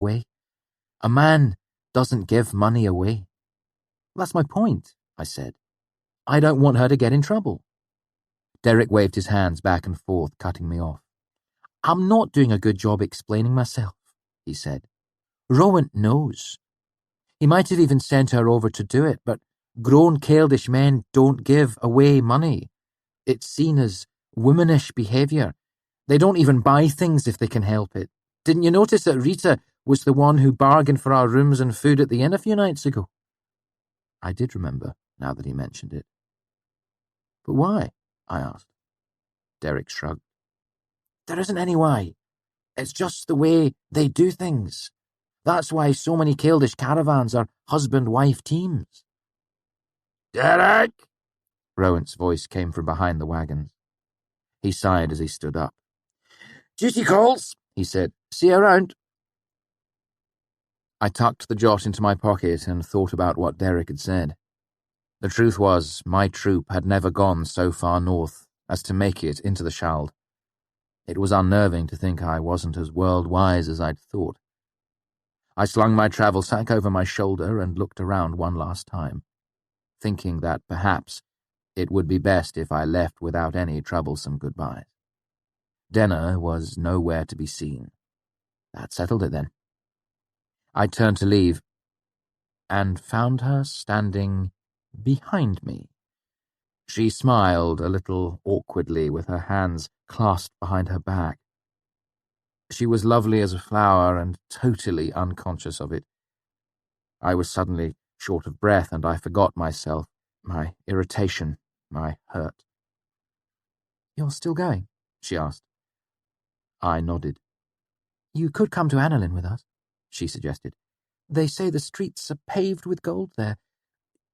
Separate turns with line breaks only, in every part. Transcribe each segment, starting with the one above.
away. A man doesn't give money away. That's my point, I said. I don't want her to get in trouble. Derek waved his hands back and forth, cutting me off. I'm not doing a good job explaining myself, he said. Rowan knows. He might have even sent her over to do it, but grown Caeldish men don't give away money. It's seen as womanish behaviour. They don't even buy things if they can help it. Didn't you notice that Rita was the one who bargained for our rooms and food at the inn a few nights ago? I did remember, now that he mentioned it. But why? I asked. Derek shrugged. There isn't any why. It's just the way they do things. That's why so many Caeldish caravans are husband-wife teams. Derek! Rowan's voice came from behind the wagons. He sighed as he stood up. Duty calls, he said. See you around. I tucked the jot into my pocket and thought about what Derek had said. The truth was, my troop had never gone so far north as to make it into the Schald. It was unnerving to think I wasn't as world-wise as I'd thought. I slung my travel sack over my shoulder and looked around one last time, thinking that perhaps it would be best if I left without any troublesome goodbyes. Denna was nowhere to be seen. That settled it then. I turned to leave, and found her standing behind me. She smiled a little awkwardly with her hands clasped behind her back. She was lovely as a flower and totally unconscious of it. I was suddenly short of breath and I forgot myself, my irritation, my hurt. You're still going? She asked. I nodded. You could come to Annalyn with us, she suggested. They say the streets are paved with gold there.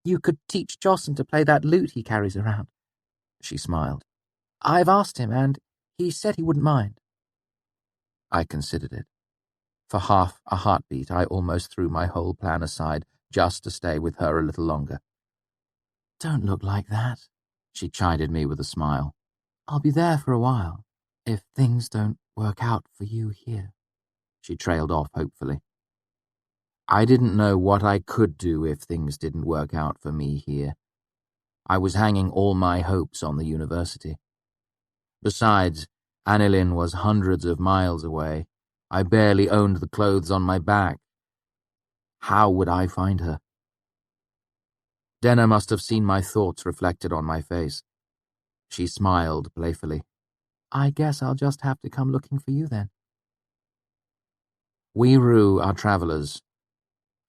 You could teach Jocelyn to play that lute he carries around. She smiled. I've asked him, and he said he wouldn't mind. I considered it. For half a heartbeat, I almost threw my whole plan aside just to stay with her a little longer. Don't look like that, she chided me with a smile. I'll be there for a while, if things don't work out for you here. She trailed off hopefully. I didn't know what I could do if things didn't work out for me here. I was hanging all my hopes on the university. Besides, Annalyn was hundreds of miles away. I barely owned the clothes on my back. How would I find her? Denna must have seen my thoughts reflected on my face. She smiled playfully. I guess I'll just have to come looking for you then. We rue our travellers.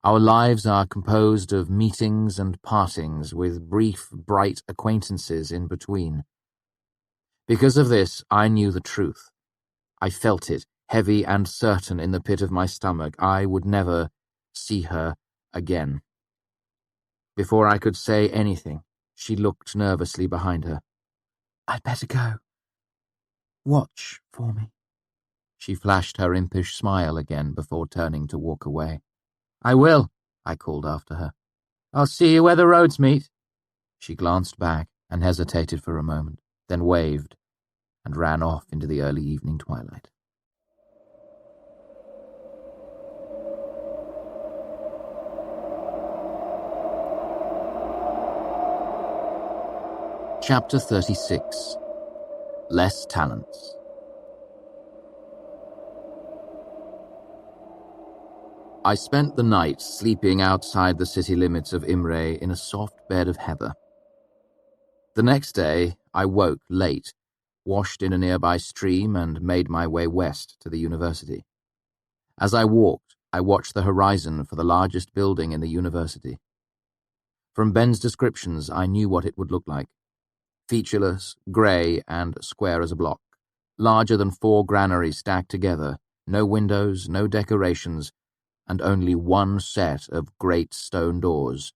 Our lives are composed of meetings and partings with brief, bright acquaintances in between. Because of this, I knew the truth. I felt it, heavy and certain in the pit of my stomach. I would never see her again. Before I could say anything, she looked nervously behind her. I'd better go. Watch for me. She flashed her impish smile again before turning to walk away. I will, I called after her. I'll see you where the roads meet. She glanced back and hesitated for a moment, then waved and ran off into the early evening twilight. Chapter 36. Less Talents. I spent the night sleeping outside the city limits of Imre in a soft bed of heather. The next day, I woke late, washed in a nearby stream, and made my way west to the university. As I walked, I watched the horizon for the largest building in the university. From Ben's descriptions, I knew what it would look like. Featureless, grey, and square as a block. Larger than 4 granaries stacked together, no windows, no decorations, and only one set of great stone doors.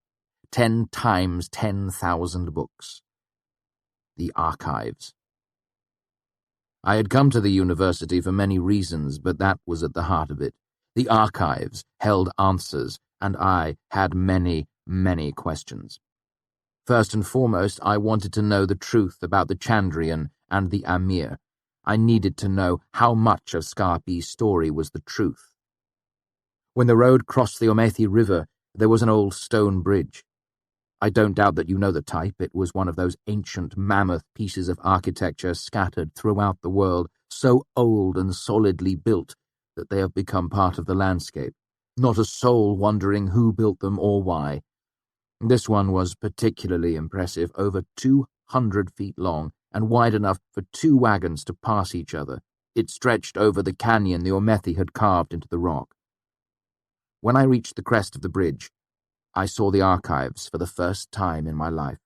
10 times 10,000 books. The archives. I had come to the university for many reasons, but that was at the heart of it. The archives held answers, and I had many, many questions. First and foremost, I wanted to know the truth about the Chandrian and the Amir. I needed to know how much of Scarpi's story was the truth. When the road crossed the Omethi River, there was an old stone bridge. I don't doubt that you know the type. It was one of those ancient mammoth pieces of architecture scattered throughout the world, so old and solidly built that they have become part of the landscape, not a soul wondering who built them or why. This one was particularly impressive, over 200 feet long and wide enough for 2 wagons to pass each other. It stretched over the canyon the Omethi had carved into the rock. When I reached the crest of the bridge, I saw the archives for the first time in my life,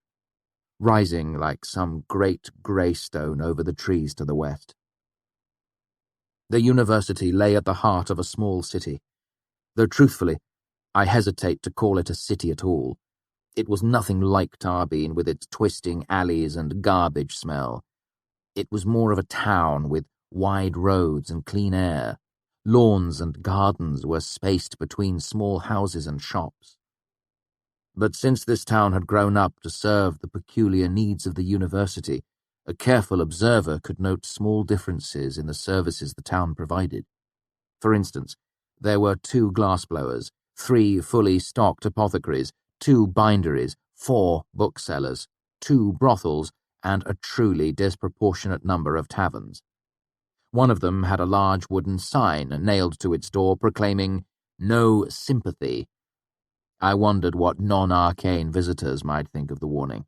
rising like some great grey stone over the trees to the west. The university lay at the heart of a small city, though truthfully, I hesitate to call it a city at all. It was nothing like Tarbeen with its twisting alleys and garbage smell. It was more of a town with wide roads and clean air. Lawns and gardens were spaced between small houses and shops. But since this town had grown up to serve the peculiar needs of the university, a careful observer could note small differences in the services the town provided. For instance, there were 2 glassblowers, 3 fully stocked apothecaries, 2 binderies, 4 booksellers, 2 brothels, and a truly disproportionate number of taverns. One of them had a large wooden sign nailed to its door proclaiming, "No sympathy." I wondered what non-arcane visitors might think of the warning.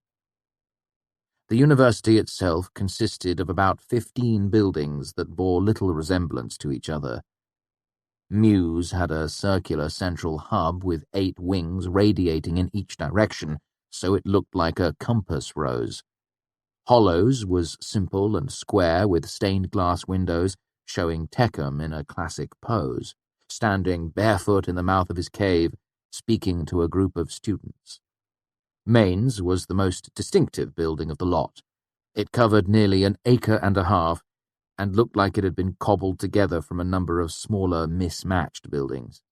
The university itself consisted of about 15 buildings that bore little resemblance to each other. Mews had a circular central hub with 8 wings radiating in each direction, so it looked like a compass rose. Hollows was simple and square with stained glass windows, showing Tecum in a classic pose, standing barefoot in the mouth of his cave, speaking to a group of students. Main's was the most distinctive building of the lot. It covered nearly 1.5 acres and looked like it had been cobbled together from a number of smaller, mismatched buildings.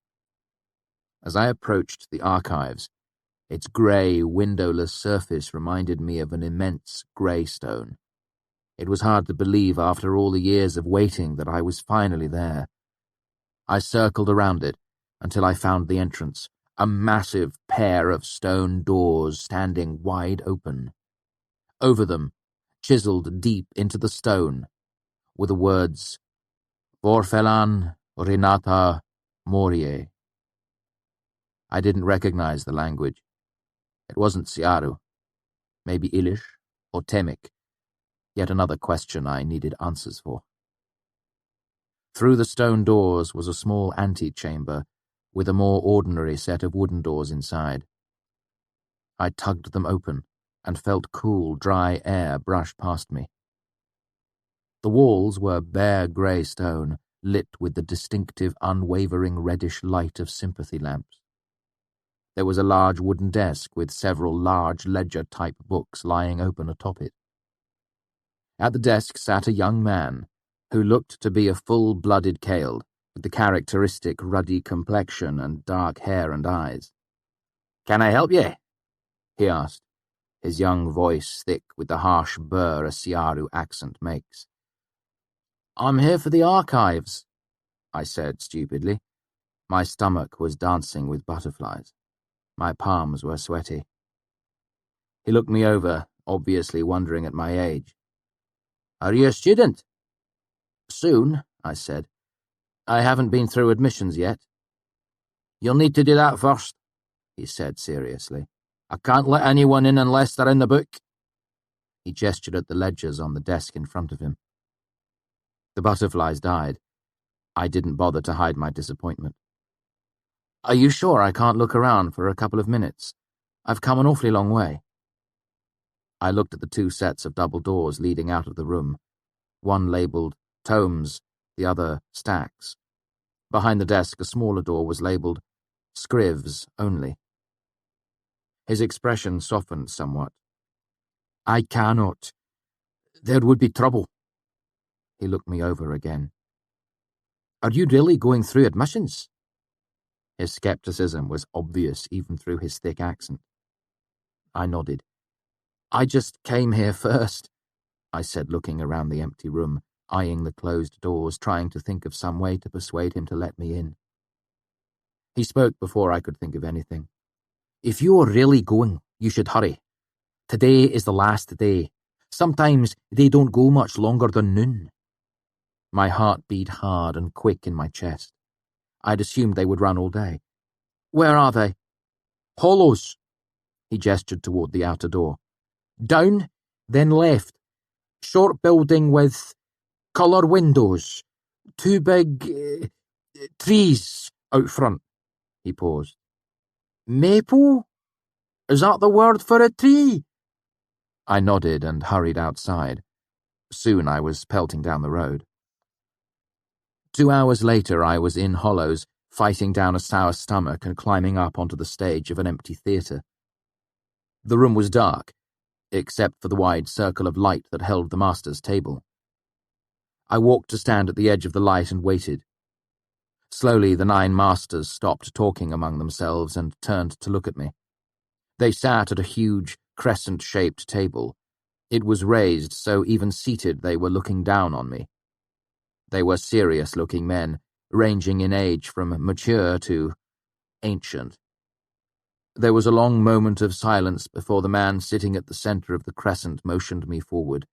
As I approached the archives, its grey, windowless surface reminded me of an immense grey stone. It was hard to believe after all the years of waiting that I was finally there. I circled around it until I found the entrance, a massive pair of stone doors standing wide open. Over them, chiselled deep into the stone, were the words, "Vorfelan Renata Morie." I didn't recognize the language. It wasn't Siaru, maybe Ilish or Temik, yet another question I needed answers for. Through the stone doors was a small antechamber with a more ordinary set of wooden doors inside. I tugged them open and felt cool, dry air brush past me. The walls were bare grey stone, lit with the distinctive, unwavering reddish light of sympathy lamps. There was a large wooden desk with several large ledger-type books lying open atop it. At the desk sat a young man who looked to be a full-blooded Kale, with the characteristic ruddy complexion and dark hair and eyes. "Can I help ye?" he asked, his young voice thick with the harsh burr a Siaru accent makes. "I'm here for the archives," I said stupidly. My stomach was dancing with butterflies. My palms were sweaty. He looked me over, obviously wondering at my age. "Are you a student?" "Soon," I said. "I haven't been through admissions yet." "You'll need to do that first," he said seriously. "I can't let anyone in unless they're in the book." He gestured at the ledgers on the desk in front of him. The butterflies died. I didn't bother to hide my disappointment. "Are you sure I can't look around for a couple of minutes? I've come an awfully long way." I looked at the 2 sets of double doors leading out of the room, one labelled Tomes, the other Stacks. Behind the desk, a smaller door was labelled Scrivs Only. His expression softened somewhat. "I cannot. There would be trouble." He looked me over again. "Are you really going through admissions?" His skepticism was obvious even through his thick accent. I nodded. "I just came here first," I said, looking around the empty room, eyeing the closed doors, trying to think of some way to persuade him to let me in. He spoke before I could think of anything. If you're really going, you should hurry. Today is the last day. Sometimes they don't go much longer than noon. My heart beat hard and quick in my chest. I'd assumed they would run all day. Where are they? Hollows. He gestured toward the outer door. Down, then left. Short building with colour windows. Two big trees out front. He paused. Maple? Is that the word for a tree? I nodded and hurried outside. Soon I was pelting down the road. 2 hours later I was in Hollows, fighting down a sour stomach and climbing up onto the stage of an empty theatre. The room was dark, except for the wide circle of light that held the master's table. I walked to stand at the edge of the light and waited. Slowly the 9 masters stopped talking among themselves and turned to look at me. They sat at a huge, crescent-shaped table. It was raised, so even seated they were looking down on me. They were serious-looking men, ranging in age from mature to ancient. There was a long moment of silence before the man sitting at the center of the crescent motioned me forward.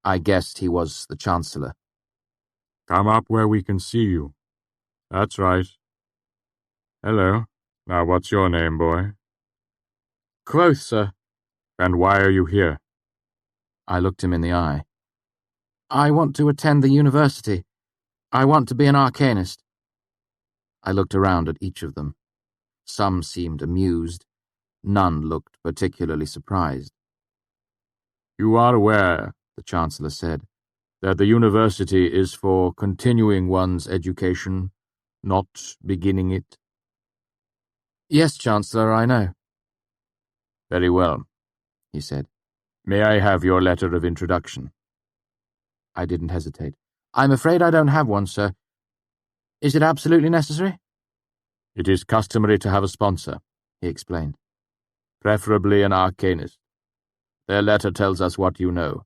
I guessed he was the Chancellor.
Come up where we can see you. That's right. Hello. Now what's your name, boy?
Kvothe, sir.
And why are you here?
I looked him in the eye. I want to attend the university. I want to be an arcanist. I looked around at each of them. Some seemed amused. None looked particularly surprised.
You are aware, the Chancellor said, that the university is for continuing one's education, not beginning it?
Yes, Chancellor, I know.
Very well, he said. May I have your letter of introduction?
I didn't hesitate. I'm afraid I don't have one, sir. Is it absolutely necessary?
It is customary to have a sponsor, he explained. Preferably an arcanist. Their letter tells us what you know,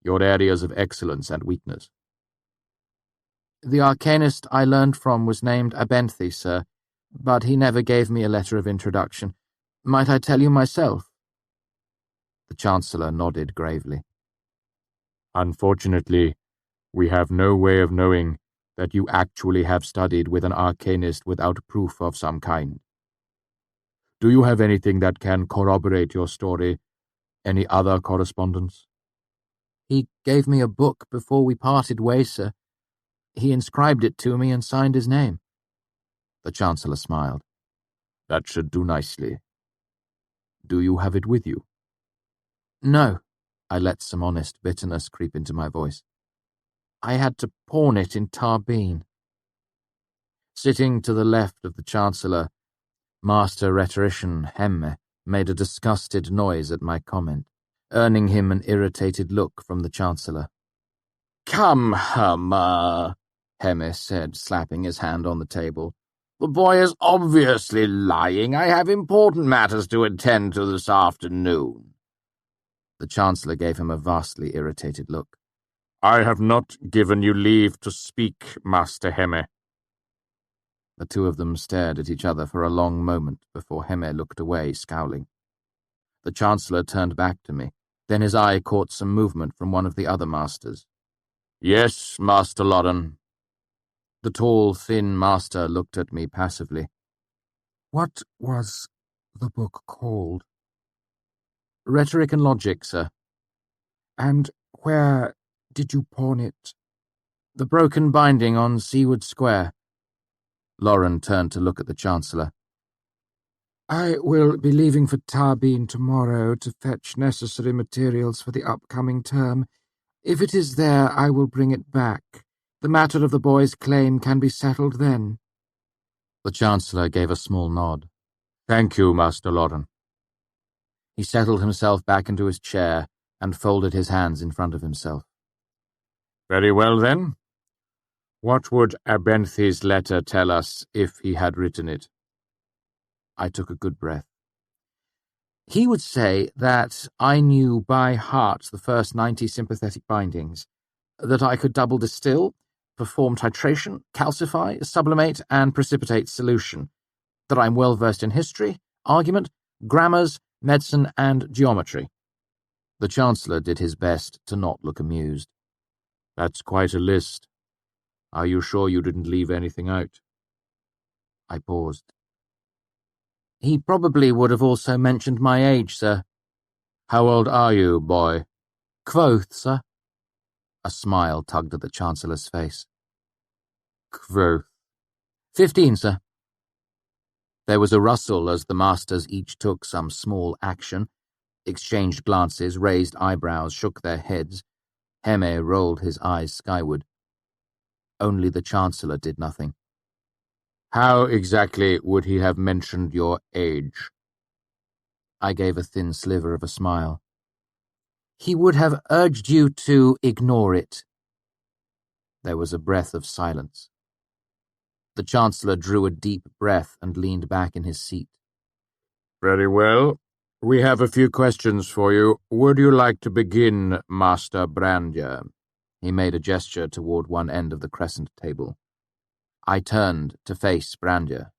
your areas of excellence and weakness.
The arcanist I learned from was named Kvothe, sir, but he never gave me a letter of introduction. Might I tell you myself? The Chancellor nodded gravely.
Unfortunately, we have no way of knowing that you actually have studied with an arcanist without proof of some kind. Do you have anything that can corroborate your story? Any other correspondence?
He gave me a book before we parted ways, sir. He inscribed it to me and signed his name.
The Chancellor smiled. That should do nicely. Do you have it with you?
No. I let some honest bitterness creep into my voice. I had to pawn it in Tarbeen. Sitting to the left of the Chancellor, Master Rhetorician Hemme made a disgusted noise at my comment, earning him an irritated look from the Chancellor.
Come, Hemme, Hemme said, slapping his hand on the table. The boy is obviously lying. I have important matters to attend to this afternoon.
The Chancellor gave him a vastly irritated look.
I have not given you leave to speak, Master Hemme.
The two of them stared at each other for a long moment before Hemme looked away, scowling. The Chancellor turned back to me. Then his eye caught some movement from one of the other masters.
Yes, Master Loren.
The tall, thin master looked at me passively.
What was the book called?
Rhetoric and Logic, sir.
And where did you pawn it?
The broken binding on Seaward Square. Loren turned to look at the Chancellor.
I will be leaving for Tarbeen tomorrow to fetch necessary materials for the upcoming term. If it is there, I will bring it back. The matter of the boy's claim can be settled then.
The Chancellor gave a small nod.
Thank you, Master Loren.
He settled himself back into his chair and folded his hands in front of himself.
Very well, then. What would Kvothe's letter tell us if he had written it?
I took a good breath. He would say that I knew by heart the first 90 sympathetic bindings, that I could double distill, perform titration, calcify, sublimate, and precipitate solution, that I'm well versed in history, argument, grammars, medicine, and geometry. The Chancellor did his best to not look amused.
That's quite a list. Are you sure you didn't leave anything out?
I paused. He probably would have also mentioned my age, sir.
How old are you, boy?
Kvothe, sir. A smile tugged at the Chancellor's face.
Kvothe.
15, sir. There was a rustle as the masters each took some small action, exchanged glances, raised eyebrows, shook their heads. Heme rolled his eyes skyward. Only the Chancellor did nothing.
How exactly would he have mentioned your age?
I gave a thin sliver of a smile. He would have urged you to ignore it. There was a breath of silence. The Chancellor drew a deep breath and leaned back in his seat.
Very well. We have a few questions for you. Would you like to begin, Master Brandir?
He made a gesture toward one end of the crescent table. I turned to face Brandir.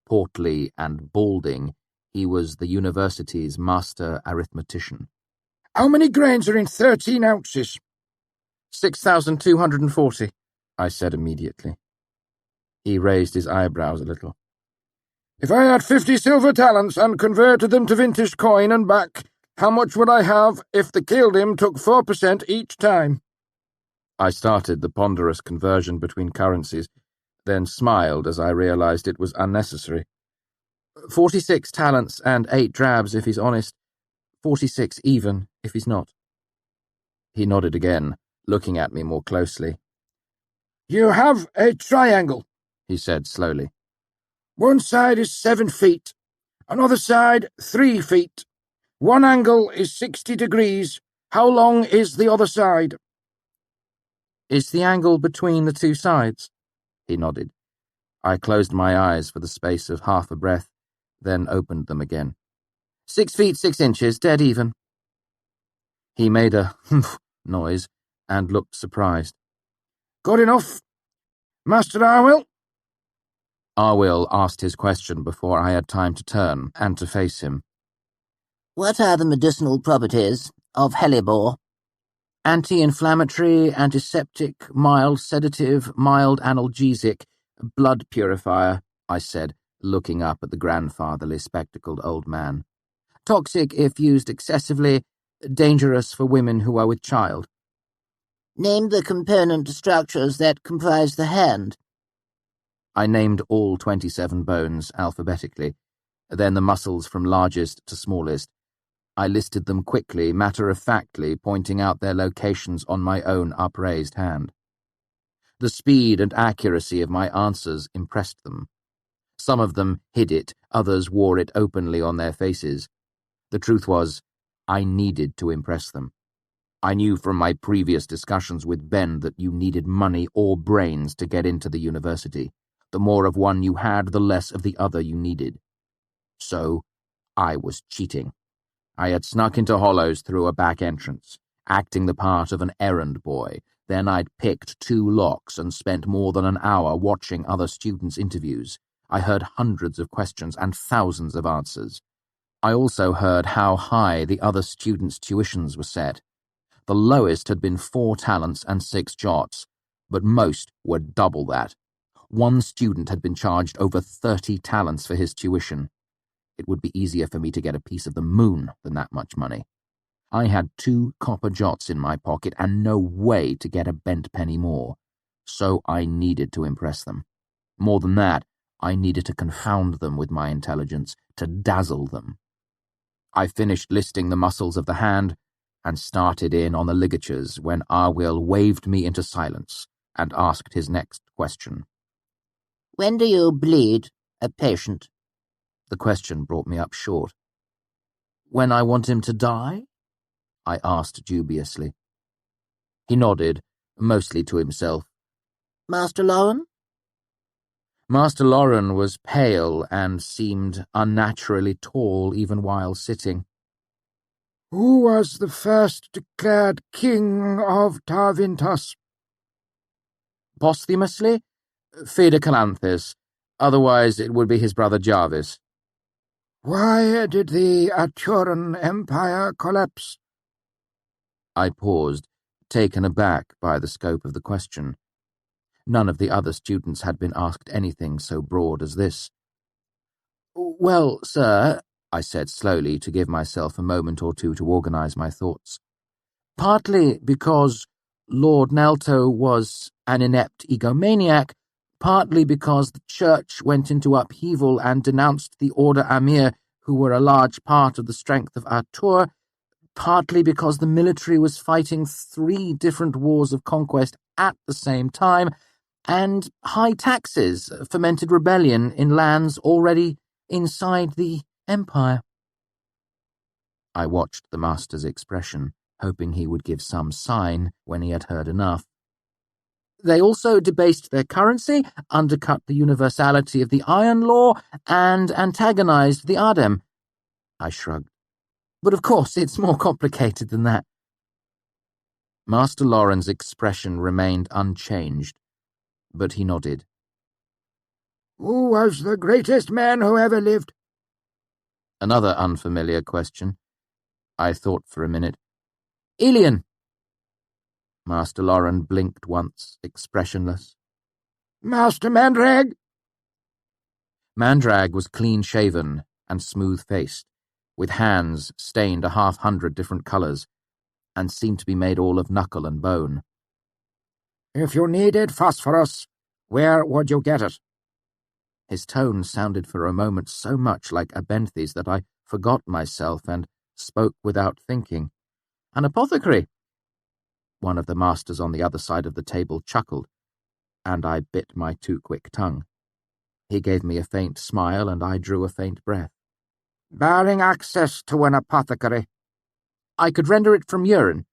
Portly and balding, he was the university's master arithmetician.
How many grains are in 13 ounces?
6,240, I said immediately. He raised his eyebrows a little.
If I had 50 silver talents and converted them to vintage coin and back, how much would I have if the Kildim took 4% each time?
I started the ponderous conversion between currencies, then smiled as I realized it was unnecessary. 46 talents and 8 drabs if he's honest. 46 even if he's not. He nodded again, looking at me more closely.
You have a triangle,
he said slowly.
One side is 7 feet, another side 3 feet. One angle is 60 degrees. How long is the other side?
Is the angle between the two sides? He nodded. I closed my eyes for the space of half a breath, then opened them again. 6 feet 6 inches, dead even. He made a humph noise and looked surprised.
Good enough. Master Arwyll?
Arwyll asked his question before I had time to turn and to face him.
What are the medicinal properties of hellebore?
Anti-inflammatory, antiseptic, mild sedative, mild analgesic, blood purifier, I said, looking up at the grandfatherly spectacled old man. Toxic if used excessively, dangerous for women who are with child.
Name the component structures that comprise the hand.
I named all 27 bones alphabetically, then the muscles from largest to smallest. I listed them quickly, matter-of-factly, pointing out their locations on my own upraised hand. The speed and accuracy of my answers impressed them. Some of them hid it, others wore it openly on their faces. The truth was, I needed to impress them. I knew from my previous discussions with Ben that you needed money or brains to get into the university. The more of one you had, the less of the other you needed. So, I was cheating. I had snuck into Hollows through a back entrance, acting the part of an errand boy. Then I'd picked 2 locks and spent more than an hour watching other students' interviews. I heard hundreds of questions and thousands of answers. I also heard how high the other students' tuitions were set. The lowest had been 4 talents and 6 jots, but most were double that. One student had been charged over 30 talents for his tuition. It would be easier for me to get a piece of the moon than that much money. I had 2 copper jots in my pocket and no way to get a bent penny more, so I needed to impress them. More than that, I needed to confound them with my intelligence, to dazzle them. I finished listing the muscles of the hand and started in on the ligatures when Arwyll waved me into silence and asked his next question.
When do you bleed a patient?
The question brought me up short. When I want him to die? I asked dubiously. He nodded, mostly to himself.
Master Lauren?
Master Lauren was pale and seemed unnaturally tall even while sitting.
Who was the first declared king of Tarvintus?
Posthumously? Fede Calanthes. Otherwise it would be his brother Jarvis.
Why did the Aturan Empire collapse?
I paused, taken aback by the scope of the question. None of the other students had been asked anything so broad as this. Well, sir, I said slowly to give myself a moment or two to organise my thoughts. Partly because Lord Nalto was an inept egomaniac, partly because the church went into upheaval and denounced the Order Amir, who were a large part of the strength of Atur, partly because the military was fighting 3 different wars of conquest at the same time, and high taxes fomented rebellion in lands already inside the Empire. I watched the master's expression, hoping he would give some sign when he had heard enough. They also debased their currency, undercut the universality of the Iron Law, and antagonized the Adem. I shrugged. But of course, it's more complicated than that. Master Lauren's expression remained unchanged, but he nodded.
Who was the greatest man who ever lived?
Another unfamiliar question. I thought for a minute. Elian. Master Lauren blinked once, expressionless.
Master Mandrag?
Mandrag was clean-shaven and smooth-faced, with hands stained 100 different colours, and seemed to be made all of knuckle and bone.
If you needed phosphorus, where would you get it?
His tone sounded for a moment so much like Abenthy's that I forgot myself and spoke without thinking. An apothecary. One of the masters on the other side of the table chuckled, and I bit my too quick tongue. He gave me a faint smile, and I drew a faint breath.
Barring access to an apothecary.
I could render it from urine,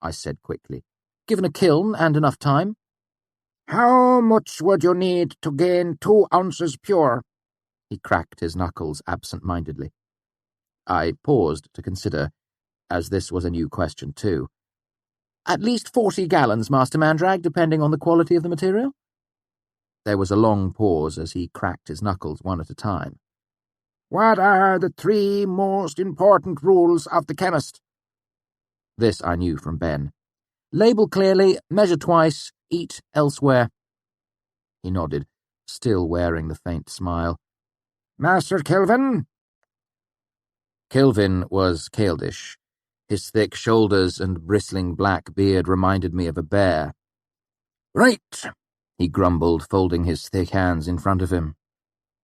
I said quickly, given a kiln and enough time.
How much would you need to gain 2 ounces pure?
He cracked his knuckles absent-mindedly. I paused to consider, as this was a new question too. At least 40 gallons, Master Mandrag, depending on the quality of the material. There was a long pause as he cracked his knuckles one at a time.
What are the 3 most important rules of the chemist?
This I knew from Ben. Label clearly, measure twice, eat elsewhere. He nodded, still wearing the faint smile.
Master Kelvin?
Kelvin was Caeldish. His thick shoulders and bristling black beard reminded me of a bear. Right, he grumbled, folding his thick hands in front of him.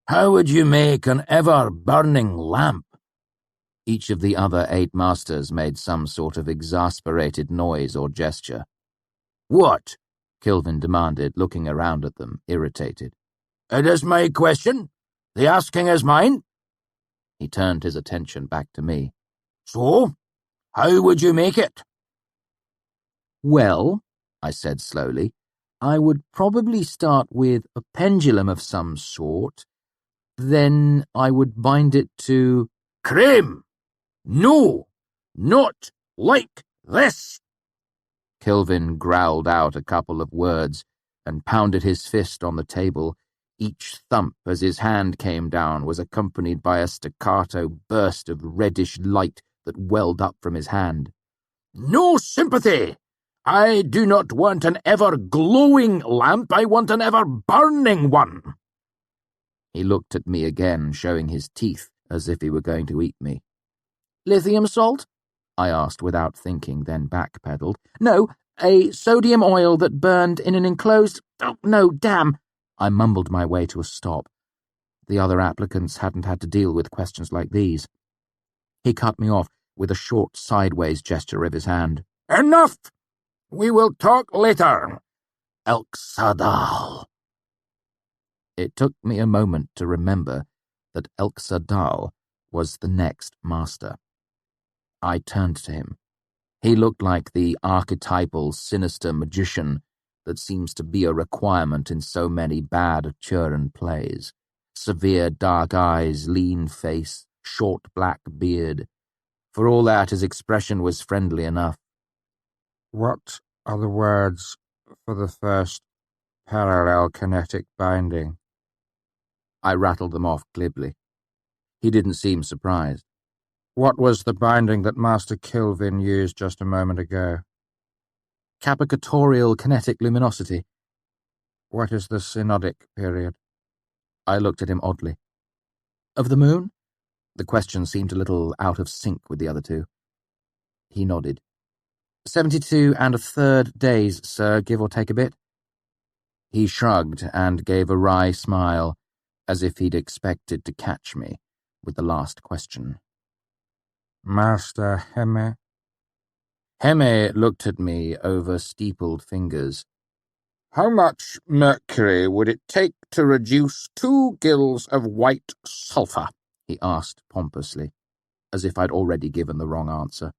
How would you make an ever-burning lamp? Each of the other 8 masters made some sort of exasperated noise or gesture. What? Kelvin demanded, looking around at them, irritated. It is my question. The asking is mine. He turned his attention back to me. So, how would you make it? Well, I said slowly, I would probably start with a pendulum of some sort. Then I would bind it to... Cream! No! Not like this! Kelvin growled out a couple of words and pounded his fist on the table. Each thump as his hand came down was accompanied by a staccato burst of reddish light that welled up from his hand. No sympathy! I do not want an ever-glowing lamp, I want an ever-burning one! He looked at me again, showing his teeth as if he were going to eat me. Lithium salt? I asked without thinking, then backpedaled. No, a sodium oil that burned in an enclosed... Oh, no, damn! I mumbled my way to a stop. The other applicants hadn't had to deal with questions like these. He cut me off with a short sideways gesture of his hand. Enough! We will talk later. Elk-Sadal. It took me a moment to remember that Elk-Sadal was the next master. I turned to him. He looked like the archetypal, sinister magician that seems to be a requirement in so many bad Turan plays. Severe dark eyes, lean face, short black beard. For all that, his expression was friendly enough.
What are the words for the first Parallel kinetic binding.
I rattled them off glibly. He didn't seem surprised.
What was the binding that Master Kilvin used just a moment ago?
Capicatorial kinetic luminosity.
What is the synodic period?
I looked at him oddly. Of the moon? The question seemed a little out of sync with the other two. He nodded. 72 1/3 days, sir, give or take a bit. He shrugged and gave a wry smile, as if he'd expected to catch me with the last question.
Master Heme?
Heme looked at me over steepled fingers.
How much mercury would it take to reduce 2 gills of white sulphur?
He asked pompously, as if I'd already given the wrong answer.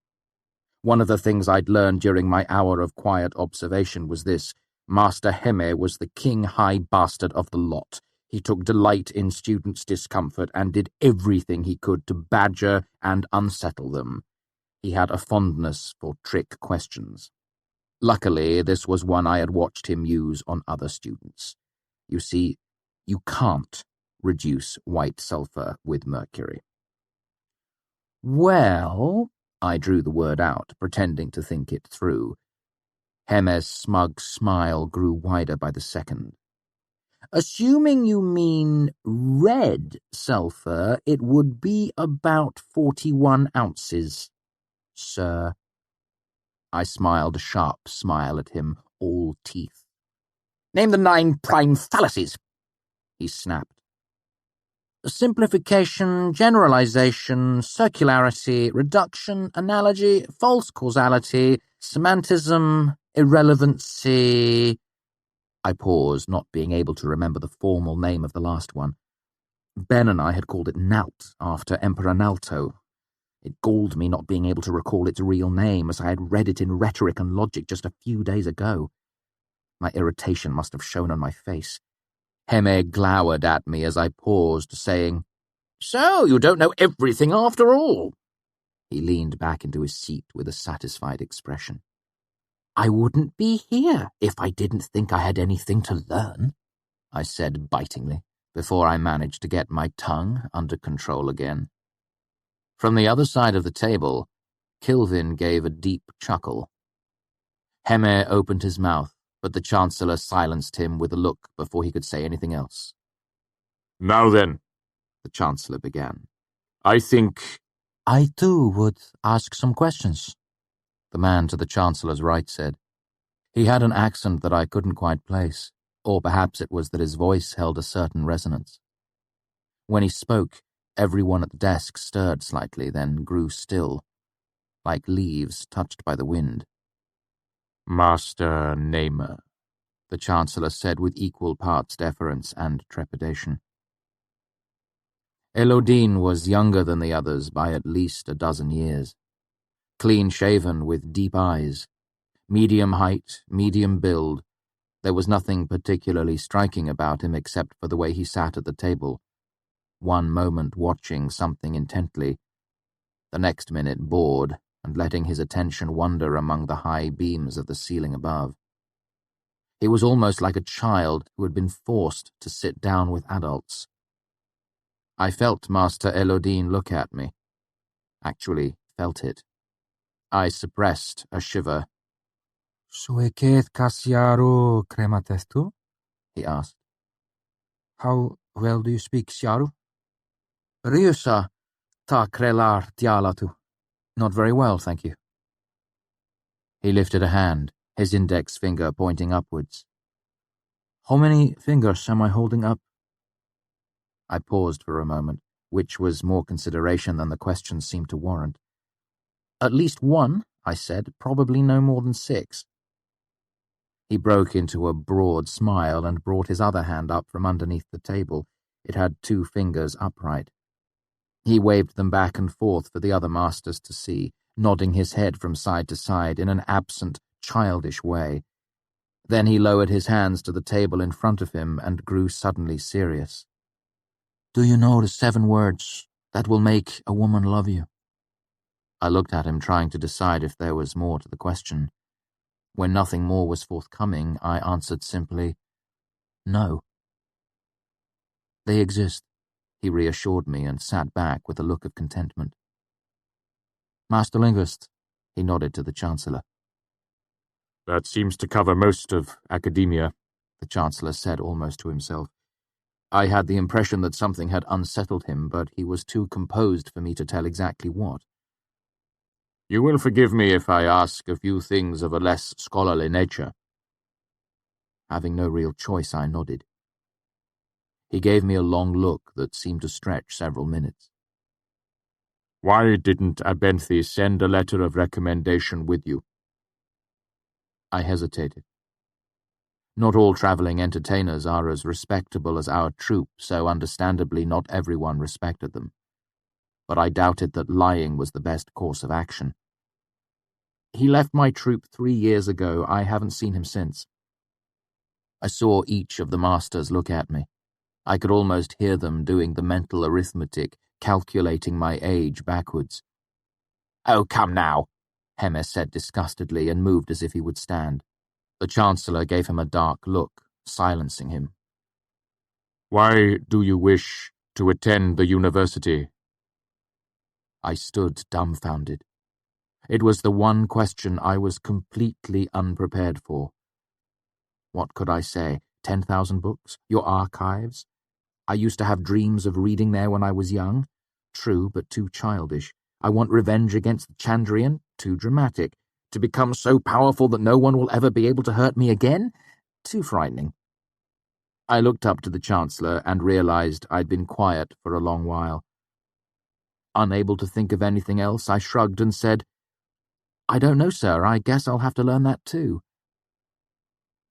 One of the things I'd learned during my hour of quiet observation was this: Master Heme was the king high bastard of the lot. He took delight in students' discomfort and did everything he could to badger and unsettle them. He had a fondness for trick questions. Luckily, this was one I had watched him use on other students. You see, you can't reduce white sulphur with mercury. Well, I drew the word out, pretending to think it through. Heme's smug smile grew wider by the second. Assuming you mean red sulphur, it would be about 41 ounces, sir. I smiled a sharp smile at him, all teeth.
Name the 9 prime fallacies,
he snapped. Simplification, generalization, circularity, reduction, analogy, false causality, semantism, irrelevancy. I paused, not being able to remember the formal name of the last one. Ben and I had called it Nalt, after Emperor Nalto. It galled me not being able to recall its real name, as I had read it in Rhetoric and Logic just a few days ago. My irritation must have shown on my face. Heme glowered at me as I paused, saying,
"So, you don't know everything after all."
He leaned back into his seat with a satisfied expression. I wouldn't be here if I didn't think I had anything to learn, I said bitingly, before I managed to get my tongue under control again. From the other side of the table, Kilvin gave a deep chuckle. Heme opened his mouth, but the Chancellor silenced him with a look before he could say anything else.
Now then,
the Chancellor began.
I think...
I too would ask some questions, the man to the Chancellor's right said. He had an accent that I couldn't quite place, or perhaps it was that his voice held a certain resonance. When he spoke, everyone at the desk stirred slightly, then grew still, like leaves touched by the wind.
Master Namer,
the Chancellor said with equal parts deference and trepidation. Elodine was younger than the others by at least a dozen years. Clean-shaven with deep eyes, medium height, medium build, there was nothing particularly striking about him except for the way he sat at the table, one moment watching something intently, the next minute bored and letting his attention wander among the high beams of the ceiling above. He was almost like a child who had been forced to sit down with adults. I felt Master Elodine look at me. Actually, felt it. I suppressed a shiver.
Sueket Kasiaru Krematestu?
He asked.
How well do you speak Siaru?
Ryusa ta krelar tialatu. Not very well, thank you. He lifted a hand, his index finger pointing upwards. How many fingers am I holding up? I paused for a moment, which was more consideration than the question seemed to warrant. At least one, I said, probably no more than 6. He broke into a broad smile and brought his other hand up from underneath the table. It had 2 fingers upright. He waved them back and forth for the other masters to see, nodding his head from side to side in an absent, childish way. Then he lowered his hands to the table in front of him and grew suddenly serious. Do you know the 7 words that will make a woman love you? I looked at him, trying to decide if there was more to the question. When nothing more was forthcoming, I answered simply, No. They exist, he reassured me and sat back with a look of contentment. Master Linguist, he nodded to the Chancellor.
That seems to cover most of academia,
the Chancellor said almost to himself. I had the impression that something had unsettled him, but he was too composed for me to tell exactly what.
You will forgive me if I ask a few things of a less scholarly nature.
Having no real choice, I nodded. He gave me a long look that seemed to stretch several minutes.
Why didn't Abenthy send a letter of recommendation with you?
I hesitated. Not all travelling entertainers are as respectable as our troop, so understandably not everyone respected them. But I doubted that lying was the best course of action. He left my troop 3 years ago. I haven't seen him since. I saw each of the masters look at me. I could almost hear them doing the mental arithmetic, calculating my age backwards.
Oh, come now,
Hemis said disgustedly and moved as if he would stand. The Chancellor gave him a dark look, silencing him.
Why do you wish to attend the university?
I stood dumbfounded. It was the one question I was completely unprepared for. What could I say? 10,000 books? Your archives? I used to have dreams of reading there when I was young. True, but too childish. I want revenge against the Chandrian. Too dramatic. To become so powerful that no one will ever be able to hurt me again? Too frightening. I looked up to the Chancellor and realized I'd been quiet for a long while. Unable to think of anything else, I shrugged and said, I don't know, sir. I guess I'll have to learn that too.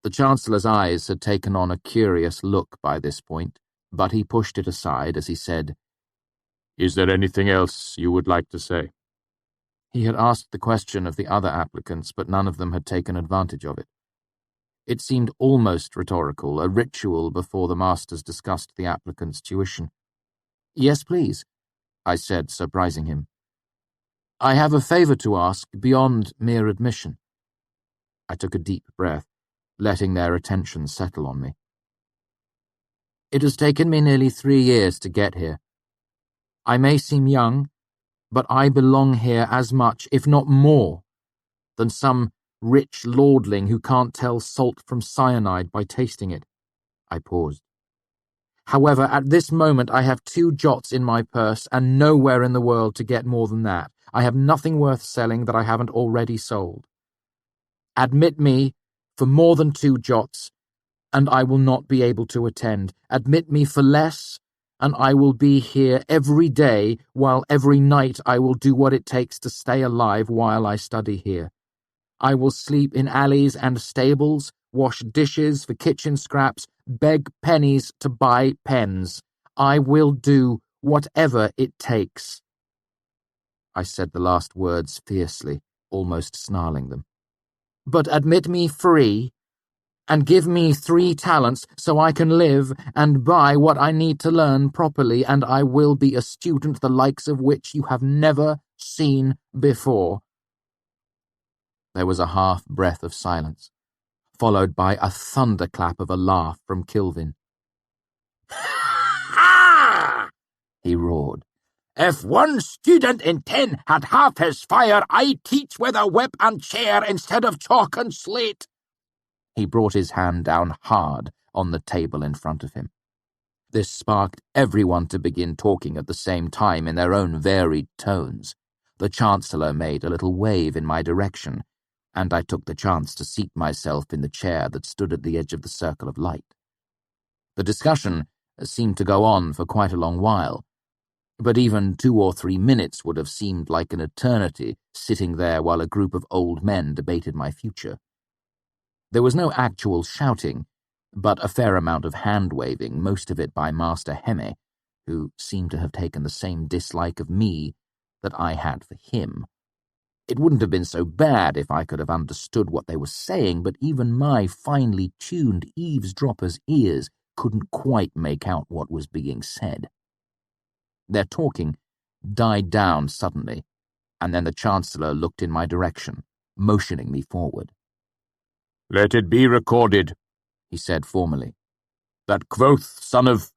The Chancellor's eyes had taken on a curious look by this point, but he pushed it aside as he said,
Is there anything else you would like to say?
He had asked the question of the other applicants, but none of them had taken advantage of it. It seemed almost rhetorical, a ritual before the masters discussed the applicant's tuition. Yes, please, I said, surprising him. I have a favour to ask beyond mere admission. I took a deep breath, letting their attention settle on me. It has taken me nearly 3 years to get here. I may seem young, but I belong here as much, if not more, than some rich lordling who can't tell salt from cyanide by tasting it. I paused. However, at this moment I have 2 jots in my purse and nowhere in the world to get more than that. I have nothing worth selling that I haven't already sold. Admit me for more than 2 jots, and I will not be able to attend. Admit me for less, and I will be here every day, while every night I will do what it takes to stay alive while I study here. I will sleep in alleys and stables, wash dishes for kitchen scraps, beg pennies to buy pens. I will do whatever it takes. I said the last words fiercely, almost snarling them. But admit me free, and give me 3 talents so I can live and buy what I need to learn properly, and I will be a student the likes of which you have never seen before. There was a half breath of silence, followed by a thunderclap of a laugh from Kilvin.
Ha! He roared. If 1 student in 10 had half his fire, I'd teach with a whip and chair instead of chalk and slate.
He brought his hand down hard on the table in front of him. This sparked everyone to begin talking at the same time in their own varied tones. The Chancellor made a little wave in my direction, and I took the chance to seat myself in the chair that stood at the edge of the circle of light. The discussion seemed to go on for quite a long while, but even 2 or 3 minutes would have seemed like an eternity sitting there while a group of old men debated my future. There was no actual shouting, but a fair amount of hand-waving, most of it by Master Hemme, who seemed to have taken the same dislike of me that I had for him. It wouldn't have been so bad if I could have understood what they were saying, but even my finely tuned eavesdropper's ears couldn't quite make out what was being said. Their talking died down suddenly, and then the Chancellor looked in my direction, motioning me forward.
Let it be recorded,
he said formally.
That Kvothe, son of—"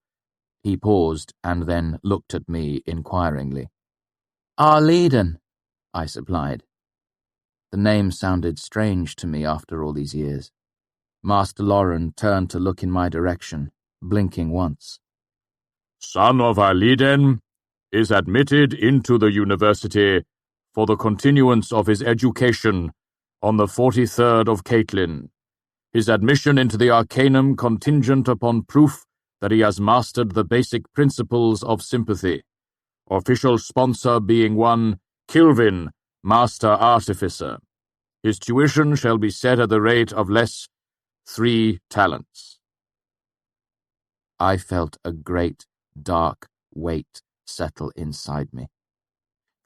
He paused and then looked at me inquiringly. Arleden, I supplied. The name sounded strange to me after all these years. Master Loren turned to look in my direction, blinking once.
"Son of Arleden is admitted into the university for the continuance of his education on the 43rd of Caitlin. His admission into the Arcanum contingent upon proof that he has mastered the basic principles of sympathy. Official sponsor being one Kilvin, Master Artificer. His tuition shall be set at the rate of less 3 talents.
I felt a great, dark weight settle inside me.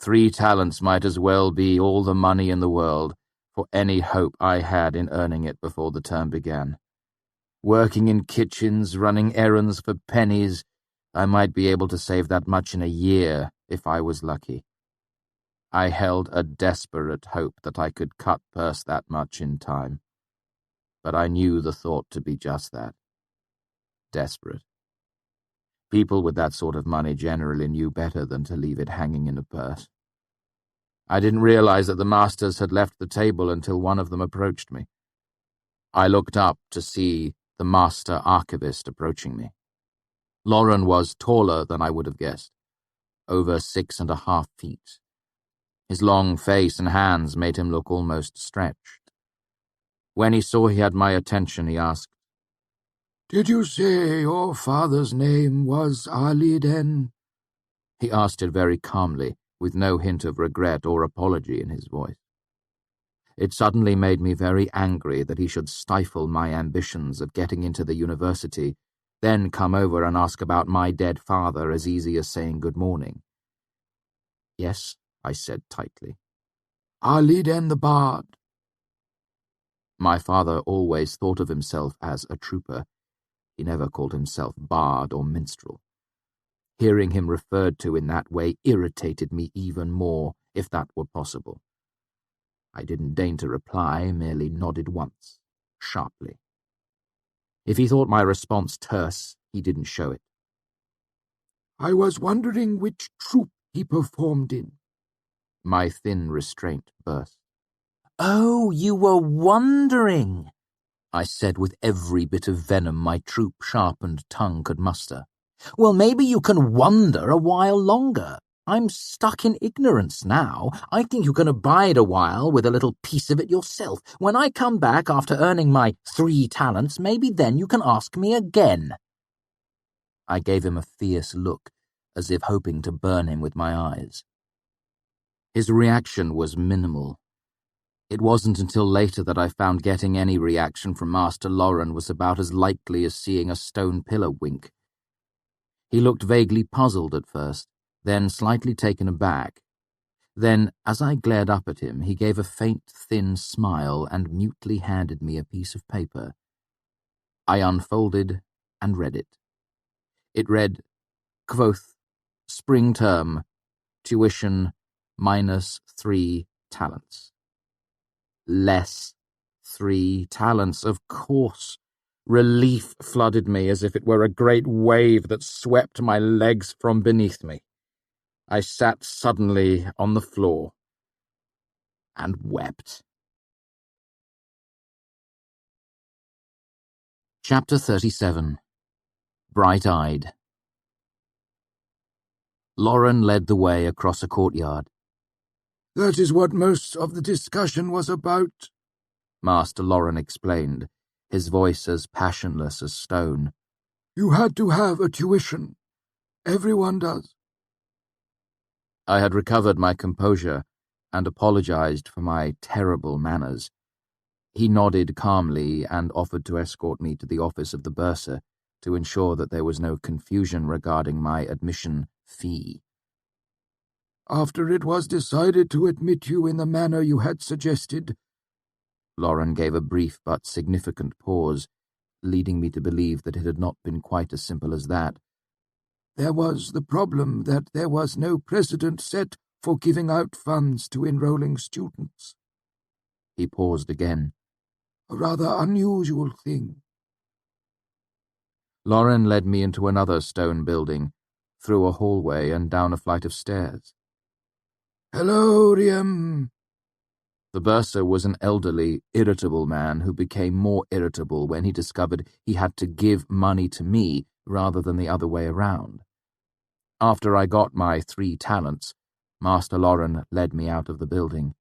3 talents might as well be all the money in the world for any hope I had in earning it before the term began. Working in kitchens, running errands for pennies, I might be able to save that much in a year if I was lucky. I held a desperate hope that I could cut purse that much in time. But I knew the thought to be just that. Desperate. People with that sort of money generally knew better than to leave it hanging in a purse. I didn't realize that the masters had left the table until one of them approached me. I looked up to see the master archivist approaching me. Loren was taller than I would have guessed, over 6.5 feet. His long face and hands made him look almost stretched. When he saw he had my attention, he asked,
"Did you say your father's name was Arleden?"
He asked it very calmly, with no hint of regret or apology in his voice. It suddenly made me very angry that he should stifle my ambitions of getting into the university, then come over and ask about my dead father as easy as saying good morning. "Yes," I said tightly.
"Arleden the Bard."
My father always thought of himself as a trooper. He never called himself bard or minstrel. Hearing him referred to in that way irritated me even more, if that were possible. I didn't deign to reply, merely nodded once, sharply. If he thought my response terse, he didn't show it.
"I was wondering which troop he performed in."
My thin restraint burst.
"Oh, you were wondering,"
I said with every bit of venom my troop-sharpened tongue could muster.
"Well, maybe you can wonder a while longer. I'm stuck in ignorance now. I think you can abide a while with a little piece of it yourself. When I come back after earning my 3 talents, maybe then you can ask me again."
I gave him a fierce look, as if hoping to burn him with my eyes. His reaction was minimal. It wasn't until later that I found getting any reaction from Master Loren was about as likely as seeing a stone pillar wink. He looked vaguely puzzled at first, then slightly taken aback. Then, as I glared up at him, he gave a faint, thin smile and mutely handed me a piece of paper. I unfolded and read it. It read, Kvothe, spring term, tuition -3 talents. Less 3 talents, of course. Relief flooded me as if it were a great wave that swept my legs from beneath me. I sat suddenly on the floor and wept. Chapter 37. Bright-eyed. Loren led the way across a courtyard.
"That is what most of the discussion was about,"
Master Loren explained, his voice as passionless as stone.
"You had to have a tuition. Everyone does."
I had recovered my composure and apologized for my terrible manners. He nodded calmly and offered to escort me to the office of the bursar to ensure that there was no confusion regarding my admission fee.
"After it was decided to admit you in the manner you had suggested—"
Loren gave a brief but significant pause, leading me to believe that it had not been quite as simple as that.
"There was the problem that there was no precedent set for giving out funds to enrolling students."
He paused again.
"A rather unusual thing."
Lauren led me into another stone building, through a hallway and down a flight of stairs.
"Hello, Riam."
The bursar was an elderly, irritable man who became more irritable when he discovered he had to give money to me rather than the other way around. After I got my 3 talents, Master Lauren led me out of the building.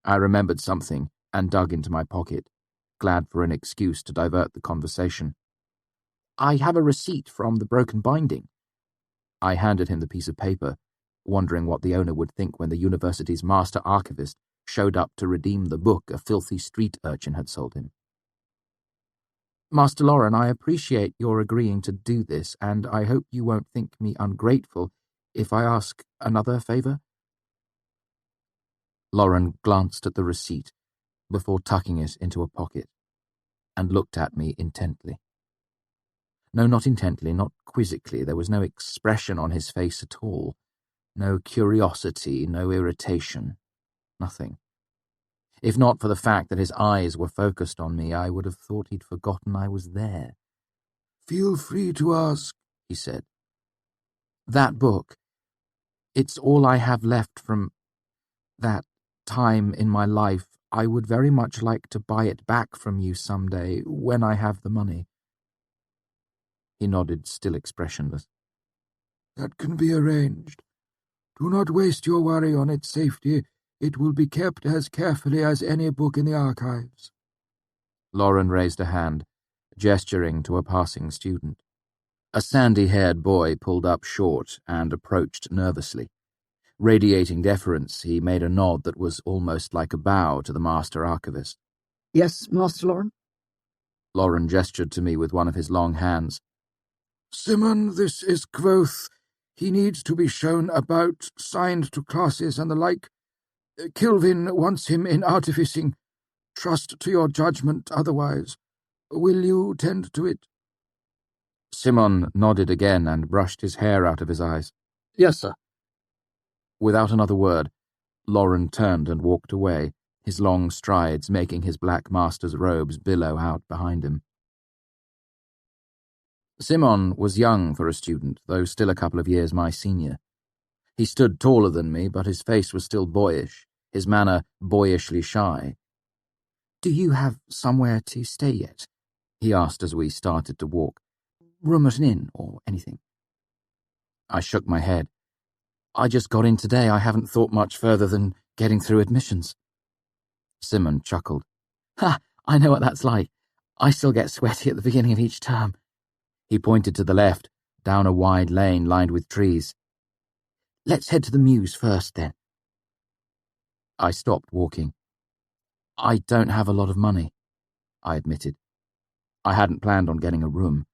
I remembered something and dug into my pocket, glad for an excuse to divert the conversation.
"I have a receipt from the broken binding."
I handed him the piece of paper, wondering what the owner would think when the university's master archivist showed up to redeem the book a filthy street urchin had sold him.
"Master Lauren, I appreciate your agreeing to do this, and I hope you won't think me ungrateful if I ask another favor."
Lauren glanced at the receipt before tucking it into a pocket and looked at me intently. No, not intently, not quizzically. There was no expression on his face at all. No curiosity, no irritation. Nothing. If not for the fact that his eyes were focused on me, I would have thought he'd forgotten I was there.
"Feel free to ask," he said.
"That book, it's all I have left from that time in my life. I would very much like to buy it back from you someday, when I have the money."
He nodded, still expressionless.
"That can be arranged. Do not waste your worry on its safety. It will be kept as carefully as any book in the archives."
Lauren raised a hand, gesturing to a passing student. A sandy-haired boy pulled up short and approached nervously. Radiating deference, he made a nod that was almost like a bow to the master archivist.
"Yes, Master Lauren?"
Lauren gestured to me with one of his long hands.
"Simon, this is Kvothe. He needs to be shown about, signed to classes and the like. Kilvin wants him in artificing. Trust to your judgment otherwise. Will you tend to it?"
Simon nodded again and brushed his hair out of his eyes.
"Yes, sir."
Without another word, Lauren turned and walked away, his long strides making his black master's robes billow out behind him. Simon was young for a student, though still a couple of years my senior. He stood taller than me, but his face was still boyish, his manner boyishly shy.
"Do you have somewhere to stay yet?"
he asked as we started to walk.
"Room at an inn or anything?"
I shook my head. "I just got in today. I haven't thought much further than getting through admissions." Simon chuckled.
"Ha! I know what that's like. I still get sweaty at the beginning of each term."
He pointed to the left, down a wide lane lined with trees.
"Let's head to the Mews first, then."
I stopped walking. "I don't have a lot of money," I admitted. I hadn't planned on getting a room.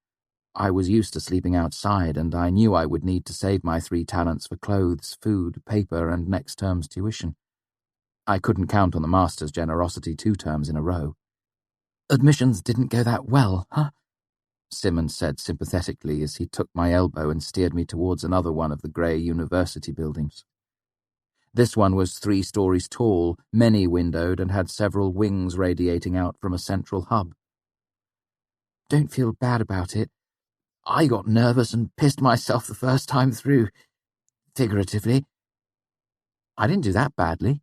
I was used to sleeping outside, and I knew I would need to save my 3 talents for clothes, food, paper, and next term's tuition. I couldn't count on the master's generosity 2 terms in a row.
"Admissions didn't go that well, huh?"
Simon said sympathetically as he took my elbow and steered me towards another one of the grey university buildings. This one was 3 stories tall, many-windowed, and had several wings radiating out from a central hub.
"Don't feel bad about it. I got nervous and pissed myself the first time through, figuratively."
"I didn't do that badly,"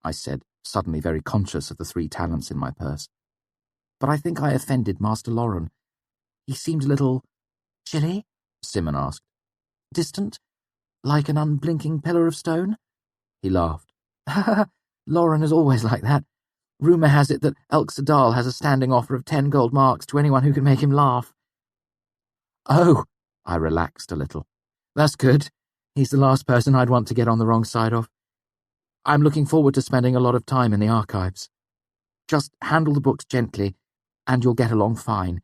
I said, suddenly very conscious of the 3 talents in my purse.
"But I think I offended Master Lauren. He seemed a little chilly,"
Simon asked.
"Distant, like an unblinking pillar of stone."
He laughed.
"Lauren is always like that. Rumour has it that Elxadal has a standing offer of 10 gold marks to anyone who can make him laugh."
"Oh," I relaxed a little.
"That's good. He's the last person I'd want to get on the wrong side of. I'm looking forward to spending a lot of time in the archives. Just handle the books gently, and you'll get along fine.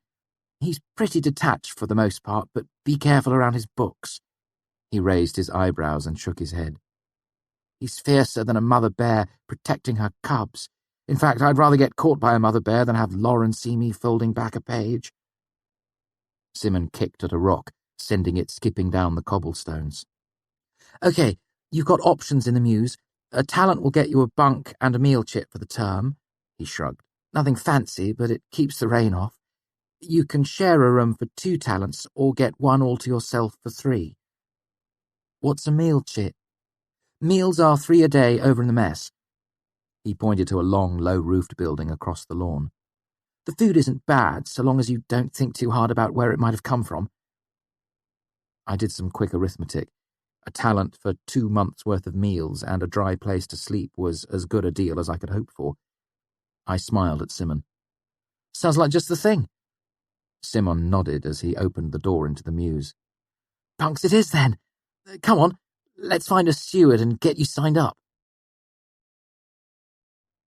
He's pretty detached for the most part, but be careful around his books."
He raised his eyebrows and shook his head.
"He's fiercer than a mother bear protecting her cubs. In fact, I'd rather get caught by a mother bear than have Lauren see me folding back a page."
Simon kicked at a rock, sending it skipping down the cobblestones.
"Okay, you've got options in the Mews. A talent will get you a bunk and a meal chit for the term," he shrugged. "Nothing fancy, but it keeps the rain off. You can share a room for 2 talents or get one all to yourself for 3. What's a meal, Chit? Meals are 3 a day over in the mess. He pointed to a long, low-roofed building across the lawn. The food isn't bad, so long as you don't think too hard about where it might have come from. I did some quick arithmetic. A talent for 2 months' worth of meals and a dry place to sleep was as good a deal as I could hope for. I smiled at Simon. Sounds like just the thing. Simon nodded as he opened the door into the mews. Punks it is, then. Come on, let's find a steward and get you signed up.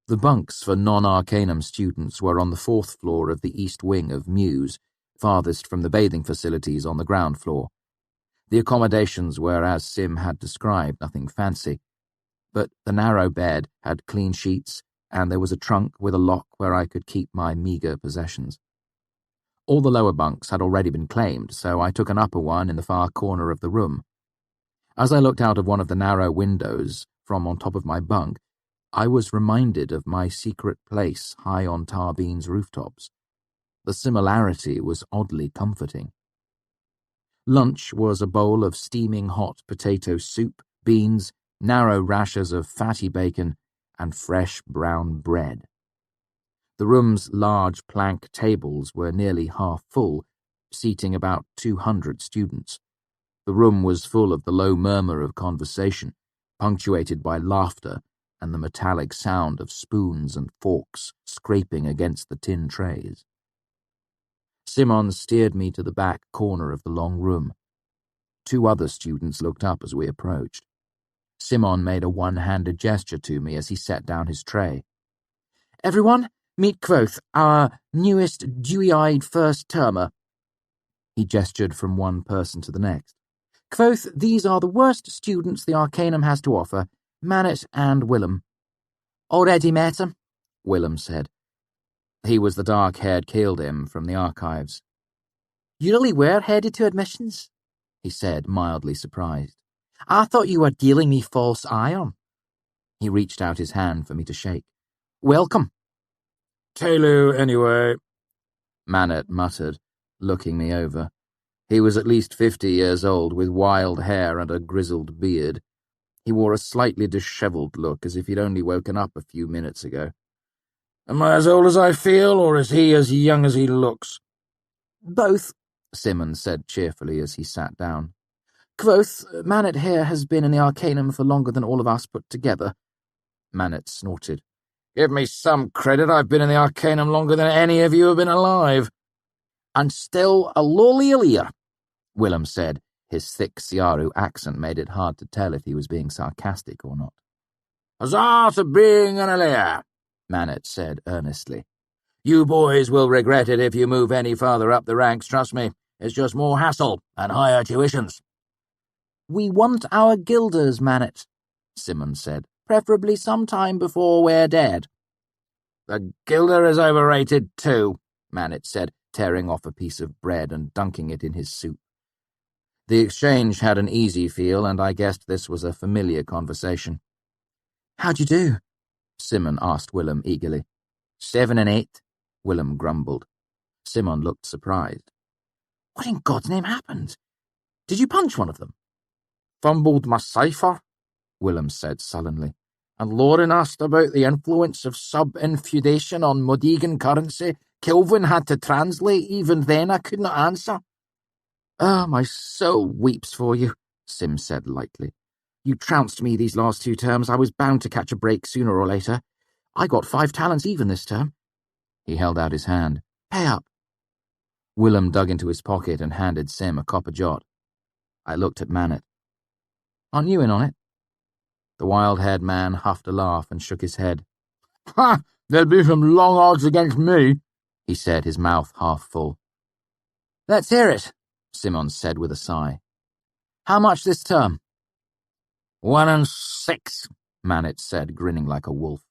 The bunks for non-Arcanum students were on the 4th floor of the east wing of Mews, farthest from the bathing facilities on the ground floor. The accommodations were as Sim had described, nothing fancy, but the narrow bed had clean sheets, and there was a trunk with a lock where I could keep my meagre possessions. All the lower bunks had already been claimed, so I took an upper one in the far corner of the room. As I looked out of one of the narrow windows from on top of my bunk, I was reminded of my secret place high on Tarbean's rooftops. The similarity was oddly comforting. Lunch was a bowl of steaming hot potato soup, beans, narrow rashers of fatty bacon, and fresh brown bread. The room's large plank tables were nearly half full, seating about 200 students. The room was full of the low murmur of conversation, punctuated by laughter and the metallic sound of spoons and forks scraping against the tin trays. Simon steered me to the back corner of the long room. 2 other students looked up as we approached. Simon made a one-handed gesture to me as he set down his tray. Everyone, meet Kvothe, our newest dewy-eyed first-termer. He gestured from one person to the next. Kvothe, these are the worst students the Arcanum has to offer, Manet and Willem. Already met him, Willem said. He was the dark-haired Keeldim from the archives. You really were headed to admissions? He said, mildly surprised. I thought you were dealing me false iron. He reached out his hand for me to shake. Welcome.
Telu, anyway,
Manet muttered, looking me over. He was at least 50 years old, with wild hair and a grizzled beard. He wore a slightly dishevelled look, as if he'd only woken up a few minutes ago.
Am I as old as I feel, or is he as young as he looks?
Both,
Simon said cheerfully as he sat down.
Kvothe, Manet here has been in the Arcanum for longer than all of us put together.
Manet snorted.
Give me some credit, I've been in the Arcanum longer than any of you have been alive.
And still a lowly ear,
Willem said. His thick Siaru accent made it hard to tell if he was being sarcastic or not.
Huzzah to being an Alir,
Manet said earnestly.
You boys will regret it if you move any farther up the ranks, trust me. It's just more hassle and higher tuitions.
We want our guilders, Manet, Simon said, preferably sometime before we're dead.
The gilder is overrated too,
Manet said, tearing off a piece of bread and dunking it in his soup. The exchange had an easy feel, and I guessed this was a familiar conversation.
How'd you do?
Simon asked Willem eagerly. 7 and 8, Willem grumbled. Simon looked surprised.
What in God's name happened? Did you punch one of them?
Fumbled my cipher,
Willem said sullenly.
And Lauren asked about the influence of sub-infeudation on Modigan currency. Kelvin had to translate. Even then I could not answer.
Ah, my soul weeps for you, Sim said lightly. You trounced me these last 2 terms. I was bound to catch a break sooner or later. I got 5 talents even this term.
He held out his hand.
Pay up.
Willem dug into his pocket and handed Sim a copper jot. I looked at Manet. Aren't you in on it? The wild-haired man huffed a laugh and shook his head.
Ha! There'll be some long odds against me,
he said, his mouth half full.
Let's hear it,
Simon said with a sigh.
How much this term?
1 and 6,
Manet said, grinning like a wolf.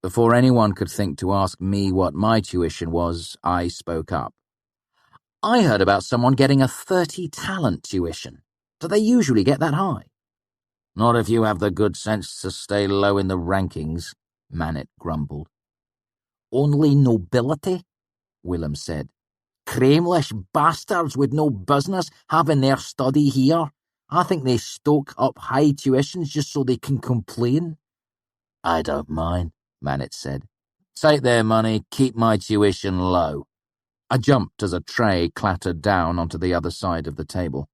Before anyone could think to ask me what my tuition was, I spoke up.
I heard about someone getting a 30-talent tuition. Do they usually get that high?
Not if you have the good sense to stay low in the rankings,
Manet grumbled.
Only nobility?
Willem said.
crameless bastards with no business having their study here. I think they stoke up high tuitions just so they can complain.
I don't mind, Manet said. Take their money, keep my tuition low. I jumped as a tray clattered down onto the other side of the table.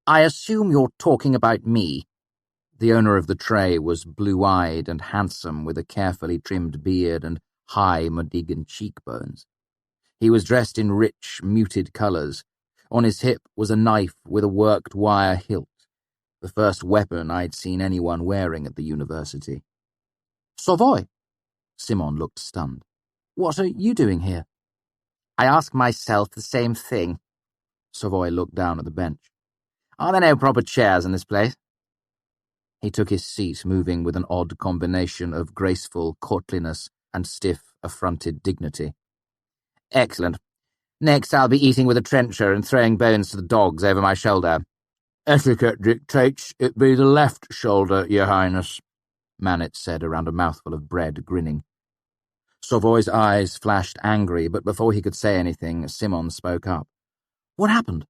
I assume you're talking about me.
The owner of the tray was blue-eyed and handsome with a carefully trimmed beard and high Modigan cheekbones. He was dressed in rich, muted colours. On his hip was a knife with a worked wire hilt, the first weapon I'd seen anyone wearing at the university.
Savoy.
Simon looked stunned.
What are you doing here?
I ask myself the same thing.
Savoy looked down at the bench.
Are there no proper chairs in this place?
He took his seat, moving with an odd combination of graceful courtliness and stiff, affronted dignity.
Excellent. Next I'll be eating with a trencher and throwing bones to the dogs over my shoulder.
Etiquette dictates it be the left shoulder, your highness,
Manet said around a mouthful of bread, grinning. Savoy's eyes flashed angry, but before he could say anything, Simon spoke up.
What happened?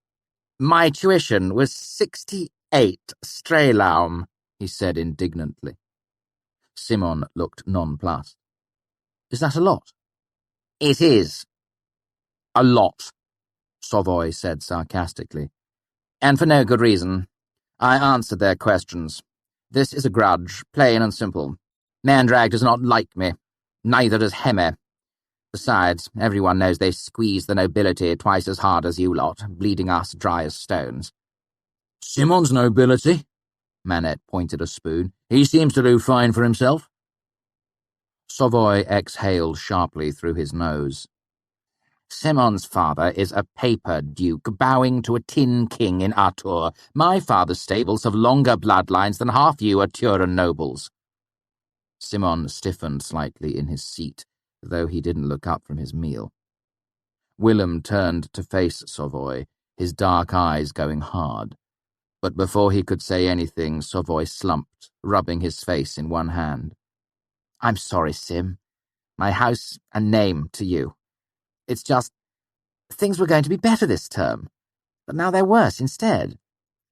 My tuition was 68 strelaum, he said indignantly.
Simon looked nonplussed.
Is that a lot?
It is.
A lot, Savoy said sarcastically.
And for no good reason. I answered their questions. This is a grudge, plain and simple. Mandrag does not like me. Neither does Hemme. Besides, everyone knows they squeeze the nobility twice as hard as you lot, bleeding us dry as stones.
Simon's nobility? Manet pointed a spoon. He seems to do fine for himself.
Savoy exhaled sharply through his nose.
Simon's father is a paper duke bowing to a tin king in Artois. My father's stables have longer bloodlines than half you are Turan nobles.
Simon stiffened slightly in his seat, though he didn't look up from his meal. Willem turned to face Savoy, his dark eyes going hard. But before he could say anything, Savoy slumped, rubbing his face in one hand.
I'm sorry, Sim. My house and name to you. It's just, things were going to be better this term, but now they're worse instead.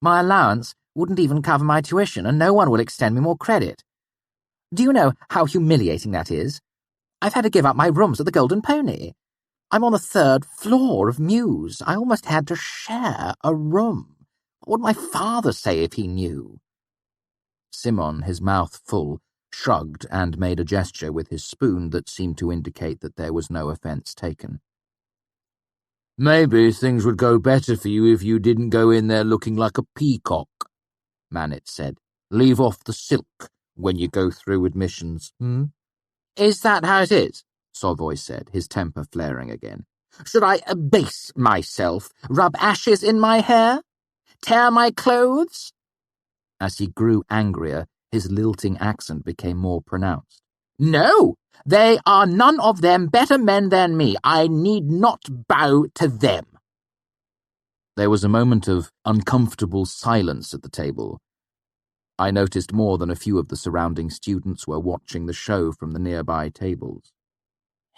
My allowance wouldn't even cover my tuition, and no one will extend me more credit. Do you know how humiliating that is? I've had to give up my rooms at the Golden Pony. I'm on the 3rd floor of Mews. I almost had to share a room. What would my father say if he knew?
Simon, his mouth full, shrugged and made a gesture with his spoon that seemed to indicate that there was no offence taken.
Maybe things would go better for you if you didn't go in there looking like a peacock, Manet said. Leave off the silk when you go through admissions.
Is that how it is?
Savoy said, his temper flaring again.
Should I abase myself, rub ashes in my hair, tear my clothes?
As he grew angrier, his lilting accent became more pronounced.
No, they are none of them better men than me. I need not bow to them.
There was a moment of uncomfortable silence at the table. I noticed more than a few of the surrounding students were watching the show from the nearby tables.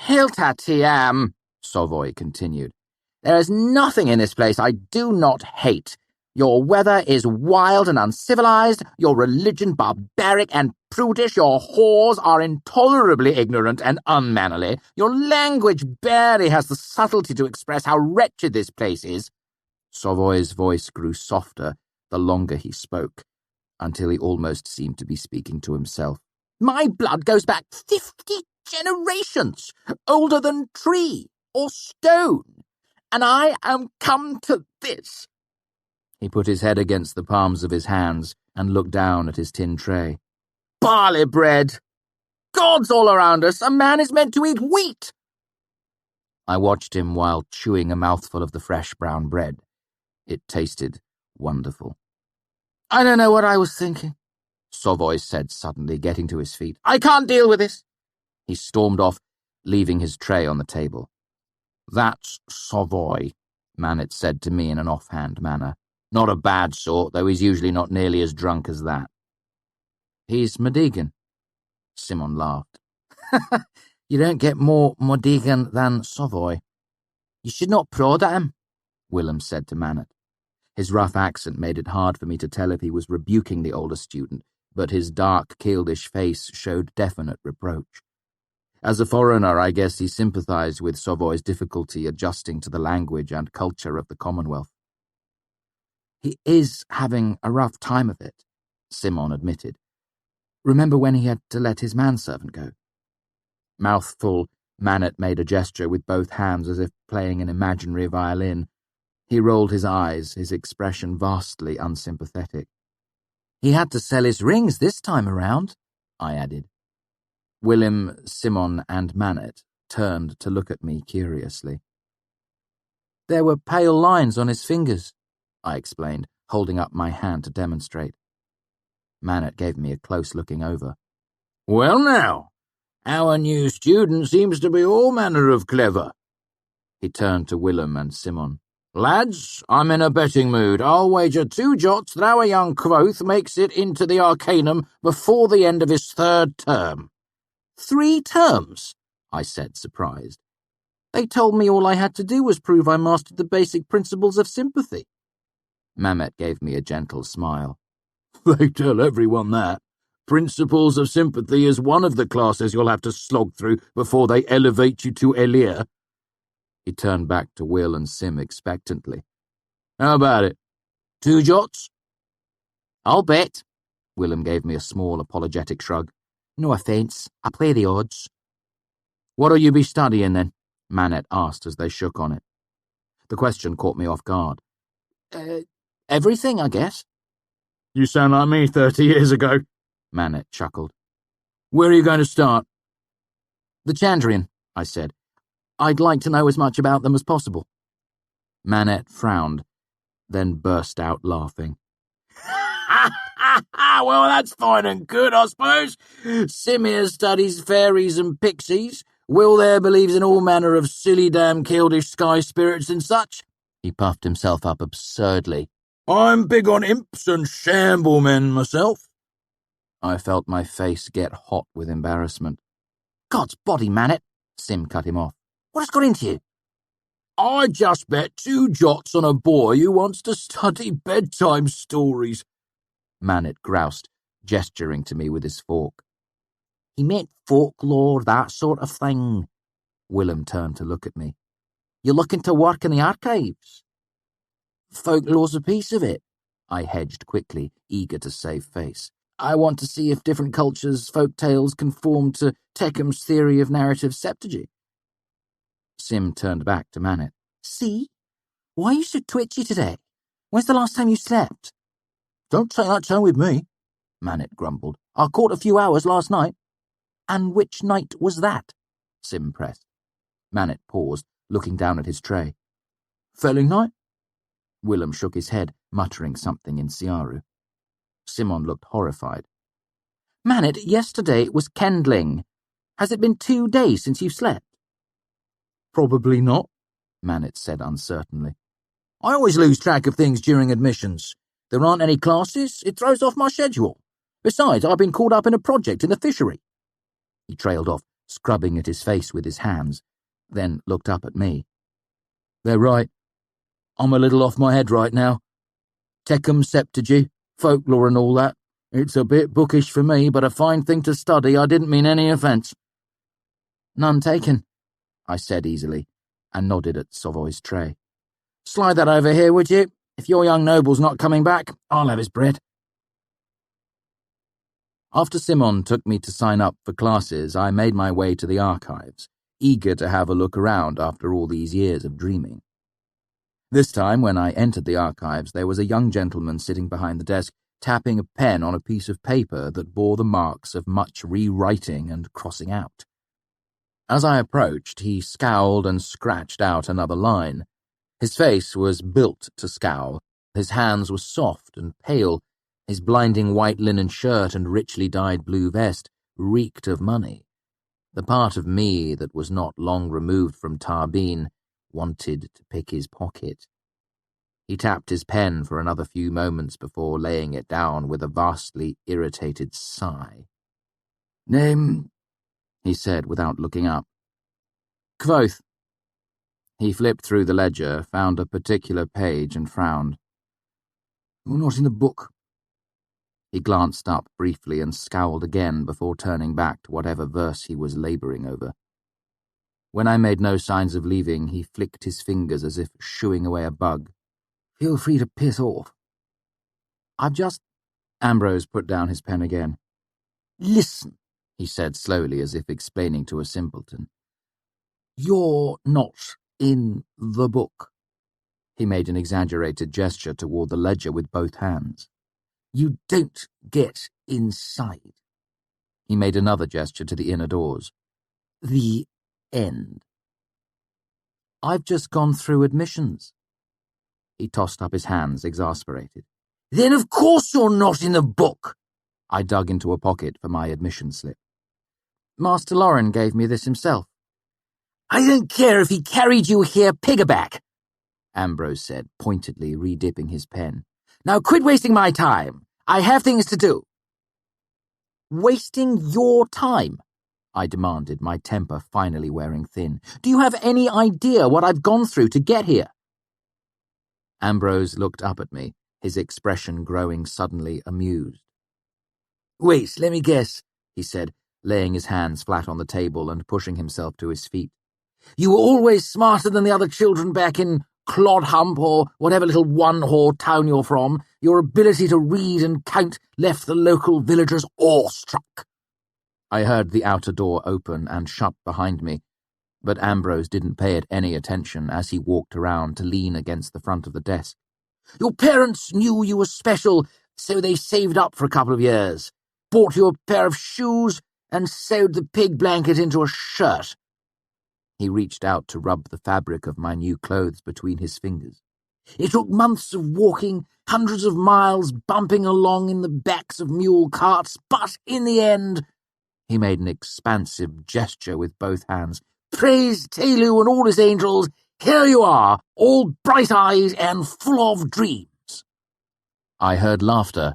Hiltatiam, Savoy continued. There is nothing in this place I do not hate. Your weather is wild and uncivilized, your religion barbaric and prudish, your whores are intolerably ignorant and unmannerly, your language barely has the subtlety to express how wretched this place is.
Savoy's voice grew softer the longer he spoke, until he almost seemed to be speaking to himself.
My blood goes back 50 generations, older than tree or stone, and I am come to this.
He put his head against the palms of his hands and looked down at his tin tray.
Barley bread! Gods all around us! A man is meant to eat wheat!
I watched him while chewing a mouthful of the fresh brown bread. It tasted wonderful.
I don't know what I was thinking,
Savoy said suddenly, getting to his feet.
I can't deal with this.
He stormed off, leaving his tray on the table. That's Savoy, Manet said to me in an offhand manner. Not a bad sort, though he's usually not nearly as drunk as that. He's Modigan. Simon laughed.
You don't get more Modigan than Savoy. You should not prod at him, Willem said to Manet. His rough accent made it hard for me to tell if he was rebuking the older student, but his dark, kildish face showed definite reproach. As a foreigner, I guess he sympathized with Savoy's difficulty adjusting to the language and culture of the Commonwealth. He is having a rough time of it, Simon admitted. Remember when he had to let his manservant go? Mouth full, Manet made a gesture with both hands as if playing an imaginary violin. He rolled his eyes, his expression vastly unsympathetic. He had to sell his rings this time around, I added. Willem, Simon, and Manet turned to look at me curiously. There were pale lines on his fingers, I explained, holding up my hand to demonstrate. Manet gave me a close looking over.
Well now, our new student seems to be all manner of clever.
He turned to Willem and Simon.
Lads, I'm in a betting mood. I'll wager 2 jots that our young Kvothe makes it into the Arcanum before the end of his 3rd term.
3 terms, I said, surprised. They told me all I had to do was prove I mastered the basic principles of sympathy.
Mamet gave me a gentle smile.
They tell everyone that. Principles of Sympathy is one of the classes you'll have to slog through before they elevate you to Elia.
He turned back to Will and Sim expectantly.
How about it? 2 jots?
I'll bet.
Willem gave me a small apologetic shrug.
No offence, I play the odds.
What'll you be studying then?
Manet asked as they shook on it. The question caught me off guard.
Everything, I guess.
You sound like me 30 years ago,
Manet chuckled.
Where are you going to start?
The Chandrian, I said. I'd like to know as much about them as possible.
Manet frowned, then burst out laughing.
Well, that's fine and good, I suppose. Simir studies fairies and pixies. Will there believes in all manner of silly damn kildish sky spirits and such.
He puffed himself up absurdly.
I'm big on imps and shamblemen myself.
I felt my face get hot with embarrassment.
God's body, Manet, Sim cut him off. What has got into you?
I just bet 2 jots on a boy who wants to study bedtime stories,
Manet groused, gesturing to me with his fork.
He meant folklore, that sort of thing.
Willem turned to look at me.
You're looking to work in the archives?
Folklore's a piece of it, I hedged quickly, eager to save face. I want to see if different cultures' folk tales conform to Teckham's theory of narrative septuagy. Sim turned back to Manet.
See? Why are you so twitchy today? When's the last time you slept?
Don't take that tone with me,
Manet grumbled. I caught a few hours last night. And which night was that? Sim pressed.
Manet paused, looking down at his tray.
Felling night?
Willem shook his head, muttering something in Siaru. Simon looked horrified.
Manet, yesterday was Kendling. Has it been 2 days since you slept?
Probably not,
Manet said uncertainly.
I always lose track of things during admissions. There aren't any classes. It throws off my schedule. Besides, I've been caught up in a project in the fishery.
He trailed off, scrubbing at his face with his hands, then looked up at me.
They're right. I'm a little off my head right now. Tecum septuagy, folklore and all that. It's a bit bookish for me, but a fine thing to study. I didn't mean any offence.
None taken, I said easily, and nodded at Savoy's tray.
Slide that over here, would you? If your young noble's not coming back, I'll have his bread.
After Simon took me to sign up for classes, I made my way to the archives, eager to have a look around after all these years of dreaming. This time, when I entered the archives, there was a young gentleman sitting behind the desk, tapping a pen on a piece of paper that bore the marks of much rewriting and crossing out. As I approached, he scowled and scratched out another line. His face was built to scowl, his hands were soft and pale, his blinding white linen shirt and richly dyed blue vest reeked of money. The part of me that was not long removed from Tarbeen wanted to pick his pocket. He tapped his pen for another few moments before laying it down with a vastly irritated sigh.
Name,
he said without looking up.
Kvothe.
He flipped through the ledger, found a particular page and frowned.
You're not in the book.
He glanced up briefly and scowled again before turning back to whatever verse he was labouring over. When I made no signs of leaving, he flicked his fingers as if shooing away a bug.
Feel free to piss off.
I've just... Ambrose put down his pen again.
Listen,
he said slowly as if explaining to a simpleton.
You're not in the book.
He made an exaggerated gesture toward the ledger with both hands.
You don't get inside.
He made another gesture to the inner doors.
The end.
I've just gone through admissions. He tossed up his hands, exasperated.
Then of course you're not in the book.
I dug into a pocket for my admission slip. Master Loren gave me this himself.
I don't care if he carried you here piggyback,
Ambrose said, pointedly re-dipping his pen.
Now quit wasting my time. I have things to do.
Wasting your time? I demanded, my temper finally wearing thin. Do you have any idea what I've gone through to get here? Ambrose looked up at me, his expression growing suddenly amused.
Wait, let me guess,
he said, laying his hands flat on the table and pushing himself to his feet.
You were always smarter than the other children back in Clodhump or whatever little one-whore town you're from. Your ability to read and count left the local villagers awestruck.
I heard the outer door open and shut behind me, but Ambrose didn't pay it any attention as he walked around to lean against the front of the desk.
Your parents knew you were special, so they saved up for a couple of years, bought you a pair of shoes, and sewed the pig blanket into a shirt.
He reached out to rub the fabric of my new clothes between his fingers.
It took months of walking, hundreds of miles, bumping along in the backs of mule carts, but in the end...
He made an expansive gesture with both hands.
Praise Telu and all his angels, here you are, all bright-eyed and full of dreams.
I heard laughter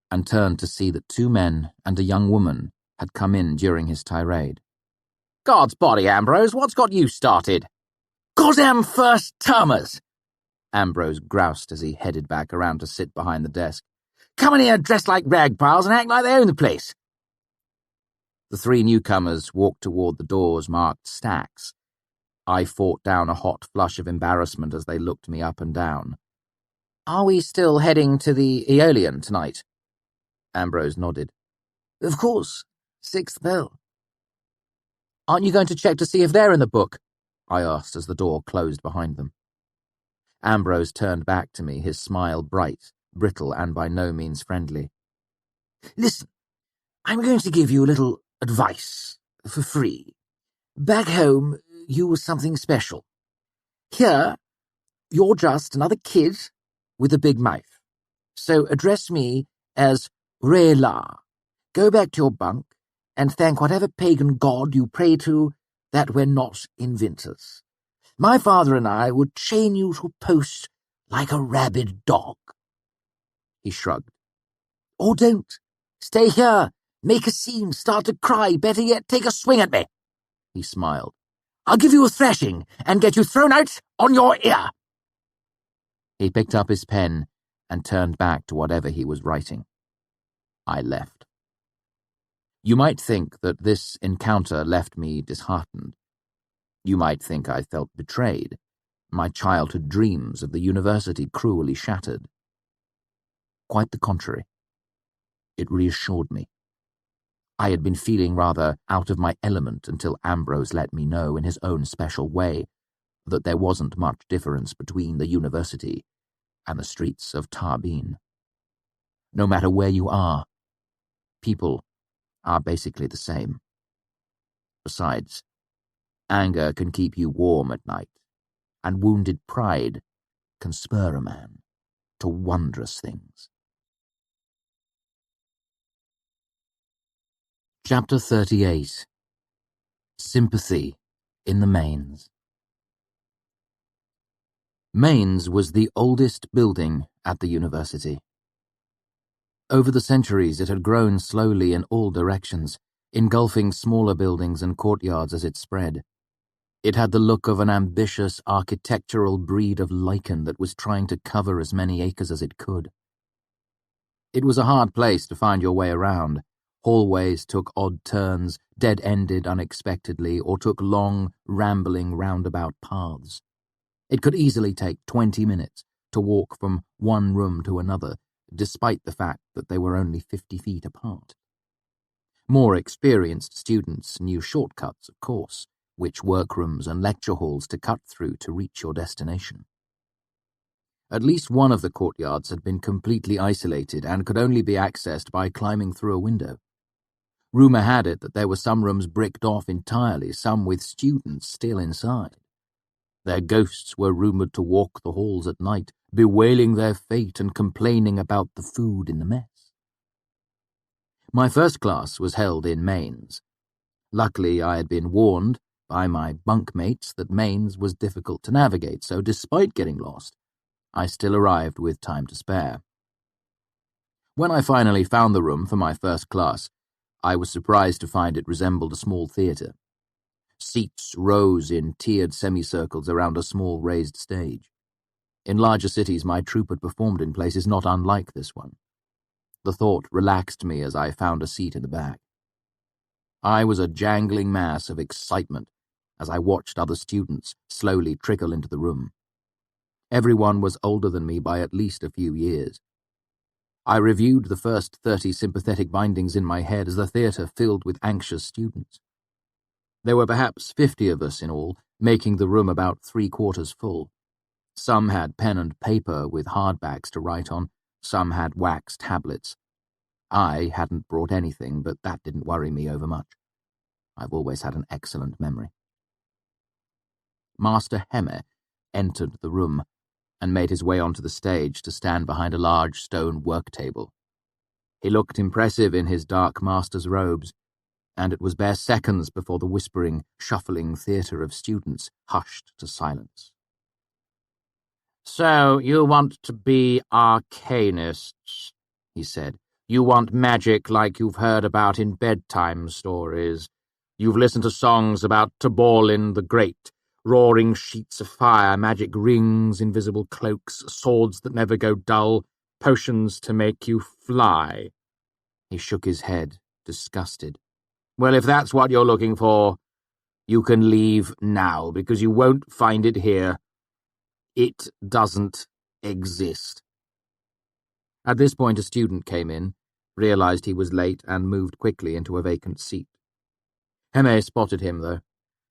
and turned to see that 2 men and a young woman had come in during his tirade.
God's body, Ambrose, what's got you started?
Goddamn first-termers!
Ambrose groused as he headed back around to sit behind the desk.
Come in here dressed like ragpiles and act like they own the place.
The 3 newcomers walked toward the doors marked stacks. I fought down a hot flush of embarrassment as they looked me up and down.
Are we still heading to the Aeolian tonight?
Ambrose nodded.
Of course. 6th bell.
Aren't you going to check to see if they're in the book?
I asked as the door closed behind them. Ambrose turned back to me, his smile bright, brittle, and by no means friendly.
Listen, I'm going to give you a little advice, for free. Back home, you were something special. Here, you're just another kid with a big mouth. So address me as Rela. Go back to your bunk and thank whatever pagan god you pray to that we're not inventors. My father and I would chain you to a post like a rabid dog.
He shrugged.
Or don't. Stay here. Make a scene, start to cry, better yet, take a swing at me.
He smiled.
I'll give you a thrashing and get you thrown out on your ear.
He picked up his pen and turned back to whatever he was writing. I left. You might think that this encounter left me disheartened. You might think I felt betrayed, my childhood dreams of the university cruelly shattered. Quite the contrary. It reassured me. I had been feeling rather out of my element until Ambrose let me know in his own special way that there wasn't much difference between the university and the streets of Tarbeen. No matter where you are, people are basically the same. Besides, anger can keep you warm at night, and wounded pride can spur a man to wondrous things. Chapter 38. Sympathy in the Mains. Mains was the oldest building at the university. Over the centuries it had grown slowly in all directions, engulfing smaller buildings and courtyards as it spread. It had the look of an ambitious architectural breed of lichen that was trying to cover as many acres as it could. It was a hard place to find your way around. Hallways took odd turns, dead-ended unexpectedly, or took long, rambling roundabout paths. It could easily take 20 minutes to walk from one room to another, despite the fact that they were only 50 feet apart. More experienced students knew shortcuts, of course, which workrooms and lecture halls to cut through to reach your destination. At least one of the courtyards had been completely isolated and could only be accessed by climbing through a window. Rumour had it that there were some rooms bricked off entirely, some with students still inside. Their ghosts were rumoured to walk the halls at night, bewailing their fate and complaining about the food in the mess. My first class was held in Mains. Luckily, I had been warned by my bunkmates that Mains was difficult to navigate, so despite getting lost, I still arrived with time to spare. When I finally found the room for my first class, I was surprised to find it resembled a small theatre. Seats rose in tiered semicircles around a small raised stage. In larger cities, my troupe had performed in places not unlike this one. The thought relaxed me as I found a seat in the back. I was a jangling mass of excitement as I watched other students slowly trickle into the room. Everyone was older than me by at least a few years. I reviewed the first 30 sympathetic bindings in my head as the theatre filled with anxious students. There were perhaps 50 of us in all, making the room about 3/4 full. Some had pen and paper with hardbacks to write on, some had wax tablets. I hadn't brought anything, but that didn't worry me overmuch. I've always had an excellent memory. Master Hemme entered the room and made his way onto the stage to stand behind a large stone work table. He looked impressive in his dark master's robes, and it was bare seconds before the whispering, shuffling theatre of students hushed to silence.
"So, you want to be arcanists," he said. "You want magic like you've heard about in bedtime stories. You've listened to songs about Taborlin the Great, roaring sheets of fire, magic rings, invisible cloaks, swords that never go dull, potions to make you fly." He shook his head, disgusted. "Well, if that's what you're looking for, you can leave now, because you won't find it here. It doesn't exist." At this point, a student came in, realized he was late, and moved quickly into a vacant seat. Hemme spotted him, though.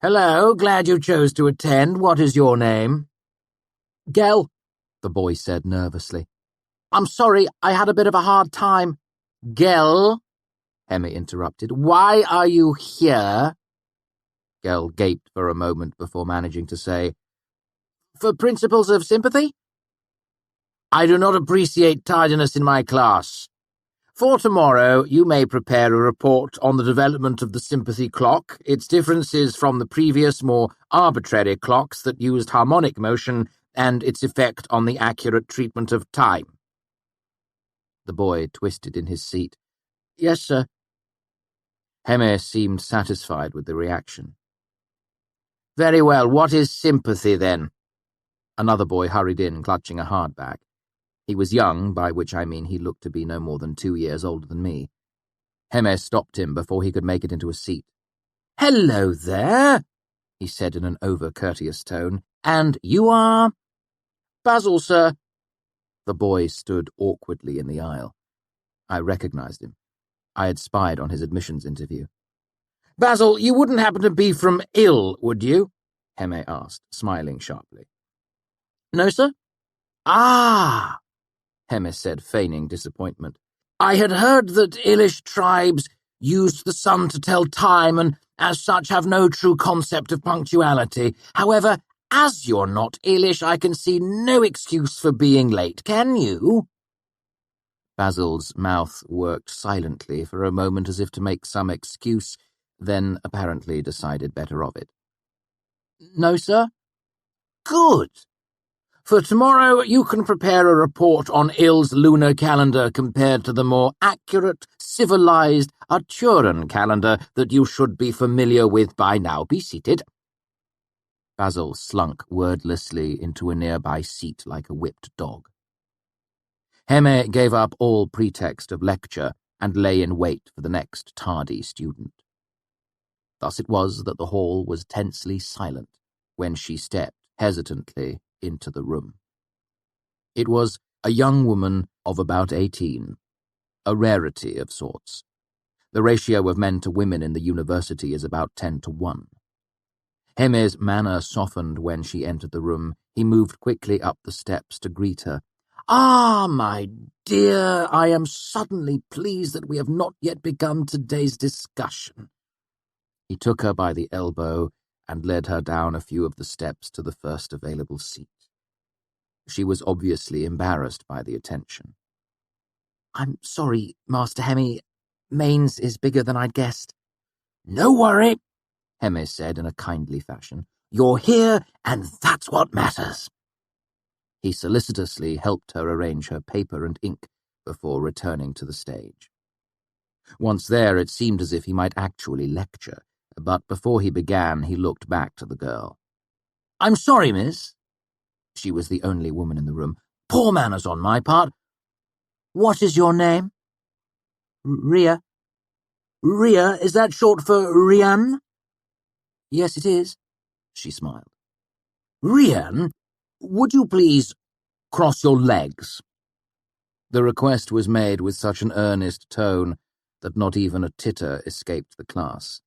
"Hello, glad you chose to attend. What is your name?"
Gel,
the boy said nervously.
I'm sorry, I had a bit of a hard time.
"Gel," Hemme interrupted. "Why are you here?"
Gel gaped for a moment before managing to say,
"For principles of sympathy?" "I do not appreciate tardiness in my class. For tomorrow, you may prepare a report on the development of the sympathy clock, its differences from the previous, more arbitrary clocks that used harmonic motion, and its effect on the accurate treatment of time."
The boy twisted in his seat.
"Yes, sir."
Hemme seemed satisfied with the reaction.
"Very well, what is sympathy, then?"
Another boy hurried in, clutching a hardback. He was young, by which I mean he looked to be no more than 2 years older than me. Hemme stopped him before he could make it into a seat.
"Hello there," he said in an over-courteous tone. "And you are—" "Basil, sir."
The boy stood awkwardly in the aisle. I recognized him. I had spied on his admissions interview.
"Basil, you wouldn't happen to be from Ill, would you?" Hemme asked, smiling sharply.
No, sir?
"Ah,"
Hemme said, feigning disappointment.
"I had heard that Illish tribes used the sun to tell time and, as such, have no true concept of punctuality. However, as you're not Illish, I can see no excuse for being late, can you?"
Basil's mouth worked silently for a moment as if to make some excuse, then apparently decided better of it.
No, sir.
"Good. For tomorrow, you can prepare a report on Ill's lunar calendar compared to the more accurate, civilized Arturan calendar that you should be familiar with by now. Be seated."
Basil slunk wordlessly into a nearby seat like a whipped dog. Heme gave up all pretext of lecture and lay in wait for the next tardy student. Thus it was that the hall was tensely silent when she stepped hesitantly into the room. It was a young woman of about 18, a rarity of sorts. The ratio of men to women in the university is about 10-1. Heme's manner softened when she entered the room. He moved quickly up the steps to greet her. "Ah, my dear, I am suddenly pleased that we have not yet begun today's discussion." He took her by the elbow and led her down a few of the steps to the first available seat. She was obviously embarrassed by the attention. "I'm sorry, Master Heme. Mainz is bigger than I'd guessed." "No worry," Heme said in a kindly fashion. "You're here, and that's what matters." He solicitously helped her arrange her paper and ink before returning to the stage. Once there, it seemed as if he might actually lecture, but before he began, he looked back to the girl. "I'm sorry, miss." She was the only woman in the room. "Poor manners on my part. What is your name?" "Ria." "Ria, is that short for Rian?" "Yes, it is," she smiled. "Rian, would you please cross your legs?" The request was made with such an earnest tone that not even a titter escaped the class.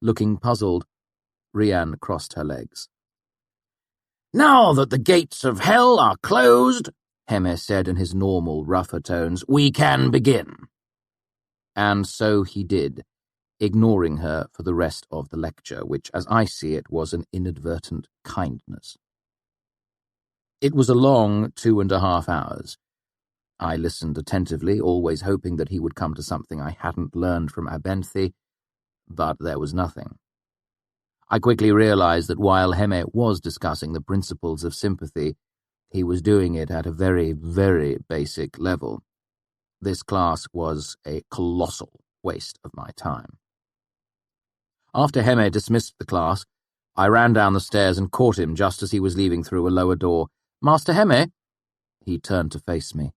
Looking puzzled, Rian crossed her legs. "Now that the gates of hell are closed," Heme said in his normal, rougher tones, "we can begin." And so he did, ignoring her for the rest of the lecture, which, as I see it, was an inadvertent kindness. It was a long 2.5 hours. I listened attentively, always hoping that he would come to something I hadn't learned from Abenthy, but there was nothing. I quickly realized that while Heme was discussing the principles of sympathy, he was doing it at a very, very basic level. This class was a colossal waste of my time. After Heme dismissed the class, I ran down the stairs and caught him just as he was leaving through a lower door. "Master Heme?" He turned to face me.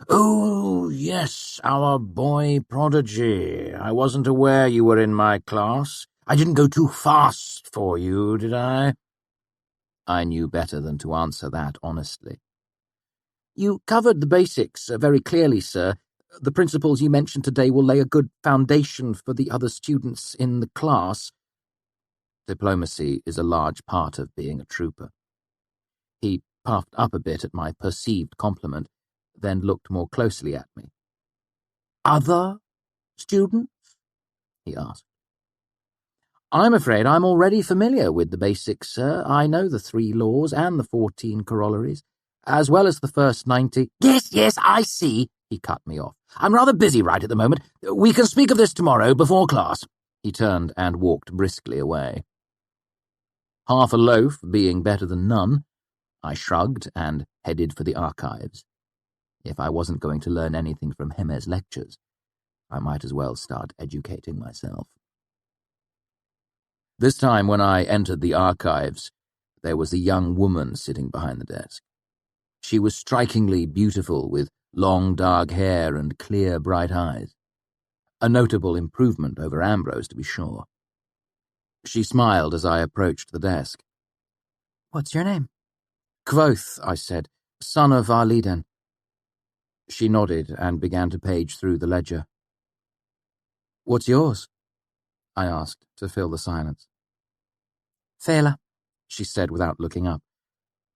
"Oh, yes, our boy prodigy. I wasn't aware you were in my class. I didn't go too fast for you, did I?" I knew better than to answer that honestly. "You covered the basics very clearly, sir. The principles you mentioned today will lay a good foundation for the other students in the class." Diplomacy is a large part of being a trooper. He puffed up a bit at my perceived compliment, then looked more closely at me. "Other students?" he asked. "I'm afraid I'm already familiar with the basics, sir. I know the 3 laws and the 14 corollaries, as well as the first 90... Yes, I see," he cut me off. "I'm rather busy right at the moment. We can speak of this tomorrow before class." He turned and walked briskly away. Half a loaf being better than none, I shrugged and headed for the archives. If I wasn't going to learn anything from Heme's lectures, I might as well start educating myself. This time when I entered the archives, there was a young woman sitting behind the desk. She was strikingly beautiful with long dark hair and clear bright eyes. A notable improvement over Ambrose, to be sure. She smiled as I approached the desk. "What's your name?" "Kvothe," I said, "son of Arliden." She nodded and began to page through the ledger. "What's yours?" I asked to fill the silence. "Fela," she said without looking up,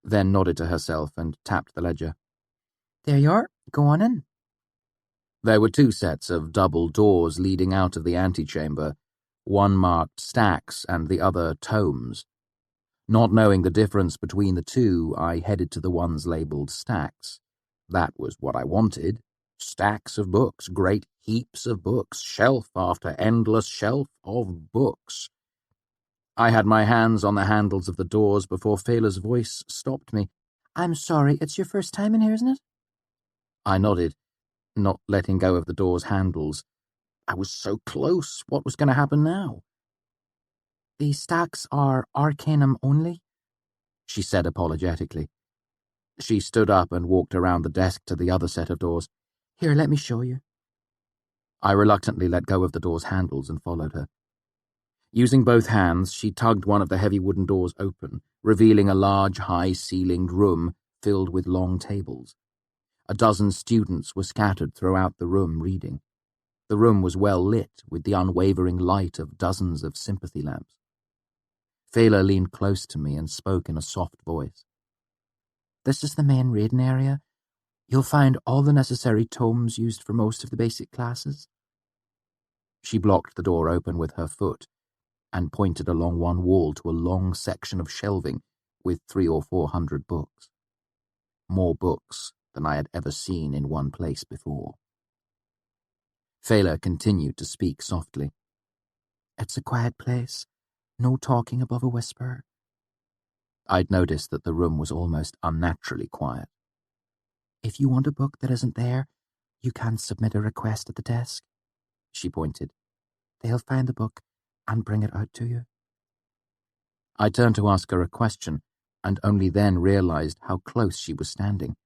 then nodded to herself and tapped the ledger. "There you are. Go on in." There were 2 sets of double doors leading out of the antechamber, one marked stacks and the other tomes. Not knowing the difference between the 2, I headed to the ones labelled stacks. That was what I wanted. Stacks of books, great heaps of books, shelf after endless shelf of books. I had my hands on the handles of the doors before Fela's voice stopped me. "I'm sorry, it's your first time in here, isn't it?" I nodded, not letting go of the door's handles. I was so close. What was going to happen now?
The stacks are arcanum only, she said apologetically.
She stood up and walked around the desk to the other set of doors.
Here, let me show you.
I reluctantly let go of the door's handles and followed her. Using both hands, she tugged one of the heavy wooden doors open, revealing a large, high-ceilinged room filled with long tables. A dozen students were scattered throughout the room reading. The room was well lit with the unwavering light of dozens of sympathy lamps. Fela leaned close to me and spoke in a soft voice.
This is the main reading area. You'll find all the necessary tomes used for most of the basic classes.
She blocked the door open with her foot and pointed along one wall to a long section of shelving with 300 or 400 books. More books than I had ever seen in one place before. Fela continued to speak softly.
It's a quiet place. No talking above a whisper.
I'd noticed that the room was almost unnaturally quiet.
If you want a book that isn't there, you can submit a request at the desk, she pointed. They'll find the book and bring it out to you.
I turned to ask her a question, and only then realized how close she was standing.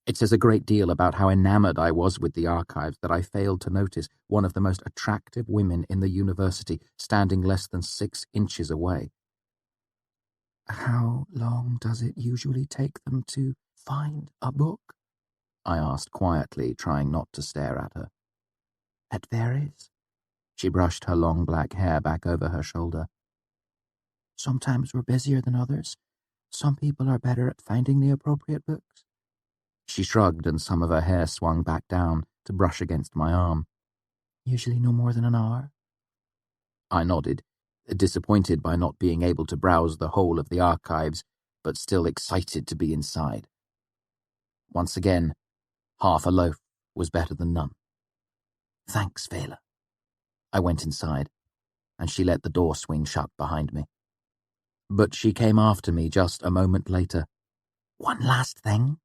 It says a great deal about how enamored I was with the archives that I failed to notice one of the most attractive women in the university standing less than 6 inches away.
How long does it usually take them to find a book?
I asked quietly, trying not to stare at her.
It varies.
She brushed her long black hair back over her shoulder.
Sometimes we're busier than others. Some people are better at finding the appropriate books.
She shrugged and some of her hair swung back down to brush against my arm.
Usually no more than an hour.
I nodded, disappointed by not being able to browse the whole of the archives, but still excited to be inside. Once again, half a loaf was better than none.
Thanks, Fela.
I went inside, and she let the door swing shut behind me. But she came after me just a moment later.
One last thing,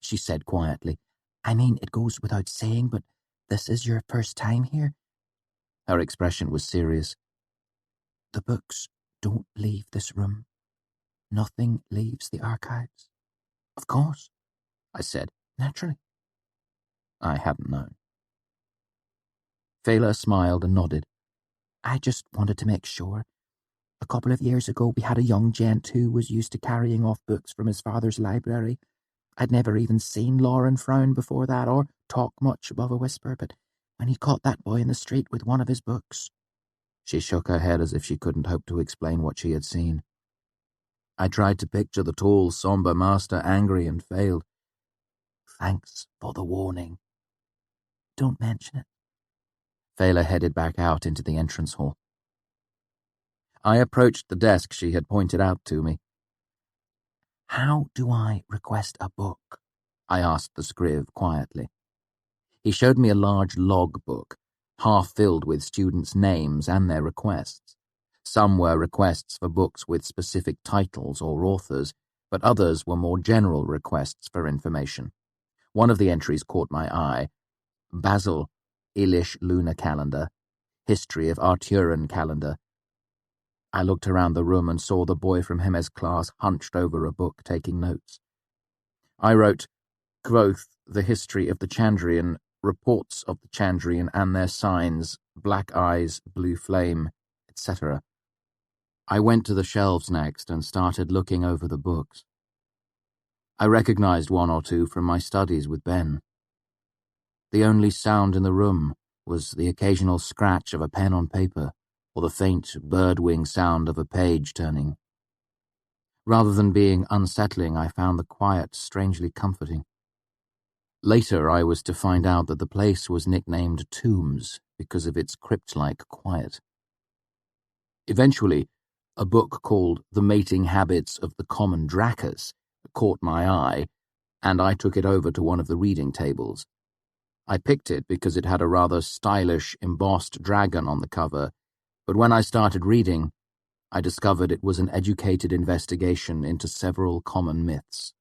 she said quietly. I mean, it goes without saying, but this is your first time here.
Her expression was serious.
The books don't leave this room. Nothing leaves the archives.
Of course, I said.
Naturally.
I hadn't known. Fela smiled and nodded.
I just wanted to make sure. A couple of years ago, we had a young gent who was used to carrying off books from his father's library. I'd never even seen Lauren frown before that or talk much above a whisper, but when he caught that boy in the street with one of his books...
She shook her head as if she couldn't hope to explain what she had seen. I tried to picture the tall, somber master angry and failed.
Thanks for the warning. Don't mention it.
Fela headed back out into the entrance hall. I approached the desk she had pointed out to me.
How do I request a book?
I asked the scriv quietly. He showed me a large log book, half filled with students' names and their requests. Some were requests for books with specific titles or authors, but others were more general requests for information. One of the entries caught my eye. Basil, Ilish Lunar Calendar, History of Arturan Calendar. I looked around the room and saw the boy from Hemme's class hunched over a book taking notes. I wrote, Kvothe, the History of the Chandrian, Reports of the Chandrian and their Signs, Black Eyes, Blue Flame, etc. I went to the shelves next and started looking over the books. I recognized one or two from my studies with Ben. The only sound in the room was the occasional scratch of a pen on paper, or the faint bird-wing sound of a page turning. Rather than being unsettling, I found the quiet strangely comforting. Later, I was to find out that the place was nicknamed Tombs because of its crypt-like quiet. Eventually, a book called The Mating Habits of the Common Dracus caught my eye, and I took it over to one of the reading tables. I picked it because it had a rather stylish, embossed dragon on the cover, but when I started reading, I discovered it was an educated investigation into several common myths.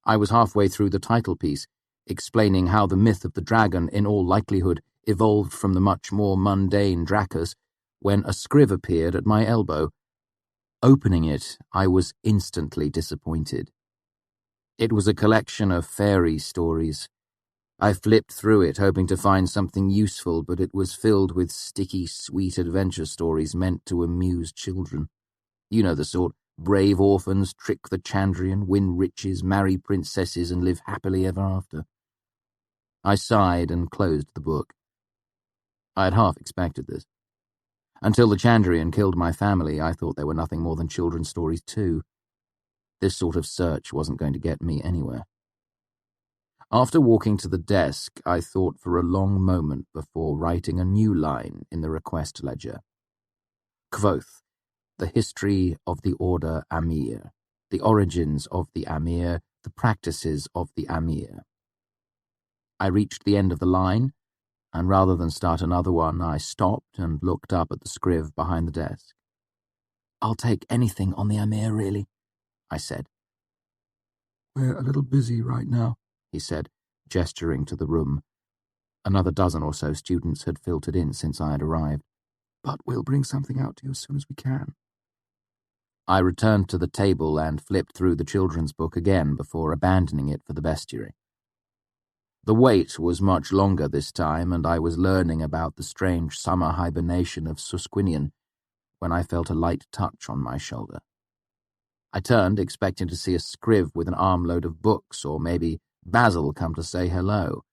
I was halfway through the title piece, explaining how the myth of the dragon, in all likelihood, evolved from the much more mundane Dracus, when a scriv appeared at my elbow. Opening it, I was instantly disappointed. It was a collection of fairy stories. I flipped through it, hoping to find something useful, but it was filled with sticky, sweet adventure stories meant to amuse children. You know the sort. Brave orphans trick the Chandrian, win riches, marry princesses, and live happily ever after. I sighed and closed the book. I had half expected this. Until the Chandrian killed my family, I thought they were nothing more than children's stories too. This sort of search wasn't going to get me anywhere. After walking to the desk, I thought for a long moment before writing a new line in the request ledger. Kvothe, the history of the order Amir, the origins of the Amir, the practices of the Amir. I reached the end of the line, and rather than start another one, I stopped and looked up at the scriv behind the desk. "I'll take anything on the Amir, really," I said.
"We're a little busy right now,"
he said, gesturing to the room. Another dozen or so students had filtered in since I had arrived.
"But we'll bring something out to you as soon as we can."
I returned to the table and flipped through the children's book again before abandoning it for the bestiary. The wait was much longer this time, and I was learning about the strange summer hibernation of Susquinian when I felt a light touch on my shoulder. I turned, expecting to see a scriv with an armload of books, or maybe Basil come to say hello.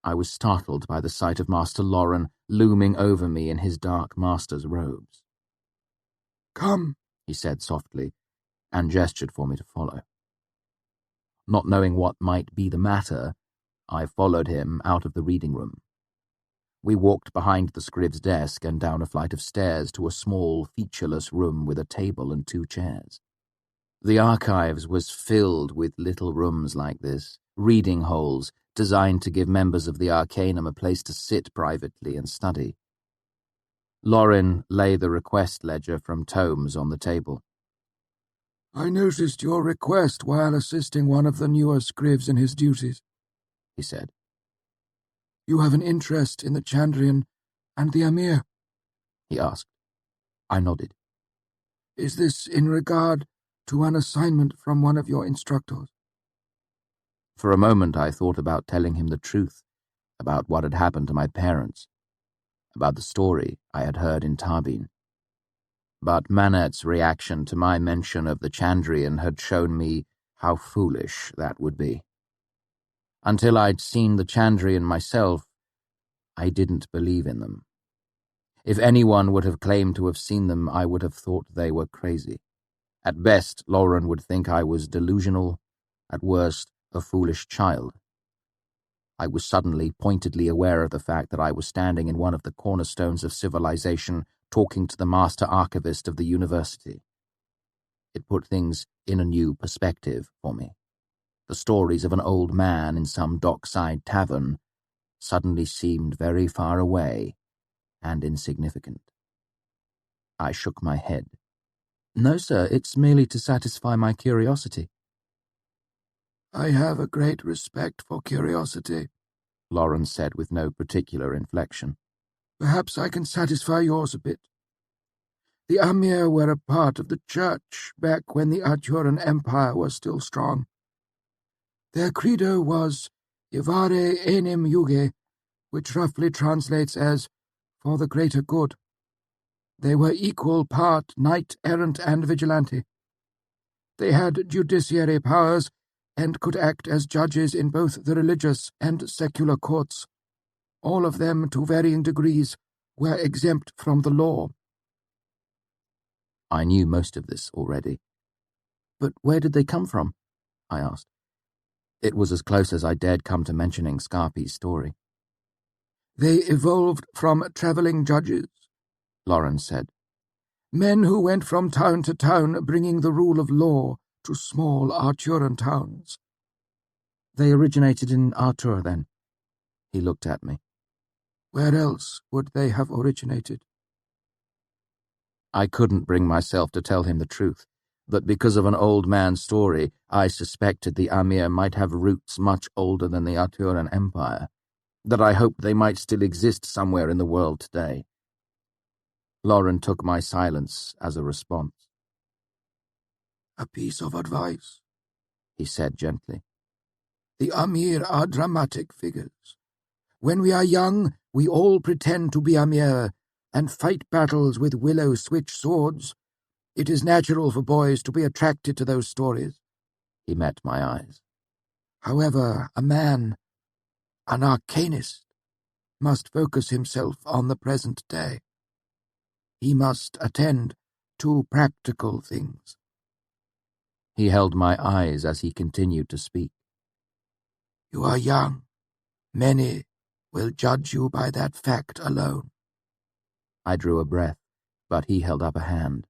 I was startled by the sight of Master Loren looming over me in his dark master's robes.
"Come,"
he said softly, and gestured for me to follow. Not knowing what might be the matter, I followed him out of the reading room. We walked behind the scriv's desk and down a flight of stairs to a small, featureless room with a table and 2 chairs. The archives was filled with little rooms like this, reading holes designed to give members of the Arcanum a place to sit privately and study. Loren lay the request ledger from tomes on the table.
"I noticed your request while assisting one of the newer scrivs in his duties," he said. "You have an interest in the Chandrian and the Amir?"
he asked. I nodded.
"Is this in regard to an assignment from one of your instructors?"
For a moment I thought about telling him the truth about what had happened to my parents, about the story I had heard in Tarbin. But Manet's reaction to my mention of the Chandrian had shown me how foolish that would be. Until I'd seen the Chandrian myself, I didn't believe in them. If anyone would have claimed to have seen them, I would have thought they were crazy. At best, Loren would think I was delusional, at worst, a foolish child. I was suddenly pointedly aware of the fact that I was standing in one of the cornerstones of civilization, talking to the master archivist of the university. It put things in a new perspective for me. The stories of an old man in some dockside tavern suddenly seemed very far away and insignificant. I shook my head. "No, sir, it's merely to satisfy my curiosity."
"I have a great respect for curiosity,"
Loren said with no particular inflection.
"Perhaps I can satisfy yours a bit. The Amir were a part of the church back when the Aturan Empire was still strong. Their credo was Ivare Enim Yuge, which roughly translates as for the greater good. They were equal part knight-errant and vigilante. They had judiciary powers and could act as judges in both the religious and secular courts. All of them, to varying degrees, were exempt from the law."
I knew most of this already. "But where did they come from?" I asked. It was as close as I dared come to mentioning Scarpi's story.
"They evolved from traveling judges,"
Loren said.
"Men who went from town to town bringing the rule of law to small Arturan towns."
"They originated in Artur, then?" He looked at me.
"Where else would they have originated?"
I couldn't bring myself to tell him the truth, that because of an old man's story, I suspected the Amir might have roots much older than the Arturan Empire, that I hoped they might still exist somewhere in the world today. Lauren took my silence as a response.
"A piece of advice,"
he said gently.
"The Amir are dramatic figures. When we are young, we all pretend to be Amir and fight battles with willow switch swords. It is natural for boys to be attracted to those stories."
He met my eyes.
"However, a man, an arcanist, must focus himself on the present day. He must attend to practical things."
He held my eyes as he continued to speak.
"You are young. Many will judge you by that fact alone."
I drew a breath, but he held up a hand.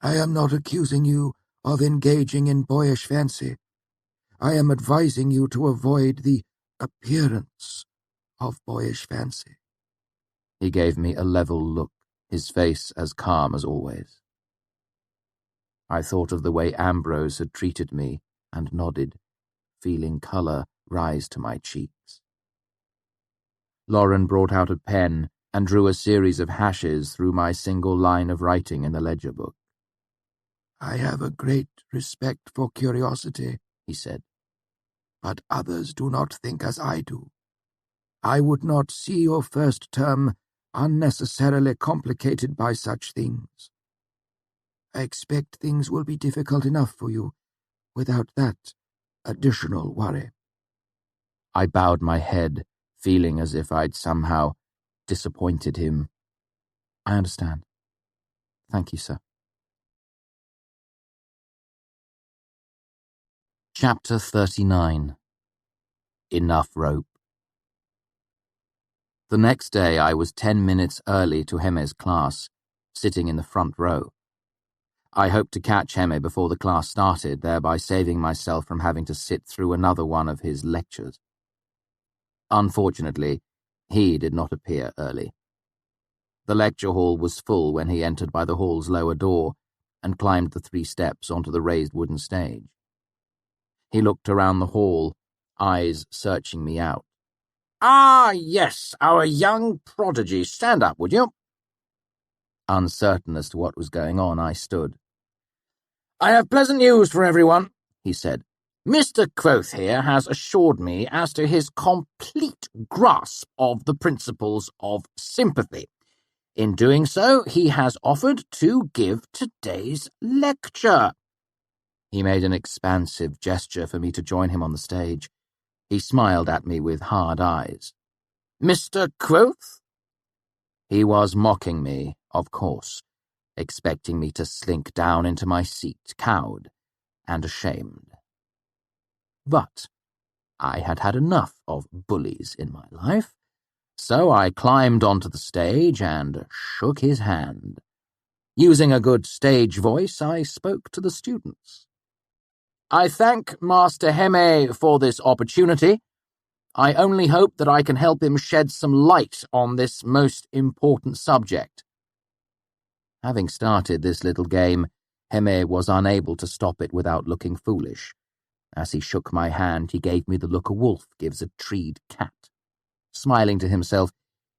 "I am not accusing you of engaging in boyish fancy. I am advising you to avoid the appearance of boyish fancy."
He gave me a level look, his face as calm as always. I thought of the way Ambrose had treated me and nodded, feeling colour rise to my cheeks. Lauren brought out a pen and drew a series of hashes through my single line of writing in the ledger book.
"I have a great respect for curiosity," he said, "but others do not think as I do. I would not see your first term unnecessarily complicated by such things. I expect things will be difficult enough for you without that additional worry."
I bowed my head, feeling as if I'd somehow disappointed him. "I understand. Thank you, sir." Chapter 39. Enough rope. The next day I was 10 minutes early to Heme's class, sitting in the front row. I hoped to catch Heme before the class started, thereby saving myself from having to sit through another one of his lectures. Unfortunately, he did not appear early. The lecture hall was full when he entered by the hall's lower door and climbed the 3 steps onto the raised wooden stage. He looked around the hall, eyes searching me out.
"Ah, yes, our young prodigy. Stand up, would you?"
Uncertain as to what was going on, I stood.
"I have pleasant news for everyone," he said. "Mr. Kvothe here has assured me as to his complete grasp of the principles of sympathy. In doing so, he has offered to give today's lecture."
He made an expansive gesture for me to join him on the stage. He smiled at me with hard eyes.
"Mr. Kvothe?"
He was mocking me, of course, expecting me to slink down into my seat, cowed and ashamed. But I had had enough of bullies in my life, so I climbed onto the stage and shook his hand. Using a good stage voice, I spoke to the students.
"I thank Master Heme for this opportunity. I only hope that I can help him shed some light on this most important subject."
Having started this little game, Heme was unable to stop it without looking foolish. As he shook my hand, he gave me the look a wolf gives a treed cat. Smiling to himself,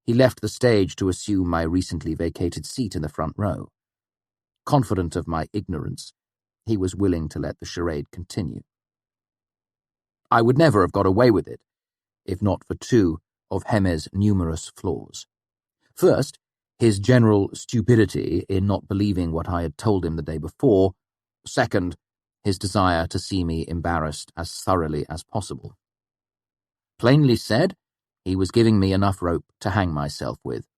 he left the stage to assume my recently vacated seat in the front row. Confident of my ignorance, he was willing to let the charade continue. I would never have got away with it, if not for 2 of Heme's numerous flaws. First, his general stupidity in not believing what I had told him the day before. Second, his desire to see me embarrassed as thoroughly as possible. Plainly said, he was giving me enough rope to hang myself with.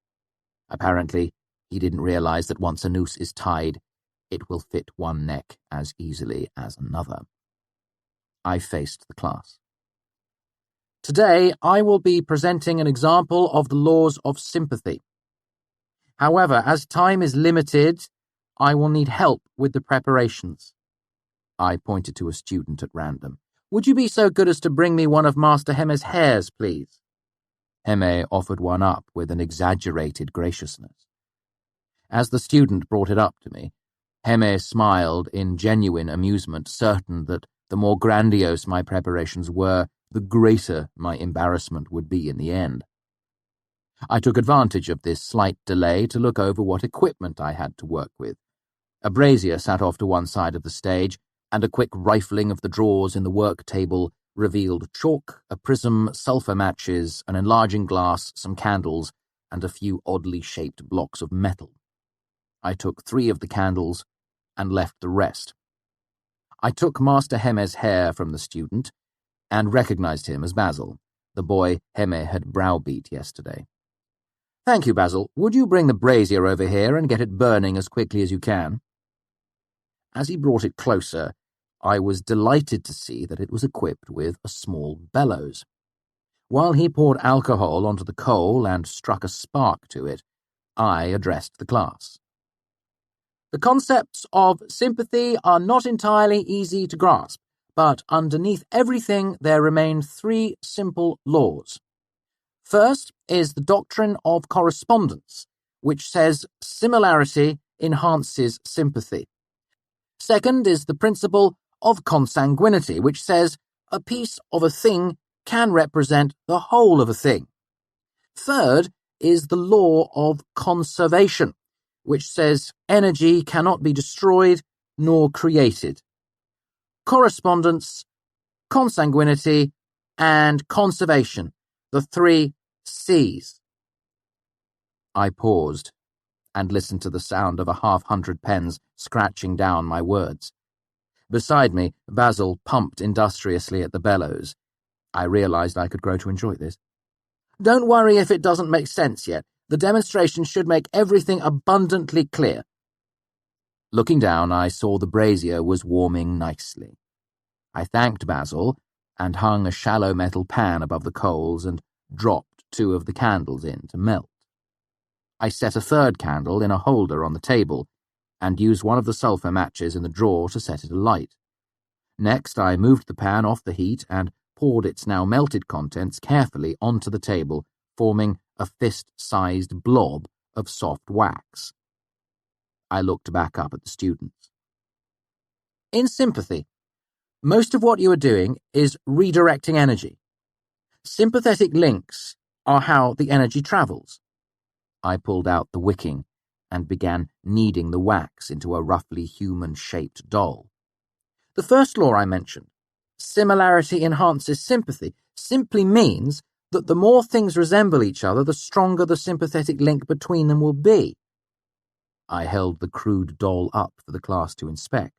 Apparently, he didn't realize that once a noose is tied, it will fit one neck as easily as another. I faced the class. Today, I will be presenting an example of the laws of sympathy. However, as time is limited, I will need help with the preparations. I pointed to a student at random. Would you be so good as to bring me one of Master Heme's hairs, please? Heme offered one up with an exaggerated graciousness. As the student brought it up to me, Heme smiled in genuine amusement, certain that the more grandiose my preparations were, the greater my embarrassment would be in the end. I took advantage of this slight delay to look over what equipment I had to work with. A brazier sat off to one side of the stage, and a quick rifling of the drawers in the work table revealed chalk, a prism, sulphur matches, an enlarging glass, some candles, and a few oddly shaped blocks of metal. I took 3 of the candles and left the rest. I took Master Heme's hair from the student and recognized him as Basil, the boy Heme had browbeat yesterday. "Thank you, Basil. Would you bring the brazier over here and get it burning as quickly as you can?" As he brought it closer, I was delighted to see that it was equipped with a small bellows. While he poured alcohol onto the coal and struck a spark to it, I addressed the class. "The concepts of sympathy are not entirely easy to grasp, but underneath everything there remain 3 simple laws. First is the doctrine of correspondence, which says similarity enhances sympathy. Second is the principle of consanguinity, which says a piece of a thing can represent the whole of a thing. Third is the law of conservation, which says energy cannot be destroyed nor created. Correspondence, consanguinity, and conservation, the 3 C's." I paused and listened to the sound of a 100 pens scratching down my words. Beside me, Basil pumped industriously at the bellows. I realized I could grow to enjoy this. "Don't worry if it doesn't make sense yet. The demonstration should make everything abundantly clear." Looking down, I saw the brazier was warming nicely. I thanked Basil and hung a shallow metal pan above the coals and dropped 2 of the candles in to melt. I set a 3rd candle in a holder on the table and used one of the sulphur matches in the drawer to set it alight. Next, I moved the pan off the heat and poured its now melted contents carefully onto the table, forming a fist-sized blob of soft wax. I looked back up at the students. "In sympathy, most of what you are doing is redirecting energy. Sympathetic links are how the energy travels." I pulled out the wicking and began kneading the wax into a roughly human-shaped doll. "The first law I mentioned, similarity enhances sympathy, simply means that the more things resemble each other, the stronger the sympathetic link between them will be." I held the crude doll up for the class to inspect.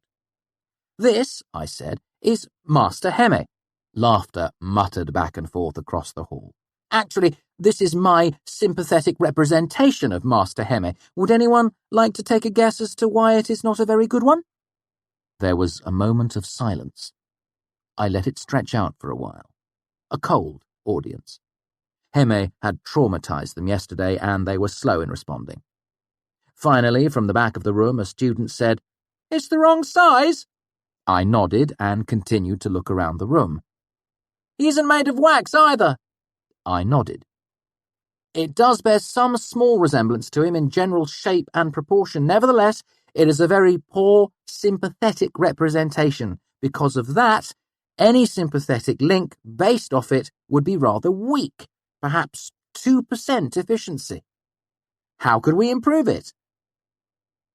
"This," I said, "is Master Heme." Laughter muttered back and forth across the hall. "Actually, this is my sympathetic representation of Master Heme. Would anyone like to take a guess as to why it is not a very good one?" There was a moment of silence. I let it stretch out for a while. A cold audience. Heme had traumatized them yesterday, and they were slow in responding. Finally, from the back of the room, a student said, "It's the wrong size." I nodded and continued to look around the room. "He isn't made of wax either." I nodded. "It does bear some small resemblance to him in general shape and proportion. Nevertheless, it is a very poor sympathetic representation. Because of that, any sympathetic link based off it would be rather weak, perhaps 2% efficiency. How could we improve it?"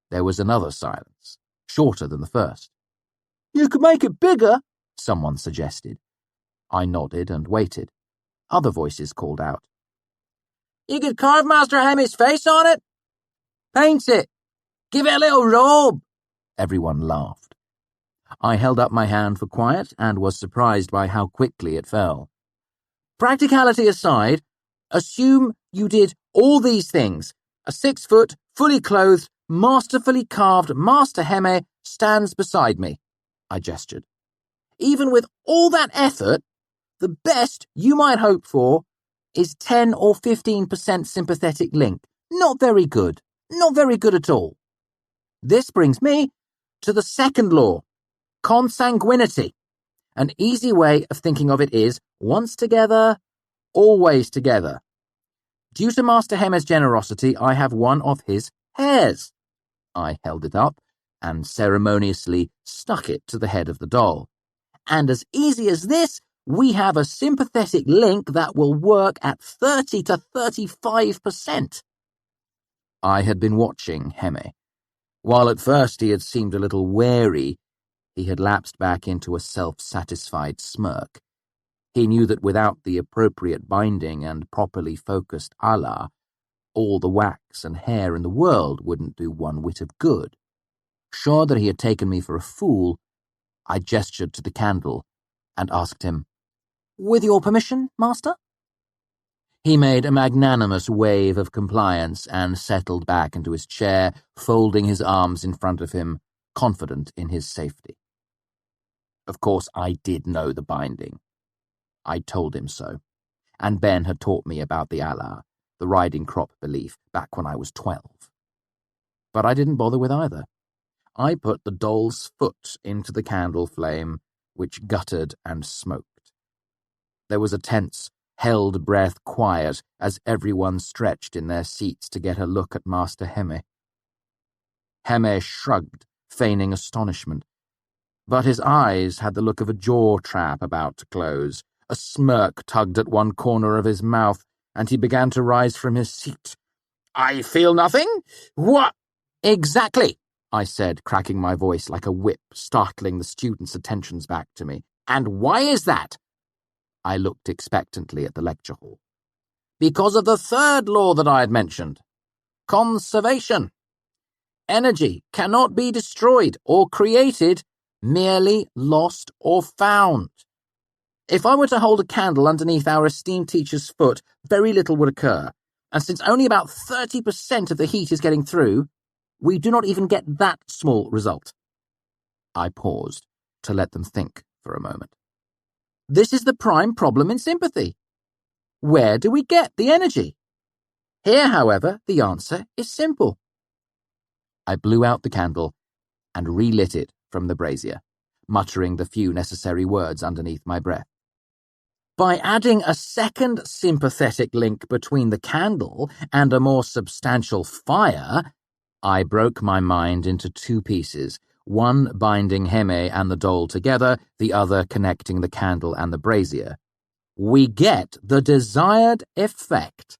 There was another silence, shorter than the first. "You could make it bigger," someone suggested. I nodded and waited. Other voices called out. "You could carve Master Heme's face on it. Paint it. Give it a little robe." Everyone laughed. I held up my hand for quiet and was surprised by how quickly it fell. "Practicality aside, assume you did all these things. A 6-foot, fully clothed, masterfully carved Master Heme stands beside me." I gestured. "Even with all that effort, the best you might hope for is 10 or 15% sympathetic link. Not very good. Not very good at all. This brings me to the second law, consanguinity. An easy way of thinking of it is, once together, always together. Due to Master Heme's generosity, I have one of his hairs." I held it up and ceremoniously stuck it to the head of the doll. "And as easy as this,
we have a sympathetic link that will work at 30 to 35%.
I had been watching Heme. While at first he had seemed a little wary, he had lapsed back into a self-satisfied smirk. He knew that without the appropriate binding and properly focused Allah, all the wax and hair in the world wouldn't do one whit of good. Sure that he had taken me for a fool, I gestured to the candle and asked him,
"With your permission, Master?"
He made a magnanimous wave of compliance and settled back into his chair, folding his arms in front of him, confident in his safety. Of course, I did know the binding. I told him so, and Ben had taught me about the Allah, the riding crop belief, back when I was 12. But I didn't bother with either. I put the doll's foot into the candle flame, which guttered and smoked. There was a tense, held breath quiet as everyone stretched in their seats to get a look at Master Heme. Heme shrugged, feigning astonishment, but his eyes had the look of a jaw trap about to close. A smirk tugged at one corner of his mouth, and he began to rise from his seat.
"I feel nothing? What?"
"Exactly," I said, cracking my voice like a whip, startling the students' attentions back to me. "And why is that?" I looked expectantly at the lecture hall. "Because of the third law that I had mentioned. Conservation. Energy cannot be destroyed or created, merely lost or found. If I were to hold a candle underneath our esteemed teacher's foot, very little would occur, and since only about 30% of the heat is getting through, we do not even get that small result." I paused to let them think for a moment. "This is the prime problem in sympathy. Where do we get the energy? Here, however, the answer is simple." I blew out the candle and relit it from the brazier, muttering the few necessary words underneath my breath. By adding a second sympathetic link between the candle and a more substantial fire, I broke my mind into two pieces, one binding Heme and the doll together, the other connecting the candle and the brazier. We get the desired effect.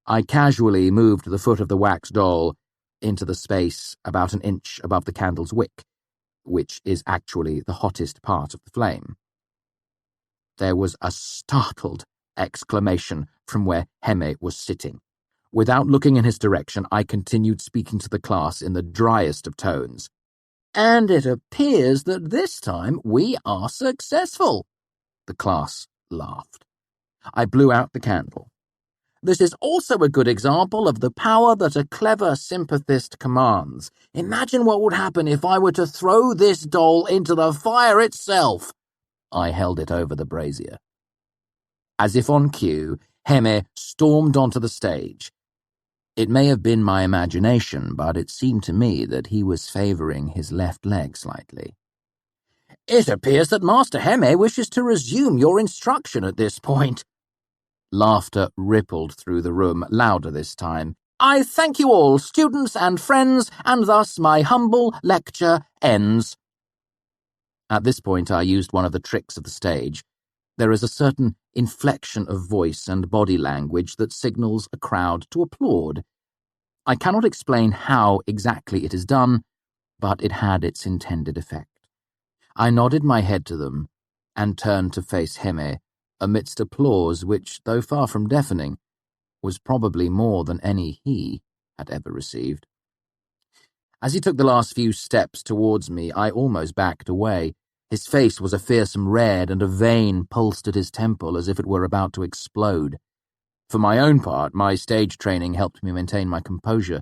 I casually moved the foot of the wax doll into the space about an inch above the candle's wick, which is actually the hottest part of the flame. There was a startled exclamation from where Heme was sitting. Without looking in his direction, I continued speaking to the class in the driest of tones. "And it appears that this time we are successful." The class laughed. I blew out the candle. "This is also a good example of the power that a clever sympathist commands. Imagine what would happen if I were to throw this doll into the fire itself." I held it over the brazier. As if on cue, Heme stormed onto the stage. It may have been my imagination, but it seemed to me that he was favouring his left leg slightly. "It appears that Master Heme wishes to resume your instruction at this point." Laughter rippled through the room, louder this time. "I thank you all, students and friends, and thus my humble lecture ends." At this point I used one of the tricks of the stage. There is a certain inflection of voice and body language that signals a crowd to applaud. I cannot explain how exactly it is done, but it had its intended effect. I nodded my head to them and turned to face Heme amidst applause which, though far from deafening, was probably more than any he had ever received. As he took the last few steps towards me, I almost backed away. His face was a fearsome red, and a vein pulsed at his temple as if it were about to explode. For my own part, my stage training helped me maintain my composure.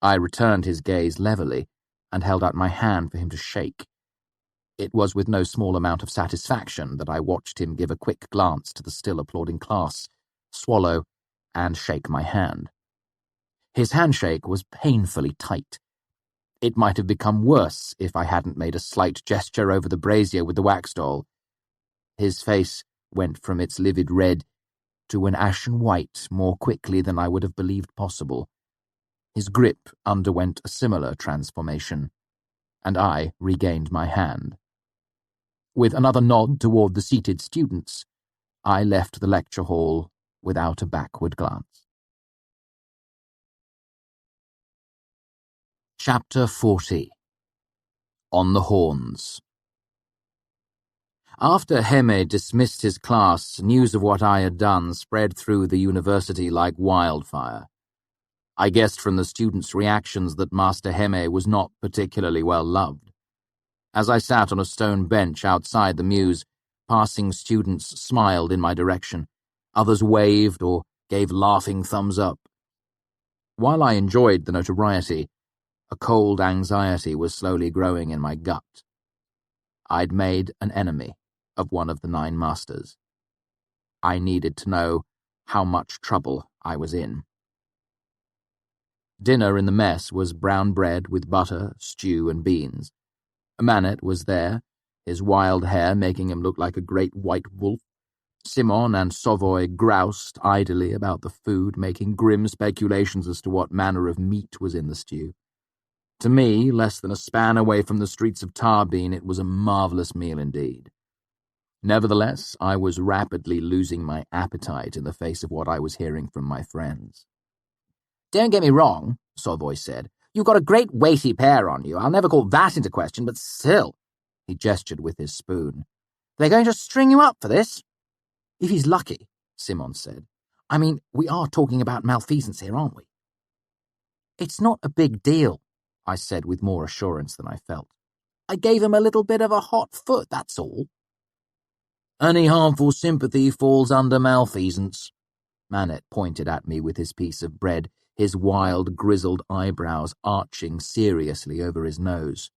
I returned his gaze levelly and held out my hand for him to shake. It was with no small amount of satisfaction that I watched him give a quick glance to the still applauding class, swallow, and shake my hand. His handshake was painfully tight. It might have become worse if I hadn't made a slight gesture over the brazier with the wax doll. His face went from its livid red to an ashen white more quickly than I would have believed possible. His grip underwent a similar transformation, and I regained my hand.
With another nod toward the seated students, I left the lecture hall without a backward glance. Chapter 40. On the Horns. After Heme dismissed his class, news of what I had done spread through the university like wildfire. I guessed from the students' reactions that Master Heme was not particularly well loved. As I sat on a stone bench outside the Mews, passing students smiled in my direction. Others waved or gave laughing thumbs up. While I enjoyed the notoriety, a cold anxiety was slowly growing in my gut. I'd made an enemy of one of the 9 masters. I needed to know how much trouble I was in. Dinner in the mess was brown bread with butter, stew, and beans. Manet was there, his wild hair making him look like a great white wolf. Simon and Savoy groused idly about the food, making grim speculations as to what manner of meat was in the stew. To me, less than a span away from the streets of Tarbeen, it was a marvellous meal indeed. Nevertheless, I was rapidly losing my appetite in the face of what I was hearing from my friends.
Don't get me wrong, Savoy said. You've got a great weighty pair on you. I'll never call that into question, but still. He gestured with his spoon. They're going to string you up for this?
If he's lucky, Simon said. I mean, we are talking about malfeasance here, aren't we?
It's not a big deal, I said with more assurance than I felt. I gave him a little bit of a hot foot, that's all.
Any harmful sympathy falls under malfeasance. Manet pointed at me with his piece of bread, his wild, grizzled eyebrows arching seriously over his nose.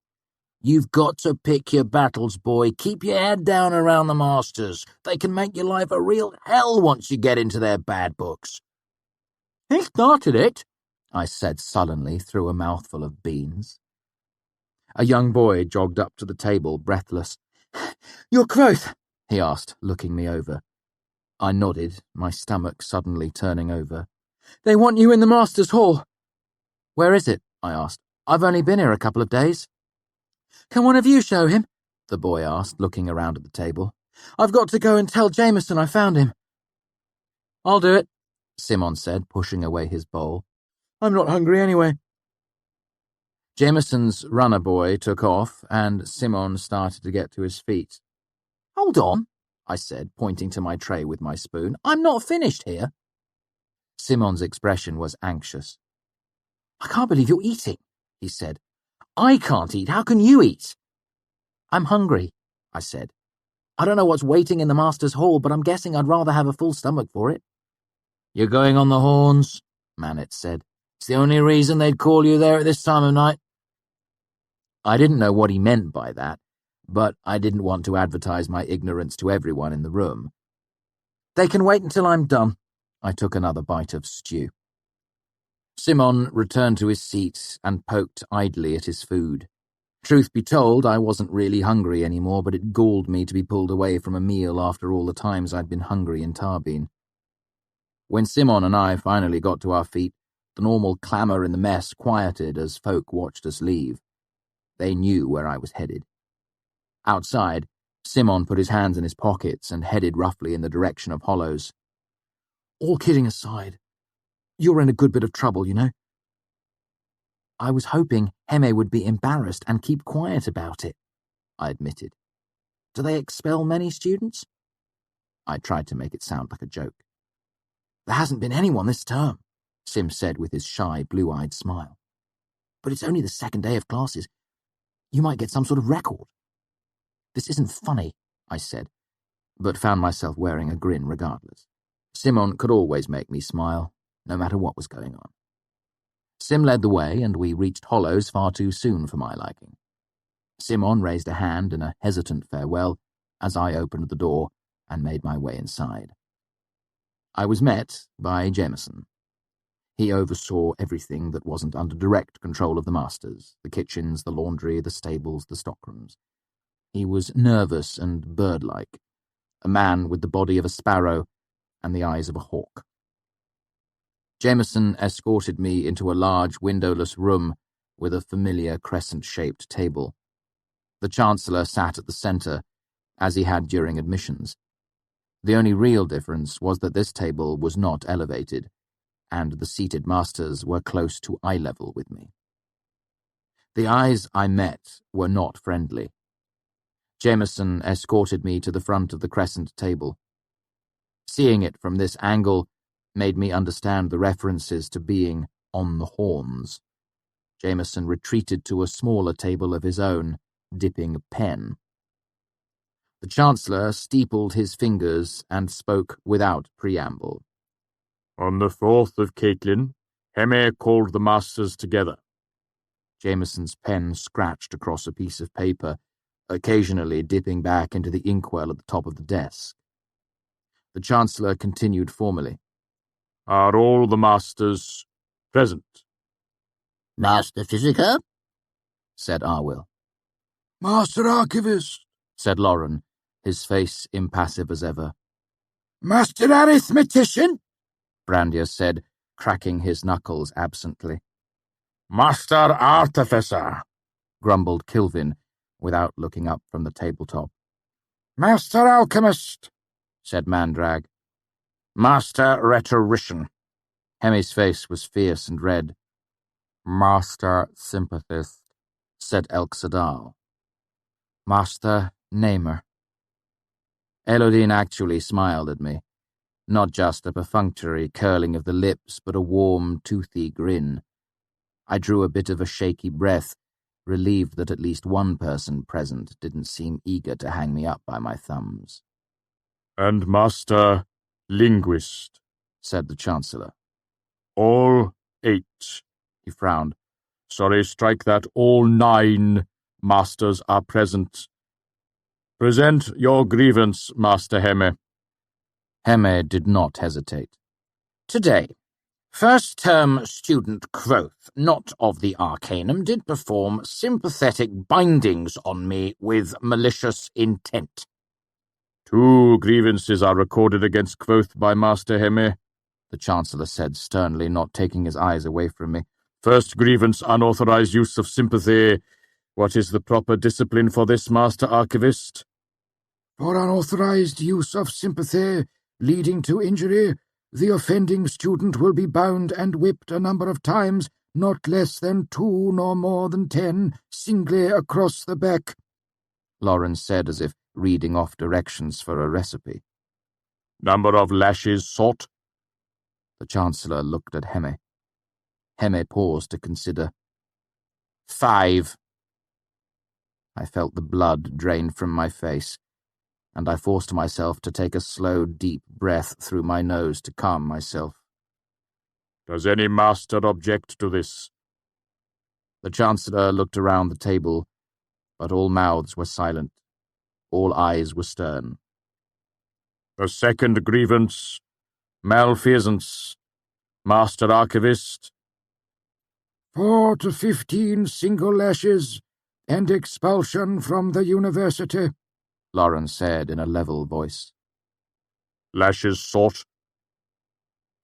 You've got to pick your battles, boy. Keep your head down around the masters. They can make your life a real hell once you get into their bad books.
He started it,
I said sullenly through a mouthful of beans. A young boy jogged up to the table, breathless.
Your Kvothe,
he asked, looking me over. I nodded, my stomach suddenly turning over.
They want you in the Master's Hall.
Where is it? I asked. I've only been here a couple of days.
Can one of you show him?
The boy asked, looking around at the table.
I've got to go and tell Jameson I found him.
I'll do it, Simon said, pushing away his bowl.
I'm not hungry anyway.
Jameson's runner boy took off, and Simon started to get to his feet.
Hold on,
I said, pointing to my tray with my spoon.
I'm not finished here.
Simon's expression was anxious.
I can't believe you're eating, he said. I can't eat. How can you eat?
I'm hungry, I said. I don't know what's waiting in the Master's Hall, but I'm guessing I'd rather have a full stomach for it.
You're going on the horns, Manet said. It's the only reason they'd call you there at this time of night.
I didn't know what he meant by that, but I didn't want to advertise my ignorance to everyone in the room.
They can wait until I'm done.
I took another bite of stew. Simon returned to his seat and poked idly at his food. Truth be told, I wasn't really hungry anymore, but it galled me to be pulled away from a meal after all the times I'd been hungry in Tarbeen. When Simon and I finally got to our feet, the normal clamour in the mess quieted as folk watched us leave. They knew where I was headed. Outside, Simon put his hands in his pockets and headed roughly in the direction of Hollows.
All kidding aside, you're in a good bit of trouble, you know.
I was hoping Heme would be embarrassed and keep quiet about it, I admitted. Do they expel many students? I tried to make it sound like a joke.
There hasn't been anyone this term,
Sim said with his shy, blue-eyed smile.
But it's only the second day of classes. You might get some sort of record.
This isn't funny, I said, but found myself wearing a grin regardless. Simon could always make me smile, no matter what was going on. Sim led the way, and we reached Hollows far too soon for my liking. Simon raised a hand in a hesitant farewell as I opened the door and made my way inside. I was met by Jameson. He oversaw everything that wasn't under direct control of the masters, the kitchens, the laundry, the stables, the stockrooms. He was nervous and bird-like, a man with the body of a sparrow and the eyes of a hawk. Jameson escorted me into a large windowless room with a familiar crescent-shaped table. The Chancellor sat at the centre,
as he had during admissions. The only real difference was that this table was not elevated, and the seated masters were close to eye level with me. The eyes I met were not friendly. Jameson escorted me to the front of the crescent table. Seeing it from this angle made me understand the references to being on the horns. Jameson retreated to a smaller table of his own, dipping a pen. The Chancellor steepled his fingers and spoke without preamble.
On the 4th of Caitlin, Heme called the masters together.
Jameson's pen scratched across a piece of paper, occasionally dipping back into the inkwell at the top of the desk. The Chancellor continued formally.
Are all the masters present?
Master Physiker?
Said Arwyll.
Master Archivist,
Said Lauren, his face impassive as ever.
Master Arithmetician,
Brandier said, cracking his knuckles absently.
Master Artificer,
Grumbled Kilvin, without looking up from the tabletop.
Master Alchemist,
Said Mandrag.
Master Rhetorician.
Hemi's face was fierce and red. Master Sympathist, said Elk Sadal. Master Namer. Elodine actually smiled at me. Not just a perfunctory curling of the lips, but a warm, toothy grin. I drew a bit of a shaky breath, relieved that at least one person present didn't seem eager to hang me up by my thumbs.
And Master Linguist,
Said the Chancellor.
All 8.
He frowned.
Sorry, strike that. All 9 masters are present. Present your grievance, Master Heme.
Heme did not hesitate.
Today, first-term student Kvothe, not of the Arcanum, did perform sympathetic bindings on me with malicious intent.
2 grievances are recorded against Kvothe by Master Heme,
the Chancellor said sternly, not taking his eyes away from me.
First grievance, unauthorized use of sympathy. What is the proper discipline for this, Master Archivist?
For unauthorized use of sympathy leading to injury, the offending student will be bound and whipped a number of times, not less than 2 nor more than 10, singly across the back,
Lauren said as if reading off directions for a recipe.
Number of lashes sought?
The Chancellor looked at Heme. Heme paused to consider. 5. I felt the blood drain from my face, and I forced myself to take a slow, deep breath through my nose to calm myself.
Does any master object to this?
The Chancellor looked around the table, but all mouths were silent. All eyes were stern.
The second grievance, malfeasance. Master Archivist.
4 to 15 single lashes and expulsion from the university,
Lauren said in a level voice.
Lashes sought?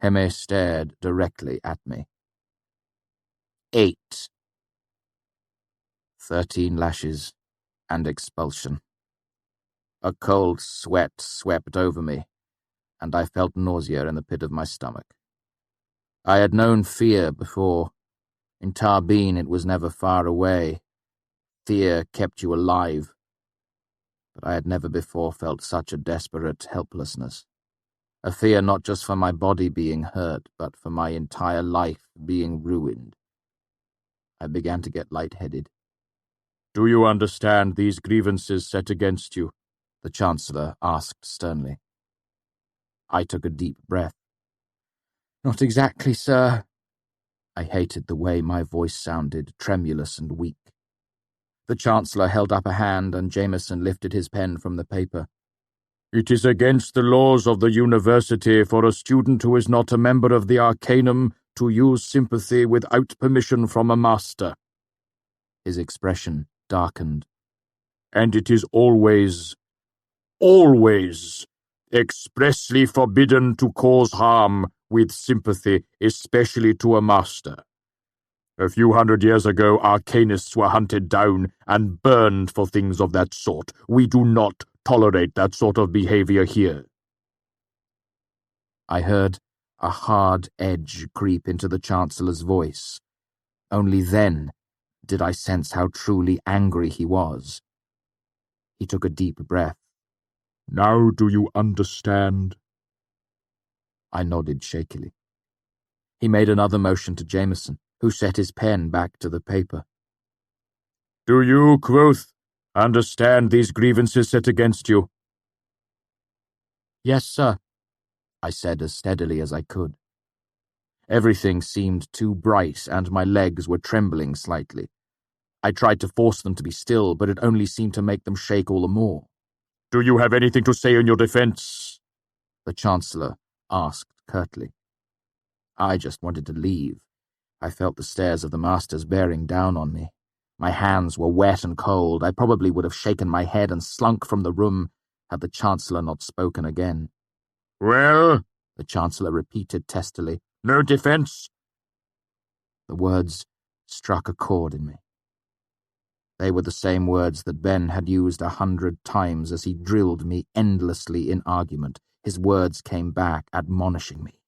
Heme stared directly at me. 8. 13 lashes and expulsion. A cold sweat swept over me, and I felt nausea in the pit of my stomach. I had known fear before. In Tarbeen it was never far away. Fear kept you alive. But I had never before felt such a desperate helplessness. A fear not just for my body being hurt, but for my entire life being ruined. I began to get lightheaded.
Do you understand these grievances set against you?
The Chancellor asked sternly. I took a deep breath. Not exactly, sir. I hated the way my voice sounded, tremulous and weak. The Chancellor held up a hand and Jameson lifted his pen from the paper.
It is against the laws of the university for a student who is not a member of the Arcanum to use sympathy without permission from a master.
His expression darkened.
And it is always expressly forbidden to cause harm with sympathy, especially to a master. A few hundred years ago, arcanists were hunted down and burned for things of that sort. We do not tolerate that sort of behavior here."
I heard a hard edge creep into the Chancellor's voice. Only then did I sense how truly angry he was. He took a deep breath.
"Now do you understand?"
I nodded shakily. He made another motion to Jameson, who set his pen back to the paper.
"Do you, Kvothe, understand these grievances set against you?"
"Yes, sir," I said as steadily as I could. Everything seemed too bright and my legs were trembling slightly. I tried to force them to be still, but it only seemed to make them shake all the more.
"Do you have anything to say in your defense?"
the Chancellor asked curtly. I just wanted to leave. I felt the stares of the masters bearing down on me. My hands were wet and cold. I probably would have shaken my head and slunk from the room had the Chancellor not spoken again.
"Well,"
the Chancellor repeated testily,
"no defense?"
The words struck a chord in me. They were the same words that Ben had used 100 times as he drilled me endlessly in argument. His words came back, admonishing me.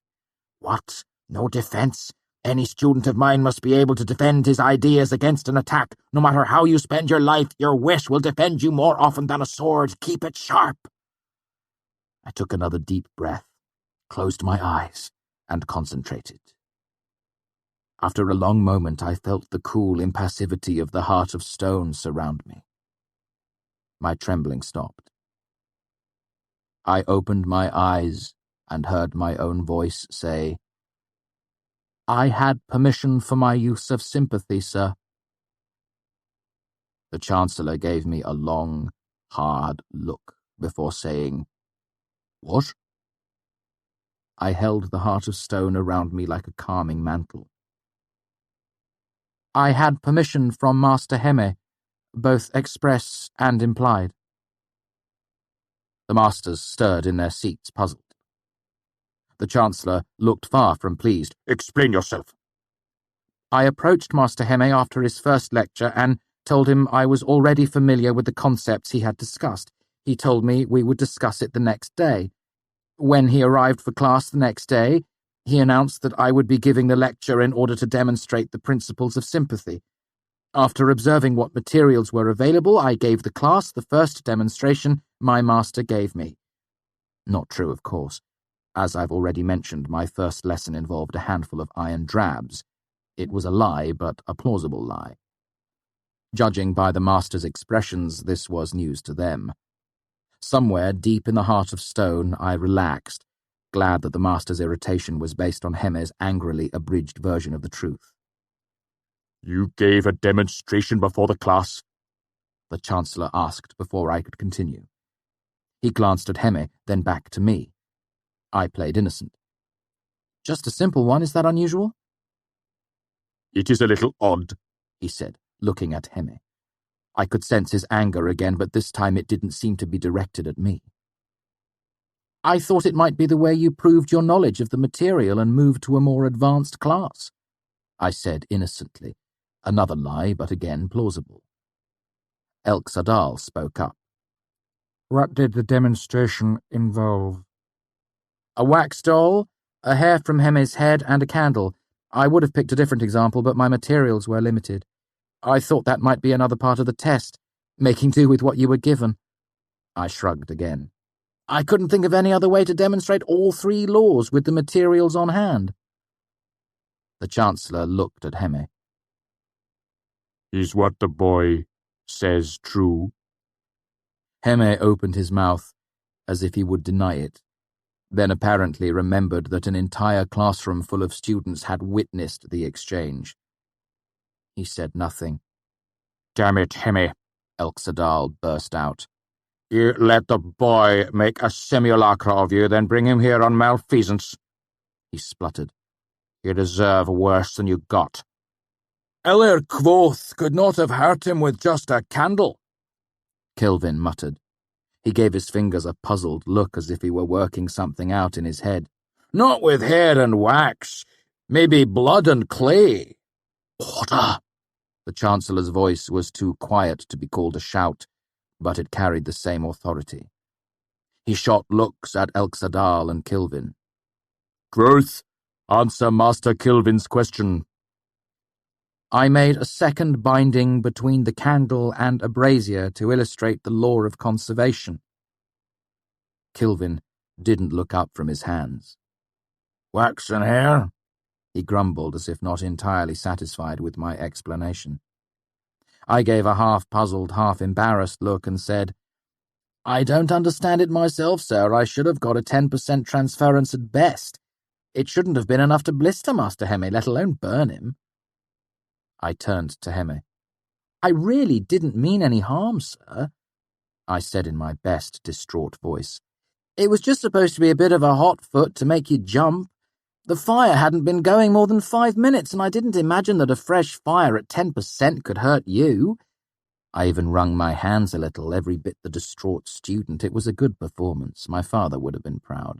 "What? No defense? Any student of mine must be able to defend his ideas against an attack. No matter how you spend your life, your wit will defend you more often than a sword. Keep it sharp." I took another deep breath, closed my eyes, and concentrated. After a long moment, I felt the cool impassivity of the heart of stone surround me. My trembling stopped. I opened my eyes and heard my own voice say, "I had permission for my use of sympathy, sir." The Chancellor gave me a long, hard look before saying, "What?" I held the heart of stone around me like a calming mantle. "I had permission from Master Heme, both express and implied." The masters stirred in their seats, puzzled. The Chancellor looked far from pleased.
"Explain yourself."
"I approached Master Heme after his first lecture and told him I was already familiar with the concepts he had discussed. He told me we would discuss it the next day. When he arrived for class the next day, he announced that I would be giving the lecture in order to demonstrate the principles of sympathy. After observing what materials were available, I gave the class the first demonstration my master gave me. Not true, of course. As I've already mentioned, my first lesson involved a handful of iron drabs. It was a lie, but a plausible lie. Judging by the master's expressions, this was news to them. Somewhere deep in the heart of stone, I relaxed, glad that the master's irritation was based on Heme's angrily abridged version of the truth.
"You gave a demonstration before the class?"
the Chancellor asked before I could continue. He glanced at Heme, then back to me. I played innocent. "Just a simple one, is that unusual?"
"It is a little odd,"
he said, looking at Heme. I could sense his anger again, but this time it didn't seem to be directed at me. "I thought it might be the way you proved your knowledge of the material and moved to a more advanced class," I said innocently. Another lie, but again plausible. Elk-Sadal spoke up.
"What did the demonstration involve?"
"A wax doll, a hair from Heme's head, and a candle. I would have picked a different example, but my materials were limited. I thought that might be another part of the test, making do with what you were given." I shrugged again. "I couldn't think of any other way to demonstrate all 3 laws with the materials on hand." The Chancellor looked at Heme.
"Is what the boy says true?"
Heme opened his mouth as if he would deny it, then apparently remembered that an entire classroom full of students had witnessed the exchange. He said nothing.
"Damn it, Heme,"
Elk-Sadal burst out.
"You let the boy make a simulacra of you, then bring him here on malfeasance."
He spluttered.
"You deserve worse than you got."
"Elder Kvothe could not have hurt him with just a candle,"
Kilvin muttered. He gave his fingers a puzzled look as if he were working something out in his head.
"Not with hair and wax. Maybe blood and clay."
"Order!" The Chancellor's voice was too quiet to be called a shout. but it carried the same authority. He shot looks at Elxadal and Kilvin.
Kvothe, answer Master Kilvin's question.
I made a second binding between the candle and a brazier to illustrate the law of conservation. Kilvin didn't look up from his hands.
Wax and hair?
He grumbled as if not entirely satisfied with my explanation. I gave a half-puzzled, half-embarrassed look and said, I don't understand it myself, sir. I should have got a 10% transference at best. It shouldn't have been enough to blister Master Hemme, let alone burn him. I turned to Hemme. I really didn't mean any harm, sir, I said in my best distraught voice. It was just supposed to be a bit of a hot foot to make you jump. The fire hadn't been going more than 5 minutes, and I didn't imagine that a fresh fire at 10% could hurt you. I even wrung my hands a little, every bit the distraught student. It was a good performance. My father would have been proud.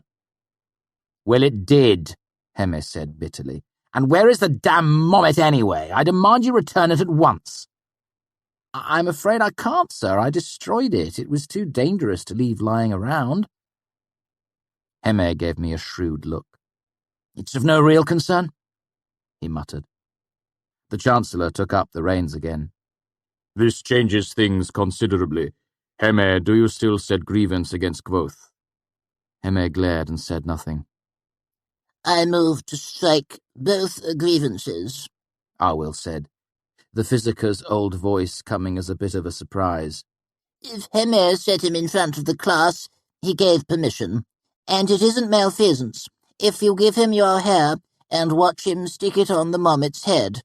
Well, it did, Hemme said bitterly. And where is the damn mommet anyway? I demand you return it at once.
I'm afraid I can't, sir. I destroyed it. It was too dangerous to leave lying around. Hemme gave me a shrewd look.
It's of no real concern,
he muttered. The Chancellor took up the reins again.
This changes things considerably. Hemme, do you still set grievance against Kvothe?
Hemme glared and said nothing.
I move to strike both grievances,
Arwyll said, the Physiker's old voice coming as a bit of a surprise.
If Hemme set him in front of the class, he gave permission, and it isn't malfeasance. If you give him your hair and watch him stick it on the mommet's head.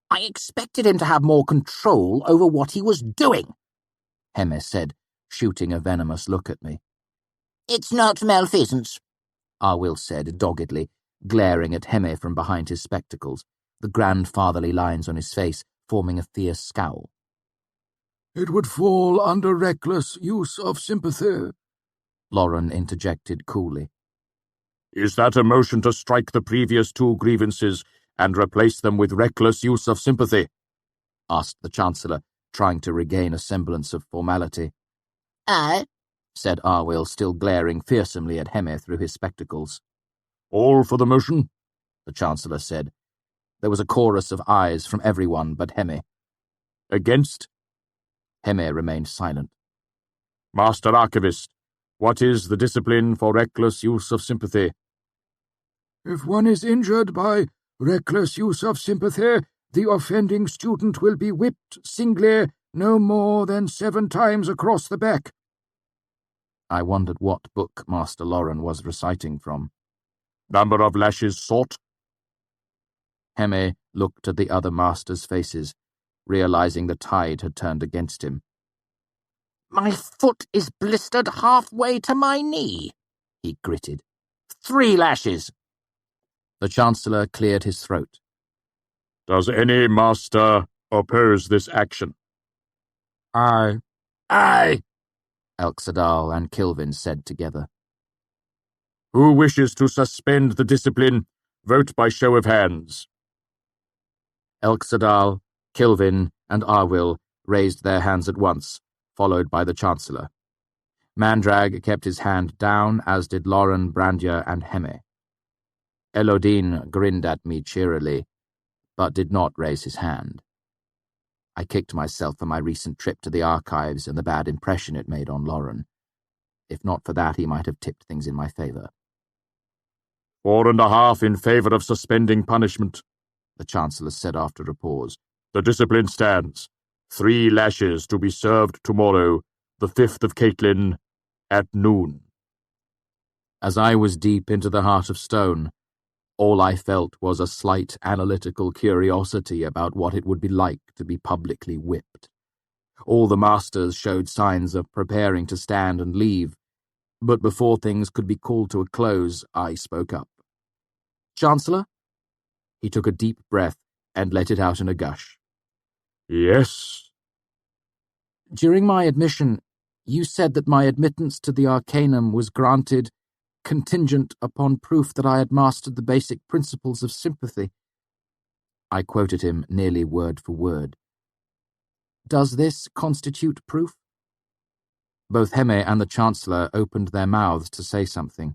I expected him to have more control over what he was doing,
Hemme said, shooting a venomous look at me.
It's not malfeasance,
Arwyll said doggedly, glaring at Hemme from behind his spectacles, the grandfatherly lines on his face forming a fierce scowl.
It would fall under reckless use of sympathy,
Lauren interjected coolly.
Is that a motion to strike the previous 2 grievances and replace them with reckless use of sympathy?
Asked the Chancellor, trying to regain a semblance of formality.
Aye,
said Arwyll, still glaring fearsomely at Hemme through his spectacles.
All for the motion?
The Chancellor said. There was a chorus of ayes from everyone but Hemme.
Against?
Hemme remained silent.
Master Archivist, what is the discipline for reckless use of sympathy?
If one is injured by reckless use of sympathy, the offending student will be whipped singly no more than 7 times across the back.
I wondered what book Master Lauren was reciting from.
Number of lashes sought?
Hemme looked at the other masters' faces, realizing the tide had turned against him.
My foot is blistered halfway to my knee, he gritted. 3 lashes.
The Chancellor cleared his throat.
Does any master oppose this action?
Aye.
Aye,
Elxadal and Kilvin said together.
Who wishes to suspend the discipline? Vote by show of hands.
Elxadal, Kilvin, and Arwyll raised their hands at once, followed by the Chancellor. Mandrag kept his hand down, as did Lauren, Brandier, and Hemme. Elodine grinned at me cheerily, but did not raise his hand. I kicked myself for my recent trip to the archives and the bad impression it made on Lauren. If not for that, he might have tipped things in my favor.
4.5 in favor of suspending punishment,
the Chancellor said after a pause.
The discipline stands. 3 lashes to be served tomorrow, the 5th of Caitlin, at noon.
As I was deep into the heart of stone, all I felt was a slight analytical curiosity about what it would be like to be publicly whipped. All the masters showed signs of preparing to stand and leave, but before things could be called to a close, I spoke up. Chancellor? He took a deep breath and let it out in a gush.
Yes.
During my admission, you said that my admittance to the Arcanum was granted contingent upon proof that I had mastered the basic principles of sympathy. I quoted him nearly word for word. Does this constitute proof? Both Hemme and the Chancellor opened their mouths to say something.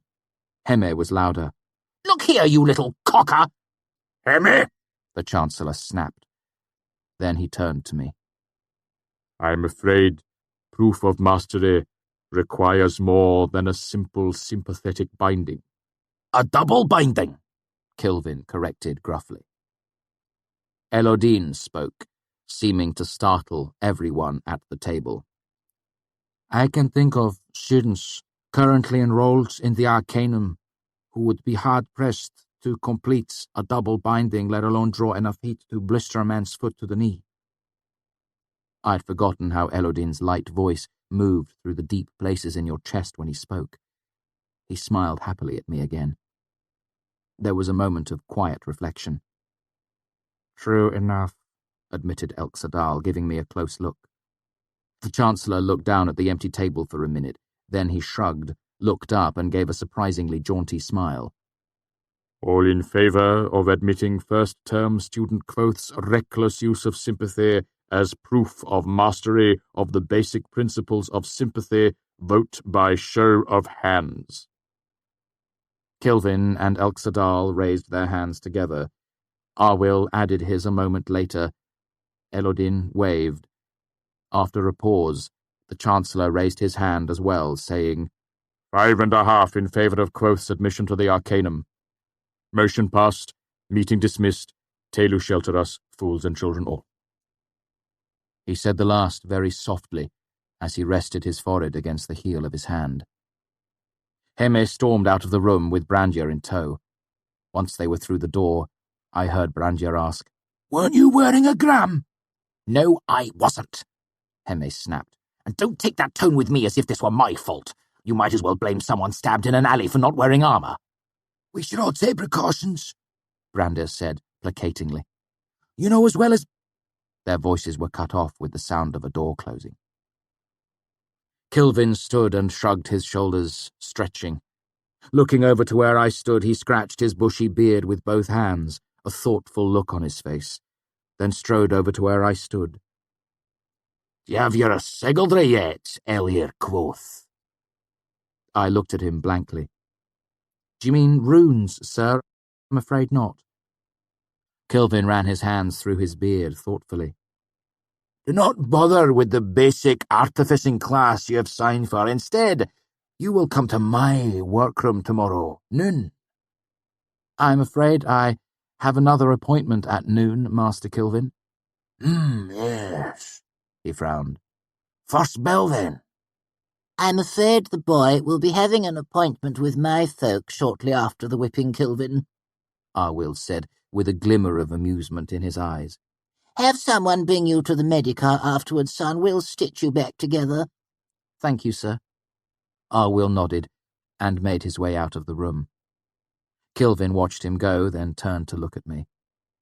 Hemme was louder.
Look here, you little cocker!
Hemme!
The Chancellor snapped. Then he turned to me.
I'm afraid proof of mastery requires more than a simple sympathetic binding.
A double binding,
Kilvin corrected gruffly. Elodine spoke, seeming to startle everyone at the table.
I can think of students currently enrolled in the Arcanum who would be hard-pressed to complete a double binding, let alone draw enough heat to blister a man's foot to the knee.
I'd forgotten how Elodine's light voice moved through the deep places in your chest when he spoke. He smiled happily at me again. There was a moment of quiet reflection.
True enough,
admitted Elxadal, giving me a close look. The Chancellor looked down at the empty table for a minute. Then he shrugged, looked up, and gave a surprisingly jaunty smile.
All in favour of admitting first-term student Kvothe's reckless use of sympathy as proof of mastery of the basic principles of sympathy, vote by show of hands.
Kilvin and Elxadal raised their hands together. Arwyll added his a moment later. Elodin waved. After a pause, the Chancellor raised his hand as well, saying,
5.5 in favour of Kvothe's admission to the Arcanum. Motion passed, meeting dismissed, Telu shelter us, fools and children all.
He said the last very softly, as he rested his forehead against the heel of his hand. Hemme stormed out of the room with Brandir in tow. Once they were through the door, I heard Brandir ask,
Weren't you wearing a gram? No, I wasn't, Hemme snapped. And don't take that tone with me as if this were my fault. You might as well blame someone stabbed in an alley for not wearing armour.
We should all take precautions,
Brandir said placatingly.
You know as well as...
Their voices were cut off with the sound of a door closing. Kilvin stood and shrugged his shoulders, stretching. Looking over to where I stood, he scratched his bushy beard with both hands, a thoughtful look on his face, then strode over to where I stood.
Do you have your Sigildra yet, Elhir Kvothe?
I looked at him blankly. Do you mean runes, sir? I'm afraid not. Kilvin ran his hands through his beard thoughtfully.
Do not bother with the basic artificing class you have signed for. Instead, you will come to my workroom tomorrow, noon.
I'm afraid I have another appointment at noon, Master Kilvin.
Yes, he frowned. First bell, then.
I'm afraid the boy will be having an appointment with my folk shortly after the whipping, Kilvin,
Arwyll said, with a glimmer of amusement in his eyes.
Have someone bring you to the Medicar afterwards, son. We'll stitch you back together.
Thank you, sir. Arwyll nodded and made his way out of the room. Kilvin watched him go, then turned to look at me.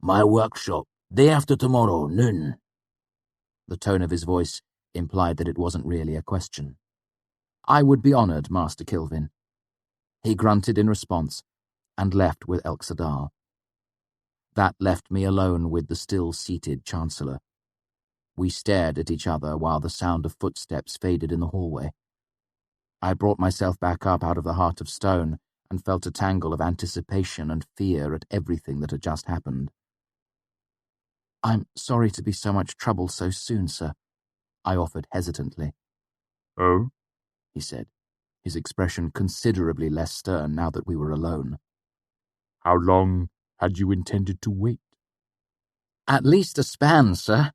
My workshop, day after tomorrow, noon.
The tone of his voice implied that it wasn't really a question. I would be honoured, Master Kilvin. He grunted in response and left with Elxadal. That left me alone with the still-seated Chancellor. We stared at each other while the sound of footsteps faded in the hallway. I brought myself back up out of the heart of stone and felt a tangle of anticipation and fear at everything that had just happened. I'm sorry to be so much trouble so soon, sir, I offered hesitantly.
Oh?
He said, his expression considerably less stern now that we were alone.
How long had you intended to wait?
At least a span, sir.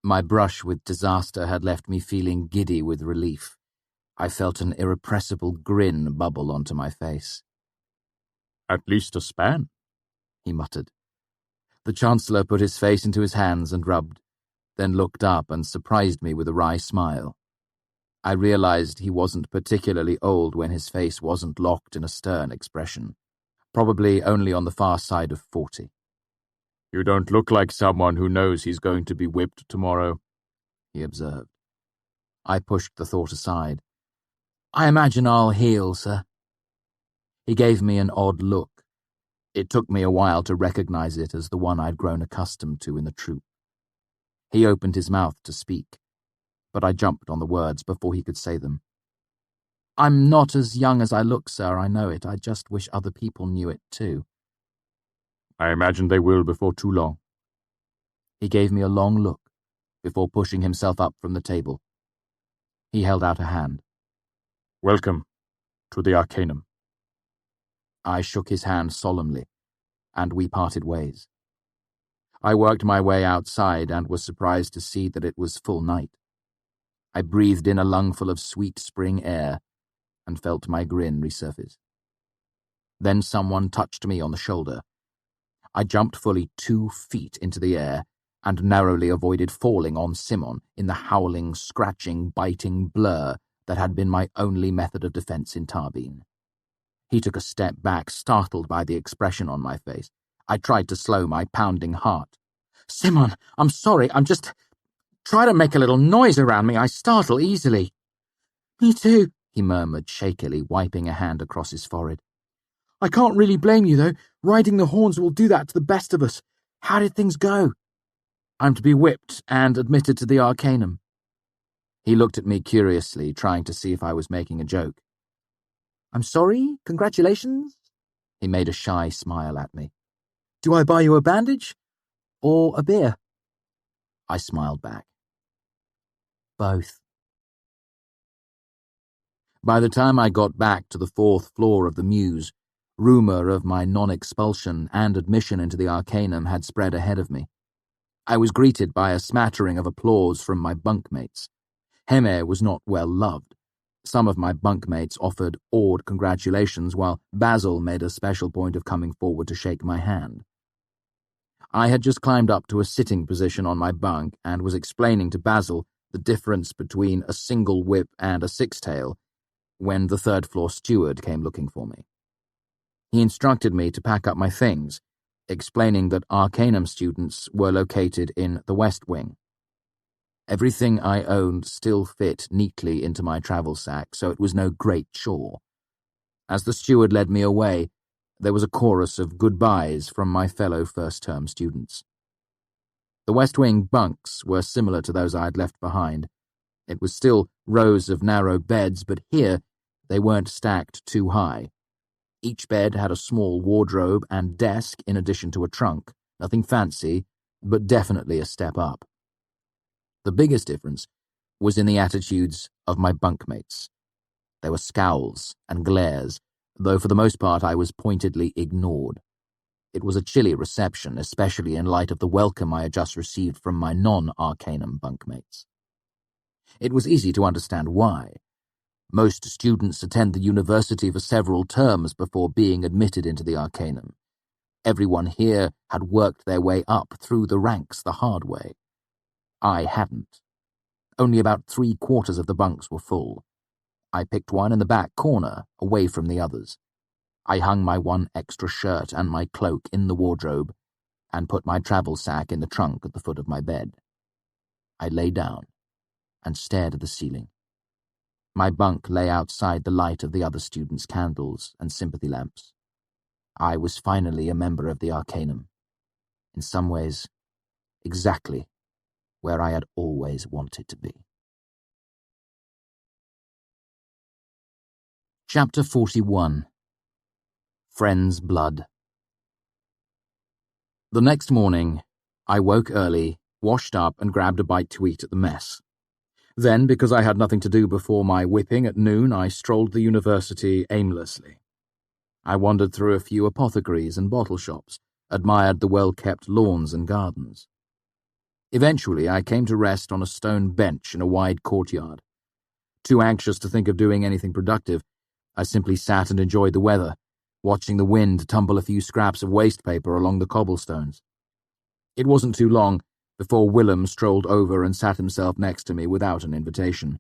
My brush with disaster had left me feeling giddy with relief. I felt an irrepressible grin bubble onto my face.
At least a span,
he muttered. The Chancellor put his face into his hands and rubbed, then looked up and surprised me with a wry smile. I realized he wasn't particularly old when his face wasn't locked in a stern expression. Probably only on the far side of 40.
You don't look like someone who knows he's going to be whipped tomorrow,
he observed. I pushed the thought aside. I imagine I'll heal, sir. He gave me an odd look. It took me a while to recognize it as the one I'd grown accustomed to in the troop. He opened his mouth to speak. but I jumped on the words before he could say them. I'm not as young as I look, sir, I know it. I just wish other people knew it too.
I imagine they will before too long.
He gave me a long look before pushing himself up from the table. He held out a hand.
Welcome to the Arcanum.
I shook his hand solemnly, and we parted ways. I worked my way outside and was surprised to see that it was full night. I breathed in a lungful of sweet spring air and felt my grin resurface. Then someone touched me on the shoulder. I jumped fully 2 feet into the air and narrowly avoided falling on Simon in the howling, scratching, biting blur that had been my only method of defense in Tarbeen. He took a step back, startled by the expression on my face. I tried to slow my pounding heart. Simon, I'm sorry, I'm just... Try to make a little noise around me. I startle easily. Me too, he murmured shakily, wiping a hand across his forehead. I can't really blame you, though. Riding the horns will do that to the best of us. How did things go? I'm to be whipped and admitted to the Arcanum. He looked at me curiously, trying to see if I was making a joke. I'm sorry? Congratulations? He made a shy smile at me. Do I buy you a bandage? Or a beer? I smiled back. Both. By the time I got back to the 4th floor of the Mews, rumour of my non-expulsion and admission into the Arcanum had spread ahead of me. I was greeted by a smattering of applause from my bunkmates. Heme was not well loved. Some of my bunkmates offered awed congratulations, while Basil made a special point of coming forward to shake my hand. I had just climbed up to a sitting position on my bunk and was explaining to Basil the difference between a single whip and a six-tail when the 3rd floor steward came looking for me. He instructed me to pack up my things, explaining that Arcanum students were located in the West Wing. Everything I owned still fit neatly into my travel sack, so it was no great chore. As the steward led me away, there was a chorus of goodbyes from my fellow first-term students. The West Wing bunks were similar to those I had left behind. It was still rows of narrow beds, but here they weren't stacked too high. Each bed had a small wardrobe and desk in addition to a trunk. Nothing fancy, but definitely a step up. The biggest difference was in the attitudes of my bunkmates. There were scowls and glares, though for the most part I was pointedly ignored. It was a chilly reception, especially in light of the welcome I had just received from my non-Arcanum bunkmates. It was easy to understand why. Most students attend the university for several terms before being admitted into the Arcanum. Everyone here had worked their way up through the ranks the hard way. I hadn't. Only about 3/4 of the bunks were full. I picked one in the back corner, away from the others. I hung my one extra shirt and my cloak in the wardrobe and put my travel sack in the trunk at the foot of my bed. I lay down and stared at the ceiling. My bunk lay outside the light of the other students' candles and sympathy lamps. I was finally a member of the Arcanum. In some ways, exactly where I had always wanted to be. Chapter 41. Friend's Blood. The next morning, I woke early, washed up and grabbed a bite to eat at the mess. Then, because I had nothing to do before my whipping at noon, I strolled the university aimlessly. I wandered through a few apothecaries and bottle shops, admired the well-kept lawns and gardens. Eventually, I came to rest on a stone bench in a wide courtyard. Too anxious to think of doing anything productive, I simply sat and enjoyed the weather, watching the wind tumble a few scraps of waste paper along the cobblestones. It wasn't too long before Willem strolled over and sat himself next to me without an invitation.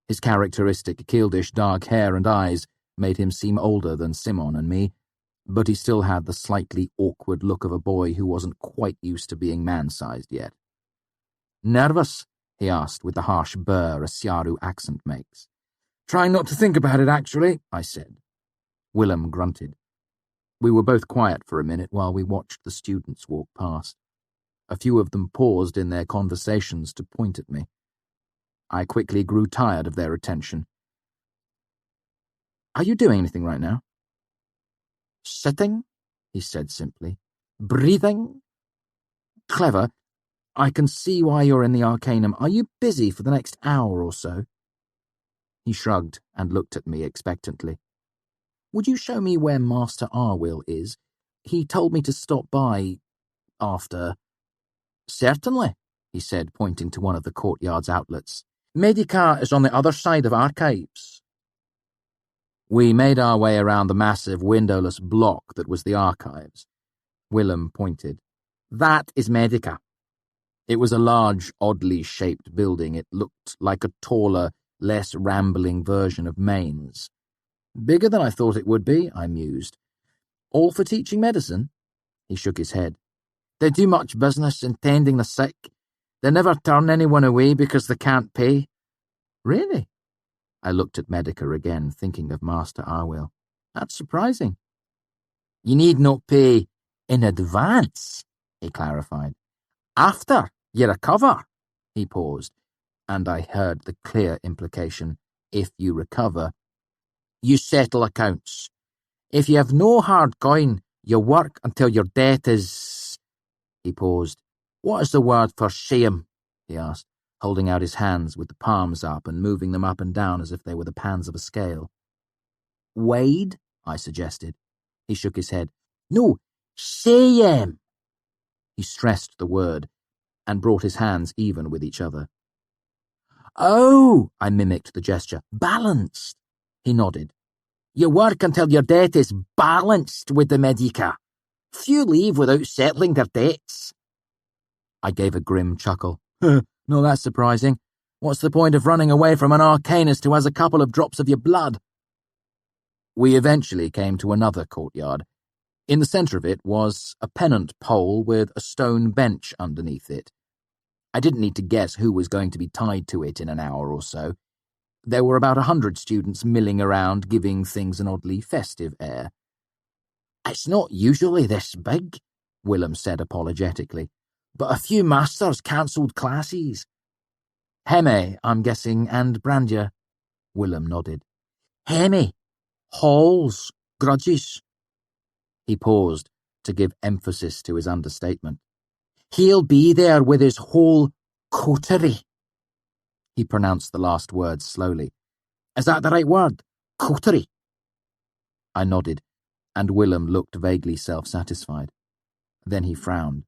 His characteristic Kieldish dark hair and eyes made him seem older than Simon and me, but he still had the slightly awkward look of a boy who wasn't quite used to being man-sized yet. "Nervous?" he asked with the harsh burr a Siaru accent makes. "Trying not to think about it, actually," I said. Willem grunted. We were both quiet for a minute while we watched the students walk past. A few of them paused in their conversations to point at me. I quickly grew tired of their attention. Are you doing anything right now?
Sitting, he said simply. Breathing.
Clever. I can see why you're in the Arcanum. Are you busy for the next hour or so? He shrugged and looked at me expectantly. Would you show me where Master Arwyll is? He told me to stop by after.
Certainly, he said, pointing to one of the courtyard's outlets. Medica is on the other side of Archives.
We made our way around the massive windowless block that was the Archives. Willem pointed.
That is Medica.
It was a large, oddly shaped building. It looked like a taller, less rambling version of Maine's. Bigger than I thought it would be, I mused. All for teaching medicine? He shook his head.
They do much business in tending the sick. They never turn anyone away because they can't pay.
Really? I looked at Medica again, thinking of Master Arwyll. That's surprising.
You need not pay in advance, he clarified. After you recover.
He paused, and I heard the clear implication, if you recover,
you settle accounts. If you have no hard coin, you work until your debt is... He paused. What is the word for shame? He asked, holding out his hands with the palms up and moving them up and down as if they were the pans of a scale.
Weighed? I suggested. He shook his head.
No, shame.
He stressed the word and brought his hands even with each other.
Oh,
I mimicked the gesture.
Balanced.
He nodded.
You work until your debt is balanced with the Medica. Few leave without settling their debts.
I gave a grim chuckle. No, that's surprising. What's the point of running away from an arcanist who has a couple of drops of your blood? We eventually came to another courtyard. In the centre of it was a pennant pole with a stone bench underneath it. I didn't need to guess who was going to be tied to it in an hour or so. There were about 100 students milling around, giving things an oddly festive air.
It's not usually this big, Willem said apologetically, but a few masters cancelled classes.
Heme, I'm guessing, and Brandia. Willem nodded.
Heme, halls, grudges.
He paused to give emphasis to his understatement.
He'll be there with his whole coterie.
He pronounced the last word slowly.
Is that the right word? Coterie?
I nodded, and Willem looked vaguely self-satisfied. Then he frowned.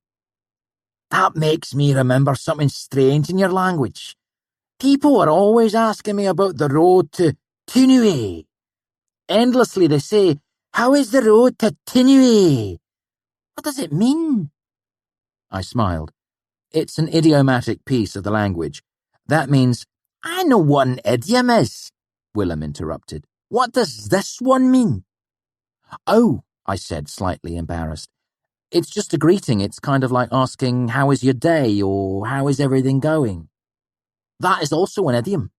That makes me remember something strange in your language. People are always asking me about the road to Tinue. Endlessly they say, how is the road to Tinue? What does it mean?
I smiled. It's an idiomatic piece of the language. That means,
I know what an idiom is, Willem interrupted. What does this one mean?
Oh, I said, slightly embarrassed. It's just a greeting. It's kind of like asking, how is your day, or how is everything going?
That is also an idiom,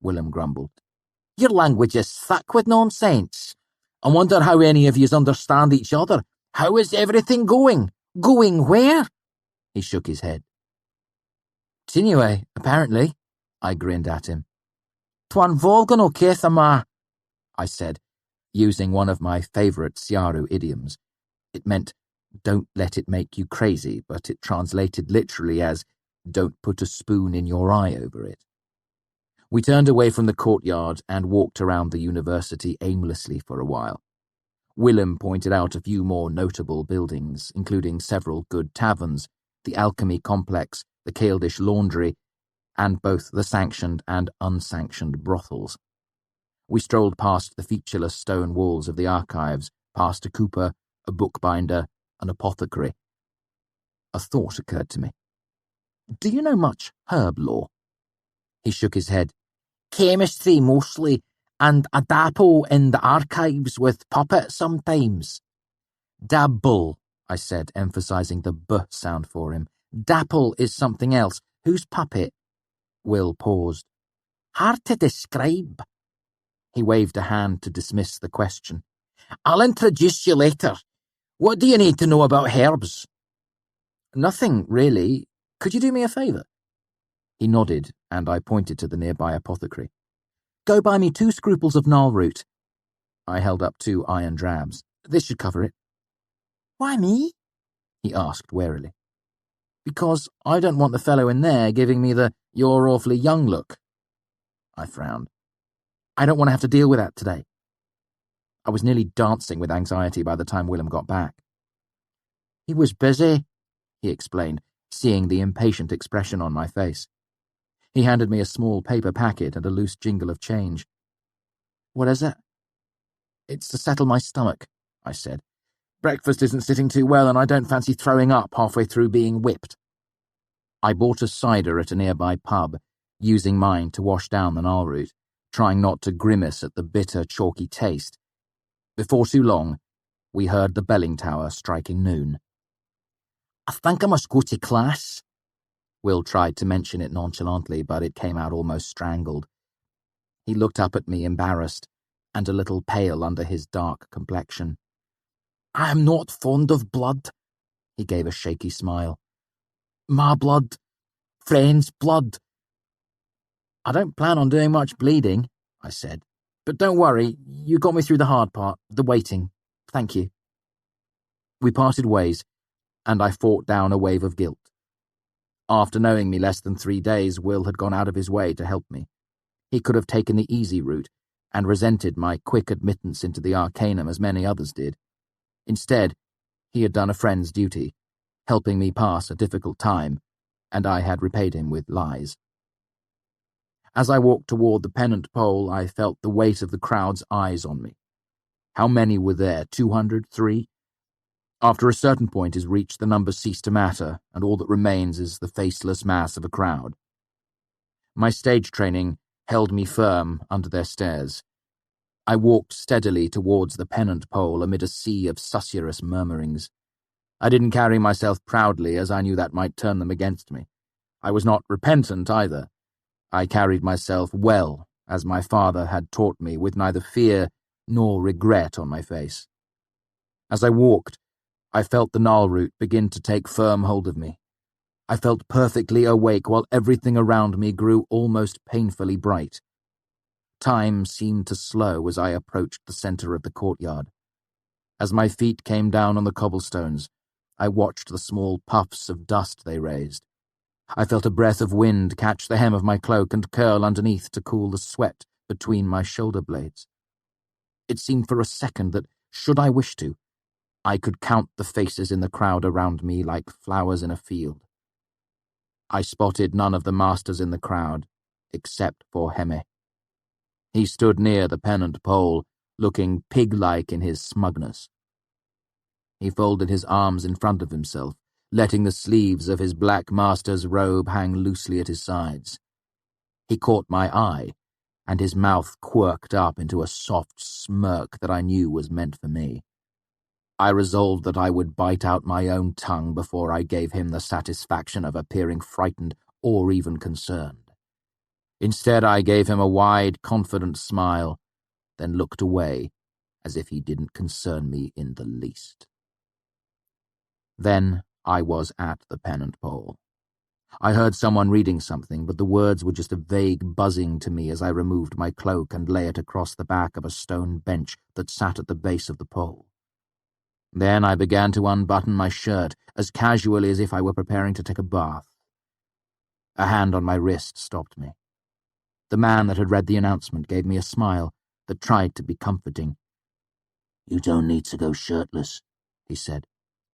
Willem grumbled. Your language is thick with nonsense. I wonder how any of yous understand each other. How is everything going? Going where?
He shook his head. Tinue, apparently, I grinned at him.
Twan Volgan o Kethama,
I said, using one of my favourite Siaru idioms. It meant, don't let it make you crazy, but it translated literally as, don't put a spoon in your eye over it. We turned away from the courtyard and walked around the university aimlessly for a while. Willem pointed out a few more notable buildings, including several good taverns, the alchemy complex, the Caeldish laundry, and both the sanctioned and unsanctioned brothels. We strolled past the featureless stone walls of the archives, past a cooper, a bookbinder, an apothecary. A thought occurred to me. Do you know much herb lore? He shook his head.
Chemistry mostly, and a dabble in the archives with puppets sometimes.
Dabble, I said, emphasizing the b sound for him. Dapple is something else. Who's puppet? Will paused.
Hard to describe.
He waved a hand to dismiss the question.
I'll introduce you later. What do you need to know about herbs?
Nothing, really. Could you do me a favour? He nodded, and I pointed to the nearby apothecary.
Go buy me 2 scruples of gnarl root.
I held up 2 iron drabs. This should cover it.
Why me?
He asked warily. Because I don't want the fellow in there giving me the "you're awfully young" look. I frowned. I don't want to have to deal with that today. I was nearly dancing with anxiety by the time Willem got back.
He was busy,
he explained, seeing the impatient expression on my face. He handed me a small paper packet and a loose jingle of change.
What is it?
It's to settle my stomach, I said. Breakfast isn't sitting too well, and I don't fancy throwing up halfway through being whipped. I bought a cider at a nearby pub, using mine to wash down the gnarl root, trying not to grimace at the bitter, chalky taste. Before too long, we heard the belling tower striking noon.
I think I must go to class.
Will tried to mention it nonchalantly, but it came out almost strangled. He looked up at me embarrassed, and a little pale under his dark complexion.
I am not fond of blood.
He gave a shaky smile.
My blood. Friend's blood.
I don't plan on doing much bleeding, I said. But don't worry, you got me through the hard part, the waiting. Thank you. We parted ways, and I fought down a wave of guilt. After knowing me less than 3 days, Will had gone out of his way to help me. He could have taken the easy route and resented my quick admittance into the Arcanum as many others did. Instead, he had done a friend's duty, helping me pass a difficult time, and I had repaid him with lies. As I walked toward the pennant pole, I felt the weight of the crowd's eyes on me. How many were there? 200? 3? After a certain point is reached, the numbers cease to matter, and all that remains is the faceless mass of a crowd. My stage training held me firm under their stares. I walked steadily towards the pennant pole amid a sea of susurrus murmurings. I didn't carry myself proudly, as I knew that might turn them against me. I was not repentant either. I carried myself well, as my father had taught me, with neither fear nor regret on my face. As I walked, I felt the gnarl root begin to take firm hold of me. I felt perfectly awake while everything around me grew almost painfully bright. Time seemed to slow as I approached the center of the courtyard. As my feet came down on the cobblestones, I watched the small puffs of dust they raised. I felt a breath of wind catch the hem of my cloak and curl underneath to cool the sweat between my shoulder blades. It seemed for a second that, should I wish to, I could count the faces in the crowd around me like flowers in a field. I spotted none of the masters in the crowd, except for Hemme. He stood near the pennant pole, looking pig-like in his smugness. He folded his arms in front of himself, letting the sleeves of his black master's robe hang loosely at his sides. He caught my eye, and his mouth quirked up into a soft smirk that I knew was meant for me. I resolved that I would bite out my own tongue before I gave him the satisfaction of appearing frightened or even concerned. Instead, I gave him a wide, confident smile, then looked away, as if he didn't concern me in the least. Then I was at the pennant pole. I heard someone reading something, but the words were just a vague buzzing to me as I removed my cloak and lay it across the back of a stone bench that sat at the base of the pole. Then I began to unbutton my shirt, as casually as if I were preparing to take a bath. A hand on my wrist stopped me. The man that had read the announcement gave me a smile that tried to be comforting.
"You don't need to go shirtless," he said.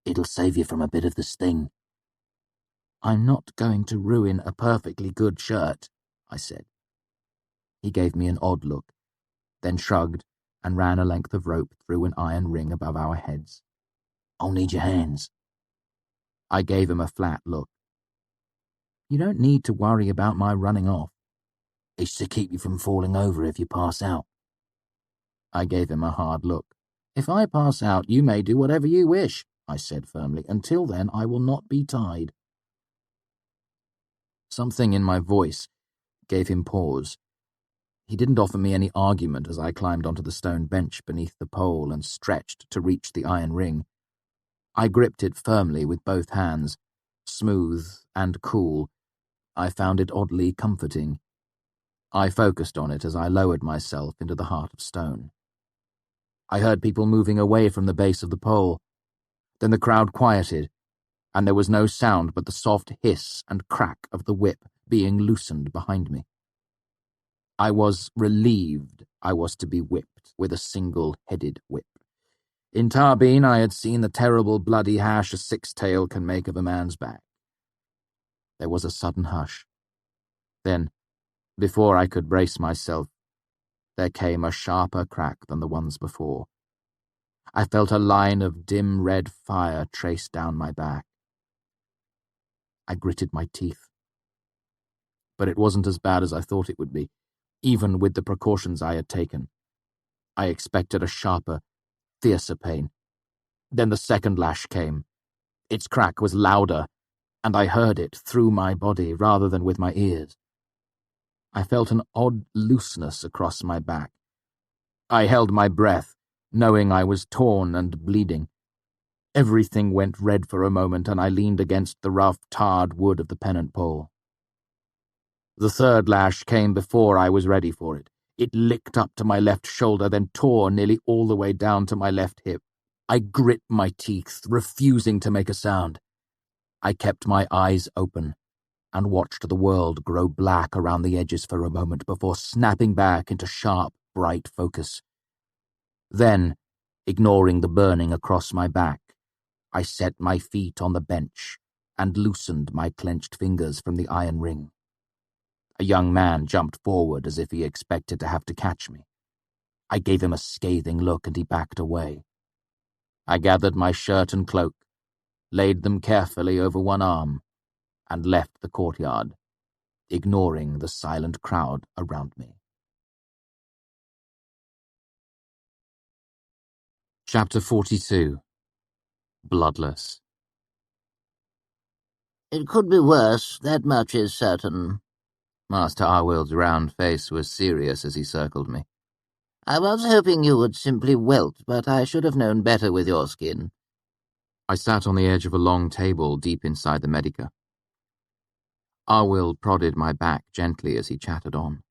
"It'll save you from a bit of the sting."
"I'm not going to ruin a perfectly good shirt," I said. He gave me an odd look, then shrugged and ran a length of rope through an iron ring above our heads.
"I'll need your hands."
I gave him a flat look. "You don't need to worry about my running off."
"It's to keep you from falling over if you pass out."
I gave him a hard look. "If I pass out, you may do whatever you wish," I said firmly. "Until then, I will not be tied." Something in my voice gave him pause. He didn't offer me any argument as I climbed onto the stone bench beneath the pole and stretched to reach the iron ring. I gripped it firmly with both hands, smooth and cool. I found it oddly comforting. I focused on it as I lowered myself into the heart of stone. I heard people moving away from the base of the pole. Then the crowd quieted, and there was no sound but the soft hiss and crack of the whip being loosened behind me. I was relieved I was to be whipped with a single-headed whip. In Tarbeen I had seen the terrible bloody hash a six-tail can make of a man's back. There was a sudden hush. Then, before I could brace myself, there came a sharper crack than the ones before. I felt a line of dim red fire trace down my back. I gritted my teeth. But it wasn't as bad as I thought it would be, even with the precautions I had taken. I expected a sharper, fiercer pain. Then the second lash came. Its crack was louder, and I heard it through my body rather than with my ears. I felt an odd looseness across my back. I held my breath, knowing I was torn and bleeding. Everything went red for a moment, and I leaned against the rough, tarred wood of the pennant pole. The third lash came before I was ready for it. It licked up to my left shoulder, then tore nearly all the way down to my left hip. I grit my teeth, refusing to make a sound. I kept my eyes open and watched the world grow black around the edges for a moment before snapping back into sharp, bright focus. Then, ignoring the burning across my back, I set my feet on the bench and loosened my clenched fingers from the iron ring. A young man jumped forward as if he expected to have to catch me. I gave him a scathing look and he backed away. I gathered my shirt and cloak, laid them carefully over one arm, and left the courtyard, ignoring the silent crowd around me. Chapter 42. Bloodless.
It could be worse, that much is certain.
Master Arwild's round face was serious as he circled me.
I was hoping you would simply wilt, but I should have known better with your skin.
I sat on the edge of a long table deep inside the Medica. Arwild prodded my back gently as he chattered on.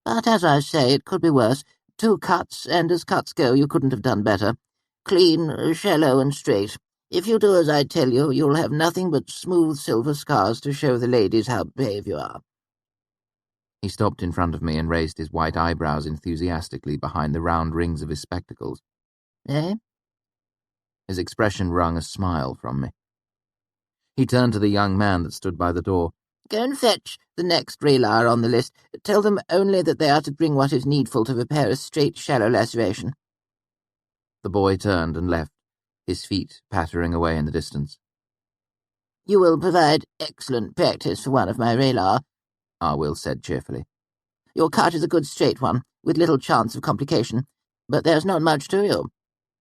But as I say, it could be worse. 2 cuts, and as cuts go, you couldn't have done better. Clean, shallow, and straight. If you do as I tell you, you'll have nothing but smooth silver scars to show the ladies how brave you are.
He stopped in front of me and raised his white eyebrows enthusiastically behind the round rings of his spectacles.
Eh?
His expression wrung a smile from me. He turned to the young man that stood by the door.
Go and fetch the next Raylar on the list. Tell them only that they are to bring what is needful to repair a straight, shallow laceration.
The boy turned and left, his feet pattering away in the distance.
You will provide excellent practice for one of my Raylar,
Arwild said cheerfully.
Your cut is a good straight one, with little chance of complication, but there's not much to you.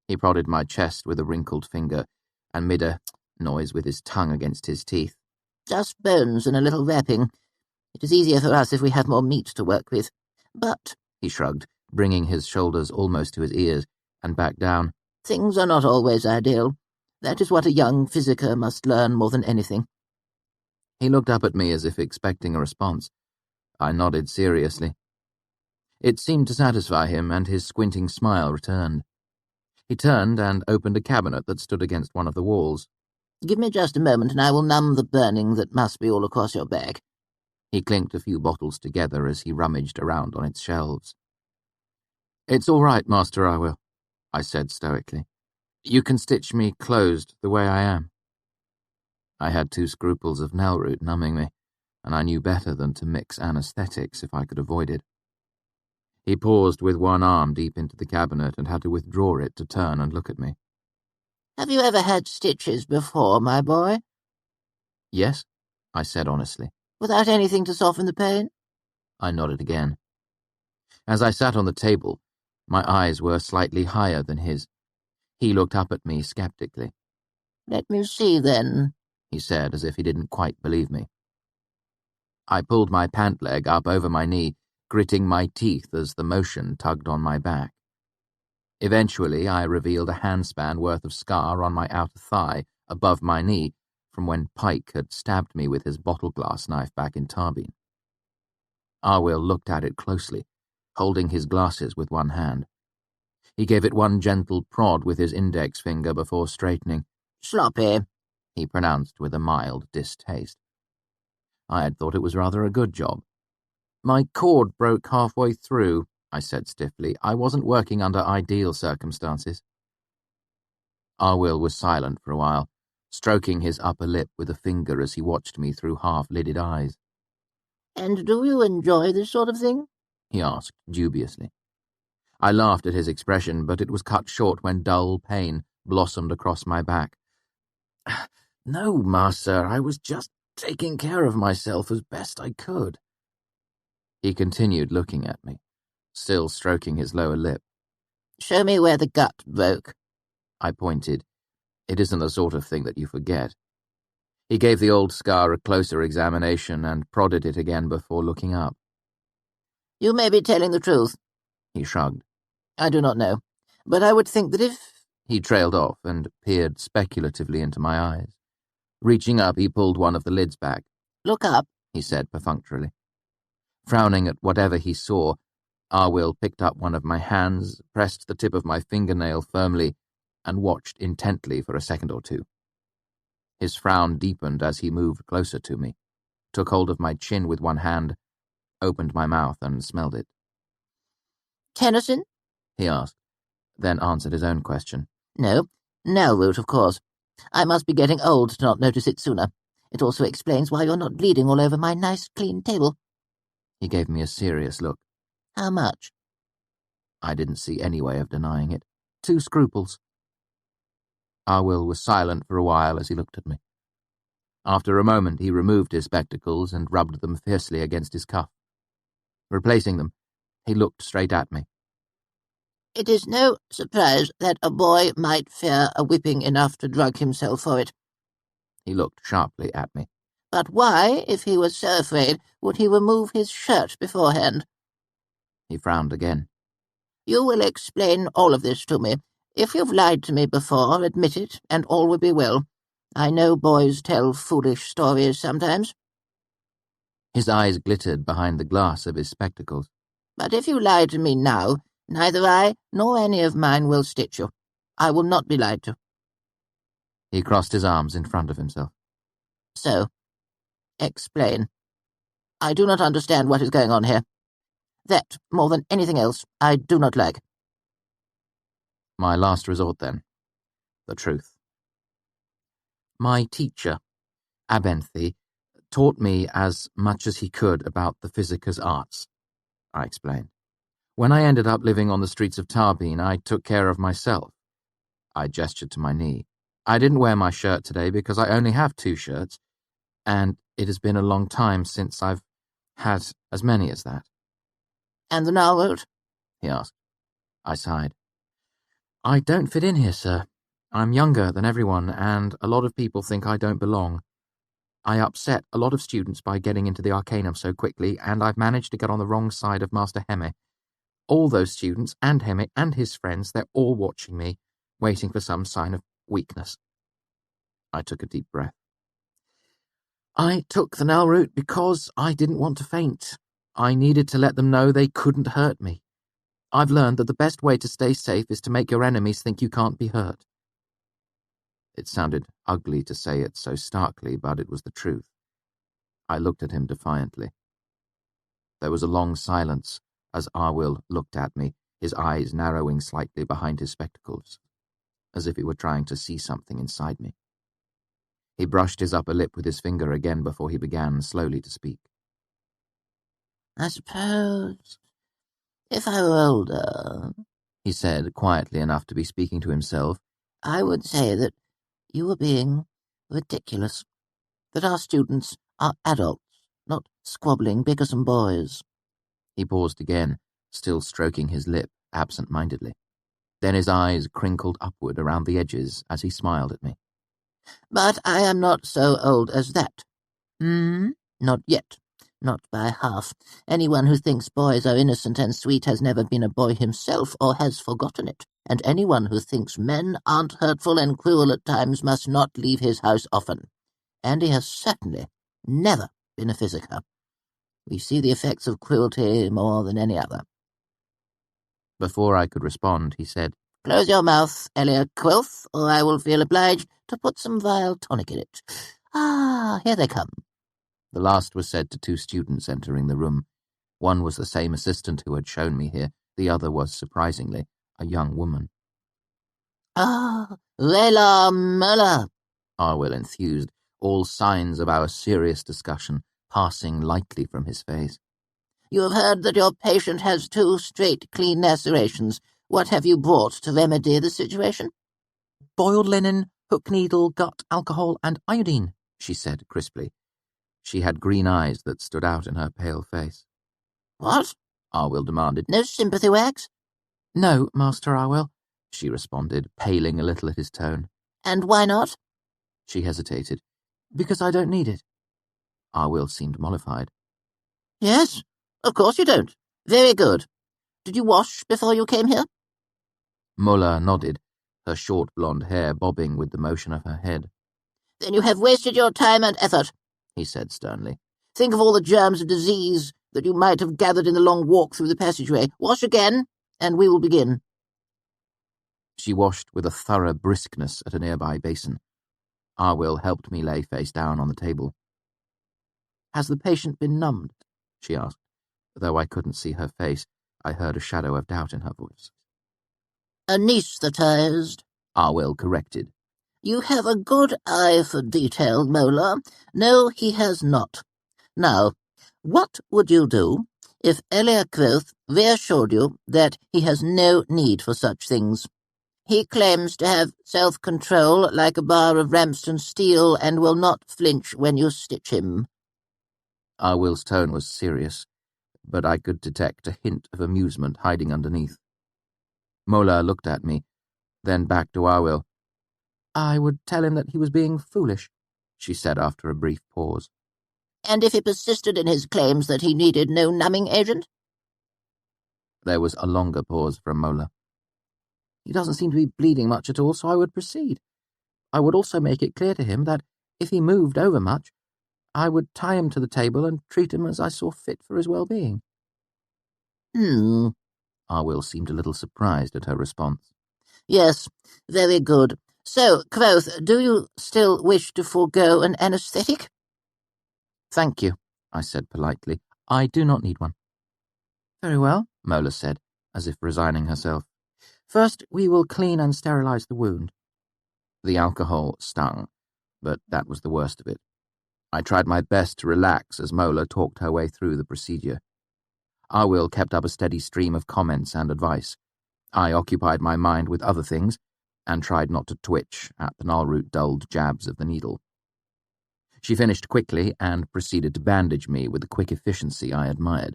He prodded my chest with a wrinkled finger and made a noise with his tongue against his teeth.
Just bones and a little wrapping. It is easier for us if we have more meat to work with. But,
he shrugged, bringing his shoulders almost to his ears, and backed down.
Things are not always ideal. That is what a young physiker must learn more than anything.
He looked up at me as if expecting a response. I nodded seriously. It seemed to satisfy him, and his squinting smile returned. He turned and opened a cabinet that stood against one of the walls.
Give me just a moment, and I will numb the burning that must be all across your back.
He clinked a few bottles together as he rummaged around on its shelves. It's all right, Master Arwild, I said stoically. You can stitch me closed the way I am. I had 2 scruples of Nellroot numbing me, and I knew better than to mix anesthetics if I could avoid it. He paused with one arm deep into the cabinet and had to withdraw it to turn and look at me.
Have you ever had stitches before, my boy?
Yes, I said honestly.
Without anything to soften the pain?
I nodded again. As I sat on the table, my eyes were slightly higher than his. He looked up at me skeptically.
Let me see, then,
he said, as if he didn't quite believe me. I pulled my pant leg up over my knee, gritting my teeth as the motion tugged on my back. Eventually, I revealed a handspan worth of scar on my outer thigh, above my knee, from when Pike had stabbed me with his bottle glass knife back in Tarbeen. Arwyll looked at it closely, holding his glasses with one hand. He gave it one gentle prod with his index finger before straightening.
"Sloppy,"
he pronounced with a mild distaste. I had thought it was rather a good job. My cord broke halfway through, I said stiffly. I wasn't working under ideal circumstances. Arwyll was silent for a while, stroking his upper lip with a finger as he watched me through half-lidded eyes.
"And do you enjoy this sort of thing?"
he asked dubiously. I laughed at his expression, but it was cut short when dull pain blossomed across my back. "No, master, I was just taking care of myself as best I could." He continued looking at me, still stroking his lower lip.
"Show me where the gut broke."
I pointed. It isn't the sort of thing that you forget. He gave the old scar a closer examination and prodded it again before looking up.
"You may be telling the truth,"
he shrugged.
"I do not know, but I would think that if—"
He trailed off and peered speculatively into my eyes. Reaching up, he pulled one of the lids back.
"Look up,"
he said perfunctorily. Frowning at whatever he saw, Arwyll picked up one of my hands, pressed the tip of my fingernail firmly, and watched intently for a second or two. His frown deepened as he moved closer to me, took hold of my chin with one hand, opened my mouth and smelled it.
"Tennyson?"
he asked, then answered his own question.
"No, Nellroot, of course. I must be getting old to not notice it sooner. It also explains why you're not bleeding all over my nice, clean table."
He gave me a serious look.
"How much?"
I didn't see any way of denying it. 2 scruples. Arwyll was silent for a while as he looked at me. After a moment, he removed his spectacles and rubbed them fiercely against his cuff. Replacing them, he looked straight at me.
"It is no surprise that a boy might fear a whipping enough to drug himself for it."
He looked sharply at me.
"But why, if he was so afraid, would he remove his shirt beforehand?"
He frowned again.
"You will explain all of this to me. If you've lied to me before, admit it, and all will be well. I know boys tell foolish stories sometimes."
His eyes glittered behind the glass of his spectacles.
"But if you lie to me now, neither I nor any of mine will stitch you. I will not be lied to."
He crossed his arms in front of himself.
"So, explain. I do not understand what is going on here. That, more than anything else, I do not like."
My last resort, then. The truth. My teacher, Abenthy, taught me as much as he could about the Physicus arts, I explained. When I ended up living on the streets of Tarbeen, I took care of myself. I gestured to my knee. I didn't wear my shirt today because I only have 2 shirts, and it has been a long time since I've had as many as that.
"And the Nellroot?"
he asked. I sighed. "I don't fit in here, sir. I'm younger than everyone, and a lot of people think I don't belong. I upset a lot of students by getting into the Arcanum so quickly, and I've managed to get on the wrong side of Master Hemme. All those students, and Hemme and his friends, they're all watching me, waiting for some sign of weakness." I took a deep breath. "I took the Nellroot because I didn't want to faint. I needed to let them know they couldn't hurt me. I've learned that the best way to stay safe is to make your enemies think you can't be hurt." It sounded ugly to say it so starkly, but it was the truth. I looked at him defiantly. There was a long silence as Arwyll looked at me, his eyes narrowing slightly behind his spectacles, as if he were trying to see something inside me. He brushed his upper lip with his finger again before he began slowly to speak.
"I suppose, if I were older,"
he said, quietly enough to be speaking to himself,
"I would say that you were being ridiculous. That our students are adults, not squabbling, bickersome boys."
He paused again, still stroking his lip absent-mindedly. Then his eyes crinkled upward around the edges as he smiled at me.
"But I am not so old as that. Not yet. Not by half. Anyone who thinks boys are innocent and sweet has never been a boy himself or has forgotten it. And anyone who thinks men aren't hurtful and cruel at times must not leave his house often. and he has certainly never been a physicker. We see the effects of cruelty more than any other.
Before I could respond, he said,
Close your mouth, Elia Kvothe, or I will feel obliged to put some vile tonic in it. Ah, here they come.
The last was said to 2 students entering the room. One was the same assistant who had shown me here. The other was, surprisingly, a young woman.
Ah, Vela Muller,
Arwyll enthused, all signs of our serious discussion passing lightly from his face.
You have heard that your patient has 2 straight, clean lacerations. What have you brought to remedy the situation?
Boiled linen, hook needle, gut, alcohol, and iodine, she said crisply.
She had green eyes that stood out in her pale face.
What?
Arwyll demanded.
No sympathy wax?
No, Master Arwyll,
she responded, paling a little at his tone.
And why not?
She hesitated.
Because I don't need it.
Arwyll seemed mollified.
Yes, of course you don't. Very good. Did you wash before you came here?
Muller nodded, her short blonde hair bobbing with the motion of her head.
Then you have wasted your time and effort,
he said sternly.
Think of all the germs of disease that you might have gathered in the long walk through the passageway. Wash again, and we will begin.
She washed with a thorough briskness at a nearby basin. Arwyll helped me lay face down on the table.
Has the patient been numbed?
She asked. Though I couldn't see her face, I heard a shadow of doubt in her voice.
Anesthetized,
Arwyll corrected.
You have a good eye for detail, Mola. No, he has not. Now, what would you do if Elia Kvothe reassured you that he has no need for such things? He claims to have self-control like a bar of Ramston steel and will not flinch when you stitch him.
Arwyll's tone was serious, but I could detect a hint of amusement hiding underneath. Mola looked at me, then back to Arwyll.
I would tell him that he was being foolish,
she said after a brief pause.
And if he persisted in his claims that he needed no numbing agent?
There was a longer pause from Mola.
He doesn't seem to be bleeding much at all, so I would proceed. I would also make it clear to him that if he moved over much, I would tie him to the table and treat him as I saw fit for his well-being.
Arwyll seemed a little surprised at her response.
Yes, very good. So, Kvothe, do you still wish to forego an anaesthetic?
Thank you, I said politely. I do not need one.
Very well,
Mola said, as if resigning herself.
First, we will clean and sterilize the wound.
The alcohol stung, but that was the worst of it. I tried my best to relax as Mola talked her way through the procedure. Arwyll kept up a steady stream of comments and advice. I occupied my mind with other things and tried not to twitch at the Nalroot-dulled jabs of the needle. She finished quickly and proceeded to bandage me with the quick efficiency I admired.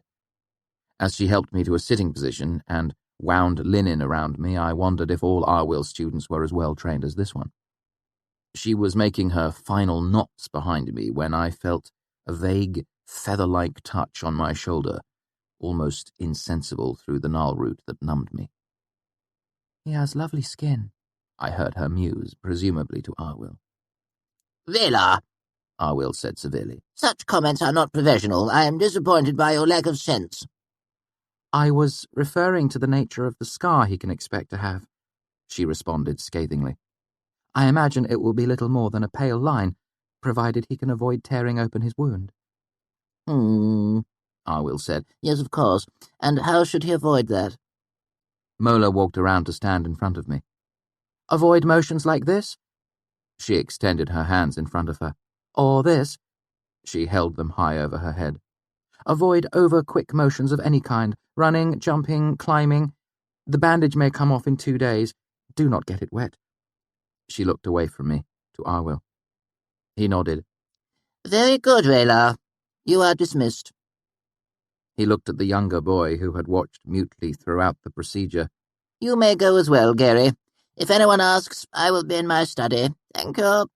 As she helped me to a sitting position and wound linen around me, I wondered if all Arwyll students were as well trained as this one. She was making her final knots behind me when I felt a vague, feather-like touch on my shoulder, almost insensible through the Nalroot that numbed me.
He has lovely skin,
I heard her muse, presumably to Arwyll.
Vela,
Arwyll said severely.
Such comments are not professional. I am disappointed by your lack of sense.
I was referring to the nature of the scar he can expect to have, she responded scathingly. I imagine it will be little more than a pale line, provided he can avoid tearing open his wound.
Arwyll said.
Yes, of course. And how should he avoid that?
Mola walked around to stand in front of me.
Avoid motions like this?
She extended her hands in front of her.
Or this?
She held them high over her head.
Avoid over-quick motions of any kind, running, jumping, climbing. The bandage may come off in 2 days. Do not get it wet.
She looked away from me, to Arwyll. He nodded.
Very good, Vela. You are dismissed.
He looked at the younger boy who had watched mutely throughout the procedure.
You may go as well, Gary. If anyone asks, I will be in my study. Thank you.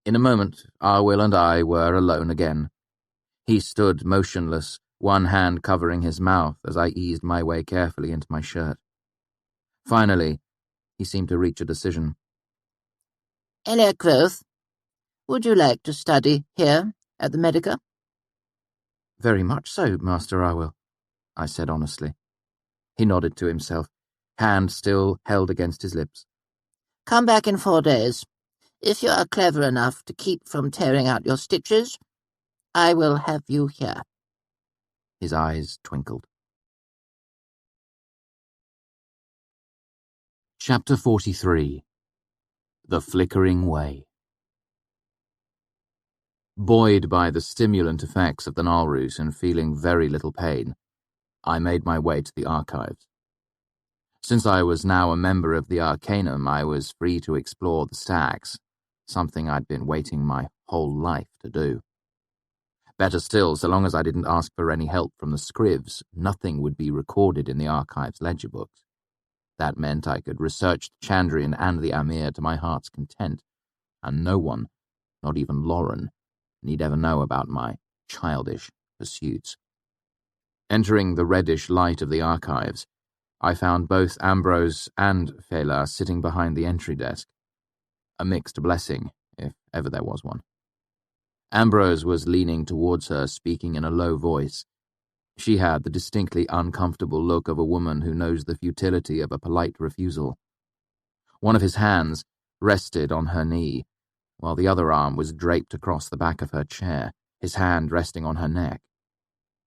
In a moment, Arwyll and I were alone again. He stood motionless, one hand covering his mouth as I eased my way carefully into my shirt. Finally, he seemed to reach a decision.
Elia Kvothe, Would you like to study here at the Medica?
Very much so, Master Arwell, I said honestly. He nodded to himself, hand still held against his lips.
Come back in 4 days. If you are clever enough to keep from tearing out your stitches, I will have you here.
His eyes twinkled. Chapter 43. The Flickering Way. Buoyed by the stimulant effects of the Nalrus and feeling very little pain, I made my way to the archives. Since I was now a member of the Arcanum, I was free to explore the stacks, something I'd been waiting my whole life to do. Better still, so long as I didn't ask for any help from the scrivs, nothing would be recorded in the archive's ledger books. That meant I could research the Chandrian and the Amir to my heart's content, and no one, not even Lauren, need ever know about my childish pursuits. Entering the reddish light of the archives, I found both Ambrose and Fela sitting behind the entry desk. A mixed blessing, if ever there was one. Ambrose was leaning towards her, speaking in a low voice. She had the distinctly uncomfortable look of a woman who knows the futility of a polite refusal. One of his hands rested on her knee, while the other arm was draped across the back of her chair, his hand resting on her neck.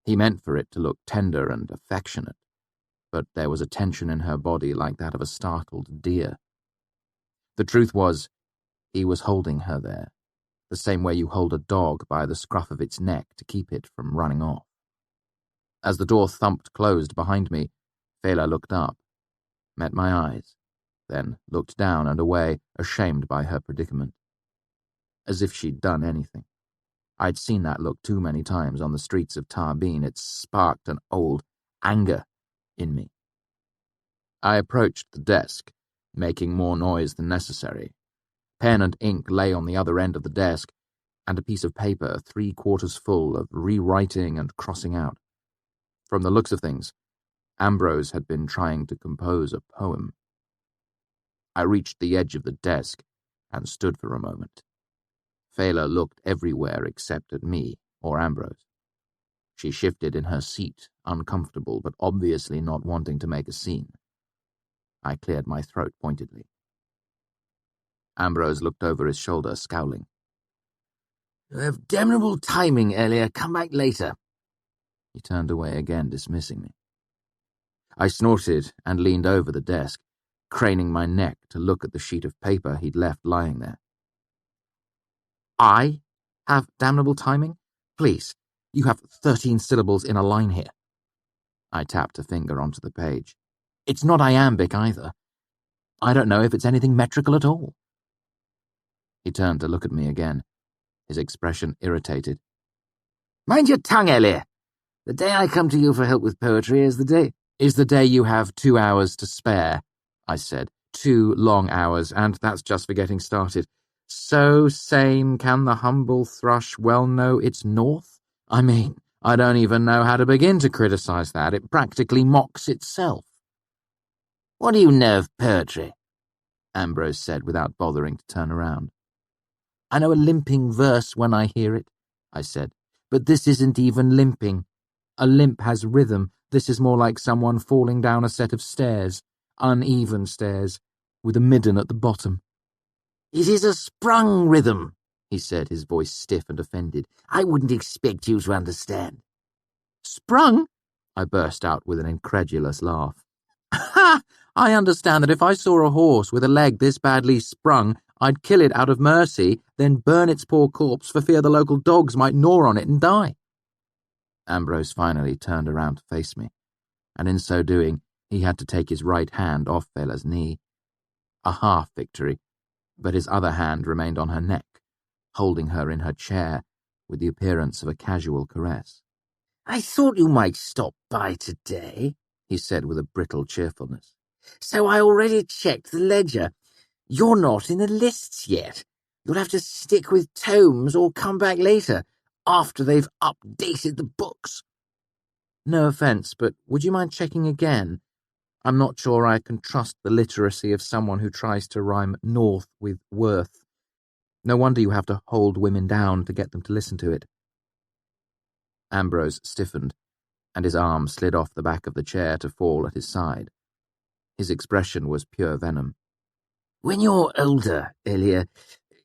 He meant for it to look tender and affectionate, but there was a tension in her body like that of a startled deer. The truth was, he was holding her there, the same way you hold a dog by the scruff of its neck to keep it from running off. As the door thumped closed behind me, Fela looked up, met my eyes, then looked down and away, ashamed by her predicament. As if she'd done anything. I'd seen that look too many times on the streets of Tarbeen. It sparked an old anger in me. I approached the desk, making more noise than necessary. Pen and ink lay on the other end of the desk, and a piece of paper 3/4 full of rewriting and crossing out. From the looks of things, Ambrose had been trying to compose a poem. I reached the edge of the desk and stood for a moment. Fela looked everywhere except at me or Ambrose. She shifted in her seat, uncomfortable but obviously not wanting to make a scene. I cleared my throat pointedly. Ambrose looked over his shoulder, scowling. "You have damnable timing, Elia. Come back later." He turned away again, dismissing me. I snorted and leaned over the desk, craning my neck to look at the sheet of paper he'd left lying there. I have damnable timing? Please, you have 13 syllables in a line here. I tapped a finger onto the page. It's not iambic either. I don't know if it's anything metrical at all. He turned to look at me again, his expression irritated. Mind your tongue, Elia. The day I come to you for help with poetry is the day you have 2 hours to spare, I said. 2 long hours, and that's just for getting started. So same can the humble thrush well know its north? I mean, I don't even know how to begin to criticize that. It practically mocks itself. What do you know of poetry? Ambrose said without bothering to turn around. I know a limping verse when I hear it, I said, but this isn't even limping. A limp has rhythm. This is more like someone falling down a set of stairs, uneven stairs, with a midden at the bottom. It is a sprung rhythm, he said, his voice stiff and offended. I wouldn't expect you to understand. Sprung? I burst out with an incredulous laugh. Ha! I understand that if I saw a horse with a leg this badly sprung, I'd kill it out of mercy, then burn its poor corpse for fear the local dogs might gnaw on it and die. Ambrose finally turned around to face me, and in so doing, he had to take his right hand off Fela's knee. A half victory, but his other hand remained on her neck, holding her in her chair with the appearance of a casual caress. I thought you might stop by today, he said with a brittle cheerfulness. So I already checked the ledger. You're not in the lists yet. You'll have to stick with tomes or come back later, after they've updated the books. No offence, but would you mind checking again? I'm not sure I can trust the literacy of someone who tries to rhyme north with worth. No wonder you have to hold women down to get them to listen to it. Ambrose stiffened, and his arm slid off the back of the chair to fall at his side. His expression was pure venom.
When you're older, Elia,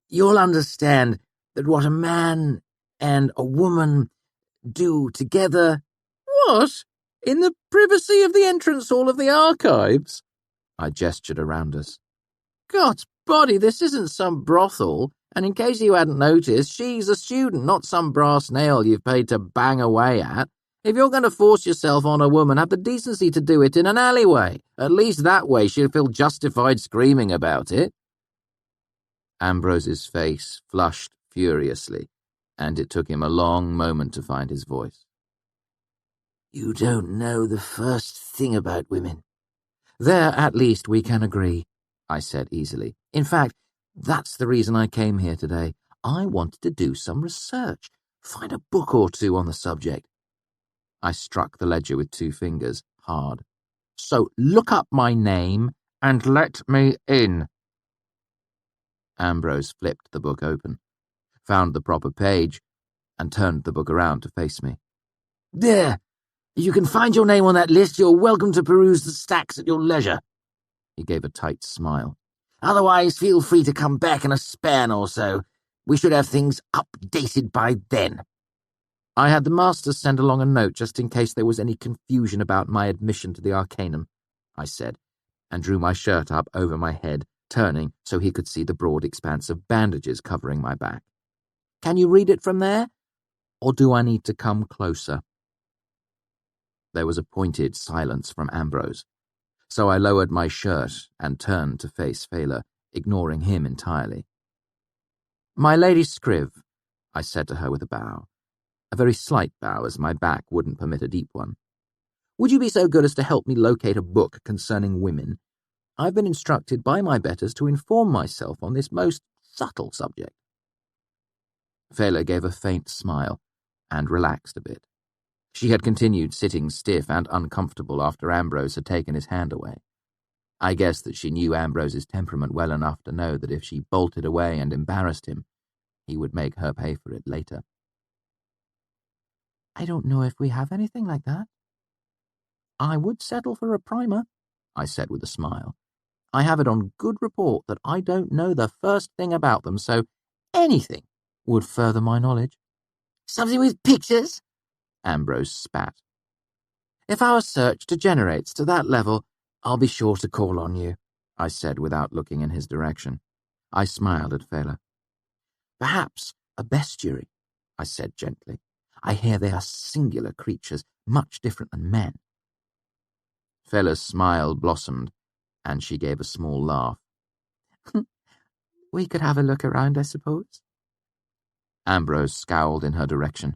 you'll understand that what a man and a woman do together—
What? In the privacy of the entrance hall of the archives?
I gestured around us.
God's body, this isn't some brothel, and in case you hadn't noticed, she's a student, not some brass nail you've paid to bang away at. If you're going to force yourself on a woman, have the decency to do it in an alleyway. At least that way she'll feel justified screaming about it.
Ambrose's face flushed furiously, and it took him a long moment to find his voice.
You don't know the first thing about women.
There, at least, we can agree, I said easily. In fact, that's the reason I came here today. I wanted to do some research, find a book or two on the subject. I struck the ledger with 2 fingers, hard.
So look up my name and let me in.
Ambrose flipped the book open, found the proper page, and turned the book around to face me.
There! If you can find your name on that list, you're welcome to peruse the stacks at your leisure.
He gave a tight smile.
Otherwise, feel free to come back in a span or so. We should have things updated by then.
I had the masters send along a note just in case there was any confusion about my admission to the Arcanum, I said, and drew my shirt up over my head, turning so he could see the broad expanse of bandages covering my back. Can you read it from there? Or do I need to come closer? There was a pointed silence from Ambrose, so I lowered my shirt and turned to face Fela, ignoring him entirely. My Lady Scriv, I said to her with a bow. A very slight bow, as my back wouldn't permit a deep one. Would you be so good as to help me locate a book concerning women? I've been instructed by my betters to inform myself on this most subtle subject. Fela gave a faint smile and relaxed a bit. She had continued sitting stiff and uncomfortable after Ambrose had taken his hand away. I guessed that she knew Ambrose's temperament well enough to know that if she bolted away and embarrassed him, he would make her pay for it later. I don't know if we have anything like that. I would settle for a primer, I said with a smile. I have it on good report that I don't know the first thing about them, so anything would further my knowledge.
Something with pictures?
Ambrose spat. If our search degenerates to that level, I'll be sure to call on you, I said without looking in his direction. I smiled at Fela. Perhaps a bestiary, I said gently. I hear they are singular creatures, much different than men. Fela's smile blossomed, and she gave a small laugh. We could have a look around, I suppose. Ambrose scowled in her direction.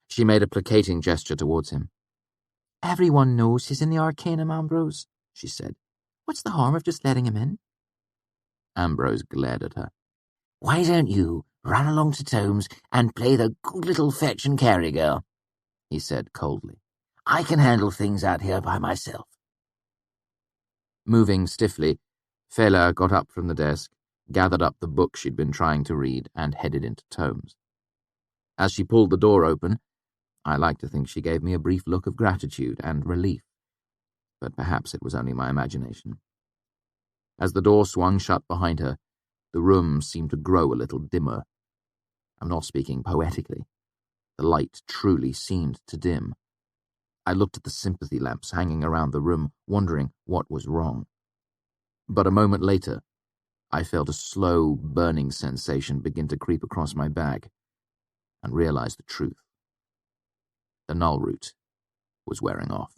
She made a placating gesture towards him. Everyone knows he's in the Arcanum, Ambrose, she said. What's the harm of just letting him in? Ambrose glared at her.
Why don't you run along to Tomes and play the good little fetch and carry girl? He said coldly. I can handle things out here by myself.
Moving stiffly, Fela got up from the desk, gathered up the book she'd been trying to read, and headed into Tomes. As she pulled the door open, I like to think she gave me a brief look of gratitude and relief, but perhaps it was only my imagination. As the door swung shut behind her, the room seemed to grow a little dimmer. I'm not speaking poetically. The light truly seemed to dim. I looked at the sympathy lamps hanging around the room, wondering what was wrong. But a moment later, I felt a slow, burning sensation begin to creep across my back, and realized the truth. The null root was wearing off.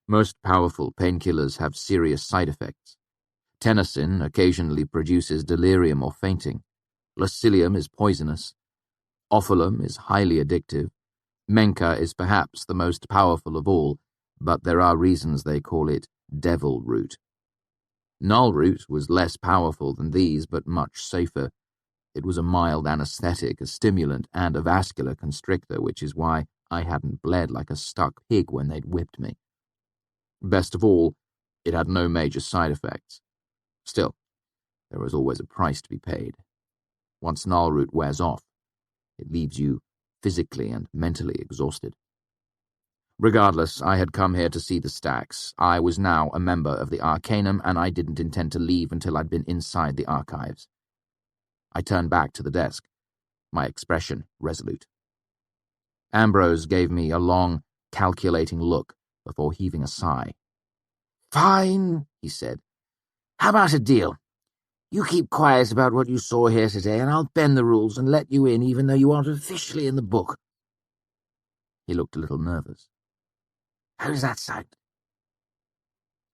Most powerful painkillers have serious side effects. Tenacin occasionally produces delirium or fainting. Lucilium is poisonous. Ophalum is highly addictive. Menka is perhaps the most powerful of all, but there are reasons they call it devil root. Null root was less powerful than these, but much safer. It was a mild anesthetic, a stimulant, and a vascular constrictor, which is why I hadn't bled like a stuck pig when they'd whipped me. Best of all, it had no major side effects. Still, there was always a price to be paid. Once Nalroot wears off, it leaves you physically and mentally exhausted. Regardless, I had come here to see the stacks. I was now a member of the Arcanum, and I didn't intend to leave until I'd been inside the archives. I turned back to the desk, my expression resolute. Ambrose gave me a long, calculating look before heaving a sigh.
"Fine," he said. "How about a deal? You keep quiet about what you saw here today, and I'll bend the rules and let you in even though you aren't officially in the book."
He looked a little nervous.
"How does that sound?"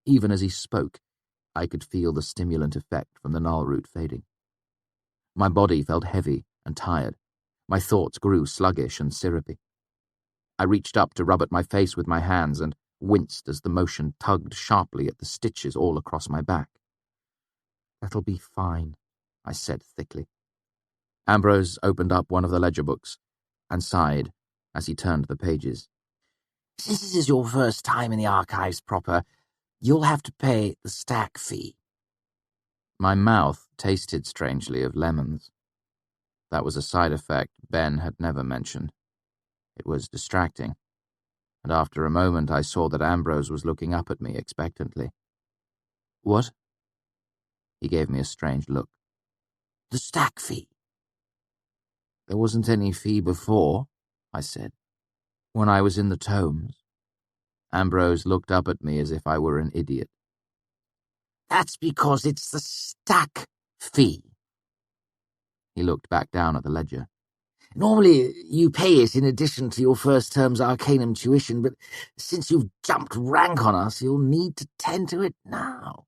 Even as he spoke, I could feel the stimulant effect from the Nalroot fading. My body felt heavy and tired. My thoughts grew sluggish and syrupy. I reached up to rub at my face with my hands and winced as the motion tugged sharply at the stitches all across my back. "That'll be fine," I said thickly. Ambrose opened up one of the ledger books and sighed as he turned the pages.
"Since this is your first time in the archives proper, you'll have to pay the stack fee."
My mouth tasted strangely of lemons. That was a side effect Ben had never mentioned. It was distracting, and after a moment I saw that Ambrose was looking up at me expectantly. "What?" He gave me a strange look.
"The stack fee."
"There wasn't any fee before," I said. "When I was in the tomes." Ambrose looked up at me as if I were an idiot.
"That's because it's the stack fee."
He looked back down at the ledger.
"Normally, you pay it in addition to your first term's Arcanum tuition, but since you've jumped rank on us, you'll need to tend to it now."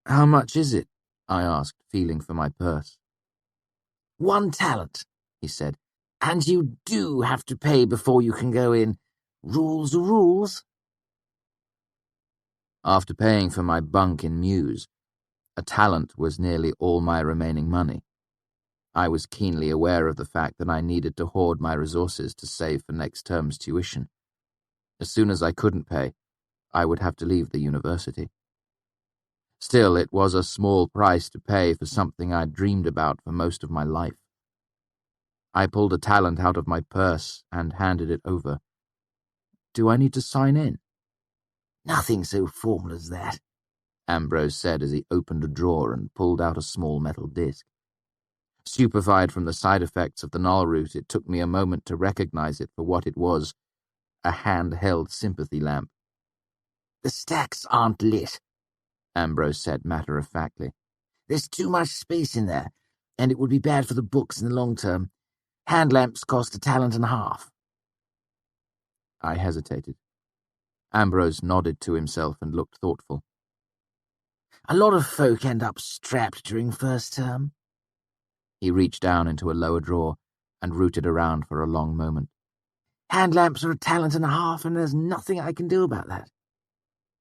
"How much is it?" I asked, feeling for my purse.
1 talent, he said, "and you do have to pay before you can go in. Rules are rules."
After paying for my bunk in Muse, a talent was nearly all my remaining money. I was keenly aware of the fact that I needed to hoard my resources to save for next term's tuition. As soon as I couldn't pay, I would have to leave the university. Still, it was a small price to pay for something I'd dreamed about for most of my life. I pulled a talent out of my purse and handed it over. "Do I need to sign in?"
"Nothing so formal as that,"
Ambrose said as he opened a drawer and pulled out a small metal disc. Stupefied from the side effects of the Nalroot, it took me a moment to recognize it for what it was, a hand-held sympathy lamp.
"The stacks aren't lit,"
Ambrose said matter-of-factly.
"There's too much space in there, and it would be bad for the books in the long term. Hand lamps cost 1.5 talents."
I hesitated. Ambrose nodded to himself and looked thoughtful.
"A lot of folk end up strapped during first term."
He reached down into a lower drawer and rooted around for a long moment.
"Hand lamps are 1.5 talents, and there's nothing I can do about that."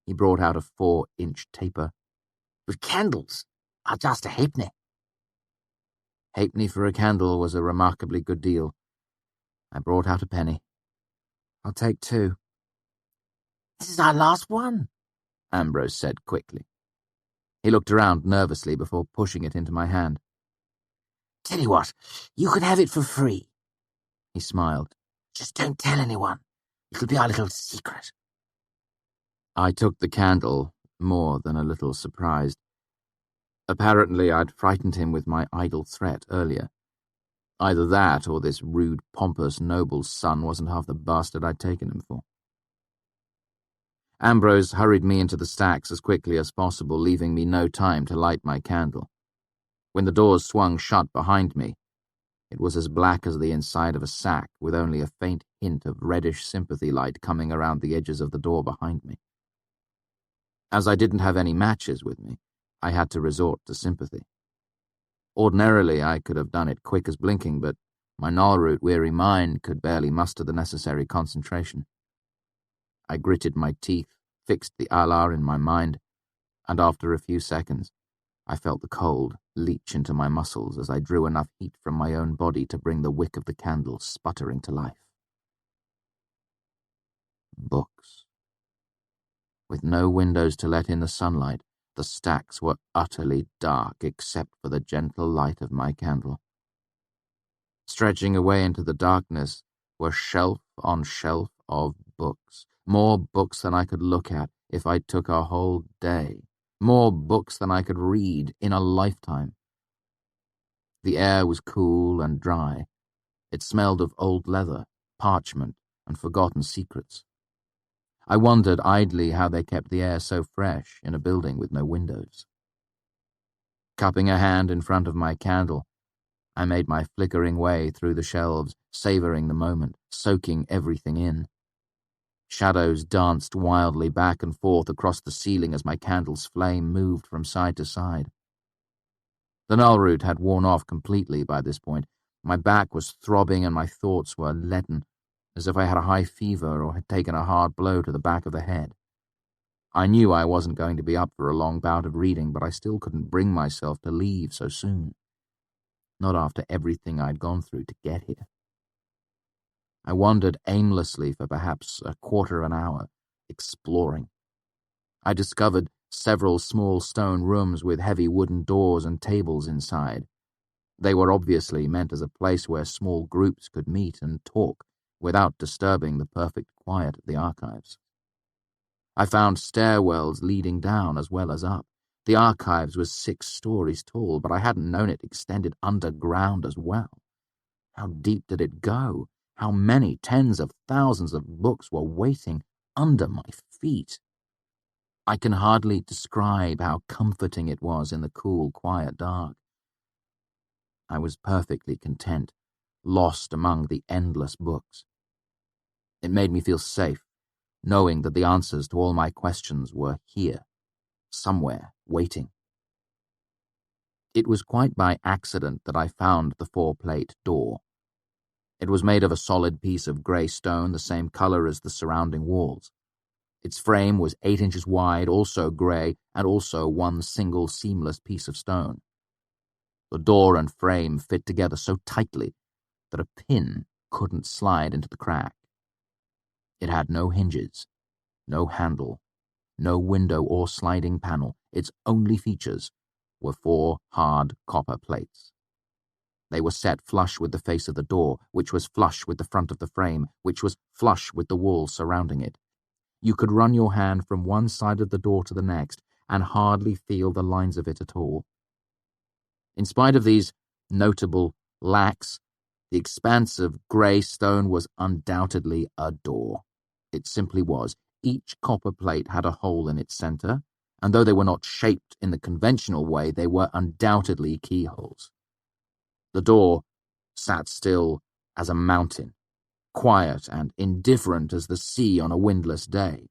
He brought out a 4-inch taper.
"But candles are just a halfpenny."
Halfpenny for a candle was a remarkably good deal. I brought out a penny. "I'll take 2.
"This is our last one,"
Ambrose said quickly. He looked around nervously before pushing it into my hand.
"Tell you what, you can have it for free."
He smiled.
"Just don't tell anyone. It'll be our little secret."
I took the candle, more than a little surprised. Apparently I'd frightened him with my idle threat earlier. Either that or this rude, pompous noble's son wasn't half the bastard I'd taken him for. Ambrose hurried me into the stacks as quickly as possible, leaving me no time to light my candle. When the doors swung shut behind me, it was as black as the inside of a sack, with only a faint hint of reddish sympathy light coming around the edges of the door behind me. As I didn't have any matches with me, I had to resort to sympathy. Ordinarily, I could have done it quick as blinking, but my Nalroot-weary mind could barely muster the necessary concentration. I gritted my teeth, fixed the Alar in my mind, and after a few seconds, I felt the cold leach into my muscles as I drew enough heat from my own body to bring the wick of the candle sputtering to life. Books. With no windows to let in the sunlight, the stacks were utterly dark except for the gentle light of my candle. Stretching away into the darkness were shelf on shelf of books, more books than I could look at if I took a whole day, more books than I could read in a lifetime. The air was cool and dry. It smelled of old leather, parchment, and forgotten secrets. I wondered idly how they kept the air so fresh in a building with no windows. Cupping a hand in front of my candle, I made my flickering way through the shelves, savoring the moment, soaking everything in. Shadows danced wildly back and forth across the ceiling as my candle's flame moved from side to side. The null root had worn off completely by this point. My back was throbbing and my thoughts were leaden, as if I had a high fever or had taken a hard blow to the back of the head. I knew I wasn't going to be up for a long bout of reading, but I still couldn't bring myself to leave so soon. Not after everything I'd gone through to get here. I wandered aimlessly for perhaps a quarter of an hour, exploring. I discovered several small stone rooms with heavy wooden doors and tables inside. They were obviously meant as a place where small groups could meet and talk without disturbing the perfect quiet of the archives. I found stairwells leading down as well as up. The archives was 6 stories tall, but I hadn't known it extended underground as well. How deep did it go? How many tens of thousands of books were waiting under my feet? I can hardly describe how comforting it was in the cool, quiet dark. I was perfectly content, lost among the endless books. It made me feel safe, knowing that the answers to all my questions were here, somewhere, waiting. It was quite by accident that I found the 4-plate door. It was made of a solid piece of grey stone, the same colour as the surrounding walls. Its frame was 8 inches wide, also grey, and also one single seamless piece of stone. The door and frame fit together so tightly that a pin couldn't slide into the crack. It had no hinges, no handle, no window or sliding panel. Its only features were 4 hard copper plates. They were set flush with the face of the door, which was flush with the front of the frame, which was flush with the wall surrounding it. You could run your hand from one side of the door to the next and hardly feel the lines of it at all. In spite of these notable lacks, the expanse of grey stone was undoubtedly a door. It simply was. Each copper plate had a hole in its centre, and though they were not shaped in the conventional way, they were undoubtedly keyholes. The door sat still as a mountain, quiet and indifferent as the sea on a windless day.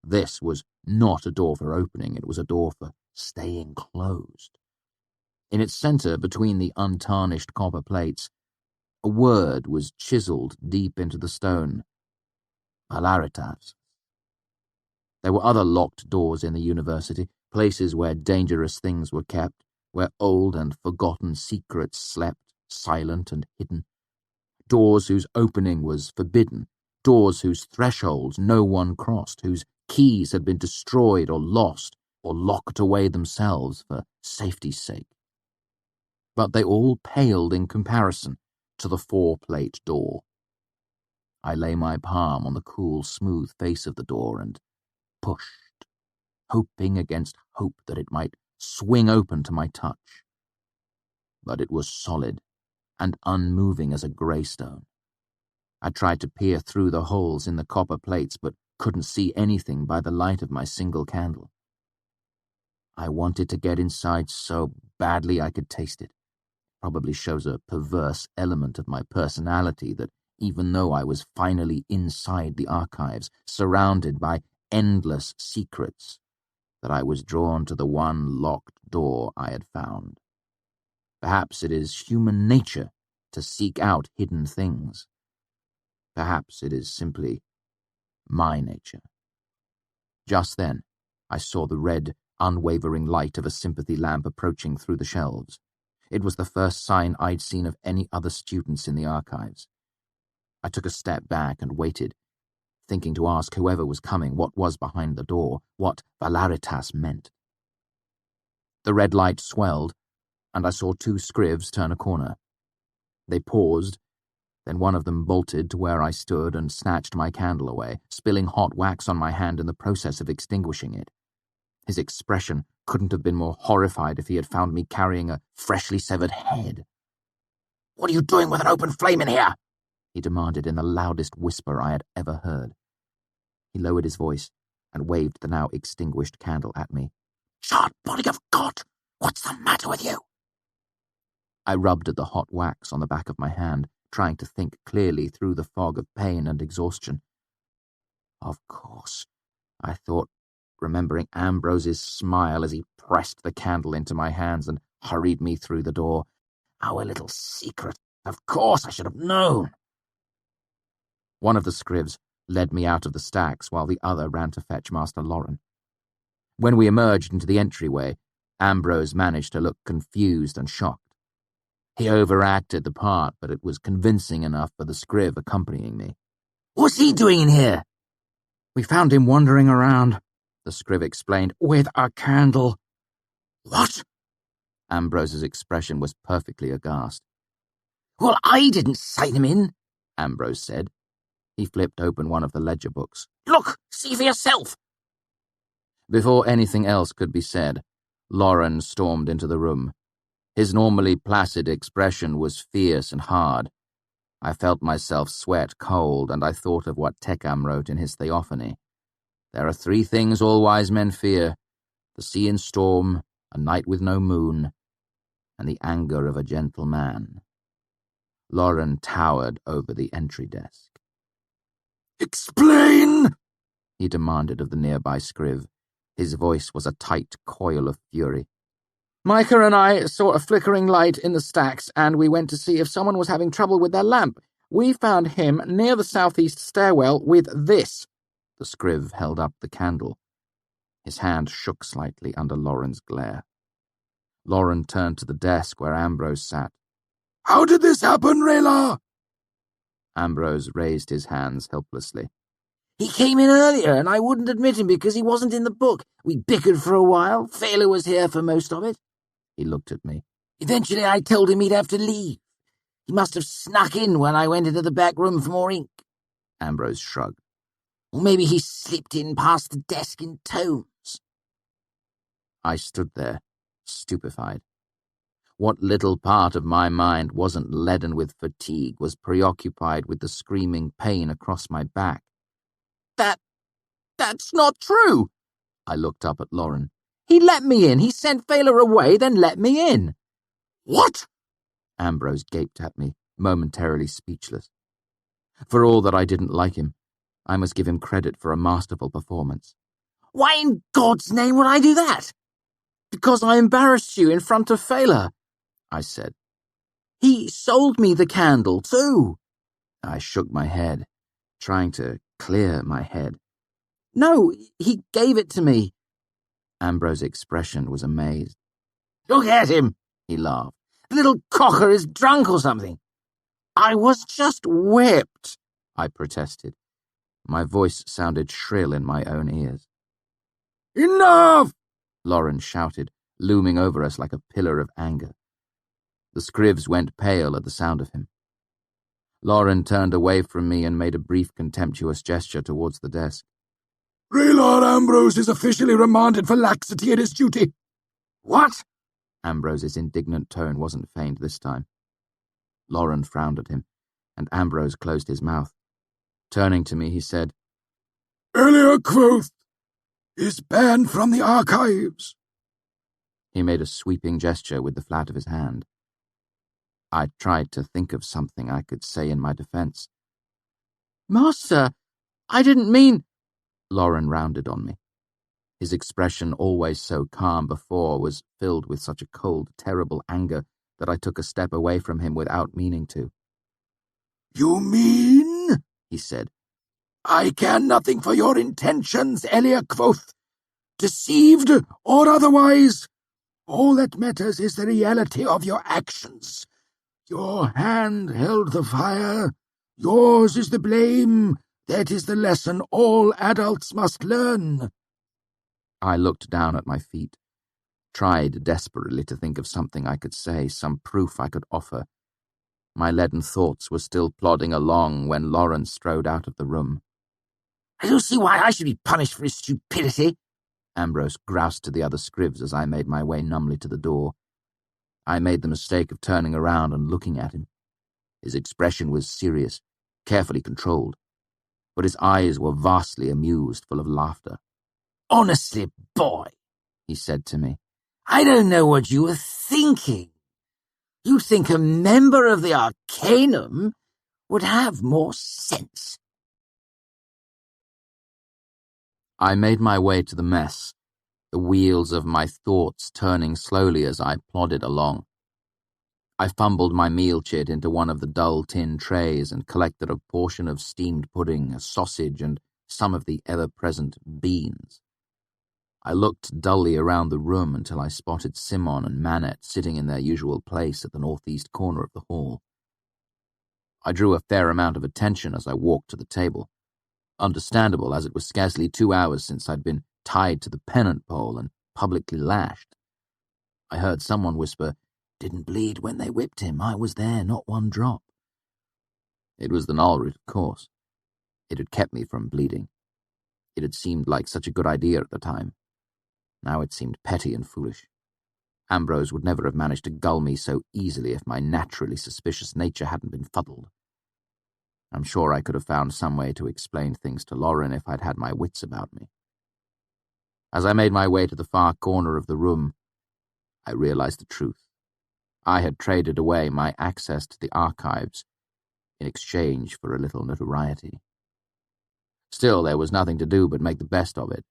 This was not a door for opening, it was a door for staying closed. In its centre, between the untarnished copper plates, a word was chiselled deep into the stone. Valeritas. There were other locked doors in the university, places where dangerous things were kept, where old and forgotten secrets slept, silent and hidden. Doors whose opening was forbidden, doors whose thresholds no one crossed, whose keys had been destroyed or lost or locked away themselves for safety's sake. But they all paled in comparison to the 4-plate door. I lay my palm on the cool, smooth face of the door and pushed, hoping against hope that it might swing open to my touch. But it was solid and unmoving as a grey stone. I tried to peer through the holes in the copper plates, but couldn't see anything by the light of my single candle. I wanted to get inside so badly I could taste it. Probably shows a perverse element of my personality that even though I was finally inside the archives, surrounded by endless secrets, that I was drawn to the one locked door I had found. Perhaps it is human nature to seek out hidden things. Perhaps it is simply my nature. Just then, I saw the red, unwavering light of a sympathy lamp approaching through the shelves. It was the first sign I'd seen of any other students in the archives. I took a step back and waited, thinking to ask whoever was coming what was behind the door, what Valeritas meant. The red light swelled, and I saw 2 scrivs turn a corner. They paused, then one of them bolted to where I stood and snatched my candle away, spilling hot wax on my hand in the process of extinguishing it. His expression couldn't have been more horrified if he had found me carrying a freshly severed head.
"What are you doing with an open flame in here?"
he demanded in the loudest whisper I had ever heard. He lowered his voice and waved the now extinguished candle at me.
"Shard body of God! What's the matter with you?"
I rubbed at the hot wax on the back of my hand, trying to think clearly through the fog of pain and exhaustion. Of course, I thought, remembering Ambrose's smile as he pressed the candle into my hands and hurried me through the door.
Our little secret. Of course I should have known.
One of the scrivs led me out of the stacks while the other ran to fetch Master Lauren. When we emerged into the entryway, Ambrose managed to look confused and shocked. He overacted the part, but it was convincing enough for the scriv accompanying me.
"What's he doing in here?"
"We found him wandering around," the scriv explained, "with a candle."
"What?"
Ambrose's expression was perfectly aghast.
"Well, I didn't sight him in,"
Ambrose said. He flipped open one of the ledger books.
"Look, see for yourself."
Before anything else could be said, Lauren stormed into the room. His normally placid expression was fierce and hard. I felt myself sweat cold, and I thought of what Tekam wrote in his Theophany. There are 3 things all wise men fear: the sea in storm, a night with no moon, and the anger of a gentle man. Lauren towered over the entry desk.
"Explain!"
he demanded of the nearby scriv. His voice was a tight coil of fury.
"Micah and I saw a flickering light in the stacks, and we went to see if someone was having trouble with their lamp. We found him near the southeast stairwell with this."
The scriv held up the candle. His hand shook slightly under Lauren's glare. Lauren turned to the desk where Ambrose sat.
"How did this happen, Rayla?"
Ambrose raised his hands helplessly.
"He came in earlier, and I wouldn't admit him because he wasn't in the book. We bickered for a while. Phelan was here for most of it."
He looked at me.
"Eventually I told him he'd have to leave. He must have snuck in when I went into the back room for more ink."
Ambrose shrugged.
"Or maybe he slipped in past the desk in tomes."
I stood there, stupefied. What little part of my mind wasn't leaden with fatigue was preoccupied with the screaming pain across my back.
That's not true."
I looked up at Lauren.
"He let me in. He sent Phelan away, then let me in."
"What?"
Ambrose gaped at me, momentarily speechless. For all that I didn't like him, I must give him credit for a masterful performance.
"Why in God's name would I do that?"
"Because I embarrassed you in front of Phelan,"
I said.
"He sold me the candle, too."
I shook my head, trying to clear my head.
"No, he gave it to me."
Ambrose's expression was amazed.
"Look at him," he laughed. "The little cocker is drunk or something."
"I was just whipped,"
I protested. My voice sounded shrill in my own ears.
"Enough!"
Lauren shouted, looming over us like a pillar of anger. The scrivs went pale at the sound of him. Lauren turned away from me and made a brief contemptuous gesture towards the desk.
"Raylord Ambrose is officially remanded for laxity at his duty." "What?"
Ambrose's indignant tone wasn't feigned this time. Lauren frowned at him, and Ambrose closed his mouth. Turning to me, he said,
"Earlier Kvothe is banned from the archives."
He made a sweeping gesture with the flat of his hand. I tried to think of something I could say in my defense.
"Master, I didn't mean—"
Lauren rounded on me. His expression, always so calm before, was filled with such a cold, terrible anger that I took a step away from him without meaning to.
"You mean," he said, "I care nothing for your intentions, Elia Kvothe, deceived or otherwise. All that matters is the reality of your actions. Your hand held the fire. Yours is the blame. That is the lesson all adults must learn."
I looked down at my feet, tried desperately to think of something I could say, some proof I could offer. My leaden thoughts were still plodding along when Lawrence strode out of the room.
"I don't see why I should be punished for his stupidity,"
Ambrose groused to the other scrivs as I made my way numbly to the door. I made the mistake of turning around and looking at him. His expression was serious, carefully controlled, but his eyes were vastly amused, full of laughter.
"Honestly, boy,"
he said to me,
"I don't know what you were thinking. You think a member of the Arcanum would have more sense."
I made my way to the mess, the wheels of my thoughts turning slowly as I plodded along. I fumbled my meal chit into one of the dull tin trays and collected a portion of steamed pudding, a sausage, and some of the ever-present beans. I looked dully around the room until I spotted Simon and Manette sitting in their usual place at the northeast corner of the hall. I drew a fair amount of attention as I walked to the table. Understandable, as it was scarcely 2 hours since I'd been tied to the pennant pole and publicly lashed. I heard someone whisper, "Didn't bleed when they whipped him. I was there, not one drop." It was the null root, of course. It had kept me from bleeding. It had seemed like such a good idea at the time. Now it seemed petty and foolish. Ambrose would never have managed to gull me so easily if my naturally suspicious nature hadn't been fuddled. I'm sure I could have found some way to explain things to Lauren if I'd had my wits about me. As I made my way to the far corner of the room, I realized the truth. I had traded away my access to the archives in exchange for a little notoriety. Still, there was nothing to do but make the best of it.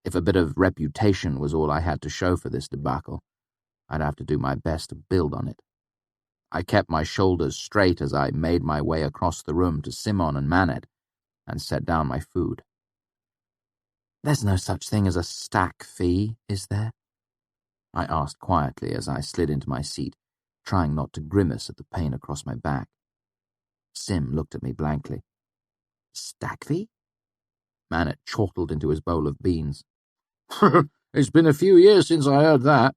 If a bit of reputation was all I had to show for this debacle, I'd have to do my best to build on it. I kept my shoulders straight as I made my way across the room to Simon and Manette and set down my food. "There's no such thing as a stack fee, is there?" I asked quietly as I slid into my seat, trying not to grimace at the pain across my back. Sim looked at me blankly. "Stack fee?" Manette chortled into his bowl of beans.
"It's been a few years since I heard that.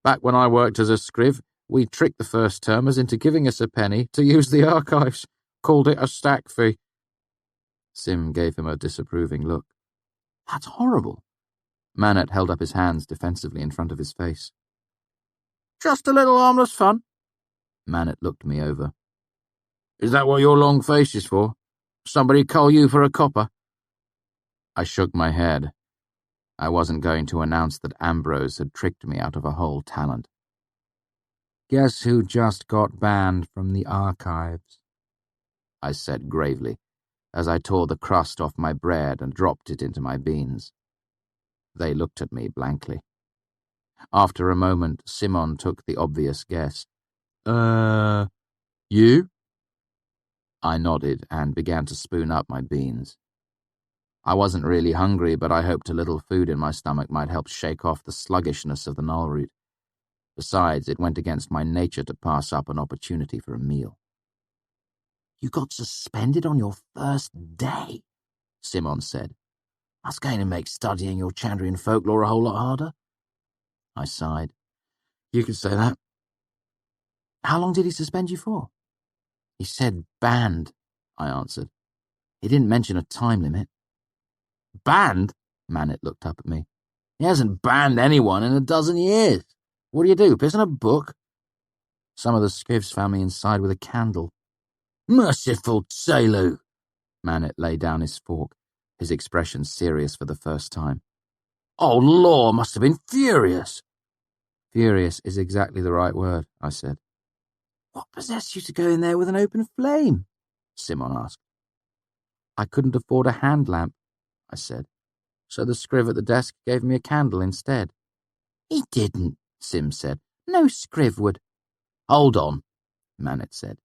Back when I worked as a scriv, we tricked the first termers into giving us a penny to use the archives. Called it a stack fee."
Sim gave him a disapproving look. "That's horrible." Manette held up his hands defensively in front of his face.
"Just a little harmless fun."
Manette looked me over.
"Is that what your long face is for? Somebody call you for a copper?"
I shook my head. I wasn't going to announce that Ambrose had tricked me out of a whole talent.
"Guess who just got banned from the archives?"
I said gravely, as I tore the crust off my bread and dropped it into my beans. They looked at me blankly. After a moment, Simon took the obvious guess.
You?"
I nodded and began to spoon up my beans. I wasn't really hungry, but I hoped a little food in my stomach might help shake off the sluggishness of the null root. Besides, it went against my nature to pass up an opportunity for a meal.
"You got suspended on your first day," Simon said. "That's going to make studying your Chandrian folklore a whole lot harder."
I sighed.
"You could say that."
"How long did he suspend you for?"
"He said banned," I answered. "He didn't mention a time limit."
"Banned?"
Manette looked up at me.
"He hasn't banned anyone in a dozen years. What do? Piss in a book?"
"Some of the scrivs found me inside with a candle."
"Merciful Tselu!"
Manette laid down his fork, his expression serious for the first time.
"Old Law must have been furious."
"Furious is exactly the right word," I said.
"What possessed you to go in there with an open flame?"
Simon asked. "I couldn't afford a hand lamp," I said, "so the scriv at the desk gave me a candle instead."
"He didn't,"
Sim said. "No scriv would."
"Hold on,"
Manette said.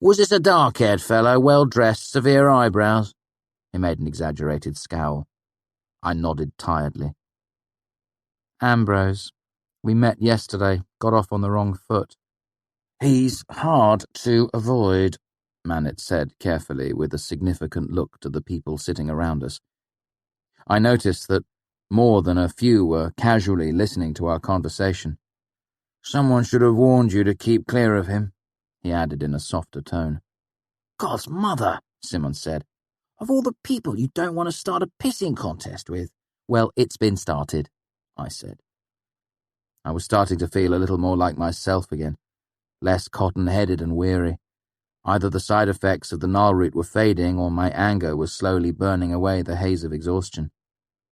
"Was this a dark-haired fellow, well-dressed, severe eyebrows?"
He made an exaggerated scowl. I nodded tiredly. "Ambrose. We met yesterday, got off on the wrong foot."
"He's hard to avoid,"
Manette said carefully, with a significant look to the people sitting around us. I noticed that more than a few were casually listening to our conversation.
"Someone should have warned you to keep clear of him,"
he added in a softer tone.
God's mother, Simon said. Of all the people you don't want to start a pissing contest with.
Well, it's been started, I said. I was starting to feel a little more like myself again, less cotton-headed and weary. Either the side effects of the Nile route were fading or my anger was slowly burning away the haze of exhaustion.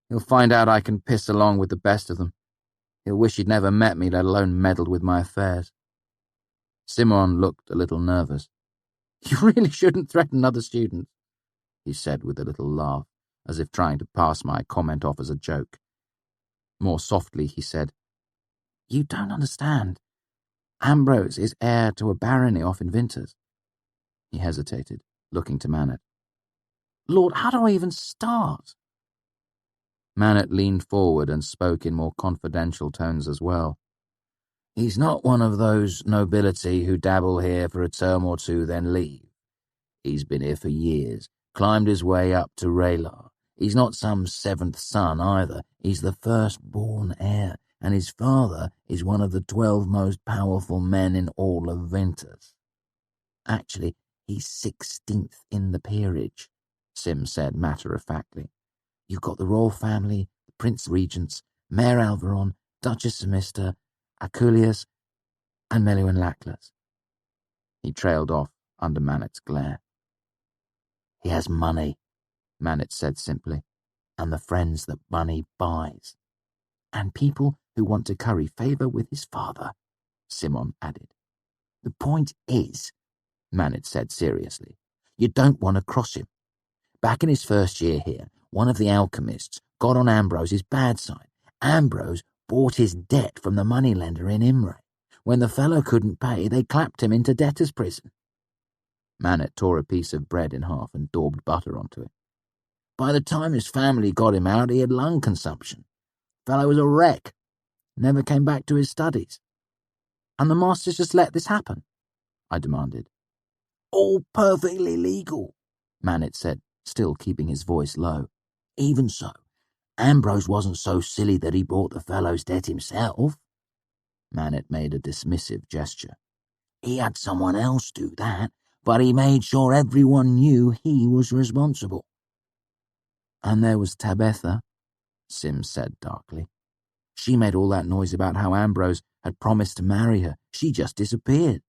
He'll find out I can piss along with the best of them. He'll wish he'd never met me, let alone meddled with my affairs. Simon looked a little nervous. You really shouldn't threaten other students, he said with a little laugh, as if trying to pass my comment off as a joke. More softly, he said, You don't understand. Ambrose is heir to a barony off in Vinters. He hesitated, looking to Manet. Lord, how do I even start? Manet leaned forward and spoke in more confidential tones as well. He's not one of those nobility who dabble here for a term or two then leave. He's been here for years, climbed his way up to Raylar. He's not some seventh son either. He's the first-born heir, and his father is one of the 12 most powerful men in all of Vinters. Actually, he's 16th in the peerage, Sim said matter-of-factly. You've got the royal family, the Prince Regents, Mayor Alvaron, Duchess Semista, Aculeus, and Meluan Lackless. He trailed off under Manet's glare. He has money, Manet said simply, and the friends that money buys. And people who want to curry favour with his father, Simon added. The point is, Manet said seriously, you don't want to cross him. Back in his first year here, one of the alchemists got on Ambrose's bad side. Ambrose bought his debt from the moneylender in Imre. When the fellow couldn't pay, they clapped him into debtor's prison. Manet tore a piece of bread in half and daubed butter onto it. By the time his family got him out, he had lung consumption. The fellow was a wreck. Never came back to his studies. And the masters just let this happen? I demanded. All perfectly legal, Manet said, still keeping his voice low. Even so, Ambrose wasn't so silly that he bought the fellow's debt himself. Manet made a dismissive gesture. He had someone else do that, but he made sure everyone knew he was responsible. And there was Tabitha, Sim said darkly. She made all that noise about how Ambrose had promised to marry her. She just disappeared.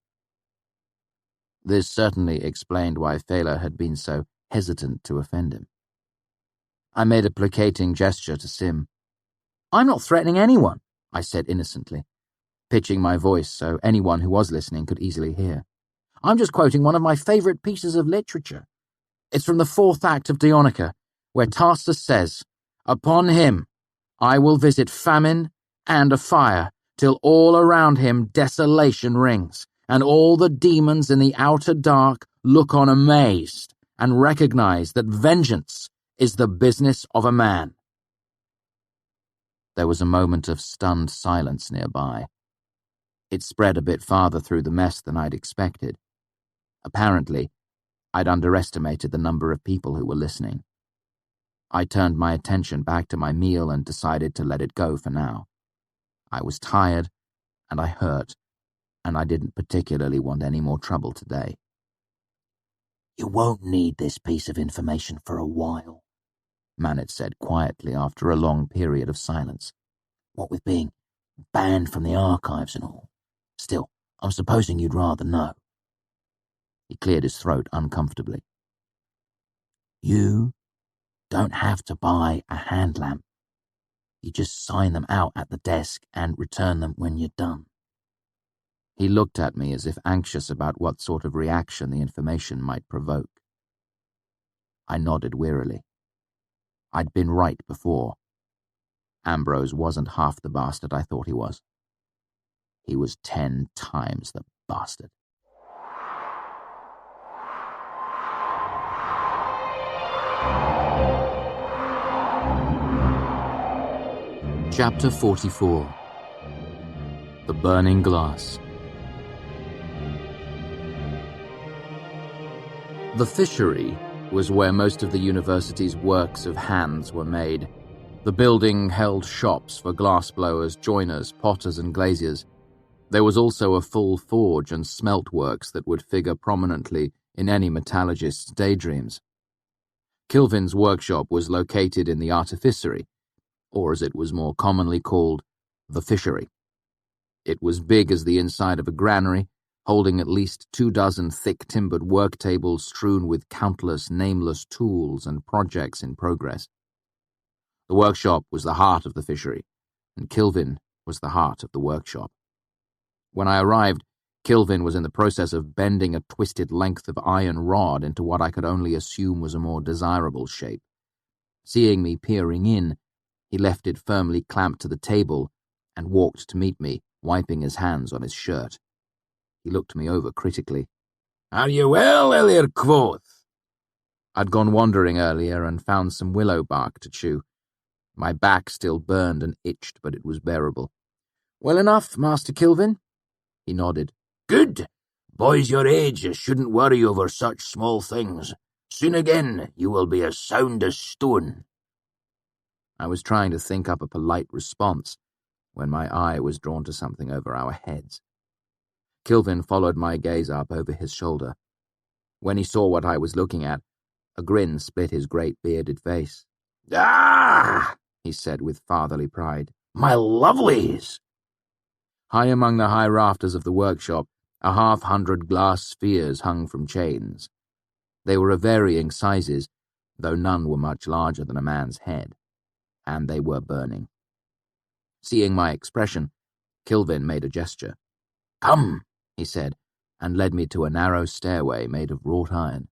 This certainly explained why Fela had been so hesitant to offend him. I made a placating gesture to Sim. I'm not threatening anyone, I said innocently, pitching my voice so anyone who was listening could easily hear. I'm just quoting one of my favourite pieces of literature. It's from the 4th act of Dionica, where Tarsus says, Upon him I will visit famine and a fire, till all around him desolation rings, and all the demons in the outer dark look on amazed and recognize that vengeance is the business of a man. There was a moment of stunned silence nearby. It spread a bit farther through the mess than I'd expected. Apparently, I'd underestimated the number of people who were listening. I turned my attention back to my meal and decided to let it go for now. I was tired, and I hurt, and I didn't particularly want any more trouble today. You won't need this piece of information for a while, Manet said quietly after a long period of silence. What with being banned from the archives and all. Still, I'm supposing you'd rather know. He cleared his throat uncomfortably. You don't have to buy a hand lamp. You just sign them out at the desk and return them when you're done. He looked at me as if anxious about what sort of reaction the information might provoke. I nodded wearily. I'd been right before. Ambrose wasn't half the bastard I thought he was. He was 10 times the bastard. Chapter 44. The Burning Glass. The fishery was where most of the university's works of hands were made. The building held shops for glassblowers, joiners, potters, and glaziers. There was also a full forge and smelt works that would figure prominently in any metallurgist's daydreams. Kilvin's workshop was located in the artificery, or as it was more commonly called, the fishery. It was big as the inside of a granary, holding at least 24 thick-timbered work tables strewn with countless nameless tools and projects in progress. The workshop was the heart of the fishery, and Kilvin was the heart of the workshop. When I arrived, Kilvin was in the process of bending a twisted length of iron rod into what I could only assume was a more desirable shape. Seeing me peering in, he left it firmly clamped to the table and walked to meet me, wiping his hands on his shirt. He looked me over critically.
"Are you well, Elliot Kvothe?"
I'd gone wandering earlier and found some willow bark to chew. My back still burned and itched, but it was bearable. "Well enough, Master Kilvin?" He nodded.
"Good. Boys your age shouldn't worry over such small things. Soon again you will be as sound as stone."
I was trying to think up a polite response when my eye was drawn to something over our heads. Kilvin followed my gaze up over his shoulder. When he saw what I was looking at, a grin split his great bearded face.
"Ah!"
he said with fatherly pride.
"My lovelies!"
High among the high rafters of the workshop, 100 glass spheres hung from chains. They were of varying sizes, though none were much larger than a man's head, and they were burning. Seeing my expression, Kilvin made a gesture.
"Come,"
he said, and led me to a narrow stairway made of wrought iron.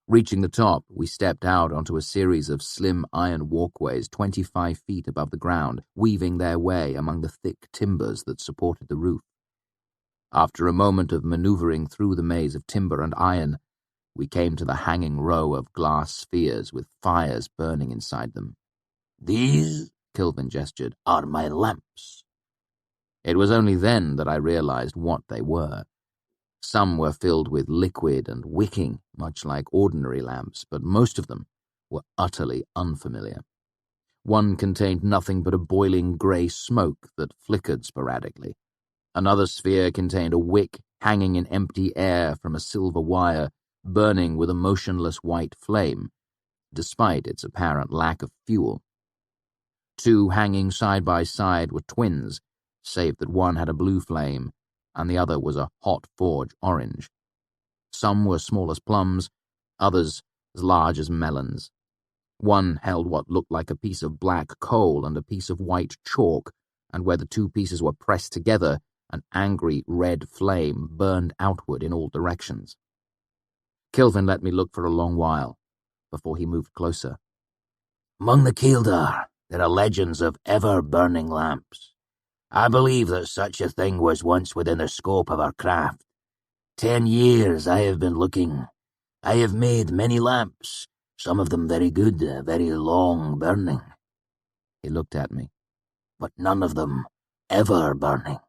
Reaching the top, we stepped out onto a series of slim iron walkways 25 feet above the ground, weaving their way among the thick timbers that supported the roof. After a moment of maneuvering through the maze of timber and iron, we came to the hanging row of glass spheres with fires burning inside them.
"These,"
Kilvin gestured,
"are my lamps."
It was only then that I realized what they were. Some were filled with liquid and wicking, much like ordinary lamps, but most of them were utterly unfamiliar. One contained nothing but a boiling grey smoke that flickered sporadically. Another sphere contained a wick hanging in empty air from a silver wire, burning with a motionless white flame, despite its apparent lack of fuel. Two hanging side by side were twins, save that one had a blue flame and the other was a hot forge orange. Some were small as plums, others as large as melons. One held what looked like a piece of black coal and a piece of white chalk, and where the two pieces were pressed together, an angry red flame burned outward in all directions. Kilvin let me look for a long while, before he moved closer.
"Among the Kildar, there are legends of ever-burning lamps. I believe that such a thing was once within the scope of our craft. 10 years I have been looking. I have made many lamps, some of them very good, very long burning."
He looked at me.
"But none of them ever burning."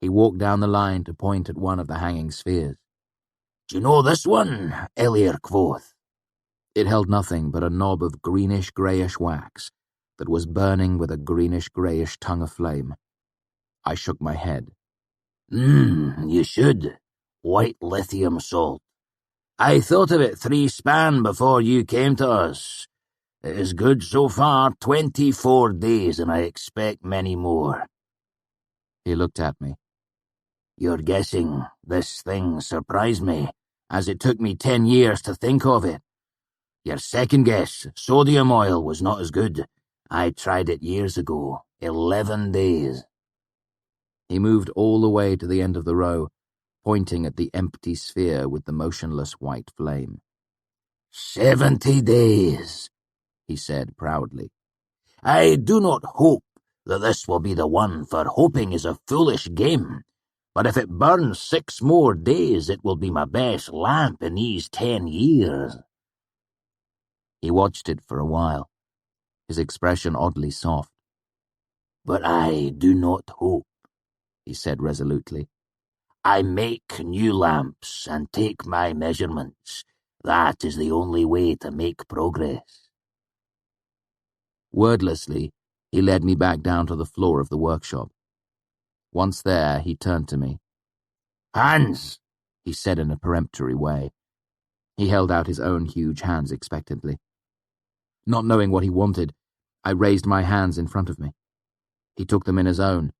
He walked down the line to point at one of the hanging spheres.
"Do you know this one, Elliot Kvothe?"
It held nothing but a knob of greenish-greyish wax that was burning with a greenish-greyish tongue of flame. I shook my head.
You should. White lithium salt. I thought of it 3 span before you came to us. It is good so far, 24 days, and I expect many more."
He looked at me.
"You're guessing this thing surprised me, as it took me 10 years to think of it. Your second guess, sodium oil, was not as good. I tried it years ago, 11 days.
He moved all the way to the end of the row, pointing at the empty sphere with the motionless white flame.
70 days, he said proudly. I do not hope that this will be the one, for hoping is a foolish game. But if it burns 6 more days, it will be my best lamp in these 10 years.
He watched it for a while, his expression oddly soft.
But I do not hope, he said resolutely. I make new lamps and take my measurements. That is the only way to make progress.
Wordlessly, he led me back down to the floor of the workshop. Once there, he turned to me.
"Hands,"
he said in a peremptory way. He held out his own huge hands expectantly. Not knowing what he wanted, I raised my hands in front of me. He took them in his own,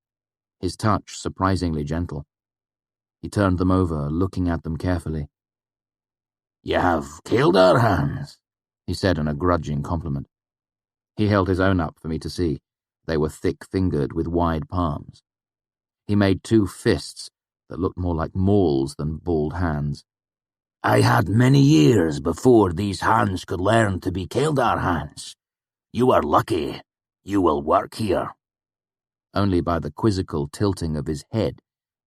his touch surprisingly gentle. He turned them over, looking at them carefully.
"You have killed our hands,"
he said in a grudging compliment. He held his own up for me to see. They were thick-fingered with wide palms. He made two fists that looked more like mauls than bald hands.
"I had many years before these hands could learn to be Kildar hands. You are lucky. You will work here."
Only by the quizzical tilting of his head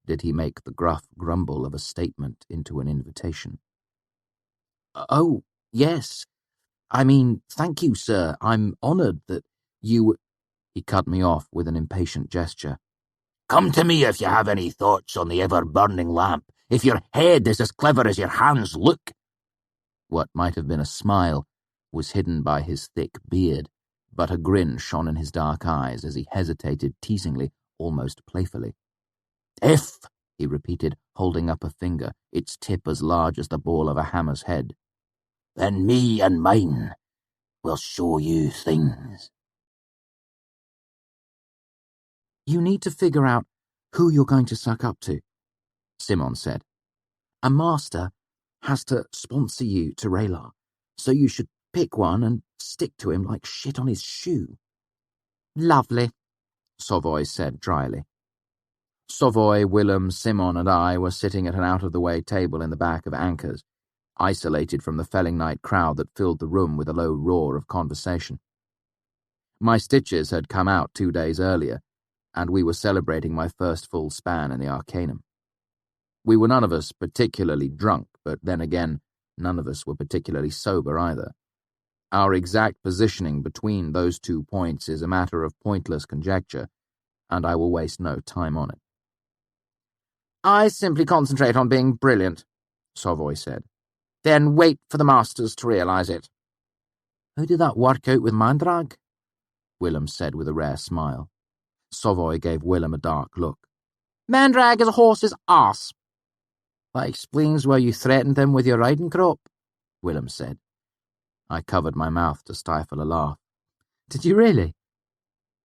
did he make the gruff grumble of a statement into an invitation. "Oh, yes. I mean, thank you, sir. I'm honoured that you—" He cut me off with an impatient gesture.
"Come to me if you have any thoughts on the ever-burning lamp. If your head is as clever as your hands look."
What might have been a smile was hidden by his thick beard, but a grin shone in his dark eyes as he hesitated teasingly, almost playfully.
"If,"
he repeated, holding up a finger, its tip as large as the ball of a hammer's head.
"then me and mine will show you things."
You need to figure out who you're going to suck up to, Simon said. A master has to sponsor you to Raylar, so you should pick one and stick to him like shit on his shoe. Lovely, Savoy said dryly. Savoy, Willem, Simon, and I were sitting at an out-of-the-way table in the back of Anchor's, isolated from the felling night crowd that filled the room with a low roar of conversation. My stitches had come out 2 days earlier, and we were celebrating my first full span in the Arcanum. We were none of us particularly drunk, but then again, none of us were particularly sober either. Our exact positioning between those 2 points is a matter of pointless conjecture, and I will waste no time on it. I simply concentrate on being brilliant, Savoy said. Then wait for the masters to realize it. How did that work out with Mandrag? Willem said with a rare smile. Savoy gave Willem a dark look. Mandrag is a horse's arse. That explains why you threatened him with your riding crop, Willem said. I covered my mouth to stifle a laugh. Did you really?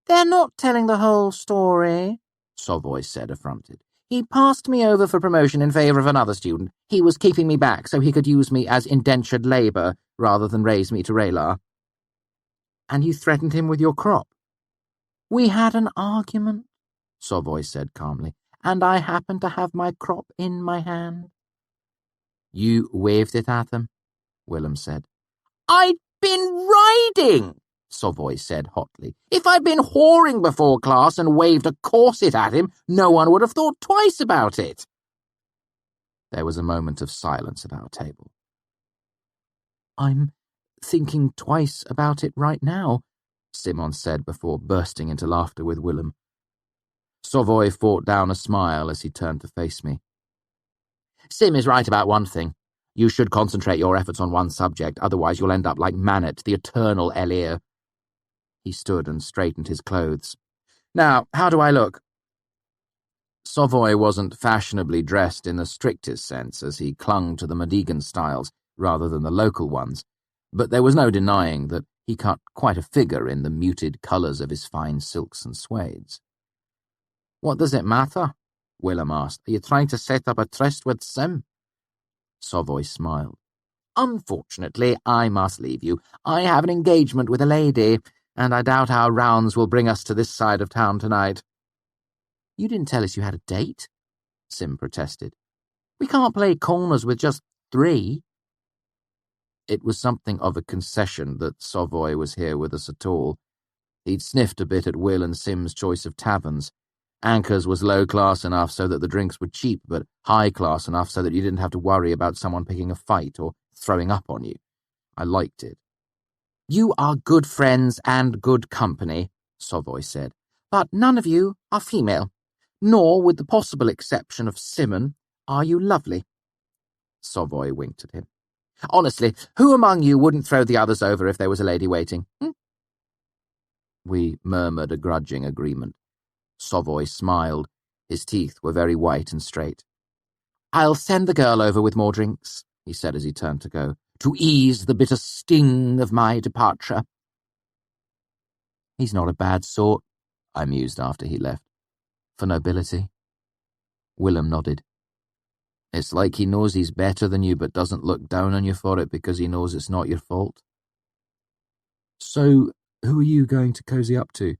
They're not telling the whole story, Savoy said, affronted. He passed me over for promotion in favour of another student. He was keeping me back so he could use me as indentured labour rather than raise me to Raylar. And you threatened him with your crop? We had an argument, Savoy said calmly, and I happened to have my crop in my hand. You waved it at him, Willem said. I'd been riding, Savoy said hotly. If I'd been whoring before class and waved a corset at him, no one would have thought twice about it. There was a moment of silence at our table. I'm thinking twice about it right now, Simon said before bursting into laughter with Willem. Savoy fought down a smile as he turned to face me. Sim is right about one thing. You should concentrate your efforts on one subject, otherwise you'll end up like Manet, the eternal Elir. He stood and straightened his clothes. Now, how do I look? Savoy wasn't fashionably dressed in the strictest sense, as he clung to the Madigan styles rather than the local ones, but there was no denying that he cut quite a figure in the muted colours of his fine silks and suedes. What does it matter? Willem asked. Are you trying to set up a tryst with Sim? Savoy smiled. Unfortunately, I must leave you. I have an engagement with a lady, and I doubt our rounds will bring us to this side of town tonight. You didn't tell us you had a date, Sim protested. We can't play corners with just 3. It was something of a concession that Savoy was here with us at all. He'd sniffed a bit at Will and Sim's choice of taverns. Anchor's was low-class enough so that the drinks were cheap, but high-class enough so that you didn't have to worry about someone picking a fight or throwing up on you. I liked it. You are good friends and good company, Savoy said, but none of you are female, nor, with the possible exception of Simon, are you lovely. Savoy winked at him. Honestly, who among you wouldn't throw the others over if there was a lady waiting? We murmured a grudging agreement. Savoy smiled, His teeth were very white and straight. "I'll send the girl over with more drinks," he said as he turned to go, "to ease the bitter sting of my departure." "He's not a bad sort," I mused after he left. "For nobility." Willem nodded. "It's like he knows he's better than you but doesn't look down on you for it because he knows it's not your fault."
"So, who are you going to cozy up to?"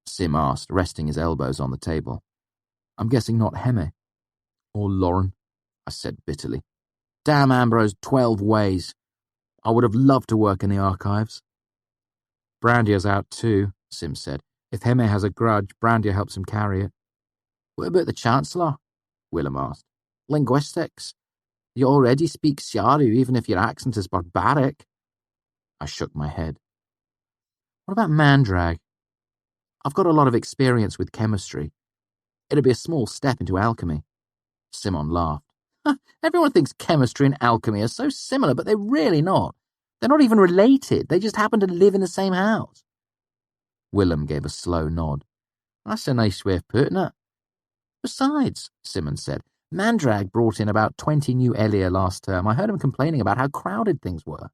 Sim asked, resting his elbows on the table. "I'm guessing not Hemme."
"Or Lauren,"
I said bitterly. "Damn Ambrose 12 ways. I would have loved to work in the archives."
"Brandia's out too," Sim said. "If Hemme has a grudge, Brandia helps him carry it."
"What about the Chancellor?" Willem asked. "Linguistics. You already speak Siaru even if your accent is barbaric." I shook my head. "What about Mandrag? I've got a lot of experience with chemistry. It'd be a small step into alchemy." Simon laughed. "Everyone thinks chemistry and alchemy are so similar, but they're really not. They're not even related. They just happen to live in the same house." Willem gave a slow nod. "That's a nice way of putting it." "Besides," Simon said, "Mandrag brought in about 20 new Elia last term. I heard him complaining about how crowded things were."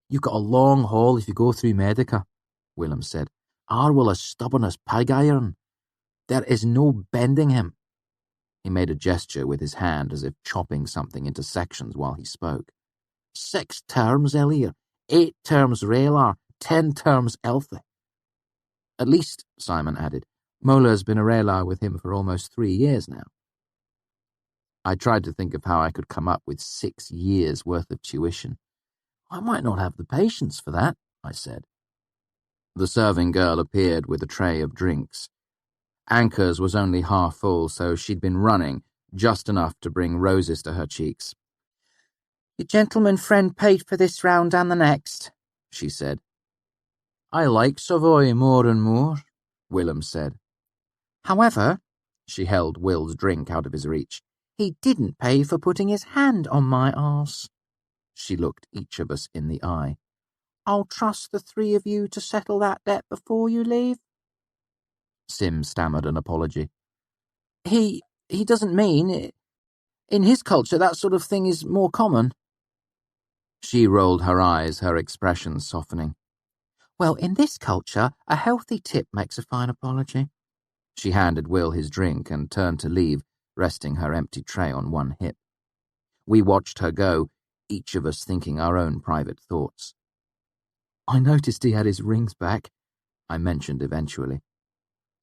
"You've got a long haul if you go through Medica," Willem said. "Arwell is stubborn as pig iron. There is no bending him." He made a gesture with his hand as if chopping something into sections while he spoke. 6 terms, Elia, 8 terms Raylar, 10 terms Elthe. "At least," Simon added, "Mola's been a Raylar with him for almost 3 years now." I tried to think of how I could come up with 6 years' worth of tuition. "I might not have the patience for that," I said. The serving girl appeared with a tray of drinks. Anchor's was only half full, so she'd been running, just enough to bring roses to her cheeks. "Your gentleman friend paid for this round and the next," she said. "I like Savoy more and more," Willem said. "However," she held Will's drink out of his reach, "he didn't pay for putting his hand on my arse." She looked each of us in the eye. "I'll trust the 3 of you to settle that debt before you leave." Sim stammered an apology. He doesn't mean. In his culture, that sort of thing is more common." She rolled her eyes, her expression softening. "Well, in this culture, a healthy tip makes a fine apology." She handed Will his drink and turned to leave, resting her empty tray on one hip. We watched her go, each of us thinking our own private thoughts. "I noticed he had his rings back," I mentioned eventually.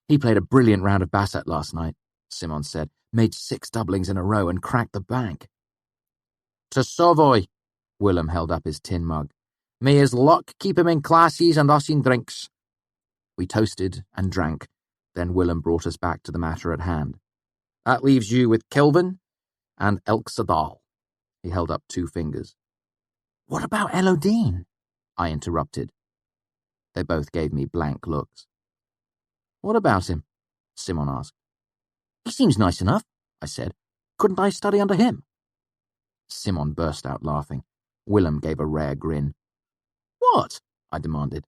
"He played a brilliant round of basset last night," Simon said, "made 6 doublings in a row and cracked the bank." "To Savoy," Willem held up his tin mug. "May his luck keep him in classes and us in drinks." We toasted and drank, then Willem brought us back to the matter at hand. "That leaves you with Kelvin and Elksadal." He held up 2 fingers. "What about Elodine?" I interrupted. They both gave me blank looks. "What about him?" Simon asked. "He seems nice enough," I said. "Couldn't I study under him?" Simon burst out laughing. Willem gave a rare grin. "What?" I demanded.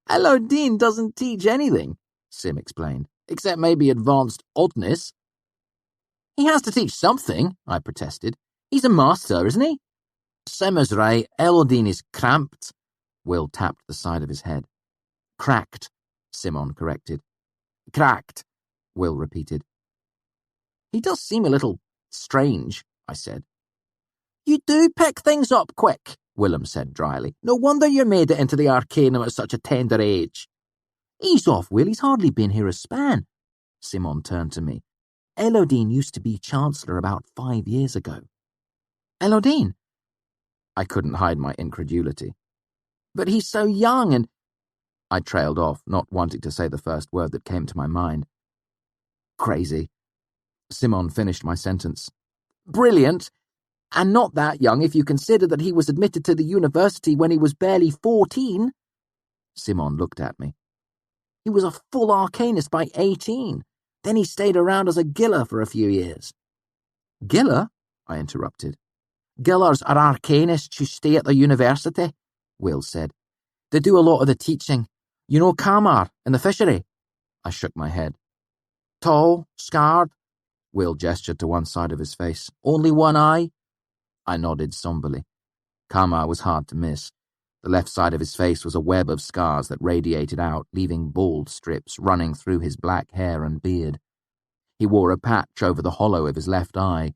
"Elodine doesn't teach anything," Sim explained, "except maybe advanced oddness." "He has to teach something," I protested. "He's a master, isn't he?" "Sim is right. Elodine is cramped." Will tapped the side of his head. "Cracked," Simon corrected. "Cracked," Will repeated. "He does seem a little strange," I said. "You do pick things up quick," Willem said dryly. "No wonder you made it into the Arcanum at such a tender age." "Ease off, Will, he's hardly been here a span." Simon turned to me. "Elodine used to be Chancellor about 5 years ago." "Elodine?" I couldn't hide my incredulity. "But he's so young and—" I trailed off, not wanting to say the first word that came to my mind. "Crazy." Simon finished my sentence. "Brilliant. And not that young if you consider that he was admitted to the university when he was barely 14. Simon looked at me. "He was a full arcanist by 18. Then he stayed around as a giller for a few years." "Giller?" I interrupted. "Gillers are arcanists who stay at the university," Will said. "They do a lot of the teaching. You know Kamar in the fishery?" I shook my head.
Tall, scarred. Will gestured to one side of his face. Only one eye? I nodded somberly. Kamar was hard to miss. The left side of his face was a web of scars that radiated out, leaving bald strips running through his black hair and beard. He wore a patch over the hollow of his left eye.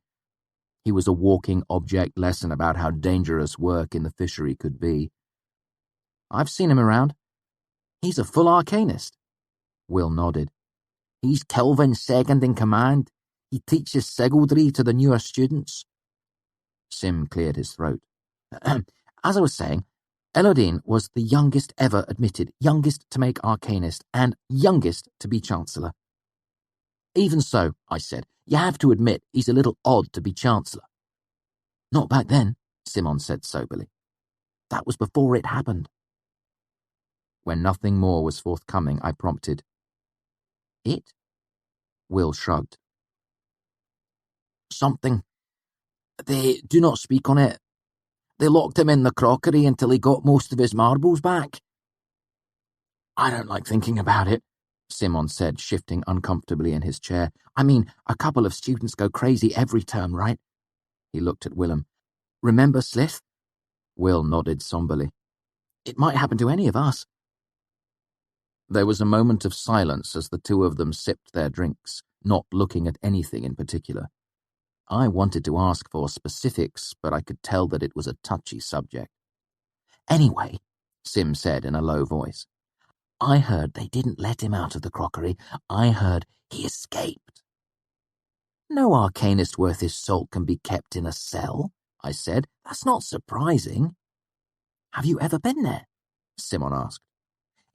He was a walking object lesson about how dangerous work in the fishery could be. I've seen him around. He's a full arcanist. Will nodded. He's Kelvin's second in command. He teaches sigildry to the newer students. Sim cleared his throat. As I was saying, Elodine was the youngest ever admitted, youngest to make arcanist, and youngest to be chancellor. Even so, I said, you have to admit he's a little odd to be chancellor. Not back then, Simon said soberly. That was before it happened. When nothing more was forthcoming, I prompted. It? Will shrugged. Something. They do not speak on it. They locked him in the crockery until he got most of his marbles back. I don't like thinking about it, Simon said, shifting uncomfortably in his chair. I mean, a couple of students go crazy every term, right? He looked at Willem. Remember Slith? Will nodded somberly. It might happen to any of us. There was a moment of silence as the two of them sipped their drinks, not looking at anything in particular. I wanted to ask for specifics, but I could tell that it was a touchy subject. Anyway, Sim said in a low voice, I heard they didn't let him out of the crockery. I heard he escaped. No arcanist worth his salt can be kept in a cell, I said. That's not surprising. Have you ever been there? Simon asked.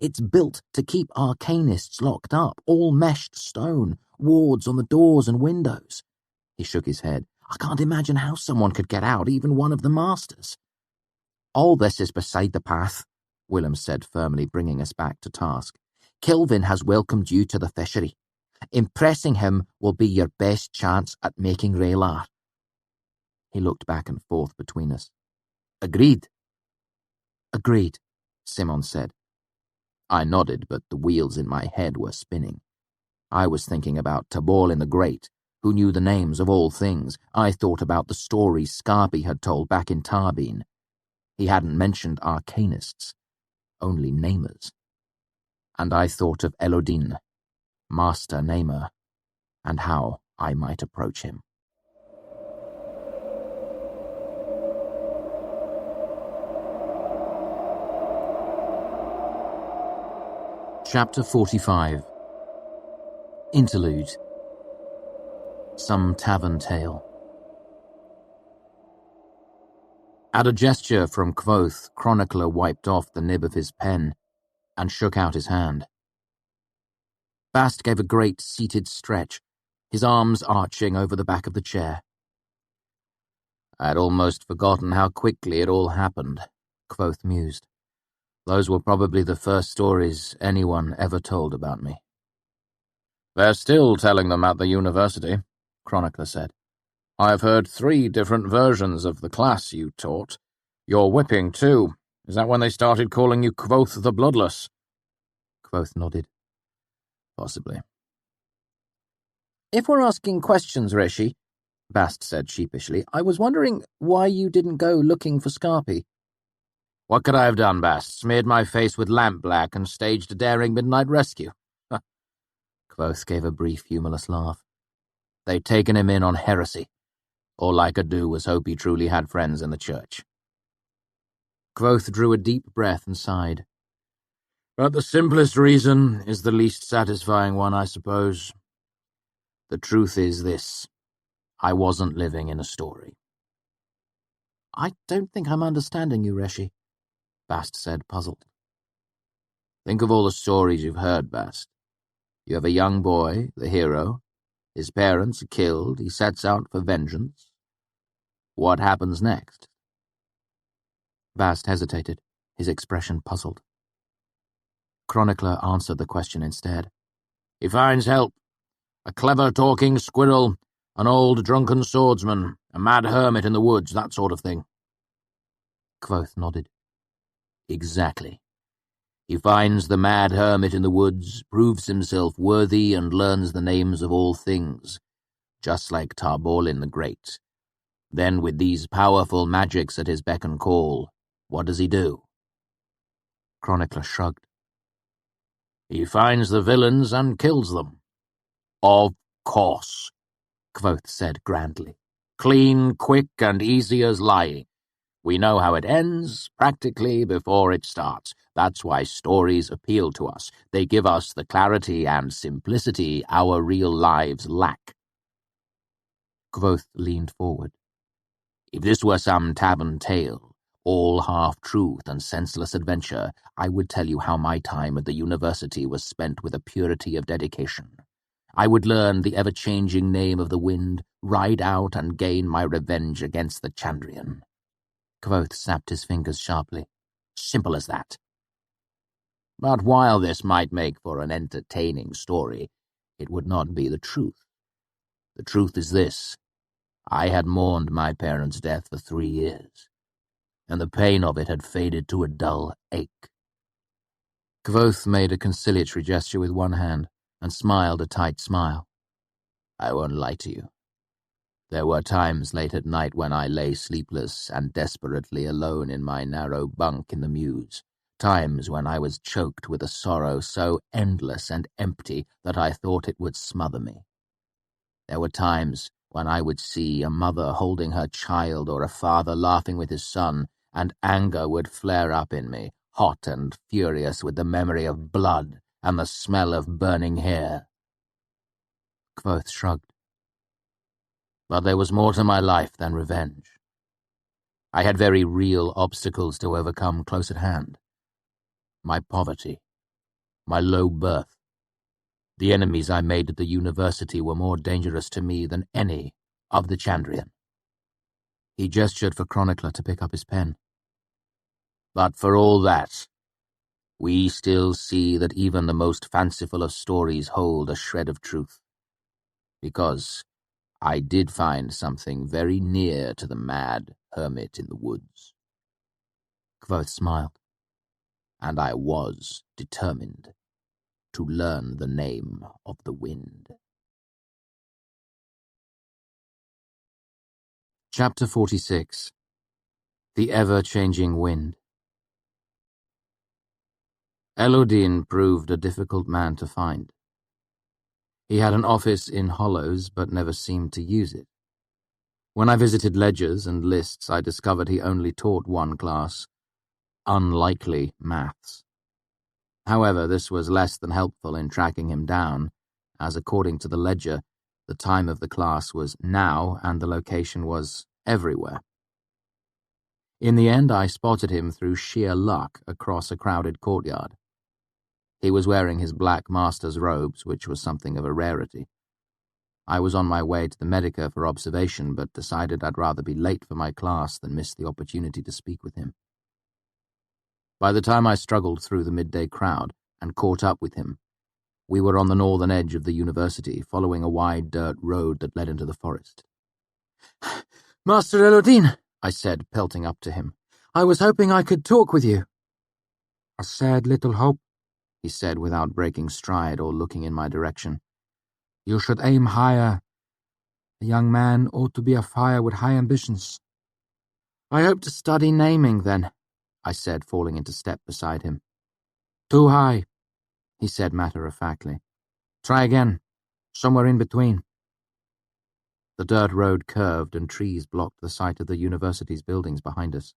It's built to keep arcanists locked up, all meshed stone, wards on the doors and windows. He shook his head. I can't imagine how someone could get out, even one of the masters. All this is beside the path, Willem said firmly, bringing us back to task. Kelvin has welcomed you to the fishery. Impressing him will be your best chance at making Raylar. He looked back and forth between us. Agreed. Agreed, Simon said. I nodded, but the wheels in my head were spinning. I was thinking about Tabor the Great, who knew the names of all things. I thought about the stories Scarpi had told back in Tarbeen. He hadn't mentioned arcanists, only namers. And I thought of Elodin, master namer, and how I might approach him. Chapter 45. Interlude. Some tavern tale. At a gesture from Kvothe, chronicler wiped off the nib of his pen and shook out his hand. Bast gave a great seated stretch, his arms arching over the back of the chair. I'd almost forgotten how quickly it all happened, Kvothe mused. Those were probably the first stories anyone ever told about me. They're still telling them at the university, Chronicler said. I've heard 3 different versions of the class you taught. Your whipping, too. Is that when they started calling you Kvothe the Bloodless? Kvothe nodded. Possibly. If we're asking questions, Rishi, Bast said sheepishly, I was wondering why you didn't go looking for Scarpi. What could I have done, Bast? Smeared my face with lampblack and staged a daring midnight rescue? Kvothe gave a brief, humorless laugh. They'd taken him in on heresy. All I could do was hope he truly had friends in the church. Kvothe drew a deep breath and sighed. But the simplest reason is the least satisfying one, I suppose. The truth is this. I wasn't living in a story. I don't think I'm understanding you, Reshi, Bast said, puzzled. Think of all the stories you've heard, Bast. You have a young boy, the hero. His parents are killed. He sets out for vengeance. What happens next? Bast hesitated, his expression puzzled. Chronicler answered the question instead. He finds help. A clever talking squirrel, an old drunken swordsman, a mad hermit in the woods, that sort of thing. Kvothe nodded. Exactly.
He finds the mad hermit in the woods, proves himself worthy, and learns the names of all things, just like Tarbolin the Great. Then, with these powerful magics at his beck and call, what does he do?
Chronicler shrugged.
He finds the villains and kills them. Of course,
Kvothe said grandly.
Clean, quick, and easy as lying. We know how it ends, practically, before it starts. That's why stories appeal to us. They give us the clarity and simplicity our real lives lack.
Kvothe leaned forward.
If this were some tavern tale, all half-truth and senseless adventure, I would tell you how my time at the university was spent with a purity of dedication. I would learn the ever-changing name of the wind, ride out and gain my revenge against the Chandrian.
Kvothe snapped his fingers sharply.
Simple as that. But while this might make for an entertaining story, it would not be the truth. The truth is this. I had mourned my parents' death for 3 years, and the pain of it had faded to a dull ache.
Kvothe made a conciliatory gesture with one hand and smiled a tight smile.
I won't lie to you. There were times late at night when I lay sleepless and desperately alone in my narrow bunk in the mews, times when I was choked with a sorrow so endless and empty that I thought it would smother me. There were times when I would see a mother holding her child or a father laughing with his son, and anger would flare up in me, hot and furious with the memory of blood and the smell of burning hair.
Kvothe shrugged.
But there was more to my life than revenge. I had very real obstacles to overcome close at hand. My poverty, my low birth. The enemies I made at the university were more dangerous to me than any of the Chandrian.
He gestured for Chronicler to pick up his pen.
But for all that, we still see that even the most fanciful of stories hold a shred of truth. Because I did find something very near to the mad hermit in the woods.
Kvothe smiled.
And I was determined to learn the name of the wind.
Chapter 46. The Ever-Changing Wind. Elodin proved a difficult man to find. He had an office in Hollows, but never seemed to use it. When I visited ledgers and lists, I discovered he only taught one class, unlikely maths. However, this was less than helpful in tracking him down, as according to the ledger, the time of the class was now and the location was everywhere. In the end, I spotted him through sheer luck across a crowded courtyard. He was wearing his black master's robes, which was something of a rarity. I was on my way to the Medica for observation, but decided I'd rather be late for my class than miss the opportunity to speak with him. By the time I struggled through the midday crowd and caught up with him, we were on the northern edge of the university, following a wide dirt road that led into the forest.
Master Elodin, I said, pelting up to him. I was hoping I could talk with you.
A sad little hope,
he said without breaking stride or looking in my direction.
You should aim higher. A young man ought to be afire with high ambitions.
I hope to study naming, then, I said, falling into step beside him.
Too high,
he said matter-of-factly.
Try again, somewhere in between.
The dirt road curved and trees blocked the sight of the university's buildings behind us.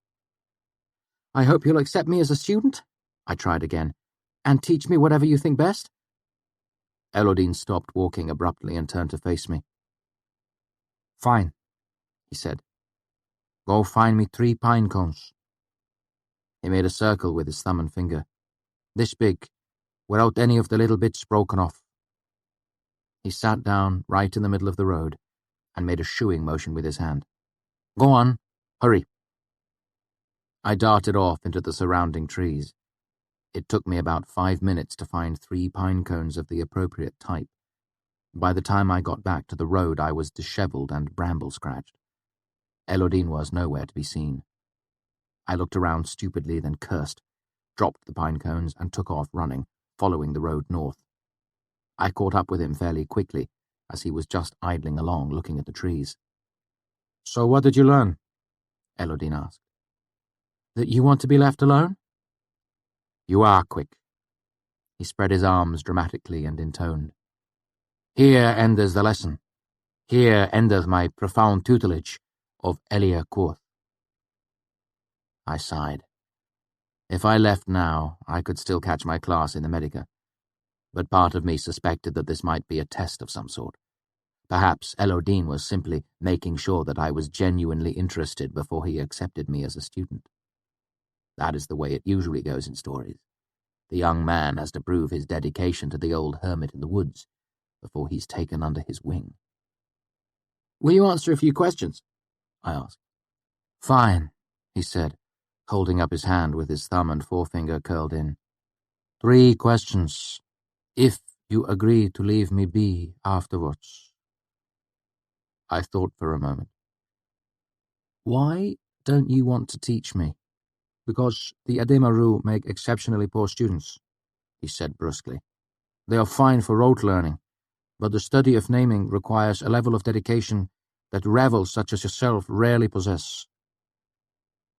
I hope you'll accept me as a student, I tried again, and teach me whatever you think best.
Elodin stopped walking abruptly and turned to face me.
Fine, he said. Go find me 3 pine cones.
He made a circle with his thumb and finger.
This big, without any of the little bits broken off.
He sat down right in the middle of the road and made a shooing motion with his hand.
Go on, hurry.
I darted off into the surrounding trees. It took me about 5 minutes to find 3 pine cones of the appropriate type. By the time I got back to the road, I was disheveled and bramble-scratched. Elodin was nowhere to be seen. I looked around stupidly, then cursed. dropped the pine cones, and took off running, following the road north. I caught up with him fairly quickly, as he was just idling along looking at the trees.
So what did you learn?
Elodine asked.
That you want to be left alone?
You are quick. He spread his arms dramatically and intoned. Here endeth the lesson. Here endeth my profound tutelage of Elia Kvothe. I sighed. If I left now, I could still catch my class in the Medica, but part of me suspected that this might be a test of some sort. Perhaps Elodine was simply making sure that I was genuinely interested before he accepted me as a student. That is the way it usually goes in stories. The young man has to prove his dedication to the old hermit in the woods before he's taken under his wing.
Will you answer a few questions?
I asked. Fine, he said, holding up his hand with his thumb and forefinger curled in. 3 questions, if you agree to leave me be afterwards. I thought for a moment.
Why don't you want to teach me? Because the Ademaru make exceptionally poor students, he said brusquely. They are fine for rote learning, but the study of naming requires a level of dedication that rebels such as yourself rarely possess.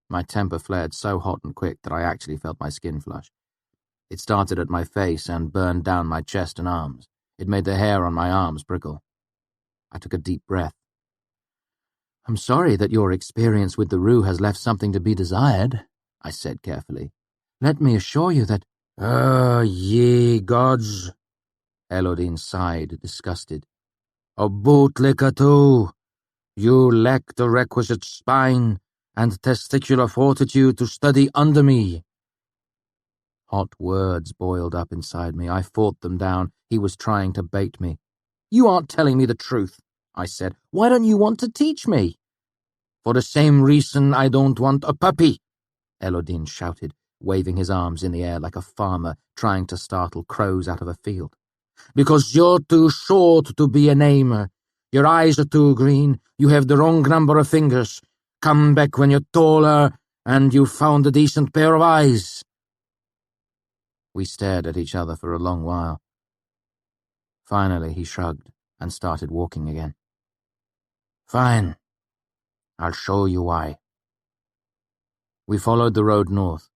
My temper flared so hot and quick that I actually felt my skin flush. It started at my face and burned down my chest and arms. It made the hair on my arms prickle. I took a deep breath. I'm sorry that your experience with the Rue has left something to be desired, I said carefully. Let me assure you that—
Ye gods, Elodine sighed, disgusted. A bootlickato! You lack the requisite spine and testicular fortitude to study under me.
Hot words boiled up inside me. I fought them down. He was trying to bait me.
You aren't telling me the truth, I said. Why don't you want to teach me?
For the same reason I don't want a puppy,
Elodine shouted, waving his arms in the air like a farmer trying to startle crows out of a field.
Because you're too short to be a namer. Your eyes are too green. You have the wrong number of fingers. Come back when you're taller and you've found a decent pair of eyes.
We stared at each other for a long while. Finally, he shrugged and started walking again.
Fine. I'll show you why.
We followed the road north.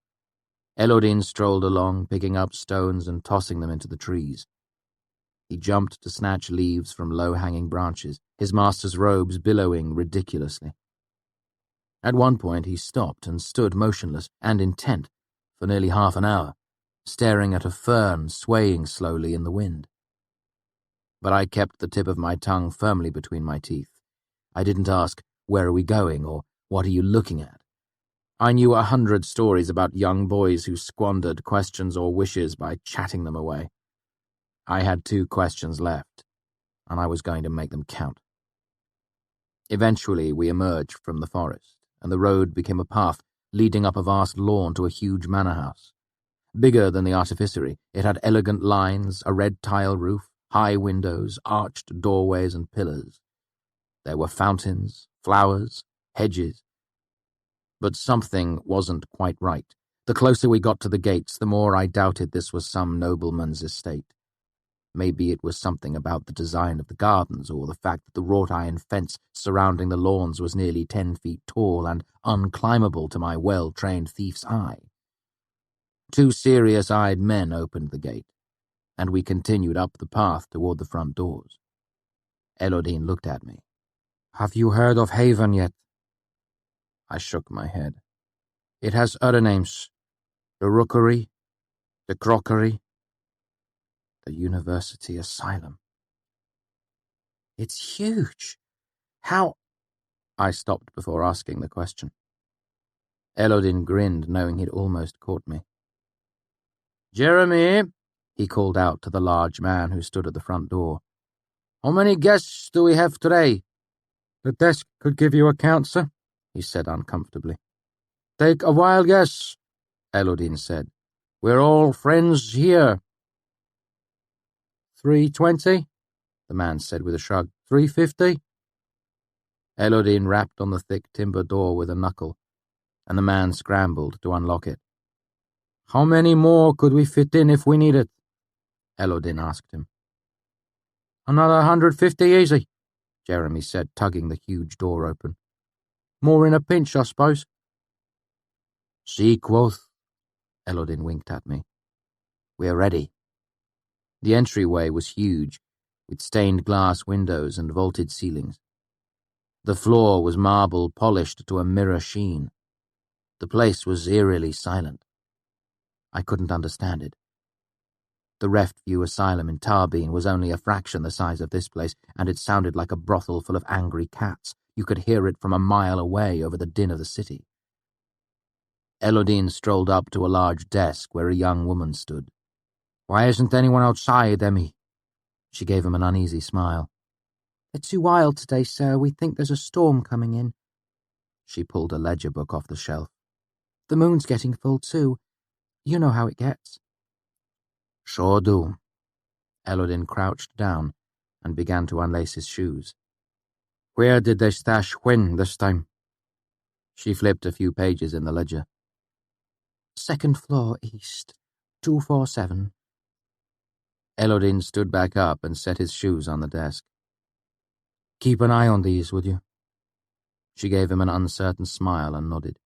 Elodine strolled along, picking up stones and tossing them into the trees. He jumped to snatch leaves from low-hanging branches, his master's robes billowing ridiculously. At one point he stopped and stood motionless and intent for nearly half an hour, staring at a fern swaying slowly in the wind. But I kept the tip of my tongue firmly between my teeth. I didn't ask, "Where are we going?" or "What are you looking at?" I knew 100 stories about young boys who squandered questions or wishes by chatting them away. I had 2 questions left, and I was going to make them count. Eventually we emerged from the forest, and the road became a path leading up a vast lawn to a huge manor house. Bigger than the artificery, it had elegant lines, a red tile roof, high windows, arched doorways and pillars. There were fountains, flowers, hedges. But something wasn't quite right. The closer we got to the gates, the more I doubted this was some nobleman's estate. Maybe it was something about the design of the gardens, or the fact that the wrought-iron fence surrounding the lawns was nearly 10 feet tall and unclimbable to my well-trained thief's eye. 2 serious-eyed men opened the gate, and we continued up the path toward the front doors. Elodine looked at me.
Have you heard of Haven yet?
I shook my head. It has other names. The Rookery, the Crockery, the University Asylum.
It's huge. How—
I stopped before asking the question. Elodine grinned, knowing he'd almost caught me. "Jeremy," he called out to the large man who stood at the front door. "How many guests do we have today?"
The desk could give you a count, sir,
he said uncomfortably.
Take a wild guess, Elodine said. We're all friends here.
320,
the man said with a shrug.
350.
Elodine rapped on the thick timber door with a knuckle, and the man scrambled to unlock it.
How many more could we fit in if we needed? Elodin asked him. Another 150 easy, Jeremy said, tugging the huge door open. More in a pinch, I suppose.
See, Kvothe, Elodin winked at me. We're ready. The entryway was huge, with stained glass windows and vaulted ceilings. The floor was marble polished to a mirror sheen. The place was eerily silent. I couldn't understand it. The Reft View Asylum in Tarbeen was only a fraction the size of this place, and it sounded like a brothel full of angry cats. You could hear it from a mile away over the din of the city. Elodin strolled up to a large desk where a young woman stood.
Why isn't anyone outside, Emmy?
She gave him an uneasy smile.
They're too wild today, sir. We think there's a storm coming in.
She pulled a ledger book off the shelf.
The moon's getting full, too. You know how it gets.
Sure do. Elodin crouched down and began to unlace his shoes.
Where did they stash Hwin this time?
She flipped a few pages in the ledger.
2nd floor east, 247.
Elodin stood back up and set his shoes on the desk.
Keep an eye on these, would you?
She gave him an uncertain smile and nodded.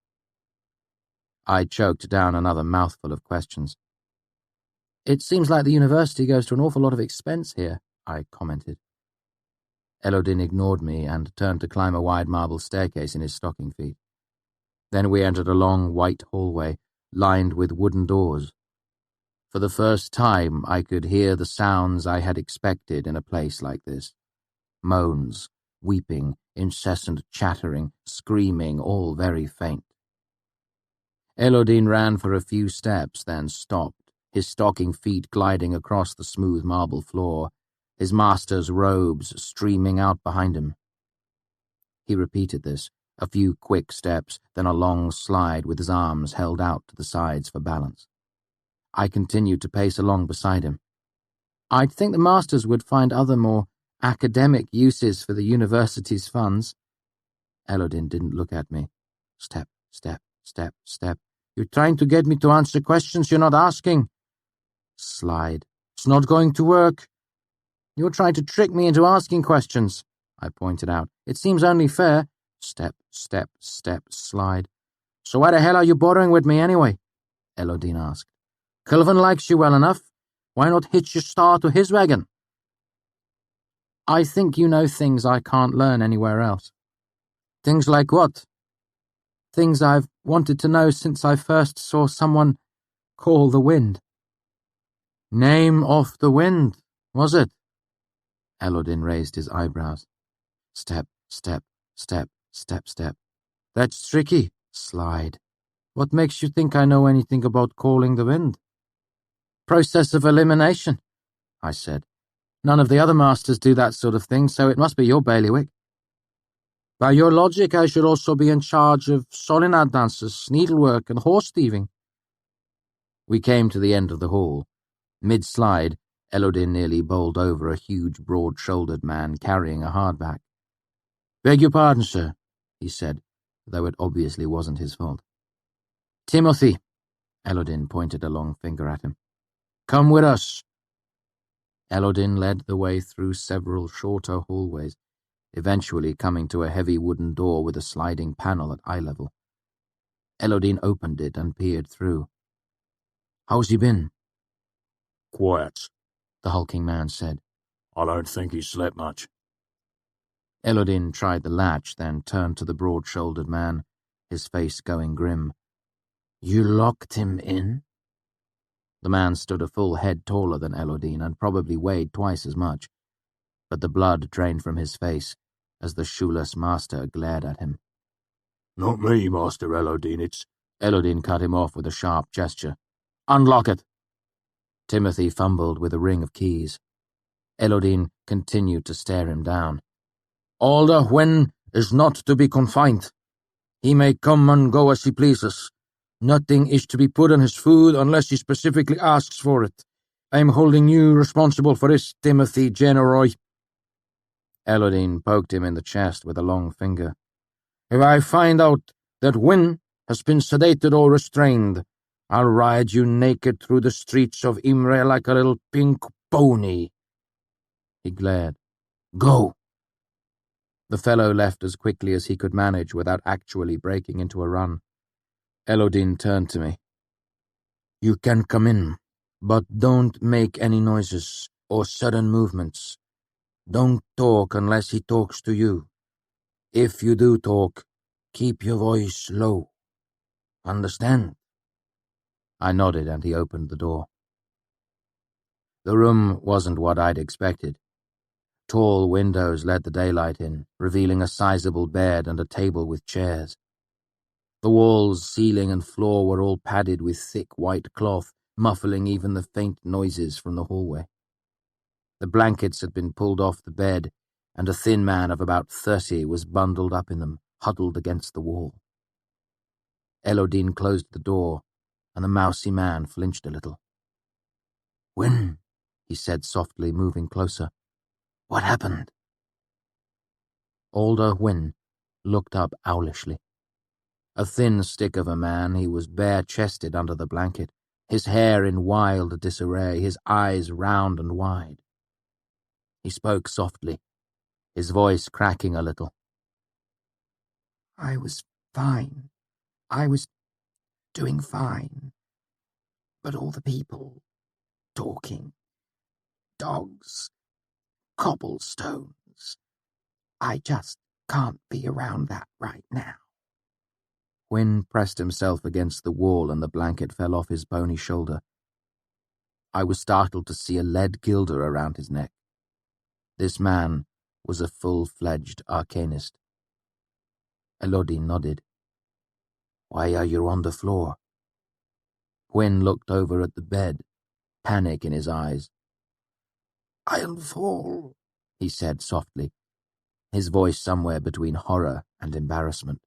I choked down another mouthful of questions.
It seems like the university goes to an awful lot of expense here, I commented.
Elodin ignored me and turned to climb a wide marble staircase in his stocking feet. Then we entered a long white hallway, lined with wooden doors. For the first time, I could hear the sounds I had expected in a place like this. Moans, weeping, incessant chattering, screaming, all very faint. Elodin ran for a few steps, then stopped, his stocking feet gliding across the smooth marble floor, his master's robes streaming out behind him. He repeated this, a few quick steps, then a long slide with his arms held out to the sides for balance. I continued to pace along beside him.
I'd think the masters would find other more academic uses for the university's funds.
Elodin didn't look at me. Step, step, step, step.
You're trying to get me to answer questions you're not asking.
Slide.
It's not going to work. You're trying to trick me into asking questions, I pointed out. It seems only fair.
Step, step, step, slide.
So why the hell are you bothering with me anyway?
Elodin asked.
Kelvin likes you well enough. Why not hitch your star to his wagon? I think you know things I can't learn anywhere else.
Things like what? Things I've wanted to know since I first saw someone call the wind.
Name of the wind, was it?
Elodin raised his eyebrows. Step, step, step, step, step.
That's tricky.
Slide.
What makes you think I know anything about calling the wind?
Process of elimination,
I said.
None of the other masters do that sort of thing, so it must be your bailiwick. By your logic, I should also be in charge of solinad dances, needlework, and horse thieving.
We came to the end of the hall. Mid-slide, Elodin nearly bowled over a huge, broad-shouldered man carrying a hardback.
Beg your pardon, sir,
he said, though it obviously wasn't his fault.
Timothy,
Elodin pointed a long finger at him.
Come with us.
Elodin led the way through several shorter hallways, eventually coming to a heavy wooden door with a sliding panel at eye level. Elodin opened it and peered through.
How's he been?
Quiet,
the hulking man said.
I don't think he slept much.
Elodin tried the latch, then turned to the broad-shouldered man, his face going grim.
You locked him in?
The man stood a full head taller than Elodin and probably weighed twice as much, but the blood drained from his face as the shoeless master glared at him.
Not me, Master Elodin, it's...
Elodin cut him off with a sharp gesture.
Unlock it.
Timothy fumbled with a ring of keys. Elodin continued to stare him down.
Alder Hwin is not to be confined. He may come and go as he pleases. Nothing is to be put on his food unless he specifically asks for it. I am holding you responsible for this, Timothy Generoy.
Elodin poked him in the chest with a long finger.
If I find out that Hwin has been sedated or restrained, I'll ride you naked through the streets of Imre like a little pink pony." He glared. "Go." The fellow left as quickly as he could manage without actually breaking into a run. Elodin turned to me. "You can come in, but don't make any noises or sudden movements. Don't talk unless he talks to you. If you do talk, keep your voice low. Understand?" I nodded and he opened the door. The room wasn't what I'd expected. Tall windows let the daylight in, revealing a sizable bed and a table with chairs. The walls, ceiling, and floor were all padded with thick white cloth, muffling even the faint noises from the hallway. The blankets had been pulled off the bed, and a thin man of about 30 was bundled up in them, huddled against the wall. Elodin closed the door, and the mousy man flinched a little. "Wyn," he said softly, moving closer. "What happened?" Older Wyn looked up owlishly. A thin stick of a man, he was bare-chested under the blanket, his hair in wild disarray, his eyes round and wide. He spoke softly, his voice cracking a little.
"I was fine. I was doing fine. But all the people talking, dogs, cobblestones, I just can't be around that right now."
Wyn pressed himself against the wall and the blanket fell off his bony shoulder. I was startled to see a lead gilder around his neck. This man was a full-fledged arcanist. Elodin nodded. "Why are you on the floor?" Wyn looked over at the bed, panic in his eyes.
"I'll fall,"
he said softly, his voice somewhere between horror and embarrassment.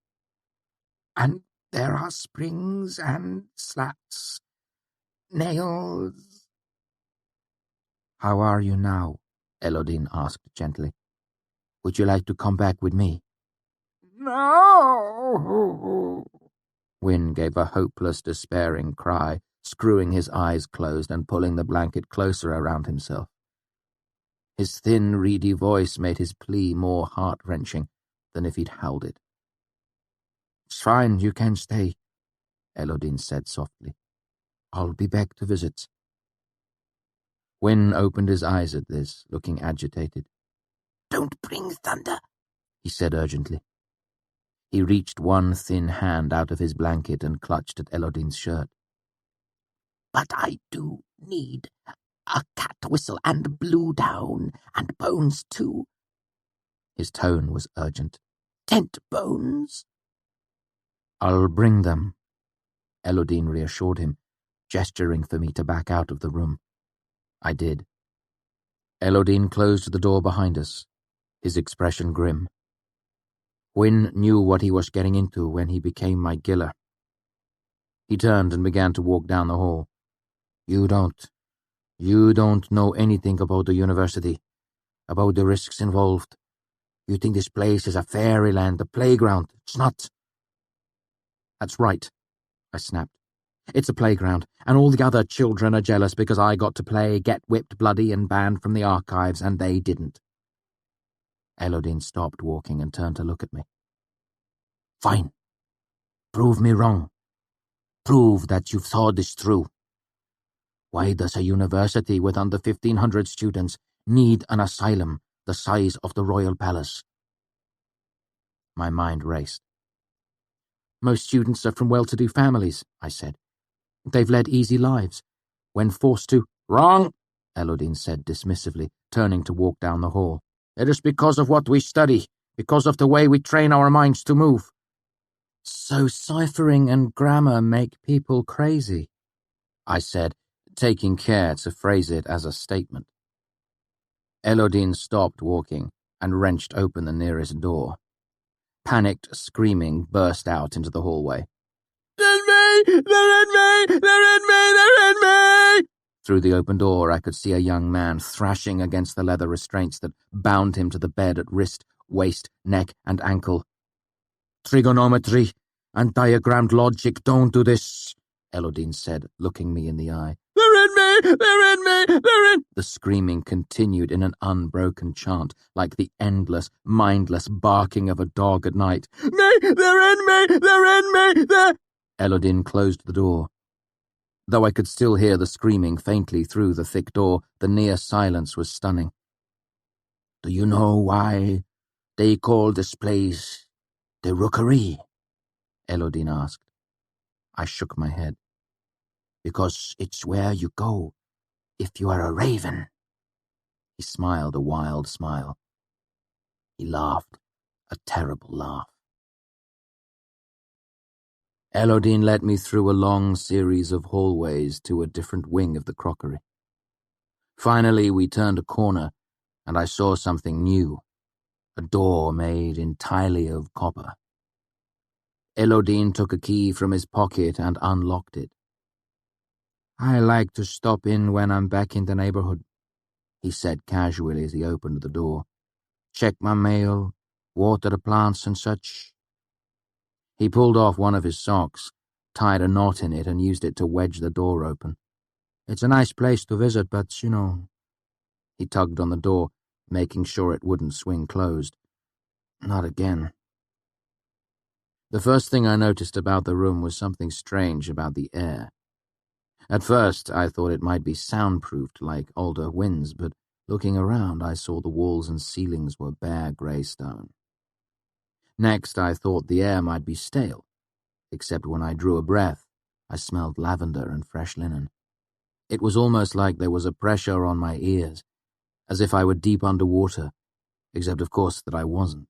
"And there are springs and slats, nails."
"How are you now?" Elodin asked gently. "Would you like to come back with me?"
"No."
Wyn gave a hopeless, despairing cry, screwing his eyes closed and pulling the blanket closer around himself. His thin, reedy voice made his plea more heart-wrenching than if he'd howled it. "It's fine, you can stay," Elodin said softly. "I'll be back to visit." Wyn opened his eyes at this, looking agitated.
"Don't bring thunder,"
he said urgently. He reached one thin hand out of his blanket and clutched at Elodin's shirt.
"But I do need a cat whistle and blue down and bones too."
His tone was urgent.
"Tent bones."
"I'll bring them," Elodin reassured him, gesturing for me to back out of the room. I did. Elodin closed the door behind us, his expression grim. Wyn knew what he was getting into when he became my giller. He turned and began to walk down the hall. You don't know anything about the university, about the risks involved. You think this place is a fairyland, a playground. It's not." "That's right," I snapped. "It's a playground, and all the other children are jealous because I got to play, get whipped bloody, and banned from the archives, and they didn't." Elodin stopped walking and turned to look at me. "Fine. Prove me wrong. Prove that you've thought this through. Why does a university with under 1,500 students need an asylum the size of the royal palace?" My mind raced. "Most students are from well-to-do families," I said. "They've led easy lives. When forced to—" "Wrong," Elodin said dismissively, turning to walk down the hall. "It is because of what we study, because of the way we train our minds to move." "So ciphering and grammar make people crazy," I said, taking care to phrase it as a statement. Elodin stopped walking and wrenched open the nearest door. Panicked screaming burst out into the hallway. "They're in me! They're in me! They're in me! They're in me!" Through the open door I could see a young man thrashing against the leather restraints that bound him to the bed at wrist, waist, neck, and ankle. "Trigonometry and diagrammed logic don't do this,"
Elodine said, looking me in the eye.
They're in me! They're in me! They're in—"
The screaming continued in an unbroken chant, like the endless, mindless barking of a dog at night.
Me! They're in me! They're in me! They're—
Elodine closed the door. Though I could still hear the screaming faintly through the thick door, the near silence was stunning.
Do you know why they call this place the Rookery?
Elodine asked. I shook my head.
Because it's where you go if you are a raven.
He smiled a wild smile. He laughed, a terrible laugh. Elodine led me through a long series of hallways to a different wing of the crockery. Finally, we turned a corner, and I saw something new, a door made entirely of copper. Elodine took a key from his pocket and unlocked it.
I like to stop in when I'm back in the neighborhood, he said casually as he opened the door. Check my mail, water the plants and such.
He pulled off one of his socks, tied a knot in it, and used it to wedge the door open.
It's a nice place to visit, but, you know.
He tugged on the door, making sure it wouldn't swing closed. Not again. The first thing I noticed about the room was something strange about the air. At first, I thought it might be soundproofed like older winds, but looking around, I saw the walls and ceilings were bare grey stone. Next, I thought the air might be stale, except when I drew a breath, I smelled lavender and fresh linen. It was almost like there was a pressure on my ears, as if I were deep underwater, except of course that I wasn't.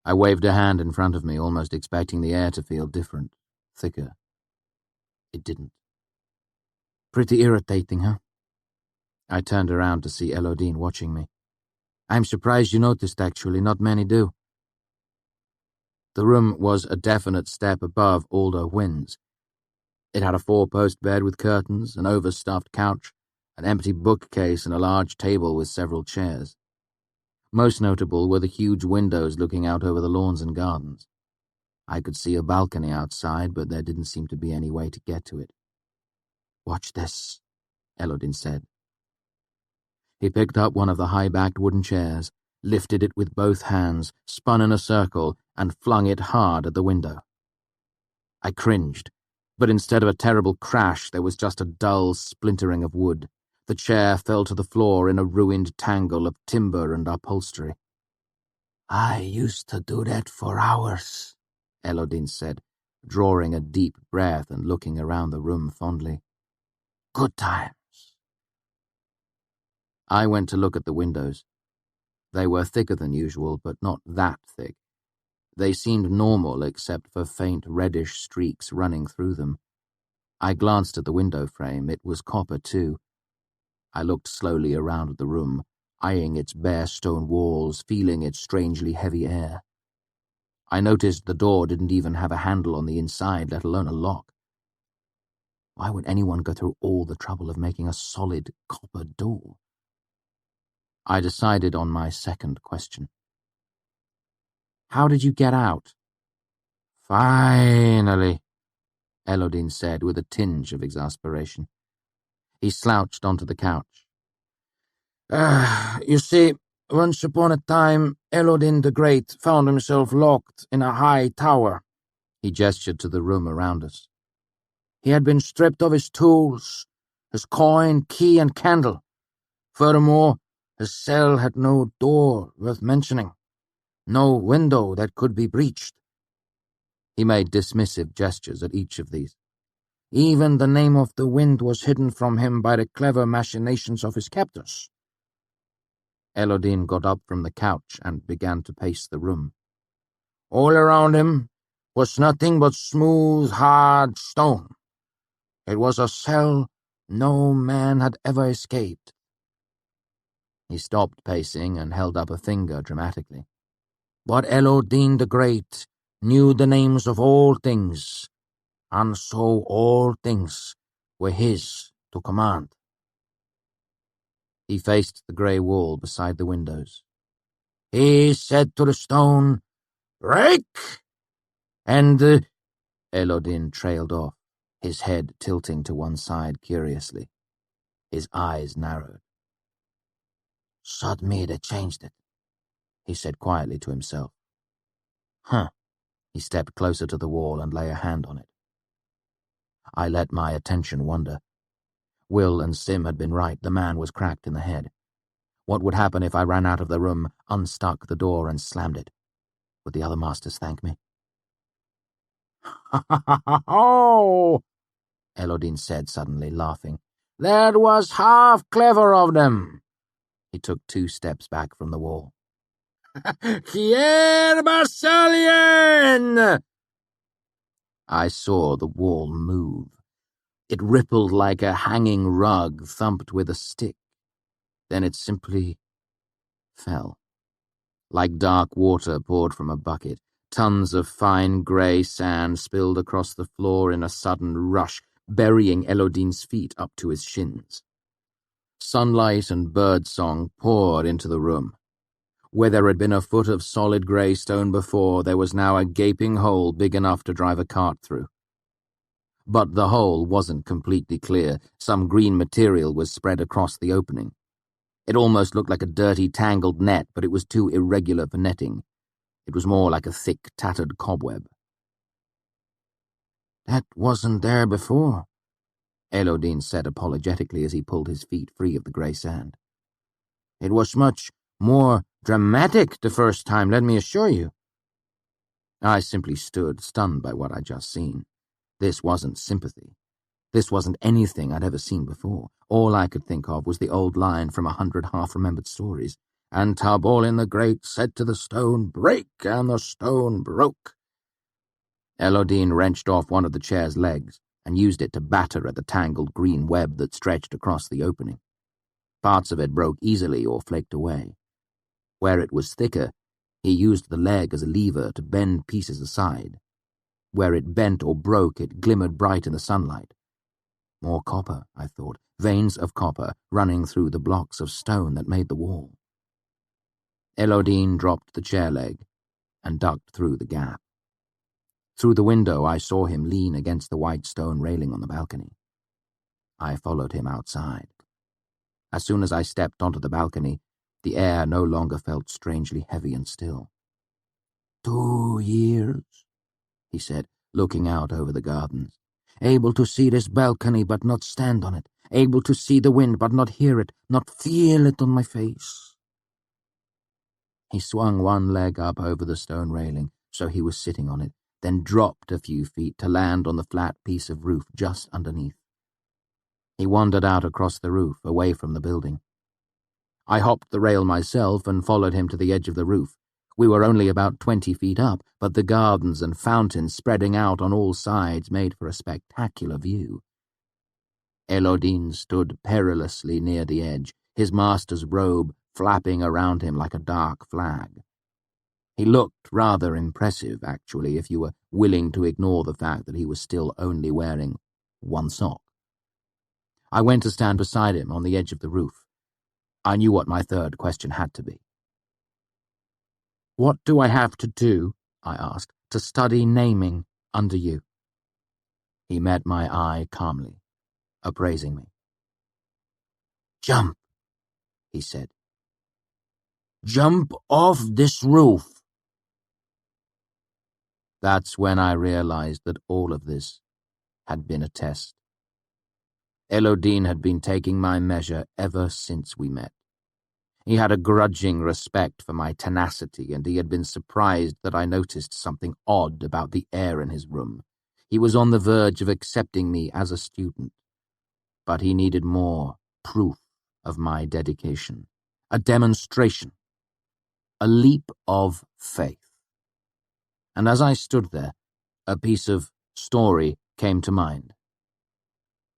I waved a hand in front of me, almost expecting the air to feel different, thicker. It didn't.
Pretty irritating, huh?
I turned around to see Elodine watching me.
I'm surprised you noticed, actually. Not many do.
The room was a definite step above older winds. It had a 4-post bed with curtains, an overstuffed couch, an empty bookcase, and a large table with several chairs. Most notable were the huge windows looking out over the lawns and gardens. I could see a balcony outside, but there didn't seem to be any way to get to it.
Watch this,
Elodine said. He picked up one of the high-backed wooden chairs, lifted it with both hands, spun in a circle, and flung it hard at the window. I cringed, but instead of a terrible crash, there was just a dull splintering of wood. The chair fell to the floor in a ruined tangle of timber and upholstery.
I used to do that for hours,
Elodine said, drawing a deep breath and looking around the room fondly.
Good times.
I went to look at the windows. They were thicker than usual, but not that thick. They seemed normal except for faint reddish streaks running through them. I glanced at the window frame. It was copper, too. I looked slowly around the room, eyeing its bare stone walls, feeling its strangely heavy air. I noticed the door didn't even have a handle on the inside, let alone a lock. Why would anyone go through all the trouble of making a solid copper door? I decided on my second question.
How did you get out?
Finally, Elodine said with a tinge of exasperation. He slouched onto the couch.
You see, once upon a time, Elodine the Great found himself locked in a high tower.
He gestured to the room around us.
He had been stripped of his tools, his coin, key, and candle. Furthermore, his cell had no door worth mentioning, no window that could be breached.
He made dismissive gestures at each of these.
Even the name of the wind was hidden from him by the clever machinations of his captors.
Elodine got up from the couch and began to pace the room.
All around him was nothing but smooth, hard stone. It was a cell no man had ever escaped.
He stopped pacing and held up a finger dramatically.
But Elodine the Great knew the names of all things, and so all things were his to command.
He faced the grey wall beside the windows.
He said to the stone, "Break!" And
Elodine trailed off. his head tilting to one side curiously. His eyes narrowed.
"Sod me, they changed it," he said quietly to himself.
Huh. He stepped closer to the wall and lay a hand on it. I let my attention wander. Will and Sim had been right. The man was cracked in the head. What would happen if I ran out of the room, unstuck the door, and slammed it? Would the other masters thank me?
"Oh,"
Elodine said suddenly, laughing.
"That was half clever of them."
He took 2 steps back from the wall.
"Hier Bassalien!"
I saw the wall move. It rippled like a hanging rug thumped with a stick. Then it simply fell. Like dark water poured from a bucket, tons of fine grey sand spilled across the floor in a sudden rush, burying Elodine's feet up to his shins. Sunlight and birdsong poured into the room. Where there had been a foot of solid grey stone before, there was now a gaping hole big enough to drive a cart through. But the hole wasn't completely clear. Some green material was spread across the opening. It almost looked like a dirty, tangled net, but it was too irregular for netting. It was more like a thick, tattered cobweb.
"That wasn't there before,"
Elodine said apologetically as he pulled his feet free of the grey sand.
"It was much more dramatic the first time, let me assure you."
I simply stood, stunned by what I'd just seen. This wasn't sympathy. This wasn't anything I'd ever seen before. All I could think of was the old line from 100 half-remembered stories. And Tarbolin the Great said to the stone, "Break," and the stone broke. Elodine wrenched off one of the chair's legs and used it to batter at the tangled green web that stretched across the opening. Parts of it broke easily or flaked away. Where it was thicker, he used the leg as a lever to bend pieces aside. Where it bent or broke, it glimmered bright in the sunlight. More copper, I thought, veins of copper running through the blocks of stone that made the wall. Elodine dropped the chair leg and ducked through the gap. Through the window, I saw him lean against the white stone railing on the balcony. I followed him outside. As soon as I stepped onto the balcony, the air no longer felt strangely heavy and still.
2 years, he said, looking out over the gardens. "Able to see this balcony but not stand on it. Able to see the wind but not hear it, not feel it on my face."
He swung one leg up over the stone railing, so he was sitting on it, then dropped a few feet to land on the flat piece of roof just underneath. He wandered out across the roof, away from the building. I hopped the rail myself and followed him to the edge of the roof. We were only about 20 feet up, but the gardens and fountains spreading out on all sides made for a spectacular view. Elodine stood perilously near the edge, his master's robe flapping around him like a dark flag. He looked rather impressive, actually, if you were willing to ignore the fact that he was still only wearing one sock. I went to stand beside him on the edge of the roof. I knew what my third question had to be. "What do I have to do," I asked, "to study naming under you?" He met my eye calmly, appraising me.
"Jump," he said. "Jump off this roof."
That's when I realized that all of this had been a test. Elodine had been taking my measure ever since we met. He had a grudging respect for my tenacity, and he had been surprised that I noticed something odd about the air in his room. He was on the verge of accepting me as a student, but he needed more proof of my dedication, a demonstration, a leap of faith. And as I stood there, a piece of story came to mind.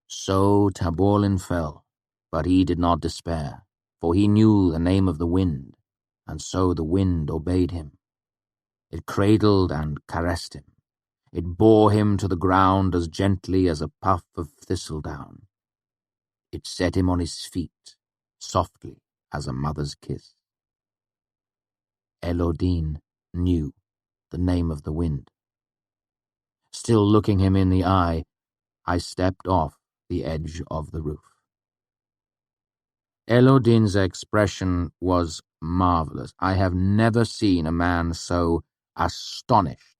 So Tarbolin fell, but he did not despair, for he knew the name of the wind, and so the wind obeyed him. It cradled and caressed him. It bore him to the ground as gently as a puff of thistledown. It set him on his feet, softly as a mother's kiss. Elodine knew the name of the wind. Still looking him in the eye, I stepped off the edge of the roof. Elodin's expression was marvelous. I have never seen a man so astonished.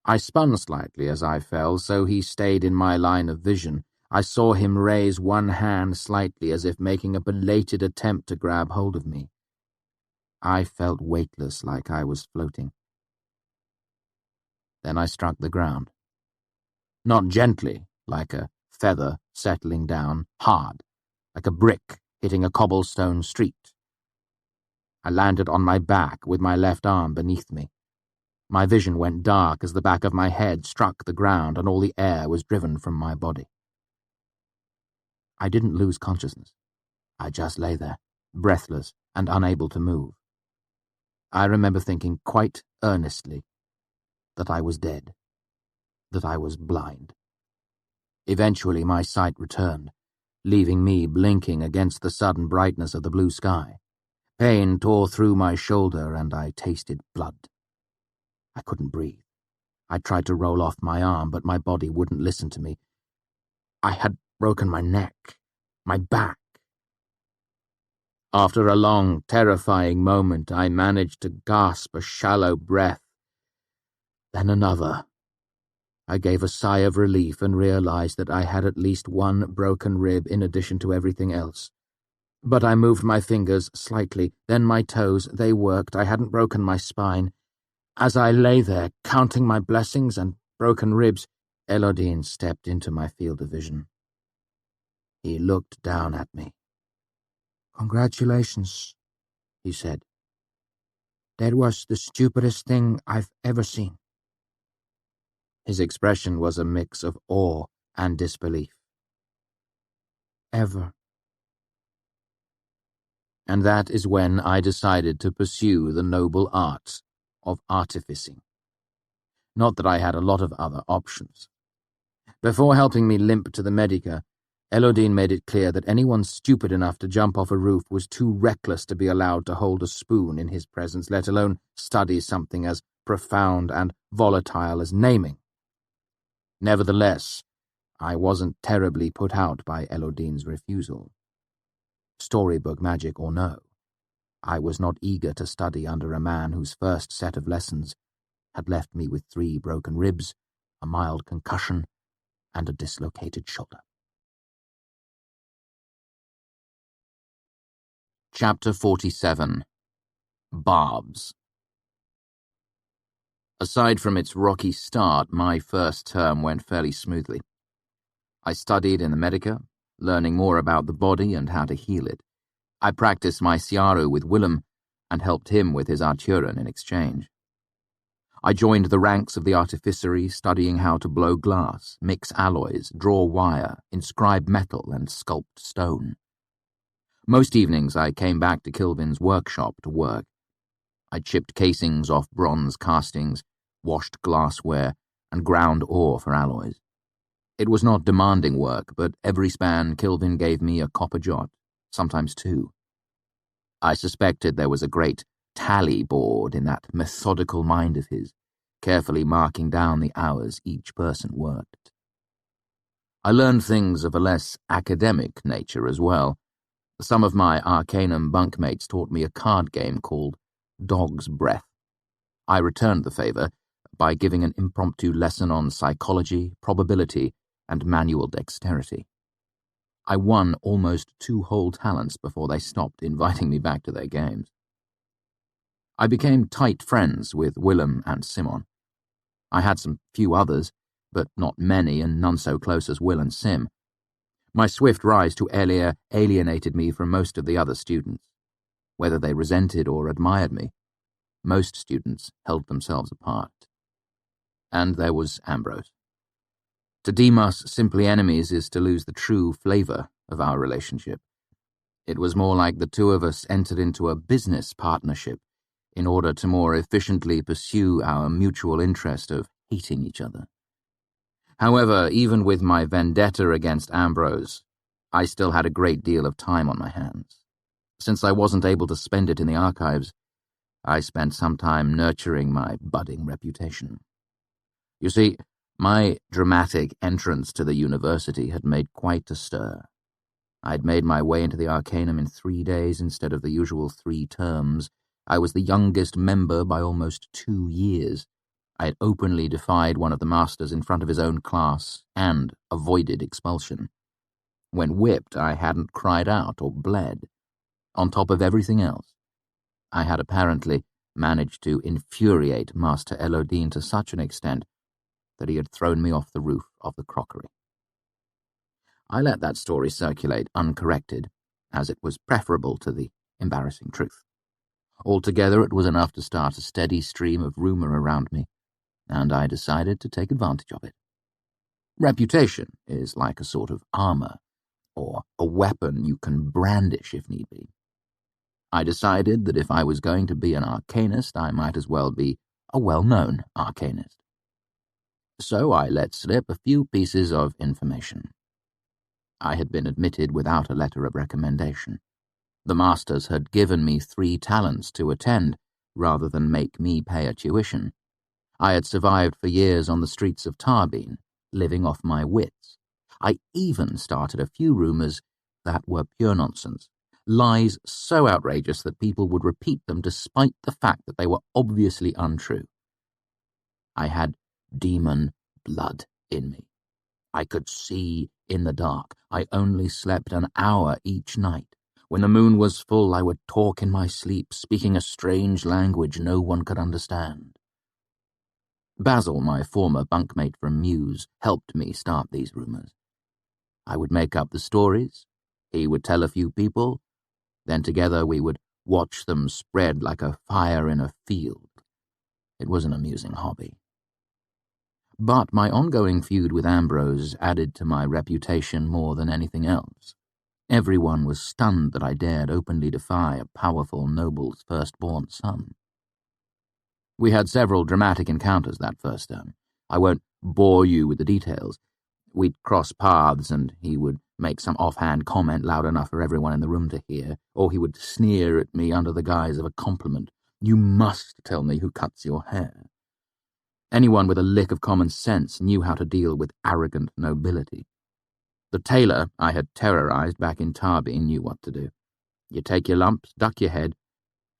I spun slightly as I fell, so he stayed in my line of vision. I saw him raise one hand slightly as if making a belated attempt to grab hold of me. I felt weightless, like I was floating. Then I struck the ground. Not gently, like a feather settling down, hard, like a brick hitting a cobblestone street. I landed on my back with my left arm beneath me. My vision went dark as the back of my head struck the ground and all the air was driven from my body. I didn't lose consciousness. I just lay there, breathless and unable to move. I remember thinking quite earnestly that I was dead, that I was blind. Eventually my sight returned, leaving me blinking against the sudden brightness of the blue sky. Pain tore through my shoulder and I tasted blood. I couldn't breathe. I tried to roll off my arm, but my body wouldn't listen to me. I had broken my neck, my back. After a long, terrifying moment, I managed to gasp a shallow breath. Then another. I gave a sigh of relief and realized that I had at least one broken rib in addition to everything else. But I moved my fingers slightly, then my toes. They worked. I hadn't broken my spine. As I lay there, counting my blessings and broken ribs, Elodin stepped into my field of vision. He looked down at me.
"Congratulations," he said. "That was the stupidest thing I've ever seen."
His expression was a mix of awe and disbelief.
"Ever."
And that is when I decided to pursue the noble art of artificing. Not that I had a lot of other options. Before helping me limp to the Medica, Elodin made it clear that anyone stupid enough to jump off a roof was too reckless to be allowed to hold a spoon in his presence, let alone study something as profound and volatile as naming. Nevertheless, I wasn't terribly put out by Elodin's refusal. Storybook magic or no, I was not eager to study under a man whose first set of lessons had left me with 3 broken ribs, a mild concussion, and a dislocated shoulder. Chapter 47. Barbs. Aside from its rocky start, my first term went fairly smoothly. I studied in the Medica, learning more about the body and how to heal it. I practiced my Ciaru with Willem and helped him with his Arturan in exchange. I joined the ranks of the artificery, studying how to blow glass, mix alloys, draw wire, inscribe metal, and sculpt stone. Most evenings I came back to Kilvin's workshop to work. I chipped casings off bronze castings, washed glassware, and ground ore for alloys. It was not demanding work, but every span Kilvin gave me a copper jot, sometimes 2. I suspected there was a great tally board in that methodical mind of his, carefully marking down the hours each person worked. I learned things of a less academic nature as well. Some of my Arcanum bunkmates taught me a card game called Dog's Breath. I returned the favor by giving an impromptu lesson on psychology, probability, and manual dexterity. I won almost 2 whole talents before they stopped inviting me back to their games. I became tight friends with Willem and Simon. I had some few others, but not many and none so close as Will and Sim. My swift rise to Elia alienated me from most of the other students. Whether they resented or admired me, most students held themselves apart. And there was Ambrose. To deem us simply enemies is to lose the true flavor of our relationship. It was more like the 2 of us entered into a business partnership in order to more efficiently pursue our mutual interest of hating each other. However, even with my vendetta against Ambrose, I still had a great deal of time on my hands. Since I wasn't able to spend it in the archives, I spent some time nurturing my budding reputation. You see, My dramatic entrance to the university had made quite a stir. I'd made my way into the Arcanum in 3 days instead of the usual 3 terms. I was the youngest member by almost 2 years. I had openly defied one of the masters in front of his own class and avoided expulsion. When whipped, I hadn't cried out or bled. On top of everything else, I had apparently managed to infuriate Master Elodine to such an extent that he had thrown me off the roof of the crockery. I let that story circulate uncorrected, as it was preferable to the embarrassing truth. Altogether, it was enough to start a steady stream of rumor around me, and I decided to take advantage of it. Reputation is like a sort of armor, or a weapon you can brandish if need be. I decided that if I was going to be an arcanist, I might as well be a well-known arcanist. So I let slip a few pieces of information. I had been admitted without a letter of recommendation. The masters had given me 3 talents to attend, rather than make me pay a tuition. I had survived for years on the streets of Tarbeen, living off my wits. I even started a few rumors that were pure nonsense, lies so outrageous that people would repeat them despite the fact that they were obviously untrue. I had demon blood in me. I could see in the dark. I only slept an hour each night. When the moon was full, I would talk in my sleep, speaking a strange language no one could understand. Basil, my former bunkmate from Muse, helped me start these rumors. I would make up the stories, he would tell a few people, then together we would watch them spread like a fire in a field. It was an amusing hobby. But my ongoing feud with Ambrose added to my reputation more than anything else. Everyone was stunned that I dared openly defy a powerful noble's firstborn son. We had several dramatic encounters that first term. I won't bore you with the details. We'd cross paths and he would make some offhand comment loud enough for everyone in the room to hear, or he would sneer at me under the guise of a compliment. "You must tell me who cuts your hair." Anyone with a lick of common sense knew how to deal with arrogant nobility. The tailor I had terrorized back in Tarbeen knew what to do. You take your lumps, duck your head,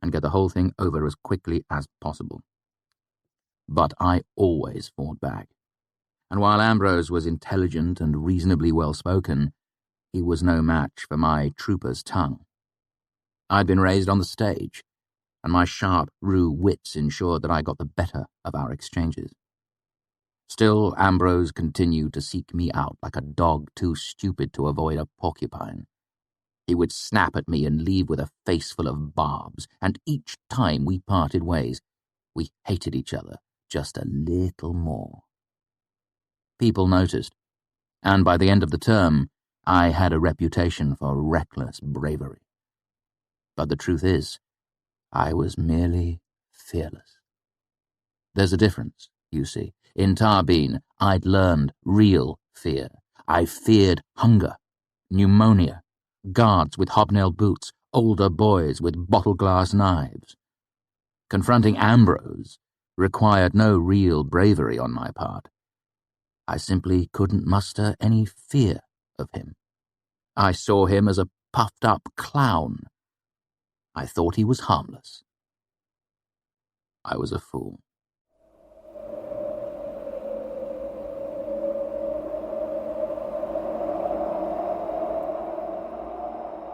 and get the whole thing over as quickly as possible. But I always fought back. And while Ambrose was intelligent and reasonably well-spoken, he was no match for my trooper's tongue. I'd been raised on the stage, and my sharp, rue wits ensured that I got the better of our exchanges. Still, Ambrose continued to seek me out like a dog too stupid to avoid a porcupine. He would snap at me and leave with a face full of barbs, and each time we parted ways, we hated each other just a little more. People noticed, and by the end of the term, I had a reputation for reckless bravery. But the truth is, I was merely fearless. There's a difference, you see. In Tarbeen, I'd learned real fear. I feared hunger, pneumonia, guards with hobnailed boots, older boys with bottle-glass knives. Confronting Ambrose required no real bravery on my part. I simply couldn't muster any fear of him. I saw him as a puffed-up clown. I thought he was harmless. I was a fool.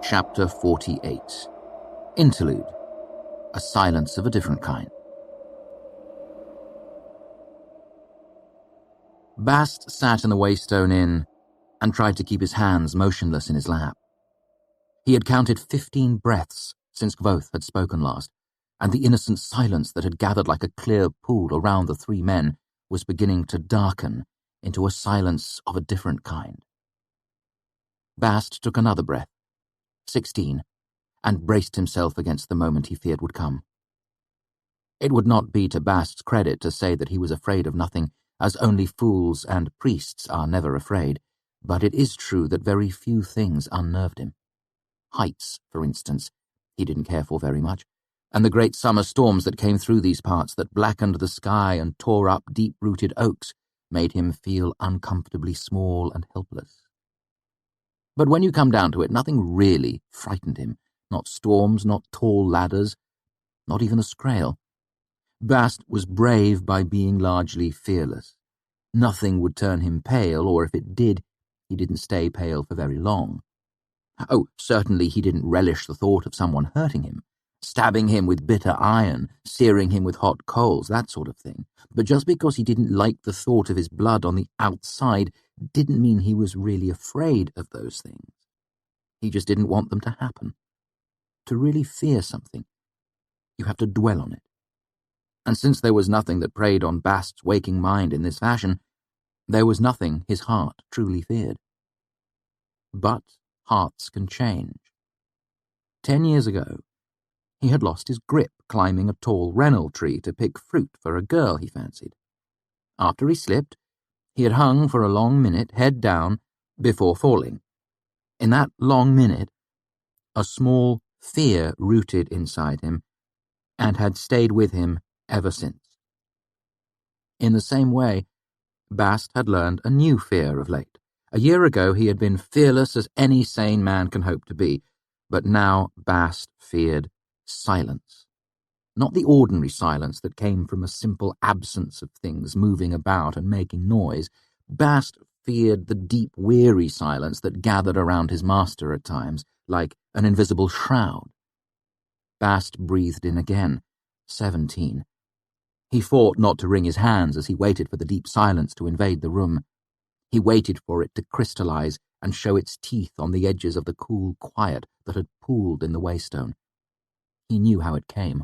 Chapter 48. Interlude. A silence of a different kind. Bast sat in the Waystone Inn and tried to keep his hands motionless in his lap. He had counted 15 breaths since Kvothe had spoken last, and the innocent silence that had gathered like a clear pool around the 3 men was beginning to darken into a silence of a different kind. Bast took another breath, 16, and braced himself against the moment he feared would come. It would not be to Bast's credit to say that he was afraid of nothing, as only fools and priests are never afraid, but it is true that very few things unnerved him. Heights, for instance, he didn't care for very much, and the great summer storms that came through these parts that blackened the sky and tore up deep-rooted oaks
made him feel uncomfortably small and helpless. But when you come down to it, nothing really frightened him. Not storms, not tall ladders, not even a scrael. Bast was brave by being largely fearless. Nothing would turn him pale, or if it did, he didn't stay pale for very long. Oh, certainly he didn't relish the thought of someone hurting him, stabbing him with bitter iron, searing him with hot coals, that sort of thing. But just because he didn't like the thought of his blood on the outside didn't mean he was really afraid of those things. He just didn't want them to happen. To really fear something, you have to dwell on it. And since there was nothing that preyed on Bast's waking mind in this fashion, there was nothing his heart truly feared. But hearts can change. 10 years ago, he had lost his grip climbing a tall rennel tree to pick fruit for a girl he fancied. After he slipped, he had hung for a long minute, head down, before falling. In that long minute, a small fear rooted inside him and had stayed with him ever since. In the same way, Bast had learned a new fear of late. A year ago he had been fearless as any sane man can hope to be, but now Bast feared silence. Not the ordinary silence that came from a simple absence of things moving about and making noise. Bast feared the deep, weary silence that gathered around his master at times, like an invisible shroud. Bast breathed in again, 17. He fought not to wring his hands as he waited for the deep silence to invade the room. He waited for it to crystallize and show its teeth on the edges of the cool quiet that had pooled in the waystone. He knew how it came,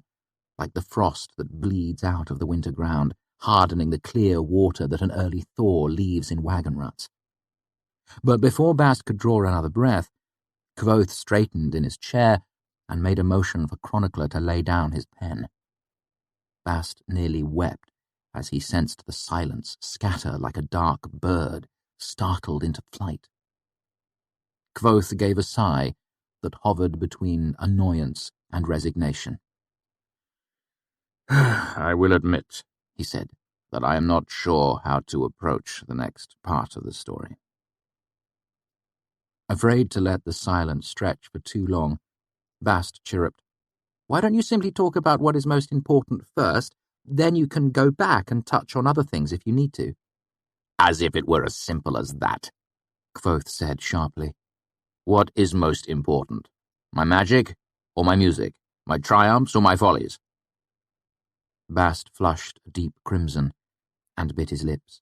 like the frost that bleeds out of the winter ground, hardening the clear water that an early thaw leaves in wagon ruts. But before Bast could draw another breath, Kvothe straightened in his chair and made a motion for Chronicler to lay down his pen. Bast nearly wept as he sensed the silence scatter like a dark bird, startled into flight. Kvothe gave a sigh that hovered between annoyance and resignation.
I will admit,
he said,
that I am not sure how to approach the next part of the story.
Afraid to let the silence stretch for too long, Bast chirruped, "Why don't you simply talk about what is most important first? Then you can go back and touch on other things if you need to."
As if it were as simple as that,
Kvothe said sharply.
What is most important? My magic or my music? My triumphs or my follies?
Bast flushed a deep crimson and bit his lips.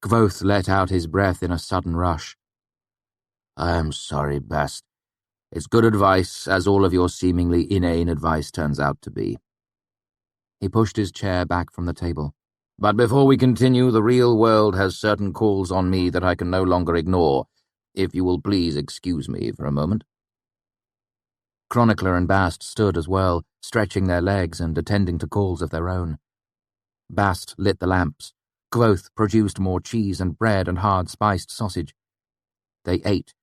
Kvothe let out his breath in a sudden rush.
I am sorry, Bast. It's good advice, as all of your seemingly inane advice turns out to be.
He pushed his chair back from the table.
But before we continue, the real world has certain calls on me that I can no longer ignore. If you will please excuse me for a moment.
Chronicler and Bast stood as well, stretching their legs and attending to calls of their own. Bast lit the lamps. Kvothe produced more cheese and bread and hard spiced sausage. They ate,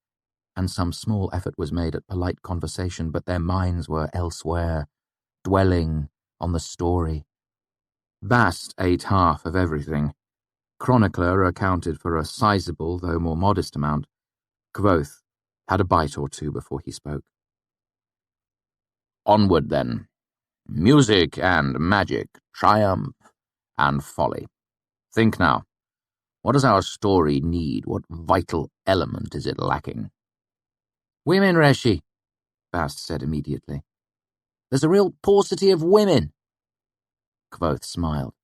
and some small effort was made at polite conversation, but their minds were elsewhere, dwelling on the story. Bast ate half of everything. Chronicler accounted for a sizable, though more modest amount. Kvothe had a bite or two before he spoke.
Onward, then. Music and magic, triumph and folly. Think now. What does our story need? What vital element is it lacking?
Women, Reshi, Bast said immediately. There's a real paucity of women.
Kvothe smiled.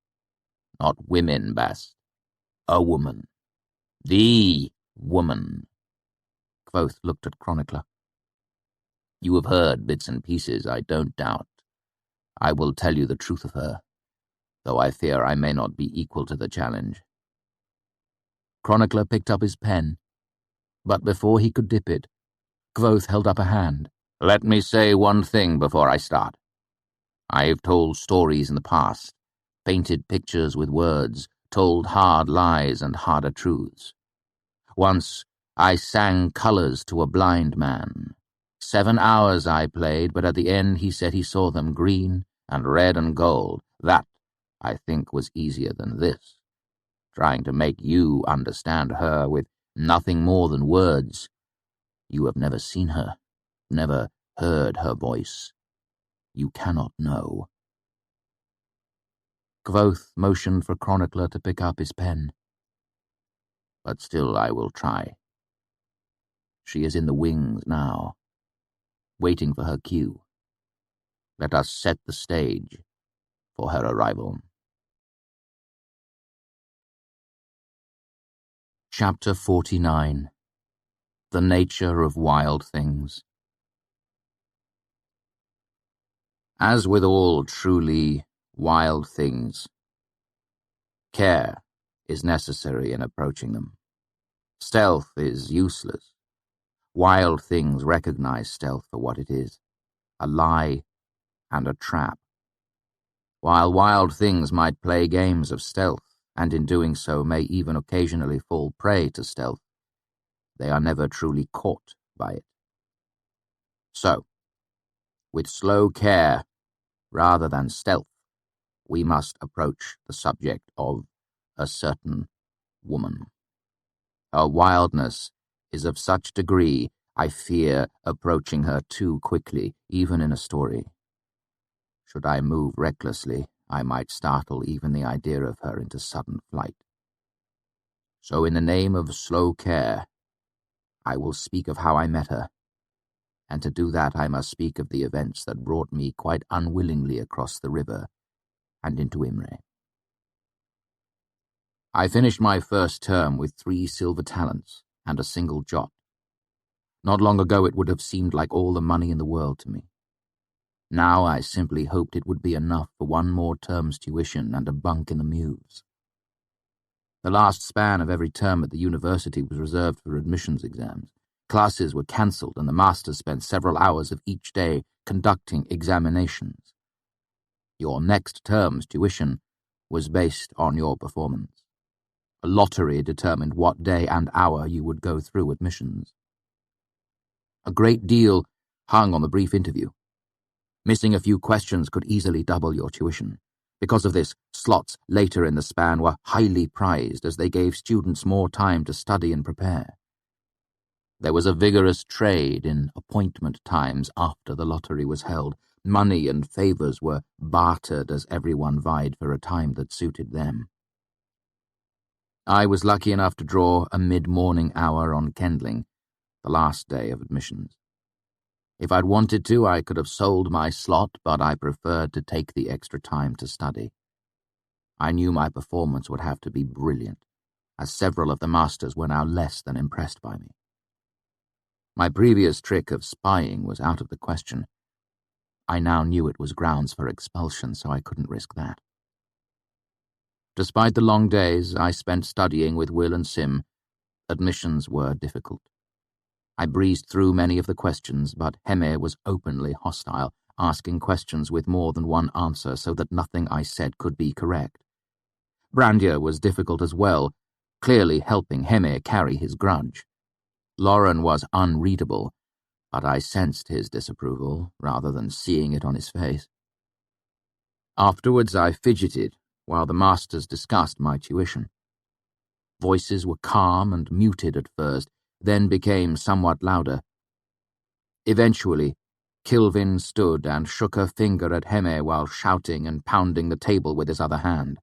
Not women, Bast. A woman. The woman.
Kvothe looked at Chronicler.
You have heard bits and pieces, I don't doubt. I will tell you the truth of her, though I fear I may not be equal to the challenge.
Chronicler picked up his pen, but before he could dip it, Kvothe held up a hand.
Let me say one thing before I start. I've told stories in the past, painted pictures with words, told hard lies and harder truths. Once I sang colors to a blind man. 7 hours I played, but at the end he said he saw them green and red and gold. That, I think, was easier than this.
trying to make you understand her with nothing more than words. You have never seen her, never heard her voice. You cannot know." Kvothe motioned for Chronicler to pick up his pen. "But still I will try. She is in the wings now, waiting for her cue. Let us set the stage for her arrival." Chapter 49. The Nature of Wild Things. As with all truly wild things, care is necessary in approaching them. Stealth is useless. Wild things recognize stealth for what it is, a lie and a trap. While wild things might play games of stealth, and in doing so may even occasionally fall prey to stealth, they are never truly caught by it. So, with slow care, rather than stealth, we must approach the subject of a certain woman. Her wildness is of such degree I fear approaching her too quickly, even in a story. Should I move recklessly, I might startle even the idea of her into sudden flight. So in the name of slow care, I will speak of how I met her, and to do that I must speak of the events that brought me quite unwillingly across the river and into Imre. I finished my first term with 3 silver talents and a single jot. Not long ago it would have seemed like all the money in the world to me. Now I simply hoped it would be enough for 1 more term's tuition and a bunk in the Mews. The last span of every term at the university was reserved for admissions exams. Classes were cancelled and the masters spent several hours of each day conducting examinations. Your next term's tuition was based on your performance. A lottery determined what day and hour you would go through admissions. A great deal hung on the brief interview. Missing a few questions could easily double your tuition. Because of this, slots later in the span were highly prized as they gave students more time to study and prepare. There was a vigorous trade in appointment times after the lottery was held. Money and favours were bartered as everyone vied for a time that suited them. I was lucky enough to draw a mid-morning hour on Kendling, the last day of admissions. If I'd wanted to, I could have sold my slot, but I preferred to take the extra time to study. I knew my performance would have to be brilliant, as several of the masters were now less than impressed by me. My previous trick of spying was out of the question. I now knew it was grounds for expulsion, so I couldn't risk that. Despite the long days I spent studying with Will and Sim, admissions were difficult. I breezed through many of the questions, but Heme was openly hostile, asking questions with more than one answer so that nothing I said could be correct. Brandia was difficult as well, clearly helping Heme carry his grudge. Lauren was unreadable, but I sensed his disapproval rather than seeing it on his face. Afterwards I fidgeted while the masters discussed my tuition. Voices were calm and muted at first, then became somewhat louder. Eventually, Kilvin stood and shook her finger at Heme while shouting and pounding the table with his other hand.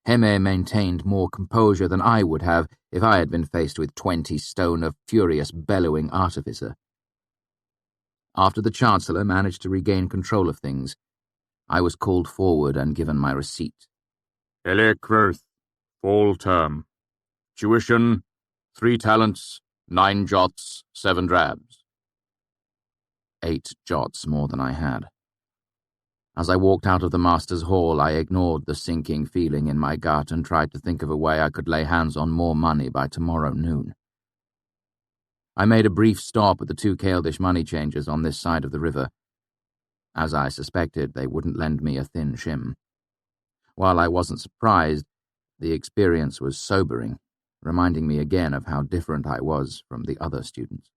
Heme maintained more composure than I would have if I had been faced with 20 stone of furious bellowing artificer. After the Chancellor managed to regain control of things, I was called forward and given my receipt.
Kvothe, fall term. Tuition, 3 talents, 9 jots, 7 drabs.
8 jots more than I had. As I walked out of the Master's Hall, I ignored the sinking feeling in my gut and tried to think of a way I could lay hands on more money by tomorrow noon. I made a brief stop at the 2 Kael'dish money changers on this side of the river. As I suspected, they wouldn't lend me a thin shim. While I wasn't surprised, the experience was sobering, reminding me again of how different I was from the other students.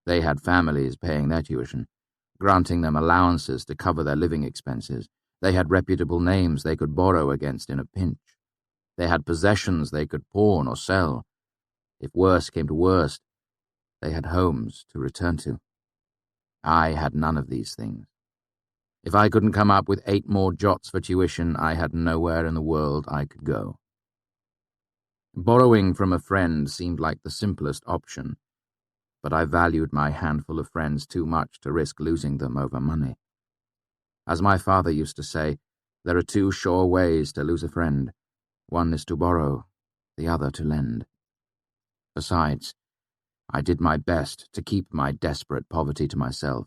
They had families paying their tuition, granting them allowances to cover their living expenses. They had reputable names they could borrow against in a pinch. They had possessions they could pawn or sell. If worse came to worst, they had homes to return to. I had none of these things. If I couldn't come up with 8 more jots for tuition, I had nowhere in the world I could go. Borrowing from a friend seemed like the simplest option, but I valued my handful of friends too much to risk losing them over money. As my father used to say, there are 2 sure ways to lose a friend. One is to borrow, the other to lend. Besides, I did my best to keep my desperate poverty to myself.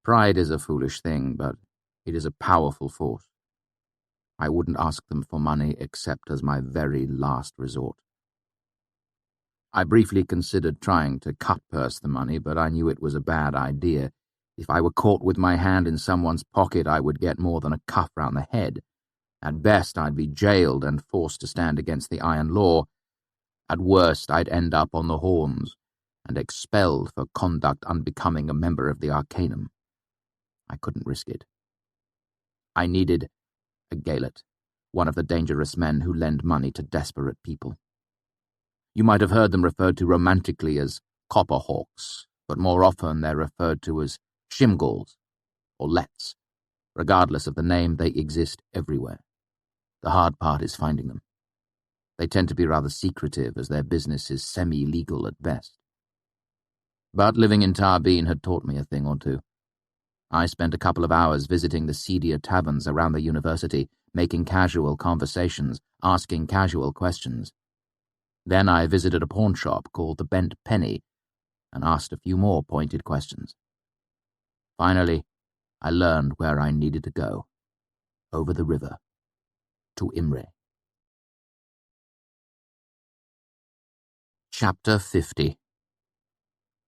Pride is a foolish thing, but it is a powerful force. I wouldn't ask them for money except as my very last resort. I briefly considered trying to cut-purse the money, but I knew it was a bad idea. If I were caught with my hand in someone's pocket, I would get more than a cuff round the head. At best, I'd be jailed and forced to stand against the iron law. At worst, I'd end up on the horns and expelled for conduct unbecoming a member of the Arcanum. I couldn't risk it. I needed a Gaelet, one of the dangerous men who lend money to desperate people. You might have heard them referred to romantically as copperhawks, but more often they're referred to as shimgals or lets. Regardless of the name, they exist everywhere. The hard part is finding them. They tend to be rather secretive, as their business is semi-legal at best. But living in Tarbeen had taught me a thing or two. I spent a couple of hours visiting the seedier taverns around the university, making casual conversations, asking casual questions. Then I visited a pawn shop called the Bent Penny and asked a few more pointed questions. Finally, I learned where I needed to go. Over the river. To Imre. Chapter 50.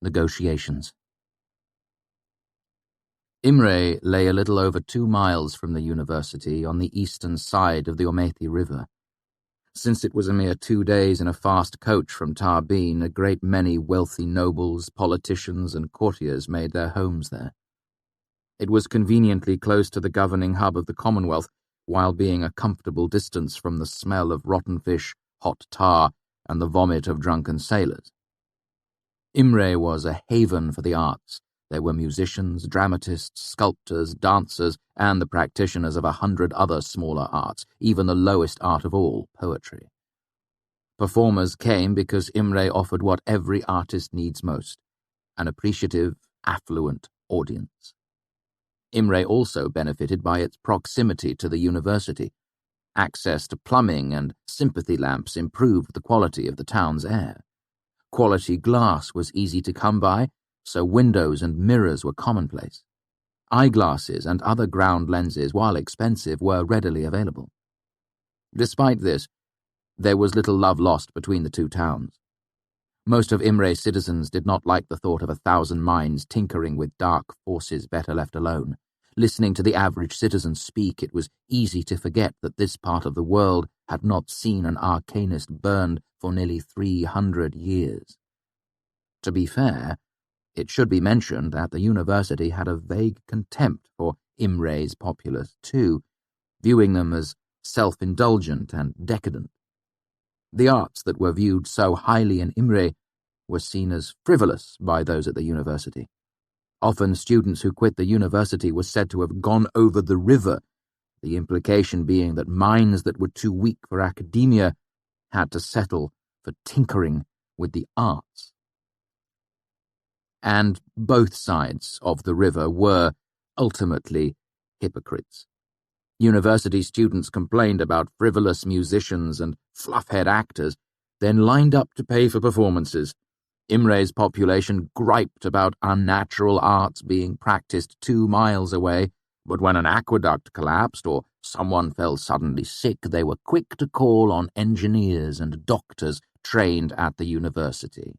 Negotiations. Imre lay a little over 2 miles from the university on the eastern side of the Omethi River. Since it was a mere 2 days in a fast coach from Tarbeen, a great many wealthy nobles, politicians, and courtiers made their homes there. It was conveniently close to the governing hub of the Commonwealth, while being a comfortable distance from the smell of rotten fish, hot tar, and the vomit of drunken sailors. Imre was a haven for the arts. There were musicians, dramatists, sculptors, dancers, and the practitioners of 100 other smaller arts, even the lowest art of all, poetry. Performers came because Imre offered what every artist needs most, an appreciative, affluent audience. Imre also benefited by its proximity to the university. Access to plumbing and sympathy lamps improved the quality of the town's air. Quality glass was easy to come by, so windows and mirrors were commonplace. Eyeglasses and other ground lenses, while expensive, were readily available. Despite this, there was little love lost between the 2 towns. Most of Imre's citizens did not like the thought of 1,000 minds tinkering with dark forces better left alone. Listening to the average citizen speak, it was easy to forget that this part of the world had not seen an arcanist burned for nearly 300 years. To be fair, it should be mentioned that the university had a vague contempt for Imre's populace too, viewing them as self-indulgent and decadent. The arts that were viewed so highly in Imre were seen as frivolous by those at the university. Often students who quit the university were said to have gone over the river, the implication being that minds that were too weak for academia had to settle for tinkering with the arts. And both sides of the river were, ultimately, hypocrites. University students complained about frivolous musicians and fluffhead actors, then lined up to pay for performances. Imre's population griped about unnatural arts being practiced 2 miles away, but when an aqueduct collapsed or someone fell suddenly sick, they were quick to call on engineers and doctors trained at the university.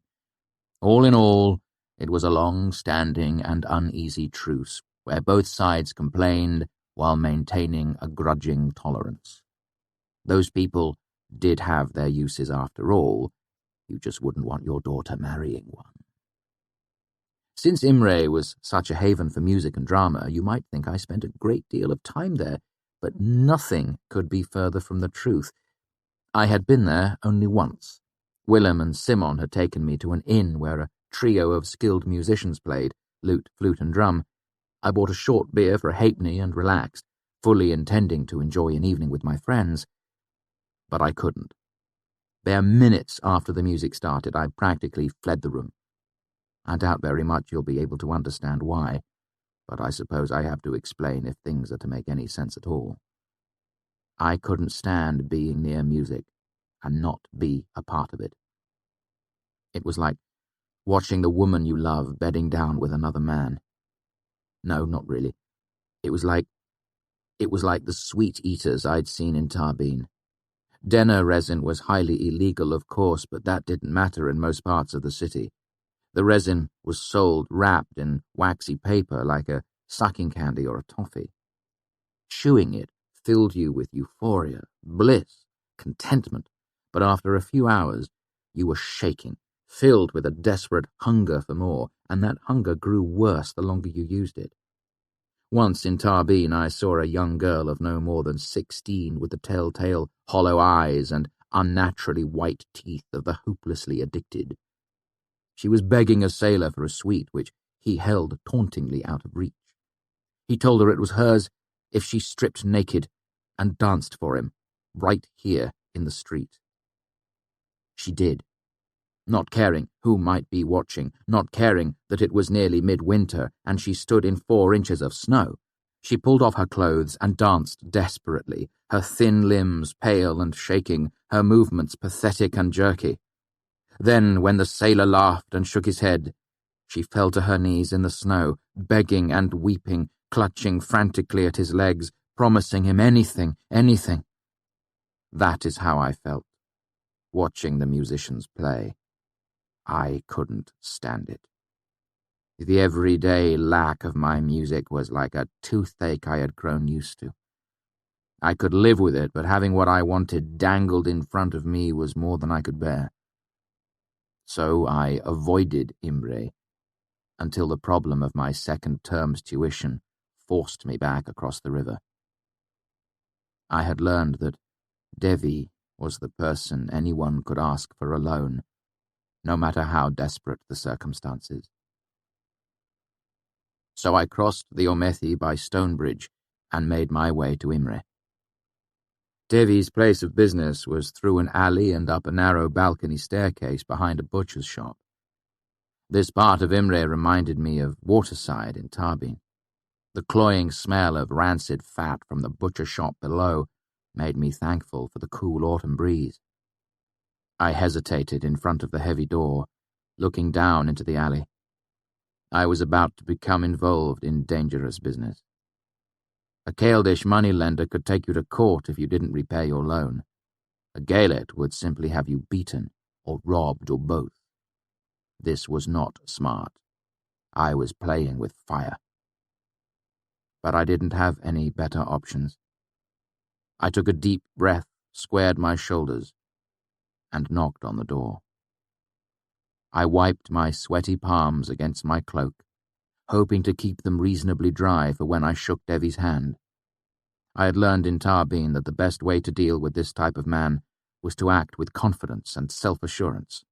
All in all, it was a long-standing and uneasy truce, where both sides complained while maintaining a grudging tolerance. Those people did have their uses after all. You just wouldn't want your daughter marrying one. Since Imre was such a haven for music and drama, you might think I spent a great deal of time there, but nothing could be further from the truth. I had been there only once. Willem and Simon had taken me to an inn where a trio of skilled musicians played, lute, flute and drum. I bought a short beer for a halfpenny and relaxed, fully intending to enjoy an evening with my friends. But I couldn't. Bare minutes after the music started, I practically fled the room. I doubt very much you'll be able to understand why, but I suppose I have to explain if things are to make any sense at all. I couldn't stand being near music and not be a part of it. It was like watching the woman you love bedding down with another man. No, not really. It was like the sweet eaters I'd seen in Tarbeen. Denner resin was highly illegal, of course, but that didn't matter in most parts of the city. The resin was sold wrapped in waxy paper like a sucking candy or a toffee. Chewing it filled you with euphoria, bliss, contentment, but after a few hours you were shaking, filled with a desperate hunger for more, and that hunger grew worse the longer you used it. Once in Tarbeen I saw a young girl of no more than 16 with the telltale hollow eyes and unnaturally white teeth of the hopelessly addicted. She was begging a sailor for a sweet which he held tauntingly out of reach. He told her it was hers if she stripped naked and danced for him, right here in the street. She did, not caring who might be watching, not caring that it was nearly midwinter and she stood in 4 inches of snow. She pulled off her clothes and danced desperately, her thin limbs pale and shaking, her movements pathetic and jerky. Then, when the sailor laughed and shook his head, she fell to her knees in the snow, begging and weeping, clutching frantically at his legs, promising him anything, anything. That is how I felt, watching the musicians play. I couldn't stand it. The everyday lack of my music was like a toothache I had grown used to. I could live with it, but having what I wanted dangled in front of me was more than I could bear. So I avoided Imre until the problem of my second term's tuition forced me back across the river. I had learned that Devi was the person anyone could ask for a loan, no matter how desperate the circumstances. So I crossed the Omethi by Stonebridge and made my way to Imre. Devi's place of business was through an alley and up a narrow balcony staircase behind a butcher's shop. This part of Imre reminded me of Waterside in Tarbeen. The cloying smell of rancid fat from the butcher shop below made me thankful for the cool autumn breeze. I hesitated in front of the heavy door, looking down into the alley. I was about to become involved in dangerous business. A Kael'dish moneylender could take you to court if you didn't repay your loan. A Gaelet would simply have you beaten, or robbed, or both. This was not smart. I was playing with fire. But I didn't have any better options. I took a deep breath, squared my shoulders, and knocked on the door. I wiped my sweaty palms against my cloak, hoping to keep them reasonably dry for when I shook Devi's hand. I had learned in Tarbeen that the best way to deal with this type of man was to act with confidence and self-assurance.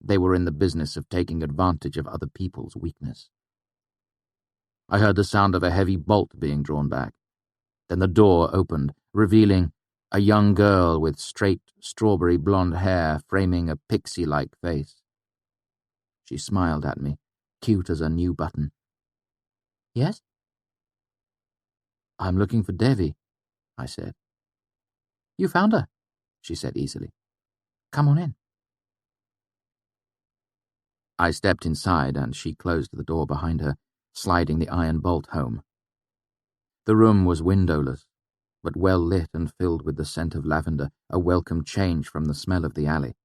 They were in the business of taking advantage of other people's weakness. I heard the sound of a heavy bolt being drawn back. Then the door opened, revealing a young girl with straight strawberry blonde hair framing a pixie-like face. She smiled at me, cute as a new button. "Yes?" "I'm looking for Devi," I said. "You found her," she said easily. "Come on in." I stepped inside and she closed the door behind her, sliding the iron bolt home. The room was windowless, but well lit and filled with the scent of lavender, a welcome change from the smell of the alley.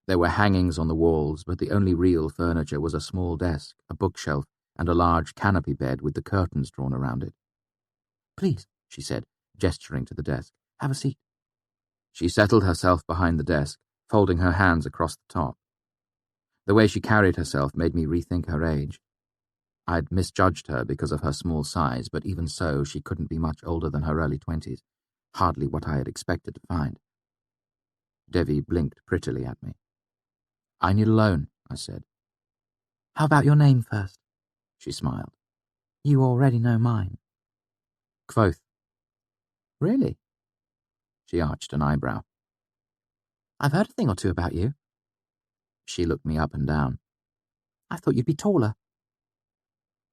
There were hangings on the walls, but the only real furniture was a small desk, a bookshelf, and a large canopy bed with the curtains drawn around it. "Please," she said, gesturing to the desk, "have a seat." She settled herself behind the desk, folding her hands across the top. The way she carried herself made me rethink her age. I'd misjudged her because of her small size, but even so, she couldn't be much older than her early 20s, hardly what I had expected to find. Devi blinked prettily at me. I need a loan, I said. How about your name first? She smiled. You already know mine. Kvothe. Really? She arched an eyebrow. I've heard a thing or two about you. She looked me up and down. I thought you'd be taller.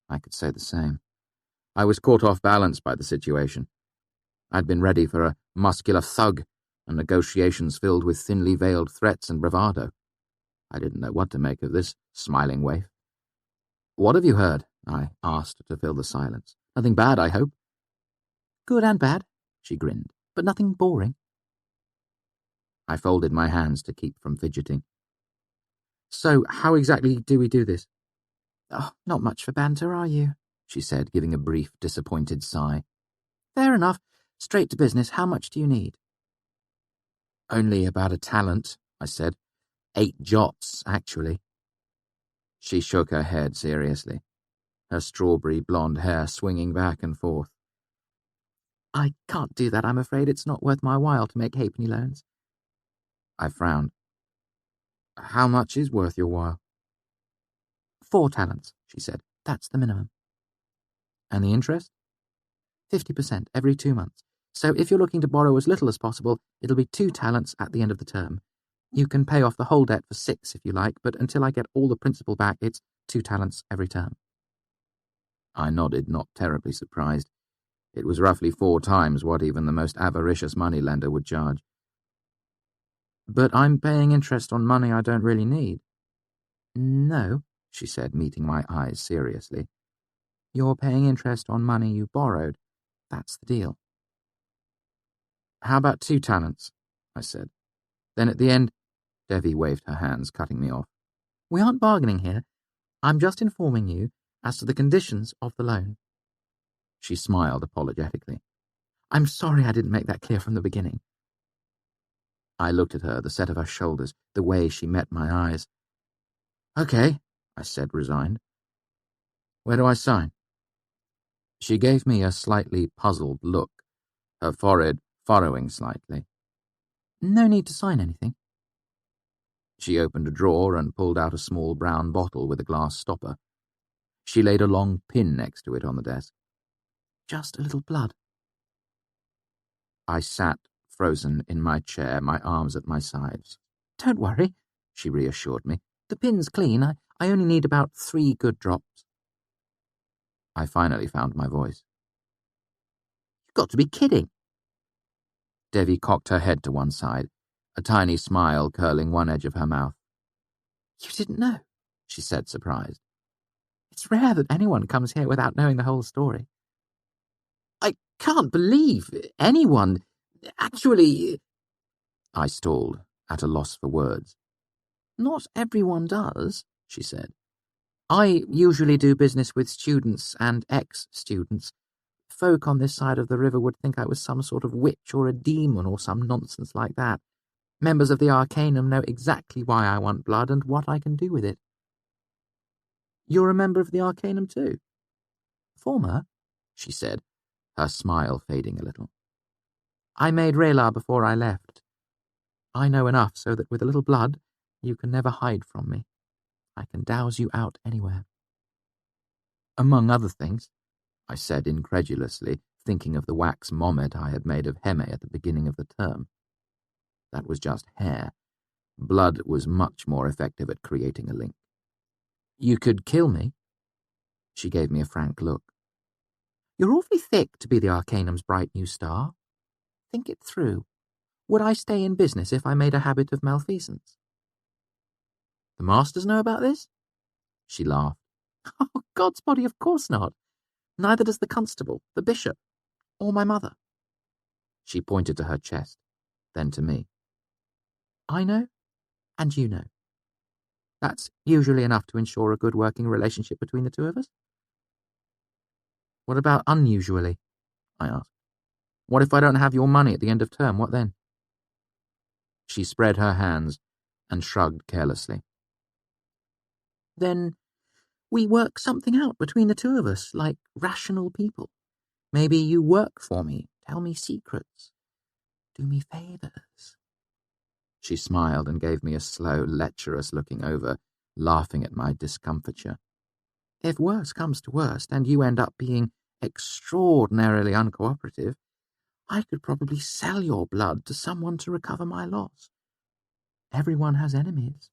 I could say the same. I was caught off balance by the situation. I'd been ready for a muscular thug and negotiations filled with thinly veiled threats and bravado. I didn't know what to make of this smiling waif. What have you heard? I asked to fill the silence. Nothing bad, I hope. Good and bad, she grinned, but nothing boring. I folded my hands to keep from fidgeting. So, how exactly do we do this? Oh, not much for banter, are you? She said, giving a brief, disappointed sigh. Fair enough. Straight to business. How much do you need? Only about a talent, I said. 8 jots, actually. She shook her head seriously, her strawberry blonde hair swinging back and forth. I can't do that, I'm afraid. It's not worth my while to make halfpenny loans. I frowned. How much is worth your while? 4 talents, she said. That's the minimum. And the interest? 50% every 2 months. So if you're looking to borrow as little as possible, it'll be 2 talents at the end of the term. You can pay off the whole debt for 6 if you like, but until I get all the principal back, it's 2 talents every term. I nodded, not terribly surprised. It was roughly 4 times what even the most avaricious moneylender would charge. But I'm paying interest on money I don't really need. No, she said, meeting my eyes seriously. You're paying interest on money you borrowed. That's the deal. How about 2 talents? I said. Then at the end, Devi waved her hands, cutting me off. We aren't bargaining here. I'm just informing you as to the conditions of the loan. She smiled apologetically. I'm sorry I didn't make that clear from the beginning. I looked at her, the set of her shoulders, the way she met my eyes. Okay, I said, resigned. Where do I sign? She gave me a slightly puzzled look, her forehead furrowing slightly. No need to sign anything. She opened a drawer and pulled out a small brown bottle with a glass stopper. She laid a long pin next to it on the desk. Just a little blood. I sat, frozen in my chair, my arms at my sides. Don't worry, she reassured me. The pin's clean. I only need about 3 good drops. I finally found my voice. You've got to be kidding. Devi cocked her head to one side, a tiny smile curling one edge of her mouth. You didn't know, she said, surprised. It's rare that anyone comes here without knowing the whole story. I can't believe anyone actually... I stalled, at a loss for words. Not everyone does, she said. I usually do business with students and ex-students. Folk on this side of the river would think I was some sort of witch or a demon or some nonsense like that. Members of the Arcanum know exactly why I want blood and what I can do with it. You're a member of the Arcanum too? Former, she said, her smile fading a little. I made Raylar before I left. I know enough so that with a little blood, you can never hide from me. I can douse you out anywhere. Among other things, I said incredulously, thinking of the wax momed I had made of Heme at the beginning of the term. That was just hair. Blood was much more effective at creating a link. You could kill me? She gave me a frank look. You're awfully thick to be the Arcanum's bright new star. Think it through. Would I stay in business if I made a habit of malfeasance? The masters know about this? She laughed. Oh, God's body, of course not. Neither does the constable, the bishop, or my mother. She pointed to her chest, then to me. I know, and you know. That's usually enough to ensure a good working relationship between the two of us. What about unusually? I asked. What if I don't have your money at the end of term? What then? She spread her hands and shrugged carelessly. Then we work something out between the two of us, like rational people. Maybe you work for me, tell me secrets, do me favors. She smiled and gave me a slow, lecherous looking over, laughing at my discomfiture. If worse comes to worst, and you end up being extraordinarily uncooperative, I could probably sell your blood to someone to recover my loss. Everyone has enemies.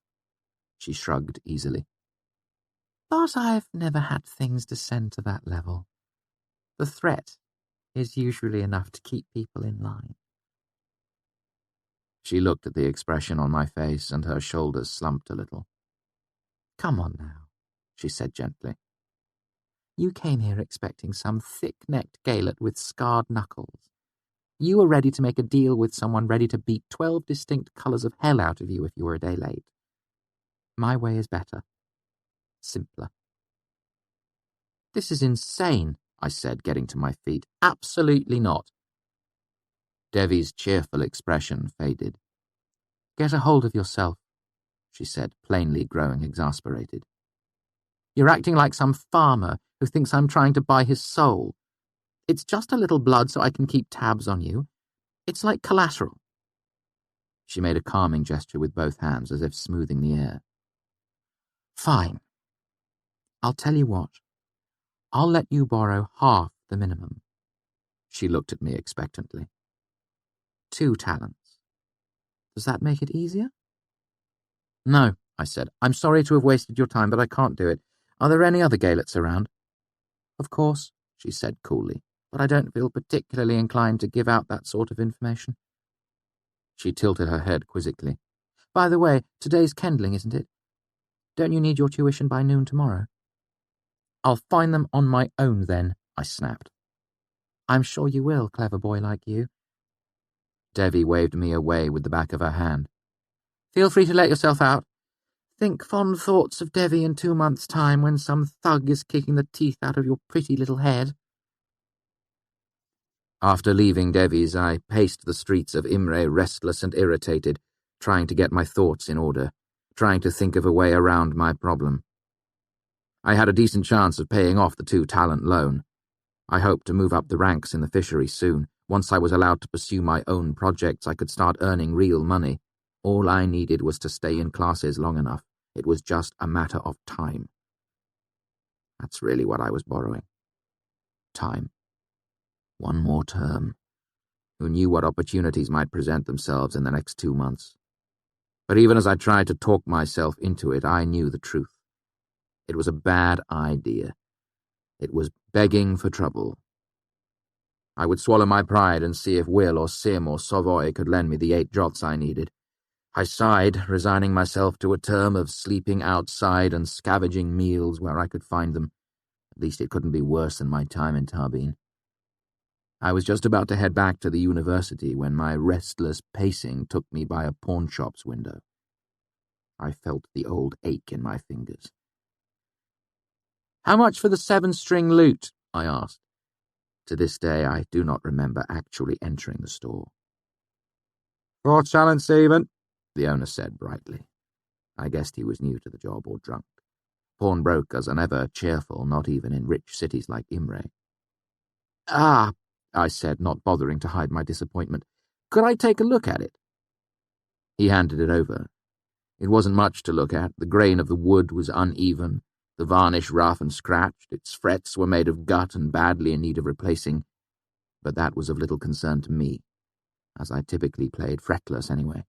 She shrugged easily. But I've never had things descend to that level. The threat is usually enough to keep people in line. She looked at the expression on my face, and her shoulders slumped a little. Come on now, she said gently. You came here expecting some thick-necked Gaelot with scarred knuckles. You were ready to make a deal with someone ready to beat 12 distinct colours of hell out of you if you were a day late. My way is better. Simpler. This is insane, I said, getting to my feet. Absolutely not. Devi's cheerful expression faded. Get a hold of yourself, she said, plainly growing exasperated. You're acting like some farmer who thinks I'm trying to buy his soul. It's just a little blood so I can keep tabs on you. It's like collateral. She made a calming gesture with both hands as if smoothing the air. Fine. I'll tell you what. I'll let you borrow half the minimum. She looked at me expectantly. 2 talents. Does that make it easier? No, I said. I'm sorry to have wasted your time, but I can't do it. Are there any other Gaelots around? Of course, she said coolly, but I don't feel particularly inclined to give out that sort of information. She tilted her head quizzically. By the way, today's Kendling, isn't it? Don't you need your tuition by noon tomorrow? I'll find them on my own then, I snapped. I'm sure you will, clever boy like you. Devi waved me away with the back of her hand. Feel free to let yourself out. Think fond thoughts of Devi in 2 months' time when some thug is kicking the teeth out of your pretty little head. After leaving Devi's, I paced the streets of Imre restless and irritated, trying to get my thoughts in order, trying to think of a way around my problem. I had a decent chance of paying off the 2-talent loan. I hoped to move up the ranks in the fishery soon. Once I was allowed to pursue my own projects, I could start earning real money. All I needed was to stay in classes long enough. It was just a matter of time. That's really what I was borrowing. Time. One more term. Who knew what opportunities might present themselves in the next 2 months? But even as I tried to talk myself into it, I knew the truth. It was a bad idea. It was begging for trouble. I would swallow my pride and see if Will or Sim or Savoy could lend me the 8 jots I needed. I sighed, resigning myself to a term of sleeping outside and scavenging meals where I could find them. At least it couldn't be worse than my time in Tarbeen. I was just about to head back to the university when my restless pacing took me by a pawnshop's window. I felt the old ache in my fingers. How much for the 7-string lute? I asked. To this day, I do not remember actually entering the store. 4 talents even, the owner said brightly. I guessed he was new to the job or drunk. Pawnbrokers are never cheerful, not even in rich cities like Imre. Ah, I said, not bothering to hide my disappointment. Could I take a look at it? He handed it over. It wasn't much to look at. The grain of the wood was uneven, the varnish rough and scratched, its frets were made of gut and badly in need of replacing. But that was of little concern to me, as I typically played fretless anyway.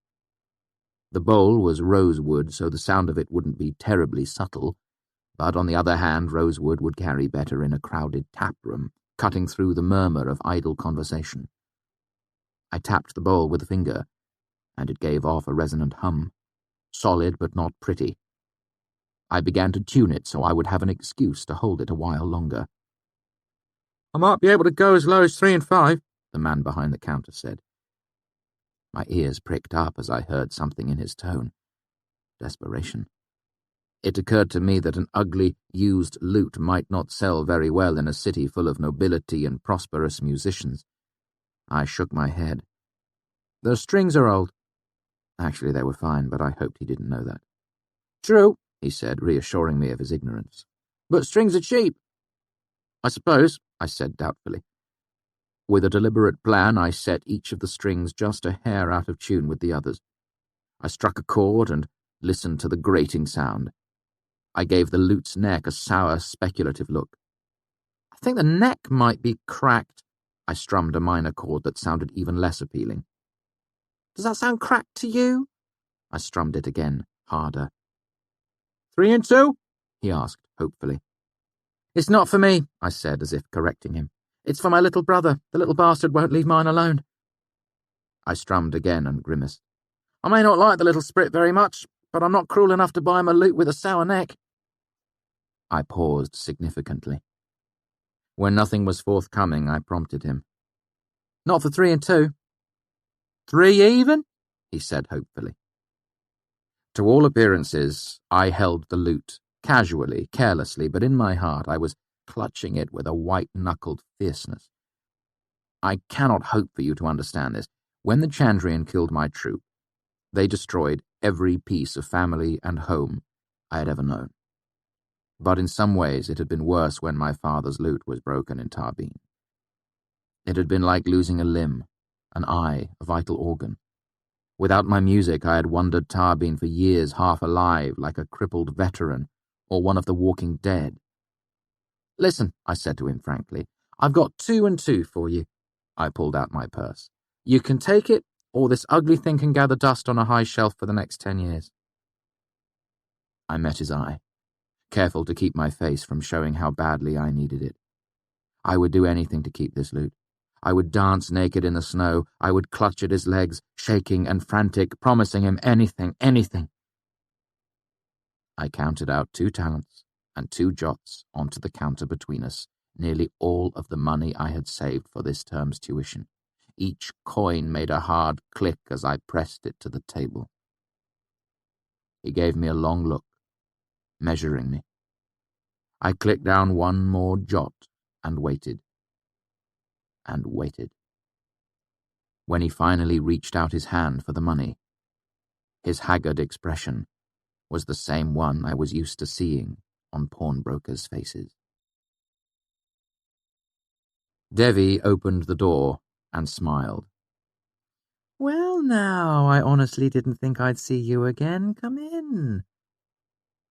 The bowl was rosewood, so the sound of it wouldn't be terribly subtle, but on the other hand, rosewood would carry better in a crowded tap room, cutting through the murmur of idle conversation. I tapped the bowl with a finger, and it gave off a resonant hum, solid but not pretty. I began to tune it so I would have an excuse to hold it a while longer. I might be able to go as low as 3 and 5, the man behind the counter said. My ears pricked up as I heard something in his tone. Desperation. It occurred to me that an ugly, used lute might not sell very well in a city full of nobility and prosperous musicians. I shook my head. The strings are old. Actually, they were fine, but I hoped he didn't know that. True, he said, reassuring me of his ignorance. But strings are cheap. I suppose, I said doubtfully. With a deliberate plan, I set each of the strings just a hair out of tune with the others. I struck a chord and listened to the grating sound. I gave the lute's neck a sour, speculative look. I think the neck might be cracked. I strummed a minor chord that sounded even less appealing. Does that sound cracked to you? I strummed it again, harder.
3 and 2?
He asked, hopefully.
It's not for me, I said, as if correcting him. It's for my little brother. The little bastard won't leave mine alone.
I strummed again and grimaced.
I may not like the little sprit very much, but I'm not cruel enough to buy him a lute with a sour neck.
I paused significantly. When nothing was forthcoming, I prompted him.
Not for 3 and 2. 3 even?
He said hopefully. To all appearances, I held the lute, casually, carelessly, but in my heart I was clutching it with a white-knuckled fierceness. I cannot hope for you to understand this. When the Chandrian killed my troop, they destroyed every piece of family and home I had ever known. But in some ways it had been worse when my father's lute was broken in Tarbeen. It had been like losing a limb, an eye, a vital organ. Without my music, I had wandered Tarbeen for years half alive, like a crippled veteran or one of the walking dead. Listen, I said to him frankly, I've got 2 and 2 for you. I pulled out my purse. You can take it, or this ugly thing can gather dust on a high shelf for the next 10 years. I met his eye, careful to keep my face from showing how badly I needed it. I would do anything to keep this lute. I would dance naked in the snow. I would clutch at his legs, shaking and frantic, promising him anything, anything. I counted out 2 talents and 2 jots onto the counter between us, nearly all of the money I had saved for this term's tuition. Each coin made a hard click as I pressed it to the table. He gave me a long look, measuring me. I clicked down 1 more jot and waited. And waited. When he finally reached out his hand for the money, his haggard expression was the same one I was used to seeing on pawnbrokers' faces. Devi opened the door and smiled.
Well now, I honestly didn't think I'd see you again. Come in.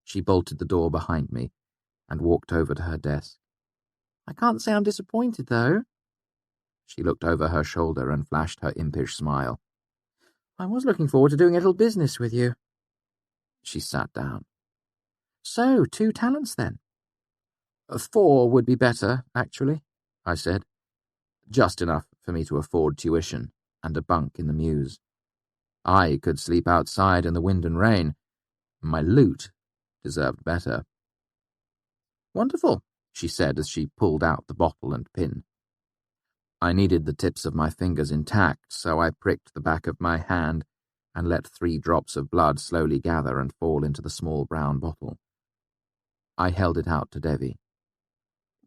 She bolted the door behind me and walked over to her desk.
I can't say I'm disappointed, though.
She looked over her shoulder and flashed her impish smile.
I was looking forward to doing a little business with you.
She sat down.
So, 2 talents then?
4 would be better, actually, I said. Just enough for me to afford tuition and a bunk in the mews. I could sleep outside in the wind and rain. My lute deserved better.
Wonderful,
she said as she pulled out the bottle and pin. I needed the tips of my fingers intact, so I pricked the back of my hand and let 3 drops of blood slowly gather and fall into the small brown bottle. I held it out to Devi.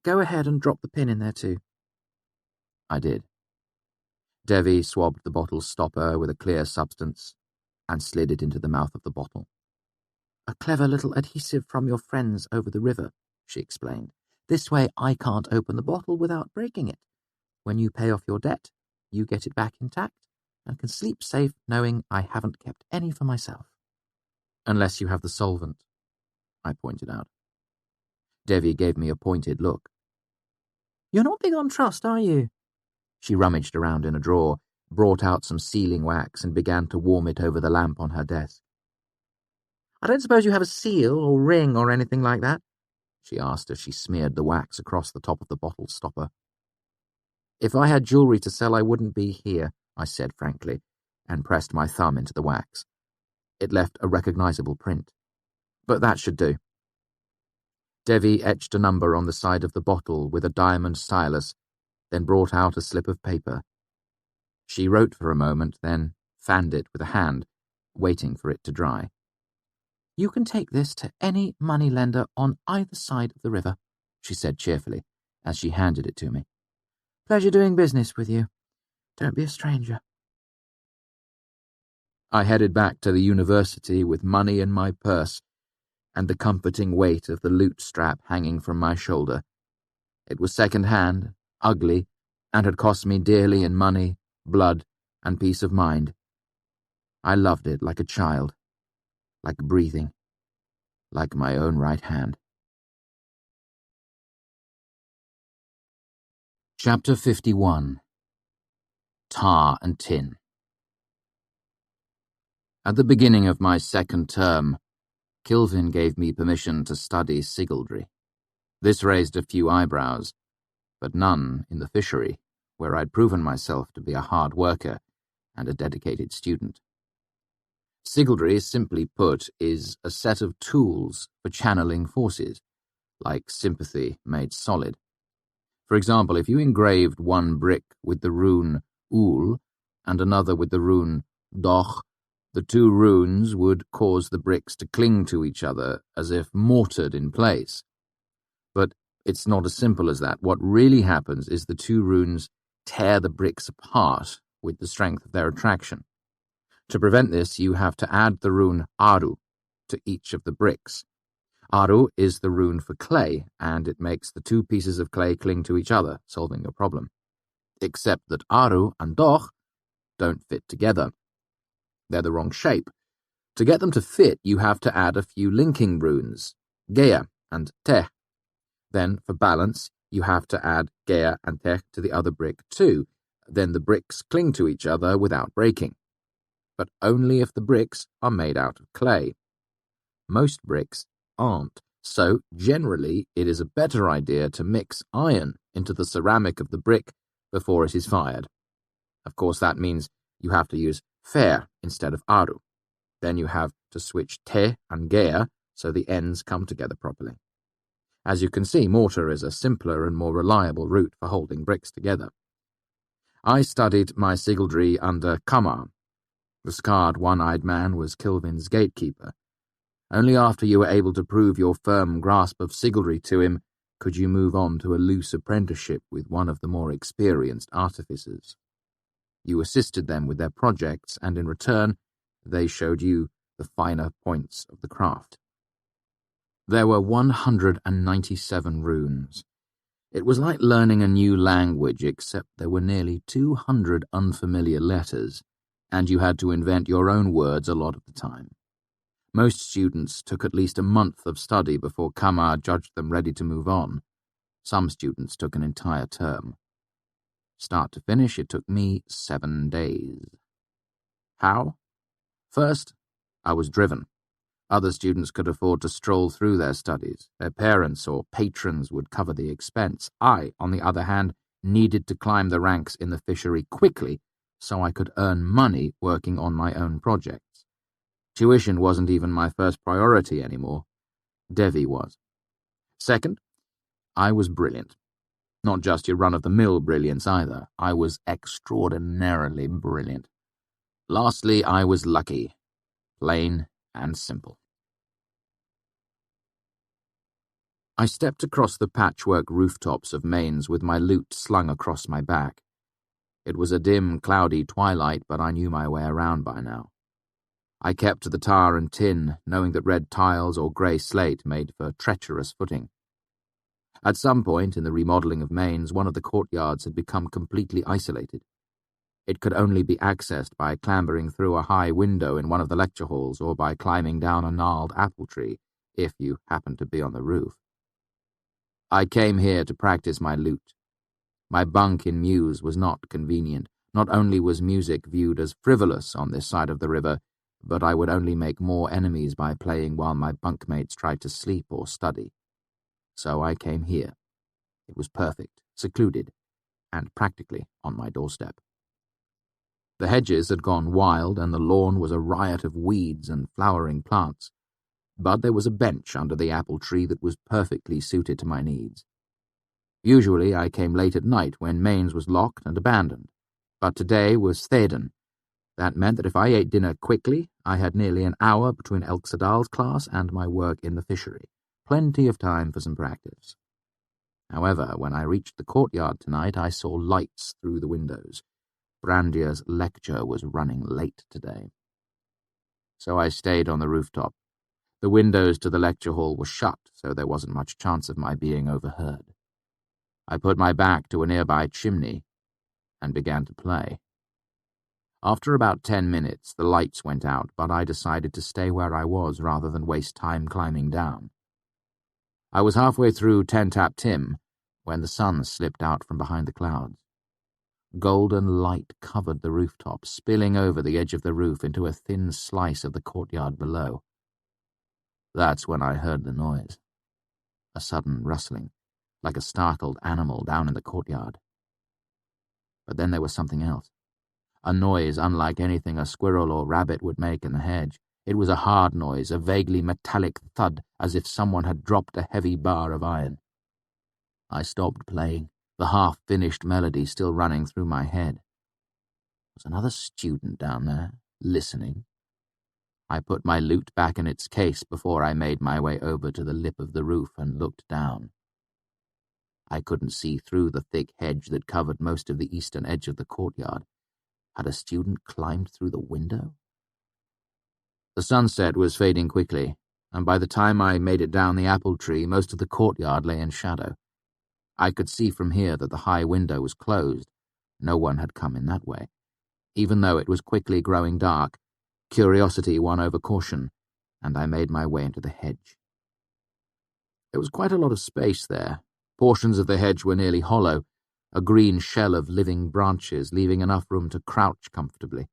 Go ahead and drop the pin in there too.
I did. Devi swabbed the bottle's stopper with a clear substance and slid it into the mouth of the bottle.
A clever little adhesive from your friends over the river, she explained. This way I can't open the bottle without breaking it. When you pay off your debt, you get it back intact and can sleep safe knowing I haven't kept any for myself.
Unless you have the solvent, I pointed out. Devi gave me a pointed look.
You're not big on trust, are you?
She rummaged around in a drawer, brought out some sealing wax and began to warm it over the lamp on her desk.
I don't suppose you have a seal or ring or anything like that?
She asked as she smeared the wax across the top of the bottle's stopper. If I had jewellery to sell, I wouldn't be here, I said frankly, and pressed my thumb into the wax. It left a recognisable print. But that should do. Devi etched a number on the side of the bottle with a diamond stylus, then brought out a slip of paper. She wrote for a moment, then fanned it with a hand, waiting for it to dry.
You can take this to any moneylender on either side of the river, she said cheerfully, as she handed it to me. Pleasure doing business with you. Don't be a stranger.
I headed back to the university with money in my purse and the comforting weight of the lute strap hanging from my shoulder. It was second-hand, ugly, and had cost me dearly in money, blood, and peace of mind. I loved it like a child, like breathing, like my own right hand. Chapter 51. Tar and Tin. At the beginning of my second term, Kvothe gave me permission to study sigildry. This raised a few eyebrows, but none in the fishery, where I'd proven myself to be a hard worker and a dedicated student. Sigildry, simply put, is a set of tools for channeling forces, like sympathy made solid. For example, if you engraved one brick with the rune Ul and another with the rune Doch, the two runes would cause the bricks to cling to each other as if mortared in place. But it's not as simple as that. What really happens is the two runes tear the bricks apart with the strength of their attraction. To prevent this, you have to add the rune Aru to each of the bricks. Aru is the rune for clay, and it makes the two pieces of clay cling to each other, solving your problem. Except that Aru and Doch don't fit together. They're the wrong shape. To get them to fit, you have to add a few linking runes, Geya and Teh. Then, for balance, you have to add Geya and Teh to the other brick too. Then the bricks cling to each other without breaking. But only if the bricks are made out of clay. Most bricks aren't, so generally it is a better idea to mix iron into the ceramic of the brick before it is fired. Of course, that means you have to use Fer instead of Aru. Then you have to switch Te and Geya so the ends come together properly. As you can see, mortar is a simpler and more reliable route for holding bricks together. I studied my sigildry under Kamar. The scarred, one-eyed man was Kvothe's gatekeeper. Only after you were able to prove your firm grasp of sigildry to him could you move on to a loose apprenticeship with one of the more experienced artificers. You assisted them with their projects, and in return, they showed you the finer points of the craft. There were 197 runes. It was like learning a new language, except there were nearly 200 unfamiliar letters, and you had to invent your own words a lot of the time. Most students took at least a month of study before Kamar judged them ready to move on. Some students took an entire term. Start to finish, it took me 7 days. How? First, I was driven. Other students could afford to stroll through their studies. Their parents or patrons would cover the expense. I, on the other hand, needed to climb the ranks in the fishery quickly so I could earn money working on my own projects. Tuition wasn't even my first priority anymore. Devi was. Second, I was brilliant. Not just your run-of-the-mill brilliance either. I was extraordinarily brilliant. Lastly, I was lucky. Plain and simple. I stepped across the patchwork rooftops of Mainz with my loot slung across my back. It was a dim, cloudy twilight, but I knew my way around by now. I kept to the tar and tin, knowing that red tiles or grey slate made for treacherous footing. At some point in the remodelling of Mainz, one of the courtyards had become completely isolated. It could only be accessed by clambering through a high window in one of the lecture halls or by climbing down a gnarled apple tree, if you happened to be on the roof. I came here to practice my lute. My bunk in Mews was not convenient. Not only was music viewed as frivolous on this side of the river, but I would only make more enemies by playing while my bunkmates tried to sleep or study. So I came here. It was perfect, secluded, and practically on my doorstep. The hedges had gone wild, and the lawn was a riot of weeds and flowering plants, but there was a bench under the apple tree that was perfectly suited to my needs. Usually I came late at night when Mainz was locked and abandoned, but today was Thedan. That meant that if I ate dinner quickly, I had nearly an hour between Elxadal's class and my work in the fishery. Plenty of time for some practice. However, when I reached the courtyard tonight, I saw lights through the windows. Brandier's lecture was running late today. So I stayed on the rooftop. The windows to the lecture hall were shut, so there wasn't much chance of my being overheard. I put my back to a nearby chimney and began to play. After about 10 minutes, the lights went out, but I decided to stay where I was rather than waste time climbing down. I was halfway through Ten Tap Tim when the sun slipped out from behind the clouds. Golden light covered the rooftop, spilling over the edge of the roof into a thin slice of the courtyard below. That's when I heard the noise. A sudden rustling, like a startled animal down in the courtyard. But then there was something else. A noise unlike anything a squirrel or rabbit would make in the hedge. It was a hard noise, a vaguely metallic thud, as if someone had dropped a heavy bar of iron. I stopped playing, the half-finished melody still running through my head. Was another student down there, listening? I put my lute back in its case before I made my way over to the lip of the roof and looked down. I couldn't see through the thick hedge that covered most of the eastern edge of the courtyard. Had a student climbed through the window? The sunset was fading quickly, and by the time I made it down the apple tree, most of the courtyard lay in shadow. I could see from here that the high window was closed. No one had come in that way. Even though it was quickly growing dark, curiosity won over caution, and I made my way into the hedge. There was quite a lot of space there. Portions of the hedge were nearly hollow, a green shell of living branches, leaving enough room to crouch comfortably.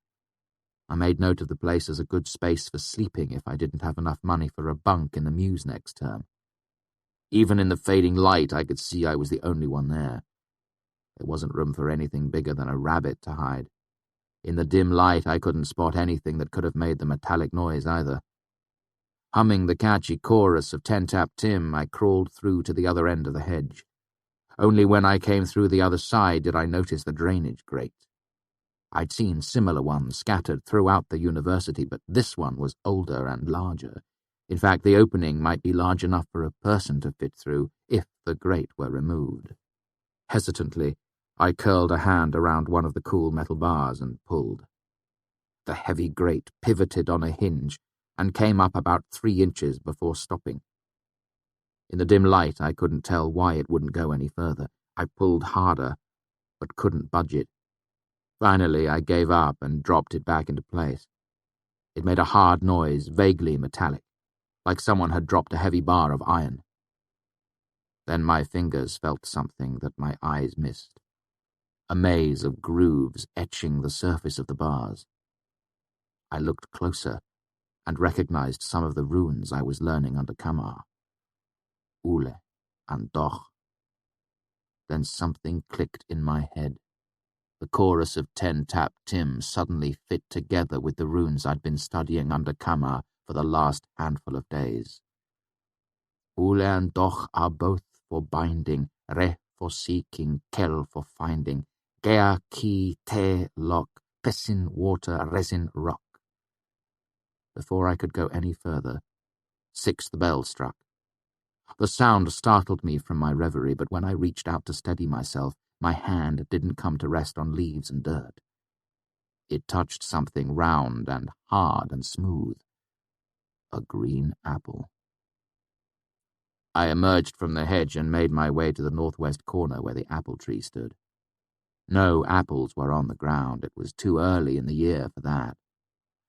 I made note of the place as a good space for sleeping if I didn't have enough money for a bunk in the mews next term. Even in the fading light, I could see I was the only one there. There wasn't room for anything bigger than a rabbit to hide. In the dim light, I couldn't spot anything that could have made the metallic noise either. Humming the catchy chorus of Ten Tap Tim, I crawled through to the other end of the hedge. Only when I came through the other side did I notice the drainage grate. I'd seen similar ones scattered throughout the university, but this one was older and larger. In fact, the opening might be large enough for a person to fit through if the grate were removed. Hesitantly, I curled a hand around one of the cool metal bars and pulled. The heavy grate pivoted on a hinge and came up about 3 inches before stopping. In the dim light, I couldn't tell why it wouldn't go any further. I pulled harder, but couldn't budge it. Finally, I gave up and dropped it back into place. It made a hard noise, vaguely metallic, like someone had dropped a heavy bar of iron. Then my fingers felt something that my eyes missed. A maze of grooves etching the surface of the bars. I looked closer and recognized some of the runes I was learning under Kamar. Ule and Doch. Then something clicked in my head. The chorus of Ten Tap Tim suddenly fit together with the runes I'd been studying under Kamar for the last handful of days. Ule and Doch are both for binding, Re for seeking, Kel for finding, Gea ki te lock, Pesin water, resin rock. Before I could go any further, 6 the bell struck. The sound startled me from my reverie, but when I reached out to steady myself, my hand didn't come to rest on leaves and dirt. It touched something round and hard and smooth. A green apple. I emerged from the hedge and made my way to the northwest corner where the apple tree stood. No apples were on the ground. It was too early in the year for that.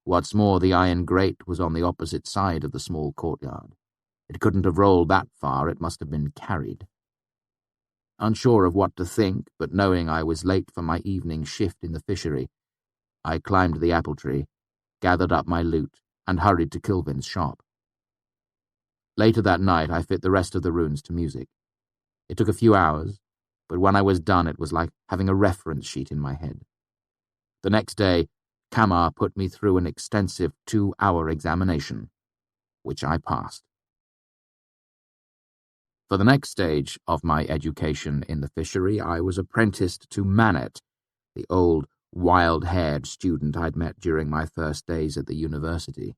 What's more, the iron grate was on the opposite side of the small courtyard. It couldn't have rolled that far. It must have been carried. Unsure of what to think, but knowing I was late for my evening shift in the fishery, I climbed the apple tree, gathered up my loot, and hurried to Kilvin's shop. Later that night, I fit the rest of the runes to music. It took a few hours, but when I was done, it was like having a reference sheet in my head. The next day, Kamar put me through an extensive 2-hour examination, which I passed. For the next stage of my education in the fishery, I was apprenticed to Manet, the old, wild-haired student I'd met during my first days at the university.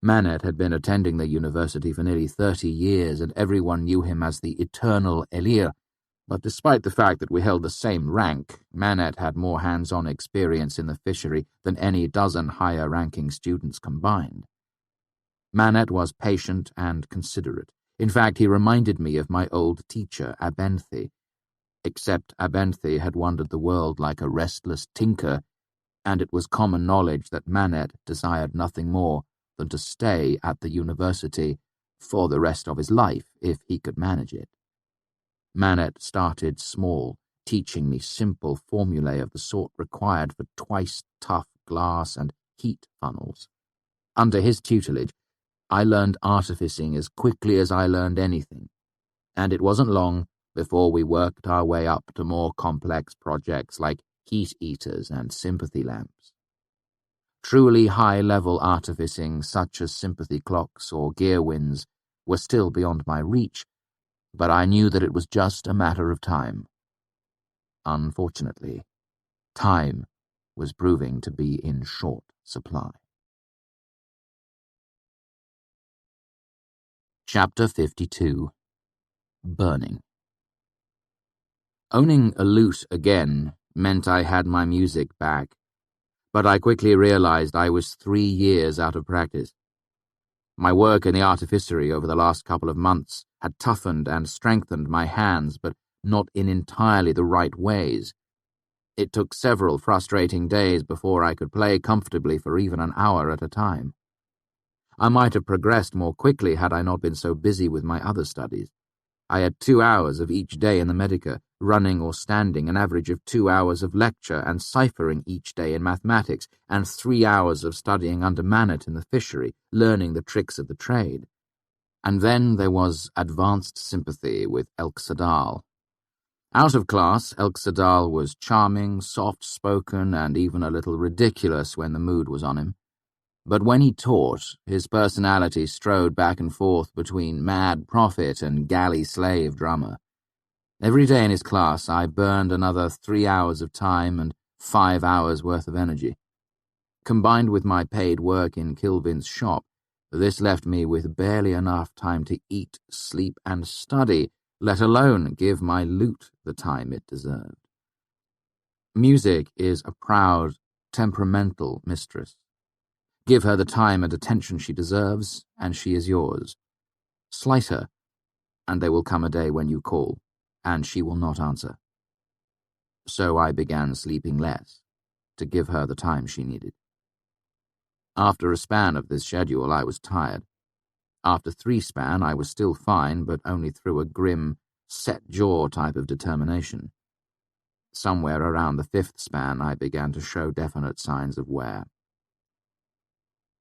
Manet had been attending the university for nearly 30 years, and everyone knew him as the eternal Elir. But despite the fact that we held the same rank, Manet had more hands-on experience in the fishery than any dozen higher-ranking students combined. Manet was patient and considerate. In fact, he reminded me of my old teacher, Abenthy, except Abenthy had wandered the world like a restless tinker, and it was common knowledge that Manet desired nothing more than to stay at the university for the rest of his life if he could manage it. Manet started small, teaching me simple formulae of the sort required for twice-tough glass and heat funnels. Under his tutelage, I learned artificing as quickly as I learned anything, and it wasn't long before we worked our way up to more complex projects like heat eaters and sympathy lamps. Truly high-level artificing, such as sympathy clocks or gear winds, were still beyond my reach, but I knew that it was just a matter of time. Unfortunately, time was proving to be in short supply. Chapter 52. Burning. Owning a lute again meant I had my music back, but I quickly realized I was 3 years out of practice. My work in the artificery over the last couple of months had toughened and strengthened my hands, but not in entirely the right ways. It took several frustrating days before I could play comfortably for even an hour at a time. I might have progressed more quickly had I not been so busy with my other studies. I had 2 hours of each day in the Medica, running or standing, an average of 2 hours of lecture and ciphering each day in mathematics, and 3 hours of studying under Manet in the fishery, learning the tricks of the trade. And then there was advanced sympathy with Elk Sadal. Out of class, Elk Sadal was charming, soft-spoken, and even a little ridiculous when the mood was on him. But when he taught, his personality strode back and forth between mad prophet and galley slave drummer. Every day in his class, I burned another 3 hours of time and 5 hours' worth of energy. Combined with my paid work in Kilvin's shop, this left me with barely enough time to eat, sleep, and study, let alone give my lute the time it deserved. Music is a proud, temperamental mistress. Give her the time and attention she deserves, and she is yours. Slight her, and there will come a day when you call, and she will not answer. So I began sleeping less, to give her the time she needed. After a span of this schedule, I was tired. After 3 span, I was still fine, but only through a grim, set-jaw type of determination. Somewhere around the 5th span, I began to show definite signs of wear.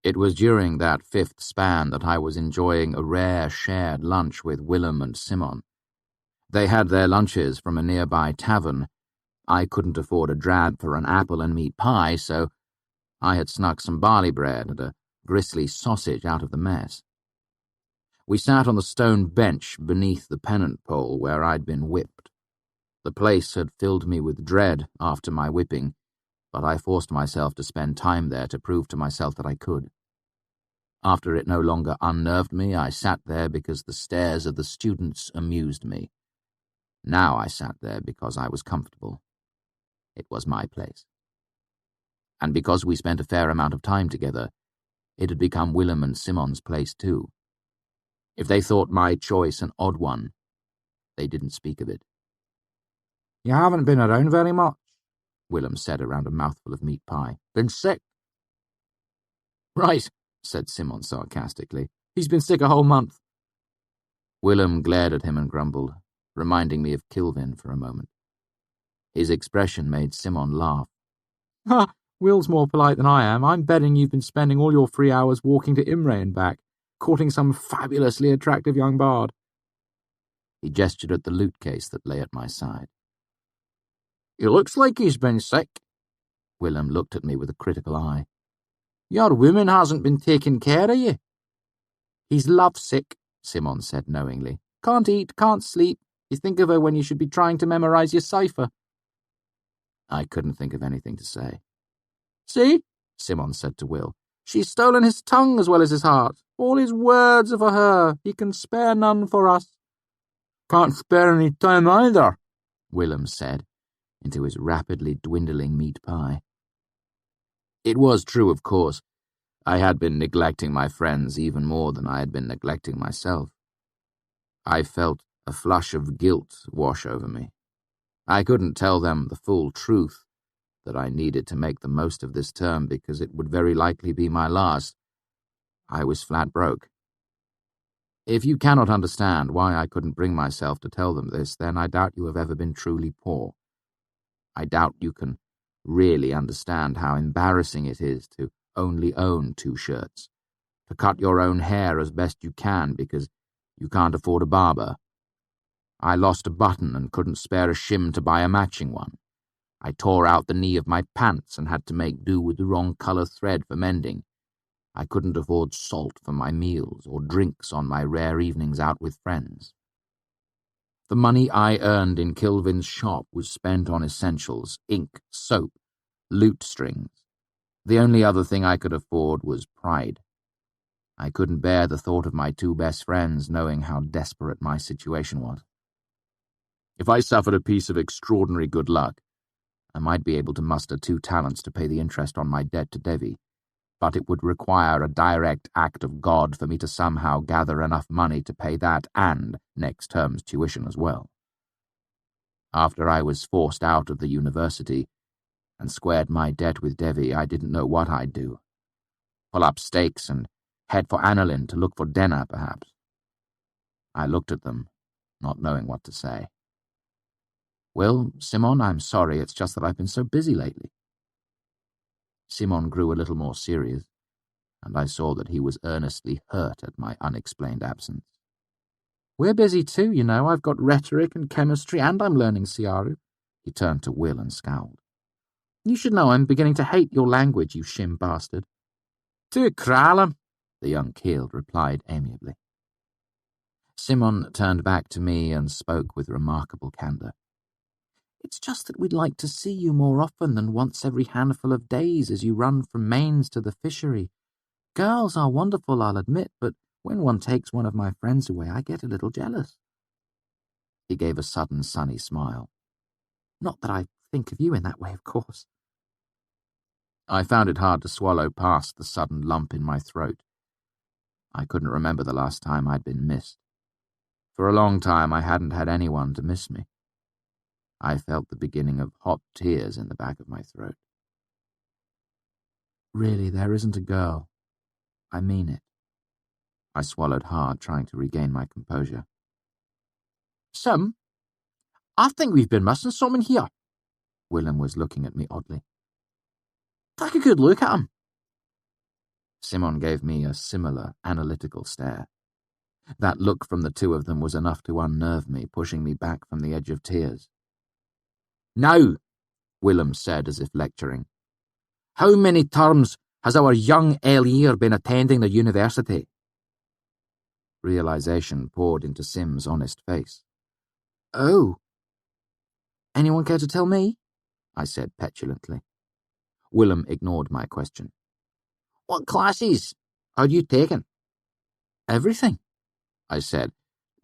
It was during that 5th span that I was enjoying a rare shared lunch with Willem and Simon. They had their lunches from a nearby tavern. I couldn't afford a drab for an apple and meat pie, so I had snuck some barley bread and a gristly sausage out of the mess. We sat on the stone bench beneath the pennant pole where I'd been whipped. The place had filled me with dread after my whipping, but I forced myself to spend time there to prove to myself that I could. After it no longer unnerved me, I sat there because the stares of the students amused me. Now I sat there because I was comfortable. It was my place. And because we spent a fair amount of time together, it had become Willem and Simon's place too. If they thought my choice an odd one, they didn't speak of it.
You haven't been around very much,
Willem said around a mouthful of meat pie.
Been sick?
Right, said Simon sarcastically.
He's been sick a whole month.
Willem glared at him and grumbled, reminding me of Kilvin for a moment. His expression made Simon laugh.
Ha! Will's more polite than I am. I'm betting you've been spending all your free hours walking to Imre and back, courting some fabulously attractive young bard.
He gestured at the lute case that lay at my side.
He looks like he's been sick.
Willem looked at me with a critical eye.
Your woman hasn't been taking care of you.
He's lovesick, Simon said knowingly.
Can't eat, can't sleep. You think of her when you should be trying to memorize your cipher.
I couldn't think of anything to say.
See,
Simon said to Will.
She's stolen his tongue as well as his heart. All his words are for her. He can spare none for us.
Can't spare any time either,
Willem said, into his rapidly dwindling meat pie. It was true, of course. I had been neglecting my friends even more than I had been neglecting myself. I felt a flush of guilt wash over me. I couldn't tell them the full truth, that I needed to make the most of this term because it would very likely be my last. I was flat broke. If you cannot understand why I couldn't bring myself to tell them this, then I doubt you have ever been truly poor. I doubt you can really understand how embarrassing it is to only own 2 shirts, to cut your own hair as best you can because you can't afford a barber. I lost a button and couldn't spare a shim to buy a matching one. I tore out the knee of my pants and had to make do with the wrong colour thread for mending. I couldn't afford salt for my meals or drinks on my rare evenings out with friends. The money I earned in Kilvin's shop was spent on essentials, ink, soap, lute strings. The only other thing I could afford was pride. I couldn't bear the thought of my 2 best friends knowing how desperate my situation was. If I suffered a piece of extraordinary good luck, I might be able to muster 2 talents to pay the interest on my debt to Devi, but it would require a direct act of God for me to somehow gather enough money to pay that and next term's tuition as well. After I was forced out of the university and squared my debt with Devi, I didn't know what I'd do. Pull up stakes and head for Annalyn to look for Denna, perhaps. I looked at them, not knowing what to say. Well, Simon, I'm sorry, it's just that I've been so busy lately. Simon grew a little more serious, and I saw that he was earnestly hurt at my unexplained absence. We're busy too, you know. I've got rhetoric and chemistry, and I'm learning Siaru. He turned to Will and scowled. You should know I'm beginning to hate your language, you shim bastard. Tu kralem, the young Keeld replied amiably. Simon turned back to me and spoke with remarkable candour. It's just that we'd like to see you more often than once every handful of days as you run from Mains to the fishery. Girls are wonderful, I'll admit, but when one takes one of my friends away, I get a little jealous. He gave a sudden sunny smile. Not that I think of you in that way, of course. I found it hard to swallow past the sudden lump in my throat. I couldn't remember the last time I'd been missed. For a long time I hadn't had anyone to miss me. I felt the beginning of hot tears in the back of my throat. Really, there isn't a girl. I mean it. I swallowed hard, trying to regain my composure. Sim, I think we've been missing someone here. Willem was looking at me oddly. Take a good look at him. Simon gave me a similar, analytical stare. That look from the 2 of them was enough to unnerve me, pushing me back from the edge of tears. Now, Willem said as if lecturing, how many terms has our young Elir been attending the university? Realization poured into Sim's honest face. Oh. Anyone care to tell me? I said petulantly. Willem ignored my question. What classes are you taking? Everything, I said,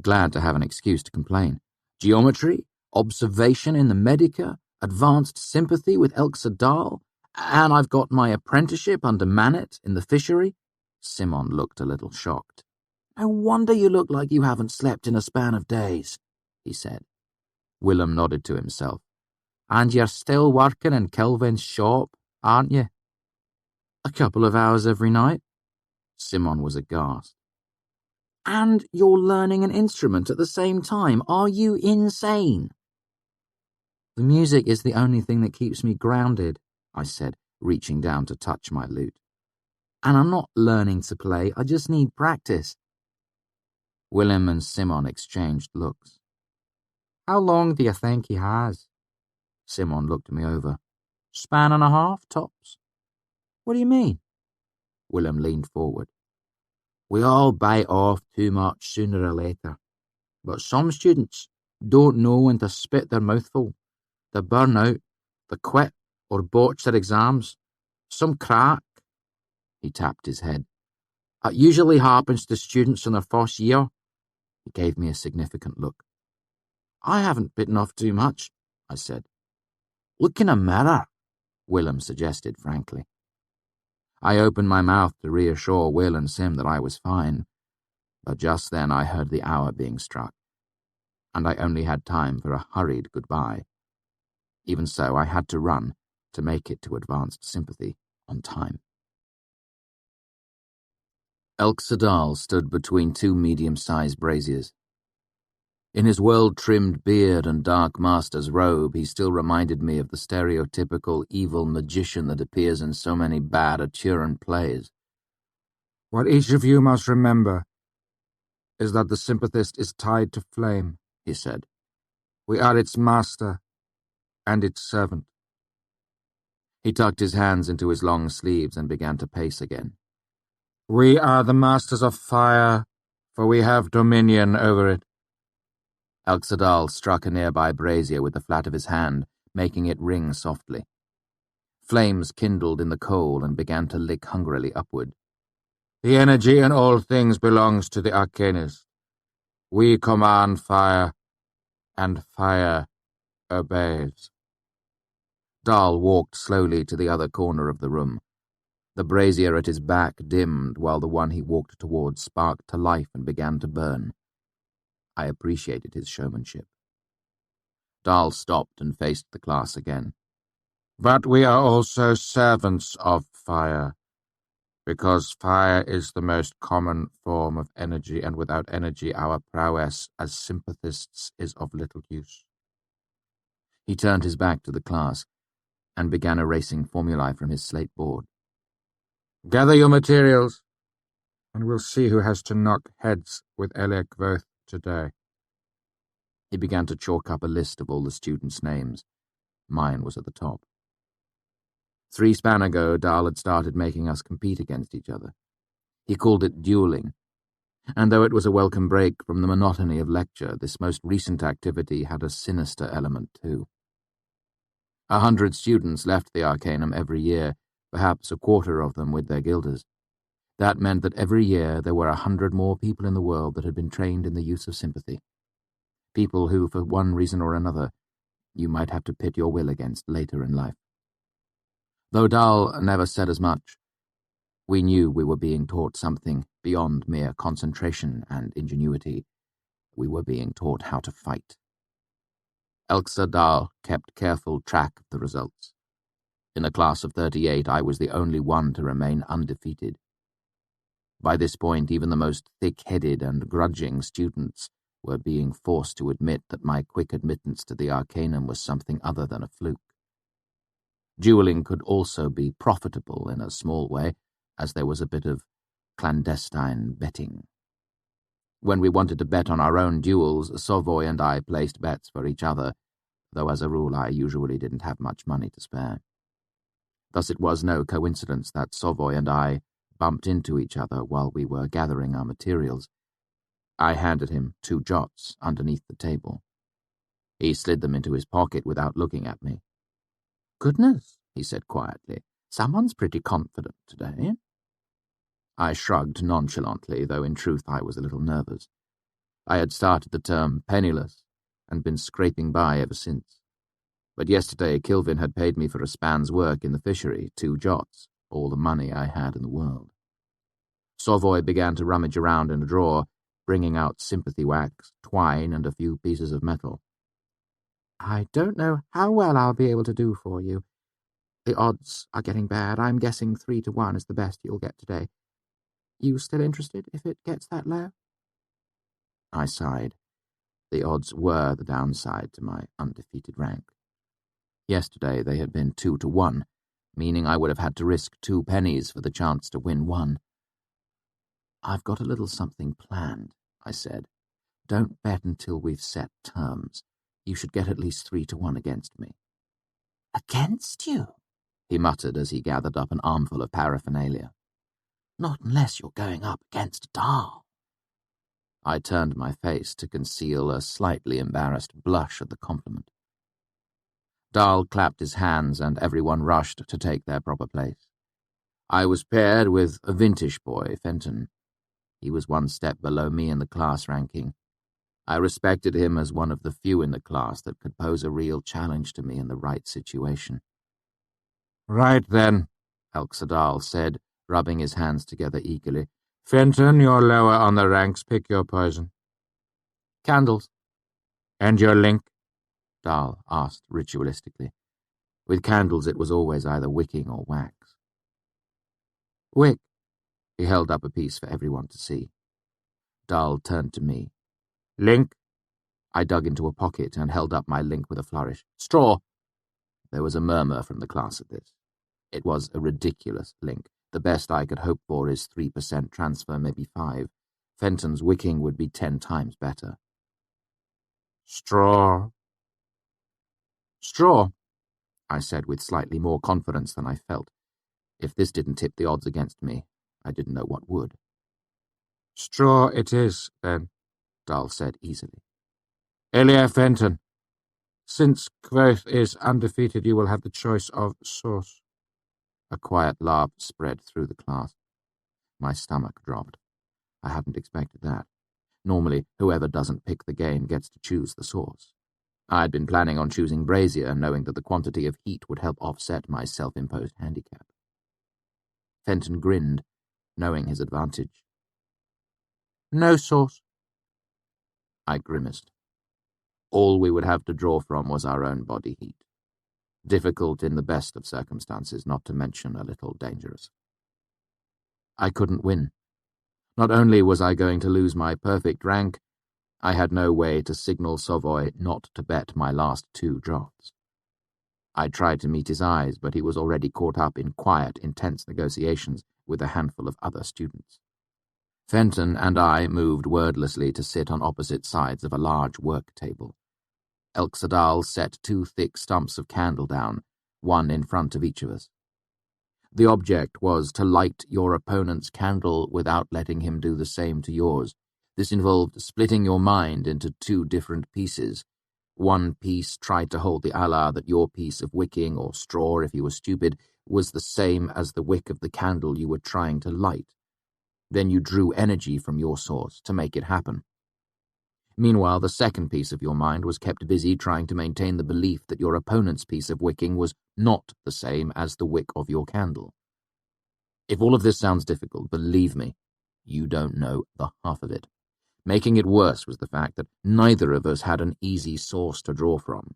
glad to have an excuse to complain. Geometry, observation in the Medica, advanced sympathy with Elk Sadal, and I've got my apprenticeship under Manet in the fishery. Simon looked a little shocked. No wonder you look like you haven't slept in a span of days, he said. Willem nodded to himself. And you're still working in Kelvin's shop, aren't you? A couple of hours every night. Simon was aghast. And you're learning an instrument at the same time. Are you insane? The music is the only thing that keeps me grounded, I said, reaching down to touch my lute. And I'm not learning to play, I just need practice. Willem and Simon exchanged looks. How long do you think he has? Simon looked me over. Span and a half, tops. What do you mean? Willem leaned forward. We all bite off too much sooner or later. But some students don't know when to spit their mouthful. They burn out, they quit, or botch their exams. Some crack. He tapped his head. It usually happens to students in their first year. He gave me a significant look. I haven't bitten off too much, I said. Look in a mirror, Willem suggested frankly. I opened my mouth to reassure Will and Sim that I was fine, but just then I heard the hour being struck, and I only had time for a hurried goodbye. Even so, I had to run, to make it to advanced sympathy on time. Elk Sadal stood between two medium-sized braziers. In his well-trimmed beard and dark master's robe, he still reminded me of the stereotypical evil magician that appears in so many bad Aturan plays.
What each of you must remember is that the sympathist is tied to flame, he said. We are its master and its servant.
He tucked his hands into his long sleeves and began to pace again.
We are the masters of fire, for we have dominion over it.
Elk Sadal struck a nearby brazier with the flat of his hand, making it ring softly. Flames kindled in the coal and began to lick hungrily upward.
The energy in all things belongs to the Arcanist. We command fire, and fire obeys.
Dal walked slowly to the other corner of the room. The brazier at his back dimmed while the one he walked towards sparked to life and began to burn. I appreciated his showmanship. Dal stopped and faced the class again.
But we are also servants of fire, because fire is the most common form of energy, and without energy our prowess as sympathists is of little use.
He turned his back to the class and began erasing formulae from his slate board.
Gather your materials, and we'll see who has to knock heads with Kvothe today.
He began to chalk up a list of all the students' names. Mine was at the top. 3 span ago, Dal had started making us compete against each other. He called it dueling, and though it was a welcome break from the monotony of lecture, this most recent activity had a sinister element too. 100 students left the Arcanum every year, perhaps a quarter of them with their guilders. That meant that every year there were 100 more people in the world that had been trained in the use of sympathy. People who, for one reason or another, you might have to pit your will against later in life. Though Dal never said as much, we knew we were being taught something beyond mere concentration and ingenuity. We were being taught how to fight. Elk Sadal kept careful track of the results. In a class of 38, I was the only one to remain undefeated. By this point, even the most thick-headed and grudging students were being forced to admit that my quick admittance to the Arcanum was something other than a fluke. Dueling could also be profitable in a small way, as there was a bit of clandestine betting. When we wanted to bet on our own duels, Savoy and I placed bets for each other, though as a rule I usually didn't have much money to spare. Thus it was no coincidence that Savoy and I bumped into each other while we were gathering our materials. I handed him 2 jots underneath the table. He slid them into his pocket without looking at me. "Goodness," he said quietly, "someone's pretty confident today." I shrugged nonchalantly, though in truth I was a little nervous. I had started the term penniless and been scraping by ever since. But yesterday Kilvin had paid me for a span's work in the fishery, 2 jots, all the money I had in the world. Savoy began to rummage around in a drawer, bringing out sympathy wax, twine, and a few pieces of metal. "I don't know how well I'll be able to do for you. The odds are getting bad. I'm guessing 3 to 1 is the best you'll get today. You still interested if it gets that low?" I sighed. The odds were the downside to my undefeated rank. Yesterday they had been 2 to 1, meaning I would have had to risk 2 pennies for the chance to win 1. "I've got a little something planned," I said. "Don't bet until we've set terms. You should get at least 3 to 1 against me." "Against you?" he muttered as he gathered up an armful of paraphernalia. "Not unless you're going up against Dal." I turned my face to conceal a slightly embarrassed blush at the compliment. Dal clapped his hands and everyone rushed to take their proper place. I was paired with a vintage boy, Fenton. He was 1 step below me in the class ranking. I respected him as one of the few in the class that could pose a real challenge to me in the right situation.
"Right then," Elk Sadal said, rubbing his hands together eagerly. "Fenton, you're lower on the ranks. Pick your poison."
"Candles."
"And your link?"
Dal asked ritualistically. With candles it was always either wicking or wax.
Wick.
He held up a piece for everyone to see. Dahl turned to me.
Link.
I dug into a pocket and held up my link with a flourish. Straw. There was a murmur from the class at this. It was a ridiculous link. The best I could hope for is 3% transfer, maybe 5. Fenton's wicking would be 10 times better.
Straw.
Straw, I said with slightly more confidence than I felt. If this didn't tip the odds against me, I didn't know what would.
Straw it is, then,
Dahl said easily.
Elia Fenton, since Kvothe is undefeated, you will have the choice of source.
A quiet laugh spread through the class. My stomach dropped. I hadn't expected that. Normally, whoever doesn't pick the game gets to choose the source. I'd been planning on choosing brazier, knowing that the quantity of heat would help offset my self-imposed handicap. Fenton grinned, knowing his advantage.
No source.
I grimaced. All we would have to draw from was our own body heat. Difficult in the best of circumstances, not to mention a little dangerous. I couldn't win. Not only was I going to lose my perfect rank, I had no way to signal Savoy not to bet my last 2 drafts. I tried to meet his eyes, but he was already caught up in quiet, intense negotiations with a handful of other students. Fenton and I moved wordlessly to sit on opposite sides of a large work table. Elksadal set 2 thick stumps of candle down, one in front of each of us. The object was to light your opponent's candle without letting him do the same to yours. This involved splitting your mind into 2 different pieces. One piece tried to hold the Allah that your piece of wicking, or straw if you were stupid, was the same as the wick of the candle you were trying to light. Then you drew energy from your source to make it happen. Meanwhile, the second piece of your mind was kept busy trying to maintain the belief that your opponent's piece of wicking was not the same as the wick of your candle. If all of this sounds difficult, believe me, you don't know the half of it. Making it worse was the fact that neither of us had an easy source to draw from.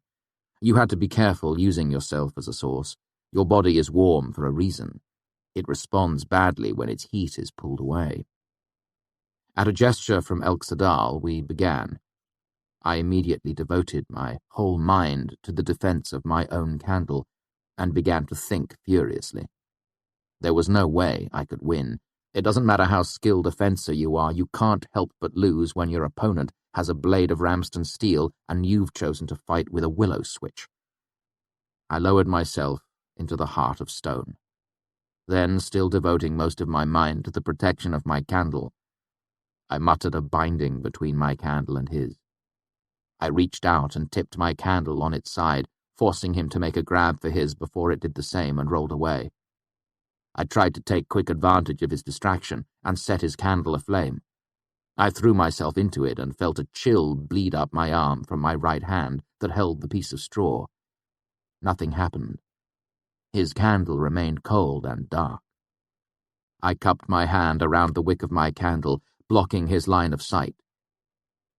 You had to be careful using yourself as a source. Your body is warm for a reason. It responds badly when its heat is pulled away. At a gesture from Elksadal, we began. I immediately devoted my whole mind to the defense of my own candle and began to think furiously. There was no way I could win. It doesn't matter how skilled a fencer you are, you can't help but lose when your opponent has a blade of Ramston steel and you've chosen to fight with a willow switch. I lowered myself into the heart of stone. Then, still devoting most of my mind to the protection of my candle, I muttered a binding between my candle and his. I reached out and tipped my candle on its side, forcing him to make a grab for his before it did the same and rolled away. I tried to take quick advantage of his distraction and set his candle aflame. I threw myself into it and felt a chill bleed up my arm from my right hand that held the piece of straw. Nothing happened. His candle remained cold and dark. I cupped my hand around the wick of my candle, blocking his line of sight.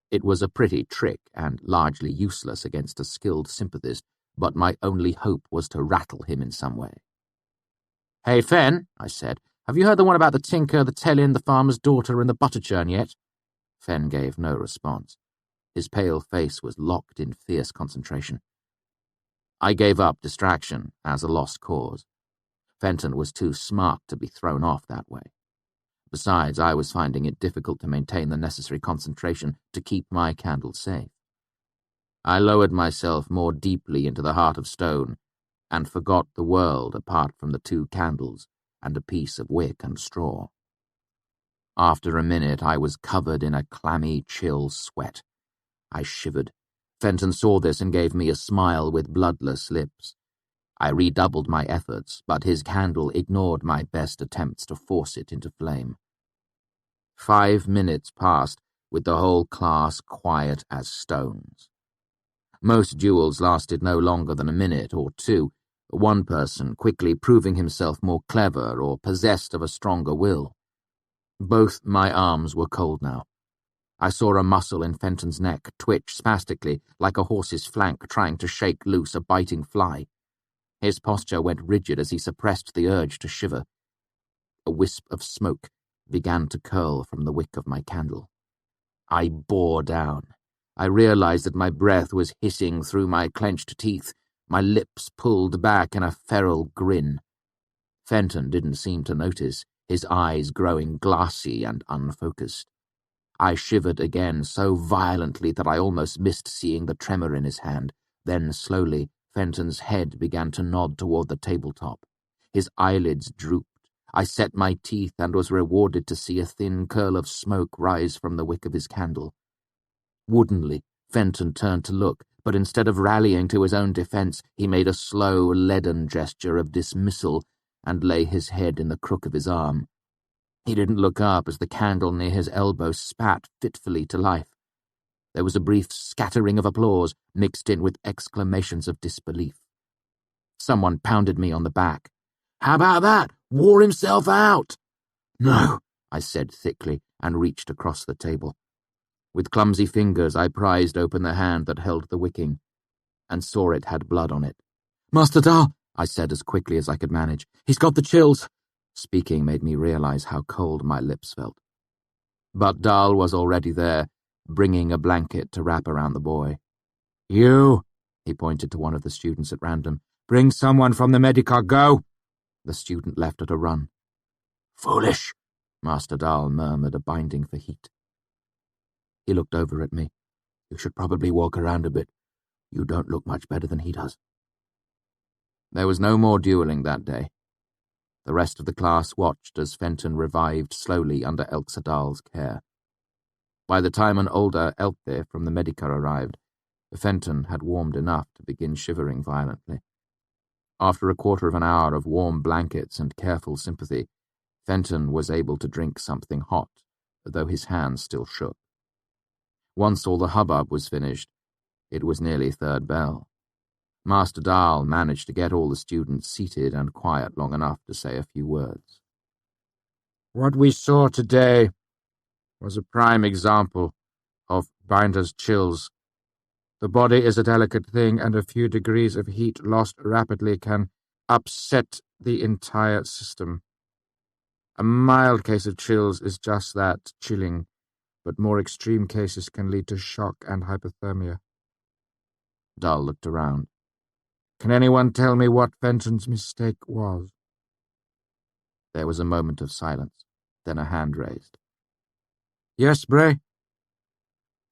It was a pretty trick and largely useless against a skilled sympathist, but my only hope was to rattle him in some way.
"Hey, Fen," I said, "have you heard the one about the tinker, the tellin, the farmer's daughter, and the butter churn yet?"
Fen gave no response. His pale face was locked in fierce concentration. I gave up distraction as a lost cause. Fenton was too smart to be thrown off that way. Besides, I was finding it difficult to maintain the necessary concentration to keep my candle safe. I lowered myself more deeply into the heart of stone and forgot the world apart from the 2 candles and a piece of wick and straw. After a minute, I was covered in a clammy, chill sweat. I shivered. Fenton saw this and gave me a smile with bloodless lips. I redoubled my efforts, but his candle ignored my best attempts to force it into flame. 5 minutes passed, with the whole class quiet as stones. Most duels lasted no longer than a minute or 2, one person quickly proving himself more clever or possessed of a stronger will. Both my arms were cold now. I saw a muscle in Fenton's neck twitch spastically like a horse's flank trying to shake loose a biting fly. His posture went rigid as he suppressed the urge to shiver. A wisp of smoke began to curl from the wick of my candle. I bore down. I realized that my breath was hissing through my clenched teeth, my lips pulled back in a feral grin. Fenton didn't seem to notice, his eyes growing glassy and unfocused. I shivered again so violently that I almost missed seeing the tremor in his hand. Then, slowly, Fenton's head began to nod toward the tabletop. His eyelids drooped. I set my teeth and was rewarded to see a thin curl of smoke rise from the wick of his candle. Woodenly, Fenton turned to look, but instead of rallying to his own defense, he made a slow, leaden gesture of dismissal and lay his head in the crook of his arm. He didn't look up as the candle near his elbow spat fitfully to life. There was a brief scattering of applause, mixed in with exclamations of disbelief. Someone pounded me on the back.
"How about that? Wore himself out."
"No," I said thickly, and reached across the table. With clumsy fingers, I prized open the hand that held the wicking, and saw it had blood on it.
"Master Dahl," I said as quickly as I could manage. "He's got the chills."
Speaking made me realize how cold my lips felt. But Dahl was already there, bringing a blanket to wrap around the boy.
"You," he pointed to one of the students at random. "Bring someone from the medicar, go!"
The student left at a run.
"Foolish,"
Master Dahl murmured, a binding for heat. He looked over at me.
"You should probably walk around a bit. You don't look much better than he does."
There was no more dueling that day. The rest of the class watched as Fenton revived slowly under Elxa Dahl's care. By the time an older Kvothe from the medicar arrived, Fenton had warmed enough to begin shivering violently. After a quarter of an hour of warm blankets and careful sympathy, Fenton was able to drink something hot, though his hands still shook. Once all the hubbub was finished, it was nearly third bell. Master Dahl managed to get all the students seated and quiet long enough to say a few words.
"What we saw today was a prime example of binder's chills. The body is a delicate thing, and a few degrees of heat lost rapidly can upset the entire system. A mild case of chills is just that, chilling, but more extreme cases can lead to shock and hypothermia."
Dahl looked around.
"Can anyone tell me what Fenton's mistake was?"
There was a moment of silence, then a hand raised.
"Yes, Bray?"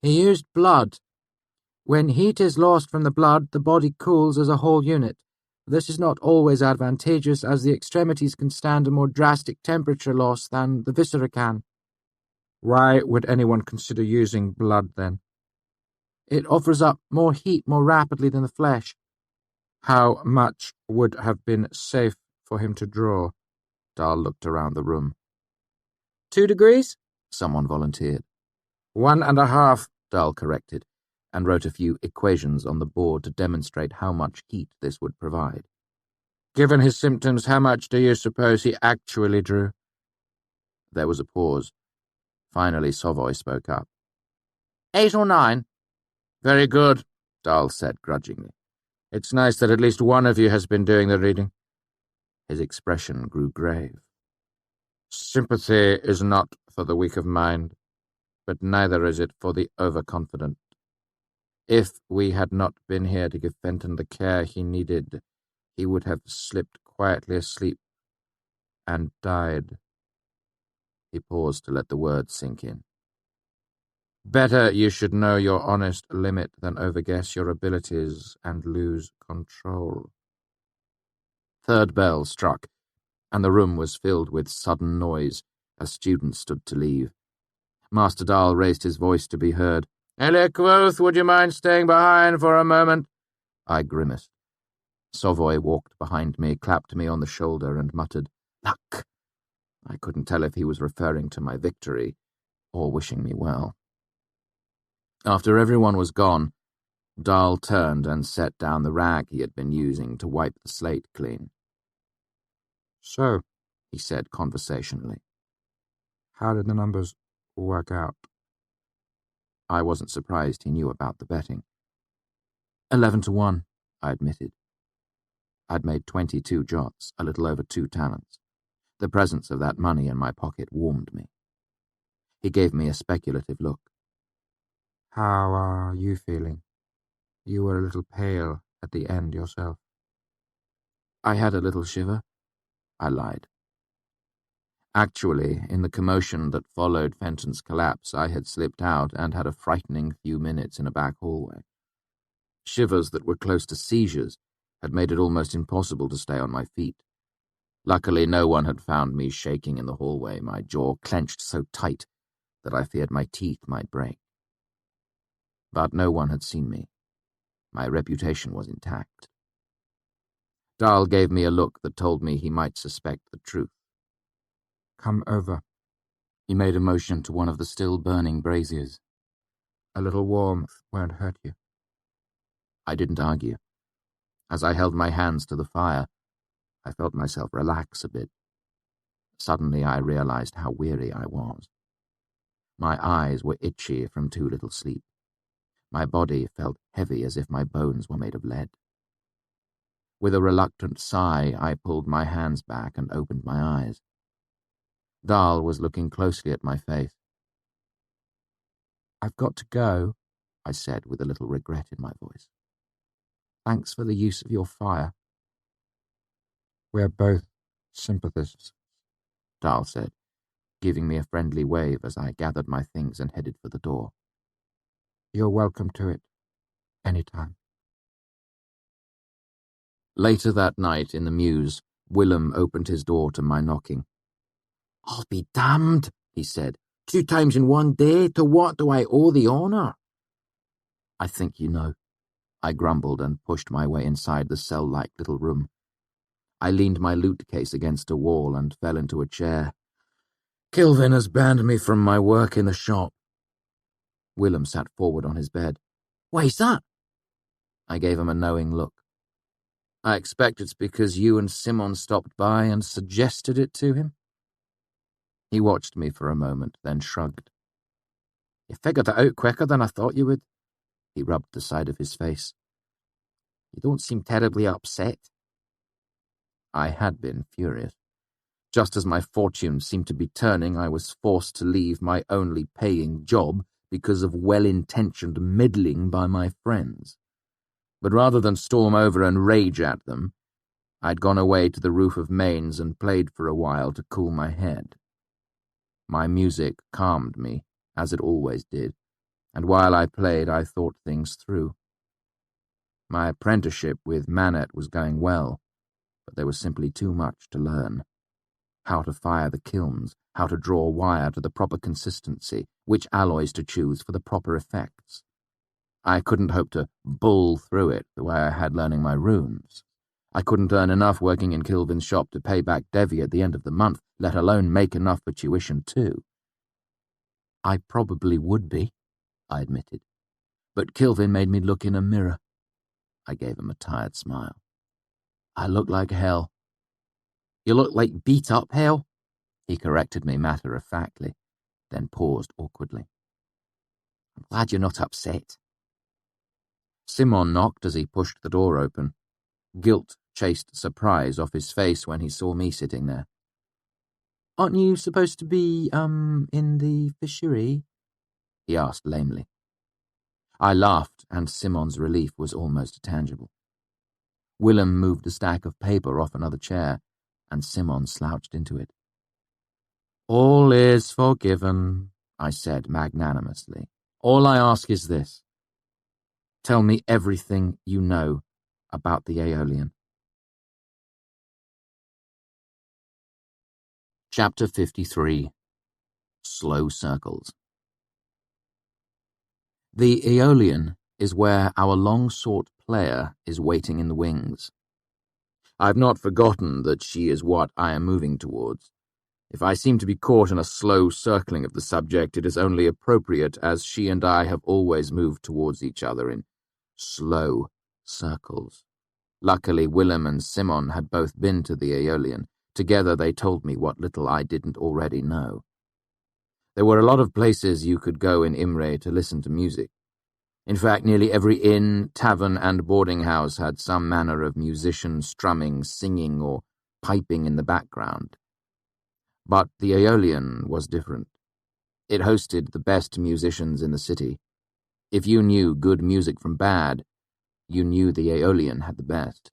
"He used blood. When heat is lost from the blood, the body cools as a whole unit. This is not always advantageous, as the extremities can stand a more drastic temperature loss than the viscera can." "Why would anyone consider using blood, then?" "It offers up more heat more rapidly than the flesh." "How much would have been safe for him to draw?"
Dahl looked around the room.
2 degrees?
Someone volunteered.
1.5,
Dahl corrected, and wrote a few equations on the board to demonstrate how much heat this would provide.
"Given his symptoms, how much do you suppose he actually drew?"
There was a pause. Finally, Savoy spoke up.
8 or 9.
"Very good," Dahl said grudgingly.
"It's nice that at least one of you has been doing the reading."
His expression grew grave.
"Sympathy is not for the weak of mind, but neither is it for the overconfident. If we had not been here to give Fenton the care he needed, he would have slipped quietly asleep and died."
He paused to let the words sink in.
"Better you should know your honest limit than overguess your abilities and lose control."
Third bell struck, and the room was filled with sudden noise as students stood to leave. Master Dahl raised his voice to be heard.
"Elia Kvothe, would you mind staying behind for a moment?"
I grimaced. Savoy walked behind me, clapped me on the shoulder, and muttered, "Luck." I couldn't tell if he was referring to my victory or wishing me well. After everyone was gone, Dahl turned and set down the rag he had been using to wipe the slate clean.
"So,"
he said conversationally,
"how did the numbers work out?"
I wasn't surprised he knew about the betting. 11 to 1, I admitted. I'd made 22 jots, a little over 2 talents. The presence of that money in my pocket warmed me. He gave me a speculative look.
How are you feeling? You were a little pale at the end yourself.
I had a little shiver. I lied. Actually, in the commotion that followed Fenton's collapse, I had slipped out and had a frightening few minutes in a back hallway. Shivers that were close to seizures had made it almost impossible to stay on my feet. Luckily, no one had found me shaking in the hallway, my jaw clenched so tight that I feared my teeth might break. But no one had seen me. My reputation was intact. Dahl gave me a look that told me he might suspect the truth.
Come over.
He made a motion to one of the still burning braziers.
A little warmth won't hurt you.
I didn't argue. As I held my hands to the fire, I felt myself relax a bit. Suddenly I realized how weary I was. My eyes were itchy from too little sleep. My body felt heavy as if my bones were made of lead. With a reluctant sigh, I pulled my hands back and opened my eyes. Dahl was looking closely at my face.
I've got to go,
I said with a little regret in my voice.
Thanks for the use of your fire. We're both sympathists,
Dahl said, giving me a friendly wave as I gathered my things and headed for the door.
You're welcome to it, anytime.
Later that night in the mews, Willem opened his door to my knocking.
I'll be damned, he said. 2 times in one day, to what do I owe the honour?
I think you know, I grumbled and pushed my way inside the cell-like little room. I leaned my loot case against a wall and fell into a chair. Kilvin has banned me from my work in the shop. Willem sat forward on his bed.
Why's that?
I gave him a knowing look. I expect it's because you and Simon stopped by and suggested it to him. He watched me for a moment, then shrugged.
You figured it out quicker than I thought you would.
He rubbed the side of his face.
You don't seem terribly upset.
I had been furious. Just as my fortune seemed to be turning, I was forced to leave my only paying job because of well-intentioned meddling by my friends. But rather than storm over and rage at them, I'd gone away to the roof of Maine's and played for a while to cool my head. My music calmed me, as it always did, and while I played I thought things through. My apprenticeship with Manet was going well, but there was simply too much to learn. How to fire the kilns, how to draw wire to the proper consistency, which alloys to choose for the proper effects. I couldn't hope to bull through it the way I had learning my runes. I couldn't earn enough working in Kilvin's shop to pay back Devi at the end of the month, let alone make enough for tuition too. I probably would be, I admitted, but Kilvin made me look in a mirror. I gave him a tired smile. I look like hell.
You look like beat-up hell,
he corrected me matter-of-factly, then paused awkwardly.
I'm glad you're not upset.
Simon knocked as he pushed the door open. Guilt chased surprise off his face when he saw me sitting there.
Aren't you supposed to be, in the fishery?
He asked lamely. I laughed, and Simon's relief was almost tangible. Willem moved a stack of paper off another chair, and Simon slouched into it. All is forgiven, I said magnanimously. All I ask is this. Tell me everything you know about the Aeolian. Chapter 53. Slow Circles. The Aeolian is where our long-sought player is waiting in the wings. I've not forgotten that she is what I am moving towards. If I seem to be caught in a slow circling of the subject, it is only appropriate, as she and I have always moved towards each other in slow circles. Luckily, Willem and Simon had both been to the Aeolian. Together they told me what little I didn't already know. There were a lot of places you could go in Imre to listen to music. In fact, nearly every inn, tavern, and boarding house had some manner of musician strumming, singing, or piping in the background. But the Aeolian was different. It hosted the best musicians in the city. If you knew good music from bad, you knew the Aeolian had the best.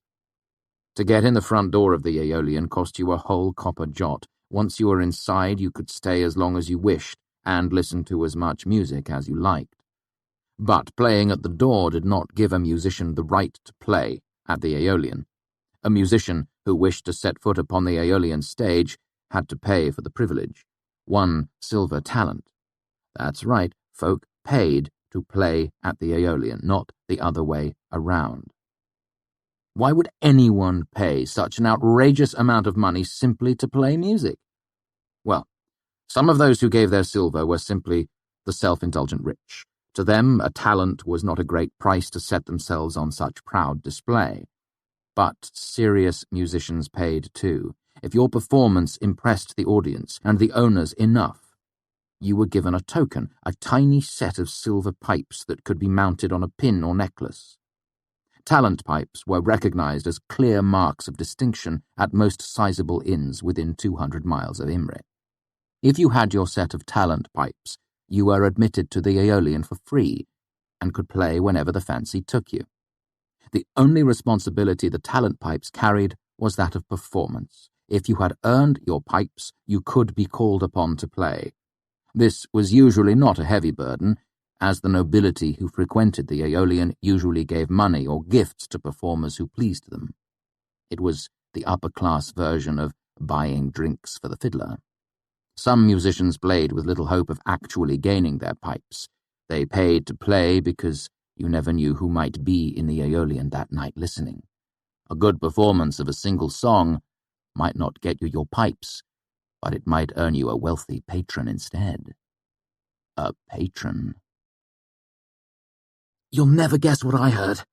To get in the front door of the Aeolian cost you a whole copper jot. Once you were inside, you could stay as long as you wished and listen to as much music as you liked. But playing at the door did not give a musician the right to play at the Aeolian. A musician who wished to set foot upon the Aeolian stage had to pay for the privilege. 1 silver talent. That's right, folk paid to play at the Aeolian, not the other way around. Why would anyone pay such an outrageous amount of money simply to play music? Well, some of those who gave their silver were simply the self-indulgent rich. To them, a talent was not a great price to set themselves on such proud display. But serious musicians paid too. If your performance impressed the audience and the owners enough, you were given a token, a tiny set of silver pipes that could be mounted on a pin or necklace. Talent pipes were recognized as clear marks of distinction at most sizable inns within 200 miles of Imre. If you had your set of talent pipes, you were admitted to the Aeolian for free and could play whenever the fancy took you. The only responsibility the talent pipes carried was that of performance. If you had earned your pipes, you could be called upon to play. This was usually not a heavy burden, as the nobility who frequented the Aeolian usually gave money or gifts to performers who pleased them. It was the upper-class version of buying drinks for the fiddler. Some musicians played with little hope of actually gaining their pipes. They paid to play because you never knew who might be in the Aeolian that night listening. A good performance of a single song might not get you your pipes, but it might earn you a wealthy patron instead. A patron.
"You'll never guess what I heard,"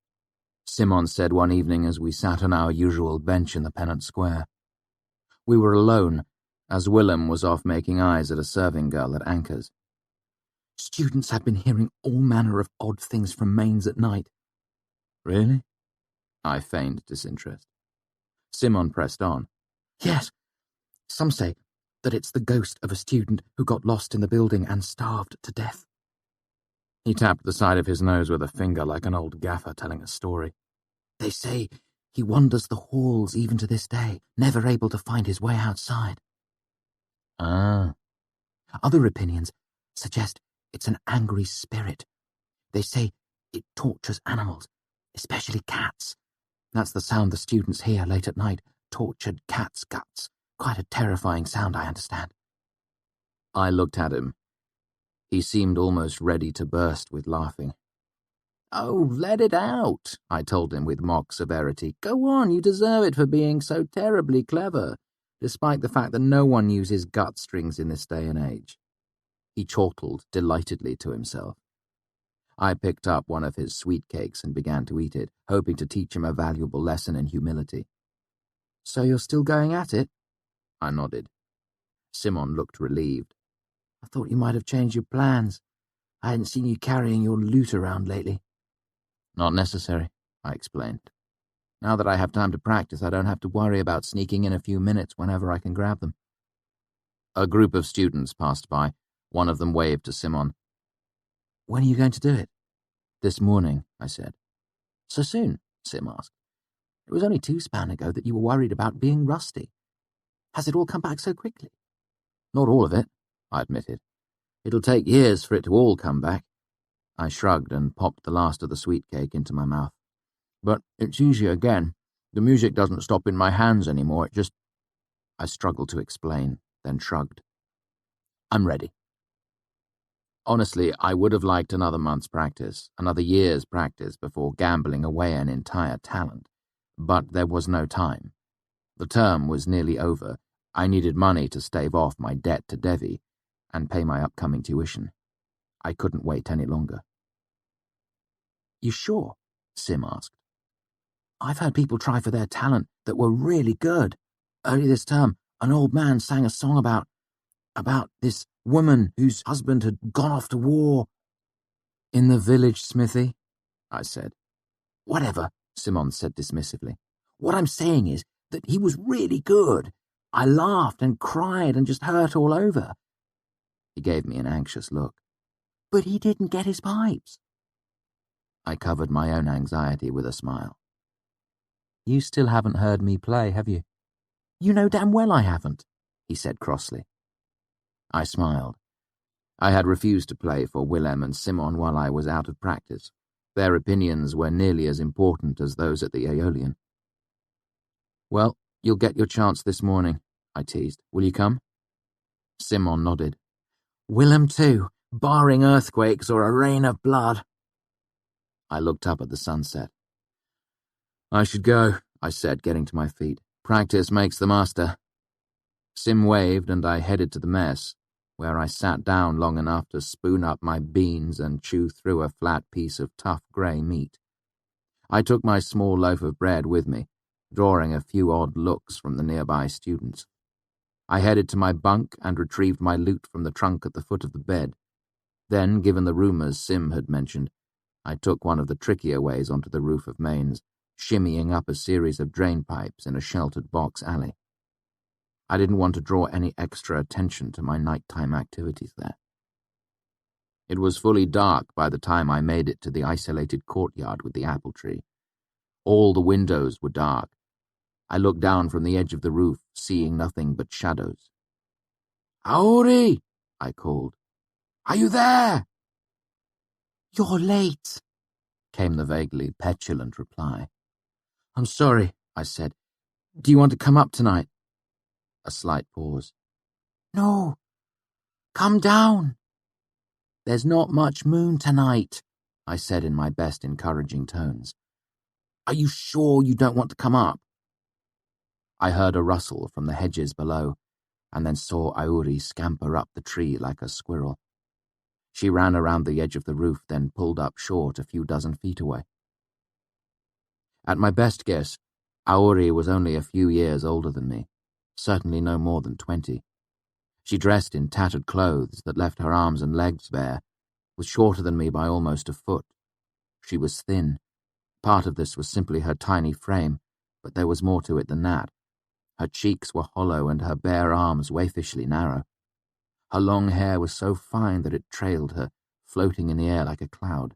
Simon said one evening as we sat on our usual bench in the Pennant Square. We were alone, as Willem was off making eyes at a serving girl at Anchor's.
"Students have been hearing all manner of odd things from Mains at night."
"Really?" I feigned disinterest. Simon pressed on.
"Yes. Some say that it's the ghost of a student who got lost in the building and starved to death."
He tapped the side of his nose with a finger like an old gaffer telling a story.
"They say he wanders the halls even to this day, never able to find his way outside."
"Ah."
"Other opinions suggest it's an angry spirit. They say it tortures animals, especially cats. That's the sound the students hear late at night, tortured cat's guts. Quite a terrifying sound, I understand."
I looked at him. He seemed almost ready to burst with laughing. "Oh, let it out," I told him with mock severity. "Go on, you deserve it for being so terribly clever, despite the fact that no one uses gut strings in this day and age." He chortled delightedly to himself. I picked up one of his sweet cakes and began to eat it, hoping to teach him a valuable lesson in humility.
"So you're still going at it?"
I nodded. Simon looked relieved.
"I thought you might have changed your plans. I hadn't seen you carrying your loot around lately."
"Not necessary," I explained. "Now that I have time to practice, I don't have to worry about sneaking in a few minutes whenever I can grab them." A group of students passed by. One of them waved to Simon.
"When are you going to do it?"
"This morning," I said.
"So soon?" Sim asked. "It was only 2 span ago that you were worried about being rusty. Has it all come back so quickly?"
"Not all of it," I admitted. "It'll take years for it to all come back." I shrugged and popped the last of the sweet cake into my mouth. "But it's easier again. The music doesn't stop in my hands anymore, it just—" I struggled to explain, then shrugged. "I'm ready." Honestly, I would have liked another month's practice, another year's practice before gambling away an entire talent. But there was no time. The term was nearly over. I needed money to stave off my debt to Devi and pay my upcoming tuition. I couldn't wait any longer.
"You sure?" Sim asked. "I've heard people try for their talent that were really good. Early this term, an old man sang a song about this woman whose husband had gone off to war."
In the village smithy, I said.
Whatever, Simon said dismissively. What I'm saying is that he was really good. I laughed and cried and just hurt all over. He gave me an anxious look. But he didn't get his pipes. I covered my own anxiety with a smile.
You still haven't heard me play, have you?
You know damn well I haven't, he said crossly. I smiled. I had refused to play for Willem and Simon while I was out of practice. Their opinions were nearly as important as those at the Aeolian.
Well, you'll get your chance this morning, I teased. Will you come?
Simon nodded. Willem too, barring earthquakes or a rain of blood. I looked up at the sunset.
I should go, I said, getting to my feet. Practice makes the master. Sim waved and I headed to the mess, where I sat down long enough to spoon up my beans and chew through a flat piece of tough grey meat. I took my small loaf of bread with me, drawing a few odd looks from the nearby students. I headed to my bunk and retrieved my loot from the trunk at the foot of the bed. Then, given the rumours Sim had mentioned, I took one of the trickier ways onto the roof of Maine's, shimmying up a series of drain pipes in a sheltered box alley. I didn't want to draw any extra attention to my nighttime activities there. It was fully dark by the time I made it to the isolated courtyard with the apple tree. All the windows were dark. I looked down from the edge of the roof, seeing nothing but shadows.
"Auri!"
I called.
"Are you there?"
"You're late,"
came the vaguely petulant reply.
I'm sorry, I said. Do you want to come up tonight?
A slight pause.
"No. Come down."
There's not much moon tonight, I said in my best encouraging tones. Are you sure you don't want to come up? I heard a rustle from the hedges below, and then saw Auri scamper up the tree like a squirrel. She ran around the edge of the roof, then pulled up short a few dozen feet away. At my best guess, Auri was only a few years older than me, certainly no more than 20. She dressed in tattered clothes that left her arms and legs bare, was shorter than me by almost a foot. She was thin. Part of this was simply her tiny frame, but there was more to it than that. Her cheeks were hollow and her bare arms waifishly narrow. Her long hair was so fine that it trailed her, floating in the air like a cloud.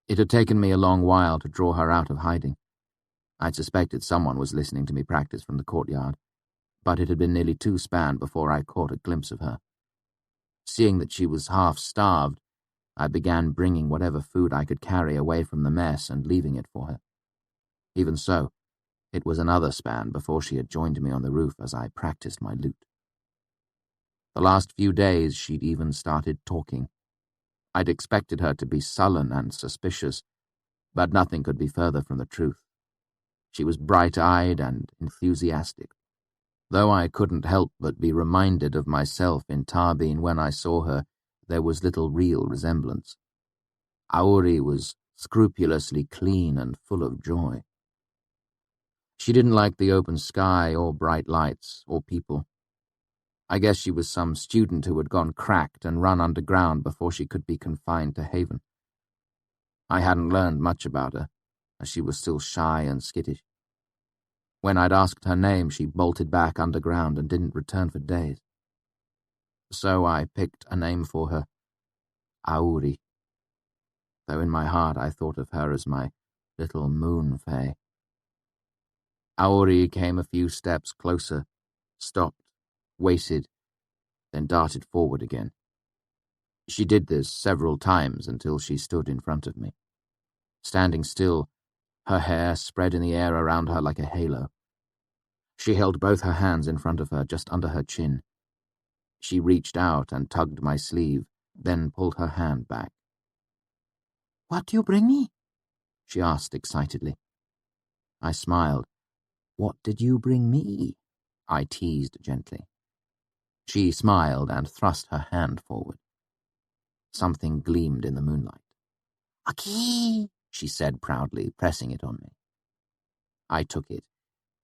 It had taken me a long while to draw her out of hiding. I'd suspected someone was listening to me practice from the courtyard, but it had been nearly 2 span before I caught a glimpse of her. Seeing that she was half-starved, I began bringing whatever food I could carry away from the mess and leaving it for her. Even so, it was another span before she had joined me on the roof as I practiced my lute. The last few days she'd even started talking. I'd expected her to be sullen and suspicious, but nothing could be further from the truth. She was bright-eyed and enthusiastic, though I couldn't help but be reminded of myself in Tarbeen when I saw her. There was little real resemblance. Auri was scrupulously clean and full of joy. She didn't like the open sky or bright lights or people. I guess she was some student who had gone cracked and run underground before she could be confined to Haven. I hadn't learned much about her, as she was still shy and skittish. When I'd asked her name, she bolted back underground and didn't return for days. So I picked a name for her, Auri, though in my heart I thought of her as my little moon fae. Auri came a few steps closer, stopped, waited, then darted forward again. She did this several times until she stood in front of me. Standing still, her hair spread in the air around her like a halo. She held both her hands in front of her, just under her chin. She reached out and tugged my sleeve, then pulled her hand back.
"What do you bring me?"
she asked excitedly. I smiled. "What did you bring me?" I teased gently. She smiled and thrust her hand forward. Something gleamed in the moonlight.
"A key,"
she said proudly, pressing it on me. I took it.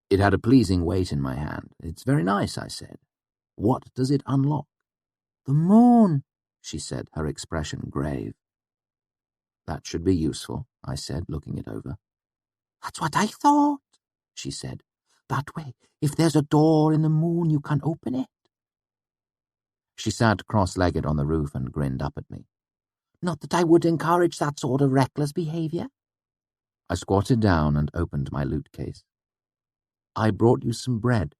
It had a pleasing weight in my hand. "It's very nice," I said. "What does it unlock?"
"The moon,"
she said, her expression grave.
That should be useful, I said, looking it over.
That's what I thought, she said. That way, if there's a door in the moon, you can open it.
She sat cross-legged on the roof and grinned up at me.
Not that I would encourage that sort of reckless behaviour.
I squatted down and opened my loot case. I brought you some bread.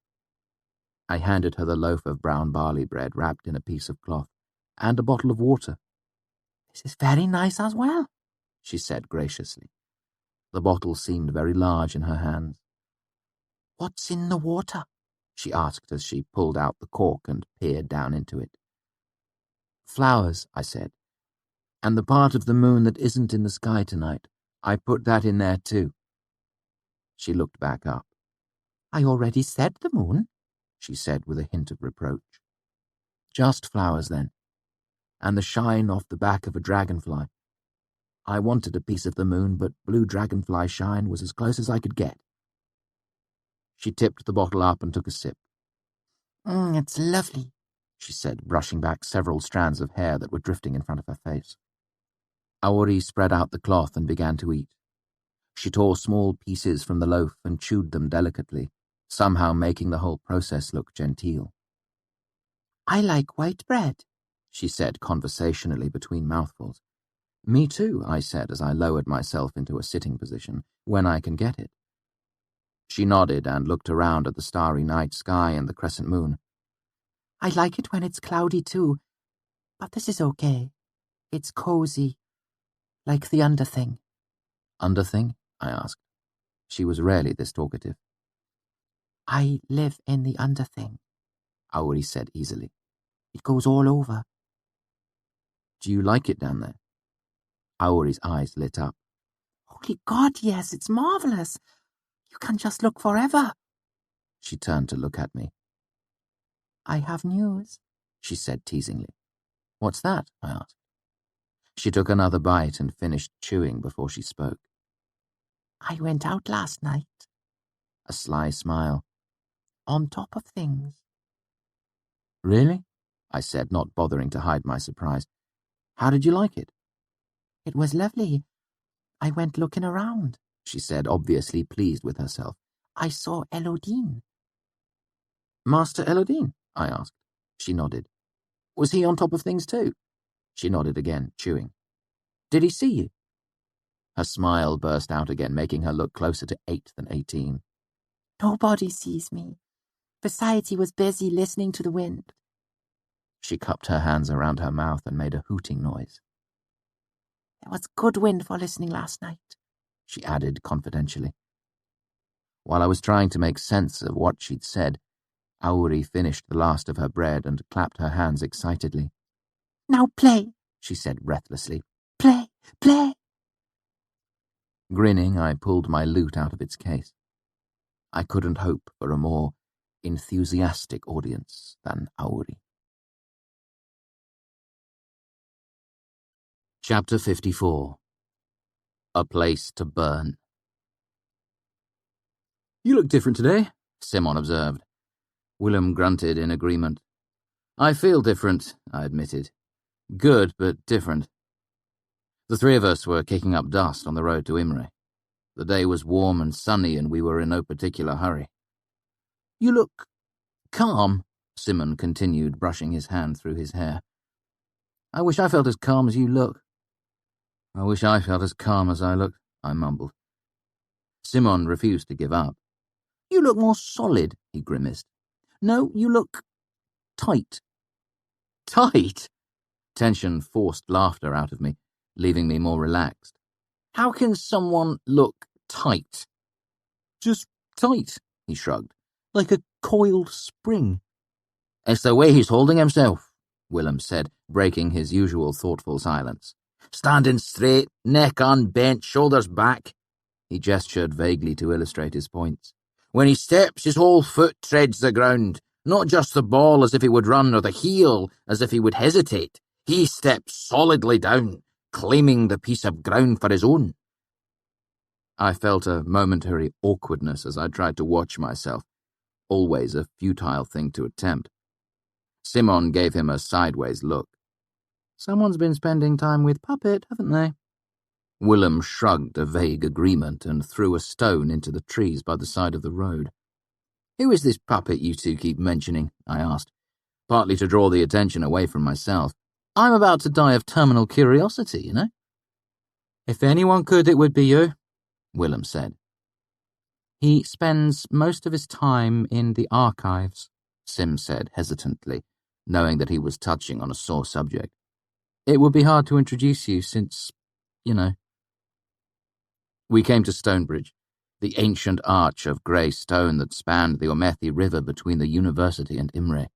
I handed her the loaf of brown barley bread wrapped in a piece of cloth, and a bottle of water.
This is very nice as well,
she said graciously. The bottle seemed very large in her hands.
What's in the water?
She asked as she pulled out the cork and peered down into it. Flowers, I said, and the part of the moon that isn't in the sky tonight. I put that in there too. She looked back up.
I already said the moon,
she said with a hint of reproach. Just flowers, then, and the shine off the back of a dragonfly. I wanted a piece of the moon, but blue dragonfly shine was as close as I could get. She tipped the bottle up and took a sip.
It's lovely,
she said, brushing back several strands of hair that were drifting in front of her face. Aori spread out the cloth and began to eat. She tore small pieces from the loaf and chewed them delicately, somehow making the whole process look genteel.
I like white bread,
she said conversationally between mouthfuls. Me too, I said as I lowered myself into a sitting position, when I can get it. She nodded and looked around at the starry night sky and the crescent moon.
I like it when it's cloudy too, but this is okay. It's cozy, like the underthing.
Underthing? I asked. She was rarely this talkative.
I live in the underthing,
Aori said easily.
It goes all over.
Do you like it down there? Aori's eyes lit up.
Holy God, yes, it's marvellous. You can just look forever.
She turned to look at me.
I have news,
she said teasingly. What's that? I asked. She took another bite and finished chewing before she spoke.
I went out last night.
A sly smile.
On top of things.
Really? I said, not bothering to hide my surprise. How did you like it?
It was lovely. I went looking around,
she said, obviously pleased with herself.
I saw Elodine.
Master Elodine? I asked. She nodded. Was he on top of things too? She nodded again, chewing. Did he see you? Her smile burst out again, making her look closer to 8 than 18.
Nobody sees me. Besides, he was busy listening to the wind.
She cupped her hands around her mouth and made a hooting noise.
There was good wind for listening last night,
she added confidentially. While I was trying to make sense of what she'd said, Aori finished the last of her bread and clapped her hands excitedly.
Now play,
she said breathlessly.
Play, play.
Grinning, I pulled my lute out of its case. I couldn't hope for a more enthusiastic audience than Aori. Chapter 54. A Place to Burn. You look different today, Simon observed. Willem grunted in agreement. I feel different, I admitted. Good, but different. The three of us were kicking up dust on the road to Imre. The day was warm and sunny, and we were in no particular hurry. You look calm, Simon continued, brushing his hand through his hair. I wish I felt as calm as you look. I wish I felt as calm as I look, I mumbled. Simon refused to give up. You look more solid, he grimaced. No, you look tight. Tight? Tension forced laughter out of me, leaving me more relaxed. How can someone look tight? Just tight, he shrugged, like a coiled spring. It's the way he's holding himself, Willem said, breaking his usual thoughtful silence. Standing straight, neck unbent, shoulders back. He gestured vaguely to illustrate his points. When he steps, his whole foot treads the ground, not just the ball as if he would run or the heel as if he would hesitate. He steps solidly down, claiming the piece of ground for his own. I felt a momentary awkwardness as I tried to watch myself, always a futile thing to attempt. Simon gave him a sideways look. Someone's been spending time with Puppet, haven't they? Willem shrugged a vague agreement and threw a stone into the trees by the side of the road. "Who is this puppet you two keep mentioning?" I asked, partly to draw the attention away from myself. "I'm about to die of terminal curiosity, you know."
"If anyone could, it would be you,"
Willem said.
"He spends most of his time in the archives,"
Sim said hesitantly, knowing that he was touching on a sore subject.
"It would be hard to introduce you since, you know."
We came to Stonebridge, the ancient arch of grey stone that spanned the Omethi River between the university and Imre.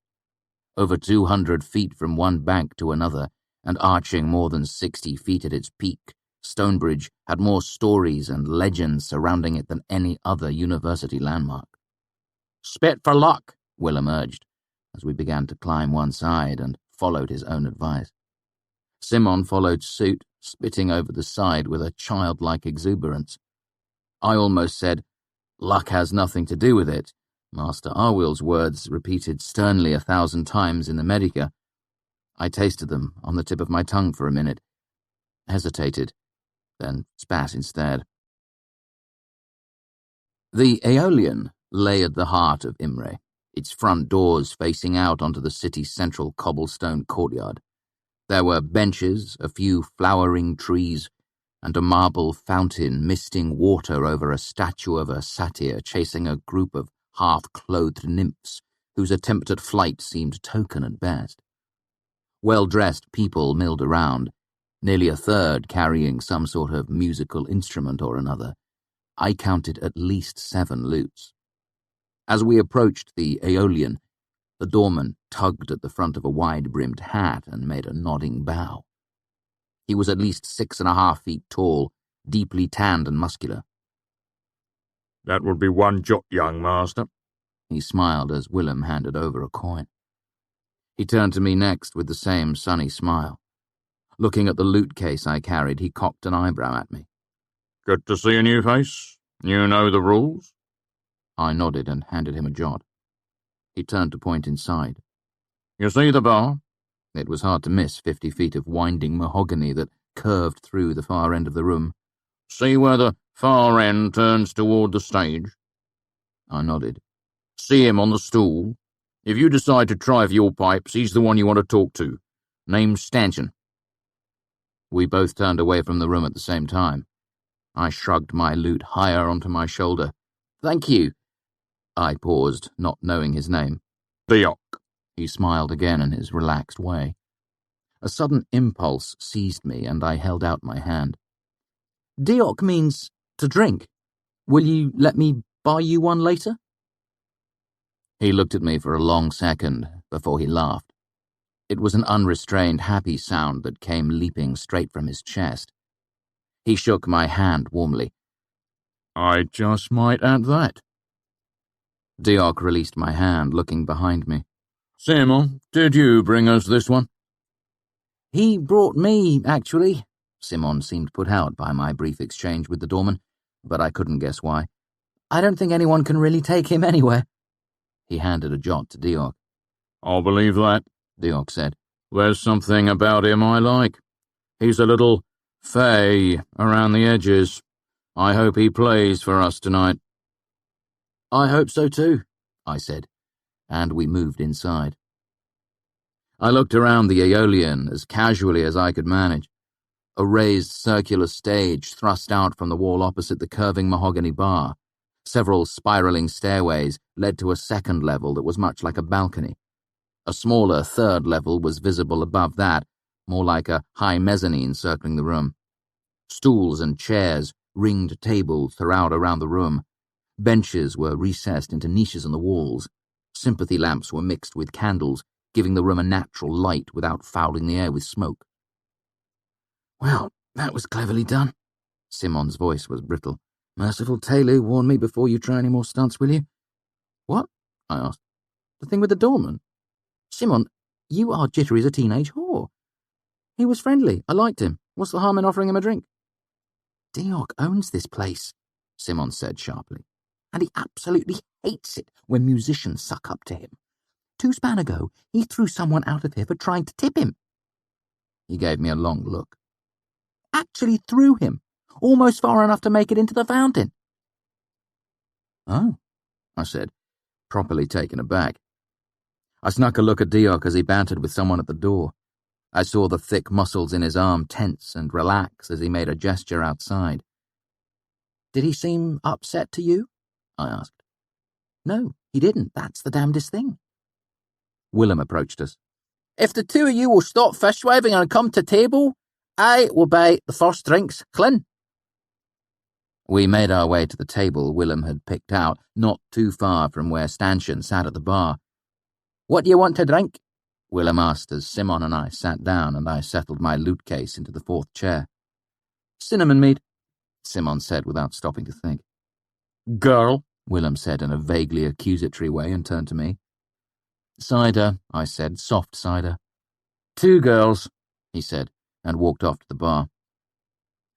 Over 200 feet from one bank to another, and arching more than 60 feet at its peak, Stonebridge had more stories and legends surrounding it than any other university landmark. "Spit for luck," Willem urged, as we began to climb one side and followed his own advice. Simon followed suit, spitting over the side with a childlike exuberance. I almost said, "Luck has nothing to do with it," Master Arwill's words repeated sternly 1,000 times in the Medica. I tasted them on the tip of my tongue for a minute, hesitated, then spat instead. The Aeolian lay at the heart of Imre, its front doors facing out onto the city's central cobblestone courtyard. There were benches, a few flowering trees, and a marble fountain misting water over a statue of a satyr chasing a group of half-clothed nymphs whose attempt at flight seemed token at best. Well-dressed people milled around, nearly a third carrying some sort of musical instrument or another. I counted at least 7 lutes. As we approached the Aeolian, the doorman tugged at the front of a wide-brimmed hat and made a nodding bow. He was at least 6.5 feet tall, deeply tanned and muscular.
"That would be 1 jot, young master."
He smiled as Willem handed over a coin. He turned to me next with the same sunny smile. Looking at the loot case I carried, he cocked an eyebrow at me.
"Good to see a new face. You know the rules?"
I nodded and handed him a jot. He turned to point inside.
"You see the bar?"
It was hard to miss 50 feet of winding mahogany that curved through the far end of the room.
"See where the far end turns toward the stage?"
I nodded.
"See him on the stool? If you decide to try for your pipes, he's the one you want to talk to. Name's Stanchion."
We both turned away from the room at the same time. I shrugged my lute higher onto my shoulder. "Thank you." I paused, not knowing his name.
"Diok."
He smiled again in his relaxed way. A sudden impulse seized me, and I held out my hand.
"Diok means to drink. Will you let me buy you one later?"
He looked at me for a long second before he laughed. It was an unrestrained, happy sound that came leaping straight from his chest. He shook my hand warmly.
"I just might add that."
Diok released my hand, looking behind me.
"Simon, did you bring us this one?"
"He brought me, actually."
Simon seemed put out by my brief exchange with the doorman, but I couldn't guess why.
"I don't think anyone can really take him anywhere."
He handed a jot to Diok.
"I'll believe that,"
Diok said.
"There's something about him I like. He's a little fey around the edges. I hope he plays for us tonight."
"I hope so too," I said, and we moved inside. I looked around the Aeolian as casually as I could manage. A raised circular stage thrust out from the wall opposite the curving mahogany bar. Several spiraling stairways led to a second level that was much like a balcony. A smaller third level was visible above that, more like a high mezzanine circling the room. Stools and chairs, ringed tables throughout around the room. Benches were recessed into niches in the walls. Sympathy lamps were mixed with candles, giving the room a natural light without fouling the air with smoke. "Well, that was cleverly done." Simon's voice was brittle. "Merciful Taylor, warn me before you try any more stunts, will you?" "What?" I asked. "The thing with the doorman?" "Simon, you are jittery as a teenage whore." "He was friendly. I liked him. What's the harm in offering him a drink?" "Diok owns this place," Simon said sharply, "and he absolutely hates it when musicians suck up to him. 2 span ago, he threw someone out of here for trying to tip him." He gave me a long look. "Actually threw him.
almost far enough to make it into the fountain."
"Oh," I said, properly taken aback. I snuck a look at Diok as he bantered with someone at the door. I saw the thick muscles in his arm tense and relax as he made a gesture outside.
"Did he seem upset to you?" I asked. "No, he didn't. That's the damnedest thing."
Willem approached us.
"If the two of you will stop fishwaving and come to table, I will buy the first drinks, Clin."
We made our way to the table Willem had picked out, not too far from where Stanchion sat at the bar.
"What do you want to drink?"
Willem asked as Simon and I sat down and I settled my loot case into the fourth chair.
"Cinnamon mead,"
Simon said without stopping to think.
"Girl,"
Willem said in a vaguely accusatory way and turned to me. "Cider," I said, "soft cider."
"2 girls,"
he said, and walked off to the bar.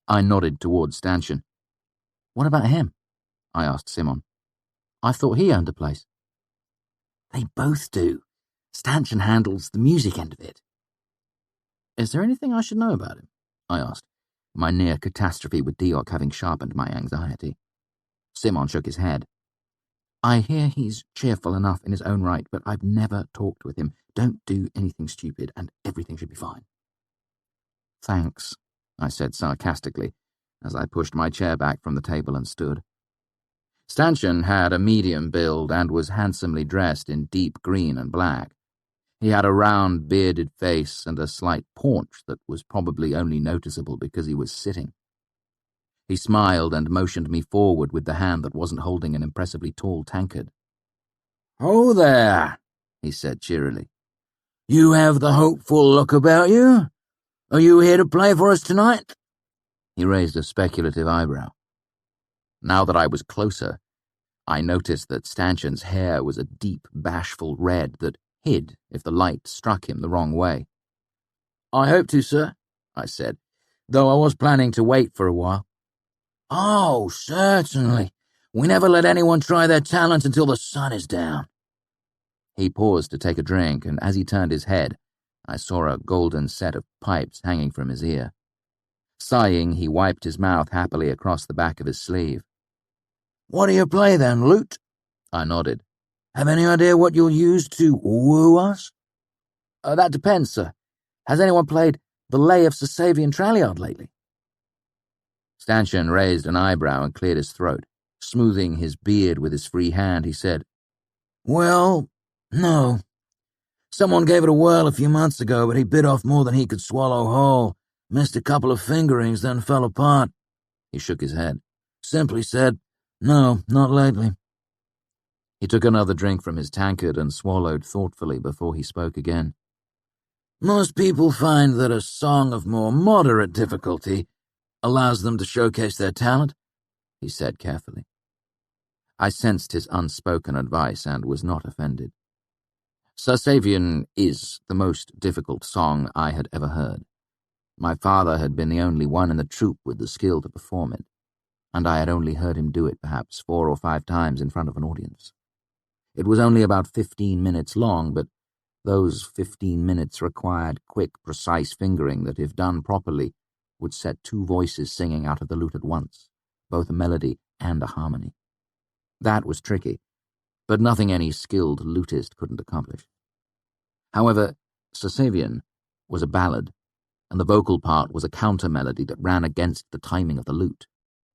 I nodded towards Stanchion.
"What about him?"
I asked Simon.
"I thought he owned a place."
"They both do. Stanchion handles the music end of it."
"Is there anything I should know about him?" I asked, my near catastrophe with Diok having sharpened my anxiety. Simon shook his head. "I hear he's cheerful enough in his own right, but I've never talked with him. Don't do anything stupid, and everything should be fine." "Thanks," I said sarcastically, as I pushed my chair back from the table and stood. Stanchion had a medium build and was handsomely dressed in deep green and black. He had a round, bearded face and a slight paunch that was probably only noticeable because he was sitting. He smiled and motioned me forward with the hand that wasn't holding an impressively tall tankard.
"Oh there," he said cheerily. "You have the hopeful look about you. Are you here to play for us tonight?"
He raised a speculative eyebrow. Now that I was closer, I noticed that Stanchion's hair was a deep, bashful red that hid if the light struck him the wrong way.
"I hope to, sir," I said, "though I was planning to wait for a while." "Oh, certainly. We never let anyone try their talent until the sun is down."
He paused to take a drink, and as he turned his head, I saw a golden set of pipes hanging from his ear. Sighing, he wiped his mouth happily across the back of his sleeve.
"What do you play then, Lute?"
I nodded.
"Have any idea what you'll use to woo us?"
"That depends, sir. Has anyone played The Lay of Sir Savian Tralliard lately?"
Stanchion raised an eyebrow and cleared his throat. Smoothing his beard with his free hand, he said,
"Well, no. Someone gave it a whirl a few months ago, but he bit off more than he could swallow whole, missed a couple of fingerings, then fell apart."
He shook his head.
"Simply said, no, not lately."
He took another drink from his tankard and swallowed thoughtfully before he spoke again.
"Most people find that a song of more moderate difficulty allows them to showcase their talent," he said carefully.
I sensed his unspoken advice and was not offended. Sir Savian is the most difficult song I had ever heard. My father had been the only one in the troupe with the skill to perform it, and I had only heard him do it perhaps 4 or 5 times in front of an audience. It was only about 15 minutes long, but those 15 minutes required quick, precise fingering that, if done properly, would set 2 voices singing out of the lute at once, both a melody and a harmony. That was tricky, but nothing any skilled lutist couldn't accomplish. However, Sir Savian was a ballad, and the vocal part was a counter-melody that ran against the timing of the lute.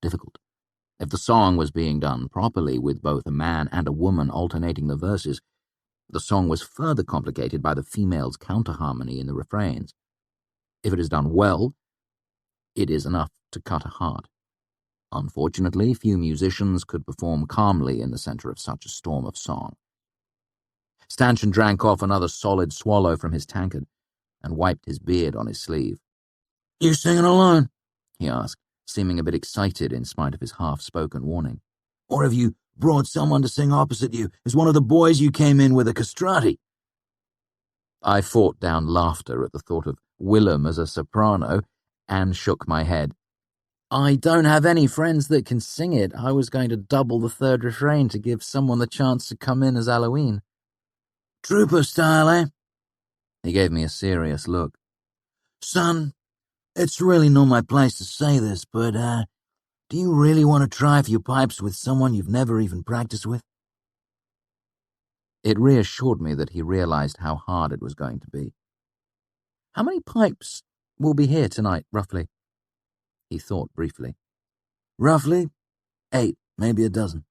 Difficult. If the song was being done properly with both a man and a woman alternating the verses, the song was further complicated by the female's counter-harmony in the refrains. If it is done well, it is enough to cut a heart. Unfortunately, few musicians could perform calmly in the center of such a storm of song. Stanchion drank off another solid swallow from his tankard and wiped his beard on his sleeve.
"You singing alone?"
he asked, seeming a bit excited in spite of his half-spoken warning.
"Or have you brought someone to sing opposite you? Is one of the boys you came in with a castrati?"
I fought down laughter at the thought of Willem as a soprano and shook my head.
"I don't have any friends that can sing it. I was going to double the 3rd refrain to give someone the chance to come in as Halloween."
"Trooper style, eh?"
He gave me a serious look.
"Son, it's really not my place to say this, but
Do you really want to try for your pipes with someone you've never even practiced with?
It reassured me that he realized how hard it was going to be. How many pipes will be here tonight, roughly? He thought briefly.
Roughly 8, maybe a dozen.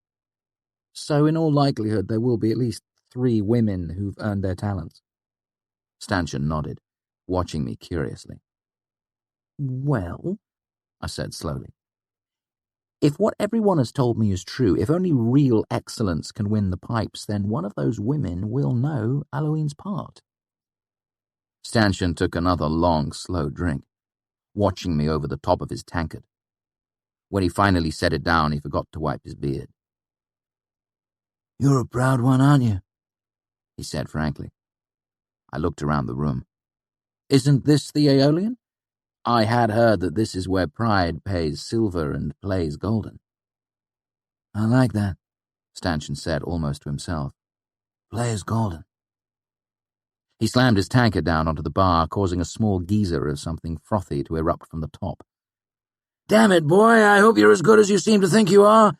So in all likelihood there will be at least 3 women who've earned their talents. Stanchion nodded, watching me curiously. Well, I said slowly, if what everyone has told me is true, if only real excellence can win the pipes, then one of those women will know Eloine's part. Stanchion took another long, slow drink, watching me over the top of his tankard. When he finally set it down, he forgot to wipe his beard.
You're a proud one, aren't you?
He said frankly. I looked around the room. Isn't this the Aeolian? I had heard that this is where pride pays silver and plays golden.
I like that,
Stanchion said almost to himself.
Plays golden.
He slammed his tankard down onto the bar, causing a small geyser of something frothy to erupt from the top.
Damn it, boy, I hope you're as good as you seem to think you are.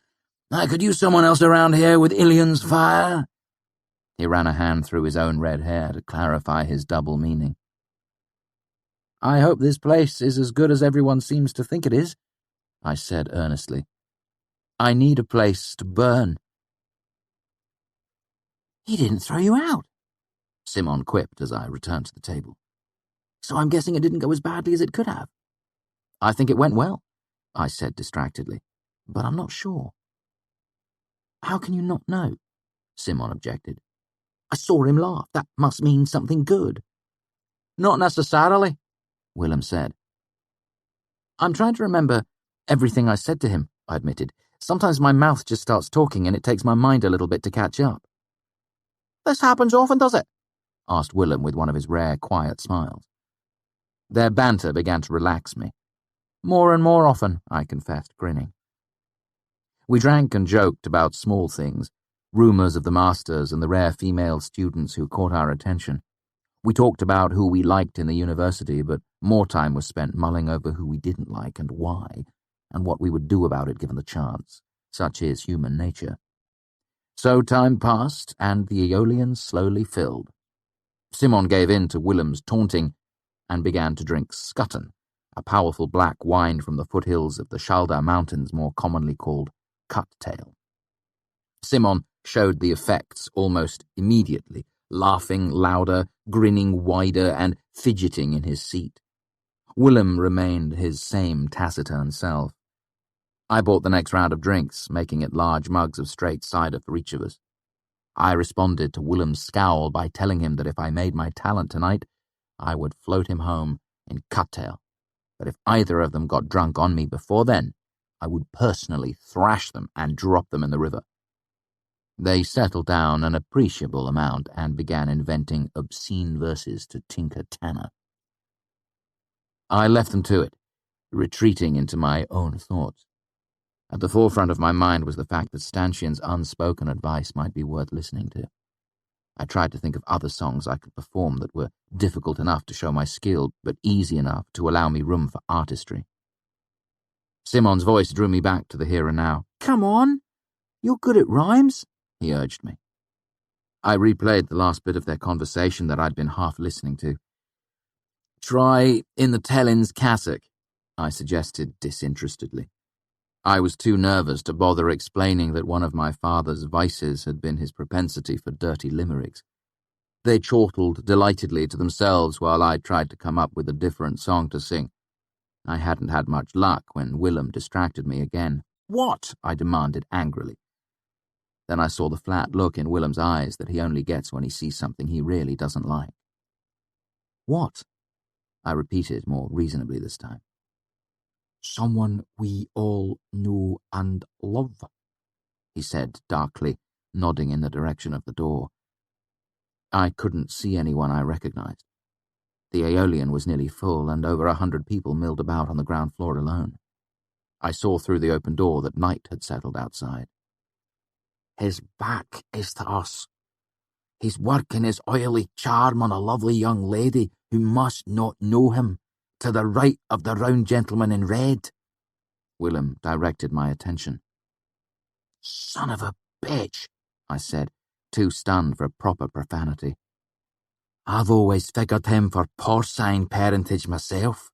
I could use someone else around here with Ilion's fire.
He ran a hand through his own red hair to clarify his double meaning. I hope this place is as good as everyone seems to think it is, I said earnestly. I need a place to burn.
He didn't throw you out,
Simon quipped as I returned to the table.
So I'm guessing it didn't go as badly as it could have.
I think it went well, I said distractedly, but I'm not sure.
How can you not know?
Simon objected.
I saw him laugh. That must mean something good.
Not necessarily, Willem said. I'm trying to remember everything I said to him, I admitted. Sometimes my mouth just starts talking and it takes my mind a little bit to catch up. This happens often, does it? Asked Willem with one of his rare, quiet smiles. Their banter began to relax me. More and more often, I confessed, grinning. We drank and joked about small things, rumours of the masters and the rare female students who caught our attention. We talked about who we liked in the university, but more time was spent mulling over who we didn't like and why, and what we would do about it given the chance. Such is human nature. So time passed, and the Aeolian slowly filled. Simon gave in to Willem's taunting and began to drink Scutton, a powerful black wine from the foothills of the Shaldar Mountains, more commonly called cut-tail. Simon showed the effects almost immediately, laughing louder, grinning wider, and fidgeting in his seat. Willem remained his same taciturn self. I bought the next round of drinks, making it large mugs of straight cider for each of us. I responded to Willem's scowl by telling him that if I made my talent tonight, I would float him home in cut-tail. But if either of them got drunk on me before then, I would personally thrash them and drop them in the river. They settled down an appreciable amount and began inventing obscene verses to Tinker Tanner. I left them to it, retreating into my own thoughts. At the forefront of my mind was the fact that Stanchion's unspoken advice might be worth listening to. I tried to think of other songs I could perform that were difficult enough to show my skill, but easy enough to allow me room for artistry. Simon's voice drew me back to the here and now. Come on, you're good at rhymes, he urged me. I replayed the last bit of their conversation that I'd been half listening to. Try In the Tellin's Cassock, I suggested disinterestedly. I was too nervous to bother explaining that one of my father's vices had been his propensity for dirty limericks. They chortled delightedly to themselves while I tried to come up with a different song to sing. I hadn't had much luck when Willem distracted me again. What? I demanded angrily. Then I saw the flat look in Willem's eyes that he only gets when he sees something he really doesn't like. What? I repeated more reasonably this time. Someone we all know and love, he said darkly, nodding in the direction of the door. I couldn't see anyone I recognized. The Aeolian was nearly full, and over 100 people milled about on the ground floor alone. I saw through the open door that night had settled outside. His back is to us. He's working his oily charm on a lovely young lady who must not know him, to the right of the round gentleman in red. Willem directed my attention.
Son of a bitch,
I said, too stunned for proper profanity.
I've always figured him for porcine parentage myself,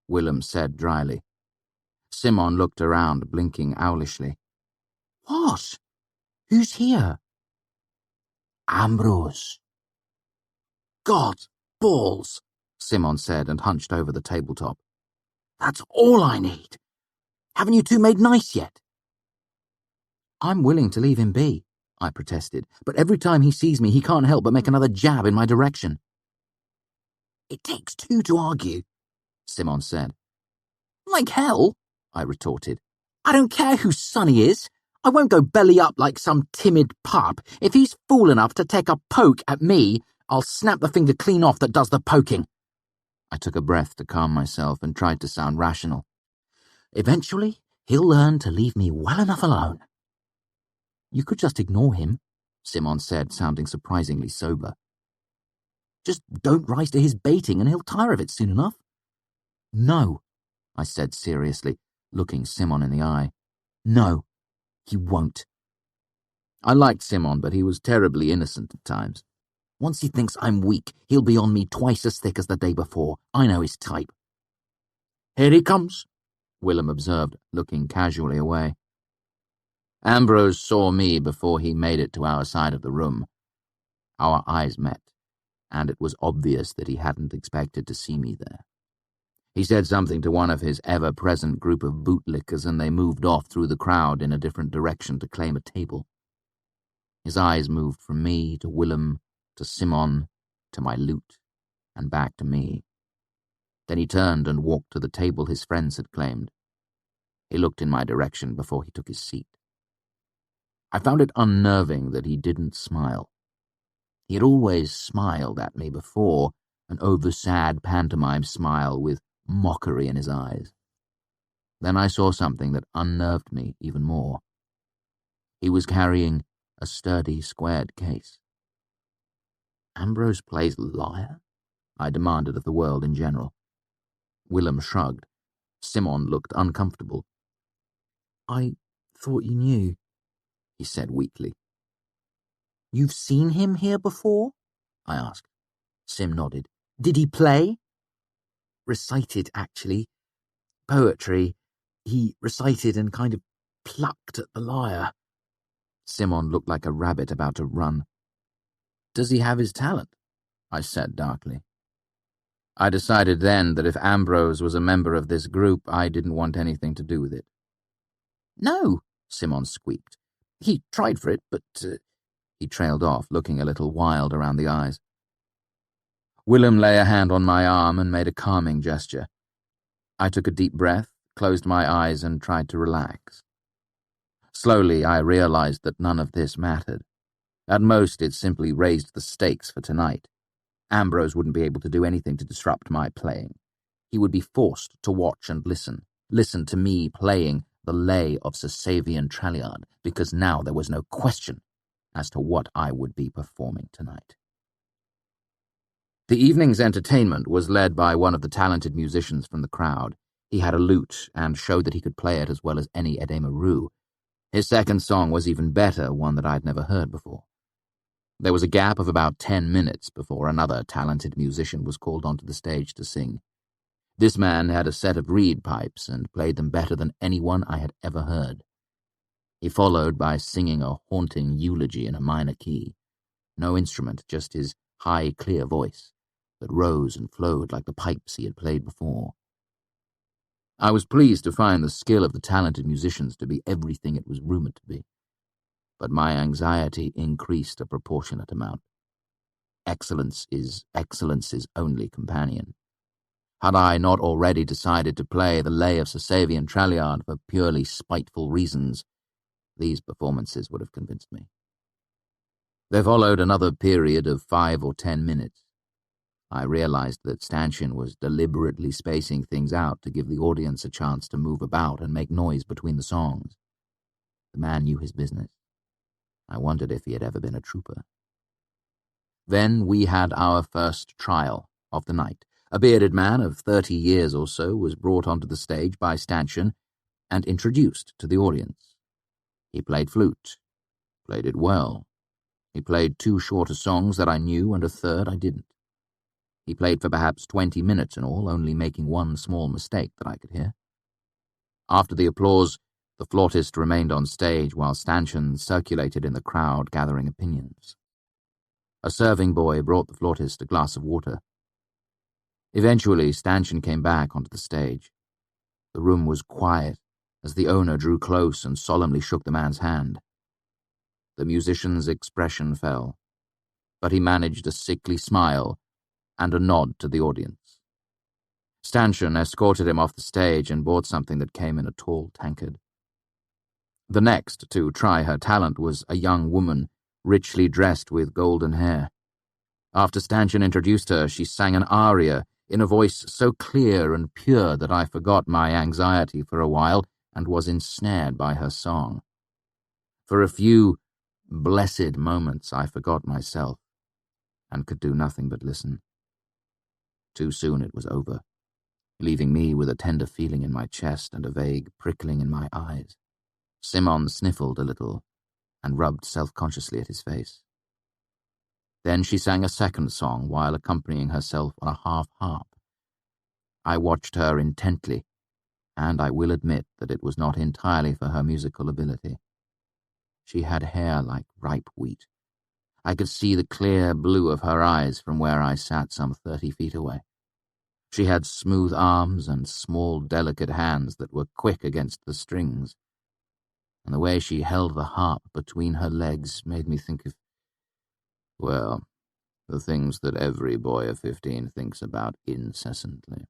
Willem said dryly. Simon looked around, blinking owlishly.
What? Who's here? Ambrose. God, balls,
Simon said and hunched over the tabletop.
That's all I need. Haven't you two made nice yet?
I'm willing to leave him be, I protested, but every time he sees me he can't help but make another jab in my direction.
It takes two to argue,
Simon said.
Like hell,
I retorted.
I don't care whose son he is. I won't go belly up like some timid pup. If he's fool enough to take a poke at me, I'll snap the finger clean off that does the poking.
I took a breath to calm myself and tried to sound rational.
Eventually, he'll learn to leave me well enough alone.
You could just ignore him, Simon said, sounding surprisingly sober.
Just don't rise to his baiting and he'll tire of it soon enough.
No, I said seriously, looking Simon in the eye.
No, he won't.
I liked Simon, but he was terribly innocent at times.
Once he thinks I'm weak, he'll be on me twice as thick as the day before. I know his type.
Here he comes, Willem observed, looking casually away. Ambrose saw me before he made it to our side of the room. Our eyes met, and it was obvious that he hadn't expected to see me there. He said something to one of his ever-present group of bootlickers, and they moved off through the crowd in a different direction to claim a table. His eyes moved from me to Willem, to Simon, to my lute, and back to me. Then he turned and walked to the table his friends had claimed. He looked in my direction before he took his seat. I found it unnerving that he didn't smile. He had always smiled at me before, an over-sad pantomime smile with mockery in his eyes. Then I saw something that unnerved me even more. He was carrying a sturdy, squared case. Ambrose plays lyre? I demanded of the world in general. Willem shrugged. Simon looked uncomfortable.
I thought you knew, he said weakly. You've seen him here before? I asked.
Sim nodded.
Did he play?
Recited, actually. Poetry. He recited and kind of plucked at the lyre. Simon looked like a rabbit about to run. Does he have his talent? I said darkly. I decided then that if Ambrose was a member of this group, I didn't want anything to do with it. No, Simon squeaked. He tried for it, but... He trailed off, looking a little wild around the eyes. Willem lay a hand on my arm and made a calming gesture. I took a deep breath, closed my eyes, and tried to relax. Slowly, I realized that none of this mattered. At most, it simply raised the stakes for tonight. Ambrose wouldn't be able to do anything to disrupt my playing. He would be forced to watch and listen to me playing the lay of Sasavian Tralliard, because now there was no question as to what I would be performing tonight. The evening's entertainment was led by one of the talented musicians from the crowd. He had a lute and showed that he could play it as well as any Edema-Ru. His second song was even better, one that I'd never heard before. There was a gap of about 10 minutes before another talented musician was called onto the stage to sing. This man had a set of reed pipes and played them better than anyone I had ever heard. He followed by singing a haunting eulogy in a minor key. No instrument, just his high, clear voice that rose and flowed like the pipes he had played before. I was pleased to find the skill of the talented musicians to be everything it was rumored to be, but my anxiety increased a proportionate amount. Excellence is excellence's only companion. Had I not already decided to play the lay of Sasavian Tralliard for purely spiteful reasons, these performances would have convinced me. There followed another period of 5 or 10 minutes. I realized that Stanchion was deliberately spacing things out to give the audience a chance to move about and make noise between the songs. The man knew his business. I wondered if he had ever been a trooper. Then we had our first trial of the night. A bearded man of 30 years or so was brought onto the stage by Stanchion, and introduced to the audience. He played flute, played it well. He played 2 shorter songs that I knew and a third I didn't. He played for perhaps 20 minutes in all, only making 1 small mistake that I could hear. After the applause, the flautist remained on stage while stanchions circulated in the crowd gathering opinions. A serving boy brought the flautist a glass of water. Eventually, stanchion came back onto the stage. The room was quiet as the owner drew close and solemnly shook the man's hand. The musician's expression fell, but he managed a sickly smile and a nod to the audience. Stanchion escorted him off the stage and bought something that came in a tall tankard. The next to try her talent was a young woman, richly dressed with golden hair. After Stanchion introduced her, she sang an aria in a voice so clear and pure that I forgot my anxiety for a while and was ensnared by her song. For a few blessed moments I forgot myself and could do nothing but listen. Too soon it was over, leaving me with a tender feeling in my chest and a vague prickling in my eyes. Simon sniffled a little and rubbed self-consciously at his face. Then she sang a second song while accompanying herself on a half-harp. I watched her intently, and I will admit that it was not entirely for her musical ability. She had hair like ripe wheat. I could see the clear blue of her eyes from where I sat some 30 feet away. She had smooth arms and small, delicate hands that were quick against the strings, and the way she held the harp between her legs made me think of, well, the things that every boy of 15 thinks about incessantly.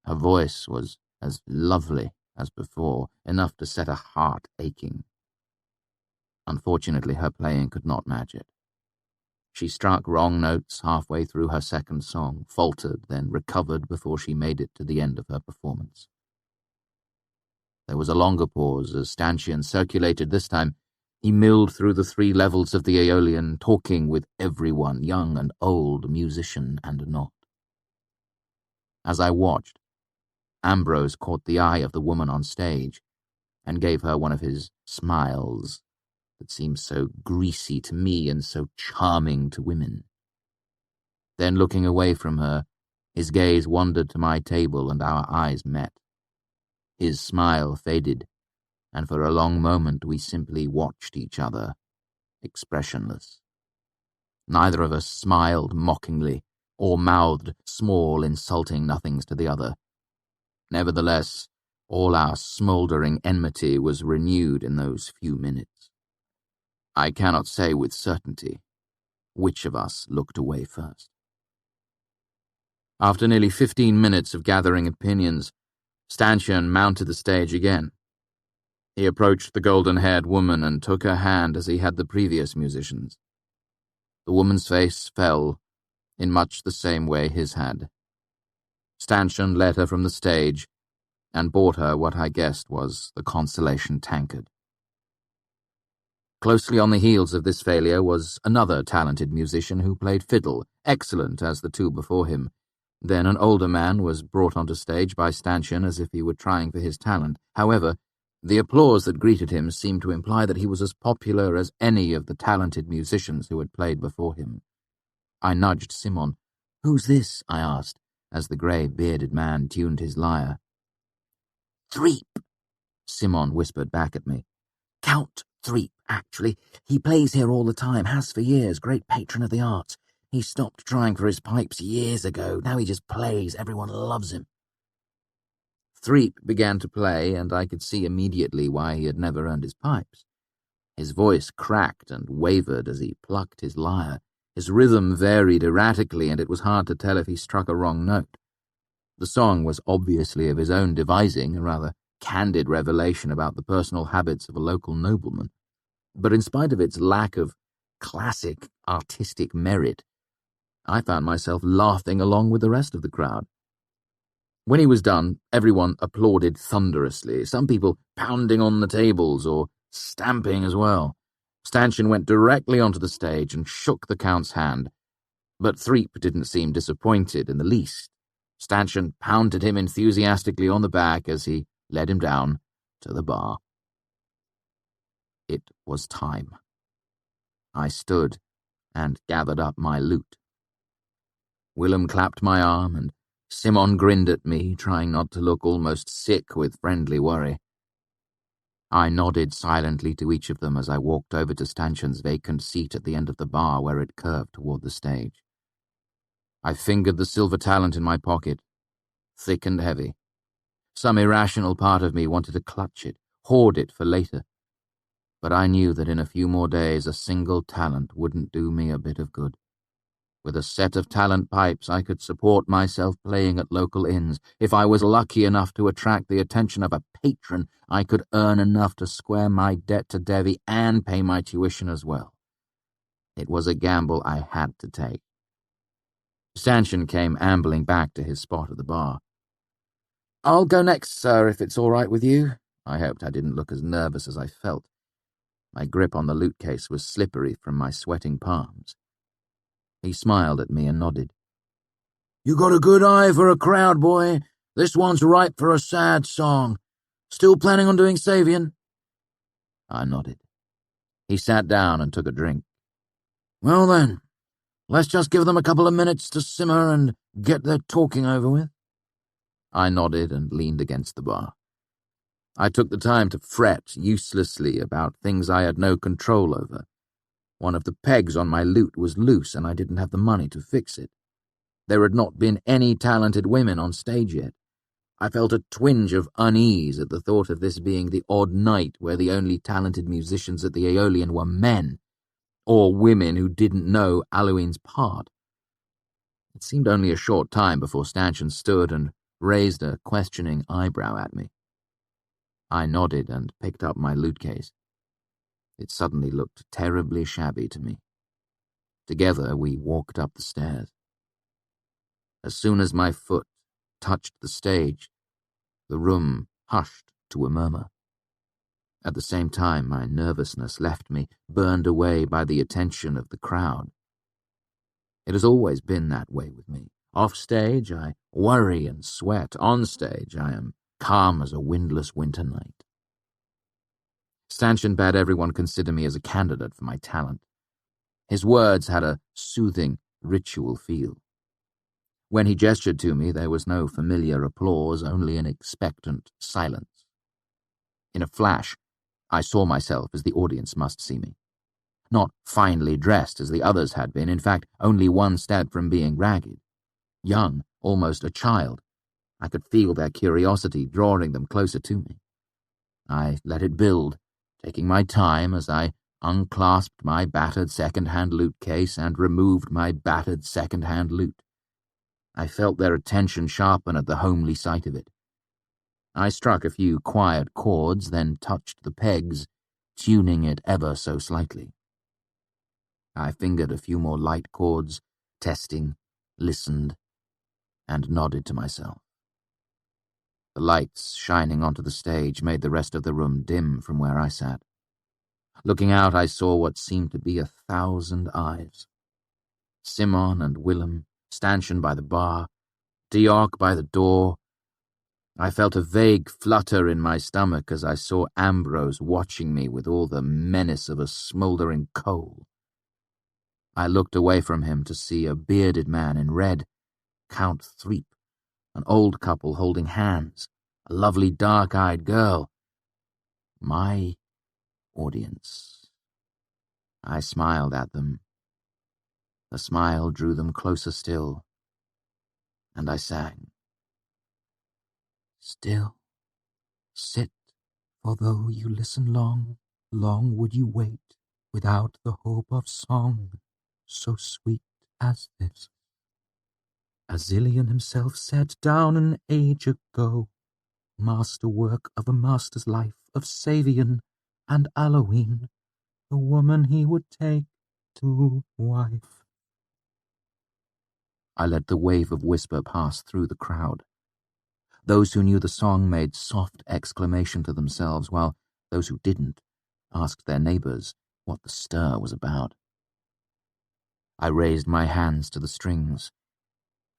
Her voice was as lovely as before, enough to set a heart aching. Unfortunately, her playing could not match it. She struck wrong notes halfway through her second song, faltered, then recovered before she made it to the end of her performance. There was a longer pause as stanchion circulated this time. He milled through the 3 levels of the Aeolian, talking with everyone, young and old, musician and not. As I watched, Ambrose caught the eye of the woman on stage and gave her one of his smiles that seemed so greasy to me and so charming to women. Then, looking away from her, his gaze wandered to my table and our eyes met. His smile faded, and for a long moment we simply watched each other, expressionless. Neither of us smiled mockingly or mouthed small, insulting nothings to the other. Nevertheless, all our smouldering enmity was renewed in those few minutes. I cannot say with certainty which of us looked away first. After nearly 15 minutes of gathering opinions, Stanchion mounted the stage again. He approached the golden-haired woman and took her hand as he had the previous musicians. The woman's face fell in much the same way his had. Stanchion led her from the stage and bought her what I guessed was the consolation tankard. Closely on the heels of this failure was another talented musician who played fiddle, excellent as the 2 before him. Then an older man was brought onto stage by Stanchion as if he were trying for his talent. However, the applause that greeted him seemed to imply that he was as popular as any of the talented musicians who had played before him. I nudged Simon. "Who's this?" I asked, as the grey, bearded man tuned his lyre.
Threep,
Simon whispered back at me.
Count Threep, actually. He plays here all the time, has for years, great patron of the arts. He stopped trying for his pipes years ago. Now he just plays. Everyone loves him.
Threep began to play, and I could see immediately why he had never earned his pipes. His voice cracked and wavered as he plucked his lyre. His rhythm varied erratically, and it was hard to tell if he struck a wrong note. The song was obviously of his own devising, a rather candid revelation about the personal habits of a local nobleman. But in spite of its lack of classic artistic merit, I found myself laughing along with the rest of the crowd. When he was done, everyone applauded thunderously, some people pounding on the tables or stamping as well. Stanchion went directly onto the stage and shook the Count's hand, but Threep didn't seem disappointed in the least. Stanchion pounded him enthusiastically on the back as he led him down to the bar. It was time. I stood and gathered up my loot. Willem clapped my arm, and Simon grinned at me, trying not to look almost sick with friendly worry. I nodded silently to each of them as I walked over to Stanchion's vacant seat at the end of the bar where it curved toward the stage. I fingered the silver talent in my pocket, thick and heavy. Some irrational part of me wanted to clutch it, hoard it for later. But I knew that in a few more days a single talent wouldn't do me a bit of good. With a set of talent pipes, I could support myself playing at local inns. If I was lucky enough to attract the attention of a patron, I could earn enough to square my debt to Devi and pay my tuition as well. It was a gamble I had to take. Stanchion came ambling back to his spot at the bar. "I'll go next, sir, if it's all right with you." I hoped I didn't look as nervous as I felt. My grip on the loot case was slippery from my sweating palms. He smiled at me and nodded. "You got a good eye for a crowd, boy. This one's ripe for a sad song. Still planning on doing Savian?" I nodded. He sat down and took a drink. "Well then, let's just give them a couple of minutes to simmer and get their talking over with." I nodded and leaned against the bar. I took the time to fret uselessly about things I had no control over. One of the pegs on my lute was loose and I didn't have the money to fix it. There had not been any talented women on stage yet. I felt a twinge of unease at the thought of this being the odd night where the only talented musicians at the Aeolian were men, or women who didn't know Aluine's part. It seemed only a short time before Stanchion stood and raised a questioning eyebrow at me. I nodded and picked up my lute case. It suddenly looked terribly shabby to me. Together we walked up the stairs. As soon as my foot touched the stage, the room hushed to a murmur. At the same time, my nervousness left me, burned away by the attention of the crowd. It has always been that way with me. Off stage, I worry and sweat. On stage, I am calm as a windless winter night. Stanchion bade everyone consider me as a candidate for my talent. His words had a soothing, ritual feel. When he gestured to me, there was no familiar applause, only an expectant silence. In a flash, I saw myself as the audience must see me. Not finely dressed as the others had been, in fact, only one step from being ragged. Young, almost a child. I could feel their curiosity drawing them closer to me. I let it build, taking my time as I unclasped my battered second-hand lute case and removed my battered second-hand lute. I felt their attention sharpen at the homely sight of it. I struck a few quiet chords, then touched the pegs, tuning it ever so slightly. I fingered a few more light chords, testing, listened, and nodded to myself. The lights shining onto the stage made the rest of the room dim from where I sat. Looking out, I saw what seemed to be 1,000 eyes. Simon and Willem, Stanchion by the bar, Diok by the door. I felt a vague flutter in my stomach as I saw Ambrose watching me with all the menace of a smouldering coal. I looked away from him to see a bearded man in red, Count Threep, an old couple holding hands, a lovely dark-eyed girl. My audience. I smiled at them. The smile drew them closer still, and I sang. Still, sit, for though you listen long, long would you wait, without the hope of song, so sweet as this. Azilian himself set down an age ago, masterwork of a master's life of Savian and Aluine, the woman he would take to wife. I let the wave of whisper pass through the crowd. Those who knew the song made soft exclamation to themselves, while those who didn't asked their neighbors what the stir was about. I raised my hands to the strings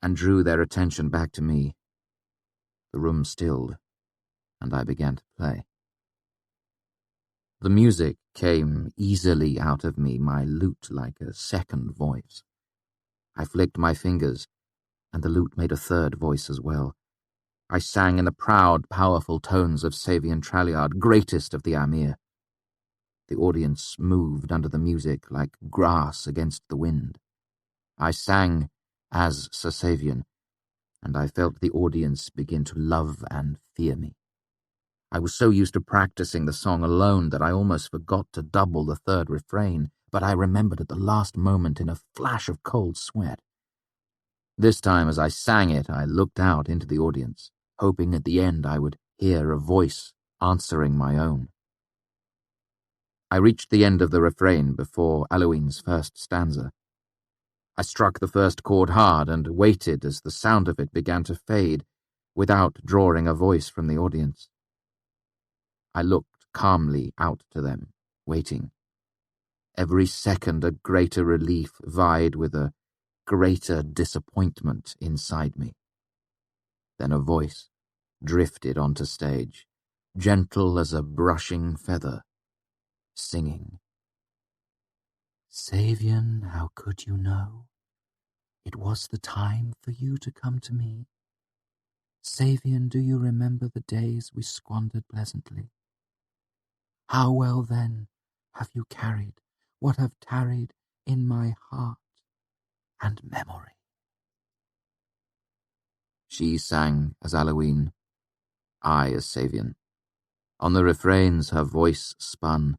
and drew their attention back to me. The room stilled, and I began to play. The music came easily out of me, my lute like a second voice. I flicked my fingers, and the lute made a third voice as well. I sang in the proud, powerful tones of Savian Tralliard, greatest of the Amir. The audience moved under the music like grass against the wind. I sang as Sir Savian, and I felt the audience begin to love and fear me. I was so used to practicing the song alone that I almost forgot to double the third refrain, but I remembered at the last moment in a flash of cold sweat. This time, as I sang it, I looked out into the audience, hoping at the end I would hear a voice answering my own. I reached the end of the refrain before Eloine's first stanza. I struck the first chord hard and waited as the sound of it began to fade, without drawing a voice from the audience. I looked calmly out to them, waiting. Every second a greater relief vied with a greater disappointment inside me. Then a voice drifted onto stage, gentle as a brushing feather, singing.
Savian, how could you know? It was the time for you to come to me. Savian, do you remember the days we squandered pleasantly? How well then have you carried what have tarried in my heart and memory?
She sang as Eloine, I as Savian. On the refrains her voice spun,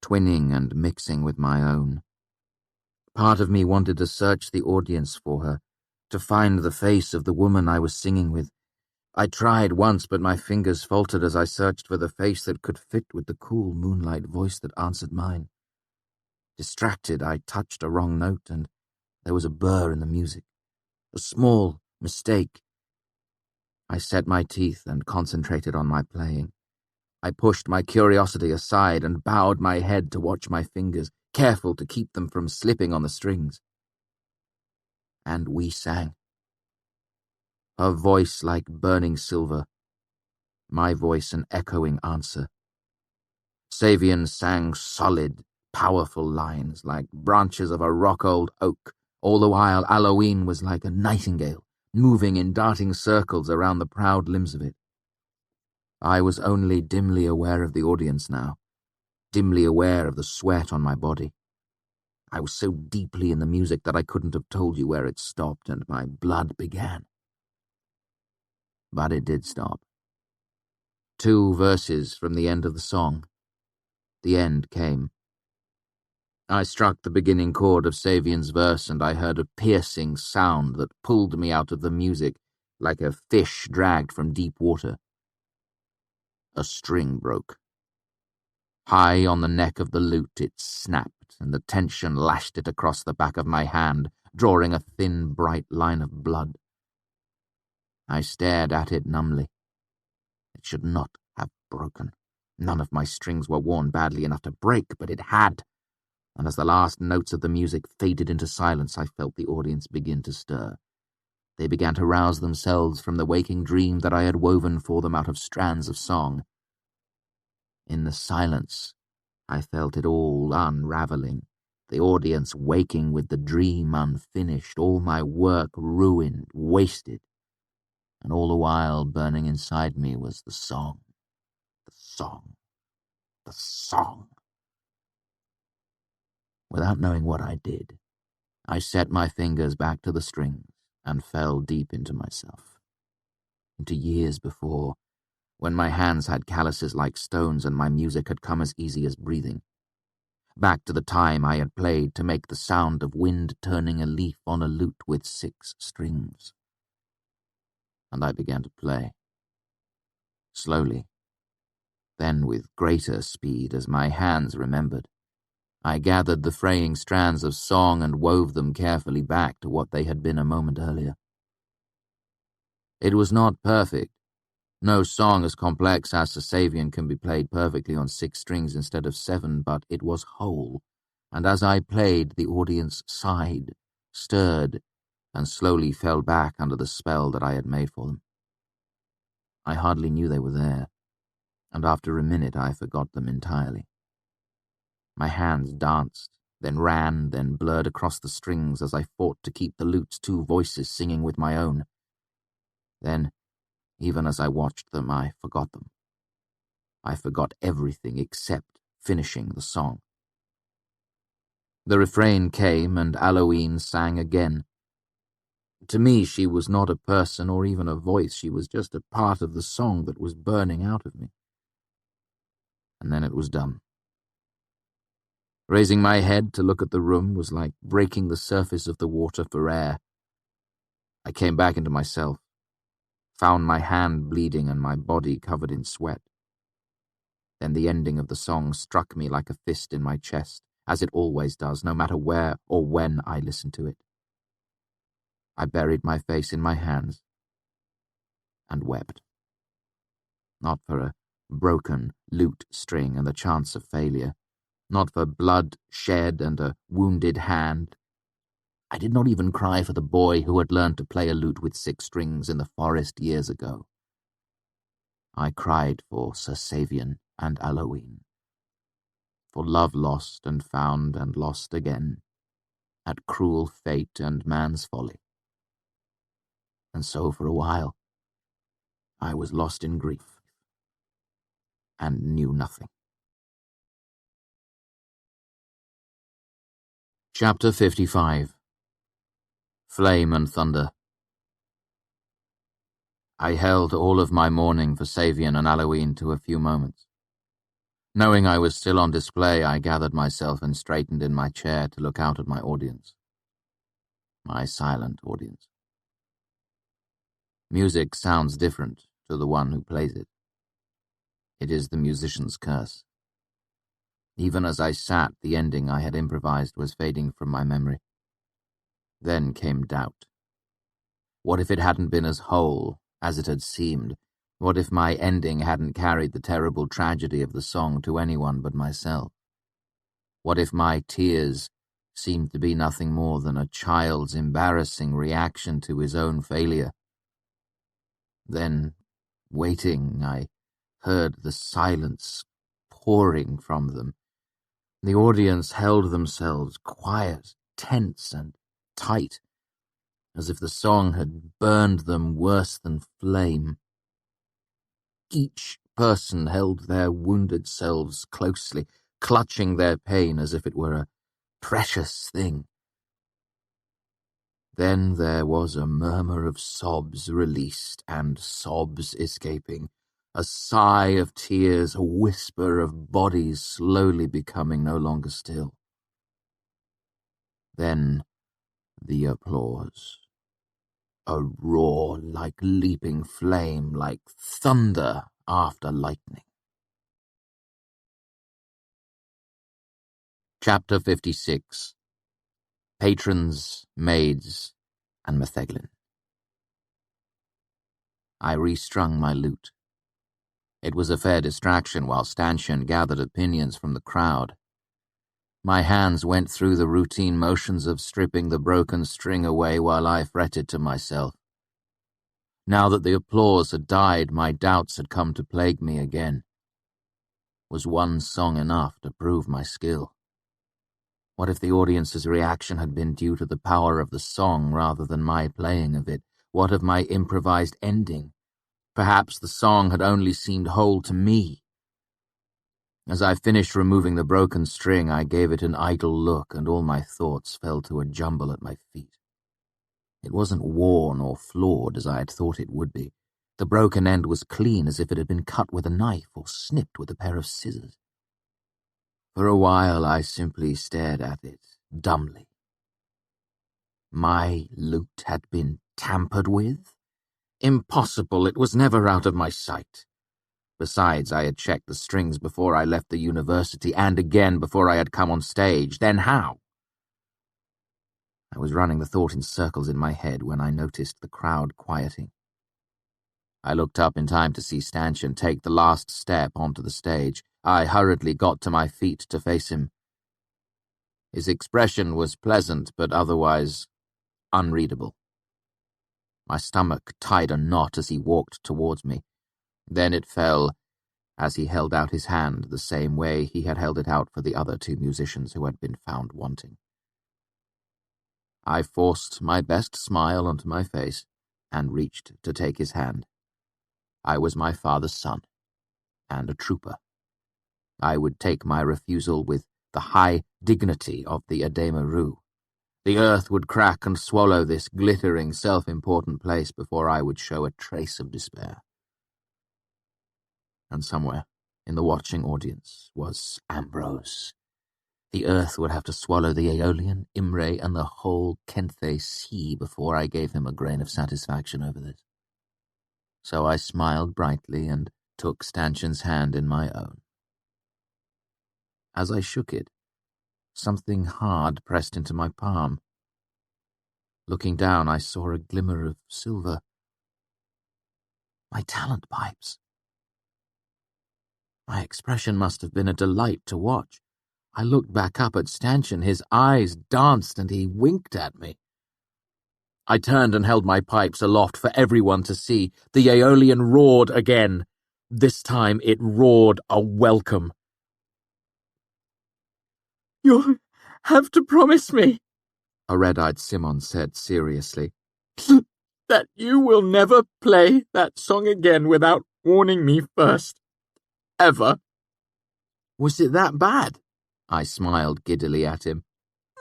twinning and mixing with my own. Part of me wanted to search the audience for her, to find the face of the woman I was singing with. I tried once, but my fingers faltered as I searched for the face that could fit with the cool moonlight voice that answered mine. Distracted, I touched a wrong note, and there was a burr in the music. A small mistake. I set my teeth and concentrated on my playing. I pushed my curiosity aside and bowed my head to watch my fingers, careful to keep them from slipping on the strings. And we sang. Her voice like burning silver, my voice an echoing answer. Savian sang solid, powerful lines like branches of a rock-old oak, all the while Eloine was like a nightingale, moving in darting circles around the proud limbs of it. I was only dimly aware of the audience now, dimly aware of the sweat on my body. I was so deeply in the music that I couldn't have told you where it stopped and my blood began. But it did stop. 2 verses from the end of the song. The end came. I struck the beginning chord of Savian's verse and I heard a piercing sound that pulled me out of the music like a fish dragged from deep water. A string broke. High on the neck of the lute it snapped, and the tension lashed it across the back of my hand, drawing a thin, bright line of blood. I stared at it numbly. It should not have broken. None of my strings were worn badly enough to break, but it had. And as the last notes of the music faded into silence, I felt the audience begin to stir. They began to rouse themselves from the waking dream that I had woven for them out of strands of song. In the silence, I felt it all unraveling, the audience waking with the dream unfinished, all my work ruined, wasted. And all the while burning inside me was the song, the song, the song. Without knowing what I did, I set my fingers back to the strings and fell deep into myself. Into years before, when my hands had calluses like stones and my music had come as easy as breathing. Back to the time I had played to make the sound of wind turning a leaf on a lute with 6 strings. And I began to play. Slowly. Then with greater speed as my hands remembered. I gathered the fraying strands of song and wove them carefully back to what they had been a moment earlier. It was not perfect. No song as complex as the Savian can be played perfectly on 6 strings instead of 7, but it was whole, and as I played, the audience sighed, stirred, and slowly fell back under the spell that I had made for them. I hardly knew they were there, and after a minute I forgot them entirely. My hands danced, then ran, then blurred across the strings as I fought to keep the lute's two voices singing with my own. Then, even as I watched them, I forgot them. I forgot everything except finishing the song. The refrain came, and Aloine sang again. To me, she was not a person or even a voice. She was just a part of the song that was burning out of me. And then it was done. Raising my head to look at the room was like breaking the surface of the water for air. I came back into myself, found my hand bleeding and my body covered in sweat. Then the ending of the song struck me like a fist in my chest, as it always does, no matter where or when I listen to it. I buried my face in my hands and wept. Not for a broken lute string and the chance of failure, not for blood shed and a wounded hand. I did not even cry for the boy who had learned to play a lute with 6 strings in the forest years ago. I cried for Sir Savian and Aloine, for love lost and found and lost again, at cruel fate and man's folly. And so for a while, I was lost in grief and knew nothing. Chapter 55. Flame and Thunder. I held all of my mourning for Savian and Aloine to a few moments. Knowing I was still on display, I gathered myself and straightened in my chair to look out at my audience. My silent audience. Music sounds different to the one who plays it. It is the musician's curse. Even as I sat, the ending I had improvised was fading from my memory. Then came doubt. What if it hadn't been as whole as it had seemed? What if my ending hadn't carried the terrible tragedy of the song to anyone but myself? What if my tears seemed to be nothing more than a child's embarrassing reaction to his own failure? Then, waiting, I heard the silence pouring from them. The audience held themselves quiet, tense, and tight, as if the song had burned them worse than flame. Each person held their wounded selves closely, clutching their pain as if it were a precious thing. Then there was a murmur of sobs released and sobs escaping, a sigh of tears, a whisper of bodies slowly becoming no longer still. Then the applause. A roar like leaping flame, like thunder after lightning. Chapter 56. Patrons, Maids, and Metheglin. I restrung my lute. It was a fair distraction while Stanchion gathered opinions from the crowd. My hands went through the routine motions of stripping the broken string away while I fretted to myself. Now that the applause had died, my doubts had come to plague me again. Was one song enough to prove my skill? What if the audience's reaction had been due to the power of the song rather than my playing of it? What of my improvised ending? Perhaps the song had only seemed whole to me. As I finished removing the broken string, I gave it an idle look, and all my thoughts fell to a jumble at my feet. It wasn't worn or flawed as I had thought it would be. The broken end was clean, as if it had been cut with a knife or snipped with a pair of scissors. For a while I simply stared at it, dumbly. My lute had been tampered with? Impossible, it was never out of my sight. Besides, I had checked the strings before I left the university, and again before I had come on stage. Then how? I was running the thought in circles in my head when I noticed the crowd quieting. I looked up in time to see Stanchion take the last step onto the stage. I hurriedly got to my feet to face him. His expression was pleasant, but otherwise unreadable. My stomach tied a knot as he walked towards me. Then it fell, as he held out his hand the same way he had held it out for the other 2 musicians who had been found wanting. I forced my best smile onto my face and reached to take his hand. I was my father's son, and a trooper. I would take my refusal with the high dignity of the Adema Ru. The earth would crack and swallow this glittering, self-important place before I would show a trace of despair. And somewhere, in the watching audience, was Ambrose. The earth would have to swallow the Aeolian, Imre, and the whole Kvothe sea before I gave him a grain of satisfaction over this. So I smiled brightly and took Stanchion's hand in my own. As I shook it, something hard pressed into my palm. Looking down, I saw a glimmer of silver. My talent pipes. My expression must have been a delight to watch. I looked back up at Stanchion. His eyes danced and he winked at me. I turned and held my pipes aloft for everyone to see. The Aeolian roared again. This time it roared a welcome. "You'll have to promise me," a red-eyed Simon said seriously, "that you will never play that song again without warning me first. Ever." "Was it that bad?" I smiled giddily at him.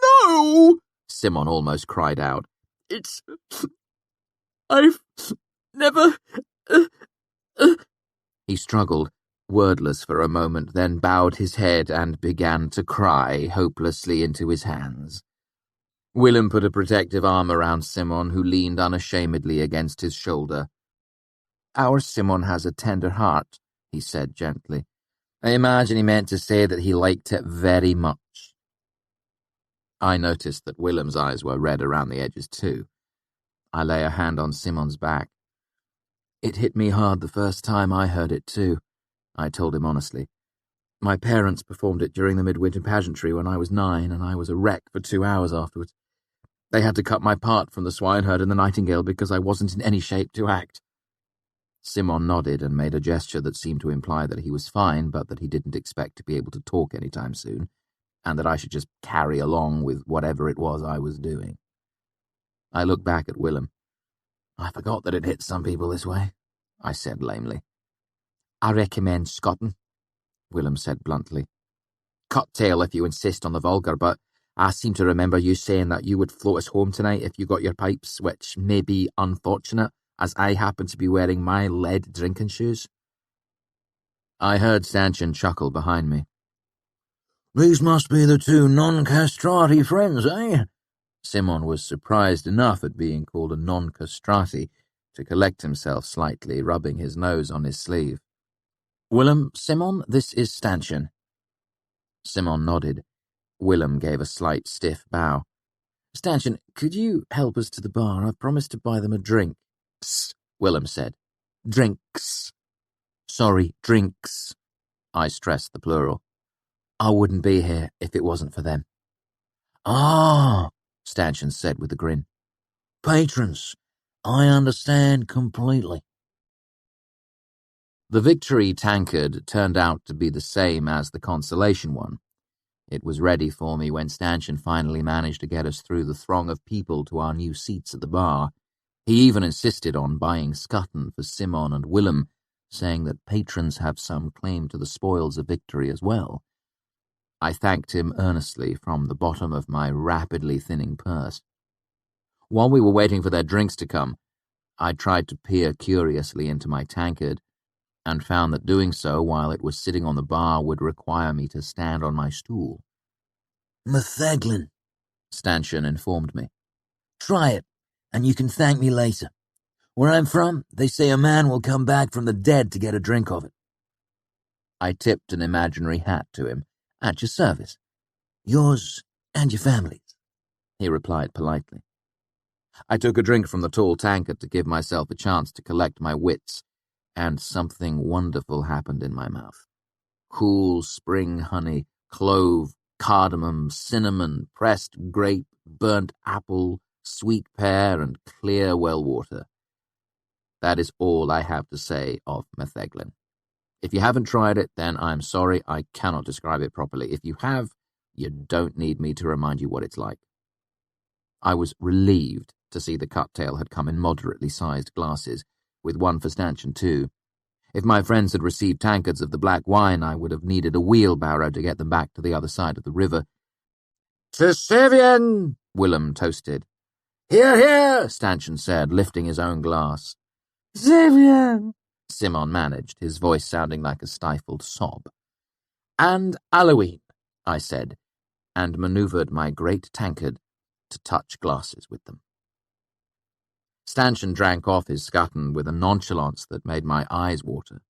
"No!" Simon almost cried out. I've never... He struggled, wordless for a moment, then bowed his head and began to cry hopelessly into his hands. Willem put a protective arm around Simon, who leaned unashamedly against his shoulder. "Our Simon has a tender heart," he said gently. "I imagine he meant to say that he liked it very much." I noticed that Willem's eyes were red around the edges too. I lay a hand on Simon's back. "It hit me hard the first time I heard it too," I told him honestly. "My parents performed it during the midwinter pageantry when I was 9, and I was a wreck for 2 hours afterwards. They had to cut my part from the swineherd and the nightingale because I wasn't in any shape to act." Simon nodded and made a gesture that seemed to imply that he was fine, but that he didn't expect to be able to talk anytime soon, and that I should just carry along with whatever it was I was doing. I looked back at Willem. "I forgot that it hits some people this way," I said lamely. "I recommend Scotton," Willem said bluntly. "Cocktail if you insist on the vulgar, but I seem to remember you saying that you would float us home tonight if you got your pipes, which may be unfortunate, as I happen to be wearing my lead drinking shoes." I heard Stanchion chuckle behind me. "These must be the 2 non-castrati friends, eh?" Simon was surprised enough at being called a non-castrati to collect himself slightly, rubbing his nose on his sleeve. "Willem, Simon, this is Stanchion." Simon nodded. Willem gave a slight stiff bow. "Stanchion, could you help us to the bar? I've promised to buy them a drink." "Psst," Willem said. "Drinks." "Sorry, drinks." I stressed the plural. "I wouldn't be here if it wasn't for them." "Ah," Stanchion said with a grin. "Patrons, I understand completely." The Victory tankard turned out to be the same as the Consolation one. It was ready for me when Stanchion finally managed to get us through the throng of people to our new seats at the bar. He even insisted on buying scutton for Simon and Willem, saying that patrons have some claim to the spoils of victory as well. I thanked him earnestly from the bottom of my rapidly thinning purse. While we were waiting for their drinks to come, I tried to peer curiously into my tankard, and found that doing so while it was sitting on the bar would require me to stand on my stool. "Metheglin," Stanchion informed me. "Try it, and you can thank me later. Where I'm from, they say a man will come back from the dead to get a drink of it." I tipped an imaginary hat to him. "At your service." "Yours and your family's," he replied politely. I took a drink from the tall tankard to give myself a chance to collect my wits, and something wonderful happened in my mouth. Cool spring honey, clove, cardamom, cinnamon, pressed grape, burnt apple, sweet pear, and clear well water. That is all I have to say of Metheglin. If you haven't tried it, then I'm sorry, I cannot describe it properly. If you have, you don't need me to remind you what it's like. I was relieved to see the cut-tail had come in moderately sized glasses, with one for stanchion too. If my friends had received tankards of the black wine, I would have needed a wheelbarrow to get them back to the other side of the river.
"To Sevian!"
Willem toasted.
"Hear, hear!"
Stanchion said, lifting his own glass.
"Sevian!"
Simon managed, his voice sounding like a stifled sob. "And Halloween," I said, and manoeuvred my great tankard to touch glasses with them. Stanchion drank off his scutton with a nonchalance that made my eyes water.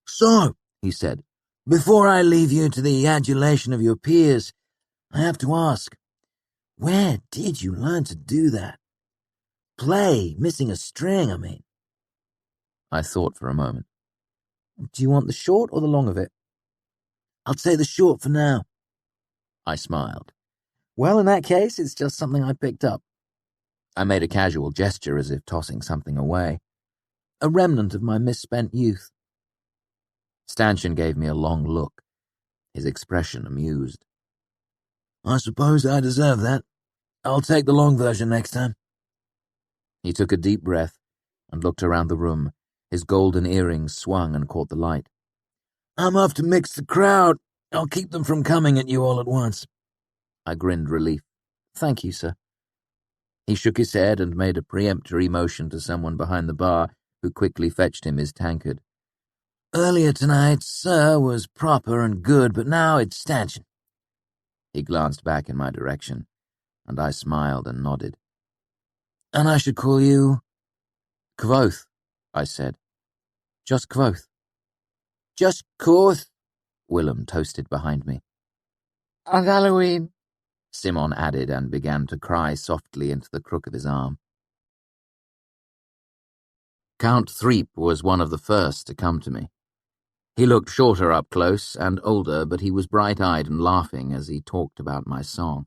"So," he said, "before I leave you to the adulation of your peers, I have to ask, where did you learn to do that? Play, missing a string, I mean."
I thought for a moment. "Do you want the short or the long of it?"
"I'll take the short for now."
I smiled. "Well, in that case, it's just something I picked up." I made a casual gesture as if tossing something away. A remnant of my misspent youth. Stanchion gave me a long look, his expression amused.
"I suppose I deserve that. I'll take the long version next time."
He took a deep breath and looked around the room. His golden earrings swung and caught the light.
"I'm off to mix the crowd. I'll keep them from coming at you all at once."
I grinned relief. "Thank you, sir." He shook his head and made a peremptory motion to someone behind the bar, who quickly fetched him his tankard.
"Earlier tonight, sir was proper and good, but now it's stanchion."
He glanced back in my direction, and I smiled and nodded.
"And I should call you?"
"Kvothe," I said. "Just Kvothe."
"Just Kvothe,"
Willem toasted behind me.
"And Halloween,"
Simon added and began to cry softly into the crook of his arm. Count Threep was one of the first to come to me. He looked shorter up close and older, but he was bright-eyed and laughing as he talked about my song.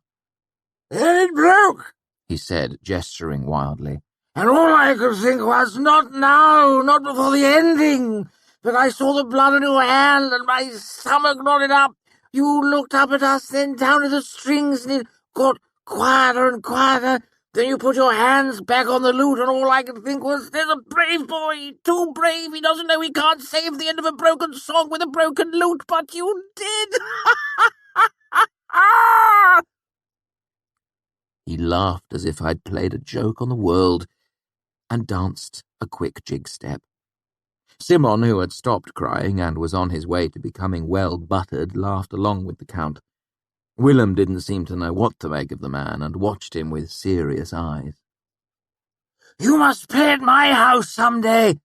"It broke," he said, gesturing wildly. "And all I could think was, not now, not before the ending. But I saw the blood on your hand and my stomach knotted up. You looked up at us, then down at the strings, and it got quieter and quieter. Then you put your hands back on the lute, and all I could think was, there's a brave boy, too brave. He doesn't know he can't save the end of a broken song with a broken lute, but you did."
He laughed as if I'd played a joke on the world and danced a quick jig step. Simon, who had stopped crying and was on his way to becoming well-buttered, laughed along with the Count. Willem didn't seem to know what to make of the man and watched him with serious eyes.
"You must play at my house some day,"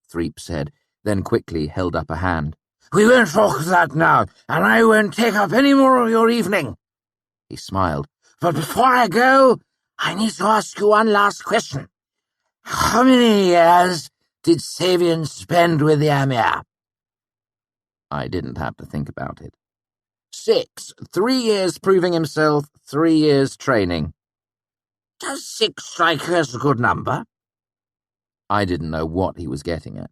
Threep said, then quickly held up a hand.
"We won't talk of that now, and I won't take up any more of your evening."
He smiled.
"But before I go, I need to ask you one last question. How many years did Savian spend with the Amir?"
I didn't have to think about it. 6. 3 years proving himself, 3 years training.
"Does 6 strike you as a good number?"
I didn't know what he was getting at.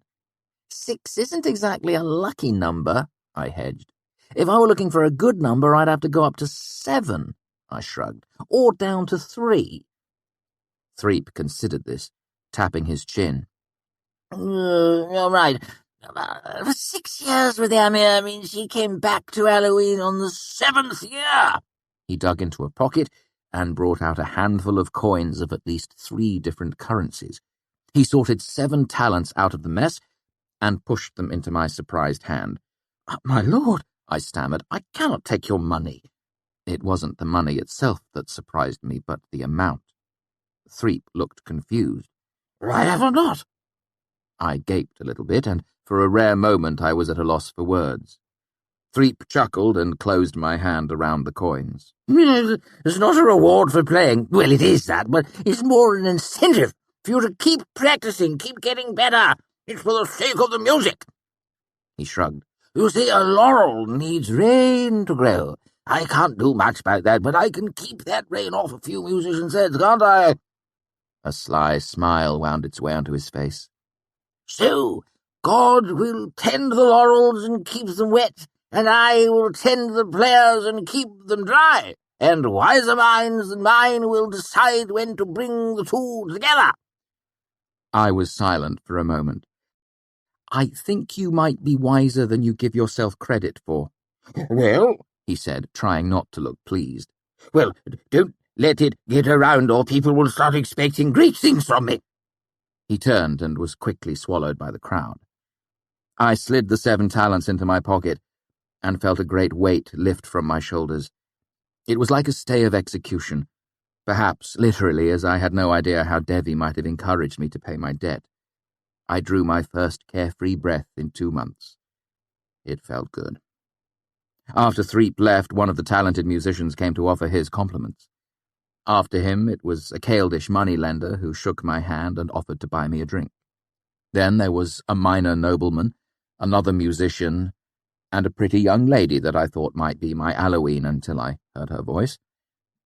6 isn't exactly a lucky number, I hedged. If I were looking for a good number, I'd have to go up to 7, I shrugged, or down to 3. Threep considered this, tapping his chin.
You're right. 6 years with the Amir means he came back to Halloween on the 7th year."
He dug into a pocket and brought out a handful of coins of at least 3 different currencies. He sorted 7 talents out of the mess and pushed them into my surprised hand.
"My lord,"
I stammered, "I cannot take your money." It wasn't the money itself that surprised me, but the amount. Threep looked confused.
"I have not."
I gaped a little bit, and for a rare moment I was at a loss for words. Threep chuckled and closed my hand around the coins.
"It's not a reward for playing. Well, it is that, but it's more an incentive for you to keep practicing, keep getting better. It's for the sake of the music."
He shrugged.
"You see, a laurel needs rain to grow. I can't do much about that, but I can keep that rain off a few musicians' heads, can't I?"
A sly smile wound its way onto his face.
"So,
God will tend the laurels and keep them wet, and I will tend the players and keep them dry, and wiser minds than mine will decide when to bring the two together."
I was silent for a moment. "I think you might be wiser than you give yourself credit for."
"Well," he said, trying not to look pleased. "Well, don't let it get around or people will start expecting great things from me."
He turned and was quickly swallowed by the crowd. I slid the 7 talents into my pocket and felt a great weight lift from my shoulders. It was like a stay of execution, perhaps literally, as I had no idea how Devi might have encouraged me to pay my debt. I drew my first carefree breath in 2 months. It felt good. After Threep left, one of the talented musicians came to offer his compliments. After him, it was a Caledish moneylender who shook my hand and offered to buy me a drink. Then there was a minor nobleman, another musician, and a pretty young lady that I thought might be my Halloween until I heard her voice.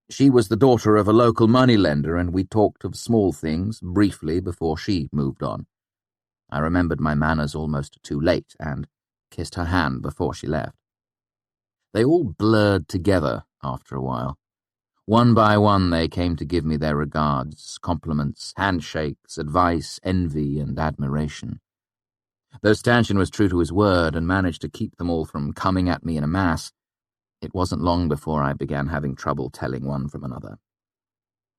She was the daughter of a local moneylender, and we talked of small things briefly before she moved on. I remembered my manners almost too late and kissed her hand before she left. They all blurred together after a while. One by one they came to give me their regards, compliments, handshakes, advice, envy, and admiration. Though Stanchion was true to his word and managed to keep them all from coming at me in a mass, it wasn't long before I began having trouble telling one from another.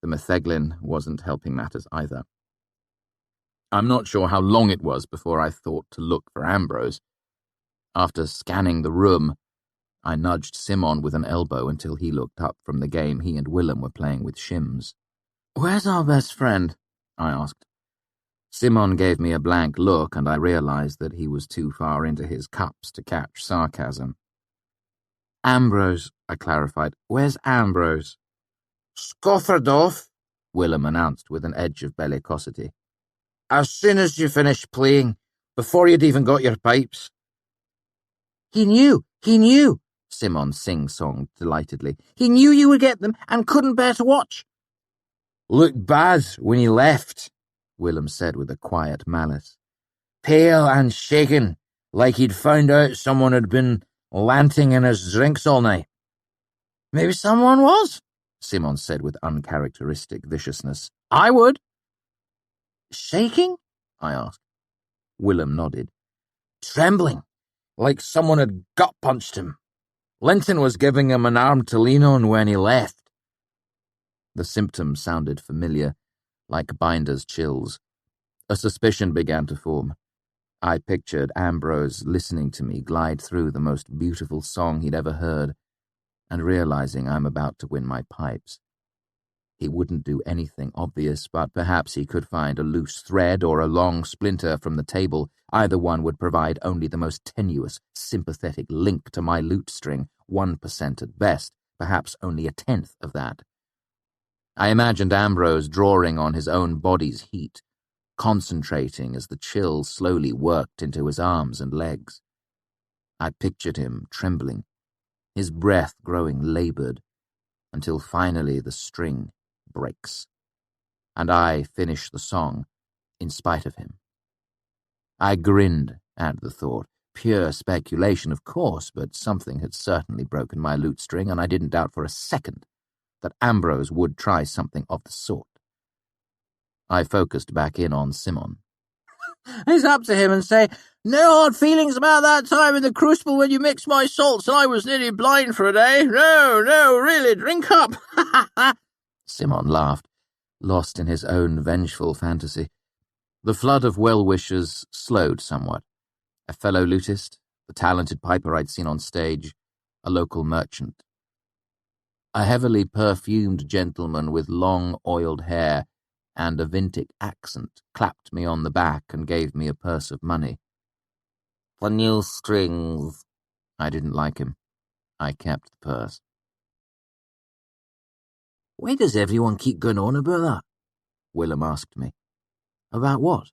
The metheglin wasn't helping matters either. I'm not sure how long it was before I thought to look for Ambrose. After scanning the room, I nudged Simon with an elbow until he looked up from the game he and Willem were playing with shims. "Where's our best friend?" I asked. Simon gave me a blank look, and I realized that he was too far into his cups to catch sarcasm. "Ambrose," I clarified. "Where's Ambrose?"
"Scoffered off,"
Willem announced with an edge of bellicosity.
"As soon as you finished playing, before you'd even got your pipes."
He knew, Simon sing-songed delightedly. "He knew you would get them and couldn't bear to watch."
"Looked bad when he left," Willem said with a quiet malice. "Pale and shaken, like he'd found out someone had been lanting in his drinks all night."
"Maybe someone was,"
Simon said with uncharacteristic viciousness.
"I would."
"Shaking?" I asked. Willem nodded. "Trembling, like someone had gut-punched him. Linton was giving him an arm to lean on when he left."
The symptoms sounded familiar, like binder's chills. A suspicion began to form. I pictured Ambrose listening to me glide through the most beautiful song he'd ever heard, and realizing I'm about to win my pipes. He wouldn't do anything obvious, but perhaps he could find a loose thread or a long splinter from the table. Either one would provide only the most tenuous, sympathetic link to my lute string, 1% at best, perhaps only a tenth of that. I imagined Ambrose drawing on his own body's heat, concentrating as the chill slowly worked into his arms and legs. I pictured him trembling, his breath growing labored, until finally the string breaks, and I finish the song in spite of him. I grinned at the thought. Pure speculation, of course, but something had certainly broken my lute string, and I didn't doubt for a second that Ambrose would try something of the sort. I focused back in on Simon.
"He's up to him and say, 'No hard feelings about that time in the crucible when you mixed my salts and I was nearly blind for a day. No, really, drink up.'"
Simon laughed, lost in his own vengeful fantasy. The flood of well-wishers slowed somewhat. A fellow lutist, the talented piper I'd seen on stage, a local merchant. A heavily perfumed gentleman with long, oiled hair and a Vintic accent clapped me on the back and gave me a purse of money.
"The new strings."
I didn't like him. I kept the purse.
"Why does everyone keep going on about that?"
Willem asked me.
"About what?"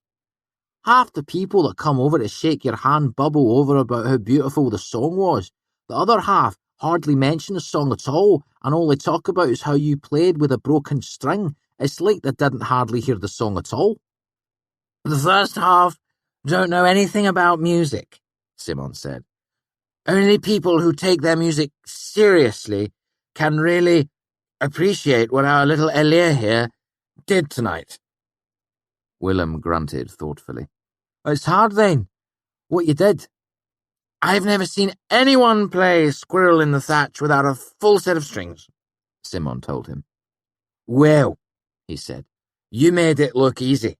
"Half the people that come over to shake your hand bubble over about how beautiful the song was. The other half hardly mention the song at all, and all they talk about is how you played with a broken string. It's like they didn't hardly hear the song at all." "The first half
don't know anything about music, Simon said. Only people who take their music seriously can really appreciate what our little Elia here did tonight.
Willem grunted thoughtfully.
It's hard then, what you did. I've never seen anyone play Squirrel in the Thatch without a full set of strings, Simon told him. Well, he said, you made it look easy.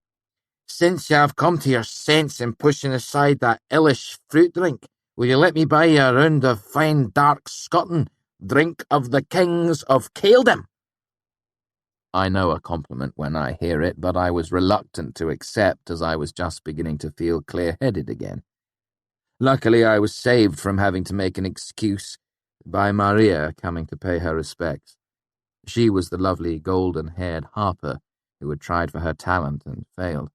Since you have come to your sense in pushing aside that illish fruit drink, will you let me buy you a round of fine dark Scotland, drink of the kings of Caeldom?
I know a compliment when I hear it, but I was reluctant to accept as I was just beginning to feel clear-headed again. Luckily, I was saved from having to make an excuse by Maria coming to pay her respects. She was the lovely golden-haired harper who had tried for her talent and failed.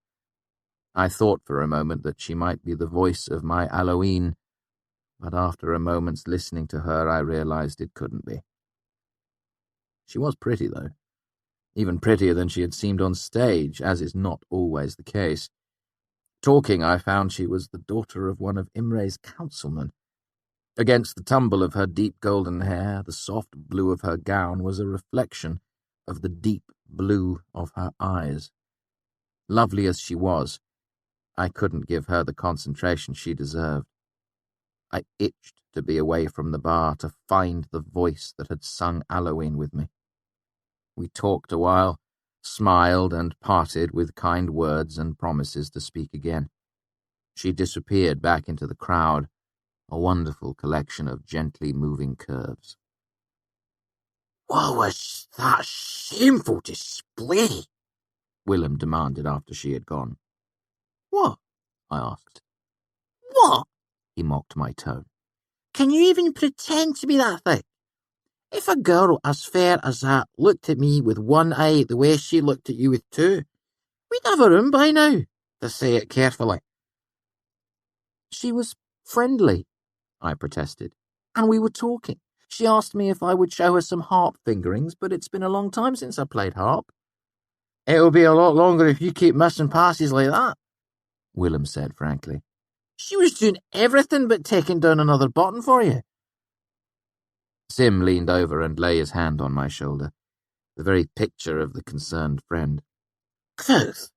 I thought for a moment that she might be the voice of my Halloween, but after a moment's listening to her, I realized it couldn't be. She was pretty, though. Even prettier than she had seemed on stage, as is not always the case. Talking, I found she was the daughter of one of Imre's councilmen. Against the tumble of her deep golden hair, the soft blue of her gown was a reflection of the deep blue of her eyes. Lovely as she was, I couldn't give her the concentration she deserved. I itched to be away from the bar, to find the voice that had sung Halloween with me. We talked a while, smiled and parted with kind words and promises to speak again. She disappeared back into the crowd, a wonderful collection of gently moving curves.
What was that shameful display?
Willem demanded after she had gone.
What? I asked.
What?
He mocked my tone.
Can you even pretend to be that thick? If a girl as fair as that looked at me with one eye the way she looked at you with two, we'd have a room by now, to say it carefully.
She was friendly, I protested, and we were talking. She asked me if I would show her some harp fingerings, but it's been a long time since I played harp.
It'll be a lot longer if you keep missing passes like that,
Willem said frankly.
She was doing everything but taking down another button for you.
Sim leaned over and lay his hand on my shoulder, the very picture of the concerned friend.
Kvothe,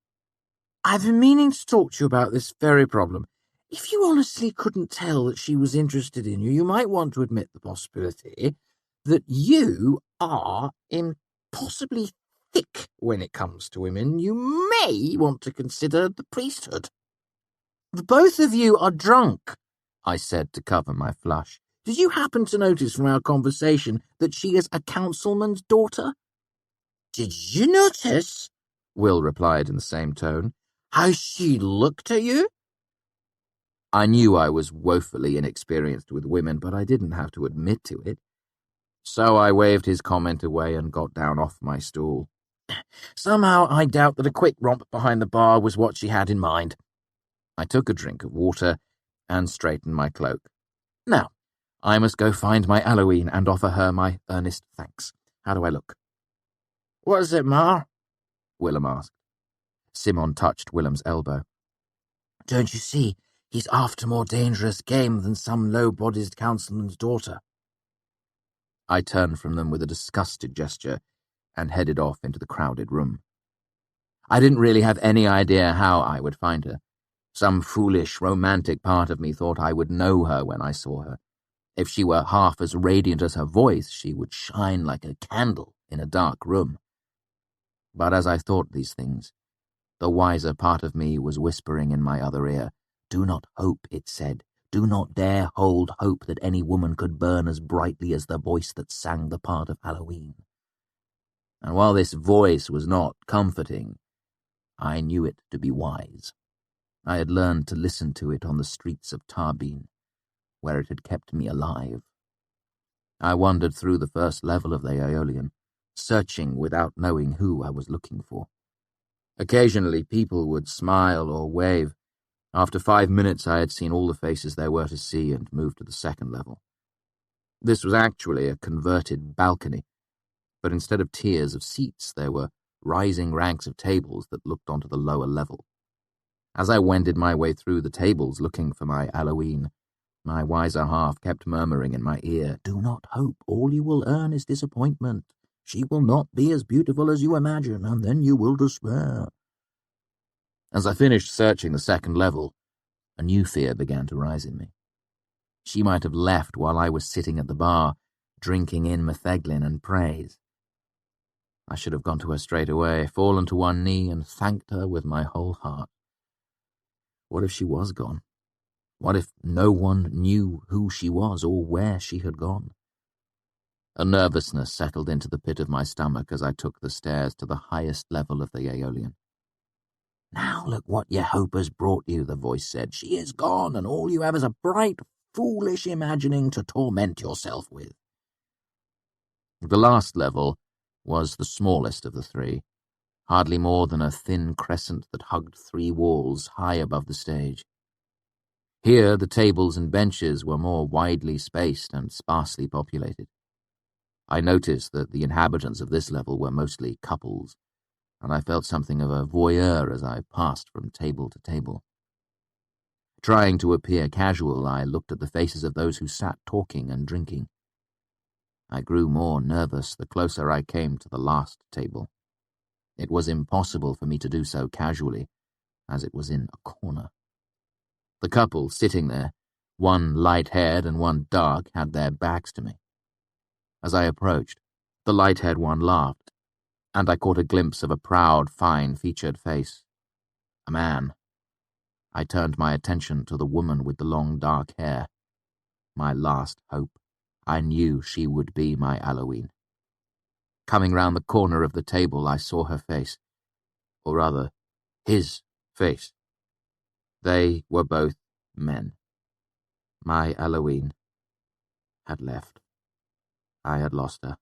I've been meaning to talk to you about this very problem. If you honestly couldn't tell that she was interested in you, you might want to admit the possibility that you are impossibly thick when it comes to women. You may want to consider the priesthood. The both of you are drunk, I said to cover my flush. Did you happen to notice from our conversation that she is a councilman's daughter? Did you notice, Will replied in the same tone, how she looked at you?
I knew I was woefully inexperienced with women, but I didn't have to admit to it. So I waved his comment away and got down off my stool.
Somehow I doubt that a quick romp behind the bar was what she had in mind.
I took a drink of water and straightened my cloak. Now, I must go find my Halloween and offer her my earnest thanks. How do I look?
What does it matter?
Willem asked. Simon touched Willem's elbow.
Don't you see, he's after more dangerous game than some low-bodied councilman's daughter.
I turned from them with a disgusted gesture and headed off into the crowded room. I didn't really have any idea how I would find her. Some foolish, romantic part of me thought I would know her when I saw her. If she were half as radiant as her voice, she would shine like a candle in a dark room. But as I thought these things, the wiser part of me was whispering in my other ear. Do not hope, it said. Do not dare hold hope that any woman could burn as brightly as the voice that sang the part of Halloween. And while this voice was not comforting, I knew it to be wise. I had learned to listen to it on the streets of Tarbin, where it had kept me alive. I wandered through the first level of the Aeolian, searching without knowing who I was looking for. Occasionally people would smile or wave. After 5 minutes I had seen all the faces there were to see and moved to the second level. This was actually a converted balcony, but instead of tiers of seats there were rising ranks of tables that looked onto the lower level. As I wended my way through the tables looking for my Halloween, my wiser half kept murmuring in my ear, "Do not hope, all you will earn is disappointment. She will not be as beautiful as you imagine, and then you will despair." As I finished searching the second level, a new fear began to rise in me. She might have left while I was sitting at the bar, drinking in metheglin and praise. I should have gone to her straight away, fallen to one knee, and thanked her with my whole heart. What if she was gone? What if no one knew who she was or where she had gone? A nervousness settled into the pit of my stomach as I took the stairs to the highest level of the Aeolian. "Now look what your hope has brought you," the voice said. "She is gone, and all you have is a bright, foolish imagining to torment yourself with." The last level was the smallest of the three, hardly more than a thin crescent that hugged 3 walls high above the stage. Here the tables and benches were more widely spaced and sparsely populated. I noticed that the inhabitants of this level were mostly couples, and I felt something of a voyeur as I passed from table to table. Trying to appear casual, I looked at the faces of those who sat talking and drinking. I grew more nervous the closer I came to the last table. It was impossible for me to do so casually, as it was in a corner. The couple sitting there, one light-haired and one dark, had their backs to me. As I approached, the light-haired one laughed, and I caught a glimpse of a proud, fine-featured face. A man. I turned my attention to the woman with the long dark hair. My last hope. I knew she would be my Halloween. Coming round the corner of the table, I saw her face. Or rather, his face. They were both men. My Halloween had left. I had lost her.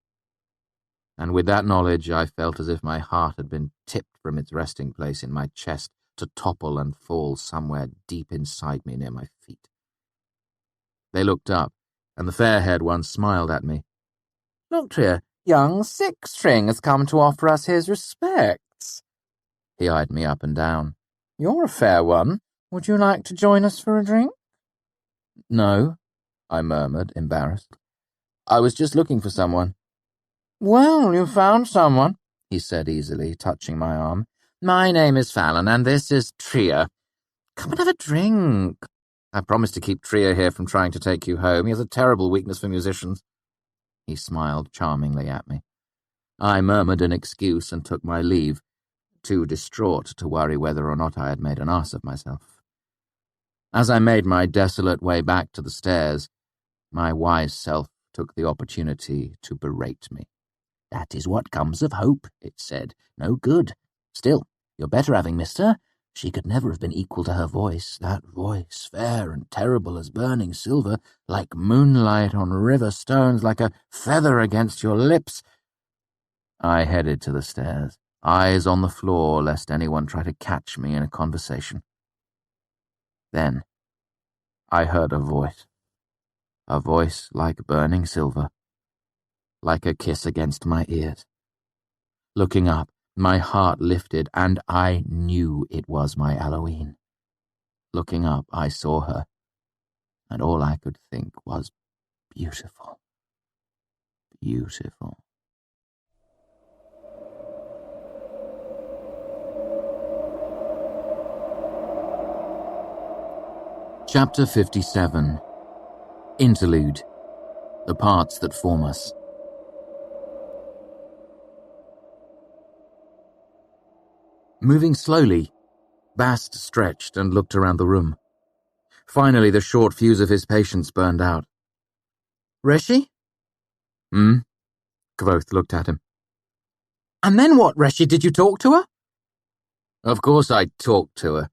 And with that knowledge, I felt as if my heart had been tipped from its resting place in my chest to topple and fall somewhere deep inside me near my feet. They looked up, and the fair-haired one smiled at me. "Look, Tria, young Six-String has come to offer us his respects." He eyed me up and down. "You're a fair one. Would you like to join us for a drink?" "No," I murmured, embarrassed. "I was just looking for someone." "Well, you found someone," he said easily, touching my arm. "My name is Fallon, and this is Tria. Come and have a drink. I promised to keep Tria here from trying to take you home. He has a terrible weakness for musicians." He smiled charmingly at me. I murmured an excuse and took my leave, too distraught to worry whether or not I had made an ass of myself. As I made my desolate way back to the stairs, my wise self took the opportunity to berate me. "That is what comes of hope," it said. "No good. Still, you're better having missed her. She could never have been equal to her voice, that voice, fair and terrible as burning silver, like moonlight on river stones, like a feather against your lips." I headed to the stairs, eyes on the floor lest anyone try to catch me in a conversation. Then I heard a voice like burning silver, like a kiss against my ears. Looking up, my heart lifted, and I knew it was my Halloween. Looking up, I saw her, and all I could think was beautiful. Beautiful. Chapter 57. Interlude. The Parts That Form Us. Moving slowly, Bast stretched and looked around the room. Finally, the short fuse of his patience burned out. "Reshi?" Kvothe looked at him. "And then what, Reshi? Did you talk to her?" "Of course I talked to her.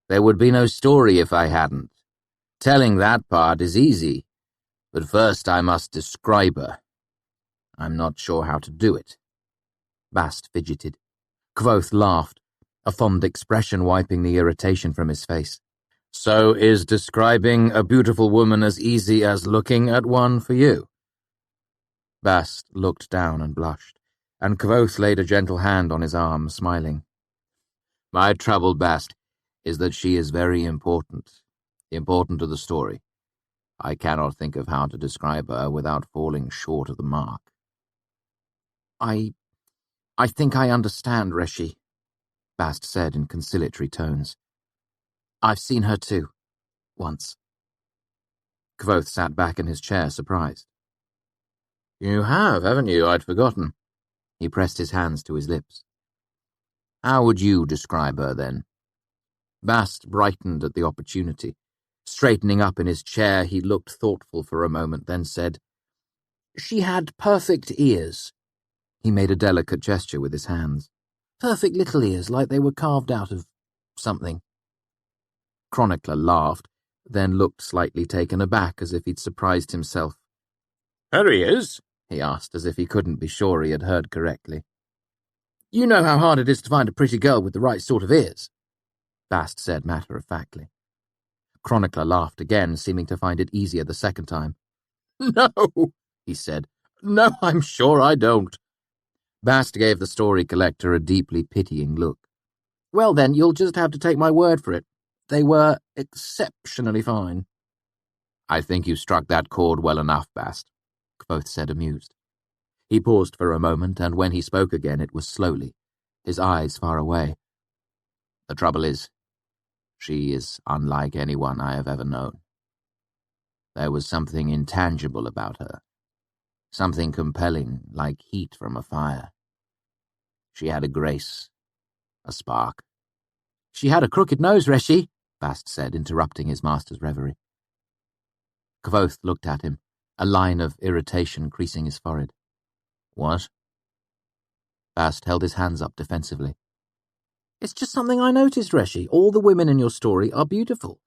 There would be no story if I hadn't. Telling that part is easy, but first I must describe her. I'm not sure how to do it." Bast fidgeted. Kvothe laughed, a fond expression wiping the irritation from his face. "So is describing a beautiful woman as easy as looking at one for you?" Bast looked down and blushed, and Kvothe laid a gentle hand on his arm, smiling. "My trouble, Bast, is that she is very important to the story. I cannot think of how to describe her without falling short of the mark.
I think I understand, Reshi, Bast said in conciliatory tones. I've seen her too, once.
Kvothe sat back in his chair, surprised. You have, haven't you? I'd forgotten. He pressed his hands to his lips. How would you describe her, then? Bast brightened at the opportunity. Straightening up in his chair, he looked thoughtful for a moment, then said, She had perfect ears. He made a delicate gesture with his hands. Perfect little ears, like they were carved out of something. Chronicler laughed, then looked slightly taken aback, as if he'd surprised himself. Her ears? He asked, as if he couldn't be sure he had heard correctly. You know how hard it is to find a pretty girl with the right sort of ears, Bast said matter-of-factly. Chronicler laughed again, seeming to find it easier the second time. No, he said. No, I'm sure I don't. Bast gave the story collector a deeply pitying look. Well then, you'll just have to take my word for it. They were exceptionally fine. I think you struck that chord well enough, Bast, Kvothe said, amused. He paused for a moment, and when he spoke again it was slowly, his eyes far away. The trouble is, she is unlike anyone I have ever known. There was something intangible about her, something compelling, like heat from a fire. She had a grace, a spark. She had a crooked nose, Reshi, Bast said, interrupting his master's reverie. Kvothe looked at him, a line of irritation creasing his forehead. What? Bast held his hands up defensively. It's just something I noticed, Reshi. All the women in your story are beautiful.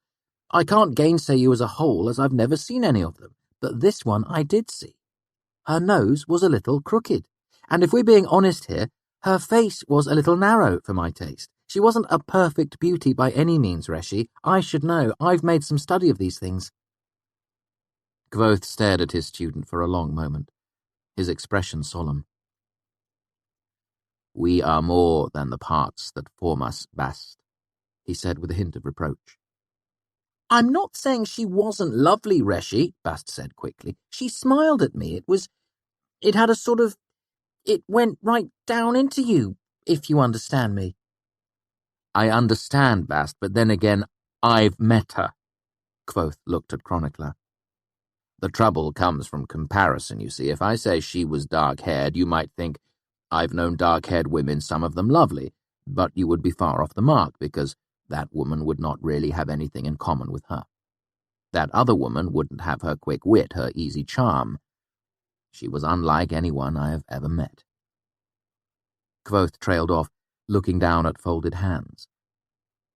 I can't gainsay you as a whole, as I've never seen any of them, but this one I did see. Her nose was a little crooked, and if we're being honest here, her face was a little narrow for my taste. She wasn't a perfect beauty by any means, Reshi. I should know. I've made some study of these things. Kvothe stared at his student for a long moment, his expression solemn. We are more than the parts that form us, Bast, he said with a hint of reproach. I'm not saying she wasn't lovely, Reshi, Bast said quickly. She smiled at me. It had a sort of... It went right down into you, if you understand me. I understand, Bast, but then again, I've met her. Kvothe looked at Chronicler. The trouble comes from comparison, you see. If I say she was dark-haired, you might think, I've known dark-haired women, some of them lovely, but you would be far off the mark, because that woman would not really have anything in common with her. That other woman wouldn't have her quick wit, her easy charm. She was unlike anyone I have ever met. Kvothe trailed off, looking down at folded hands.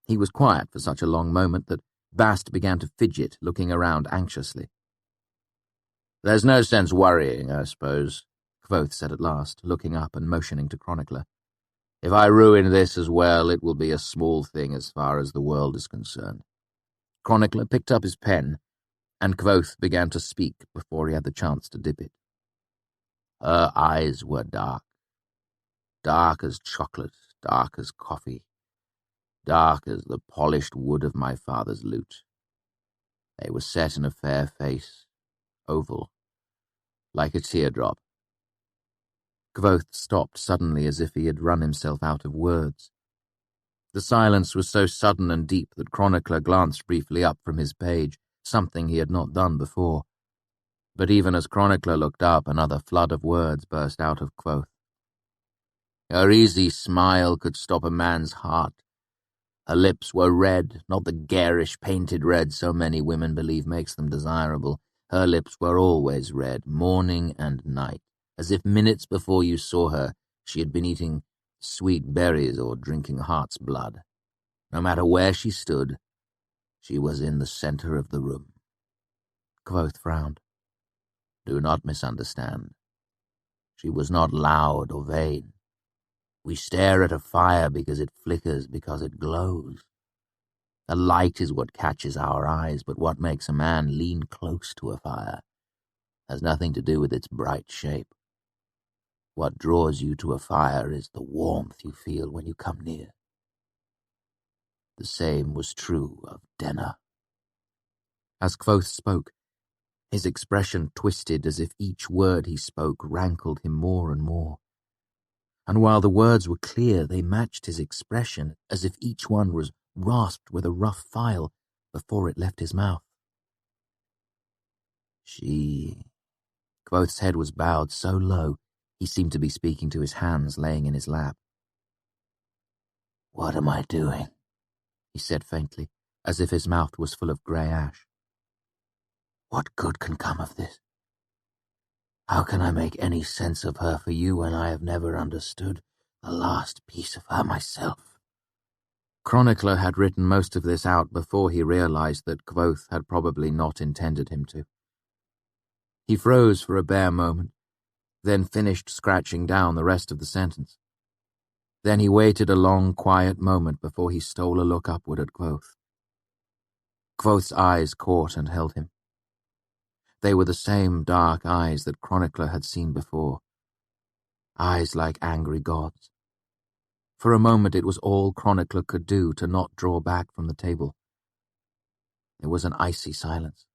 He was quiet for such a long moment that Bast began to fidget, looking around anxiously. There's no sense worrying, I suppose, Kvothe said at last, looking up and motioning to Chronicler. If I ruin this as well, it will be a small thing as far as the world is concerned. Chronicler picked up his pen, and Kvothe began to speak before he had the chance to dip it. Her eyes were dark. Dark as chocolate, dark as coffee, dark as the polished wood of my father's lute. They were set in a fair face, oval, like a teardrop. Kvothe stopped suddenly as if he had run himself out of words. The silence was so sudden and deep that Chronicler glanced briefly up from his page, something he had not done before. But even as Chronicler looked up, another flood of words burst out of Kvothe. Her easy smile could stop a man's heart. Her lips were red, not the garish painted red so many women believe makes them desirable. Her lips were always red, morning and night, as if minutes before you saw her, she had been eating sweet berries or drinking heart's blood. No matter where she stood, she was in the center of the room. Kvothe frowned. Do not misunderstand. She was not loud or vain. We stare at a fire because it flickers, because it glows. The light is what catches our eyes, but what makes a man lean close to a fire has nothing to do with its bright shape. What draws you to a fire is the warmth you feel when you come near.
The same was true of Denner.
As Kvothe spoke, his expression twisted as if each word he spoke rankled him more and more. And while the words were clear, they matched his expression as if each one was rasped with a rough file before it left his mouth. Kvothe's head was bowed so low he seemed to be speaking to his hands laying in his lap.
What am I doing?
He said faintly, as if his mouth was full of grey ash.
What good can come of this? How can I make any sense of her for you when I have never understood the last piece of her myself?
Chronicler had written most of this out before he realized that Kvothe had probably not intended him to. He froze for a bare moment, then finished scratching down the rest of the sentence. Then he waited a long, quiet moment before he stole a look upward at Kvothe. Kvothe's eyes caught and held him. They were the same dark eyes that Chronicler had seen before. Eyes like angry gods. For a moment it was all Chronicler could do to not draw back from the table. There was an icy silence.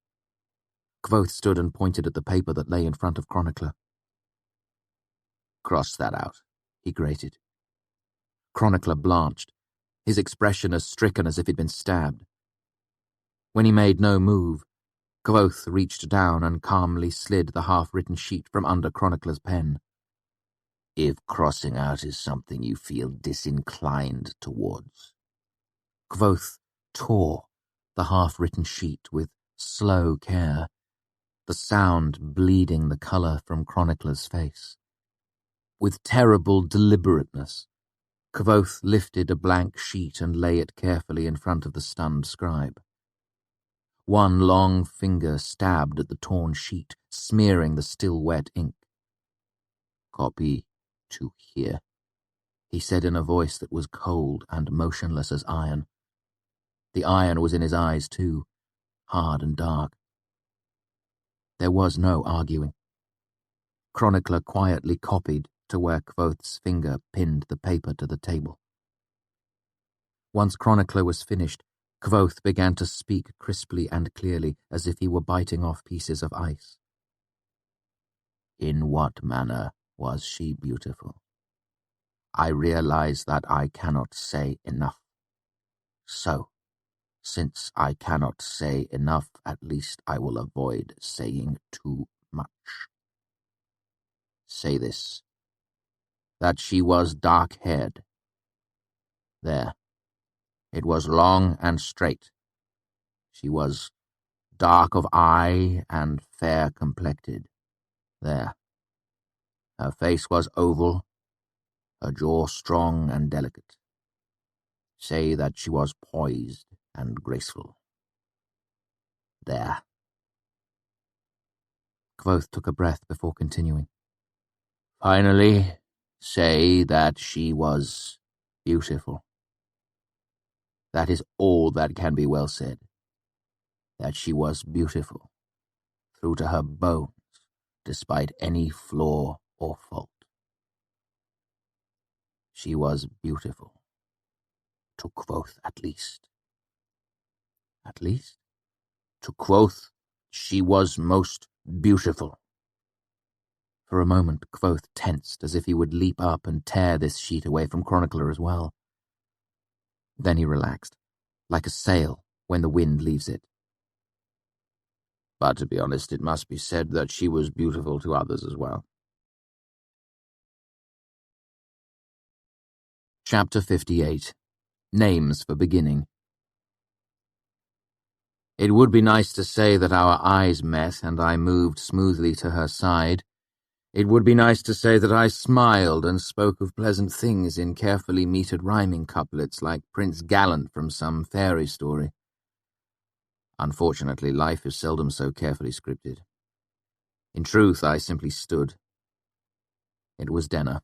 Kvothe stood and pointed at the paper that lay in front of Chronicler.
Cross that out, he grated.
Chronicler blanched, his expression as stricken as if he'd been stabbed. When he made no move, Kvothe reached down and calmly slid the half-written sheet from under Chronicler's pen.
If crossing out is something you feel disinclined towards.
Kvothe tore the half-written sheet with slow care, the sound bleeding the colour from Chronicler's face. With terrible deliberateness, Kvothe lifted a blank sheet and lay it carefully in front of the stunned scribe. One long finger stabbed at the torn sheet, smearing the still wet ink.
Copy to here,
he said in a voice that was cold and motionless as iron. The iron was in his eyes too, hard and dark. There was no arguing. Chronicler quietly copied to where Kvothe's finger pinned the paper to the table. Once Chronicler was finished, Kvothe began to speak crisply and clearly, as if he were biting off pieces of ice.
In what manner was she beautiful? I realize that I cannot say enough. So, since I cannot say enough, at least I will avoid saying too much. Say this, that she was dark-haired. There. It was long and straight. She was dark of eye and fair-complected. There. Her face was oval, her jaw strong and delicate. Say that she was poised and graceful. There.
Kvothe took a breath before continuing.
Finally, say that she was beautiful. That is all that can be well said. That she was beautiful, through to her bones, despite any flaw or fault. She was beautiful. To Kvothe, at least. At least? To Kvothe, she was most beautiful.
For a moment, Kvothe tensed as if he would leap up and tear this sheet away from Chronicler as well. Then he relaxed, like a sail when the wind leaves it.
But to be honest, it must be said that she was beautiful to others as well.
Chapter 58. Names for Beginning. It would be nice to say that our eyes met and I moved smoothly to her side. It would be nice to say that I smiled and spoke of pleasant things in carefully metered rhyming couplets like Prince Gallant from some fairy story. Unfortunately, life is seldom so carefully scripted. In truth, I simply stood. It was Denner,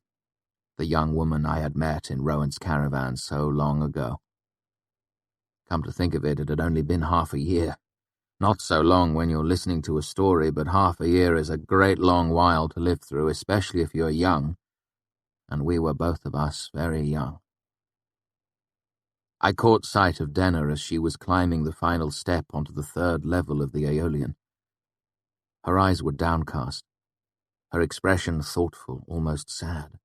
the young woman I had met in Rowan's caravan so long ago. Come to think of it, it had only been half a year. Not so long when you're listening to a story, but half a year is a great long while to live through, especially if you're young, and we were both of us very young. I caught sight of Denna as she was climbing the final step onto the third level of the Aeolian. Her eyes were downcast, her expression thoughtful, almost sad.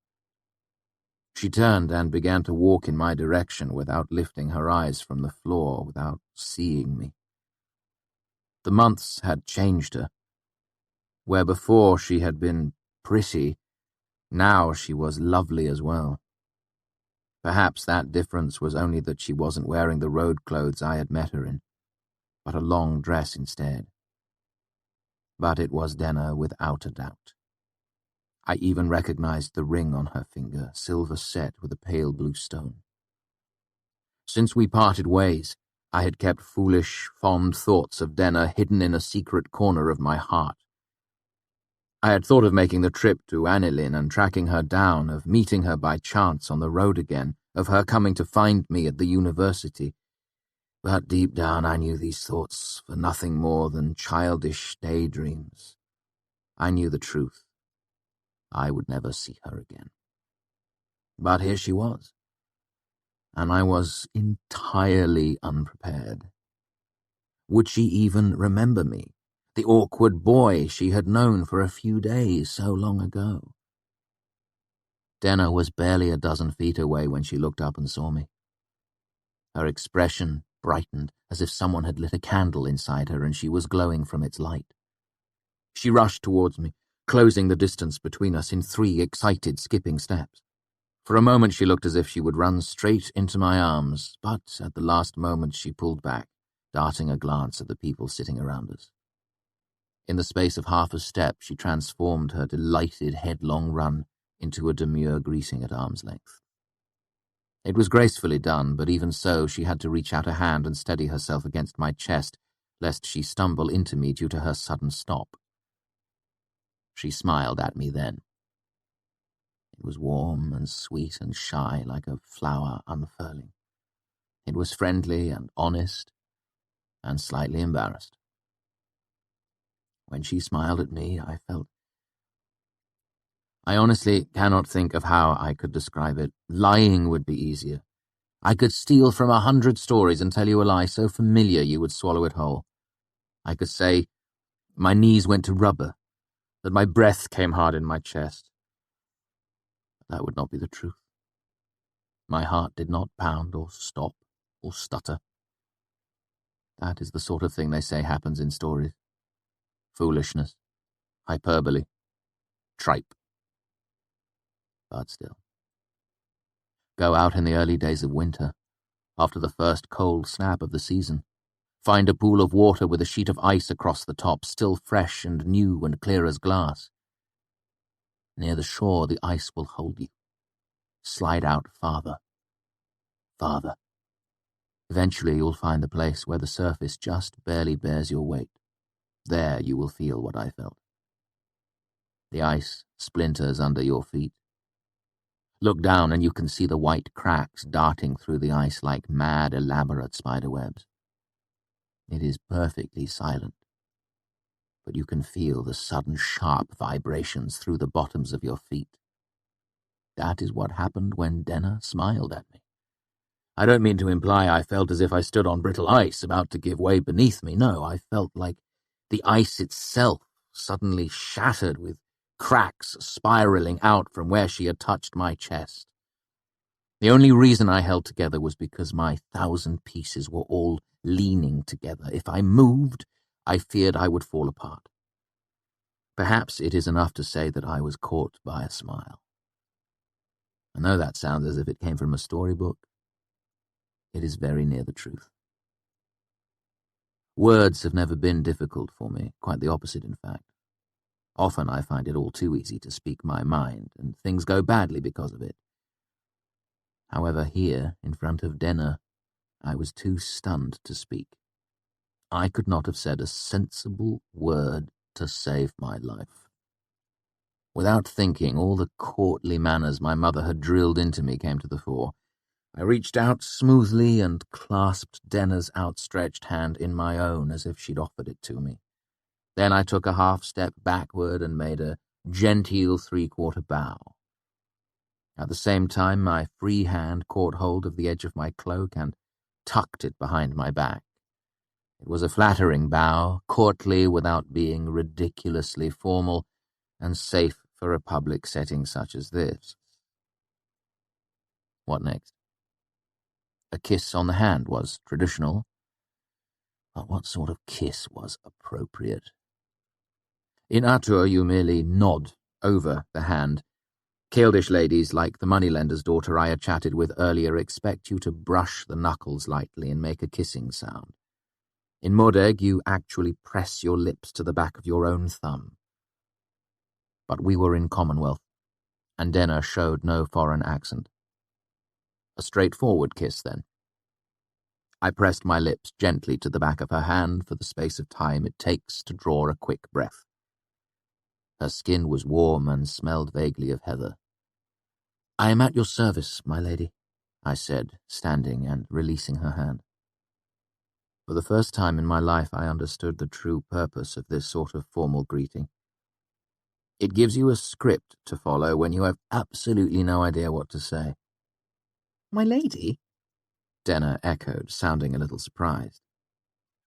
She turned and began to walk in my direction without lifting her eyes from the floor, without seeing me. The months had changed her. Where before she had been pretty, now she was lovely as well. Perhaps that difference was only that she wasn't wearing the road clothes I had met her in, but a long dress instead. But it was Denna without a doubt. I even recognized the ring on her finger, silver set with a pale blue stone. Since we parted ways, I had kept foolish, fond thoughts of Denna hidden in a secret corner of my heart. I had thought of making the trip to Annelin and tracking her down, of meeting her by chance on the road again, of her coming to find me at the university. But deep down I knew these thoughts were nothing more than childish daydreams. I knew the truth. I would never see her again. But here she was, and I was entirely unprepared. Would she even remember me, the awkward boy she had known for a few days so long ago? Denna was barely a dozen feet away when she looked up and saw me. Her expression brightened as if someone had lit a candle inside her and she was glowing from its light. She rushed towards me, closing the distance between us in 3 excited, skipping steps. For a moment she looked as if she would run straight into my arms, but at the last moment she pulled back, darting a glance at the people sitting around us. In the space of half a step she transformed her delighted headlong run into a demure greeting at arm's length. It was gracefully done, but even so she had to reach out a hand and steady herself against my chest, lest she stumble into me due to her sudden stop. She smiled at me then. It was warm and sweet and shy, like a flower unfurling. It was friendly and honest and slightly embarrassed. When she smiled at me, I honestly cannot think of how I could describe it. Lying would be easier. I could steal from 100 stories and tell you a lie so familiar you would swallow it whole. I could say my knees went to rubber, that my breath came hard in my chest. That would not be the truth. My heart did not pound or stop or stutter. That is the sort of thing they say happens in stories. Foolishness, hyperbole, tripe. But still. Go out in the early days of winter, after the first cold snap of the season. Find a pool of water with a sheet of ice across the top, still fresh and new and clear as glass. Near the shore, the ice will hold you. Slide out farther. Farther. Eventually you'll find the place where the surface just barely bears your weight. There you will feel what I felt. The ice splinters under your feet. Look down and you can see the white cracks darting through the ice like mad, elaborate spiderwebs. It is perfectly silent, but you can feel the sudden sharp vibrations through the bottoms of your feet. That is what happened when Denna smiled at me. I don't mean to imply I felt as if I stood on brittle ice about to give way beneath me. No, I felt like the ice itself suddenly shattered with cracks spiraling out from where she had touched my chest. The only reason I held together was because my 1,000 pieces were all leaning together. If I moved, I feared I would fall apart. Perhaps it is enough to say that I was caught by a smile. I know that sounds as if it came from a storybook. It is very near the truth. Words have never been difficult for me, quite the opposite, in fact. Often I find it all too easy to speak my mind, and things go badly because of it. However, here, in front of Denna, I was too stunned to speak. I could not have said a sensible word to save my life. Without thinking, all the courtly manners my mother had drilled into me came to the fore. I reached out smoothly and clasped Denna's outstretched hand in my own as if she'd offered it to me. Then I took a half-step backward and made a genteel 3/4 bow. At the same time, my free hand caught hold of the edge of my cloak, and tucked it behind my back. It was a flattering bow, courtly without being ridiculously formal, and safe for a public setting such as this. What next? A kiss on the hand was traditional, but what sort of kiss was appropriate? In Atur, you merely nod over the hand. Caldish ladies like the moneylender's daughter I had chatted with earlier expect you to brush the knuckles lightly and make a kissing sound. In Modeg, you actually press your lips to the back of your own thumb. But we were in Commonwealth, and Denner showed no foreign accent. A straightforward kiss, then. I pressed my lips gently to the back of her hand for the space of time it takes to draw a quick breath. Her skin was warm and smelled vaguely of heather. "I am at your service, my lady," I said, standing and releasing her hand. For the first time in my life, I understood the true purpose of this sort of formal greeting. It gives you a script to follow when you have absolutely no idea what to say.
"My lady?"
Denner echoed, sounding a little surprised.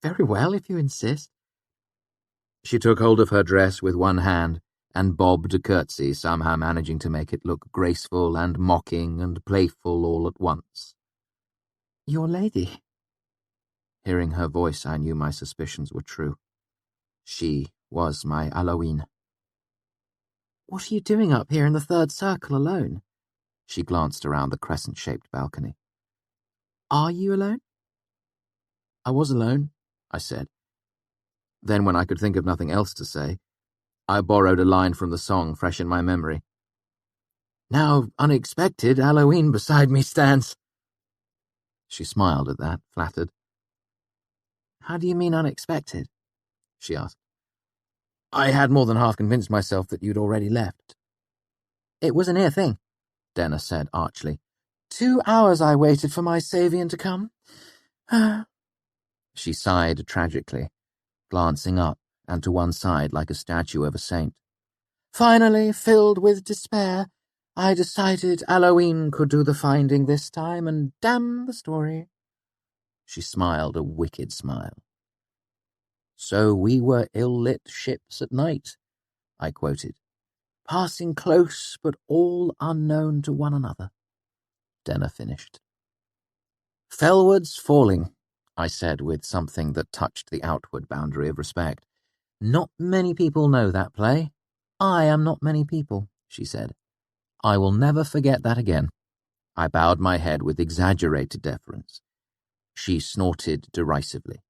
"Very well, if you insist."
She took hold of her dress with one hand and bobbed a curtsy, somehow managing to make it look graceful and mocking and playful all at once.
"Your lady."
Hearing her voice, I knew my suspicions were true. She was my Halloween.
"What are you doing up here in the third circle alone?"
She glanced around the crescent-shaped balcony.
"Are you alone?"
I was alone, I said. Then, when I could think of nothing else to say, I borrowed a line from the song fresh in my memory. "Now, unexpected, Halloween beside me stands." She smiled at that, flattered.
"How do you mean unexpected?"
she asked. "I had more than half convinced myself that you'd already left."
"It was a near thing,"
Denner said archly.
2 hours I waited for my Savian to come.
She sighed tragically, glancing up and to one side like a statue of a saint.
"Finally, filled with despair, I decided Halloween could do the finding this time, and damn the story."
She smiled a wicked smile. "So we were ill-lit ships at night," I quoted.
"Passing close, but all unknown to one another,"
Denner finished.
"Fellwards falling,"
I said with something that touched the outward boundary of respect.
"Not many people know that play."
"I am not many people," she said. "I will never forget that again." I bowed my head with exaggerated deference. She snorted derisively.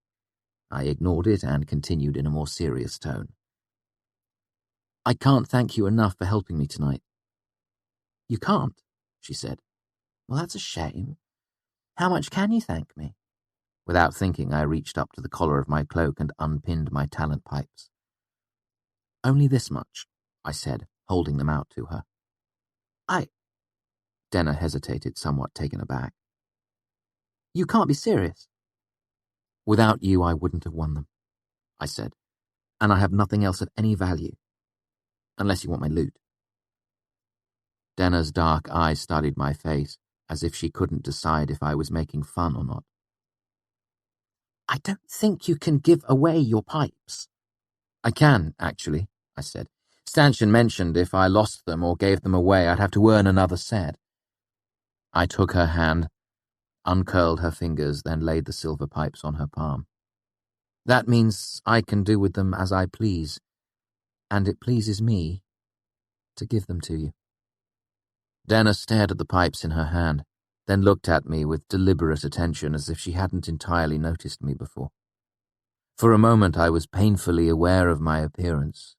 I ignored it and continued in a more serious tone. "I can't thank you enough for helping me tonight."
"You can't?"
she said.
"Well, that's a shame. How much can you thank me?"
Without thinking, I reached up to the collar of my cloak and unpinned my talent pipes. "Only this much," I said, holding them out to her. Denner hesitated, somewhat taken aback.
"You can't be serious."
"Without you, I wouldn't have won them," I said, "and I have nothing else of any value. Unless you want my loot." Denner's dark eyes studied my face, as if she couldn't decide if I was making fun or not.
"I don't think you can give away your pipes."
"I can, actually," I said. "Stanchion mentioned if I lost them or gave them away, I'd have to earn another set." I took her hand, uncurled her fingers, then laid the silver pipes on her palm. "That means I can do with them as I please, and it pleases me to give them to you." Denner stared at the pipes in her hand, then looked at me with deliberate attention as if she hadn't entirely noticed me before. For a moment I was painfully aware of my appearance.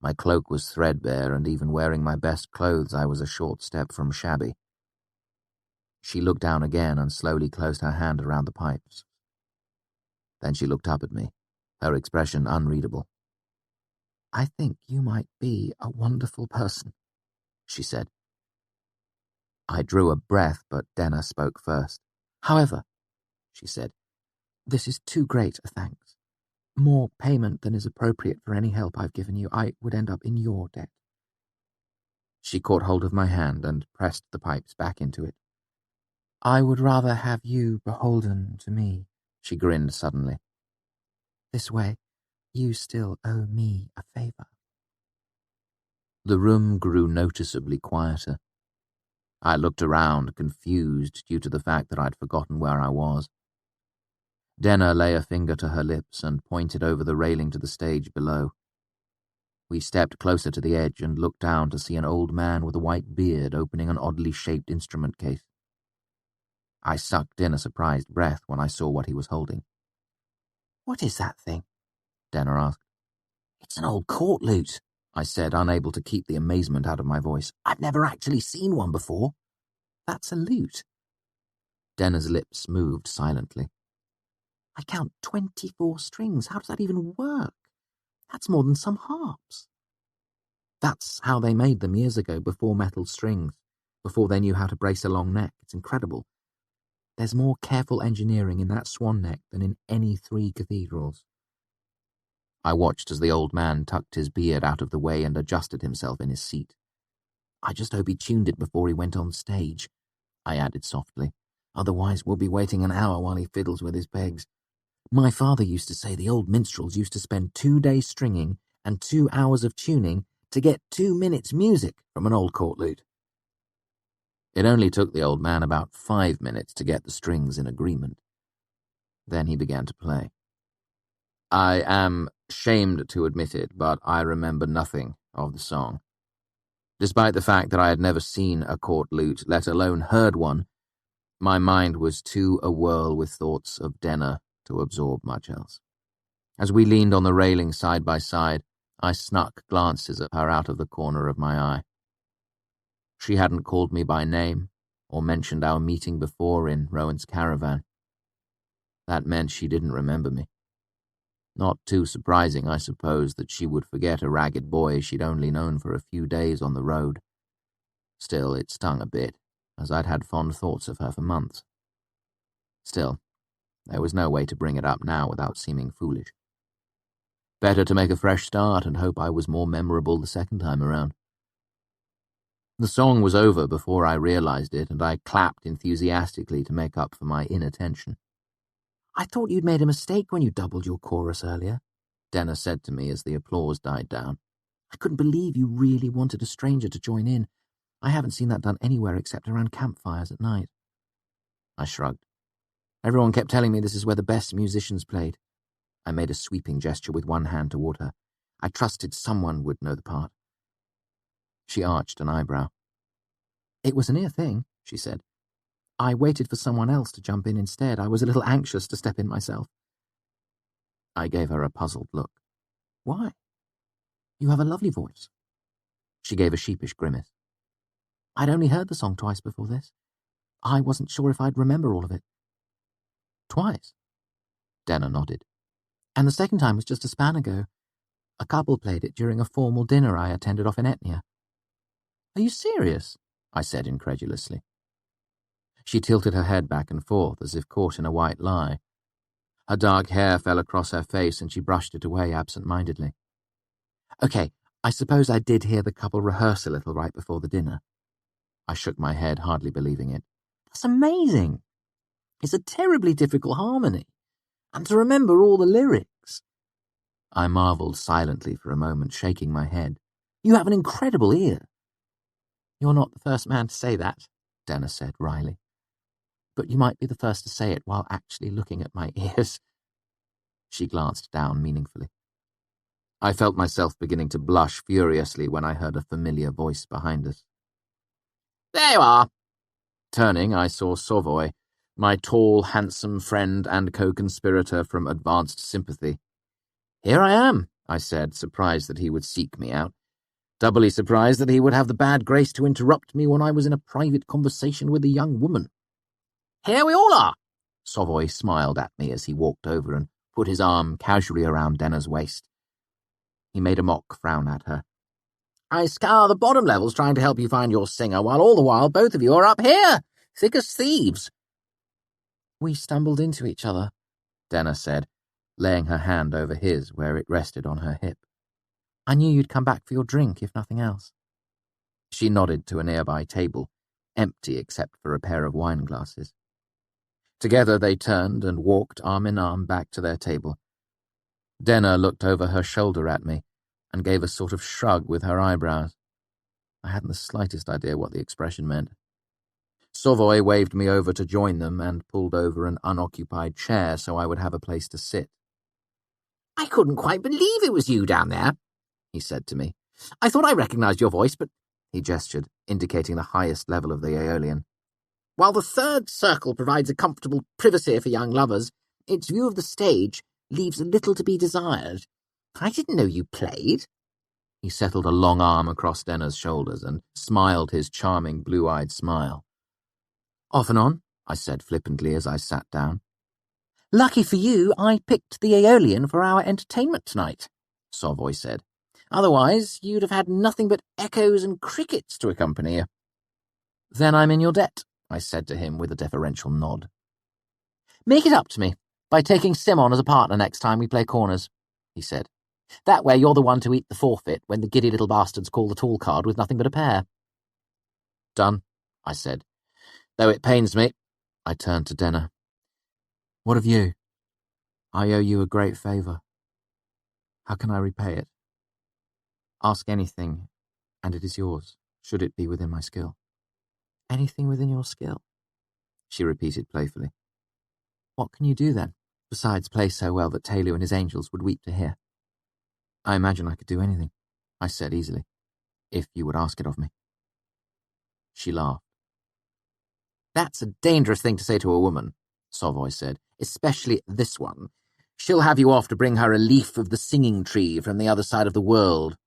My cloak was threadbare, and even wearing my best clothes I was a short step from shabby. She looked down again and slowly closed her hand around the pipes. Then she looked up at me, her expression unreadable.
"I think you might be a wonderful person,"
she said. I drew a breath, but Denner spoke first.
"However,"
she said,
"this is too great a thanks. More payment than is appropriate for any help I've given you. I would end up in your debt."
She caught hold of my hand and pressed the pipes back into it.
I would rather have you beholden to me, she grinned suddenly. This way, you still owe me a favour. The room grew noticeably quieter. I looked around, confused due to the fact that I'd forgotten where I was. Denna lay a finger to her lips and pointed over the railing to the stage below. We stepped closer to the edge and looked down to see an old man with a white beard opening an oddly shaped instrument case. I sucked in a surprised breath when I saw what he was holding. "What is that thing?" Denna asked. "It's an old court lute," I said, unable to keep the amazement out of my voice. "I've never actually seen one before." "That's a lute." Denna's lips moved silently. "I count 24 strings. How does that even work? That's more than some harps." "That's how they made them years ago, before metal strings, before they knew how to brace a long neck. It's incredible. There's more careful engineering in that swan neck than in any 3 cathedrals." I watched as the old man tucked his beard out of the way and adjusted himself in his seat. "I just hope he tuned it before he went on stage," I added softly. "Otherwise we'll be waiting an hour while he fiddles with his pegs. My father used to say the old minstrels used to spend 2 days stringing and 2 hours of tuning to get 2 minutes music from an old court lute." It only took the old man about 5 minutes to get the strings in agreement. Then he began to play. I am shamed to admit it, but I remember nothing of the song. Despite the fact that I had never seen a court lute, let alone heard one, my mind was too awhirl with thoughts of Denna to absorb much else. As we leaned on the railing side by side, I snuck glances at her out of the corner of my eye. She hadn't called me by name or mentioned our meeting before in Rowan's caravan. That meant she didn't remember me. Not too surprising, I suppose, that she would forget a ragged boy she'd only known for a few days on the road. Still, it stung a bit, as I'd had fond thoughts of her for months. Still, there was no way to bring it up now without seeming foolish. Better to make a fresh start and hope I was more memorable the second time around. The song was over before I realized it, and I clapped enthusiastically to make up for my inattention. "I thought you'd made a mistake when you doubled your chorus earlier," Denna said to me as the applause died down. "I couldn't believe you really wanted a stranger to join in. I haven't seen that done anywhere except around campfires at night." I shrugged. "Everyone kept telling me this is where the best musicians played." I made a sweeping gesture with one hand toward her. I trusted someone would know the part. She arched an eyebrow. "It was a near thing," she said. "I waited for someone else to jump in instead. I was a little anxious to step in myself." I gave her a puzzled look. "Why? You have a lovely voice." She gave a sheepish grimace. "I'd only heard the song twice before this. I wasn't sure if I'd remember all of it." "Twice?" Denna nodded. "And the second time was just a span ago. A couple played it during a formal dinner I attended off in Etnia." "Are you serious?" I said incredulously. She tilted her head back and forth as if caught in a white lie. Her dark hair fell across her face and she brushed it away absent-mindedly. "Okay, I suppose I did hear the couple rehearse a little right before the dinner." I shook my head, hardly believing it. "That's amazing. It's a terribly difficult harmony. And to remember all the lyrics." I marvelled silently for a moment, shaking my head. "You have an incredible ear." "You're not the first man to say that," Denna said wryly. "But you might be the first to say it while actually looking at my ears." She glanced down meaningfully. I felt myself beginning to blush furiously when I heard a familiar voice behind us. "There you are." Turning, I saw Savoy, my tall, handsome friend and co-conspirator from Advanced Sympathy. "Here I am," I said, surprised that he would seek me out. Doubly surprised that he would have the bad grace to interrupt me when I was in a private conversation with a young woman. "Here we all are." Savoy smiled at me as he walked over and put his arm casually around Denna's waist. He made a mock frown at her. "I scour the bottom levels trying to help you find your singer, while all the while both of you are up here, thick as thieves." "We stumbled into each other," Denna said, laying her hand over his where it rested on her hip. "I knew you'd come back for your drink, if nothing else." She nodded to a nearby table,
empty except for a pair of wine glasses. Together they turned and walked arm in arm back to their table. Denna looked over her shoulder at me and gave a sort of shrug with her eyebrows. I hadn't the slightest idea what the expression meant. Savoy waved me over to join them and pulled over an unoccupied chair so I would have a place to sit.
"I couldn't quite believe it was you down there," he said to me. "I thought I recognized your voice, but—"
He gestured, indicating the highest level of the Aeolian.
"While the third circle provides a comfortable privacy for young lovers, its view of the stage leaves little to be desired. I didn't know you played."
He settled a long arm across Denna's shoulders and smiled his charming blue-eyed smile. "Off and on," I said flippantly as I sat down.
"Lucky for you, I picked the Aeolian for our entertainment tonight," Savoy said. "Otherwise, you'd have had nothing but echoes and crickets to accompany you."
"Then I'm in your debt," I said to him with a deferential nod.
"Make it up to me by taking Sim on as a partner next time we play corners," he said. "That way you're the one to eat the forfeit when the giddy little bastards call the tall card with nothing but a pair."
"Done," I said. "Though it pains me." I turned to Denna. "What of you? I owe you a great favour. How can I repay it? Ask anything, and it is yours, should it be within my skill." "Anything within your skill?" she repeated playfully. "What can you do, then, besides play so well that Taylor and his angels would weep to hear?" "I imagine I could do anything," I said easily, "if you would ask it of me." She laughed.
"That's a dangerous thing to say to a woman," Savoy said, "especially this one. She'll have you off to bring her a leaf of the singing tree from the other side of the world."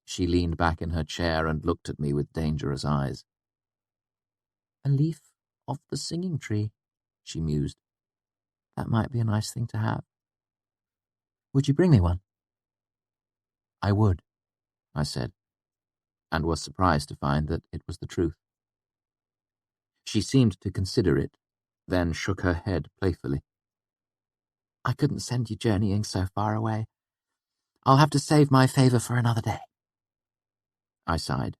She leaned back in her chair and looked at me with dangerous eyes. "A leaf of the singing tree," she mused. "That might be a nice thing to have. Would you bring me one?" "I would," I said, and was surprised to find that it was the truth. She seemed to consider it, then shook her head playfully. "I couldn't send you journeying so far away. I'll have to save my favour for another day." I sighed.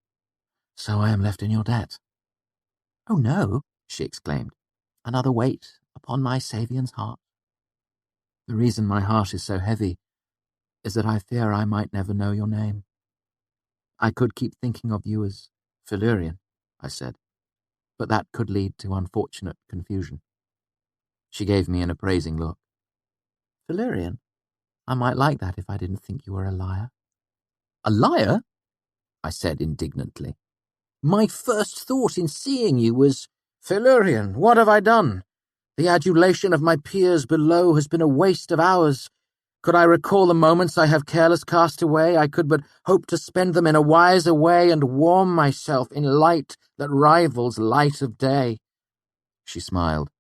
"So I am left in your debt." "Oh no," she exclaimed. "Another weight upon my Savion's heart. The reason my heart is so heavy is that I fear I might never know your name. I could keep thinking of you as Felurian," I said, "but that could lead to unfortunate confusion." She gave me an appraising look. "Felurian? I might like that if I didn't think you were a liar."
"A liar?"
I said indignantly.
"My first thought in seeing you was, 'Felurian, what have I done? The adulation of my peers below has been a waste of hours. Could I recall the moments I have careless cast away, I could but hope to spend them in a wiser way and warm myself in light that rivals light of day.'" She smiled.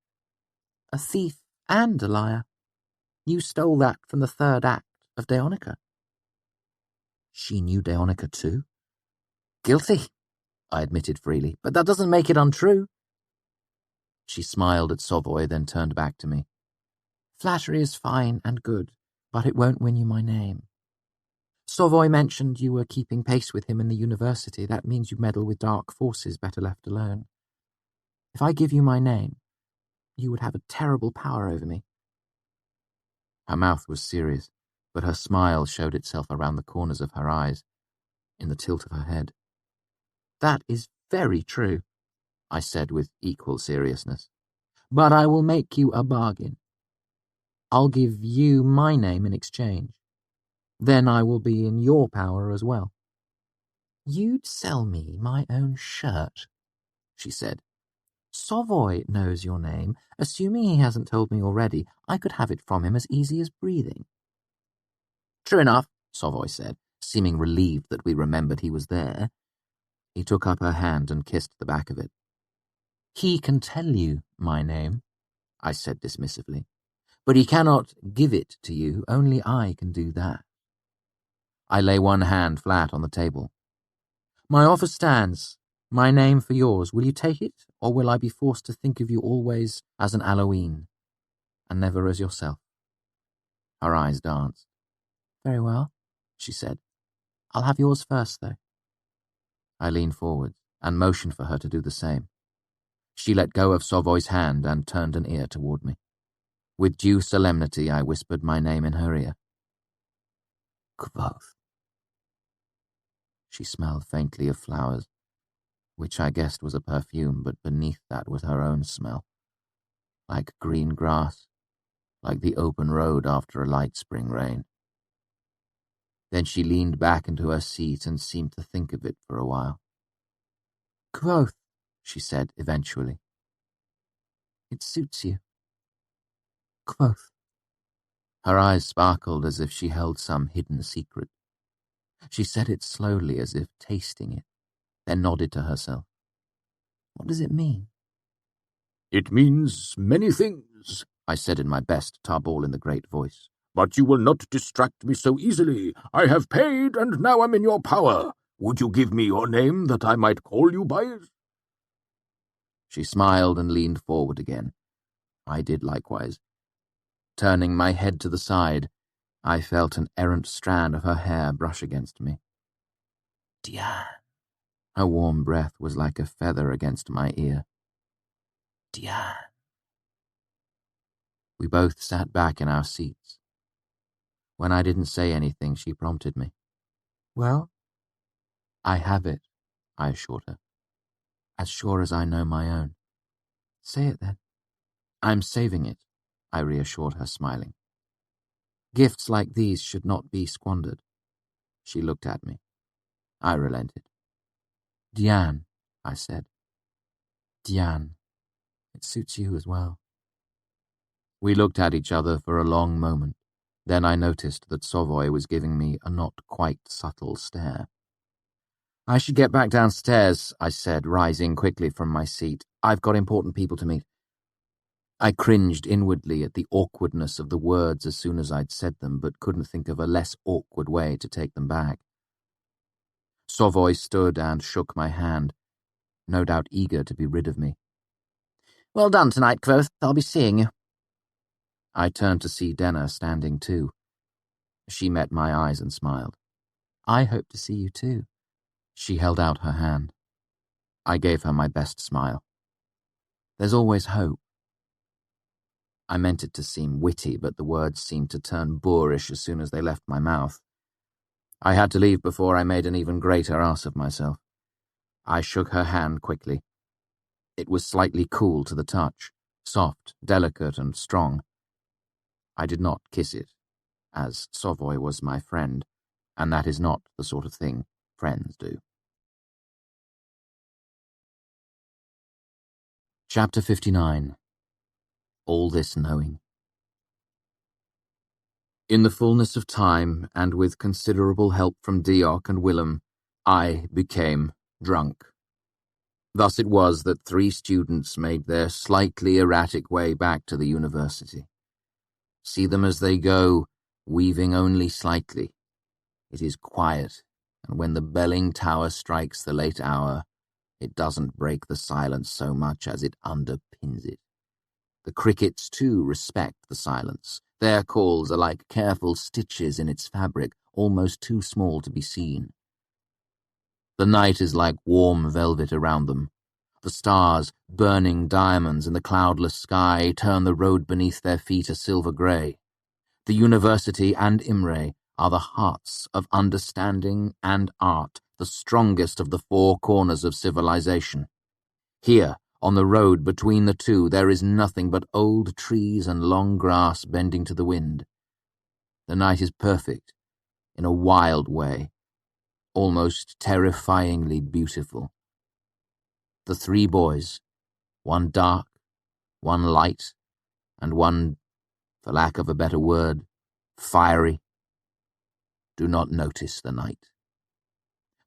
"A thief and a liar. You stole that from the third act of Deonica." She knew Deonica too? "Guilty," I admitted freely, "but that doesn't make it untrue." She smiled at Savoy, then turned back to me. "Flattery is fine and good, but it won't win you my name. Savoy mentioned you were keeping pace with him in the university. That means you meddle with dark forces better left alone. If I give you my name, you would have a terrible power over me." Her mouth was serious, but her smile showed itself around the corners of her eyes, in the tilt of her head. "That is very true," I said with equal seriousness. "But I will make you a bargain. I'll give you my name in exchange. Then I will be in your power as well." "You'd sell me my own shirt," she said. "Savoy knows your name. Assuming he hasn't told me already, I could have it from him as easy as breathing." "True enough," Savoy said, seeming relieved that we remembered he was there. He took up her hand and kissed the back of it. "He can tell you my name," I said dismissively, "but he cannot give it to you. Only I can do that." I lay one hand flat on the table. "My offer stands. My name for yours. Will you take it, or will I be forced to think of you always as an Halloween, and never as yourself?" Her eyes danced. "Very well," she said. "I'll have yours first, though." I leaned forward.
and motioned for her to do the same. She let go of Sovoy's hand and turned an ear toward me. With due solemnity, I whispered my name in her ear. Kvothe. She smelled faintly of flowers, which I guessed was a perfume, but beneath that was her own smell. Like green grass, like the open road after a light spring rain. Then she leaned back into her seat and seemed to think of it for a while. Kvothe, she said eventually. It suits you. Kvothe. Her eyes sparkled as if she held some hidden secret. She said it slowly as if tasting it, then nodded to herself. What does it mean?
It means many things, I said in my best Tarball in the Great voice. But you will not distract me so easily. I have paid, and now I'm in your power. Would you give me your name that I might call you by it?
She smiled and leaned forward again. I did likewise. Turning my head to the side, I felt an errant strand of her hair brush against me. Diane. Her warm breath was like a feather against my ear. Diane. We both sat back in our seats. When I didn't say anything, she prompted me. Well? I have it, I assured her. As sure as I know my own. Say it then. I'm saving it, I reassured her, smiling. Gifts like these should not be squandered. She looked at me. I relented. Diane, I said. Diane, it suits you as well. We looked at each other for a long moment. Then I noticed that Sovoy was giving me a not quite subtle stare. I should get back downstairs, I said, rising quickly from my seat. I've got important people to meet. I cringed inwardly at the awkwardness of the words as soon as I'd said them, but couldn't think of a less awkward way to take them back. Sovoy stood and shook my hand, no doubt eager to be rid of me.
Well done tonight, Kvothe. I'll be seeing you.
I turned to see Denna standing too. She met my eyes and smiled. I hope to see you too. She held out her hand. I gave her my best smile. There's always hope. I meant it to seem witty, but the words seemed to turn boorish as soon as they left my mouth. I had to leave before I made an even greater ass of myself. I shook her hand quickly. It was slightly cool to the touch, soft, delicate, and strong. I did not kiss it, as Sovoy was my friend, and that is not the sort of thing friends do. Chapter 59. All this knowing. In the fullness of time, and with considerable help from Deoch and Willem, I became drunk. Thus it was that 3 students made their slightly erratic way back to the university. See them as they go, weaving only slightly. It is quiet, and when the belling tower strikes the late hour, it doesn't break the silence so much as it underpins it. The crickets, too, respect the silence. Their calls are like careful stitches in its fabric, almost too small to be seen. The night is like warm velvet around them. The stars, burning diamonds in the cloudless sky, turn the road beneath their feet a silver grey. The university and Imre are the hearts of understanding and art, the strongest of the 4 corners of civilization. Here, on the road between the two, there is nothing but old trees and long grass bending to the wind. The night is perfect, in a wild way, almost terrifyingly beautiful. The 3 boys, one dark, one light, and one, for lack of a better word, fiery, do not notice the night.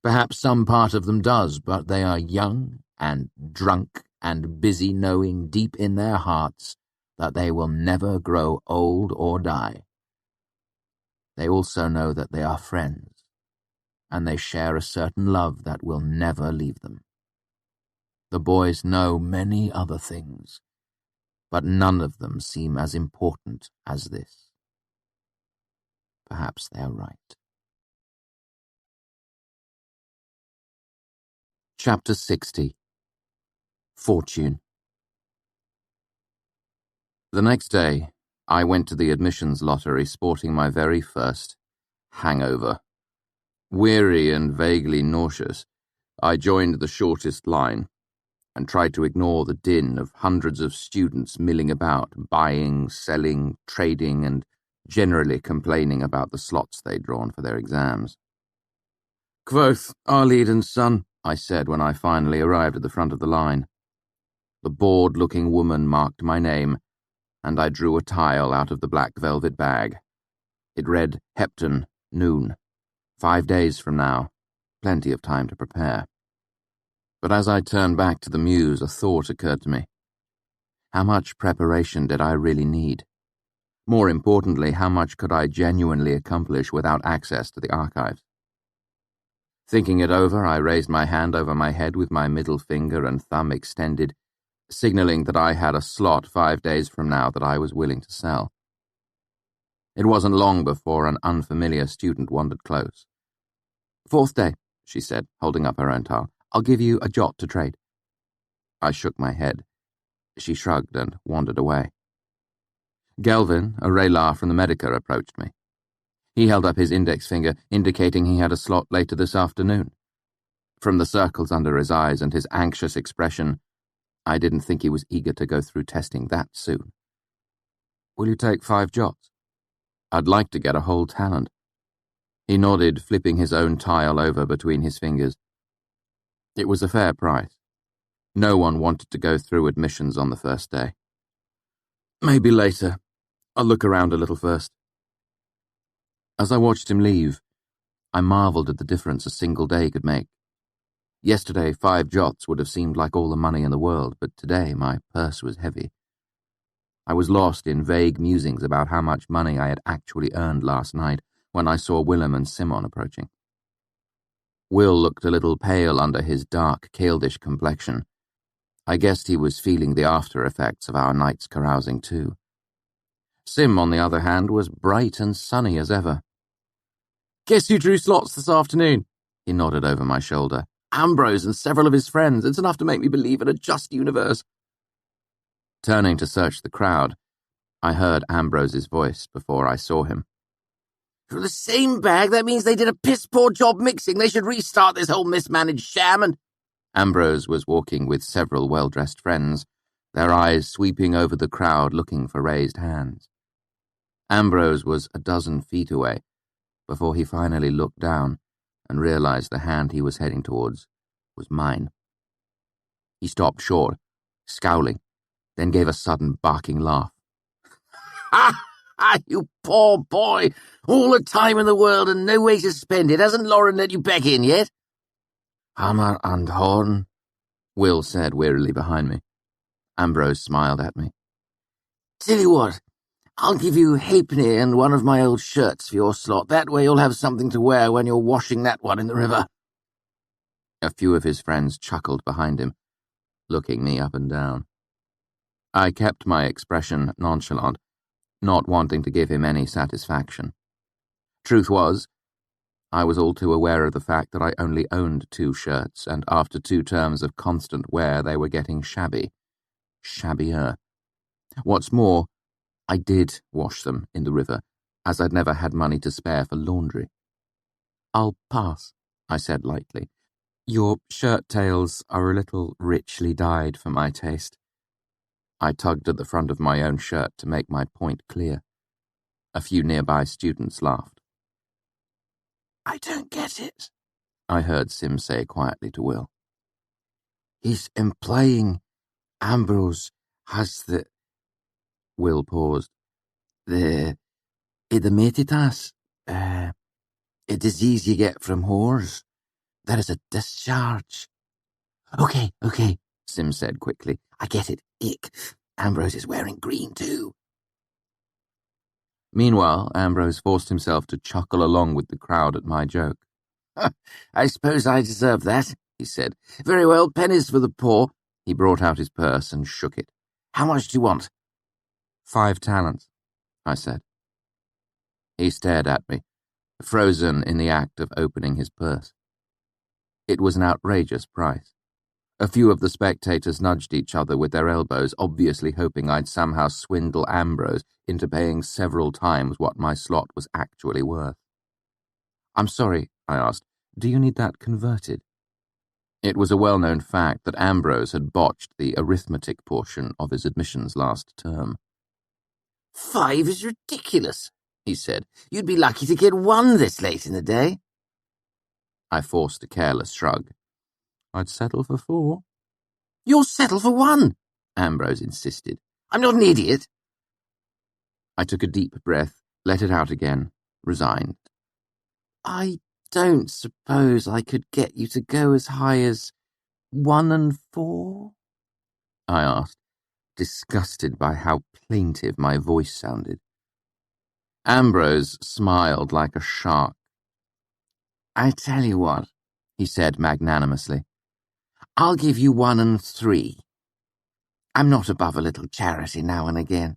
Perhaps some part of them does, but they are young and drunk and busy knowing deep in their hearts that they will never grow old or die. They also know that they are friends, and they share a certain love that will never leave them. The boys know many other things, but none of them seem as important as this. Perhaps they are right. Chapter 60. Fortune. The next day, I went to the admissions lottery sporting my very first hangover. Weary and vaguely nauseous, I joined the shortest line and tried to ignore the din of hundreds of students milling about, buying, selling, trading, and generally complaining about the slots they'd drawn for their exams. "Kvothe, our lead and son," I said when I finally arrived at the front of the line. The bored-looking woman marked my name, and I drew a tile out of the black velvet bag. It read, Hepton, noon. 5 days from now. Plenty of time to prepare. But as I turned back to the mews, a thought occurred to me. How much preparation did I really need? More importantly, how much could I genuinely accomplish without access to the archives? Thinking it over, I raised my hand over my head with my middle finger and thumb extended, signaling that I had a slot 5 days from now that I was willing to sell. It wasn't long before an unfamiliar student wandered close. "Fourth day," she said, holding up her own tile. "I'll give you a jot to trade." I shook my head. She shrugged and wandered away. Gelvin, a Raylar from the Medica, approached me. He held up his index finger, indicating he had a slot later this afternoon. From the circles under his eyes and his anxious expression, I didn't think he was eager to go through testing that soon. "Will you take 5 jots?" "I'd like to get a whole talent." He nodded, flipping his own tile over between his fingers. It was a fair price. No one wanted to go through admissions on the first day. "Maybe later. I'll look around a little first." As I watched him leave, I marveled at the difference a single day could make. Yesterday, 5 jots would have seemed like all the money in the world, but today my purse was heavy. I was lost in vague musings about how much money I had actually earned last night when I saw Willem and Simon approaching. Will looked a little pale under his dark, Caldish complexion. I guessed he was feeling the after-effects of our night's carousing too. Sim, on the other hand, was bright and sunny as ever. "Guess who drew slots this afternoon?" He nodded over my shoulder. "Ambrose and several of his friends. It's enough to make me believe in a just universe." Turning to search the crowd, I heard Ambrose's voice before I saw him. "From the same bag? That means they did a piss-poor job mixing. They should restart this whole mismanaged sham and—" Ambrose was walking with several well-dressed friends, their eyes sweeping over the crowd looking for raised hands. Ambrose was a dozen feet away before he finally looked down and realized the hand he was heading towards was mine. He stopped short, scowling, then gave a sudden barking laugh. "Ha! Ha! You poor boy! All the time in the world and no way to spend it. Hasn't Lauren let you back in yet?" "Hammer and horn," Will said wearily behind me. Ambrose smiled at me. "Tell you what, I'll give you halfpenny and one of my old shirts for your slot. That way you'll have something to wear when you're washing that one in the river." A few of his friends chuckled behind him, looking me up and down. I kept my expression nonchalant, not wanting to give him any satisfaction. Truth was, I was all too aware of the fact that I only owned 2 shirts, and after 2 terms of constant wear they were getting shabby. Shabbier. What's more, I did wash them in the river, as I'd never had money to spare for laundry. "I'll pass," I said lightly. "Your shirt tails are a little richly dyed for my taste." I tugged at the front of my own shirt to make my point clear. A few nearby students laughed. "I don't get it," I heard Sim say quietly to Will. "He's implying Ambrose has the—" Will paused. The edemathitas, a disease you get from whores. That is a discharge." Okay, Sim said quickly. "I get it. Ick. Ambrose is wearing green too." Meanwhile, Ambrose forced himself to chuckle along with the crowd at my joke. "I suppose I deserve that," he said. "Very well, pennies for the poor." He brought out his purse and shook it. "How much do you want?" 5 talents, I said. He stared at me, frozen in the act of opening his purse. It was an outrageous price. A few of the spectators nudged each other with their elbows, obviously hoping I'd somehow swindle Ambrose into paying several times what my slot was actually worth. "I'm sorry," I asked, "do you need that converted?" It was a well-known fact that Ambrose had botched the arithmetic portion of his admissions last term.
5 is ridiculous, he said. You'd be lucky to get 1 this late in the day.
I forced a careless shrug. I'd settle for 4.
You'll settle for 1, Ambrose insisted. I'm not an idiot.
I took a deep breath, let it out again, resigned.
I don't suppose I could get you to go as high as 1 and 4?
I asked, disgusted by how plaintive my voice sounded. Ambrose smiled like a shark.
I tell you what, he said magnanimously. I'll give you 1 and 3. I'm not above a little charity now and again.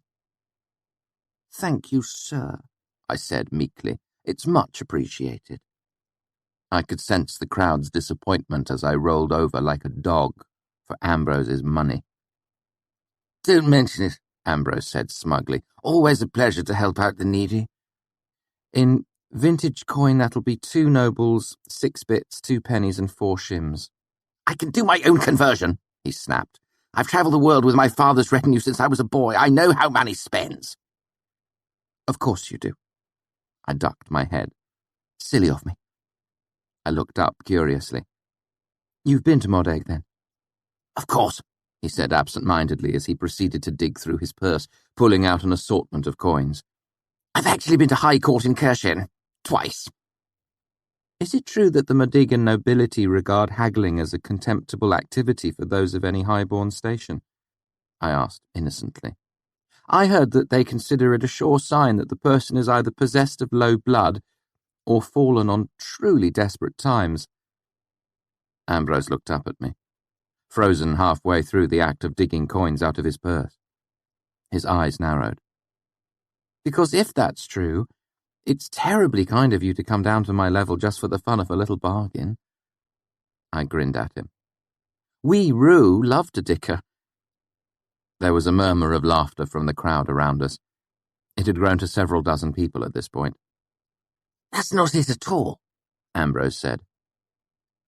Thank you, sir, I said meekly. It's much appreciated. I could sense the crowd's disappointment as I rolled over like a dog for Ambrose's money.
Don't mention it, Ambrose said smugly. Always a pleasure to help out the needy.
In vintage coin, that'll be 2 nobles, 6 bits, 2 pennies, and 4 shims.
I can do my own conversion, he snapped. I've travelled the world with my father's retinue since I was a boy. I know how money spends.
Of course you do. I ducked my head. Silly of me. I looked up curiously. You've been to Modegg, then?
Of course,
he said absent-mindedly as he proceeded to dig through his purse, pulling out an assortment of coins.
I've actually been to High Court in Kershin. Twice.
Is it true that the Modigan nobility regard haggling as a contemptible activity for those of any high-born station? I asked innocently. I heard that they consider it a sure sign that the person is either possessed of low blood or fallen on truly desperate times. Ambrose looked up at me, frozen halfway through the act of digging coins out of his purse. His eyes narrowed. Because if that's true, it's terribly kind of you to come down to my level just for the fun of a little bargain. I grinned at him. We Roo love to dicker. There was a murmur of laughter from the crowd around us. It had grown to several dozen people at this point.
That's not it at all,
Ambrose said.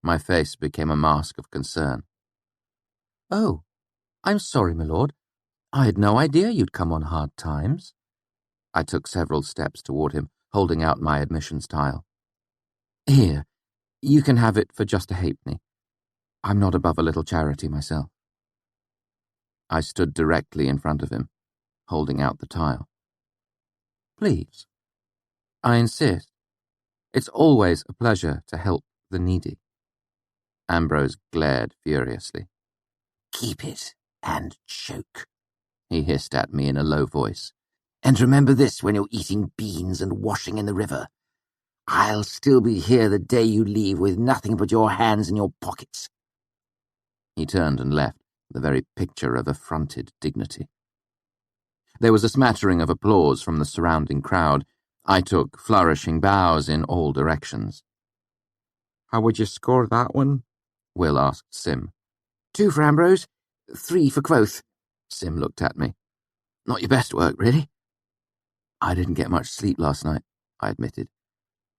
My face became a mask of concern. Oh, I'm sorry, my lord. I had no idea you'd come on hard times. I took several steps toward him, holding out my admissions tile. Here, you can have it for just a halfpenny. I'm not above a little charity myself. I stood directly in front of him, holding out the tile. Please. I insist. It's always a pleasure to help the needy. Ambrose glared furiously.
Keep it and choke,
he hissed at me in a low voice.
And remember this when you're eating beans and washing in the river. I'll still be here the day you leave with nothing but your hands in your pockets.
He turned and left, the very picture of affronted dignity. There was a smattering of applause from the surrounding crowd. I took flourishing bows in all directions. How would you score that one? Will asked Sim.
2 for Ambrose, 3 for Kvothe.
Sim looked at me.
Not your best work, really?
I didn't get much sleep last night, I admitted.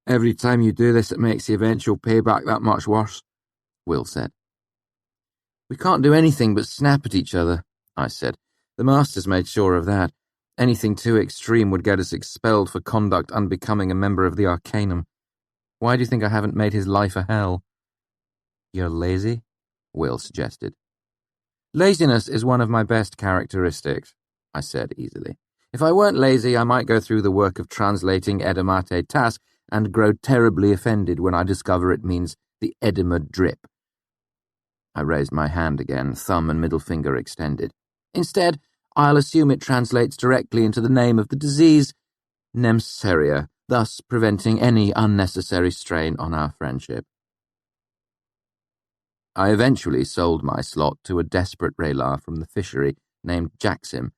Every time you do this, it makes the eventual payback that much worse, Will said. We can't do anything but snap at each other, I said. The Masters made sure of that. Anything too extreme would get us expelled for conduct unbecoming a member of the Arcanum. Why do you think I haven't made his life a hell? You're lazy? Will suggested. Laziness is one of my best characteristics, I said easily. If I weren't lazy, I might go through the work of translating Edamate task and grow terribly offended when I discover it means the edema drip. I raised my hand again, thumb and middle finger extended. Instead, I'll assume it translates directly into the name of the disease, Nemseria, thus preventing any unnecessary strain on our friendship. I eventually sold my slot to a desperate Raylar from the fishery named Jacksim.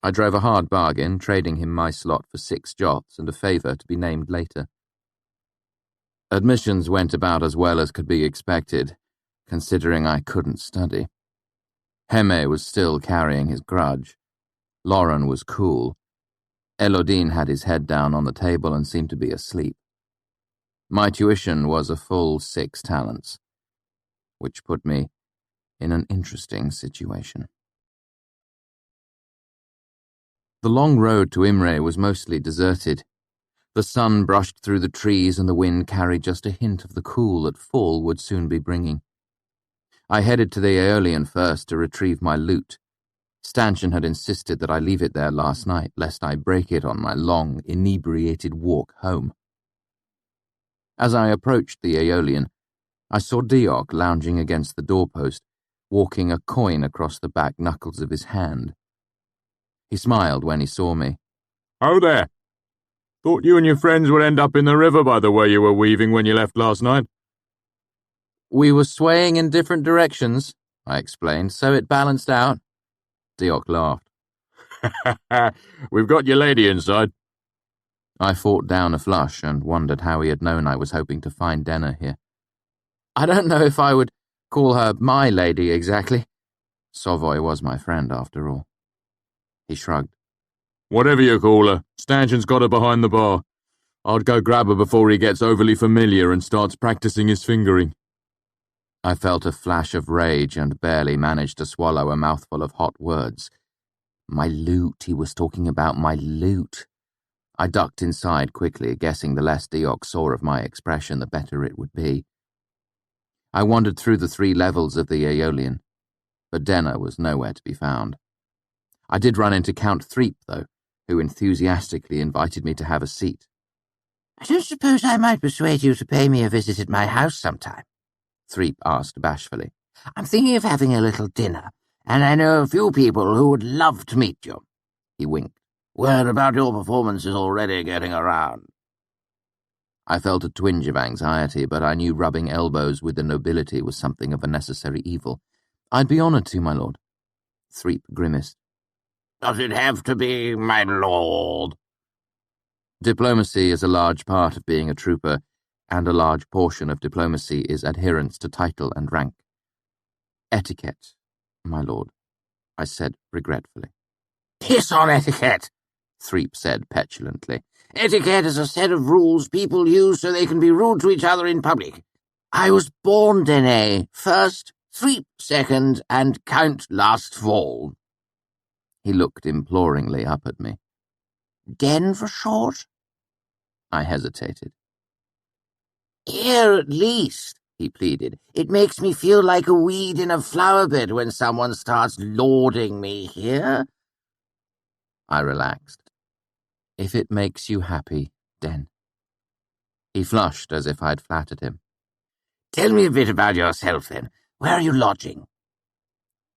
I drove a hard bargain, trading him my slot for 6 jots and a favour to be named later. Admissions went about as well as could be expected, considering I couldn't study. Heme was still carrying his grudge. Lauren was cool. Elodine had his head down on the table and seemed to be asleep. My tuition was a full 6 talents, which put me in an interesting situation. The long road to Imre was mostly deserted. The sun brushed through the trees and the wind carried just a hint of the cool that fall would soon be bringing. I headed to the Aeolian first to retrieve my loot. Stanchion had insisted that I leave it there last night, lest I break it on my long, inebriated walk home. As I approached the Aeolian, I saw Diok lounging against the doorpost, walking a coin across the back knuckles of his hand. He smiled when he saw me.
"Oh there! Thought you and your friends would end up in the river by the way you were weaving when you left last night."
We were swaying in different directions, I explained, so it balanced out. Diok laughed.
"We've got your lady inside."
I fought down a flush and wondered how he had known I was hoping to find Denna here. I don't know if I would call her my lady exactly. Sovoy was my friend after all. He shrugged.
"Whatever you call her, Stanchion's got her behind the bar. I'd go grab her before he gets overly familiar and starts practicing his fingering."
I felt a flash of rage and barely managed to swallow a mouthful of hot words. My loot, he was talking about my loot. I ducked inside quickly, guessing the less Diok saw of my expression, the better it would be. I wandered through the 3 levels of the Aeolian, but Denna was nowhere to be found. I did run into Count Threep, though, who enthusiastically invited me to have a seat.
"I don't suppose I might persuade you to pay me a visit at my house sometime?"
Threep asked bashfully.
"I'm thinking of having a little dinner, and I know a few people who would love to meet you."
He winked.
"Word about your performance is already getting around."
I felt a twinge of anxiety, but I knew rubbing elbows with the nobility was something of a necessary evil. I'd be honoured to, my lord. Threep grimaced.
"Does it have to be, my lord?"
Diplomacy is a large part of being a trooper, and a large portion of diplomacy is adherence to title and rank. Etiquette, my lord, I said regretfully.
"Piss on etiquette,"
Threep said petulantly.
"Etiquette is a set of rules people use so they can be rude to each other in public. I was born Dene first, Threep second, and Count last fall."
He looked imploringly up at me.
"Den for short?"
I hesitated.
"Here at least," he pleaded. "It makes me feel like a weed in a flower bed when someone starts lauding me here."
I relaxed. If it makes you happy, Den. He flushed as if I'd flattered him.
"Tell me a bit about yourself, then. Where are you lodging?"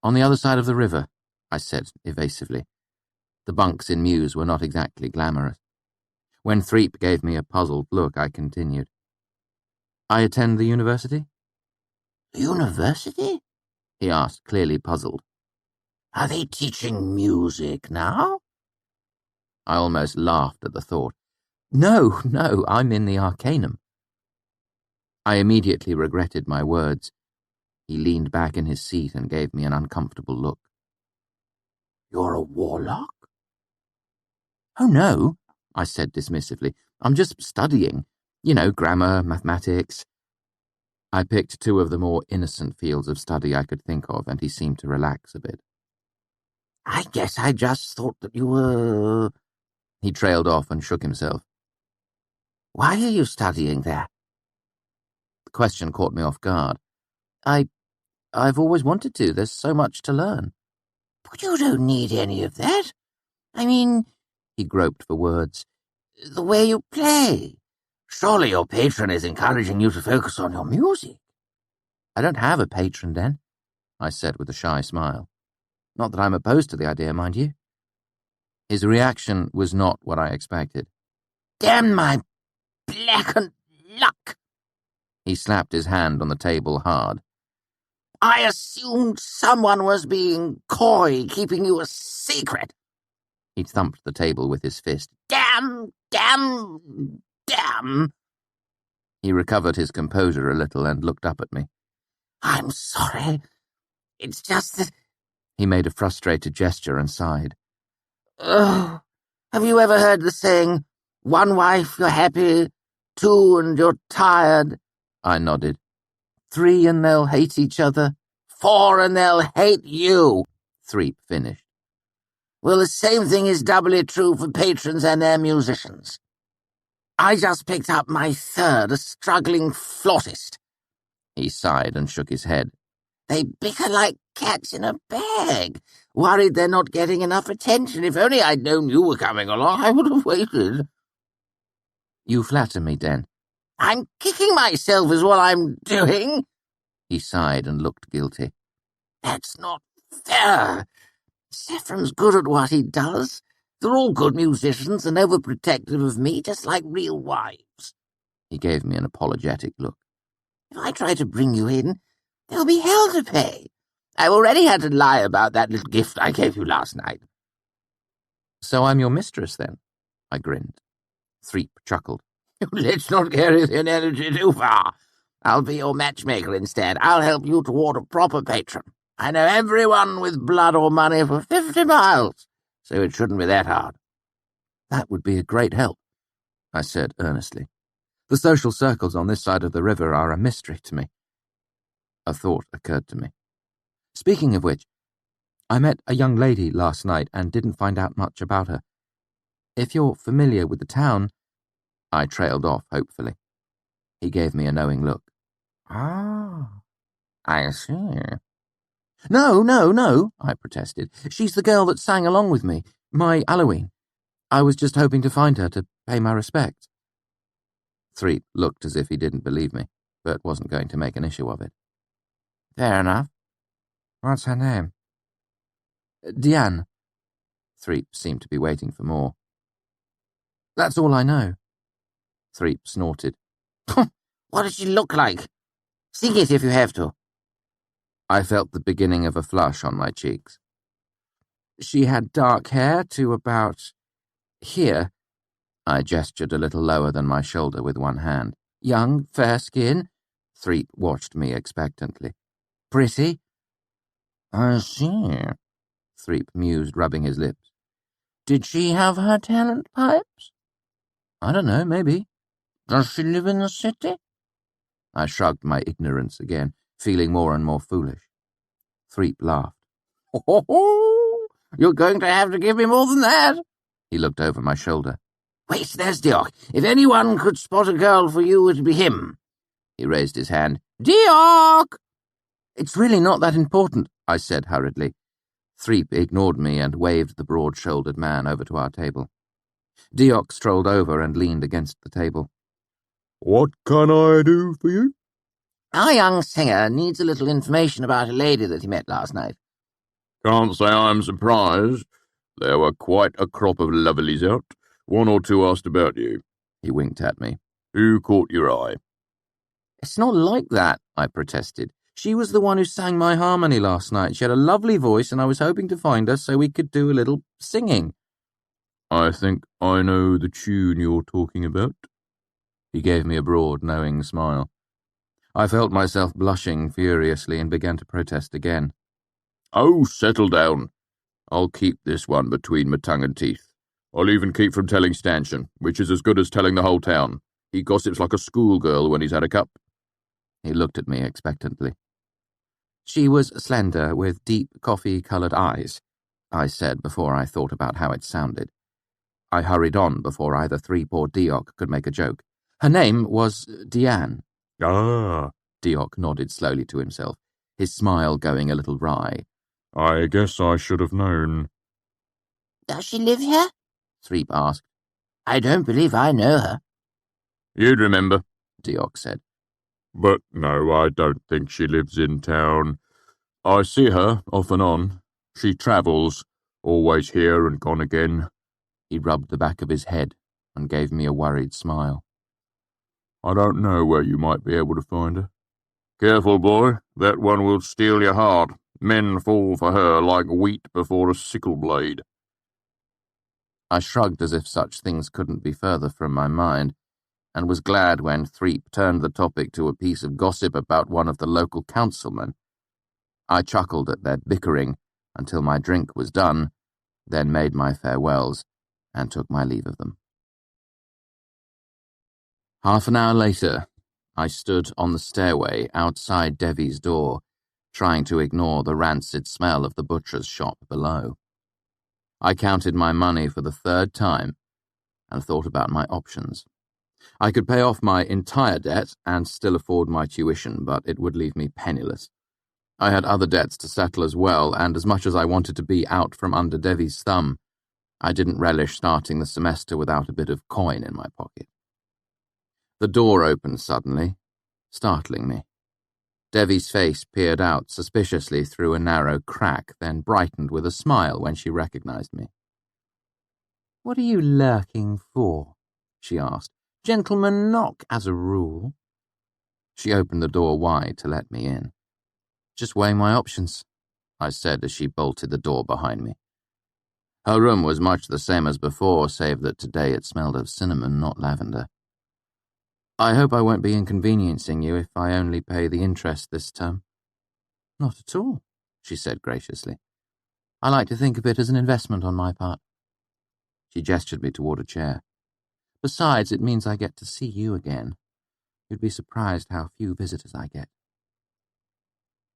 On the other side of the river, I said evasively. The bunks in Mews were not exactly glamorous. When Threep gave me a puzzled look, I continued. I attend the university?
"University?"
He asked, clearly puzzled.
"Are they teaching music now?"
I almost laughed at the thought. No, I'm in the Arcanum. I immediately regretted my words. He leaned back in his seat and gave me an uncomfortable look.
"You're a warlock?"
Oh, no, I said dismissively. I'm just studying. Grammar, mathematics. I picked 2 of the more innocent fields of study I could think of, and he seemed to relax a bit.
"I guess I just thought that you were—"
He trailed off and shook himself.
"Why are you studying there?"
The question caught me off guard. I've always wanted to. There's so much to learn.
"But you don't need any of that. I mean,"
he groped for words,
"the way you play. Surely your patron is encouraging you to focus on your music."
I don't have a patron, Den, I said with a shy smile. Not that I'm opposed to the idea, mind you. His reaction was not what I expected.
"Damn my blackened luck!"
He slapped his hand on the table hard.
"I assumed someone was being coy, keeping you a secret."
He thumped the table with his fist.
"Damn!
He recovered his composure a little and looked up at me.
I'm sorry. It's just that...
He made a frustrated gesture and sighed.
Oh, have you ever heard the saying, 1 wife, you're happy, 2 and you're tired?
I nodded. 3 and they'll hate each other.
4 and they'll hate you,
Threep finished.
Well, the same thing is doubly true for patrons and their musicians. I just picked up my 3rd, a struggling flautist.
He sighed and shook his head.
They bicker like cats in a bag, worried they're not getting enough attention. If only I'd known you were coming along, I would have waited.
You flatter me, Den.
I'm kicking myself is what I'm doing.
He sighed and looked guilty.
That's not fair. Saffron's good at what he does. They're all good musicians and overprotective of me, just like real wives.
He gave me an apologetic look.
If I try to bring you in, there'll be hell to pay. I've already had to lie about that little gift I gave you last night.
So I'm your mistress, then? I grinned. Threep chuckled.
Let's not carry the analogy too far. I'll be your matchmaker instead. I'll help you toward a proper patron. I know everyone with blood or money for 50 miles, so it shouldn't be that hard.
That would be a great help, I said earnestly. The social circles on this side of the river are a mystery to me. A thought occurred to me. Speaking of which, I met a young lady last night and didn't find out much about her. If you're familiar with the town... I trailed off hopefully. He gave me a knowing look.
Ah, I see.
No, I protested. She's the girl that sang along with me, my Halloween. I was just hoping to find her to pay my respects. Threep looked as if he didn't believe me, but wasn't going to make an issue of it.
Fair enough.
What's her name?
Diane. Threep seemed to be waiting for more. That's all I know. Threep snorted.
What does she look like? Sing it if you have to.
I felt the beginning of a flush on my cheeks. She had dark hair to about here. I gestured a little lower than my shoulder with one hand. Young, fair skin. Threep watched me expectantly. Pretty?
I see.
Threep mused, rubbing his lips.
Did she have her talent pipes?
I don't know, maybe.
Does she live in the city?
I shrugged my ignorance again, feeling more and more foolish. Threep laughed.
Oh, you're going to have to give me more than that.
He looked over my shoulder.
Wait, there's Diok. If anyone could spot a girl for you, it'd be him.
He raised his hand.
Diok!
It's really not that important, I said hurriedly. Threep ignored me and waved the broad-shouldered man over to our table. Diok strolled over and leaned against the table.
What can I do for you?
Our young singer needs a little information about a lady that he met last night.
Can't say I'm surprised. There were quite a crop of lovelies out. 1 or 2 asked about you.
He winked at me.
Who caught your eye?
It's not like that, I protested. She was the one who sang my harmony last night. She had a lovely voice and I was hoping to find her so we could do a little singing.
I think I know the tune you're talking about.
He gave me a broad, knowing smile. I felt myself blushing furiously and began to protest again.
Oh, settle down. I'll keep this one between my tongue and teeth. I'll even keep from telling Stanchion, which is as good as telling the whole town. He gossips like a schoolgirl when he's had a cup.
He looked at me expectantly. She was slender, with deep coffee-coloured eyes, I said before I thought about how it sounded. I hurried on before either Threep or Diok could make a joke. Her name was Diane.
Ah,
Diok nodded slowly to himself, his smile going a little wry.
I guess I should have known.
Does she live here?
Threep asked.
I don't believe I know her.
You'd remember,
Diok said.
But no, I don't think she lives in town. I see her off and on. She travels, always here and gone again.
He rubbed the back of his head and gave me a worried smile.
I don't know where you might be able to find her. Careful, boy, that one will steal your heart. Men fall for her like wheat before a sickle blade.
I shrugged as if such things couldn't be further from my mind.
and was glad when Threep turned the topic to a piece of gossip about one of the local councilmen. I chuckled at their bickering until my drink was done, then made my farewells and took my leave of them. Half an hour later, I stood on the stairway outside Devi's door, trying to ignore the rancid smell of the butcher's shop below. I counted my money for the third time and thought about my options. I could pay off my entire debt and still afford my tuition, but it would leave me penniless. I had other debts to settle as well, and as much as I wanted to be out from under Devi's thumb, I didn't relish starting the semester without a bit of coin in my pocket. The door opened suddenly, startling me. Devi's face peered out suspiciously through a narrow crack, then brightened with a smile when she recognized me.
"What are you lurking for?" she asked. "Gentlemen knock, as a rule."
She opened the door wide to let me in. "Just weighing my options," I said as she bolted the door behind me. Her room was much the same as before, save that today it smelled of cinnamon, not lavender. "I hope I won't be inconveniencing you if I only pay the interest this term."
"Not at all," she said graciously.
"I like to think of it as an investment on my part." She gestured me toward a chair.
"Besides, it means I get to see you again. You'd be surprised how few visitors I get."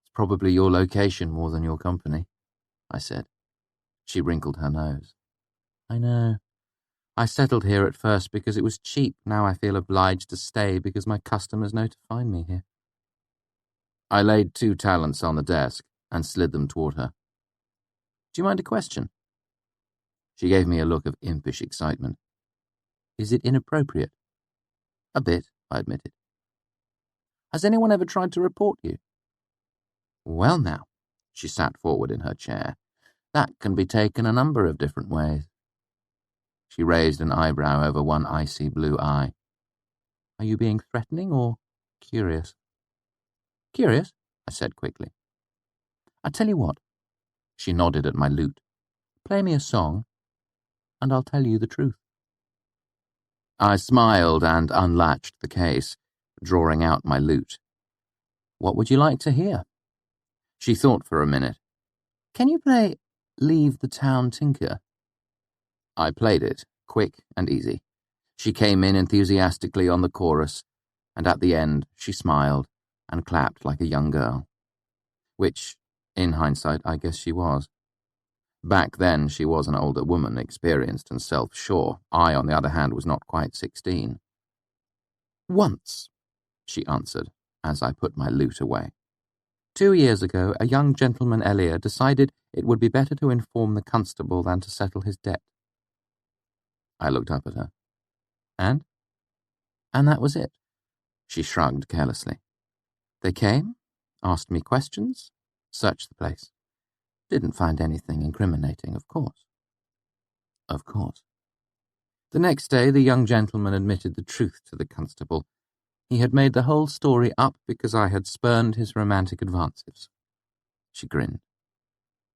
"It's probably your location more than your company," I said. She wrinkled her nose.
"I know. I settled here at first because it was cheap. Now I feel obliged to stay because my customers know to find me here."
I laid 2 talents on the desk and slid them toward her.
"Do you mind a question?"
She gave me a look of impish excitement.
"Is it inappropriate?"
"A bit," I admitted.
"Has anyone ever tried to report you?"
"Well now," she sat forward in her chair, "that can be taken a number of different ways." She raised an eyebrow over one icy blue eye.
"Are you being threatening or curious?" "Curious," I said quickly. "I tell you what." She nodded at my lute. "Play me a song, and I'll tell you the truth."
I smiled and unlatched the case, drawing out my lute.
"What would you like to hear?"
She thought for a minute.
"Can you play Leave the Town Tinker?"
I played it, quick and easy. She came in enthusiastically on the chorus, and at the end she smiled and clapped like a young girl. Which, in hindsight, I guess she was. Back then she was an older woman, experienced and self-sure. I, on the other hand, was not quite 16.
"Once," she answered, as I put my lute away. "2 years ago, a young gentleman Elliot decided it would be better to inform the constable than to settle his debt."
I looked up at her.
"And?" "And that was it."
She shrugged carelessly.
"They came, asked me questions, searched the place. Didn't find anything incriminating, of course."
"Of course."
"The next day, the young gentleman admitted the truth to the constable. He had made the whole story up because I had spurned his romantic advances."
She grinned.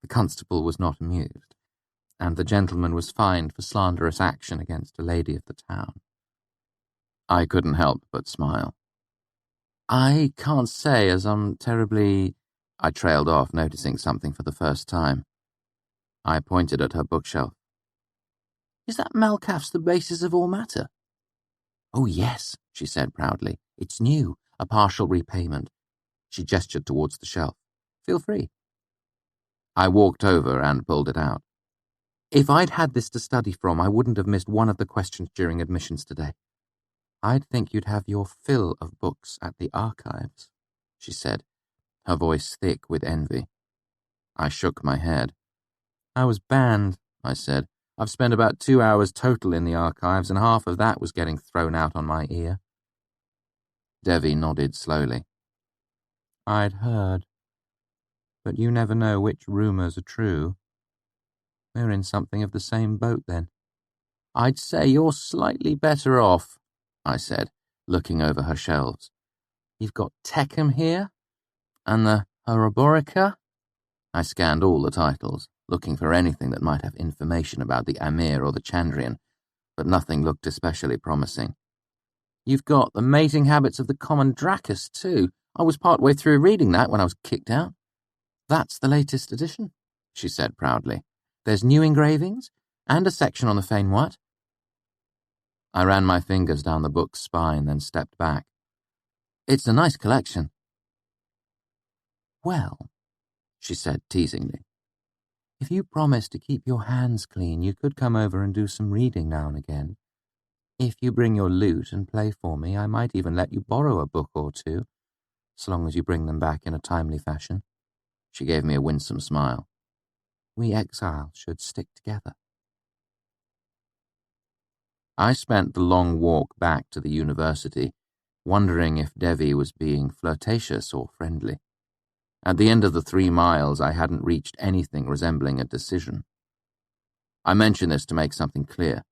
The constable was not amused, and the gentleman was fined for slanderous action against a lady of the town.
I couldn't help but smile.
"I can't say as I'm terribly—"
I trailed off, noticing something for the first time. I pointed at her bookshelf.
"Is that Malkaff's The Basis of All Matter?"
"Oh, yes," she said proudly. "It's new, a partial repayment." She gestured towards the shelf.
"Feel free."
I walked over and pulled it out.
"If I'd had this to study from, I wouldn't have missed one of the questions during admissions today. I'd think you'd have your fill of books at the archives," she said, her voice thick with envy.
I shook my head.
"I was banned," I said. "I've spent about 2 hours total in the archives, and half of that was getting thrown out on my ear."
Devi nodded slowly.
"I'd heard. But you never know which rumours are true. We're in something of the same boat, then." "I'd say you're slightly better off," I said, looking over her shelves. "You've got Tecum here, and the Horoborica."
I scanned all the titles, looking for anything that might have information about the Amir or the Chandrian, but nothing looked especially promising.
You've got The Mating Habits of the Common Dracus, too. I was part way through reading that when I was kicked out. That's the latest edition, she said proudly. There's new engravings and a section on the Feynwat. I ran my fingers down the book's spine, then stepped back. It's a nice collection. Well, she said teasingly, if you promise to keep your hands clean, you could come over and do some reading now and again. If you bring your lute and play for me, I might even let you borrow a book or two, so long as you bring them back in a timely fashion. She gave me a winsome smile. We exiles should stick together. I spent the long walk back to the university, wondering if Devi was being flirtatious or friendly. At the end of the 3 miles, I hadn't reached anything resembling a decision. I mention this to make something clear.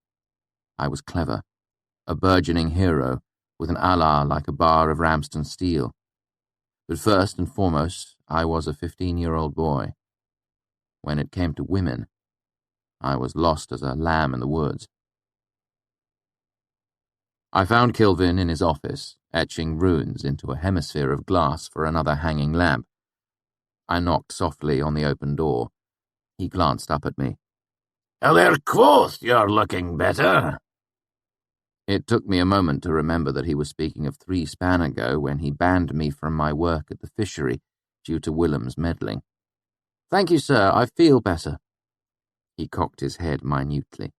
I was clever, a burgeoning hero, with an Allah like a bar of Ramston steel. But first and foremost, I was a 15-year-old boy. When it came to women, I was lost as a lamb in the woods. I found Kilvin in his office, etching runes into a hemisphere of glass for another hanging lamp. I knocked softly on the open door. He glanced up at me.
Hello, Kvothe, you're looking better.
It took me a moment to remember that he was speaking of 3 span ago when he banned me from my work at the fishery due to Willem's meddling. Thank you, sir, I feel better. He cocked his head minutely.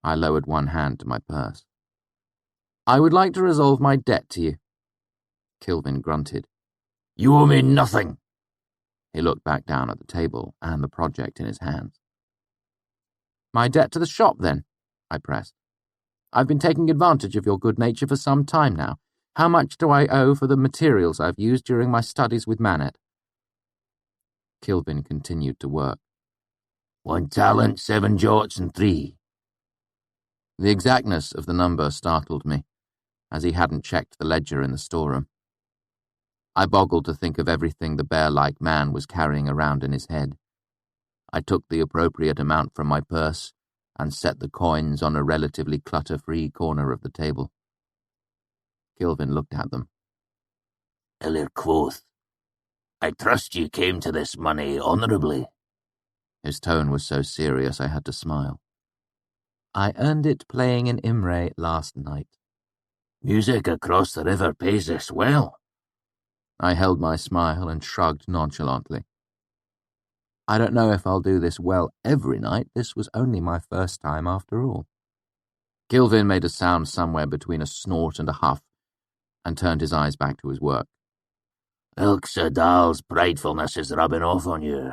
I lowered one hand to my purse. I would like to resolve my debt to you. Kilvin grunted.
You owe me nothing.
He looked back down at the table and the project in his hands. My debt to the shop, then, I pressed. I've been taking advantage of your good nature for some time now. How much do I owe for the materials I've used during my studies with Manet? Kilvin continued to work.
1 talent, 7 jots, and 3.
The exactness of the number startled me, as he hadn't checked the ledger in the storeroom. I boggled to think of everything the bear-like man was carrying around in his head. I took the appropriate amount from my purse and set the coins on a relatively clutter-free corner of the table. Kilvin looked at them.
Hello, Kvothe. I trust you came to this money honourably.
His tone was so serious I had to smile. I earned it playing in Imre last night.
Music across the river pays us well.
I held my smile and shrugged nonchalantly. I don't know if I'll do this well every night. This was only my first time after all. Kilvin made a sound somewhere between a snort and a huff and turned his eyes back to his work.
Ilksa Dahl's pridefulness is rubbing off on you.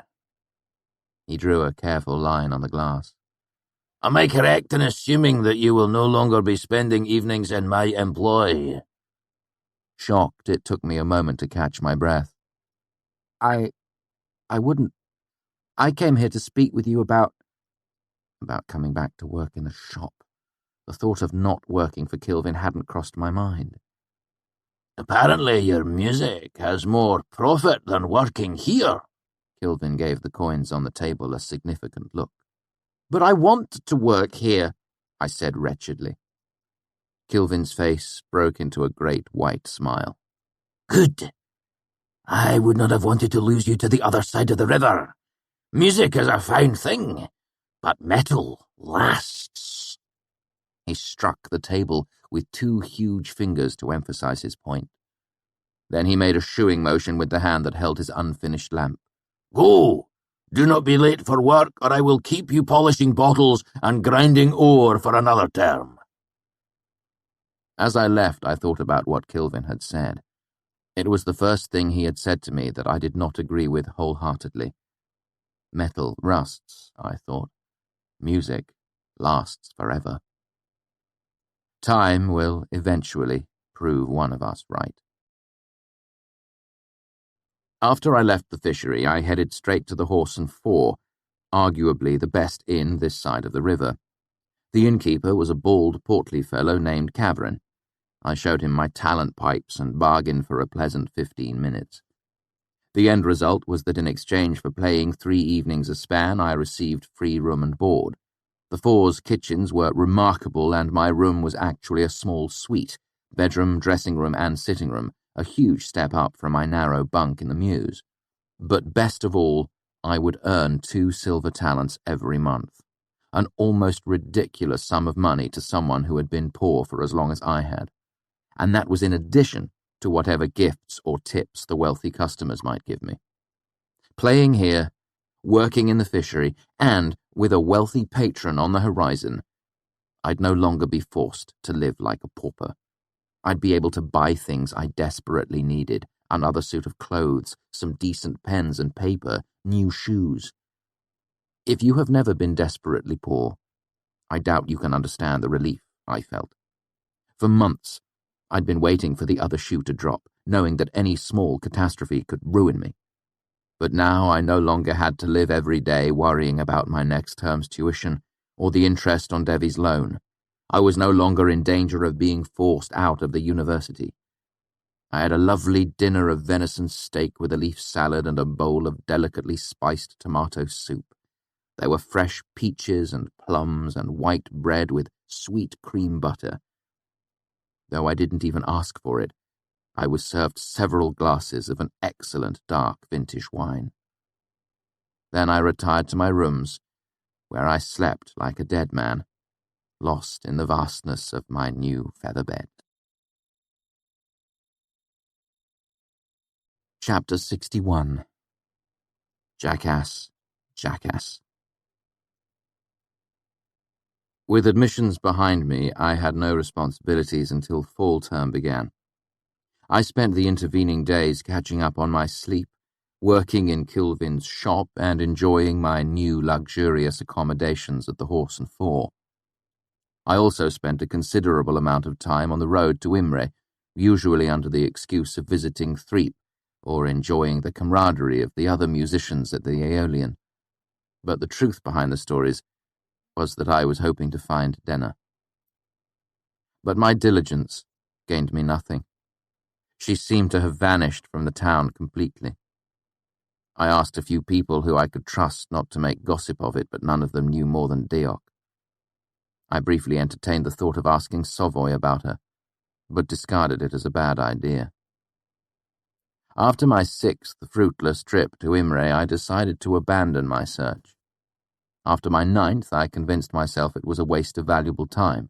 He drew a careful line on the glass.
Am I correct in assuming that you will no longer be spending evenings in my employ?
Shocked, it took me a moment to catch my breath. I wouldn't. I came here to speak with you about coming back to work in the shop. The thought of not working for Kilvin hadn't crossed my mind.
Apparently your music has more profit than working here.
Kilvin gave the coins on the table a significant look. But I want to work here, I said wretchedly. Kilvin's face broke into a great white smile.
Good. I would not have wanted to lose you to the other side of the river. Music is a fine thing, but metal lasts.
He struck the table with 2 huge fingers to emphasize his point. Then he made a shooing motion with the hand that held his unfinished lamp.
Go! Do not be late for work, or I will keep you polishing bottles and grinding ore for another term.
As I left, I thought about what Kilvin had said. It was the first thing he had said to me that I did not agree with wholeheartedly. Metal rusts, I thought. Music lasts forever. Time will eventually prove one of us right. After I left the fishery, I headed straight to the Horse and Four, arguably the best inn this side of the river. The innkeeper was a bald, portly fellow named Kavrin. I showed him my talent pipes and bargained for a pleasant 15 minutes. The end result was that in exchange for playing 3 evenings a span, I received free room and board. The Four's kitchens were remarkable, and my room was actually a small suite,
Bedroom, dressing room, and sitting room, a huge step up from my narrow bunk in the mews. But best of all, I would earn 2 silver talents every month, an almost ridiculous sum of money to someone who had been poor for as long as I had. And that was in addition to whatever gifts or tips the wealthy customers might give me. Playing here, working in the fishery, and with a wealthy patron on the horizon, I'd no longer be forced to live like a pauper. I'd be able to buy things I desperately needed, another suit of clothes, some decent pens and paper, new shoes. If you have never been desperately poor, I doubt you can understand the relief I felt. For months, I'd been waiting for the other shoe to drop, knowing that any small catastrophe could ruin me. But now I no longer had to live every day worrying about my next term's tuition or the interest on Devi's loan. I was no longer in danger of being forced out of the university. I had a lovely dinner of venison steak with a leaf salad and a bowl of delicately spiced tomato soup. There were fresh peaches and plums and white bread with sweet cream butter. Though I didn't even ask for it, I was served several glasses of an excellent dark vintage wine. Then I retired to my rooms, where I slept like a dead man, lost in the vastness of my new feather bed. Chapter 61. Jackass, Jackass. With admissions behind me, I had no responsibilities until fall term began. I spent the intervening days catching up on my sleep, working in Kilvin's shop, and enjoying my new luxurious accommodations at the Horse and Four. I also spent a considerable amount of time on the road to Imre, usually under the excuse of visiting Threep or enjoying the camaraderie of the other musicians at the Aeolian. But the truth behind the stories was that I was hoping to find Denna. But my diligence gained me nothing. She seemed to have vanished from the town completely. I asked a few people who I could trust not to make gossip of it, but none of them knew more than Deok. I briefly entertained the thought of asking Sovoy about her, but discarded it as a bad idea. After my 6th fruitless trip to Imre, I decided to abandon my search. After my 9th, I convinced myself it was a waste of valuable time.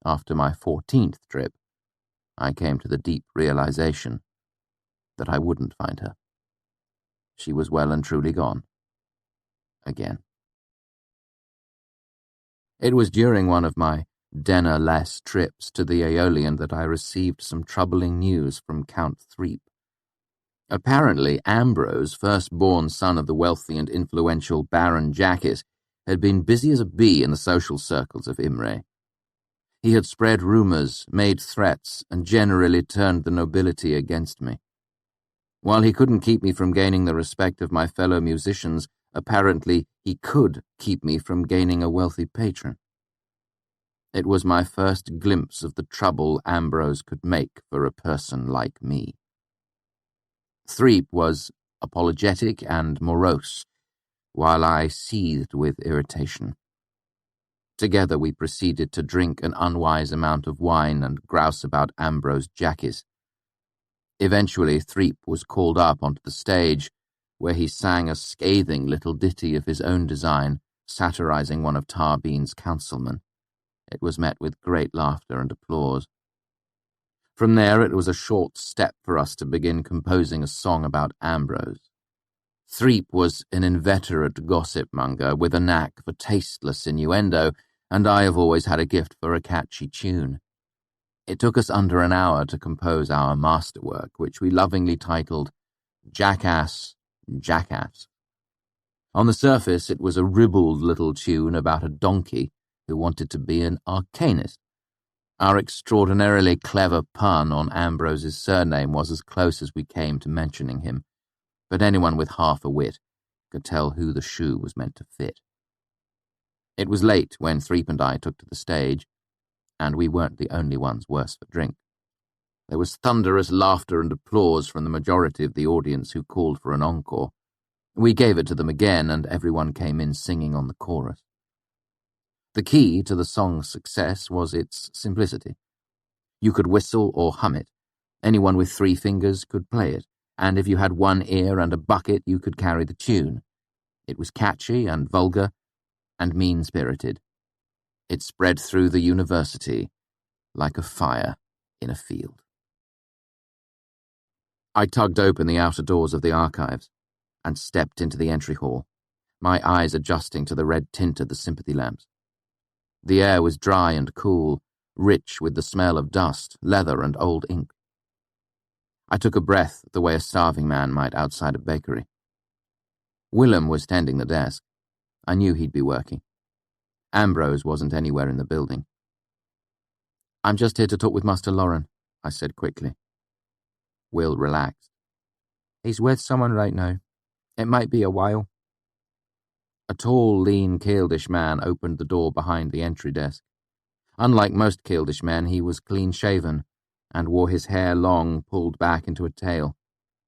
After my 14th trip, I came to the deep realization that I wouldn't find her. She was well and truly gone. Again. It was during one of my Denna-less trips to the Aeolian that I received some troubling news from Count Threep. Apparently, Ambrose, first-born son of the wealthy and influential Baron Jackis, had been busy as a bee in the social circles of Imre. He had spread rumors, made threats, and generally turned the nobility against me. While he couldn't keep me from gaining the respect of my fellow musicians, apparently he could keep me from gaining a wealthy patron. It was my first glimpse of the trouble Ambrose could make for a person like me. Threep was apologetic and morose, while I seethed with irritation. Together we proceeded to drink an unwise amount of wine and grouse about Ambrose Jackis. Eventually, Threep was called up onto the stage, where he sang a scathing little ditty of his own design, satirizing one of Tarbean's councilmen. It was met with great laughter and applause. From there, it was a short step for us to begin composing a song about Ambrose. Threep was an inveterate gossip-monger with a knack for tasteless innuendo, and I have always had a gift for a catchy tune. It took us under an hour to compose our masterwork, which we lovingly titled Jackass, Jackass. On the surface, it was a ribald little tune about a donkey who wanted to be an arcanist. Our extraordinarily clever pun on Ambrose's surname was as close as we came to mentioning him, but anyone with half a wit could tell who the shoe was meant to fit. It was late when Threep and I took to the stage, and we weren't the only ones worse for drink. There was thunderous laughter and applause from the majority of the audience who called for an encore. We gave it to them again, and everyone came in singing on the chorus. The key to the song's success was its simplicity. You could whistle or hum it. Anyone with 3 fingers could play it, and if you had 1 ear and a bucket, you could carry the tune. It was catchy and vulgar and mean-spirited. It spread through the university like a fire in a field. I tugged open the outer doors of the archives and stepped into the entry hall, my eyes adjusting to the red tint of the sympathy lamps. The air was dry and cool, rich with the smell of dust, leather, and old ink. I took a breath the way a starving man might outside a bakery. Willem was tending the desk. I knew he'd be working. Ambrose wasn't anywhere in the building. "I'm just here to talk with Master Lauren," I said quickly. Will relaxed. "He's with someone right now. It might be a while." A tall, lean Keeldish man opened the door behind the entry desk. Unlike most Keeldish men, he was clean-shaven and wore his hair long, pulled back into a tail.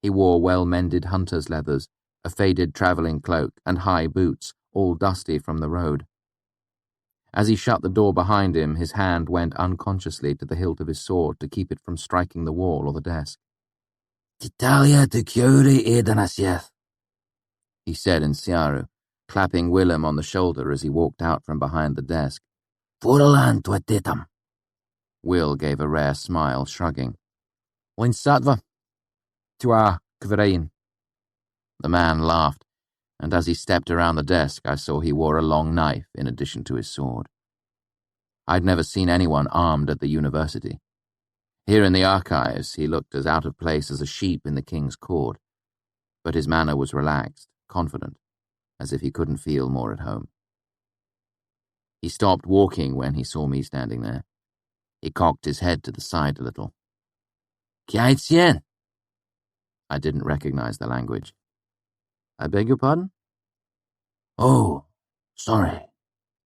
He wore well-mended hunter's leathers, a faded travelling cloak, and high boots, all dusty from the road. As he shut the door behind him, his hand went unconsciously to the hilt of his sword to keep it from striking the wall or the desk.
"Titalia te curie edanasieth,"
he said in Siaru, clapping Willem on the shoulder as he walked out from behind the desk.
"Furalan tuetitam."
Will gave a rare smile, shrugging. "Lin Satva. Tua Kvarain." The man laughed, and as he stepped around the desk, I saw he wore a long knife in addition to his sword. I'd never seen anyone armed at the university. Here in the archives, he looked as out of place as a sheep in the king's court, but his manner was relaxed, confident, as if he couldn't feel more at home. He stopped walking when he saw me standing there. He cocked his head to the side a little. "Kiaitsien." I didn't recognize the language. "I beg your pardon?"
"Oh, sorry,"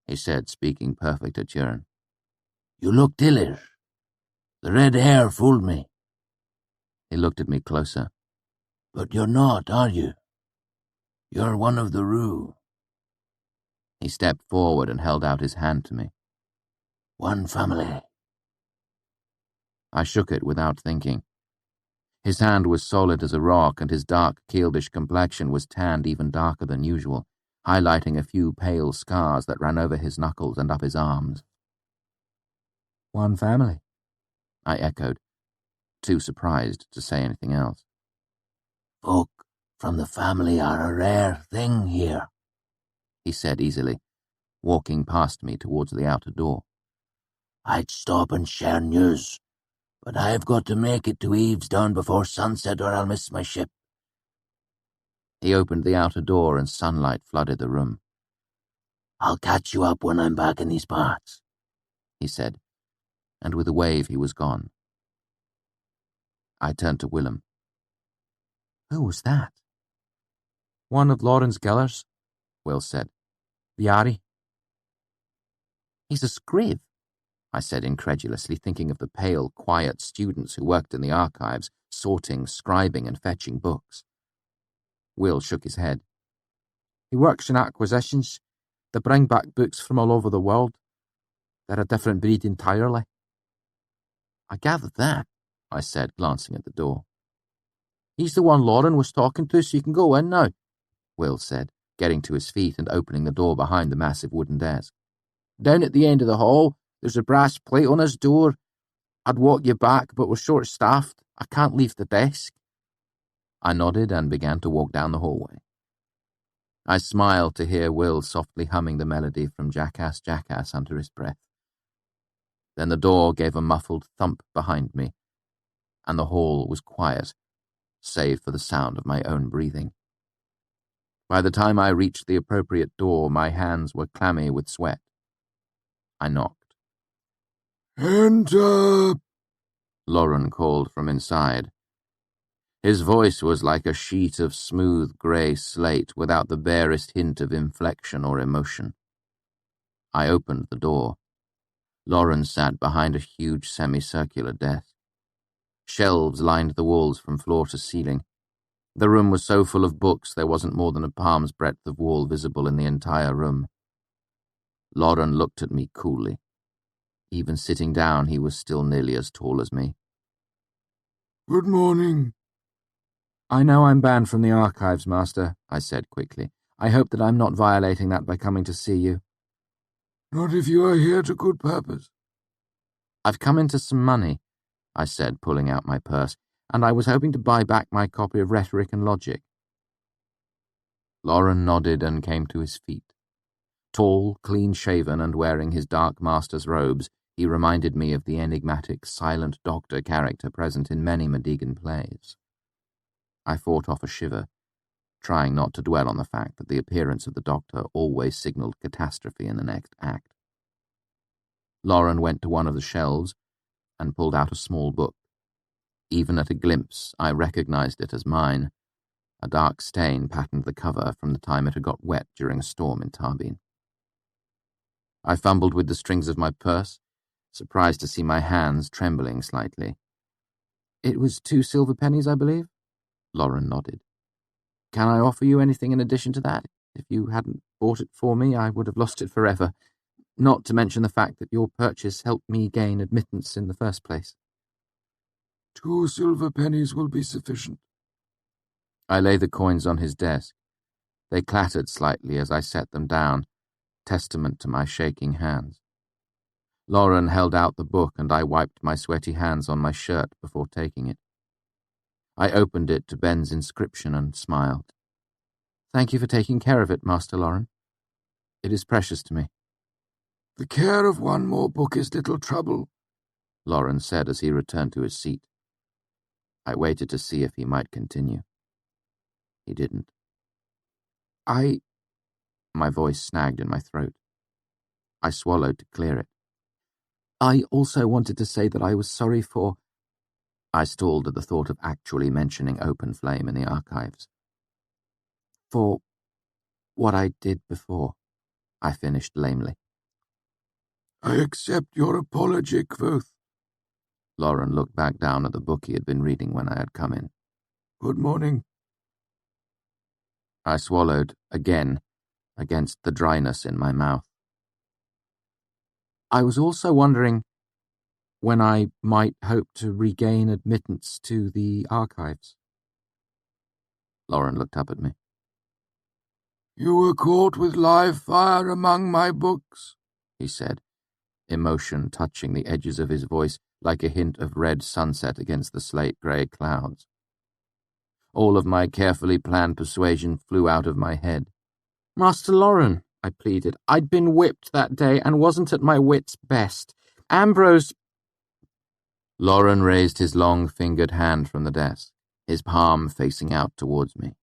he said, speaking perfect Aturan.
"You look dillish. The red hair fooled me."
He looked at me closer.
"But you're not, are you? You're one of the Rue."
He stepped forward and held out his hand to me.
"One family."
I shook it without thinking. His hand was solid as a rock, and his dark Keeldish complexion was tanned even darker than usual, highlighting a few pale scars that ran over his knuckles and up his arms. "One family," I echoed, too surprised to say anything else.
"Folk from the family are a rare thing here,"
he said easily, walking past me towards the outer door.
"I'd stop and share news, but I've got to make it to Evestown before sunset or I'll miss my ship."
He opened the outer door and sunlight flooded the room.
"I'll catch you up when I'm back in these parts,"
he said, and with a wave he was gone. I turned to Willem. "Who was that?" "One of Lauren's gillers," Will said. "Biari." "He's a scriv," I said incredulously, thinking of the pale, quiet students who worked in the archives, sorting, scribing, and fetching books. Will shook his head. "He works in acquisitions. They bring back books from all over the world. They're a different breed entirely." "I gathered that," I said, glancing at the door. "He's the one Lauren was talking to, so you can go in now," Will said, getting to his feet and opening the door behind the massive wooden desk. "Down at the end of the hall, there's a brass plate on his door. I'd walk you back, but we're short-staffed. I can't leave the desk." I nodded and began to walk down the hallway. I smiled to hear Will softly humming the melody from Jackass, Jackass under his breath. Then the door gave a muffled thump behind me, and the hall was quiet, save for the sound of my own breathing. By the time I reached the appropriate door, my hands were clammy with sweat. I knocked.
"Enter!"
Lauren called from inside. His voice was like a sheet of smooth grey slate without the barest hint of inflection or emotion. I opened the door. Lauren sat behind a huge semicircular desk. Shelves lined the walls from floor to ceiling. The room was so full of books there wasn't more than a palm's breadth of wall visible in the entire room. Lauren looked at me coolly. Even sitting down, he was still nearly as tall as me.
Good morning.
I know I'm banned from the archives, Master, I said quickly. I hope that I'm not violating that by coming to see you.
Not if you are here to good purpose.
I've come into some money, I said, pulling out my purse, and I was hoping to buy back my copy of Rhetoric and Logic. Lauren nodded and came to his feet. Tall, clean-shaven, and wearing his dark master's robes, he reminded me of the enigmatic silent doctor character present in many Medigan plays. I fought off a shiver, trying not to dwell on the fact that the appearance of the doctor always signalled catastrophe in the next act. Lauren went to one of the shelves and pulled out a small book. Even at a glimpse, I recognised it as mine. A dark stain patterned the cover from the time it had got wet during a storm in Tarbine. I fumbled with the strings of my purse, surprised to see my hands trembling slightly.
It was 2 silver pennies, I believe?
Lauren nodded.
Can I offer you anything in addition to that? If you hadn't bought it for me, I would have lost it forever. Not to mention the fact that your purchase helped me gain admittance in the first place.
2 silver pennies will be sufficient.
I lay the coins on his desk. They clattered slightly as I set them down, testament to my shaking hands. Lauren held out the book and I wiped my sweaty hands on my shirt before taking it. I opened it to Ben's inscription and smiled.
Thank you for taking care of it, Master Lauren. It is precious to me.
The care of one more book is little trouble,
Lauren said as he returned to his seat. I waited to see if he might continue. He didn't. My voice snagged in my throat. I swallowed to clear it.
I also wanted to say that I was sorry for...
I stalled at the thought of actually mentioning Open Flame in the archives.
For what I did before,
I finished lamely.
I accept your apology, Kvothe.
Lauren looked back down at the book he had been reading when I had come in.
Good morning.
I swallowed, again, against the dryness in my mouth.
I was also wondering when I might hope to regain admittance to the archives.
Lauren looked up at me.
You were caught with live fire among my books,
he said, emotion touching the edges of his voice like a hint of red sunset against the slate-grey clouds. All of my carefully planned persuasion flew out of my head.
Master Lauren, I pleaded, I'd been whipped that day and wasn't at my wit's best. Ambrose...
Lauren raised his long-fingered hand from the desk, his palm facing out towards me.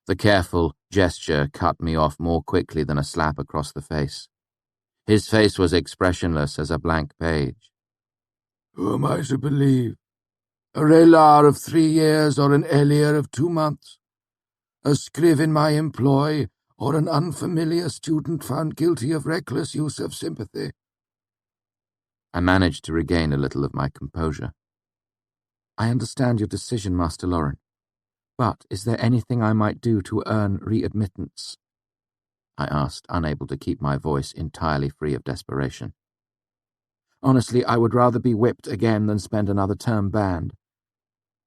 The careful gesture cut me off more quickly than a slap across the face. His face was expressionless as a blank page.
Who am I to believe? A Relar of 3 years or an Elir of 2 months? A scriv in my employ or an unfamiliar student found guilty of reckless use of sympathy?
I managed to regain a little of my composure.
I understand your decision, Master Lauren, but is there anything I might do to earn readmittance?
I asked, unable to keep my voice entirely free of desperation.
Honestly, I would rather be whipped again than spend another term banned.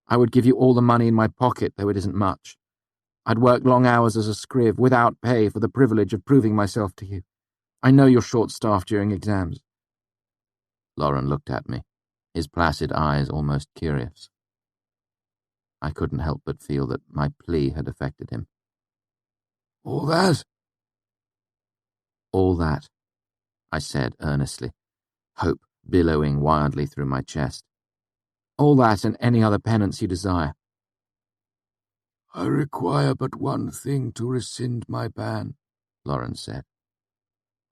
I would give you all the money in my pocket, though it isn't much. I'd work long hours as a scriv without pay for the privilege of proving myself to you. I know you're short-staffed during exams.
Lauren looked at me, his placid eyes almost curious. I couldn't help but feel that my plea had affected him.
All that?
All that, I said earnestly, hope billowing wildly through my chest.
All that and any other penance you desire.
I require but one thing to rescind my ban,
Lauren said.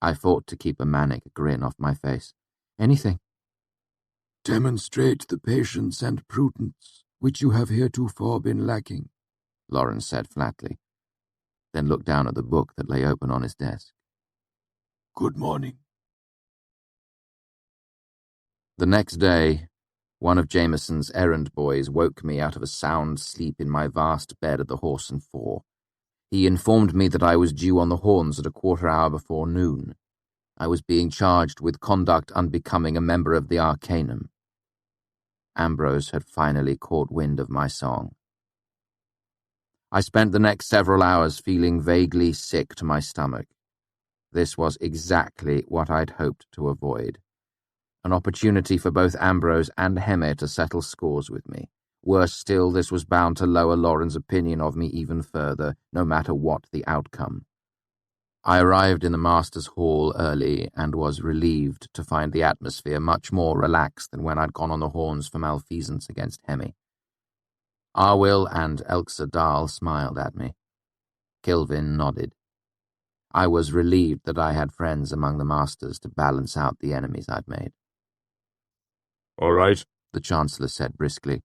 I fought to keep a manic grin off my face.
Anything.
Demonstrate the patience and prudence which you have heretofore been lacking,
Lauren said flatly, then looked down at the book that lay open on his desk.
Good morning.
The next day, one of Jameson's errand boys woke me out of a sound sleep in my vast bed at the Horse and Four. He informed me that I was due on the horns at a quarter hour before noon. I was being charged with conduct unbecoming a member of the Arcanum. Ambrose had finally caught wind of my song. I spent the next several hours feeling vaguely sick to my stomach. This was exactly what I'd hoped to avoid. An opportunity for both Ambrose and Hemme to settle scores with me. Worse still, this was bound to lower Lauren's opinion of me even further, no matter what the outcome. I arrived in the Master's Hall early and was relieved to find the atmosphere much more relaxed than when I'd gone on the horns for malfeasance against Hemme. Arwyll and Elxa Dahl smiled at me. Kilvin nodded. I was relieved that I had friends among the Masters to balance out the enemies I'd made.
"All right,"
the Chancellor said briskly.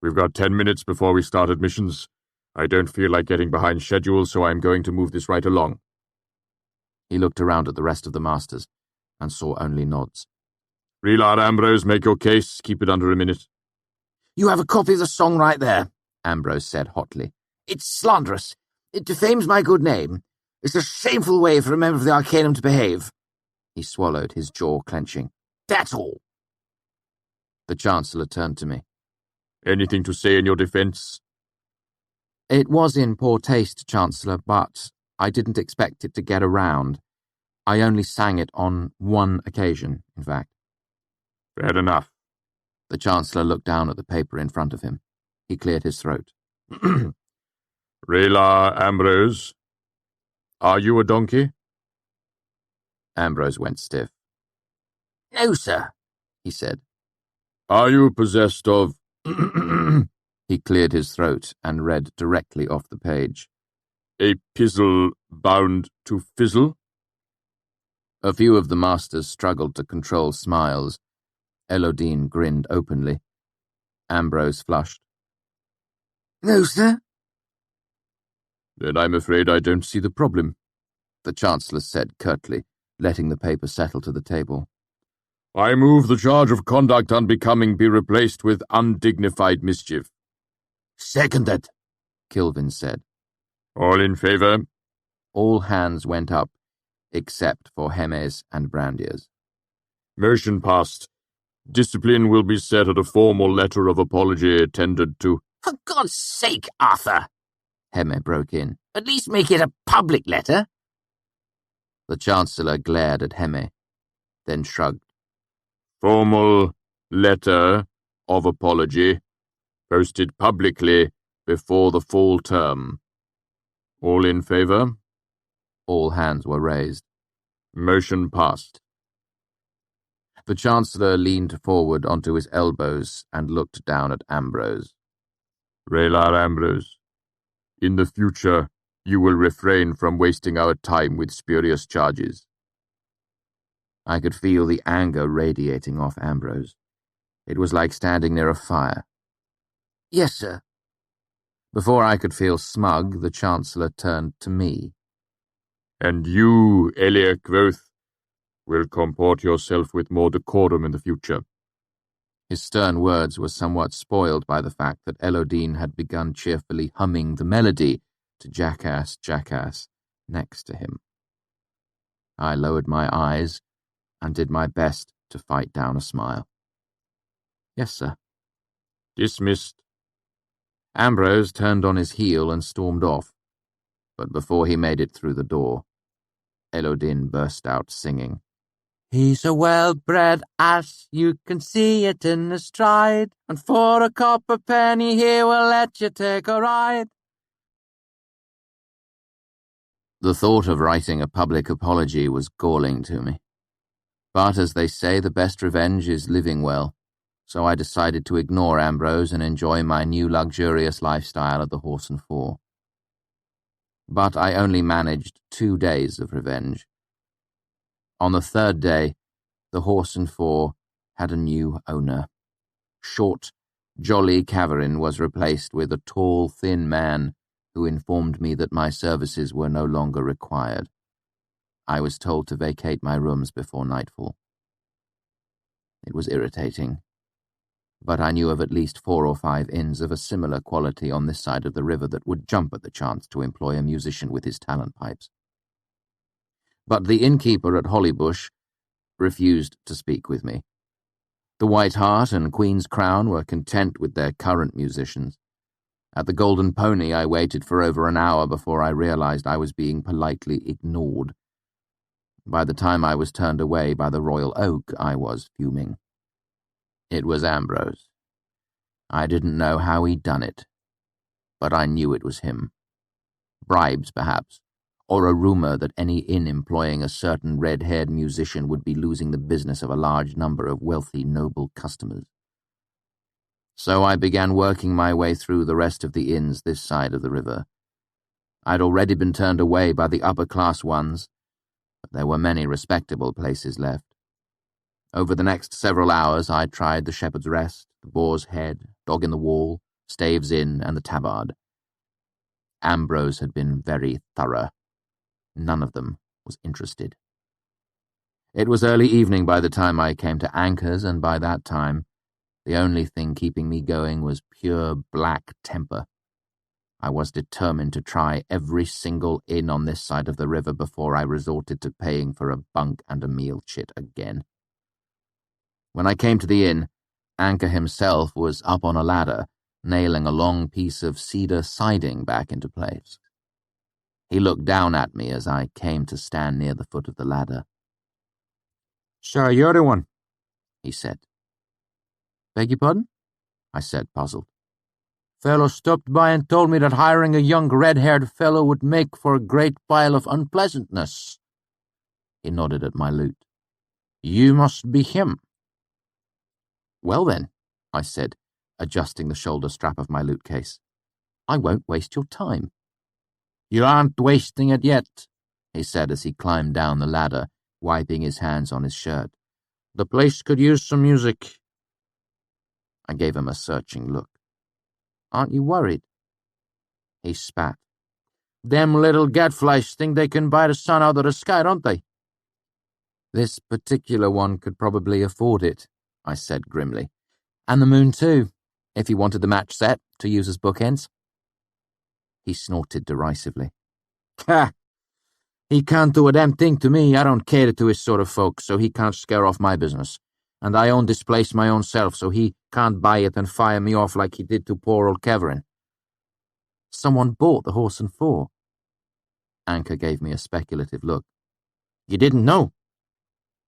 "We've got 10 minutes before we start admissions. I don't feel like getting behind schedule, so I'm going to move this right along."
He looked around at the rest of the Masters and saw only nods.
"Relar, Ambrose, make your case. Keep it under a minute."
"You have a copy of the song right there," Ambrose said hotly. "It's slanderous. It defames my good name. It's a shameful way for a member of the Arcanum to behave."
He swallowed, his jaw clenching.
"That's all."
The Chancellor turned to me.
"Anything to say in your defense?"
It was in poor taste, Chancellor, but I didn't expect it to get around. I only sang it on one occasion, in fact.
"Fair enough."
The Chancellor looked down at the paper in front of him. He cleared his throat.
"Relar, Ambrose, are you a donkey?"
Ambrose went stiff.
"No, sir,"
he said.
"Are you possessed of—"
He cleared his throat and read directly off the page.
"a pizzle bound to fizzle?"
A few of the Masters struggled to control smiles. Elodine grinned openly. Ambrose flushed.
"No, sir."
"Then I'm afraid I don't see the problem,"
the Chancellor said curtly, letting the paper settle to the table.
"I move the charge of conduct unbecoming be replaced with undignified mischief."
"Seconded,"
Kilvin said.
"All in favour?"
All hands went up, except for Hemme's and Brandier's.
"Motion passed. Discipline will be set at a formal letter of apology tendered to—"
"For God's sake, Arthur,"
Hemme broke in.
"at least make it a public letter."
The Chancellor glared at Hemme, then shrugged.
"Formal letter of apology, posted publicly before the fall term. All in favour?"
All hands were raised.
Motion passed.
The Chancellor leaned forward onto his elbows and looked down at Ambrose.
"Relar Ambrose, in the future you will refrain from wasting our time with spurious charges."
I could feel the anger radiating off Ambrose. It was like standing near a fire.
"Yes, sir."
Before I could feel smug, the Chancellor turned to me.
"And you, Elia Kvothe, will comport yourself with more decorum in the future."
His stern words were somewhat spoiled by the fact that Elodine had begun cheerfully humming the melody to Jackass, Jackass next to him. I lowered my eyes and did my best to fight down a smile. "Yes, sir."
"Dismissed."
Ambrose turned on his heel and stormed off, but before he made it through the door, Elodine burst out singing.
He's a well-bred ass, you can see it in his stride, and for a copper penny he will let you take a ride.
The thought of writing a public apology was galling to me. But as they say, the best revenge is living well, so I decided to ignore Ambrose and enjoy my new luxurious lifestyle at the Horse and Four. But I only managed 2 days of revenge. On the third day, the Horse and Four had a new owner. Short, jolly Caverin was replaced with a tall, thin man who informed me that my services were no longer required. I was told to vacate my rooms before nightfall. It was irritating, but I knew of at least 4 or 5 inns of a similar quality on this side of the river that would jump at the chance to employ a musician with his talent pipes. But the innkeeper at Hollybush refused to speak with me. The White Hart and Queen's Crown were content with their current musicians. At the Golden Pony, I waited for over an hour before I realized I was being politely ignored. By the time I was turned away by the Royal Oak, I was fuming. It was Ambrose. I didn't know how he'd done it, but I knew it was him. Bribes, perhaps, or a rumor that any inn employing a certain red-haired musician would be losing the business of a large number of wealthy, noble customers. So I began working my way through the rest of the inns this side of the river. I'd already been turned away by the upper-class ones, but there were many respectable places left. Over the next several hours I tried the Shepherd's Rest, the Boar's Head, Dog in the Wall, Staves Inn, and the Tabard. Ambrose had been very thorough. None of them was interested. It was early evening by the time I came to Anchor's, and by that time, the only thing keeping me going was pure black temper. I was determined to try every single inn on this side of the river before I resorted to paying for a bunk and a meal chit again. When I came to the inn, Anchor himself was up on a ladder, nailing a long piece of cedar siding back into place. He looked down at me as I came to stand near the foot of the ladder.
"So you're the one,"
he said. "Beg your pardon?" I said, puzzled.
"Fellow stopped by and told me that hiring a young red-haired fellow would make for a great pile of unpleasantness."
He nodded at my lute.
"You must be him."
"Well then," I said, adjusting the shoulder strap of my lute case, "I won't waste your time."
"You aren't wasting it yet,"
he said as he climbed down the ladder, wiping his hands on his shirt.
"The place could use some music."
I gave him a searching look.
"Aren't you worried?"
He spat.
"Them little gadflies think they can buy the sun out of the sky, don't they?"
"This particular one could probably afford it," I said grimly. "And the moon too, if he wanted the match set to use as bookends." He snorted derisively.
"Ha! He can't do a damn thing to me. I don't cater to his sort of folk, so he can't scare off my business. And I own this place my own self, so he can't buy it and fire me off like he did to poor old Keverin."
"Someone bought the horse and four." Anchor gave me a speculative look.
"You didn't know?"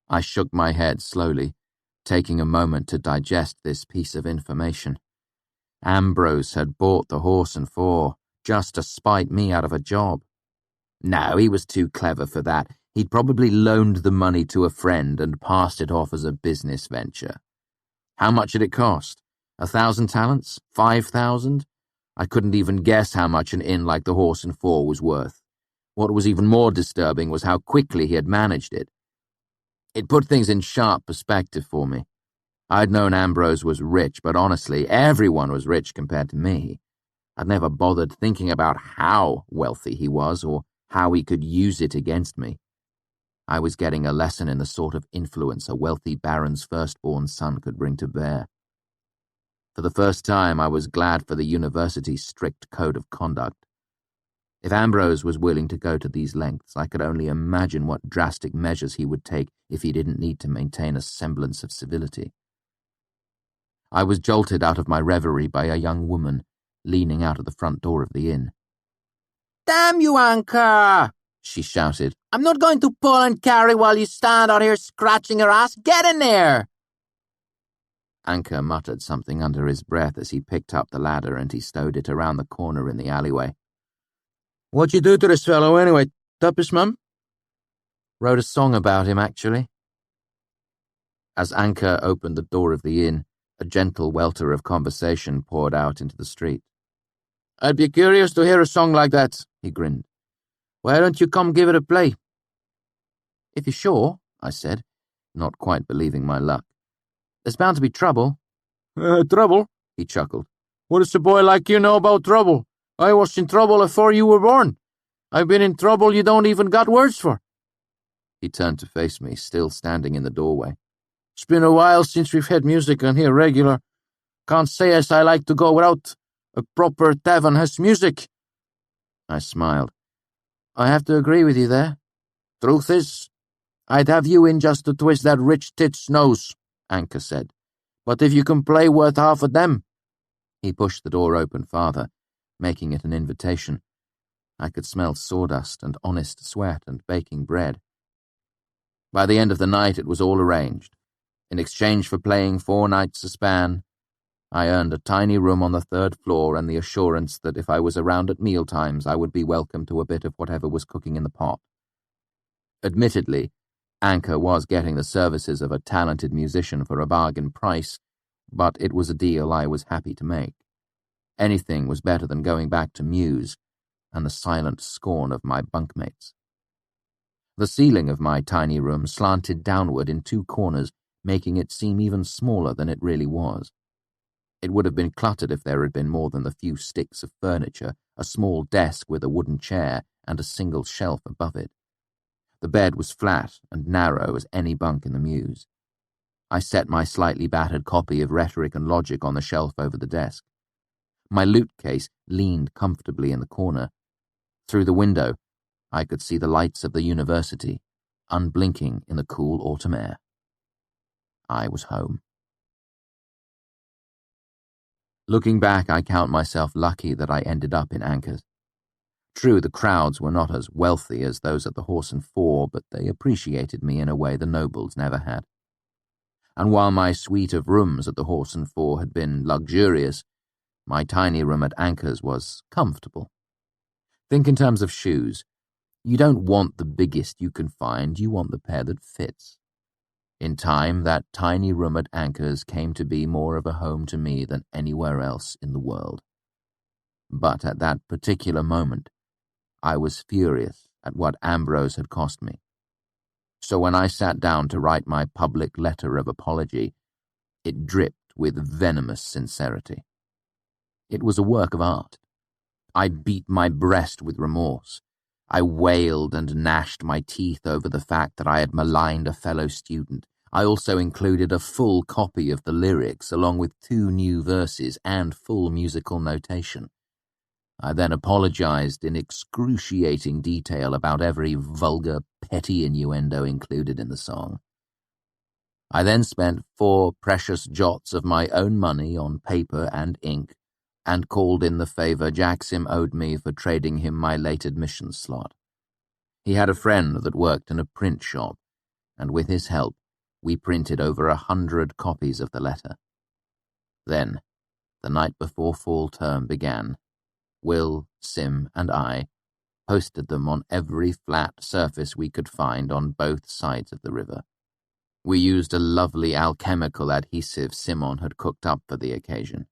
I shook my head slowly, taking a moment to digest this piece of information. Ambrose had bought the horse and four just to spite me out of a job. No, he was too clever for that. He'd probably loaned the money to a friend and passed it off as a business venture. How much had it cost? 1,000 talents? 5,000? I couldn't even guess how much an inn like the Horse and Four was worth. What was even more disturbing was how quickly he had managed it. It put things in sharp perspective for me. I'd known Ambrose was rich, but honestly, everyone was rich compared to me. I'd never bothered thinking about how wealthy he was or how he could use it against me. I was getting a lesson in the sort of influence a wealthy baron's firstborn son could bring to bear. For the first time, I was glad for the university's strict code of conduct. If Ambrose was willing to go to these lengths, I could only imagine what drastic measures he would take if he didn't need to maintain a semblance of civility. I was jolted out of my reverie by a young woman leaning out of the front door of the inn.
"Damn you, Anchor!"
she shouted.
"I'm not going to pull and carry while you stand out here scratching your ass. Get in there!"
Anchor muttered something under his breath as he picked up the ladder and he stowed it around the corner in the alleyway.
"What'd you do to this fellow anyway? Top his mum?"
"Wrote a song about him, actually." As Anchor opened the door of the inn, a gentle welter of conversation poured out into the street.
"I'd be curious to hear a song like that," he grinned. "Why don't you come give it a play?"
"If you're sure," I said, not quite believing my luck. "There's bound to be trouble."
Trouble?" he chuckled. "What does a boy like you know about trouble? I was in trouble before you were born. I've been in trouble you don't even got words for."
He turned to face me, still standing in the doorway.
"It's been a while since we've had music on here regular. Can't say as I like to go without. A proper tavern has music."
I smiled. "I have to agree with you there."
Truth is, I'd have you in just to twist that rich tit's nose, Anchor said. But if you can play worth half of them.
He pushed the door open farther, making it an invitation. I could smell sawdust and honest sweat and baking bread. By the end of the night, it was all arranged. In exchange for playing 4 nights a span, I earned a tiny room on the 3rd floor and the assurance that if I was around at mealtimes, I would be welcome to a bit of whatever was cooking in the pot. Admittedly, Anchor was getting the services of a talented musician for a bargain price, but it was a deal I was happy to make. Anything was better than going back to Muse and the silent scorn of my bunkmates. The ceiling of my tiny room slanted downward in 2 corners, making it seem even smaller than it really was. It would have been cluttered if there had been more than the few sticks of furniture, a small desk with a wooden chair, and a single shelf above it. The bed was flat and narrow as any bunk in the Muse. I set my slightly battered copy of Rhetoric and Logic on the shelf over the desk. My lute case leaned comfortably in the corner. Through the window, I could see the lights of the university, unblinking in the cool autumn air. I was home. Looking back, I count myself lucky that I ended up in Anchor's. True, the crowds were not as wealthy as those at the Horse and Four, but they appreciated me in a way the nobles never had. And while my suite of rooms at the Horse and Four had been luxurious, my tiny room at Anchor's was comfortable. Think in terms of shoes. You don't want the biggest you can find, you want the pair that fits. In time, that tiny room at Anchor's came to be more of a home to me than anywhere else in the world. But at that particular moment, I was furious at what Ambrose had cost me. So when I sat down to write my public letter of apology, it dripped with venomous sincerity. It was a work of art. I beat my breast with remorse. I wailed and gnashed my teeth over the fact that I had maligned a fellow student. I also included a full copy of the lyrics along with 2 new verses and full musical notation. I then apologized in excruciating detail about every vulgar, petty innuendo included in the song. I then spent 4 precious jots of my own money on paper and ink and called in the favor Jacksim owed me for trading him my late admission slot. He had a friend that worked in a print shop, and with his help, we printed over 100 copies of the letter. Then, the night before fall term began, Will, Sim, and I posted them on every flat surface we could find on both sides of the river. We used a lovely alchemical adhesive Simon had cooked up for the occasion.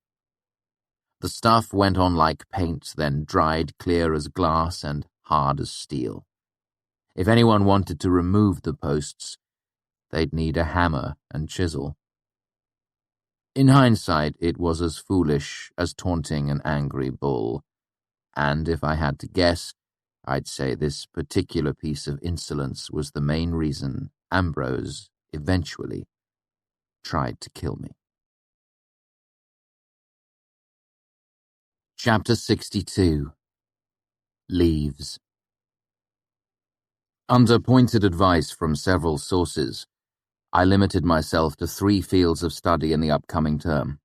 The stuff went on like paint, then dried clear as glass and hard as steel. If anyone wanted to remove the posts, they'd need a hammer and chisel. In hindsight, it was as foolish as taunting an angry bull, and if I had to guess, I'd say this particular piece of insolence was the main reason Ambrose eventually tried to kill me. Chapter 62. Leaves. Under pointed advice from several sources, I limited myself to 3 fields of study in the upcoming term.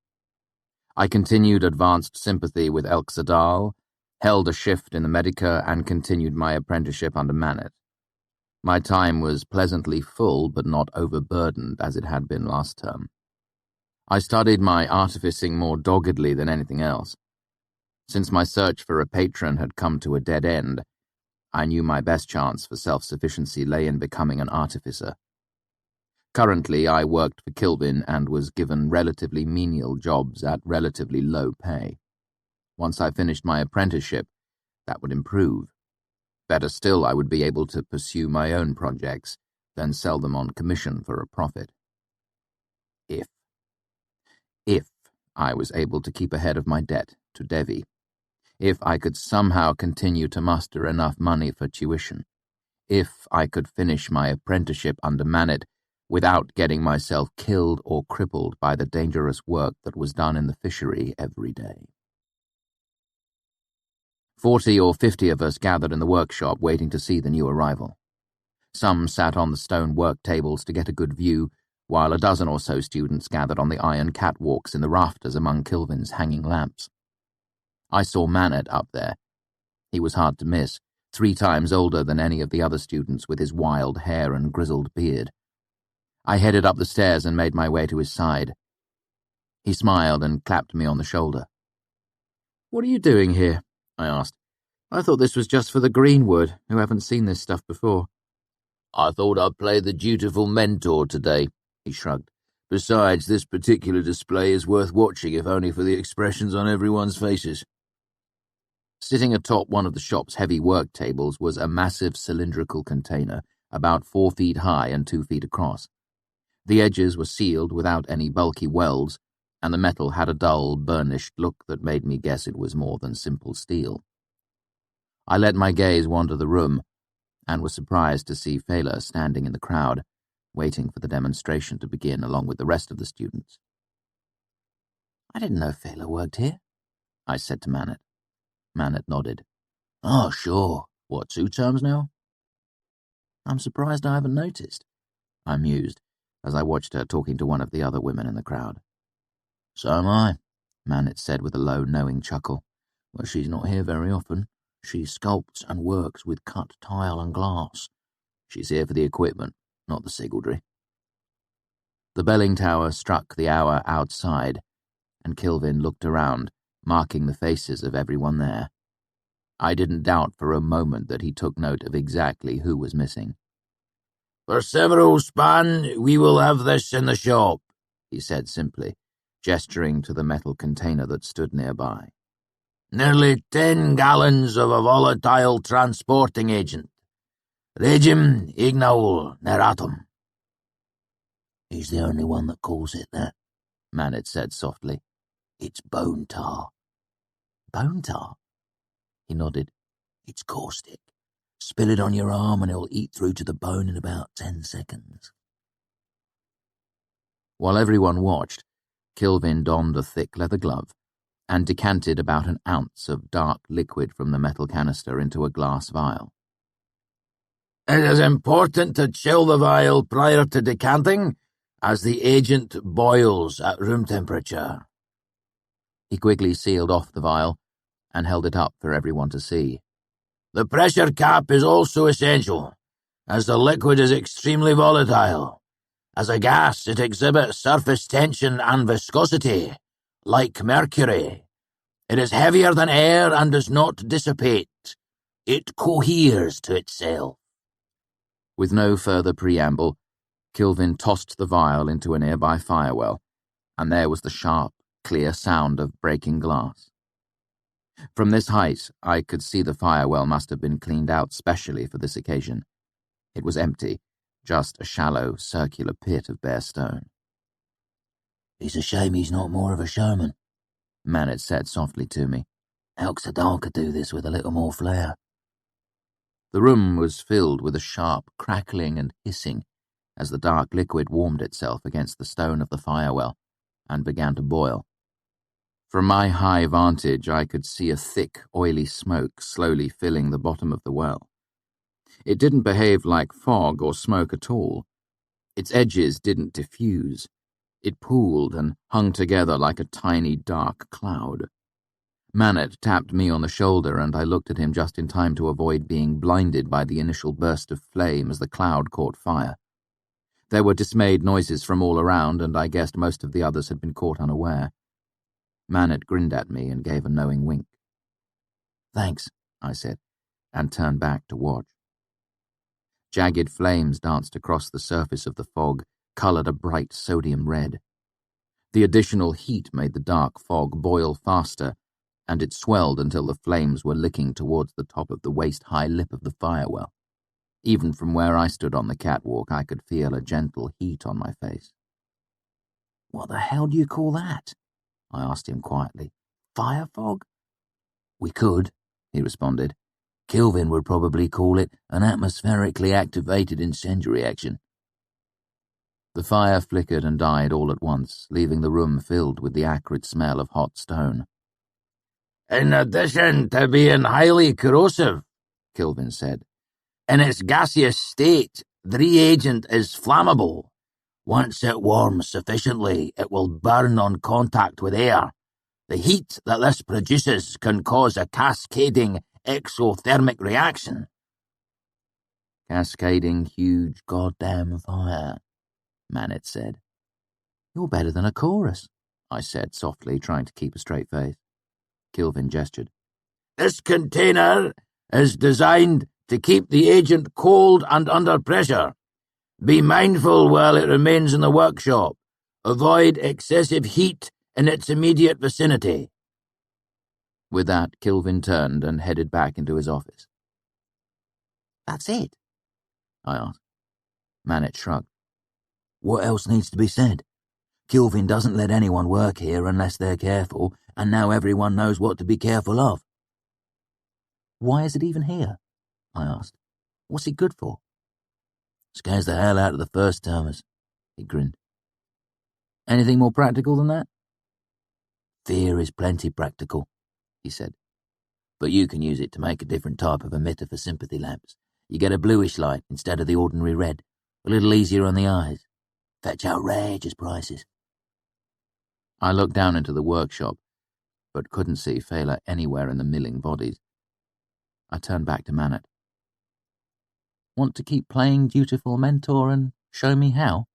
I continued advanced sympathy with Elk Zadal, held a shift in the Medica, and continued my apprenticeship under Manet. My time was pleasantly full but not overburdened as it had been last term. I studied my artificing more doggedly than anything else. Since my search for a patron had come to a dead end, I knew my best chance for self-sufficiency lay in becoming an artificer. Currently, I worked for Kilvin and was given relatively menial jobs at relatively low pay. Once I finished my apprenticeship, that would improve. Better still, I would be able to pursue my own projects, then sell them on commission for a profit. If I was able to keep ahead of my debt to Devi. If I could somehow continue to muster enough money for tuition. If I could finish my apprenticeship under Manet without getting myself killed or crippled by the dangerous work that was done in the fishery every day. 40 or 50 of us gathered in the workshop waiting to see the new arrival. Some sat on the stone work tables to get a good view, while a dozen or so students gathered on the iron catwalks in the rafters among Kilvin's hanging lamps. I saw Manet up there. He was hard to miss, 3 times older than any of the other students with his wild hair and grizzled beard. I headed up the stairs and made my way to his side. He smiled and clapped me on the shoulder. "What are you doing here?" I asked. "I thought this was just for the Greenwood, who haven't seen this stuff before."
"I thought I'd play the dutiful mentor today," he shrugged. "Besides, this particular display is worth watching, if only for the expressions on everyone's faces."
Sitting atop one of the shop's heavy work tables was a massive cylindrical container, about 4 feet high and 2 feet across. The edges were sealed without any bulky welds, and the metal had a dull, burnished look that made me guess it was more than simple steel. I let my gaze wander the room, and was surprised to see Fela standing in the crowd, waiting for the demonstration to begin along with the rest of the students.
"I didn't know Fela worked here,"
I said to Manet. Manet nodded.
"Oh, sure. What, 2 terms now?"
"I'm surprised I haven't noticed,"
I mused, as I watched her talking to one of the other women in the crowd.
"So am I,"
Manet said with a low, knowing chuckle.
"But she's not here very often. She sculpts and works with cut tile and glass. She's here for the equipment, not the sigildry."
The belling tower struck the hour outside, and Kilvin looked around, marking the faces of everyone there. I didn't doubt for a moment that he took note of exactly who was missing.
"For several span, we will have this in the shop," he said simply,
gesturing to the metal container that stood nearby.
"Nearly 10 gallons of a volatile transporting agent. Regim ignaul neratum." "He's the only one that calls it that," Manet said softly. "It's bone tar."
"Bone tar?"
He nodded. "It's caustic. Spill it on your arm and it'll eat through to the bone in about 10 seconds.
While everyone watched, Kilvin donned a thick leather glove and decanted about an ounce of dark liquid from the metal canister into a glass vial.
"It is important to chill the vial prior to decanting, as the agent boils at room temperature."
He quickly sealed off the vial and held it up for everyone to see.
"The pressure cap is also essential, as the liquid is extremely volatile. As a gas, it exhibits surface tension and viscosity, like mercury. It is heavier than air and does not dissipate. It coheres to itself."
With no further preamble, Kilvin tossed the vial into a nearby firewell, and there was the sharp, clear sound of breaking glass. From this height, I could see the firewell must have been cleaned out specially for this occasion. It was empty, just a shallow, circular pit of bare stone.
"It's a shame he's not more of a showman,"
Manet said softly to me.
"Elxadal could do this with a little more flair."
The room was filled with a sharp crackling and hissing as the dark liquid warmed itself against the stone of the firewell and began to boil. From my high vantage, I could see a thick, oily smoke slowly filling the bottom of the well. It didn't behave like fog or smoke at all. Its edges didn't diffuse. It pooled and hung together like a tiny, dark cloud. Manet tapped me on the shoulder, and I looked at him just in time to avoid being blinded by the initial burst of flame as the cloud caught fire. There were dismayed noises from all around, and I guessed most of the others had been caught unaware. Manet grinned at me and gave a knowing wink.
"Thanks,"
I said, and turned back to watch. Jagged flames danced across the surface of the fog, coloured a bright sodium red. The additional heat made the dark fog boil faster, and it swelled until the flames were licking towards the top of the waist-high lip of the firewell. Even from where I stood on the catwalk, I could feel a gentle heat on my face.
"What the hell do you call that?" I asked him quietly. "Fire fog?"
"We could," he responded. "Kilvin would probably call it an atmospherically activated incendiary action."
The fire flickered and died all at once, leaving the room filled with the acrid smell of hot stone.
"In addition to being highly corrosive," Kilvin said, In its gaseous state, the reagent is flammable. Once it warms sufficiently, it will burn on contact with air. The heat that this produces can cause a cascading exothermic reaction.
Cascading huge goddamn fire, Manet said. You're better than a chorus, I said softly, trying to keep a straight face. Kilvin gestured.
This container is designed to keep the agent cold and under pressure. Be mindful while it remains in the workshop. Avoid excessive heat in its immediate vicinity.
With that, Kilvin turned and headed back into his office. That's it? I asked. Manet shrugged. What else needs to be said? Kilvin doesn't let anyone work here unless they're careful, and now everyone knows what to be careful of. Why is it even here? I asked. What's it good for? Scares the hell out of the first-termers, he grinned. Anything more practical than that? Fear is plenty practical, he said. But you can use it to make a different type of emitter for sympathy lamps. You get a bluish light instead of the ordinary red, a little easier on the eyes. Fetch outrageous prices. I looked down into the workshop, but couldn't see Fela anywhere in the milling bodies. I turned back to Manet. Want to keep playing dutiful mentor and show me how?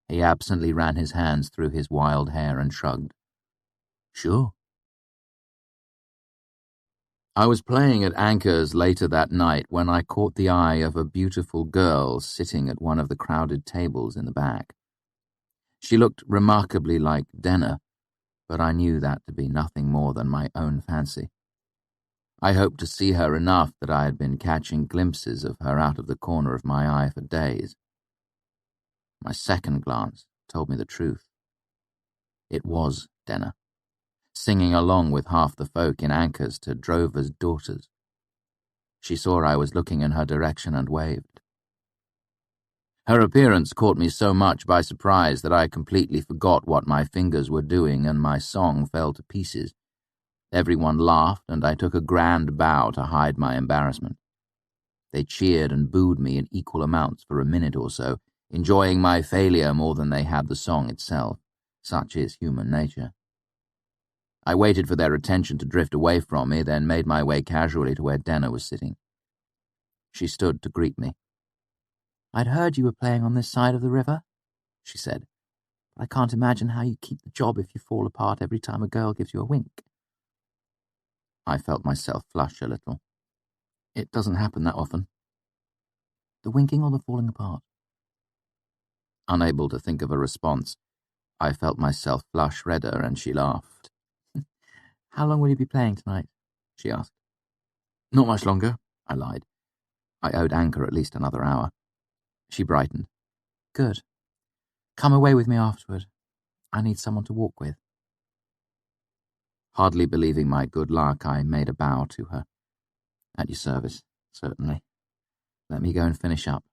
He absently ran his hands through his wild hair and shrugged. Sure. I was playing at Anchor's later that night when I caught the eye of a beautiful girl sitting at one of the crowded tables in the back. She looked remarkably like Denna, but I knew that to be nothing more than my own fancy. I hoped to see her enough that I had been catching glimpses of her out of the corner of my eye for days. My second glance told me the truth. It was Denna, singing along with half the folk in Anchors to Drover's Daughters. She saw I was looking in her direction and waved. Her appearance caught me so much by surprise that I completely forgot what my fingers were doing and my song fell to pieces. Everyone laughed and I took a grand bow to hide my embarrassment. They cheered and booed me in equal amounts for a minute or so, enjoying my failure more than they had the song itself. Such is human nature. I waited for their attention to drift away from me, then made my way casually to where Denna was sitting. She stood to greet me. I'd heard you were playing on this side of the river, she said. But I can't imagine how you keep the job if you fall apart every time a girl gives you a wink. I felt myself flush a little. It doesn't happen that often. The winking or the falling apart? Unable to think of a response, I felt myself flush redder and she laughed. How long will you be playing tonight? She asked. Not much longer, I lied. I owed Anchor at least another hour. She brightened. Good. Come away with me afterward. I need someone to walk with. Hardly believing my good luck, I made a bow to her. At your service, certainly. Let me go and finish up.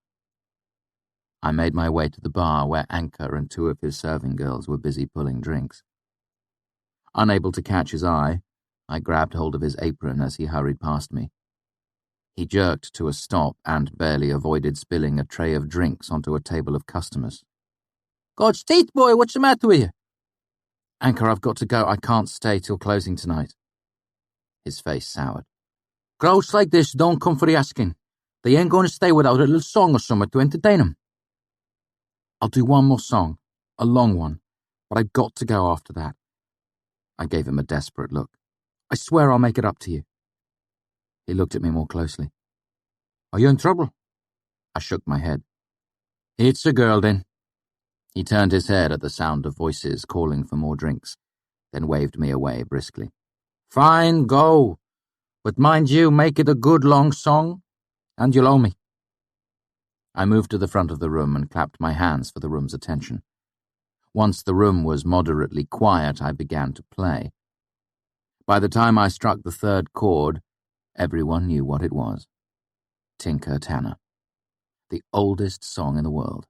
I made my way to the bar where Anchor and two of his serving girls were busy pulling drinks. Unable to catch his eye, I grabbed hold of his apron as he hurried past me. He jerked to a stop and barely avoided spilling a tray of drinks onto a table of customers. God's teeth, boy, what's the matter with you? Anchor, I've got to go. I can't stay till closing tonight. His face soured. Crowds like this don't come for the asking. They ain't going to stay without a little song or something to entertain them. I'll do one more song, a long one, but I've got to go after that. I gave him a desperate look. I swear I'll make it up to you. He looked at me more closely. Are you in trouble? I shook my head. It's a girl, then. He turned his head at the sound of voices calling for more drinks, then waved me away briskly. Fine, go. But mind you, make it a good long song, and you'll owe me. I moved to the front of the room and clapped my hands for the room's attention. Once the room was moderately quiet, I began to play. By the time I struck the third chord, everyone knew what it was. Tinker Tanner. The oldest song in the world.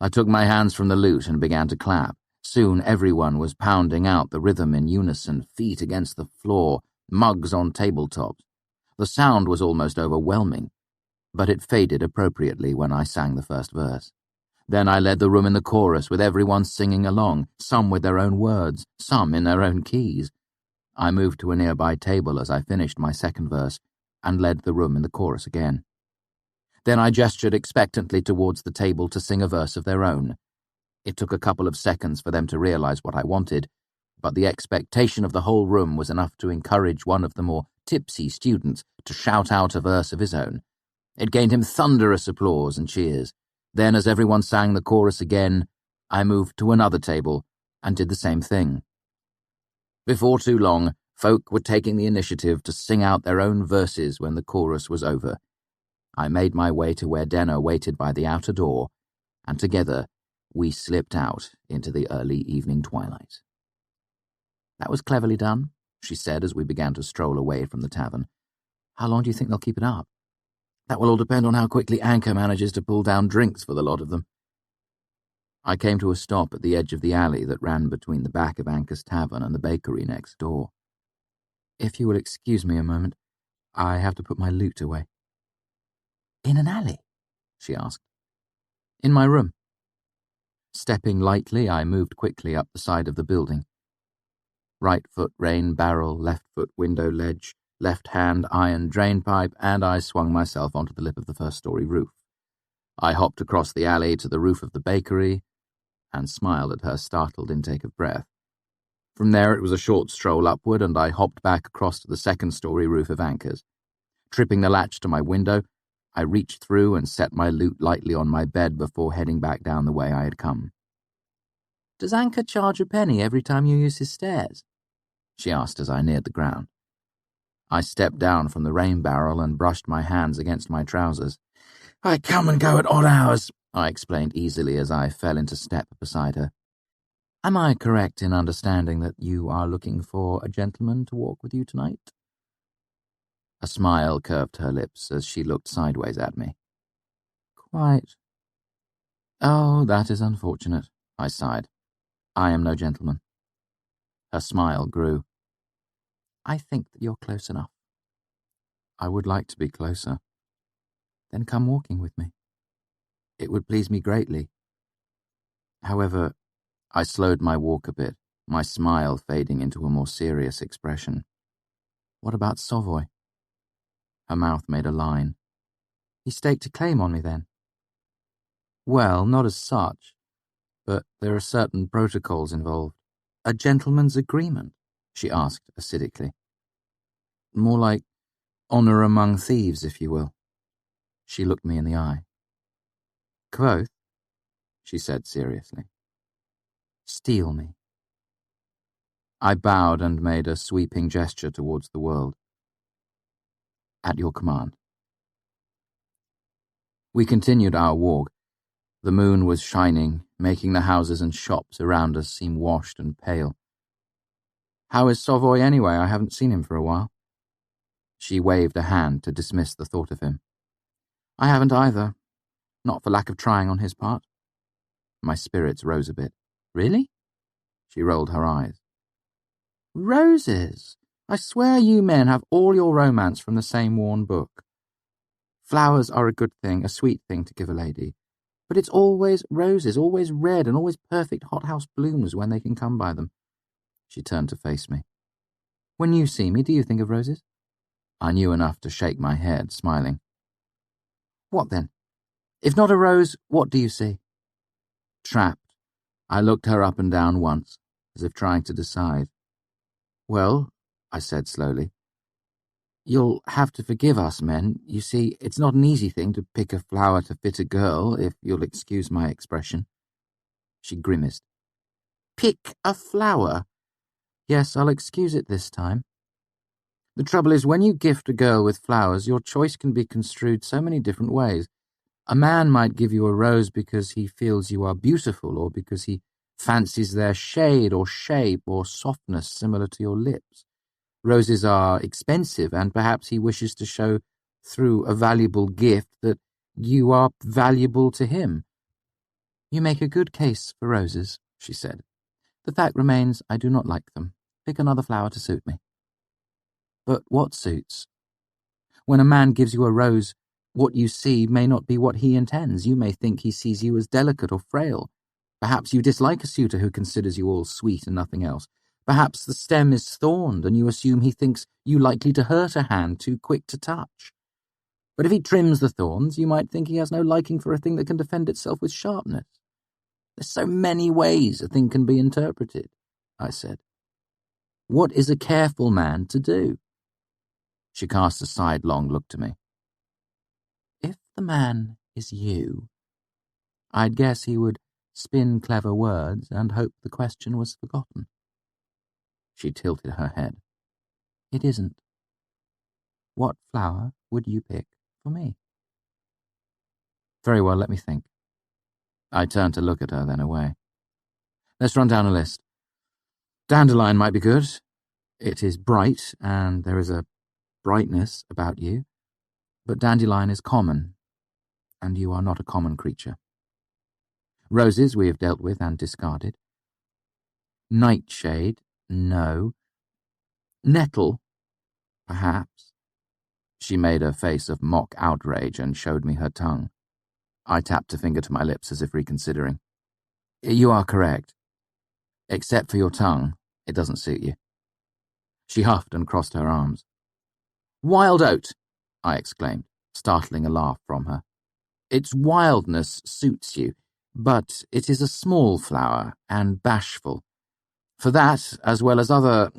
I took my hands from the lute and began to clap. Soon everyone was pounding out the rhythm in unison, feet against the floor, mugs on tabletops. The sound was almost overwhelming.
but it faded appropriately when I sang the first verse. Then I led the room in the chorus with everyone singing along, some with their own words, some in their own keys. I moved to a nearby table as I finished my second verse and led the room in the chorus again. Then I gestured expectantly towards the table to sing a verse of their own. It took a couple of seconds for them to realize what I wanted, but the expectation of the whole room was enough to encourage one of the more tipsy students to shout out a verse of his own. It gained him thunderous applause and cheers. Then, as everyone sang the chorus again, I moved to another table and did the same thing. Before too long, folk were taking the initiative to sing out their own verses when the chorus was over. I made my way to where Denna waited by the outer door, and together we slipped out into the early evening twilight. "That was cleverly done," she said as we began to stroll away from the tavern. "How long do you think they'll keep it up?" "That will all depend on how quickly Anchor manages to pull down drinks for the lot of them." I came to a stop at the edge of the alley that ran between the back of Anchor's tavern and the bakery next door. "If you will excuse me a moment, I have to put my loot away." "In an alley?" she asked. "In my room." Stepping lightly, I moved quickly up the side of the building. Right foot rain barrel, left foot window ledge, left hand iron drain pipe, and I swung myself onto the lip of the first-story roof. I hopped across the alley to the roof of the bakery and smiled at her startled intake of breath. From there it was a short stroll upward, and I hopped back across to the second-story roof of Anchor's. Tripping the latch to my window, I reached through and set my loot lightly on my bed before heading back down the way I had come. "Does Anchor charge a penny every time you use his stairs?" she asked as I neared the ground. I stepped down from the rain barrel and brushed my hands against my trousers. "I come and go at odd hours," I explained easily as I fell into step beside her. "Am I correct in understanding that you are looking for a gentleman to walk with you tonight?" A smile curved her lips as she looked sideways at me. "Quite." "Oh, that is unfortunate," I sighed. "I am no gentleman." Her smile grew. "I think that you're close enough." "I would like to be closer." "Then come walking with me." "It would please me greatly." However, I slowed my walk a bit, my smile fading into a more serious expression. "What about Savoy?" Her mouth made a line. "He staked a claim on me then?" "Well, not as such, but there are certain protocols involved." "A gentleman's agreement?" she asked acidically. "More like honor among thieves, if you will." She looked me in the eye. "Kvothe," she said seriously. "Steal me." I bowed and made a sweeping gesture towards the world. "At your command." We continued our walk. The moon was shining, making the houses and shops around us seem washed and pale. "How is Savoy anyway? I haven't seen him for a while." She waved a hand to dismiss the thought of him. "I haven't either. Not for lack of trying on his part." My spirits rose a bit. "Really?" She rolled her eyes. "Roses! I swear you men have all your romance from the same worn book. Flowers are a good thing, a sweet thing to give a lady, but it's always roses, always red, and always perfect hothouse blooms when they can come by them." She turned to face me. "When you see me, do you think of roses?" I knew enough to shake my head, smiling. "What then? If not a rose, what do you see?" Trapped, I looked her up and down once, as if trying to decide. "Well," I said slowly, "you'll have to forgive us men. You see, it's not an easy thing to pick a flower to fit a girl, if you'll excuse my expression." She grimaced. "Pick a flower?" "Yes, I'll excuse it this time. The trouble is, when you gift a girl with flowers, your choice can be construed so many different ways. A man might give you a rose because he feels you are beautiful, or because he fancies their shade or shape or softness similar to your lips. Roses are expensive, and perhaps he wishes to show through a valuable gift that you are valuable to him." "You make a good case for roses," she said. "The fact remains I do not like them. Pick another flower to suit me." "But what suits? When a man gives you a rose,
What you see may not be what he intends. You may think he sees you as delicate or frail. Perhaps you dislike a suitor who considers you all sweet and nothing else. Perhaps the stem is thorned and you assume he thinks you likely to hurt a hand too quick to touch. But if he trims the thorns, you might think he has no liking for a thing that can defend itself with sharpness. There's so many ways a thing can be interpreted, I said. What is a careful man to do? She cast a sidelong look to me. If the man is you, I'd guess he would spin clever words and hope the question was forgotten. She tilted her head. It isn't. What flower would you pick for me? Very well, let me think. I turned to look at her, then away. Let's run down a list. Dandelion might be good. It is bright, and there is a brightness about you. But dandelion is common, and you are not a common creature. Roses we have dealt with and discarded. Nightshade, no. Nettle, perhaps. She made a face of mock outrage and showed me her tongue. I tapped a finger to my lips as if reconsidering. You are correct. Except for your tongue, it doesn't suit you. She huffed and crossed her arms. Wild oat, I exclaimed, startling a laugh from her. Its wildness suits you, but it is a small flower and bashful. For that, as well as other,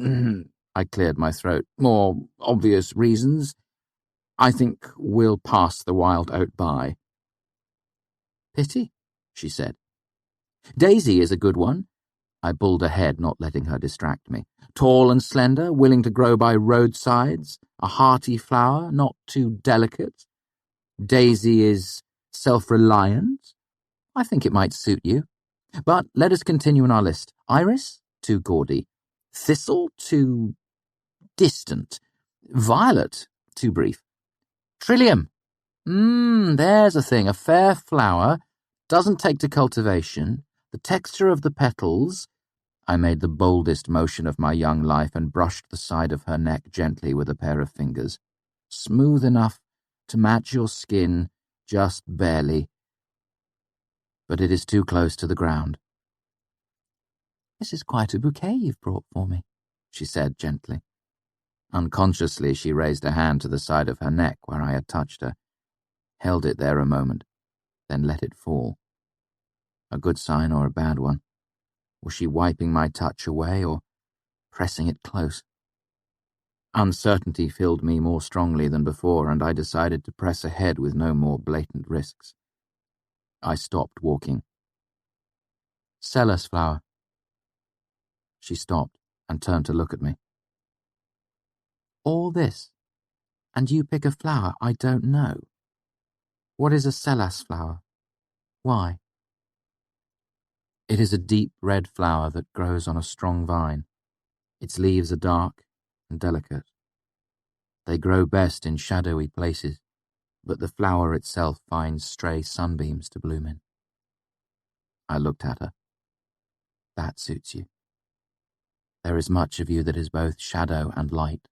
I cleared my throat, more obvious reasons, I think we'll pass the wild oat by. Pity, she said. Daisy is a good one. I bulled ahead, not letting her distract me. Tall and slender, willing to grow by roadsides, a hearty flower, not too delicate. Daisy is self-reliant. I think it might suit you. But let us continue in our list. Iris, too gaudy. Thistle, too distant. Violet, too brief. Trillium. There's a thing. A fair flower, doesn't take to cultivation. The texture of the petals. I made the boldest motion of my young life and brushed the side of her neck gently with a pair of fingers. Smooth enough to match your skin, just barely. But it is too close to the ground. This is quite a bouquet you've brought for me, she said gently. Unconsciously, she raised a hand to the side of her neck where I had touched her, held it there a moment, then let it fall. A good sign or a bad one? Was she wiping my touch away or pressing it close? Uncertainty filled me more strongly than before, and I decided to press ahead with no more blatant risks. I stopped walking. Celas flower. She stopped and turned to look at me. All this, and you pick a flower I don't know. What is a Celas flower? Why? It is a deep red flower that grows on a strong vine. Its leaves are dark and delicate. They grow best in shadowy places, but the flower itself finds stray sunbeams to bloom in. I looked at her. That suits you. There is much of you that is both shadow and light.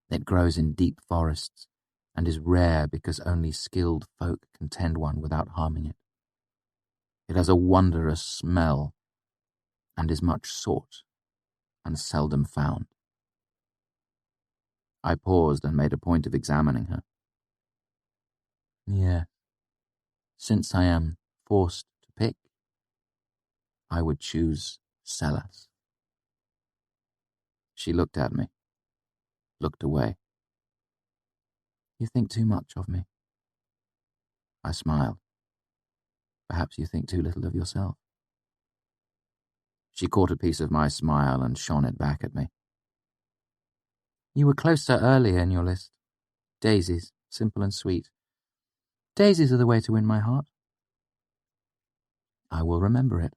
It grows in deep forests and is rare because only skilled folk can tend one without harming it. It has a wondrous smell and is much sought and seldom found. I paused and made a point of examining her. Yeah, since I am forced to pick, I would choose Celas. She looked at me, looked away. You think too much of me. I smiled. Perhaps you think too little of yourself. She caught a piece of my smile and shone it back at me. You were closer earlier in your list. Daisies, simple and sweet. Daisies are the way to win my heart. I will remember it.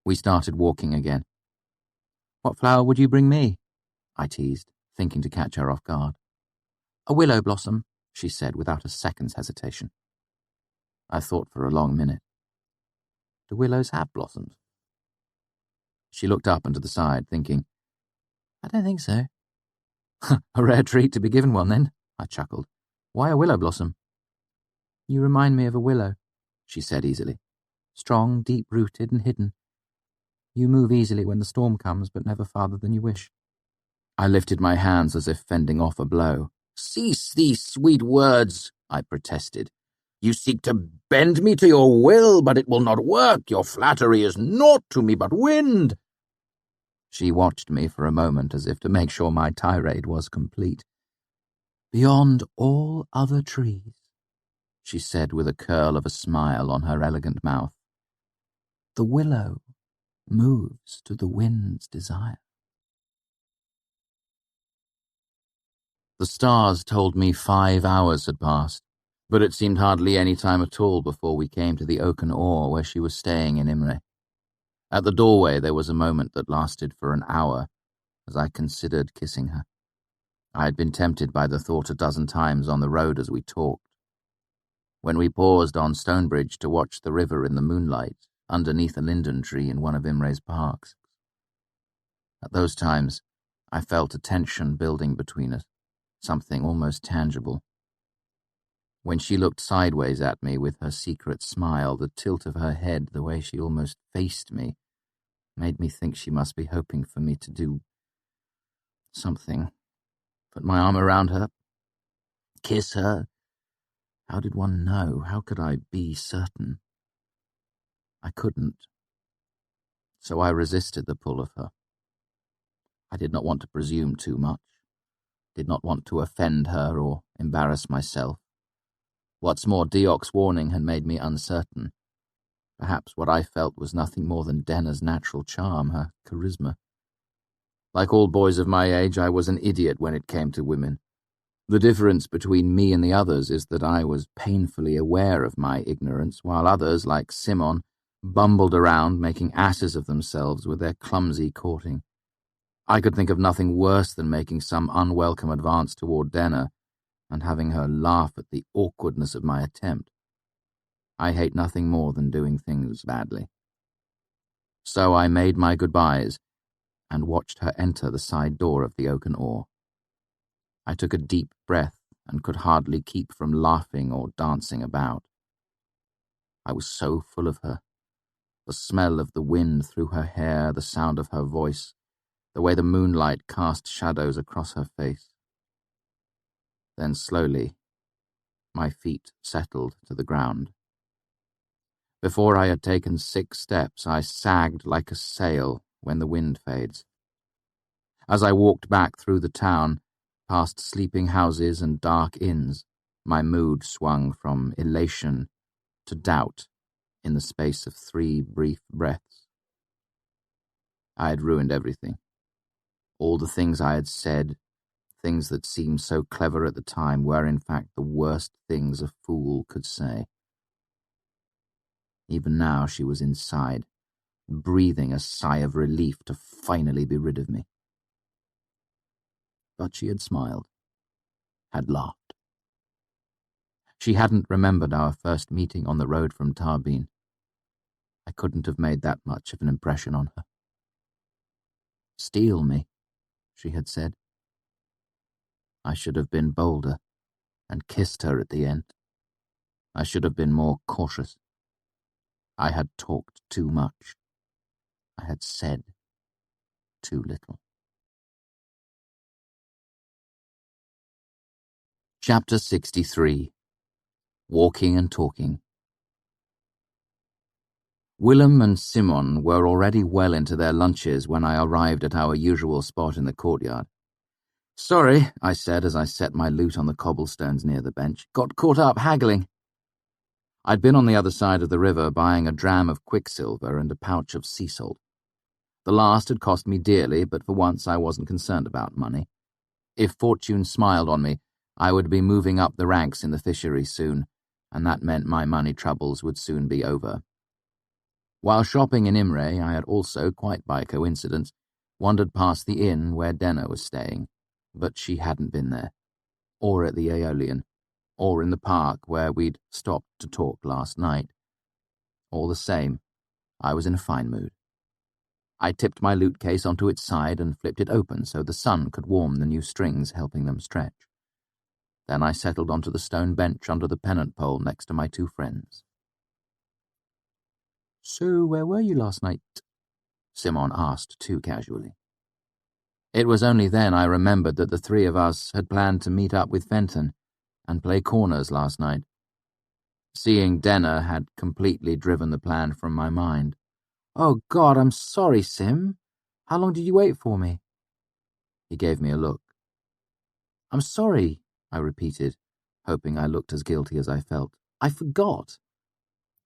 We started walking again. What flower would you bring me? I teased, thinking to catch her off guard. A willow blossom, she said without a second's hesitation. I thought for a long minute. Do willows have blossoms? She looked up and to the side, thinking, I don't think so. A rare treat to be given one, then, I chuckled.
Why a willow blossom? You remind me of a willow, she said easily. Strong, deep-rooted and hidden. You move easily when the storm comes, but never farther than you wish.
I lifted my hands as if fending off a blow. "Cease these sweet words," I protested. "You seek to bend me to your will, but it will not work. Your flattery is naught to me but wind." She watched me for a moment as if to make sure my tirade was complete. "Beyond all other trees," she said with a curl of a smile on her elegant mouth, "the willow moves to the wind's desire." The stars told me 5 hours had passed, but it seemed hardly any time at all before we came to the oaken oar where she was staying in Imre. At the doorway there was a moment that lasted for an hour as I considered kissing her. I had been tempted by the thought a dozen times on the road as we talked. When we paused on Stonebridge to watch the river in the moonlight underneath a linden tree in one of Imre's parks. At those times, I felt a tension building between us, something almost tangible. When she looked sideways at me with her secret smile, the tilt of her head, the way she almost faced me, made me think she must be hoping for me to do something. Put my arm around her, kiss her. How did one know? How could I be certain? I couldn't. So I resisted the pull of her. I did not want to presume too much, did not want to offend her or embarrass myself. What's more, Deok's warning had made me uncertain. Perhaps what I felt was nothing more than Denna's natural charm, her charisma. Like all boys of my age, I was an idiot when it came to women. The difference between me and the others is that I was painfully aware of my ignorance, while others, like Simon, bumbled around making asses of themselves with their clumsy courting. I could think of nothing worse than making some unwelcome advance toward Denna and having her laugh at the awkwardness of my attempt. I hate nothing more than doing things badly. So I made my goodbyes and watched her enter the side door of the oaken oar. I took a deep breath and could hardly keep from laughing or dancing about. I was so full of her. The smell of the wind through her hair, the sound of her voice, the way the moonlight cast shadows across her face. Then slowly, my feet settled to the ground. Before I had taken 6 steps, I sagged like a sail when the wind fades. As I walked back through the town, past sleeping houses and dark inns, my mood swung from elation to doubt in the space of 3 brief breaths. I had ruined everything. All the things I had said, things that seemed so clever at the time, were in fact the worst things a fool could say. Even now she was inside, breathing a sigh of relief to finally be rid of me. But she had smiled, had laughed. She hadn't remembered our first meeting on the road from Tarbin. I couldn't have made that much of an impression on her. "Steal me," she had said. I should have been bolder and kissed her at the end. I should have been more cautious. I had talked too much. I had said too little. Chapter 63. Walking and Talking. Willem and Simon were already well into their lunches when I arrived at our usual spot in the courtyard. "Sorry," I said as I set my loot on the cobblestones near the bench. "Got caught up haggling." I'd been on the other side of the river buying a dram of quicksilver and a pouch of sea salt. The last had cost me dearly, but for once I wasn't concerned about money. If fortune smiled on me, I would be moving up the ranks in the fishery soon, and that meant my money troubles would soon be over. While shopping in Imre, I had also, quite by coincidence, wandered past the inn where Denna was staying, but she hadn't been there, or at the Aeolian, or in the park where we'd stopped to talk last night. All the same, I was in a fine mood. I tipped my loot case onto its side and flipped it open so the sun could warm the new strings, helping them stretch. Then I settled onto the stone bench under the pennant pole next to my two friends.
"So, where were you last night?"
Simon asked too casually. It was only then I remembered that the three of us had planned to meet up with Fenton and play corners last night. Seeing Denner had completely driven the plan from my mind.
"Oh God, I'm sorry, Sim. How long did you wait for me?"
He gave me a look.
"I'm sorry,"
I repeated, hoping I looked as guilty as I felt.
"I forgot."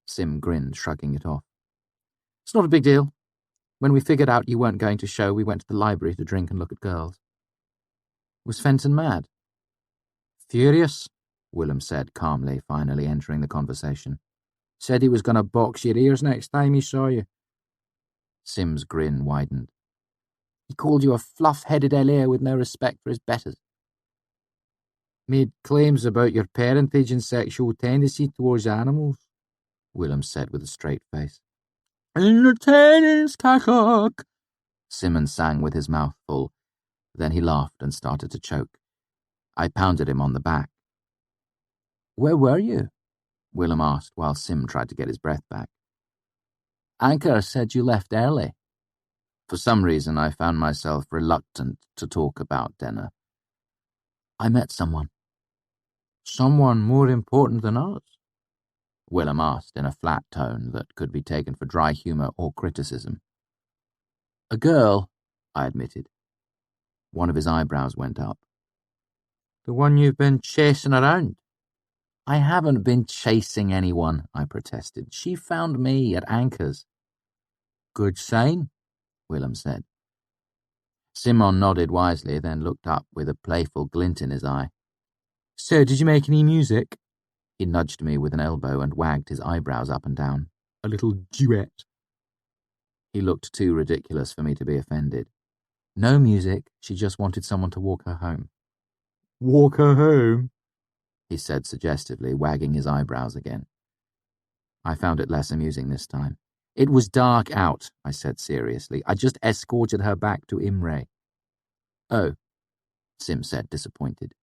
Sim grinned, shrugging it off.
"It's not a big deal. When we figured out you weren't going to show, we went to the library to drink and look at girls."
Was Fenton mad?
"Furious,"
Willem said calmly, finally entering the conversation.
"Said he was going to box your ears next time he saw you."
Sim's grin widened.
"He called you a fluff-headed LA with no respect for his betters." "Made claims about your parentage and sexual tendency towards animals,"
Willem said with a straight face.
"In the tennis catalogue,"
Simon sang with his mouth full. Then he laughed and started to choke. I pounded him on the back.
"Where were you?"
Willem asked while Sim tried to get his breath back.
"Anchor said you left early."
For some reason, I found myself reluctant to talk about Denner.
"I met someone." "Someone more important than us?"
Willem asked in a flat tone that could be taken for dry humour or criticism.
"A girl,"
I admitted. One of his eyebrows went up.
"The one you've been chasing around?"
"I haven't been chasing anyone," I protested. "She found me at Anchor's."
"Good sign,"
Willem said. Simon nodded wisely, then looked up with a playful glint in his eye.
"So, did you make any music?"
He nudged me with an elbow and wagged his eyebrows up and down.
"A little duet?"
He looked too ridiculous for me to be offended.
"No music. She just wanted someone to walk her home."
"Walk her home?"
he said suggestively, wagging his eyebrows again. I found it less amusing this time.
"It was dark out," I said seriously. "I just escorted her back to Imre."
"Oh," Sim said, disappointed.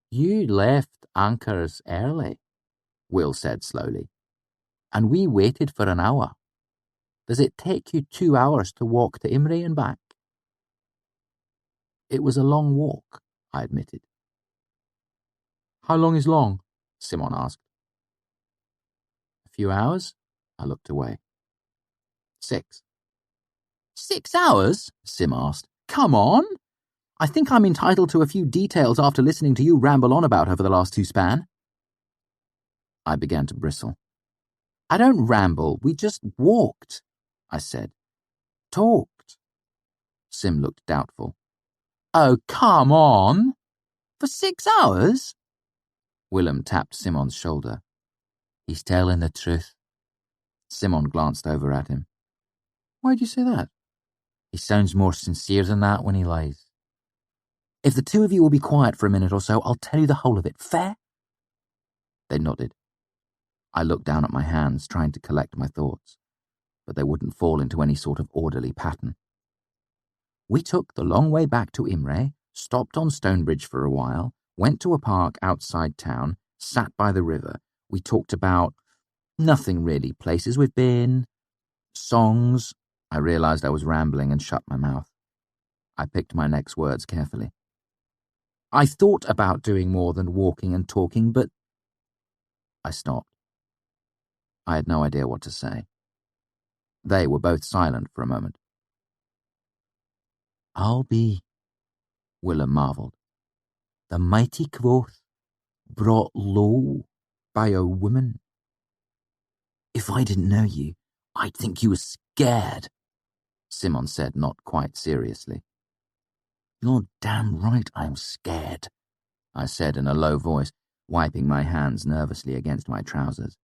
"You left Anchor's early," Will said slowly, "and we waited for an hour. Does it take you 2 hours to walk to Imre and back?"
"It was a long walk," I admitted.
"How long is long?"
Simon asked.
"A few hours?"
I looked away. 6.
6 hours? Sim asked. "Come on! I think I'm entitled to a few details after listening to you ramble on about her for the last 2 span."
I began to bristle.
"I don't ramble, we just walked," I said. "Talked."
Sim looked doubtful.
"Oh, come on! For 6 hours?"
Willem tapped Simon's shoulder.
"He's telling the truth."
Simon glanced over at him.
"Why'd you say that?" "He sounds more sincere than that when he lies. If the two of you will be quiet for a minute or so, I'll tell you the whole of it. Fair?"
They nodded. I looked down at my hands, trying to collect my thoughts, but they wouldn't fall into any sort of orderly pattern.
"We took the long way back to Imre, stopped on Stonebridge for a while, went to a park outside town, sat by the river. We talked about nothing really, places we've been, songs."
I realized I was rambling and shut my mouth. I picked my next words carefully.
"I thought about doing more than walking and talking, but—"
I stopped. I had no idea what to say. They were both silent for a moment.
"I'll be,"
Willem marveled,
"the mighty Kvothe, brought low by a woman. If I didn't know you, I'd think you were scared,"
Simon said, not quite seriously.
"You're damn right I'm scared,"
I said in a low voice, wiping my hands nervously against my trousers.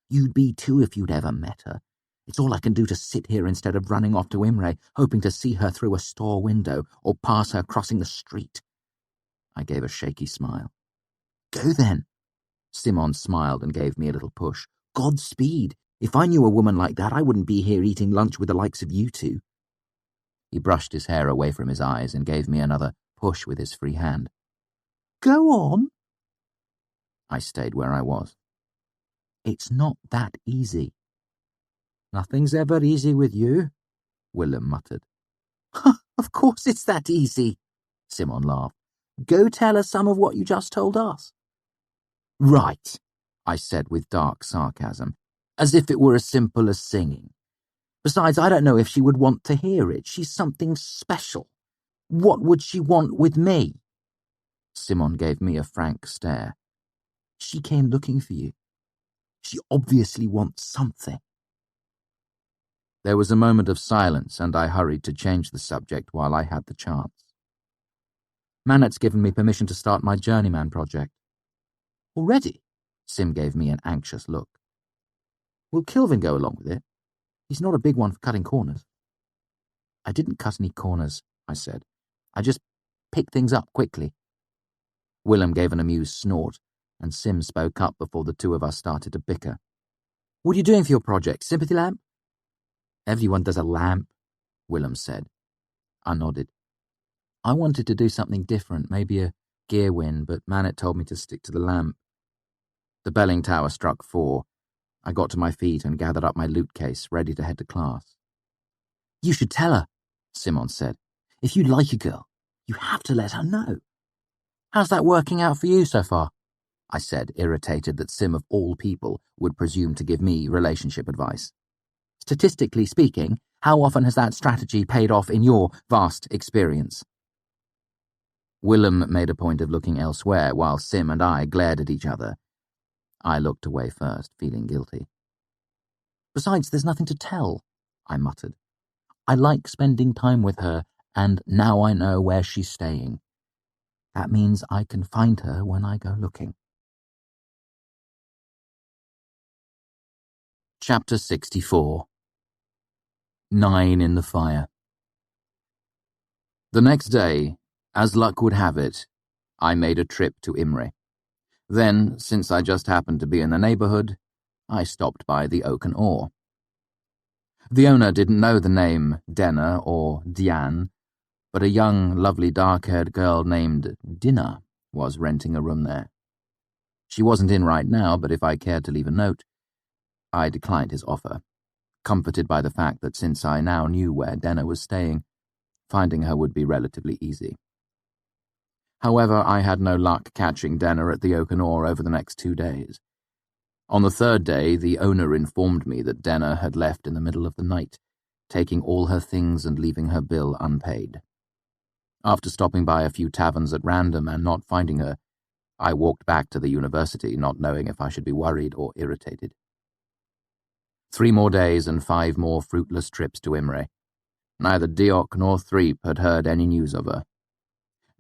"You'd be too if you'd ever met her. It's all I can do to sit here instead of running off to Imre, hoping to see her through a store window or pass her crossing the street."
I gave a shaky smile.
"Go then." Simon smiled and gave me a little push. "Godspeed. If I knew a woman like that, I wouldn't be here eating lunch with the likes of you two."
He brushed his hair away from his eyes and gave me another push with his free hand.
Go on.
I stayed where I was.
It's not that easy. Nothing's ever easy with you, Willem muttered. Of course it's that easy, Simon laughed. Go tell us some of what you just told us.
Right, I said with dark sarcasm, as if it were as simple as singing. Besides, I don't know if she would want to hear it. She's something special. What would she want with me? Simon gave me a frank stare. She came looking for you. She obviously wants something. There was a moment of silence, and I hurried to change the subject while I had the chance. Manet's given me permission to start my journeyman project. Already? Sim gave me an anxious look. Will Kilvin go along with it? He's not a big one for cutting corners. I didn't cut any corners, I said. I just picked things up quickly. Willem gave an amused snort, and Sim spoke up before the two of us started to bicker. What are you doing for your project? Sympathy lamp? Everyone does a lamp, Willem said. I nodded. I wanted to do something different, maybe a gear win, but Manet told me to stick to the lamp. The belling tower struck 4. I got to my feet and gathered up my loot case, ready to head to class. You should tell her, Simon said. If you like a girl, you have to let her know. How's that working out for you so far? I said, irritated that Sim of all people would presume to give me relationship advice. Statistically speaking, how often has that strategy paid off in your vast experience? Willem made a point of looking elsewhere while Sim and I glared at each other. I looked away first, feeling guilty. Besides, there's nothing to tell, I muttered. I like spending time with her, and now I know where she's staying. That means I can find her when I go looking. Chapter 64. 9 in the fire. The next day, as luck would have it, I made a trip to Imre. Then, since I just happened to be in the neighborhood, I stopped by the Oak and Oar. The owner didn't know the name Denna or Diane, but a young, lovely dark-haired girl named Dinah was renting a room there. She wasn't in right now, but if I cared to leave a note, I declined his offer, comforted by the fact that since I now knew where Denna was staying, finding her would be relatively easy. However, I had no luck catching Denna at the Oak and Oar over the next 2 days. On the 3rd day, the owner informed me that Denna had left in the middle of the night, taking all her things and leaving her bill unpaid. After stopping by a few taverns at random and not finding her, I walked back to the university, not knowing if I should be worried or irritated. 3 more days and 5 more fruitless trips to Imre. Neither Diok nor Threep had heard any news of her.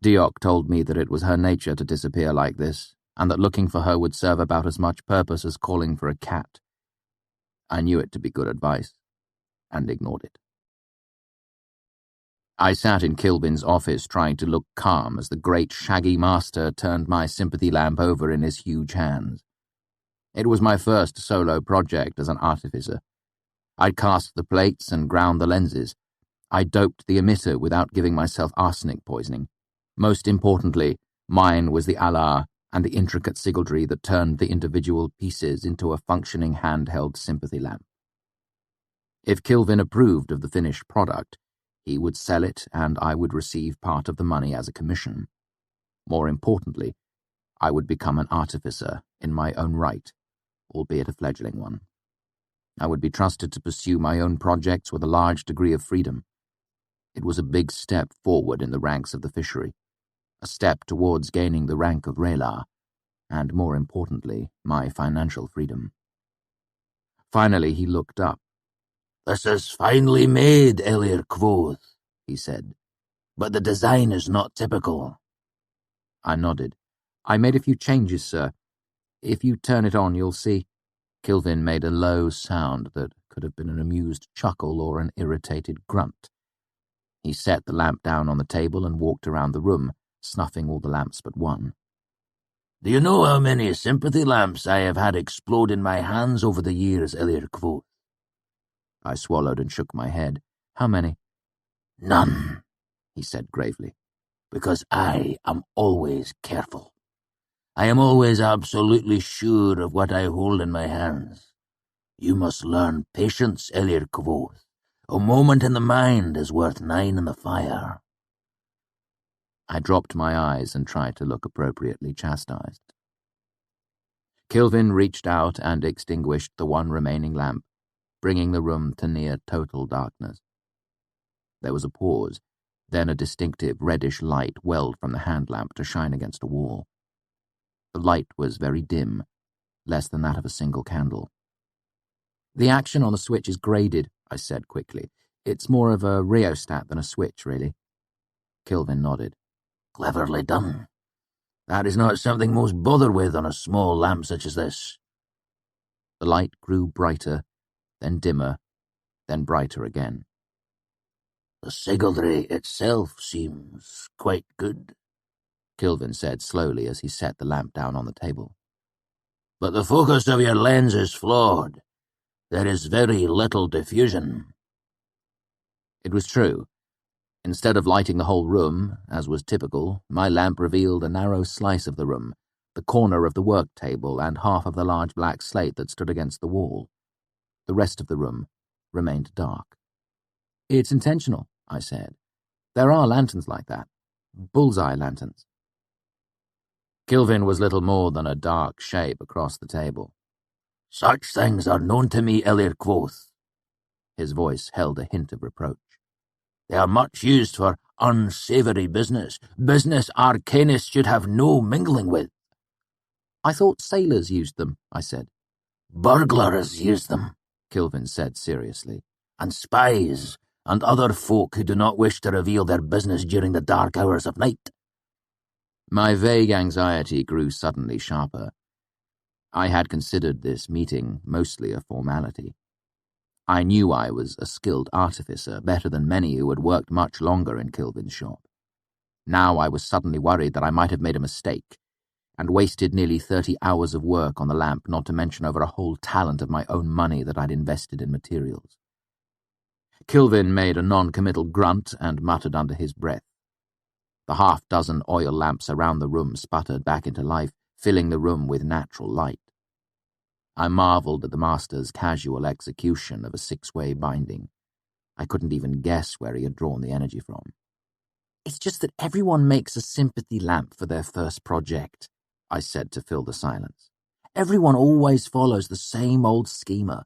Diok told me that it was her nature to disappear like this, and that looking for her would serve about as much purpose as calling for a cat. I knew it to be good advice, and ignored it. I sat in Kilvin's office trying to look calm as the great shaggy master turned my sympathy lamp over in his huge hands. It was my first solo project as an artificer. I'd cast the plates and ground the lenses. I doped the emitter without giving myself arsenic poisoning. Most importantly, mine was the alar and the intricate sigildry that turned the individual pieces into a functioning handheld sympathy lamp. If Kilvin approved of the finished product, he would sell it and I would receive part of the money as a commission. More importantly, I would become an artificer in my own right, albeit a fledgling one. I would be trusted to pursue my own projects with a large degree of freedom. It was a big step forward in the ranks of the fishery, a step towards gaining the rank of Relar, and more importantly, my financial freedom. Finally, he looked up.
"This is finely made, Elir Kvothe," he said, "but the design is not typical."
I nodded. I made a few changes, sir. If you turn it on, you'll see. Kilvin made a low sound that could have been an amused chuckle or an irritated grunt. He set the lamp down on the table and walked around the room, snuffing all the lamps but one.
"Do you know how many sympathy lamps I have had explode in my hands over the years, Elir Kvothe?"
I swallowed and shook my head. How many?
"None,"
he said gravely.
because I am always careful. I am always absolutely sure of what I hold in my hands. You must learn patience, Kvothe. A moment in the mind is worth 9 in the fire.
I dropped my eyes and tried to look appropriately chastised. Kilvin reached out and extinguished the one remaining lamp, bringing the room to near total darkness. There was a pause, then a distinctive reddish light welled from the hand lamp to shine against a wall. The light was very dim, less than that of a single candle. "The action on the switch is graded," I said quickly. "It's more of a rheostat than a switch, really." Kilvin nodded.
Cleverly done. That is not something most bother with on a small lamp such as this.
The light grew brighter, then dimmer, then brighter again.
The sigildry itself seems quite good,
Kilvin said slowly as he set the lamp down on the table.
But the focus of your lens is flawed. There is very little diffusion.
It was true. Instead of lighting the whole room, as was typical, my lamp revealed a narrow slice of the room, the corner of the work table and half of the large black slate that stood against the wall. The rest of the room remained dark. "It's intentional," I said. "There are lanterns like that. Bullseye lanterns." Kilvin was little more than a dark shape across the table.
Such things are known to me, Kvothe.
His voice held a hint of reproach.
They are much used for unsavoury business arcanists should have no mingling with.
"I thought sailors used them," I said.
Burglars use them,
Kilvin said seriously.
And spies, and other folk who do not wish to reveal their business during the dark hours of night.
My vague anxiety grew suddenly sharper. I had considered this meeting mostly a formality. I knew I was a skilled artificer, better than many who had worked much longer in Kilvin's shop. Now I was suddenly worried that I might have made a mistake, and wasted nearly 30 hours of work on the lamp, not to mention over a whole talent of my own money that I'd invested in materials. Kilvin made a non-committal grunt and muttered under his breath. The half-dozen oil lamps around the room sputtered back into life, filling the room with natural light. I marvelled at the master's casual execution of a 6-way binding. I couldn't even guess where he had drawn the energy from. "It's just that everyone makes a sympathy lamp for their first project," I said to fill the silence. "Everyone always follows the same old schema.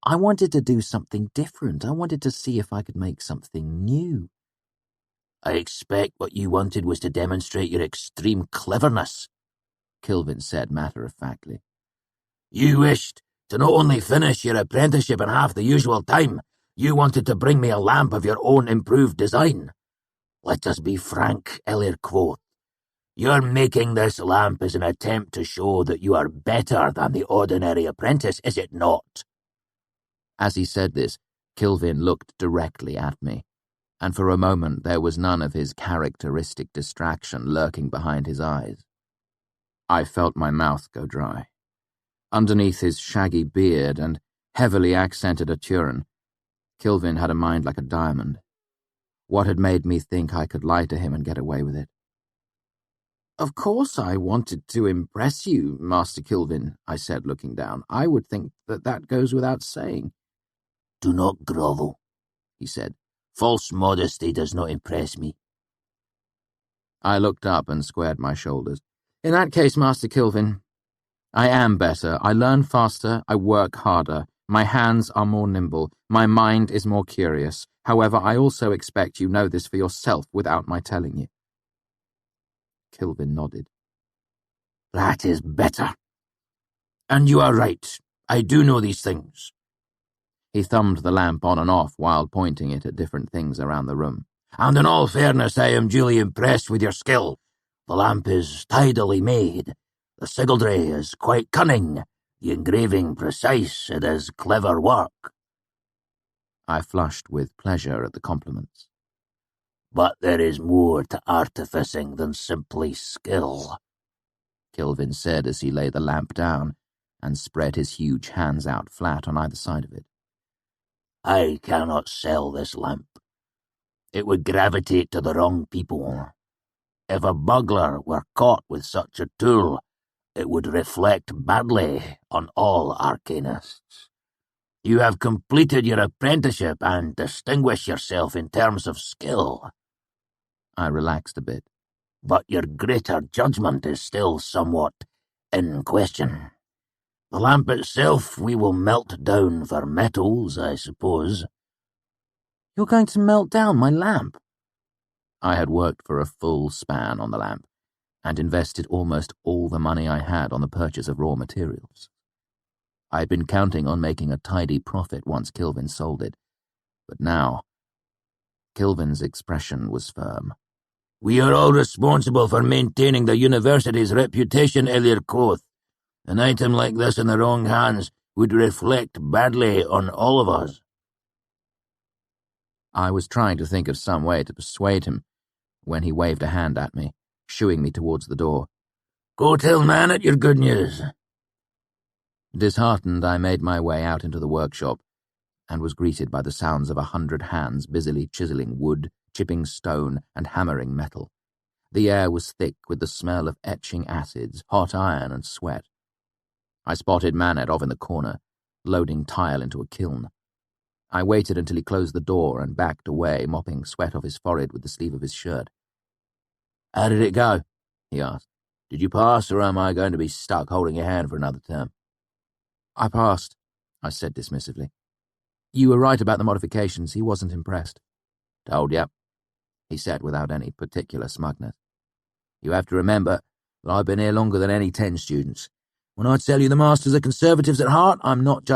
I wanted to do something different. I wanted to see if I could make something new."
I expect what you wanted was to demonstrate your extreme cleverness, Kilvin said matter-of-factly. You wished to not only finish your apprenticeship in half the usual time, you wanted to bring me a lamp of your own improved design. Let us be frank, Kvothe. Your making this lamp is an attempt to show that you are better than the ordinary apprentice, is it not?
As he said this, Kilvin looked directly at me, and for a moment there was none of his characteristic distraction lurking behind his eyes. I felt my mouth go dry. Underneath his shaggy beard and heavily accented Aturan, Kilvin had a mind like a diamond. What had made me think I could lie to him and get away with it? "Of course I wanted to impress you, Master Kilvin," I said, looking down. "I would think that goes without saying."
"Do not grovel," he said. "False modesty does not impress me."
I looked up and squared my shoulders. "In that case, Master Kilvin, I am better. I learn faster. I work harder. My hands are more nimble. My mind is more curious. However, I also expect you know this for yourself without my telling you." Kilvin nodded.
"That is better. And you are right. I do know these things."
He thumbed the lamp on and off while pointing it at different things around the room.
"And in all fairness, I am duly impressed with your skill. The lamp is tidily made. The sigildry is quite cunning. The engraving precise. It is clever work."
I flushed with pleasure at the compliments.
"But there is more to artificing than simply skill,"
Kilvin said as he laid the lamp down and spread his huge hands out flat on either side of it.
"I cannot sell this lamp. It would gravitate to the wrong people. If a burglar were caught with such a tool, it would reflect badly on all arcanists. You have completed your apprenticeship and distinguished yourself in terms of skill.
I relaxed a bit.
But your greater judgment is still somewhat in question. The lamp itself we will melt down for metals, I suppose.
You're going to melt down my lamp? I had worked for a full span on the lamp, and invested almost all the money I had on the purchase of raw materials. I had been counting on making a tidy profit once Kilvin sold it, but now Kilvin's expression was firm.
We are all responsible for maintaining the university's reputation, Kvothe. An item like this in the wrong hands would reflect badly on all of us.
I was trying to think of some way to persuade him when he waved a hand at me, shooing me towards the door.
Go tell Manet your good news.
Disheartened, I made my way out into the workshop and was greeted by the sounds of 100 hands busily chiseling wood, chipping stone, and hammering metal. The air was thick with the smell of etching acids, hot iron, and sweat. I spotted Manet off in the corner, loading tile into a kiln. I waited until he closed the door and backed away, mopping sweat off his forehead with the sleeve of his shirt.
How did it go? He asked. Did you pass, or am I going to be stuck holding your hand for another term?
I passed, I said dismissively. You were right about the modifications. He wasn't impressed.
Told ya,
he said without any particular smugness. You have to remember that I've been here longer than any 10 students. When I tell you the masters are conservatives at heart, I'm not just